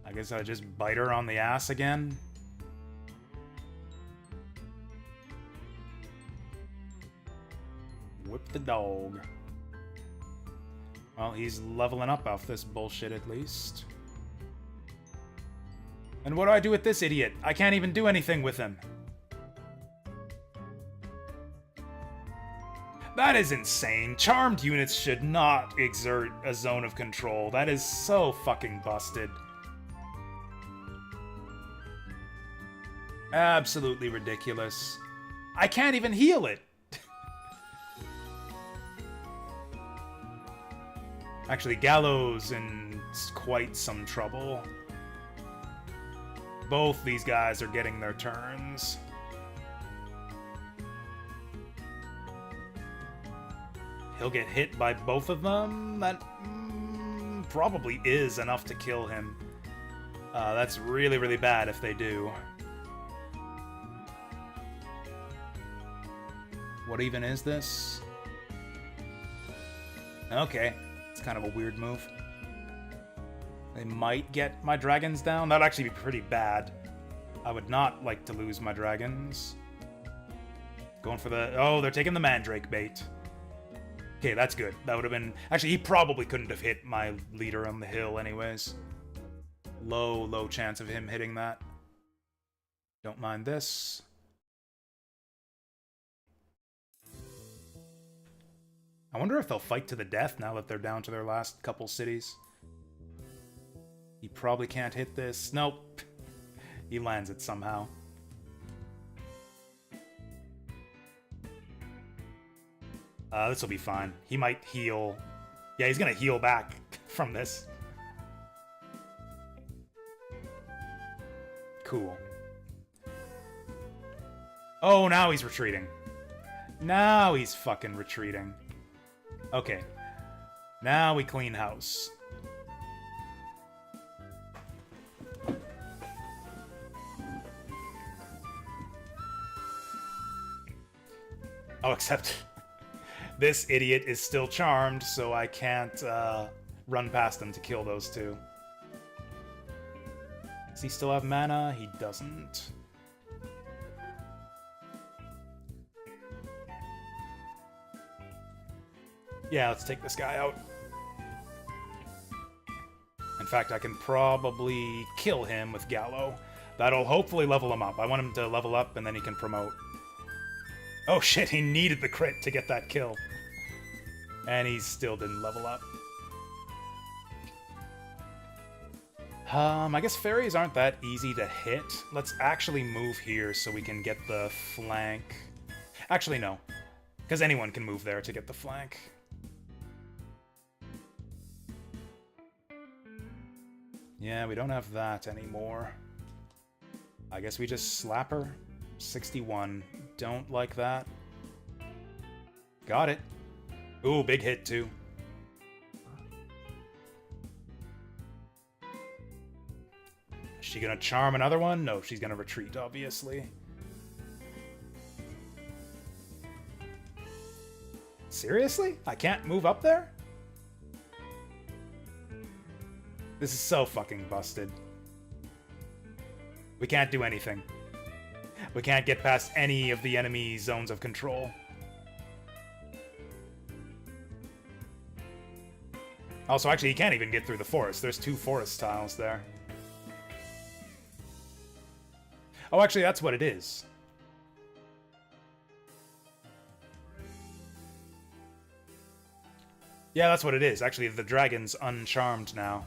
I guess I just bite her on the ass again. Whip the dog. Well, he's leveling up off this bullshit at least. And what do I do with this idiot? I can't even do anything with him. That is insane. Charmed units should not exert a zone of control. That is so fucking busted. Absolutely ridiculous. I can't even heal it. Actually, Gallo's in quite some trouble. Both these guys are getting their turns. He'll get hit by both of them? That probably is enough to kill him. That's really, really bad if they do. What even is this? Okay, it's kind of a weird move. They might get my dragons down. That'd actually be pretty bad. I would not like to lose my dragons. Going for the... Oh, they're taking the Mandrake bait. Okay, that's good. That would have been... Actually, he probably couldn't have hit my leader on the hill anyways. Low, low chance of him hitting that. Don't mind this. I wonder if they'll fight to the death now that they're down to their last couple cities. He probably can't hit this. Nope. He lands it somehow. This will be fine. He might heal. Yeah, he's gonna heal back from this. Cool. Oh, now he's retreating. Now he's fucking retreating. Okay. Now we clean house. Oh, except this idiot is still charmed, so I can't run past him to kill those two. Does he still have mana? He doesn't. Yeah, let's take this guy out. In fact, I can probably kill him with Gallo. That'll hopefully level him up. I want him to level up and then he can promote. Oh shit, he needed the crit to get that kill. And he still didn't level up. I guess fairies aren't that easy to hit. Let's actually move here so we can get the flank. Actually, no. Because anyone can move there to get the flank. Yeah, we don't have that anymore. I guess we just slap her. 61. Don't like that. Got it. Ooh, big hit too. Is she gonna charm another one? No, she's gonna retreat, obviously. Seriously? I can't move up there? This is so fucking busted. We can't do anything. We can't get past any of the enemy zones of control. Also, actually, he can't even get through the forest. There's 2 forest tiles there. Oh, actually, that's what it is. Yeah, that's what it is. Actually, the dragon's uncharmed now.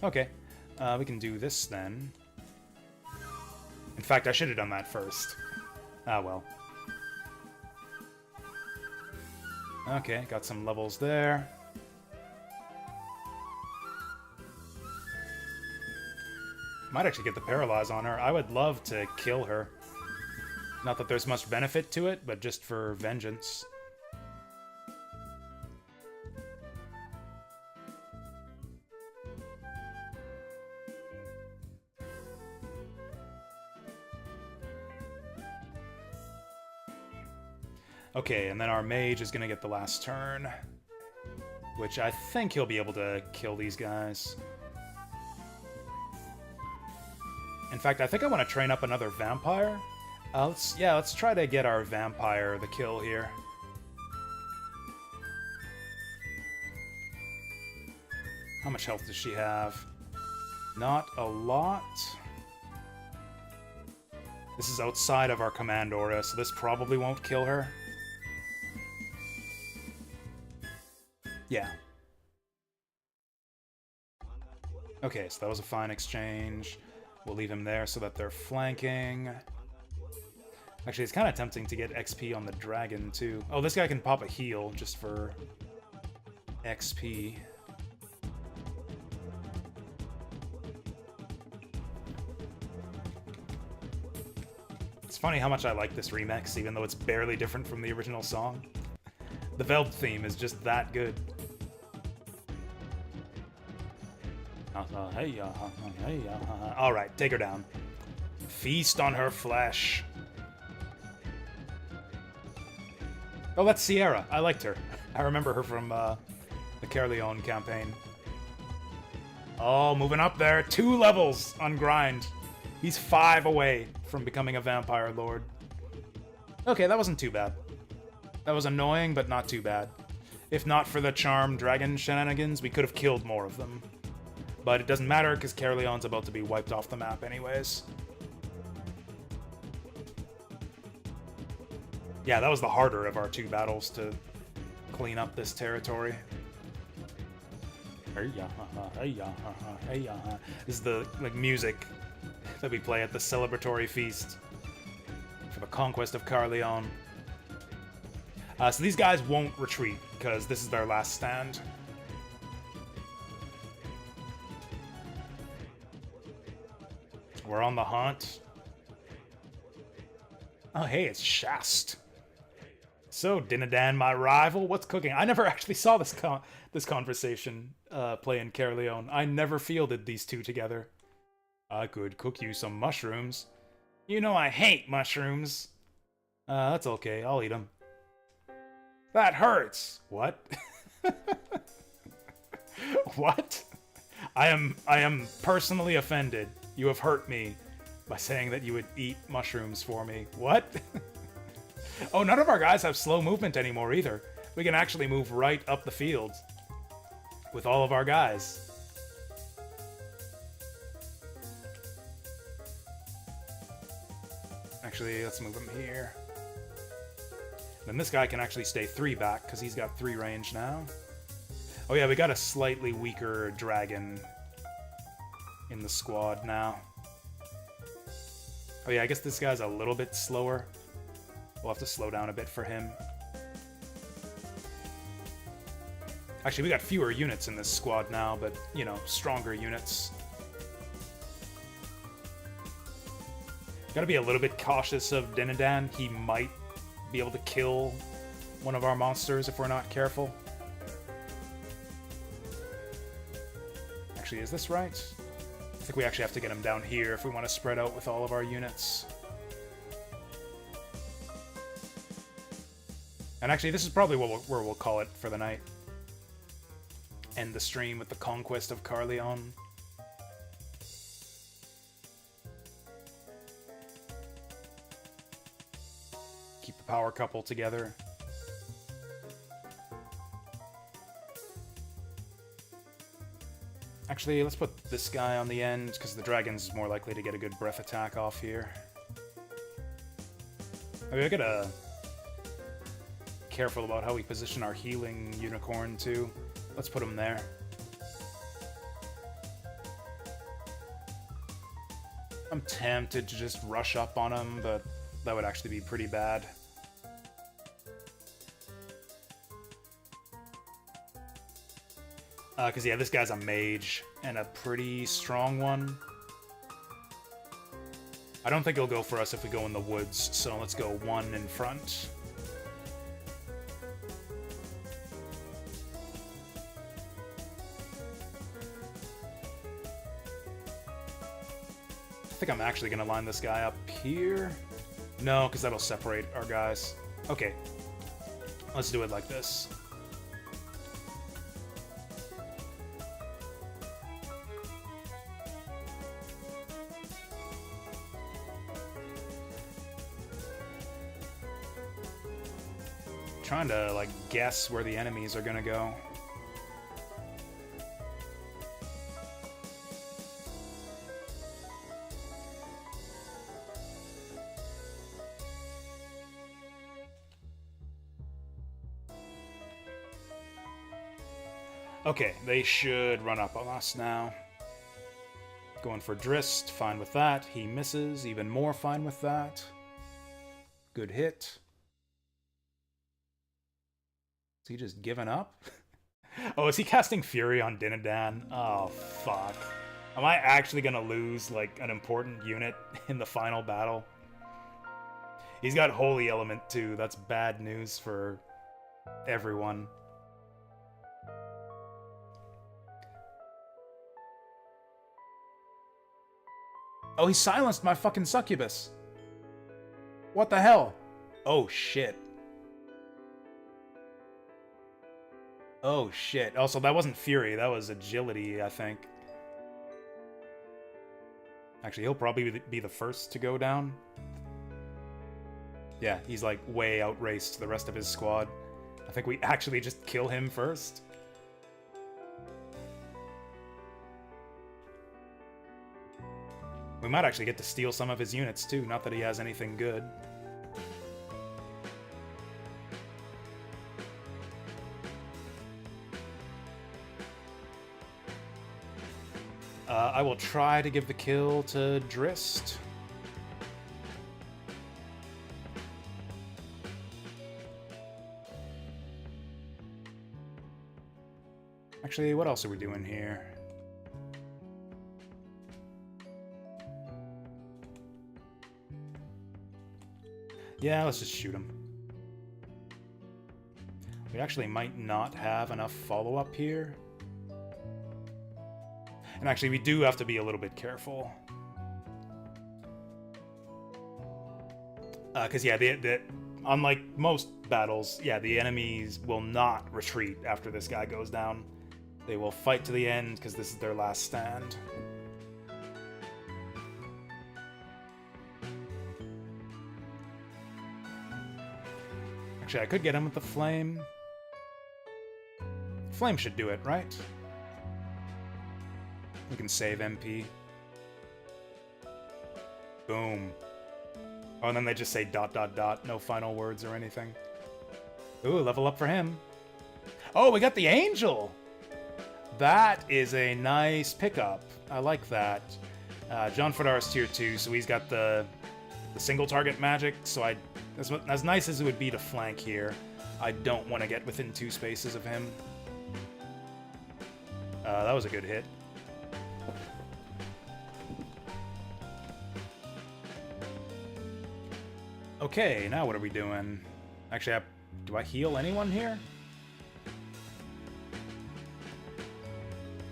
Okay. We can do this then. In fact, I should have done that first. Ah, well. Okay, got some levels there. Might actually get the paralyze on her. I would love to kill her. Not that there's much benefit to it, but just for vengeance. Okay, and then our mage is gonna get the last turn. Which I think he'll be able to kill these guys. In fact, I think I want to train up another vampire. Let's try to get our vampire the kill here. How much health does she have? Not a lot. This is outside of our command aura, so this probably won't kill her. Yeah. Okay, so that was a fine exchange. We'll leave him there so that they're flanking. Actually, it's kind of tempting to get XP on the dragon, too. Oh, this guy can pop a heal just for XP. It's funny how much I like this remix, even though it's barely different from the original song. The Velb theme is just that good. Alright, take her down. Feast on her flesh. Oh, that's Sierra. I liked her. I remember her from the Caerleon campaign. Oh, moving up there. 2 levels on grind. He's 5 away from becoming a vampire lord. Okay, that wasn't too bad. That was annoying, but not too bad. If not for the charm dragon shenanigans, we could have killed more of them. But it doesn't matter, because Caerleon's about to be wiped off the map anyways. Yeah, that was the harder of our 2 battles to clean up this territory. This is the music that we play at the celebratory feast for the conquest of Caerleon. So these guys won't retreat, because this is their last stand. We're on the hunt. Oh, hey, it's Shast. So, Dinadan, my rival, what's cooking? I never actually saw this conversation playing Caerleon. I never fielded these 2 together. I could cook you some mushrooms. You know I hate mushrooms. That's okay, I'll eat them. That hurts. What? What? I am personally offended. You have hurt me by saying that you would eat mushrooms for me. What? Oh, none of our guys have slow movement anymore either. We can actually move right up the field with all of our guys. Actually, let's move him here. Then this guy can actually stay 3 back, because he's got 3 range now. Oh yeah, we got a slightly weaker dragon in the squad now. Oh yeah, I guess this guy's a little bit slower. We'll have to slow down a bit for him. Actually, we got fewer units in this squad now, but, you know, stronger units. Gotta be a little bit cautious of Dinadan. He might be able to kill one of our monsters if we're not careful. Actually, is this right? I think we actually have to get him down here if we want to spread out with all of our units. And actually, this is probably where we'll call it for the night. End the stream with the conquest of Carleon. Keep the power couple together. Actually, let's put this guy on the end, because the dragon's more likely to get a good breath attack off here. I mean, I gotta careful about how we position our healing unicorn, too. Let's put him there. I'm tempted to just rush up on him, but that would actually be pretty bad. Because, yeah, this guy's a mage, and a pretty strong one. I don't think he'll go for us if we go in the woods, so let's go one in front. I think I'm actually going to line this guy up here. No, because that'll separate our guys. Okay, let's do it like this. Trying to, like, guess where the enemies are gonna go. Okay, they should run up on us now. Going for Drist, fine with that. He misses, even more fine with that. Good hit. Is he just giving up? Oh, is he casting Fury on Dinadan? Oh, fuck. Am I actually gonna lose, like, an important unit in the final battle? He's got Holy Element, too. That's bad news for everyone. Oh, he silenced my fucking succubus. What the hell? Oh, shit. Oh, shit. Also, that wasn't Fury. That was Agility, I think. Actually, he'll probably be the first to go down. Yeah, he's, like, way outraced the rest of his squad. I think we actually just kill him first. We might actually get to steal some of his units, too. Not that he has anything good. I will try to give the kill to Drist. Actually, what else are we doing here? Yeah, let's just shoot him. We actually might not have enough follow-up here. And actually, we do have to be a little bit careful. Because, yeah, unlike most battles, yeah, the enemies will not retreat after this guy goes down. They will fight to the end, because this is their last stand. Actually, I could get him with the flame. Flame should do it, right? We can save MP. Boom. Oh, and then they just say ... no final words or anything. Ooh, level up for him. Oh, we got the Angel! That is a nice pickup. I like that. John Fodar's tier 2, so he's got the single target magic, so as nice as it would be to flank here, I don't want to get within 2 spaces of him. That was a good hit. Okay, now what are we doing? Actually, do I heal anyone here?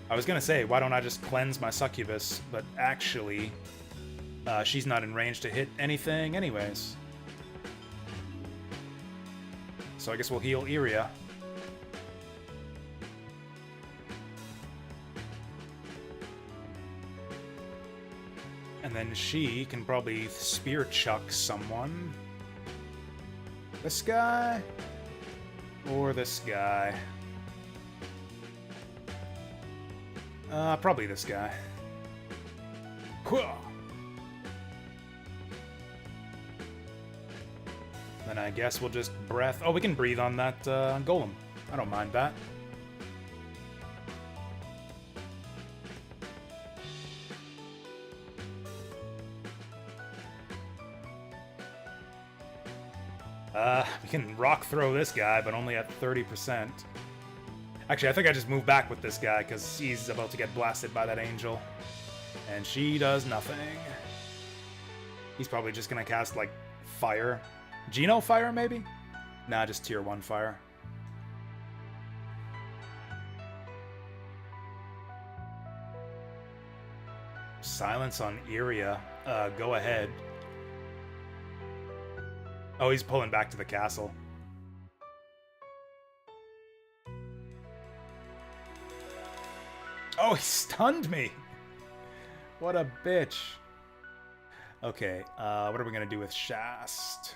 I was gonna say, why don't I just cleanse my succubus, but actually, she's not in range to hit anything anyways. So I guess we'll heal Iria. And then she can probably spear chuck someone. This guy? Or this guy? Probably this guy. Then I guess we'll just breath. Oh, we can breathe on that golem. I don't mind that. We can rock throw this guy, but only at 30%. Actually, I think I just moved back with this guy because he's about to get blasted by that angel. And she does nothing. He's probably just gonna cast, like, fire. Geno fire, maybe? Nah, just tier 1 fire. Silence on Iria. Go ahead. Oh, he's pulling back to the castle. Oh, he stunned me! What a bitch. Okay, what are we gonna do with Shast?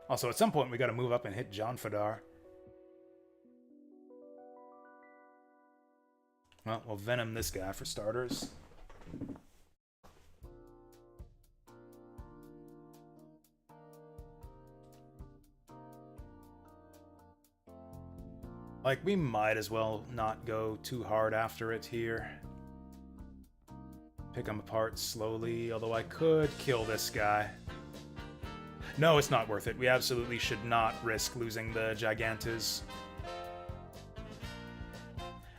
Also, at some point, we gotta move up and hit John Fadar. Well, we'll Venom this guy for starters. Like, we might as well not go too hard after it here. Pick them apart slowly, although I could kill this guy. No, it's not worth it. We absolutely should not risk losing the Gigantes.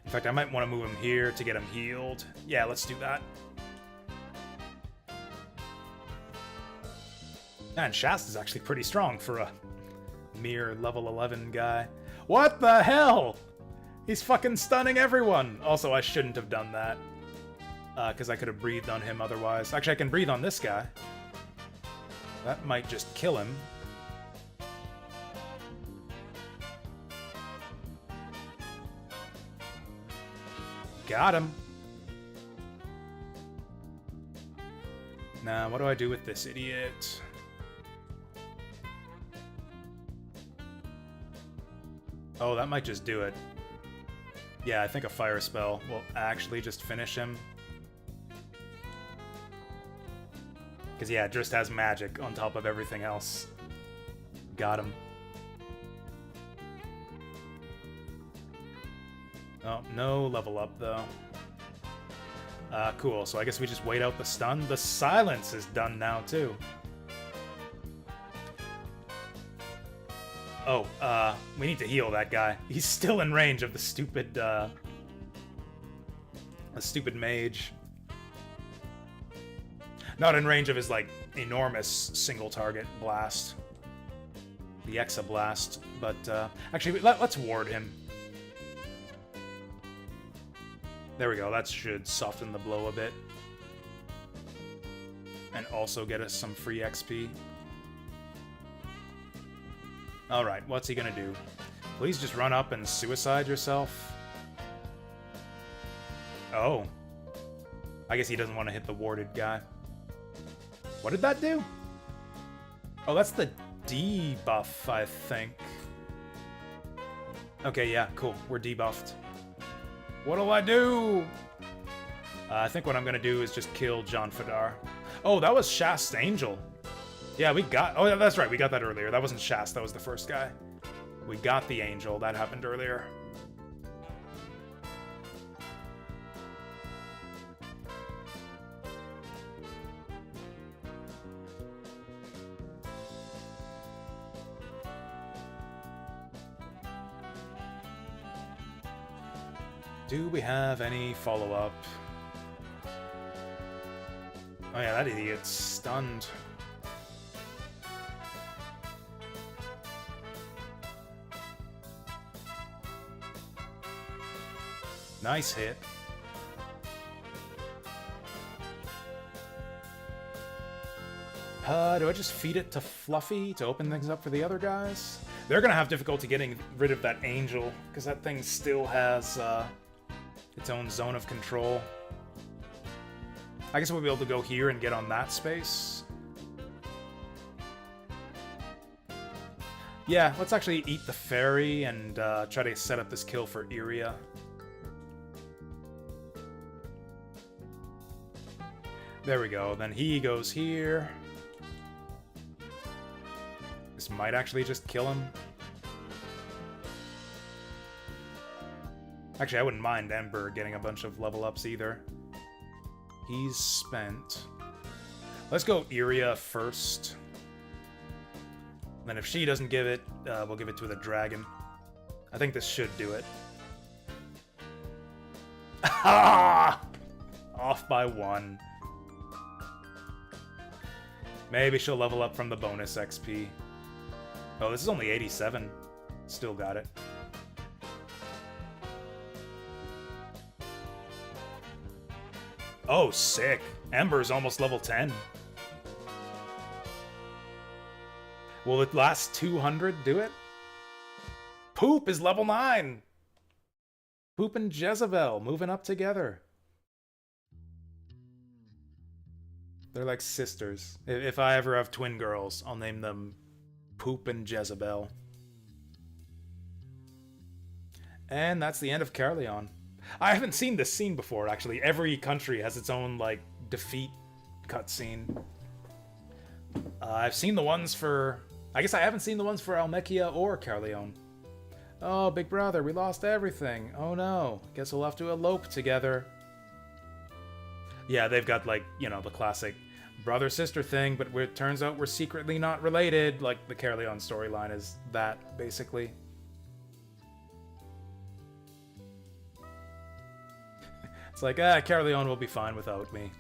In fact, I might want to move him here to get him healed. Yeah, let's do that. And Shast is actually pretty strong for a mere level 11 guy. What the hell? He's fucking stunning everyone. Also, I shouldn't have done that. Because I could have breathed on him otherwise. Actually, I can breathe on this guy. That might just kill him. Got him. Now, what do I do with this idiot? Oh, that might just do it. Yeah, I think a fire spell will actually just finish him. Because, yeah, it just has magic on top of everything else. Got him. Oh, no level up, though. Cool, so I guess we just wait out the stun. The silence is done now, too. Oh, we need to heal that guy. He's still in range of the stupid mage. Not in range of his, like, enormous single-target blast. The Exablast. But, actually, let's ward him. There we go. That should soften the blow a bit. And also get us some free XP. Alright, what's he gonna do? Please just run up and suicide yourself. Oh. I guess he doesn't want to hit the warded guy. What did that do? Oh, that's the debuff, I think. Okay, yeah, cool. We're debuffed. What'll I do? I think what I'm gonna do is just kill John Fadar. Oh, that was Shast's Angel. Yeah, we got... Oh, yeah, that's right. We got that earlier. That wasn't Shast. That was the first guy. We got the Angel. That happened earlier. Do we have any follow-up? Oh yeah, that idiot's stunned. Nice hit. Do I just feed it to Fluffy to open things up for the other guys? They're gonna have difficulty getting rid of that angel, because that thing still has its own zone of control. I guess we'll be able to go here and get on that space. Yeah, let's actually eat the fairy and try to set up this kill for Iria. There we go. Then he goes here. This might actually just kill him. Actually, I wouldn't mind Ember getting a bunch of level ups either. He's spent. Let's go Iria first. Then if she doesn't give it, we'll give it to the dragon. I think this should do it. Ah! Off by 1. Maybe she'll level up from the bonus XP. Oh, this is only 87. Still got it. Oh, sick. Ember's almost level 10. Will the last 200 do it? Poop is level 9! Poop and Jezebel moving up together. They're like sisters. If I ever have twin girls, I'll name them Poop and Jezebel. And that's the end of Carleon. I haven't seen this scene before, actually. Every country has its own, like, defeat cutscene. I've seen the ones for... I guess I haven't seen the ones for Almekia or Carleon. Oh, big brother, we lost everything. Oh no, guess we'll have to elope together. Yeah, they've got, like, you know, the classic brother-sister thing, but it turns out we're secretly not related. Like, the Carleon storyline is that, basically. It's like, Carleon will be fine without me.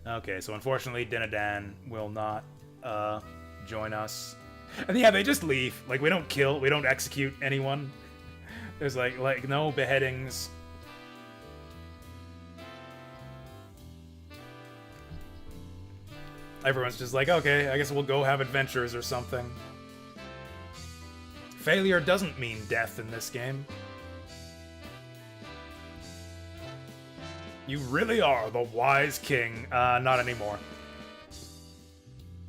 Okay, so unfortunately, Dinadan will not join us. And yeah, they just leave. Like, we don't kill, we don't execute anyone. There's like no beheadings. Everyone's just like, okay, I guess we'll go have adventures or something. Failure doesn't mean death in this game. You really are the wise king. Not anymore.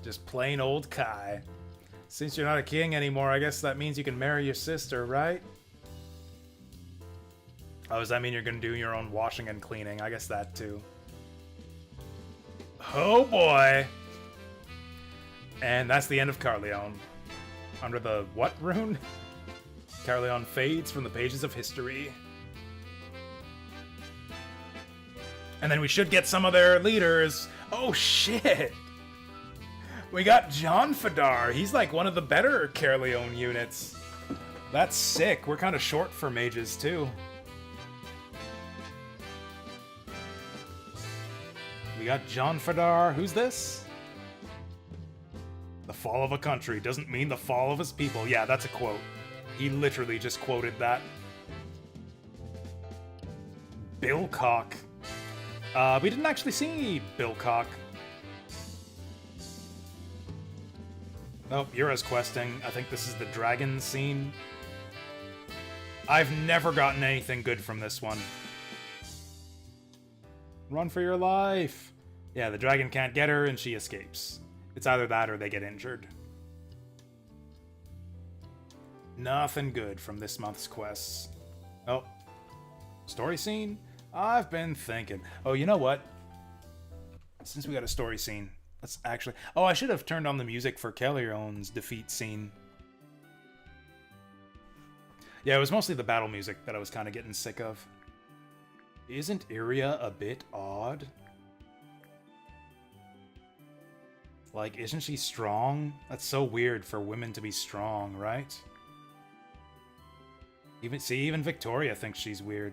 Just plain old Kai. Since you're not a king anymore, I guess that means you can marry your sister, right? Oh, does that mean you're gonna do your own washing and cleaning? I guess that too. Oh boy! And that's the end of Carleon. Under the what rune? Carleon fades from the pages of history. And then we should get some of their leaders. Oh shit! We got John Fadar. He's like one of the better Carleon units. That's sick. We're kind of short for mages too. We got John Fadar. Who's this? The fall of a country doesn't mean the fall of its people. Yeah, that's a quote. He literally just quoted that. Billcock. We didn't actually see Billcock. Oh, Yura's questing. I think this is the dragon scene. I've never gotten anything good from this one. Run for your life! Yeah, the dragon can't get her and she escapes. It's either that or they get injured. Nothing good from this month's quests. Oh. Story scene? I've been thinking. Oh, you know what? Since we got a story scene, let's actually... Oh, I should have turned on the music for Carleon's defeat scene. Yeah, it was mostly the battle music that I was kind of getting sick of. Isn't Iria a bit odd? Like, isn't she strong? That's so weird for women to be strong, right? Even Victoria thinks she's weird.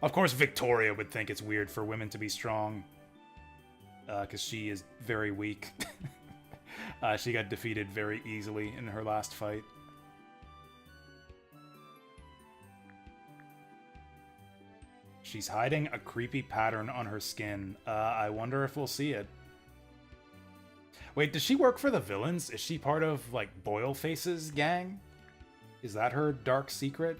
Of course, Victoria would think it's weird for women to be strong. Because she is very weak. She got defeated very easily in her last fight. She's hiding a creepy pattern on her skin. I wonder if we'll see it. Wait, does she work for the villains? Is she part of, like, Boyleface's gang? Is that her dark secret?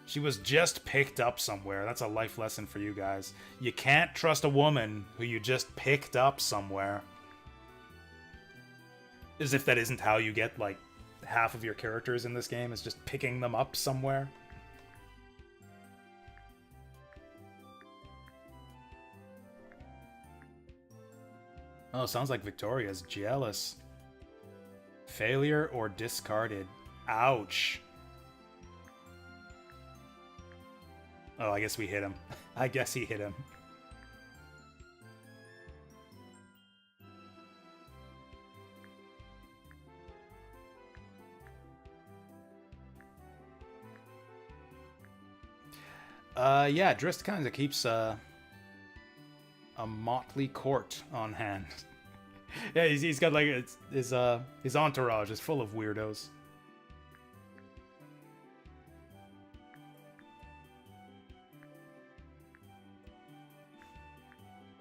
She was just picked up somewhere. That's a life lesson for you guys. You can't trust a woman who you just picked up somewhere. As if that isn't how you get, like, half of your characters in this game, is just picking them up somewhere. Oh, sounds like Victoria's jealous. Failure or discarded. Ouch. Oh, I guess we hit him. I guess he hit him. Yeah, Drist kind of keeps, a motley court on hand. Yeah, he's got, like, his entourage is full of weirdos.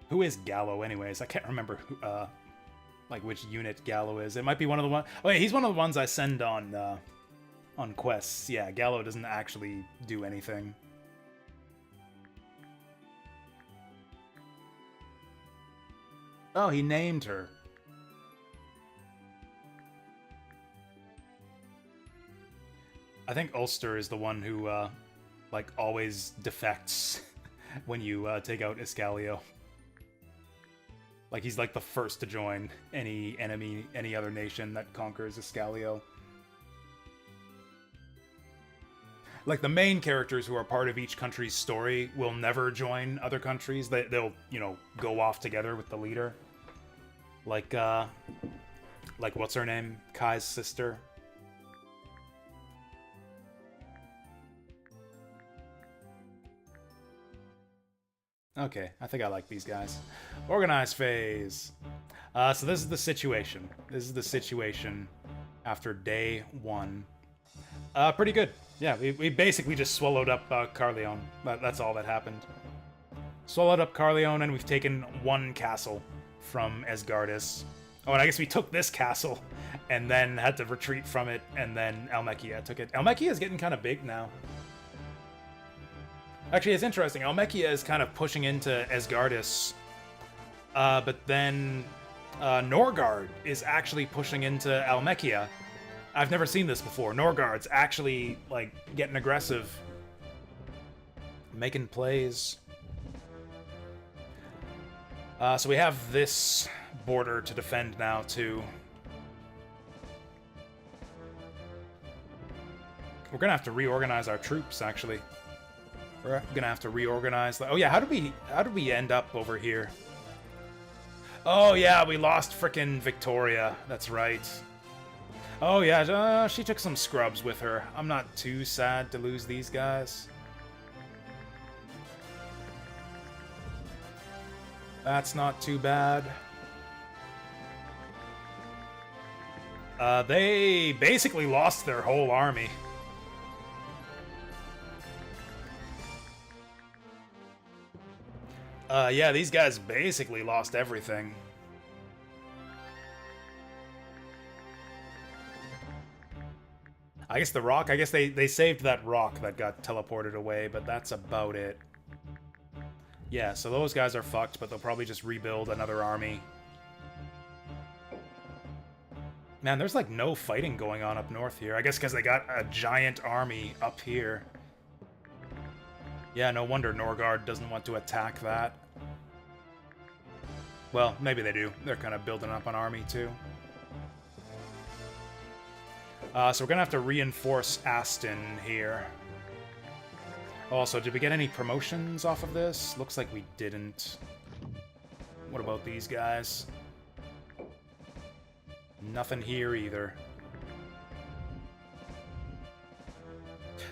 Who is Gallo, anyways? I can't remember who, like, which unit Gallo is. It might be one of the ones... Oh, yeah, he's one of the ones I send on quests. Yeah, Gallo doesn't actually do anything. Oh, he named her. I think Ulster is the one who, like, always defects when you, take out Iscalio. Like, he's, like, the first to join any enemy, any other nation that conquers Iscalio. Like, the main characters who are part of each country's story will never join other countries. They'll, you know, go off together with the leader. Like, what's her name? Kai's sister. Okay, I think I like these guys. Organize phase. So this is the situation. This is the situation after day 1. Pretty good. Yeah, we basically just swallowed up Carleon. That's all that happened. Swallowed up Carleon, and we've taken 1 castle from Esgardis. Oh, and I guess we took this castle, and then had to retreat from it, and then Almekia took it. Almekia is getting kind of big now. Actually, it's interesting. Almekia is kind of pushing into Esgardis, but then Norgard is actually pushing into Almekia. I've never seen this before. Norgard's actually, like, getting aggressive. Making plays. So we have this border to defend now, too. We're gonna have to reorganize our troops, actually. We're gonna have to reorganize. Oh yeah, how did we end up over here? Oh yeah, we lost frickin' Victoria. That's right. Oh yeah, she took some scrubs with her. I'm not too sad to lose these guys. That's not too bad. They basically lost their whole army. Yeah, these guys basically lost everything. I guess the rock, I guess they saved that rock that got teleported away, but that's about it. Yeah, so those guys are fucked, but they'll probably just rebuild another army. Man, there's like no fighting going on up north here. I guess because they got a giant army up here. Yeah, no wonder Norgard doesn't want to attack that. Well, maybe they do. They're kind of building up an army, too. So we're gonna have to reinforce Aston here. Also, did we get any promotions off of this? Looks like we didn't. What about these guys? Nothing here either.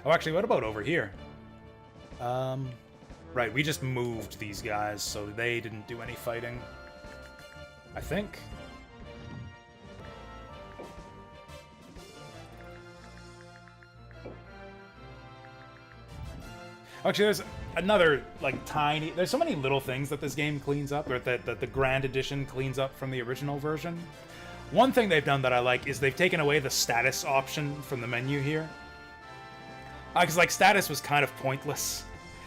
Oh, actually, what about over here? Right, we just moved these guys, so they didn't do any fighting. I think. Actually, there's another, like, tiny... There's so many little things that this game cleans up, or that the Grand Edition cleans up from the original version. One thing they've done that I like is they've taken away the status option from the menu here. Because, like, status was kind of pointless.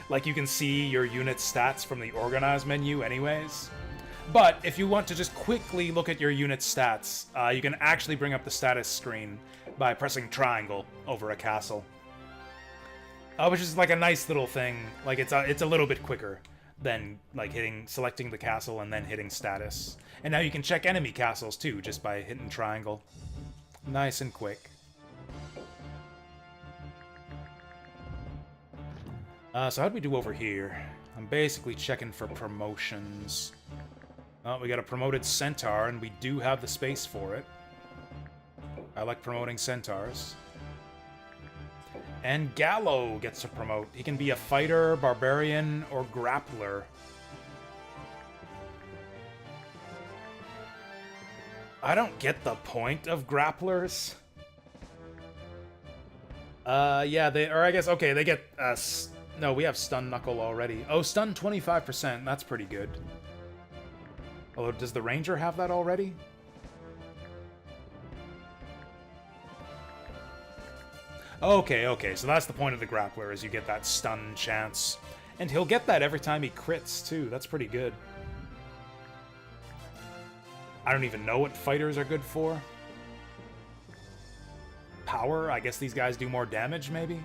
Like, you can see your unit stats from the Organize menu anyways. But if you want to just quickly look at your unit stats, you can actually bring up the status screen by pressing triangle over a castle. Which is like a nice little thing. Like, it's a little bit quicker than like selecting the castle and then hitting status. And now you can check enemy castles too, just by hitting triangle. Nice and quick. So how'd we do over here? I'm basically checking for promotions. Oh, we got a promoted centaur, and we do have the space for it. I like promoting centaurs. And Gallo gets to promote. He can be a fighter, barbarian, or grappler. I don't get the point of grapplers. Yeah, or I guess, okay, they get, no, we have stun knuckle already. Oh, stun 25%, that's pretty good. Although, does the ranger have that already? Okay, so that's the point of the grappler, is you get that stun chance. And he'll get that every time he crits, too. That's pretty good. I don't even know what fighters are good for. Power? I guess these guys do more damage, maybe?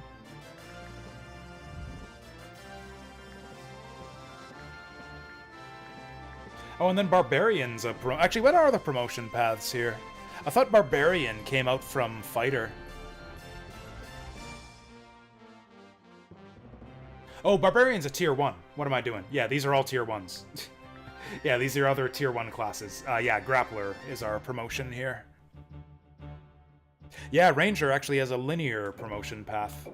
Oh, and then Barbarian's a Actually, what are the promotion paths here? I thought Barbarian came out from Fighter. Oh, Barbarian's a tier 1. What am I doing? Yeah, these are all tier 1s. Yeah, these are other tier 1 classes. Yeah, Grappler is our promotion here. Yeah, Ranger actually has a linear promotion path.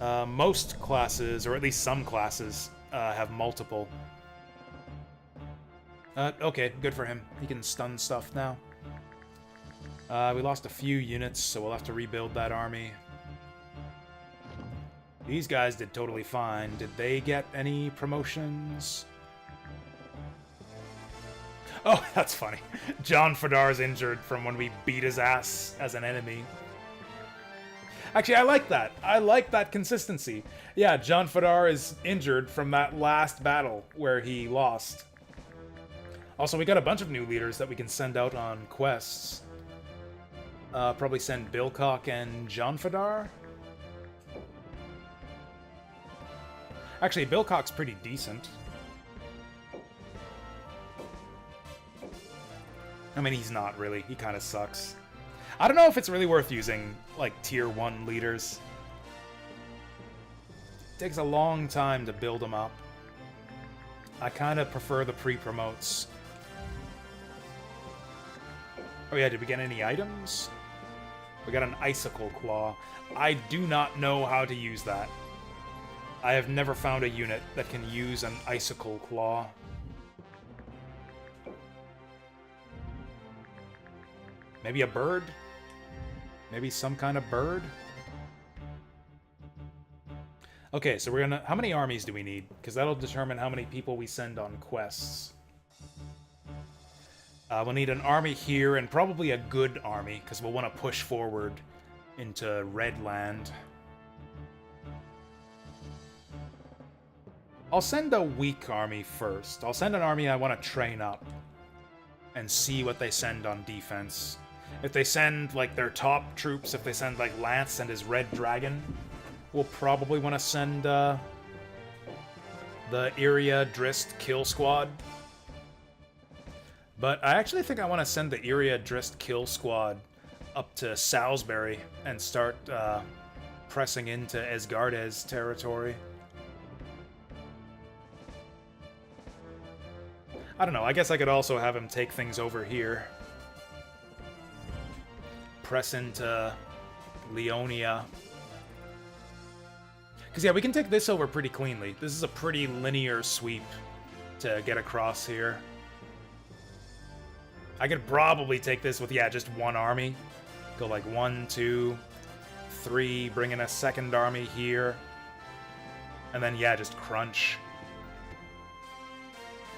Most classes, or at least some classes, have multiple. Okay, good for him. He can stun stuff now. We lost a few units, so we'll have to rebuild that army. These guys did totally fine. Did they get any promotions? Oh, that's funny. John Fadar's injured from when we beat his ass as an enemy. Actually, I like that. I like that consistency. Yeah, John Fadar is injured from that last battle where he lost. Also, we got a bunch of new leaders that we can send out on quests. Probably send Bilcock and John Fadar. Actually, Bilcock's pretty decent. I mean, he's not really. He kind of sucks. I don't know if it's really worth using, like, tier 1 leaders. It takes a long time to build them up. I kind of prefer the pre-promotes. Oh yeah, did we get any items? We got an Icicle Claw. I do not know how to use that. I have never found a unit that can use an Icicle Claw. Maybe a bird? Maybe some kind of bird? Okay, so we're gonna... How many armies do we need? Because that'll determine how many people we send on quests. We'll need an army here, and probably a good army, because we'll want to push forward into Redland. I'll send a weak army first. I'll send an army I want to train up and see what they send on defense. If they send, like, their top troops, if they send, like, Lance and his Red Dragon, we'll probably want to send, the Iria Drist Kill Squad. But I actually think I want to send the Iria Drist Kill Squad up to Salisbury and start, pressing into Esgardes territory. I don't know, I guess I could also have him take things over here. Press into Leonia. Because, yeah, we can take this over pretty cleanly. This is a pretty linear sweep to get across here. I could probably take this with, yeah, just one army. Go like 1, 2, 3, bring in a second army here. And then, yeah, just crunch.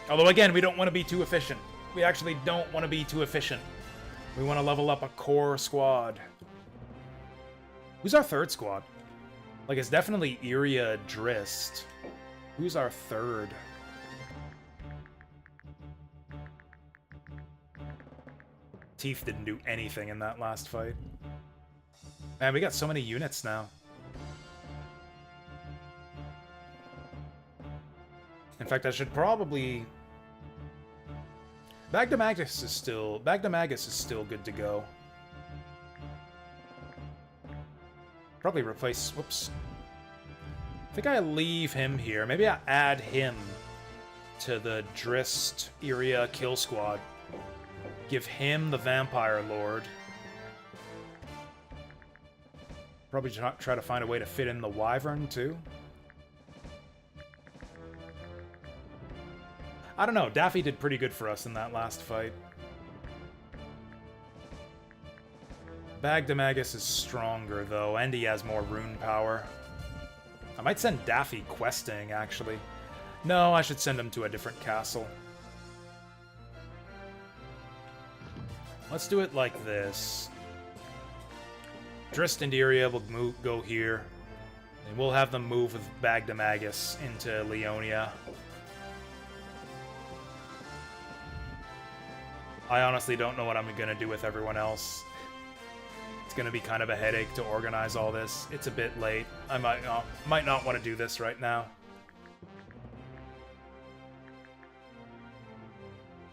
Although, again, we don't want to be too efficient. We actually don't want to be too efficient. We want to level up a core squad. Who's our third squad? Like, it's definitely Iria Drist. Who's our third? Teeth didn't do anything in that last fight. Man, we got so many units now. In fact, I should probably... Bagdemagus is still good to go. Probably replace... Whoops. I think I leave him here. Maybe I add him to the Drist Iria kill squad. Give him the Vampire Lord. Probably try to find a way to fit in the Wyvern, too. I don't know. Daffy did pretty good for us in that last fight. Bagdemagus is stronger, though, and he has more rune power. I might send Daffy questing, actually. No, I should send him to a different castle. Let's do it like this. Drist and Iria will go here. And we'll have them move with Bagdemagus into Leonia. I honestly don't know what I'm going to do with everyone else. It's going to be kind of a headache to organize all this. It's a bit late. I might not want to do this right now.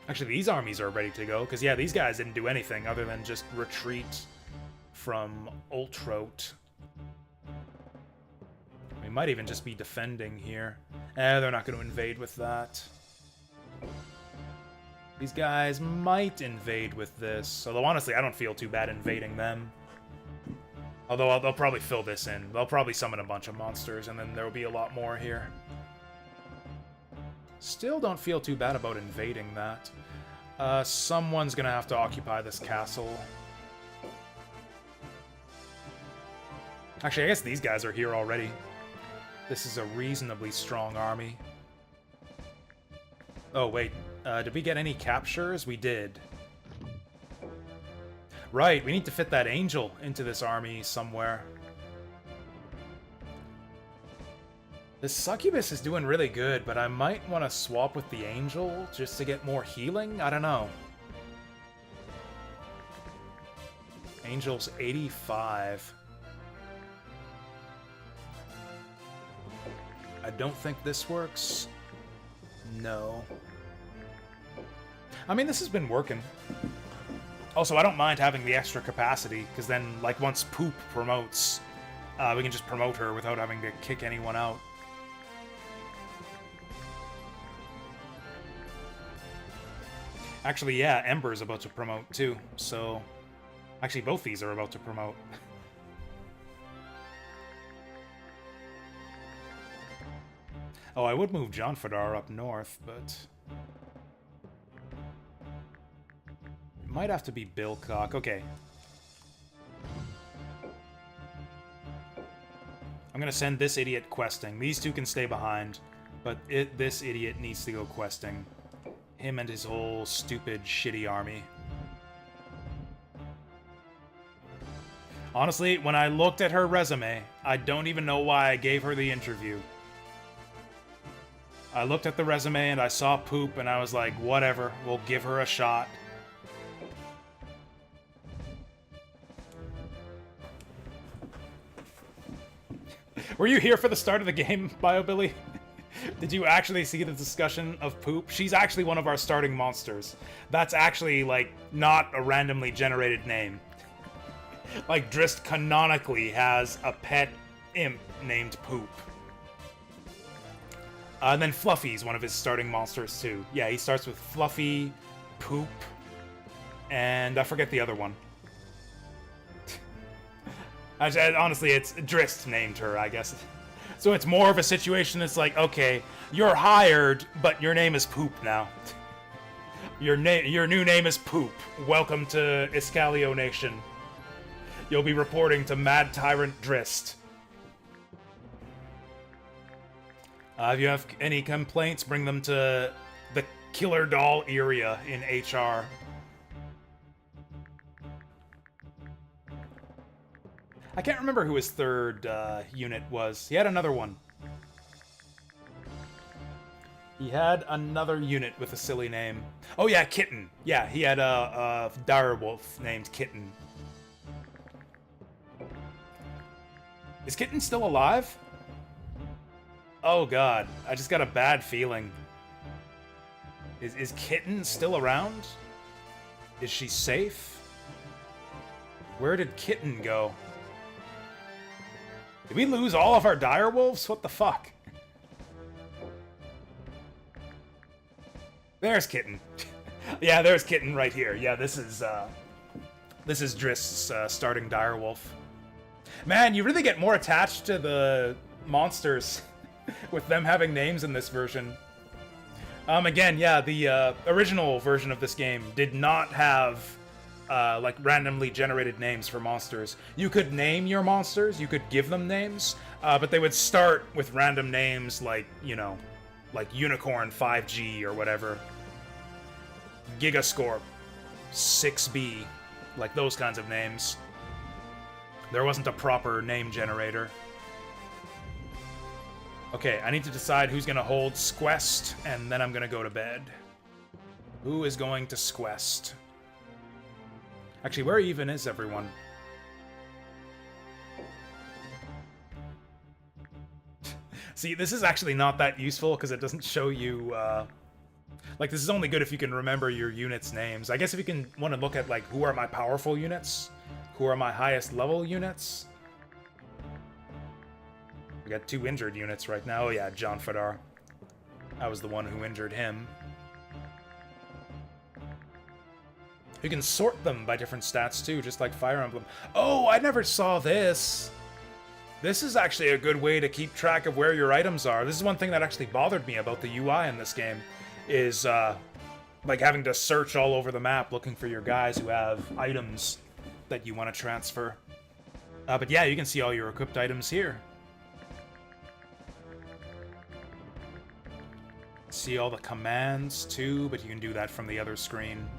Actually, these armies are ready to go, because, yeah, these guys didn't do anything other than just retreat from Ultrote. We might even just be defending here. They're not going to invade with that. These guys might invade with this, although honestly, I don't feel too bad invading them. Although they'll probably fill this in. They'll probably summon a bunch of monsters, and then there will be a lot more here. Still don't feel too bad about invading that. Someone's gonna have to occupy this castle. Actually, I guess these guys are here already. This is a reasonably strong army. Oh, wait. Did we get any captures? We did. Right, we need to fit that angel into this army somewhere. This succubus is doing really good, but I might want to swap with the angel just to get more healing? I don't know. Angel's 85. I don't think this works. No. I mean, this has been working. Also, I don't mind having the extra capacity, because then, like, once Poop promotes, we can just promote her without having to kick anyone out. Actually, yeah, Ember's about to promote, too, so... Actually, both these are about to promote. Oh, I would move John Fadar up north, but... It might have to be Bilcock. Okay. I'm gonna send this idiot questing. These two can stay behind, but this idiot needs to go questing. Him and his whole stupid, shitty army. Honestly, when I looked at her resume, I don't even know why I gave her the interview. I looked at the resume and I saw Poop and I was like, whatever, we'll give her a shot. Were you here for the start of the game, BioBilly? Did you actually see the discussion of Poop? She's actually one of our starting monsters. That's actually, like, not a randomly generated name. Like, Drist canonically has a pet imp named Poop. And then Fluffy's one of his starting monsters, too. Yeah, he starts with Fluffy, Poop, and I forget the other one. Honestly, it's Drist named her, I guess. So it's more of a situation that's like, okay, you're hired, but your name is Poop now. Your new name is Poop. Welcome to Iscalio Nation. You'll be reporting to Mad Tyrant Drist. If you have any complaints, bring them to the Killer Doll area in HR. I can't remember who his third unit was. He had another one. He had another unit with a silly name. Oh yeah, Kitten. Yeah, he had a direwolf named Kitten. Is Kitten still alive? Oh god, I just got a bad feeling. Is Kitten still around? Is she safe? Where did Kitten go? Did we lose all of our direwolves? What the fuck? There's Kitten. Yeah, there's Kitten right here. Yeah, this is Drist's starting direwolf. Man, you really get more attached to the monsters with them having names in this version. Again, yeah, the original version of this game did not have like randomly generated names for monsters. You could name your monsters, you could give them names, but they would start with random names like, you know, like Unicorn 5G or whatever. Gigascorp 6B, like those kinds of names. There wasn't a proper name generator. Okay, I need to decide who's gonna hold Squest, and then I'm gonna go to bed. Who is going to Squest? Actually, where even is everyone? See, this is actually not that useful because it doesn't show you, like, this is only good if you can remember your units' names. I guess if you can want to look at, like, who are my powerful units? Who are my highest level units? We got 2 injured units right now. Oh yeah, John Fedar. I was the one who injured him. You can sort them by different stats too, just like Fire Emblem. Oh, I never saw this! This is actually a good way to keep track of where your items are. This is one thing that actually bothered me about the UI in this game, is like having to search all over the map looking for your guys who have items that you want to transfer. But yeah, you can see all your equipped items here. See all the commands too, but you can do that from the other screen.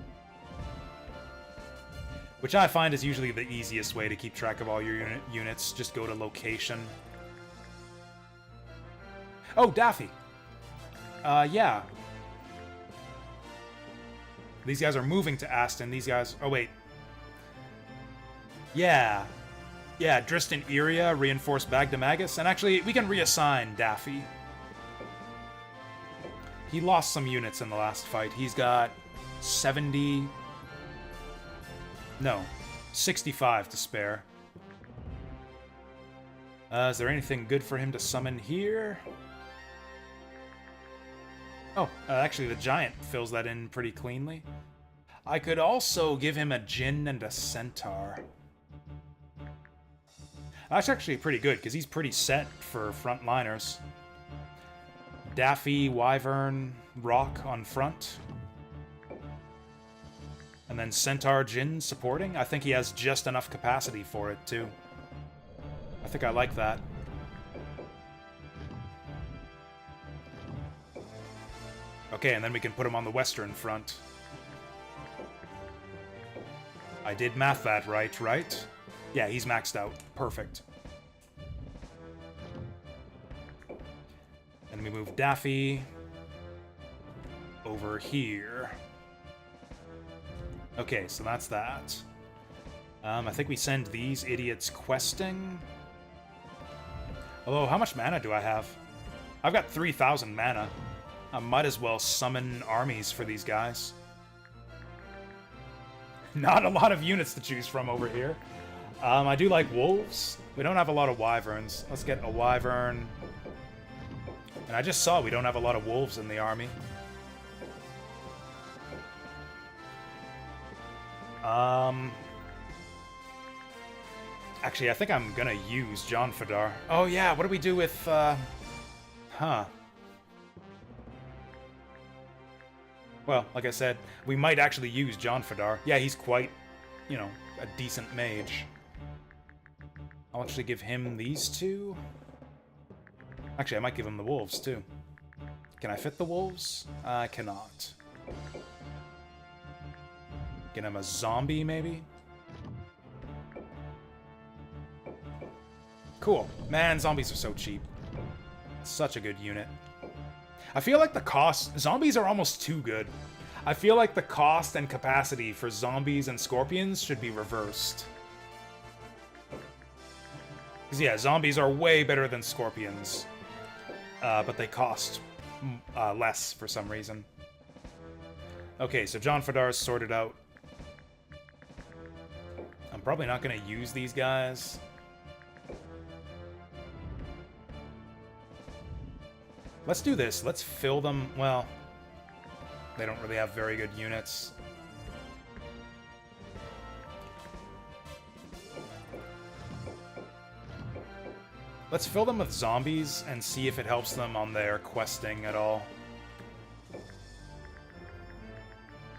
Which I find is usually the easiest way to keep track of all your units. Just go to location. Oh, Daffy! Yeah. These guys are moving to Aston. These guys... Oh, wait. Yeah. Yeah, Dristan Iria, reinforced Bagdamagus. And actually, we can reassign Daffy. He lost some units in the last fight. He's got 70... No, 65 to spare. Is there anything good for him to summon here? Oh, actually the Giant fills that in pretty cleanly. I could also give him a Djinn and a Centaur. That's actually pretty good, because he's pretty set for frontliners. Daffy, Wyvern, Rock on front. And then Centaur Djinn supporting. I think he has just enough capacity for it, too. I think I like that. Okay, and then we can put him on the western front. I did math that right? Yeah, he's maxed out. Perfect. And we move Daffy over here. Okay, so that's that. I think we send these idiots questing. Although, how much mana do I have? I've got 3,000 mana. I might as well summon armies for these guys. Not a lot of units to choose from over here. I do like wolves. We don't have a lot of wyverns. Let's get a wyvern. And I just saw we don't have a lot of wolves in the army. Actually, I think I'm gonna use John Fedar. Oh yeah, what do we do with, huh. Well, like I said, we might actually use John Fedar. Yeah, he's quite, you know, a decent mage. I'll actually give him these two. Actually, I might give him the wolves, too. Can I fit the wolves? I cannot. Get him a zombie, maybe? Cool. Man, zombies are so cheap. Such a good unit. I feel like the cost... Zombies are almost too good. I feel like the cost and capacity for zombies and scorpions should be reversed. Because, yeah, zombies are way better than scorpions. But they cost less for some reason. Okay, so John Fadar's sorted out. I'm probably not going to use these guys. Let's do this. Let's fill them... Well, they don't really have very good units. Let's fill them with zombies and see if it helps them on their questing at all.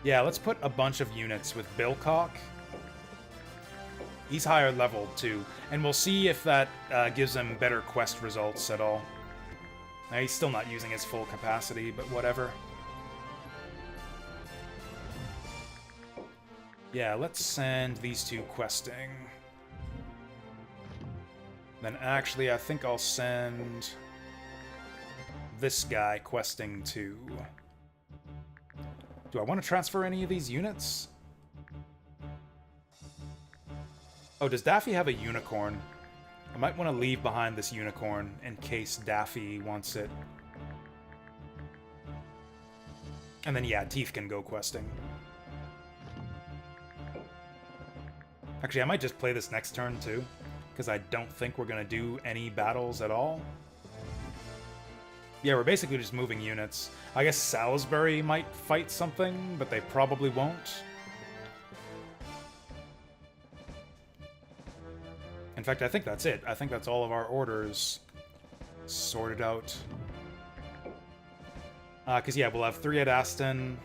Yeah, let's put a bunch of units with Billcock. He's higher level too, and we'll see if that gives him better quest results at all. Now, he's still not using his full capacity, but whatever. Yeah, let's send these two questing. Then actually, I think I'll send this guy questing too. Do I want to transfer any of these units? Oh, does Daffy have a unicorn? I might want to leave behind this unicorn in case Daffy wants it. And then, yeah, Teeth can go questing. Actually, I might just play this next turn, too, because I don't think we're going to do any battles at all. Yeah, we're basically just moving units. I guess Salisbury might fight something, but they probably won't. In fact, I think that's it. I think that's all of our orders sorted out. Because, yeah, we'll have 3 at Aston.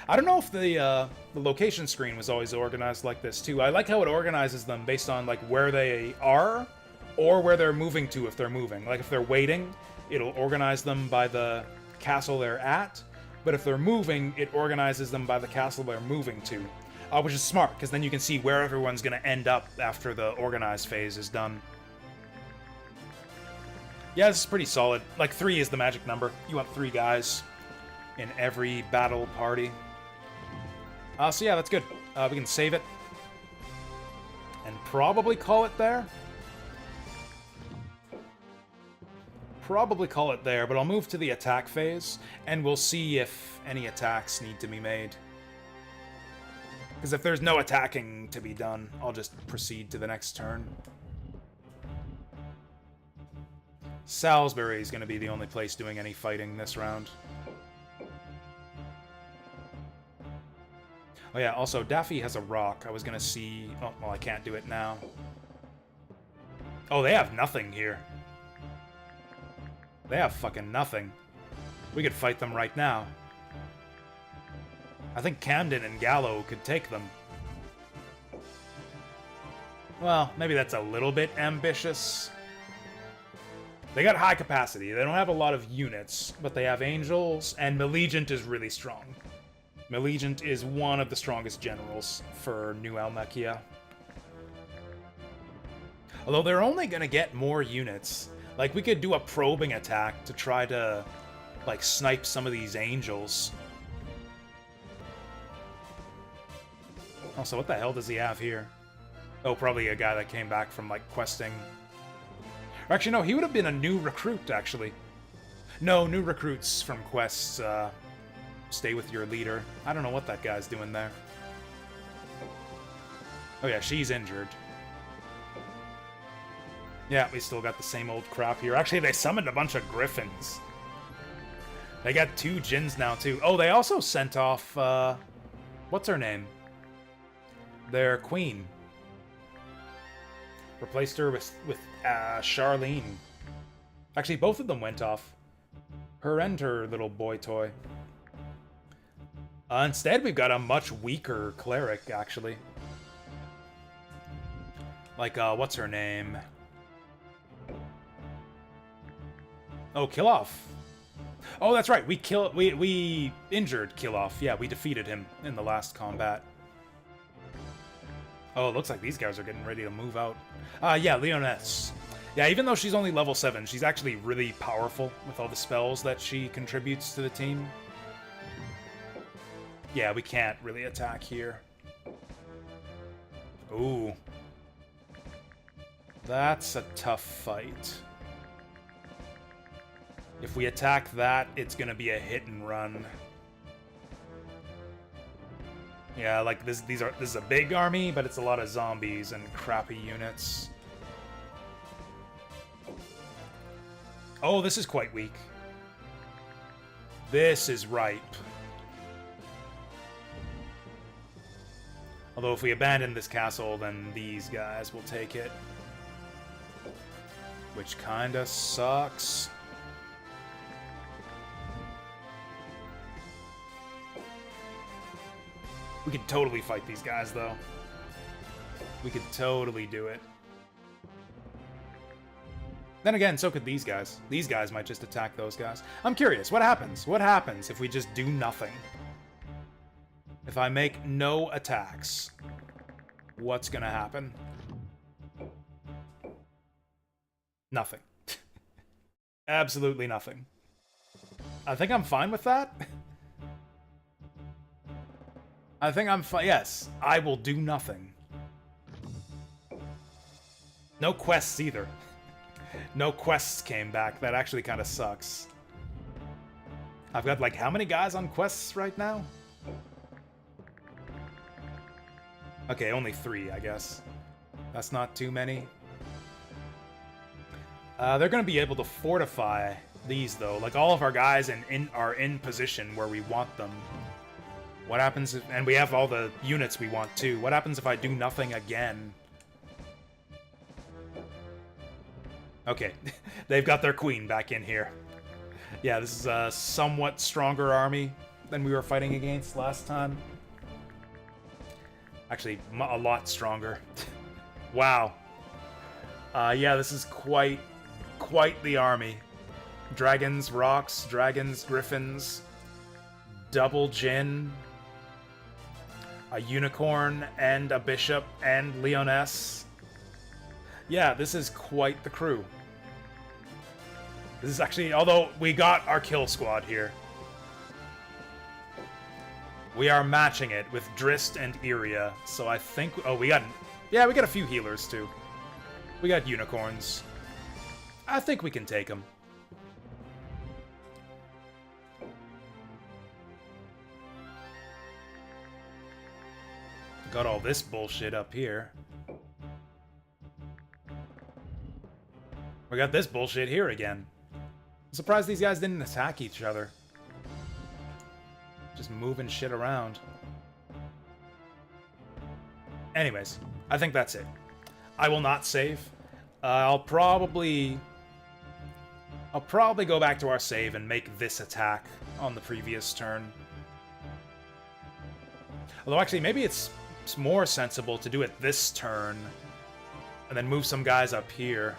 I don't know if the location screen was always organized like this, too. I like how it organizes them based on, like, where they are or where they're moving to if they're moving. Like, if they're waiting, it'll organize them by the castle they're at. But if they're moving, it organizes them by the castle they're moving to. Which is smart, because then you can see where everyone's going to end up after the organized phase is done. Yeah, this is pretty solid. Like, 3 is the magic number. You want 3 guys in every battle party. So yeah, that's good. We can save it. And probably call it there. Probably call it there, but I'll move to the attack phase, and we'll see if any attacks need to be made. Because if there's no attacking to be done, I'll just proceed to the next turn. Salisbury is going to be the only place doing any fighting this round. Oh yeah, also, Daffy has a rock. I was going to see... Oh, well, I can't do it now. Oh, they have nothing here. They have fucking nothing. We could fight them right now. I think Camden and Gallo could take them. Well, maybe that's a little bit ambitious. They got high capacity. They don't have a lot of units, but they have angels, and Maleagant is really strong. Maleagant is one of the strongest generals for New Almakia. Although they're only going to get more units. Like, we could do a probing attack to try to, like, snipe some of these angels. Also, what the hell does he have here? Oh, probably a guy that came back from, like, questing. Or actually, no, he would have been a new recruit, actually. No, new recruits from quests, stay with your leader. I don't know what that guy's doing there. Oh yeah, she's injured. Yeah, we still got the same old crap here. Actually, they summoned a bunch of griffins. They got 2 djinns now, too. Oh, they also sent off, what's her name? Their queen. Replaced her with Charlene. Actually, both of them went off. Her and her little boy toy. Instead, we've got a much weaker cleric, actually. Like, what's her name? Oh, kill off. Oh, that's right. We injured Kill Off. Yeah, we defeated him in the last combat. Oh, it looks like these guys are getting ready to move out. Yeah, Leoness. Yeah, even though she's only level 7, she's actually really powerful with all the spells that she contributes to the team. Yeah, we can't really attack here. Ooh. That's a tough fight. If we attack that, it's gonna be a hit and run. Yeah, like this is a big army, but it's a lot of zombies and crappy units. Oh, this is quite weak. This is ripe. Although if we abandon this castle, then these guys will take it. Which kinda sucks. We could totally fight these guys, though. We could totally do it. Then again, so could these guys. These guys might just attack those guys. I'm curious, what happens? What happens if we just do nothing? If I make no attacks, what's gonna happen? Nothing. Absolutely nothing. I think I'm fine with that. I think I'm fine. Yes, I will do nothing. No quests either. No quests came back. That actually kind of sucks. I've got, like, how many guys on quests right now? Okay, only 3, I guess. That's not too many. They're going to be able to fortify these, though. Like, all of our guys are in position where we want them. What happens if... And we have all the units we want, too. What happens if I do nothing again? Okay. They've got their queen back in here. Yeah, this is a somewhat stronger army than we were fighting against last time. Actually, a lot stronger. Wow. Yeah, this is quite the army. Dragons, rocks, dragons, griffins, double Jinn, a unicorn, and a bishop, and Leoness. Yeah, this is quite the crew. This is actually, although we got our kill squad here. We are matching it with Drist and Iria, so I think... Oh, we got a few healers, too. We got unicorns. I think we can take them. Got all this bullshit up here. We got this bullshit here again. I'm surprised these guys didn't attack each other. Just moving shit around. Anyways, I think that's it. I will not save. I'll probably go back to our save and make this attack on the previous turn. Although actually, maybe it's more sensible to do it this turn and then move some guys up here.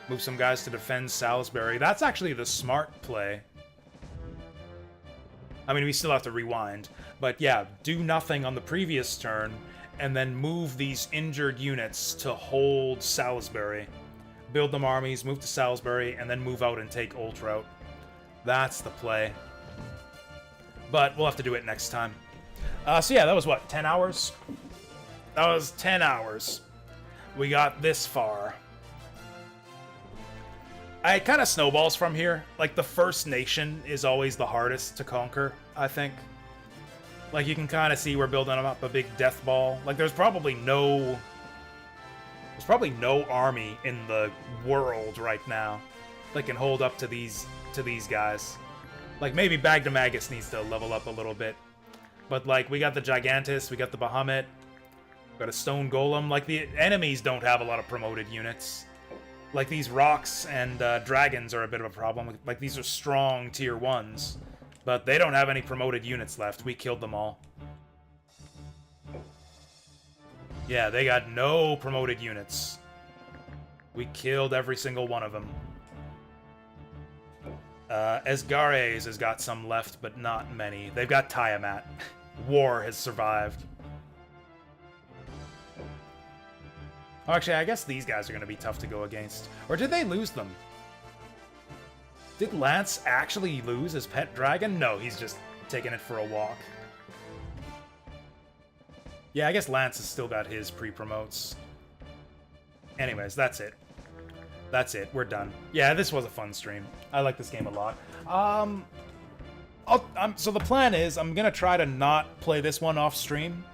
Move some guys to defend Salisbury. That's actually the smart play. I mean, we still have to rewind. But yeah, do nothing on the previous turn, and then move these injured units to hold Salisbury. Build them armies, move to Salisbury, and then move out and take Ultrout. That's the play. But we'll have to do it next time. So yeah, that was what, 10 hours? That was 10 hours. We got this far. It kind of snowballs from here. Like, the first nation is always the hardest to conquer, I think. Like, you can kind of see we're building up a big death ball. Like, there's probably no army in the world right now that can hold up to these guys. Like, maybe Bagdamagus needs to level up a little bit. But, like, we got the Gigantus, we got the Bahamut, we got a Stone Golem. Like, the enemies don't have a lot of promoted units. Like, these rocks and dragons are a bit of a problem. Like, these are strong tier 1s. But they don't have any promoted units left. We killed them all. Yeah, they got no promoted units. We killed every single one of them. Esgares has got some left, but not many. They've got Tiamat. War has survived. Oh, actually, I guess these guys are going to be tough to go against. Or did they lose them? Did Lance actually lose his pet dragon? No, he's just taking it for a walk. Yeah, I guess Lance has still got his pre-promotes. Anyways, that's it. That's it. We're done. Yeah, this was a fun stream. I like this game a lot. So the plan is I'm going to try to not play this one off stream.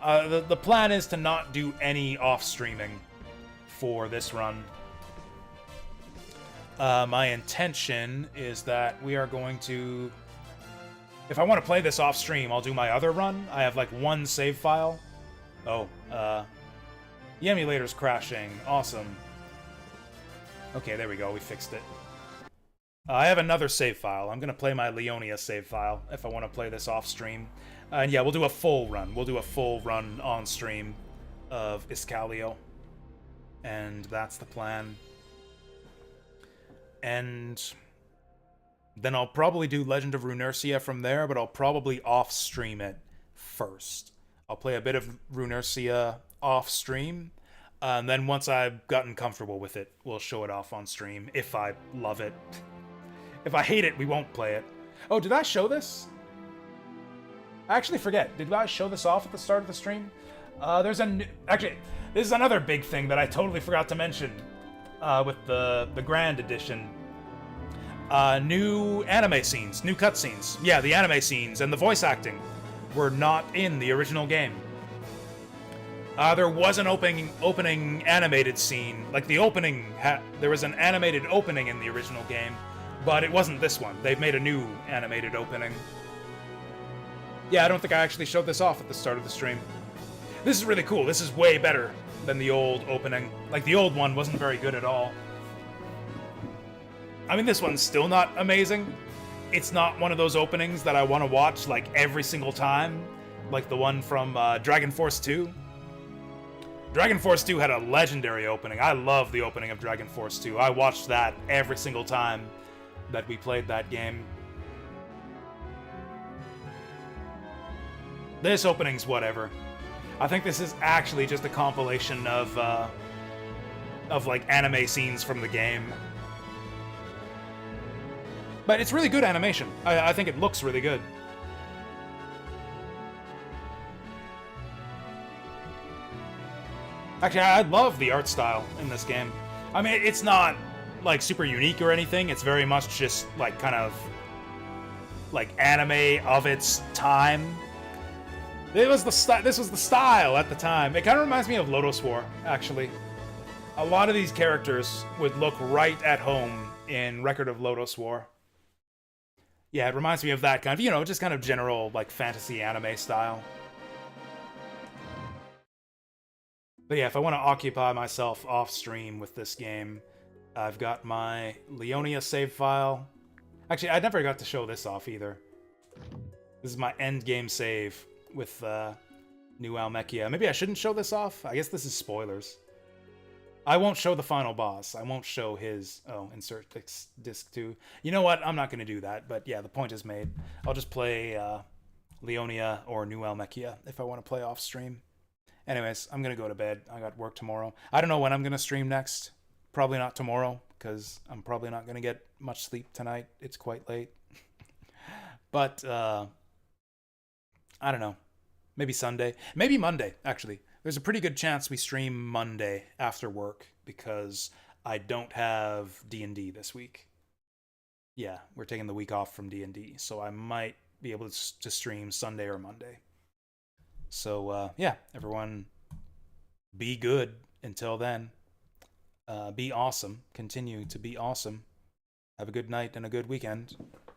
The plan is to not do any off streaming for this run. My intention is that we are going to... If I want to play this off stream, I'll do my other run. I have like one save file. Oh, the emulator's crashing. Awesome. Okay, there we go. We fixed it. I have another save file. I'm going to play my Leonia save file if I want to play this off stream. And yeah, we'll do a full run. We'll do a full run on stream of Iscalio. And that's the plan. And then I'll probably do Legend of Runercia from there, but I'll probably off-stream it first. I'll play a bit of Runercia off-stream, and then once I've gotten comfortable with it, we'll show it off on stream, if I love it. If I hate it, we won't play it. Oh, did I show this? I actually forget. Did I show this off at the start of the stream? There's a new... Actually, this is another big thing that I totally forgot to mention. With the Grand Edition. New anime scenes, new cutscenes. Yeah, the anime scenes and the voice acting were not in the original game. There was an opening animated scene, like the opening, there was an animated opening in the original game, but it wasn't this one. They've made a new animated opening. Yeah, I don't think I actually showed this off at the start of the stream. This is really cool. This is way better than the old opening. Like, the old one wasn't very good at all. I mean, this one's still not amazing. It's not one of those openings that I want to watch, like, every single time. Like the one from Dragon Force 2. Dragon Force 2 had a legendary opening. I love the opening of Dragon Force 2. I watched that every single time that we played that game. This opening's whatever. I think this is actually just a compilation of like anime scenes from the game. But it's really good animation. I think it looks really good. Actually, I love the art style in this game. I mean, it's not like super unique or anything. It's very much just like kind of like anime of its time. This was the style at the time. It kind of reminds me of Lotus War, actually. A lot of these characters would look right at home in Record of Lotus War. Yeah, it reminds me of that kind of, you know, just kind of general, like, fantasy anime style. But yeah, if I want to occupy myself off-stream with this game, I've got my Leonia save file. Actually, I never got to show this off, either. This is my end game save with New Almechia. Maybe I shouldn't show this off? I guess this is spoilers. I won't show the final boss. I won't show his... Oh, insert disc 2. You know what? I'm not going to do that, but yeah, the point is made. I'll just play Leonia or New Almechia if I want to play off stream. Anyways, I'm going to go to bed. I got work tomorrow. I don't know when I'm going to stream next. Probably not tomorrow, because I'm probably not going to get much sleep tonight. It's quite late. But, I don't know. Maybe Sunday. Maybe Monday, actually. There's a pretty good chance we stream Monday after work, because I don't have D&D this week. Yeah, we're taking the week off from D&D, so I might be able to stream Sunday or Monday. So, yeah, everyone, be good until then. Be awesome. Continue to be awesome. Have a good night and a good weekend.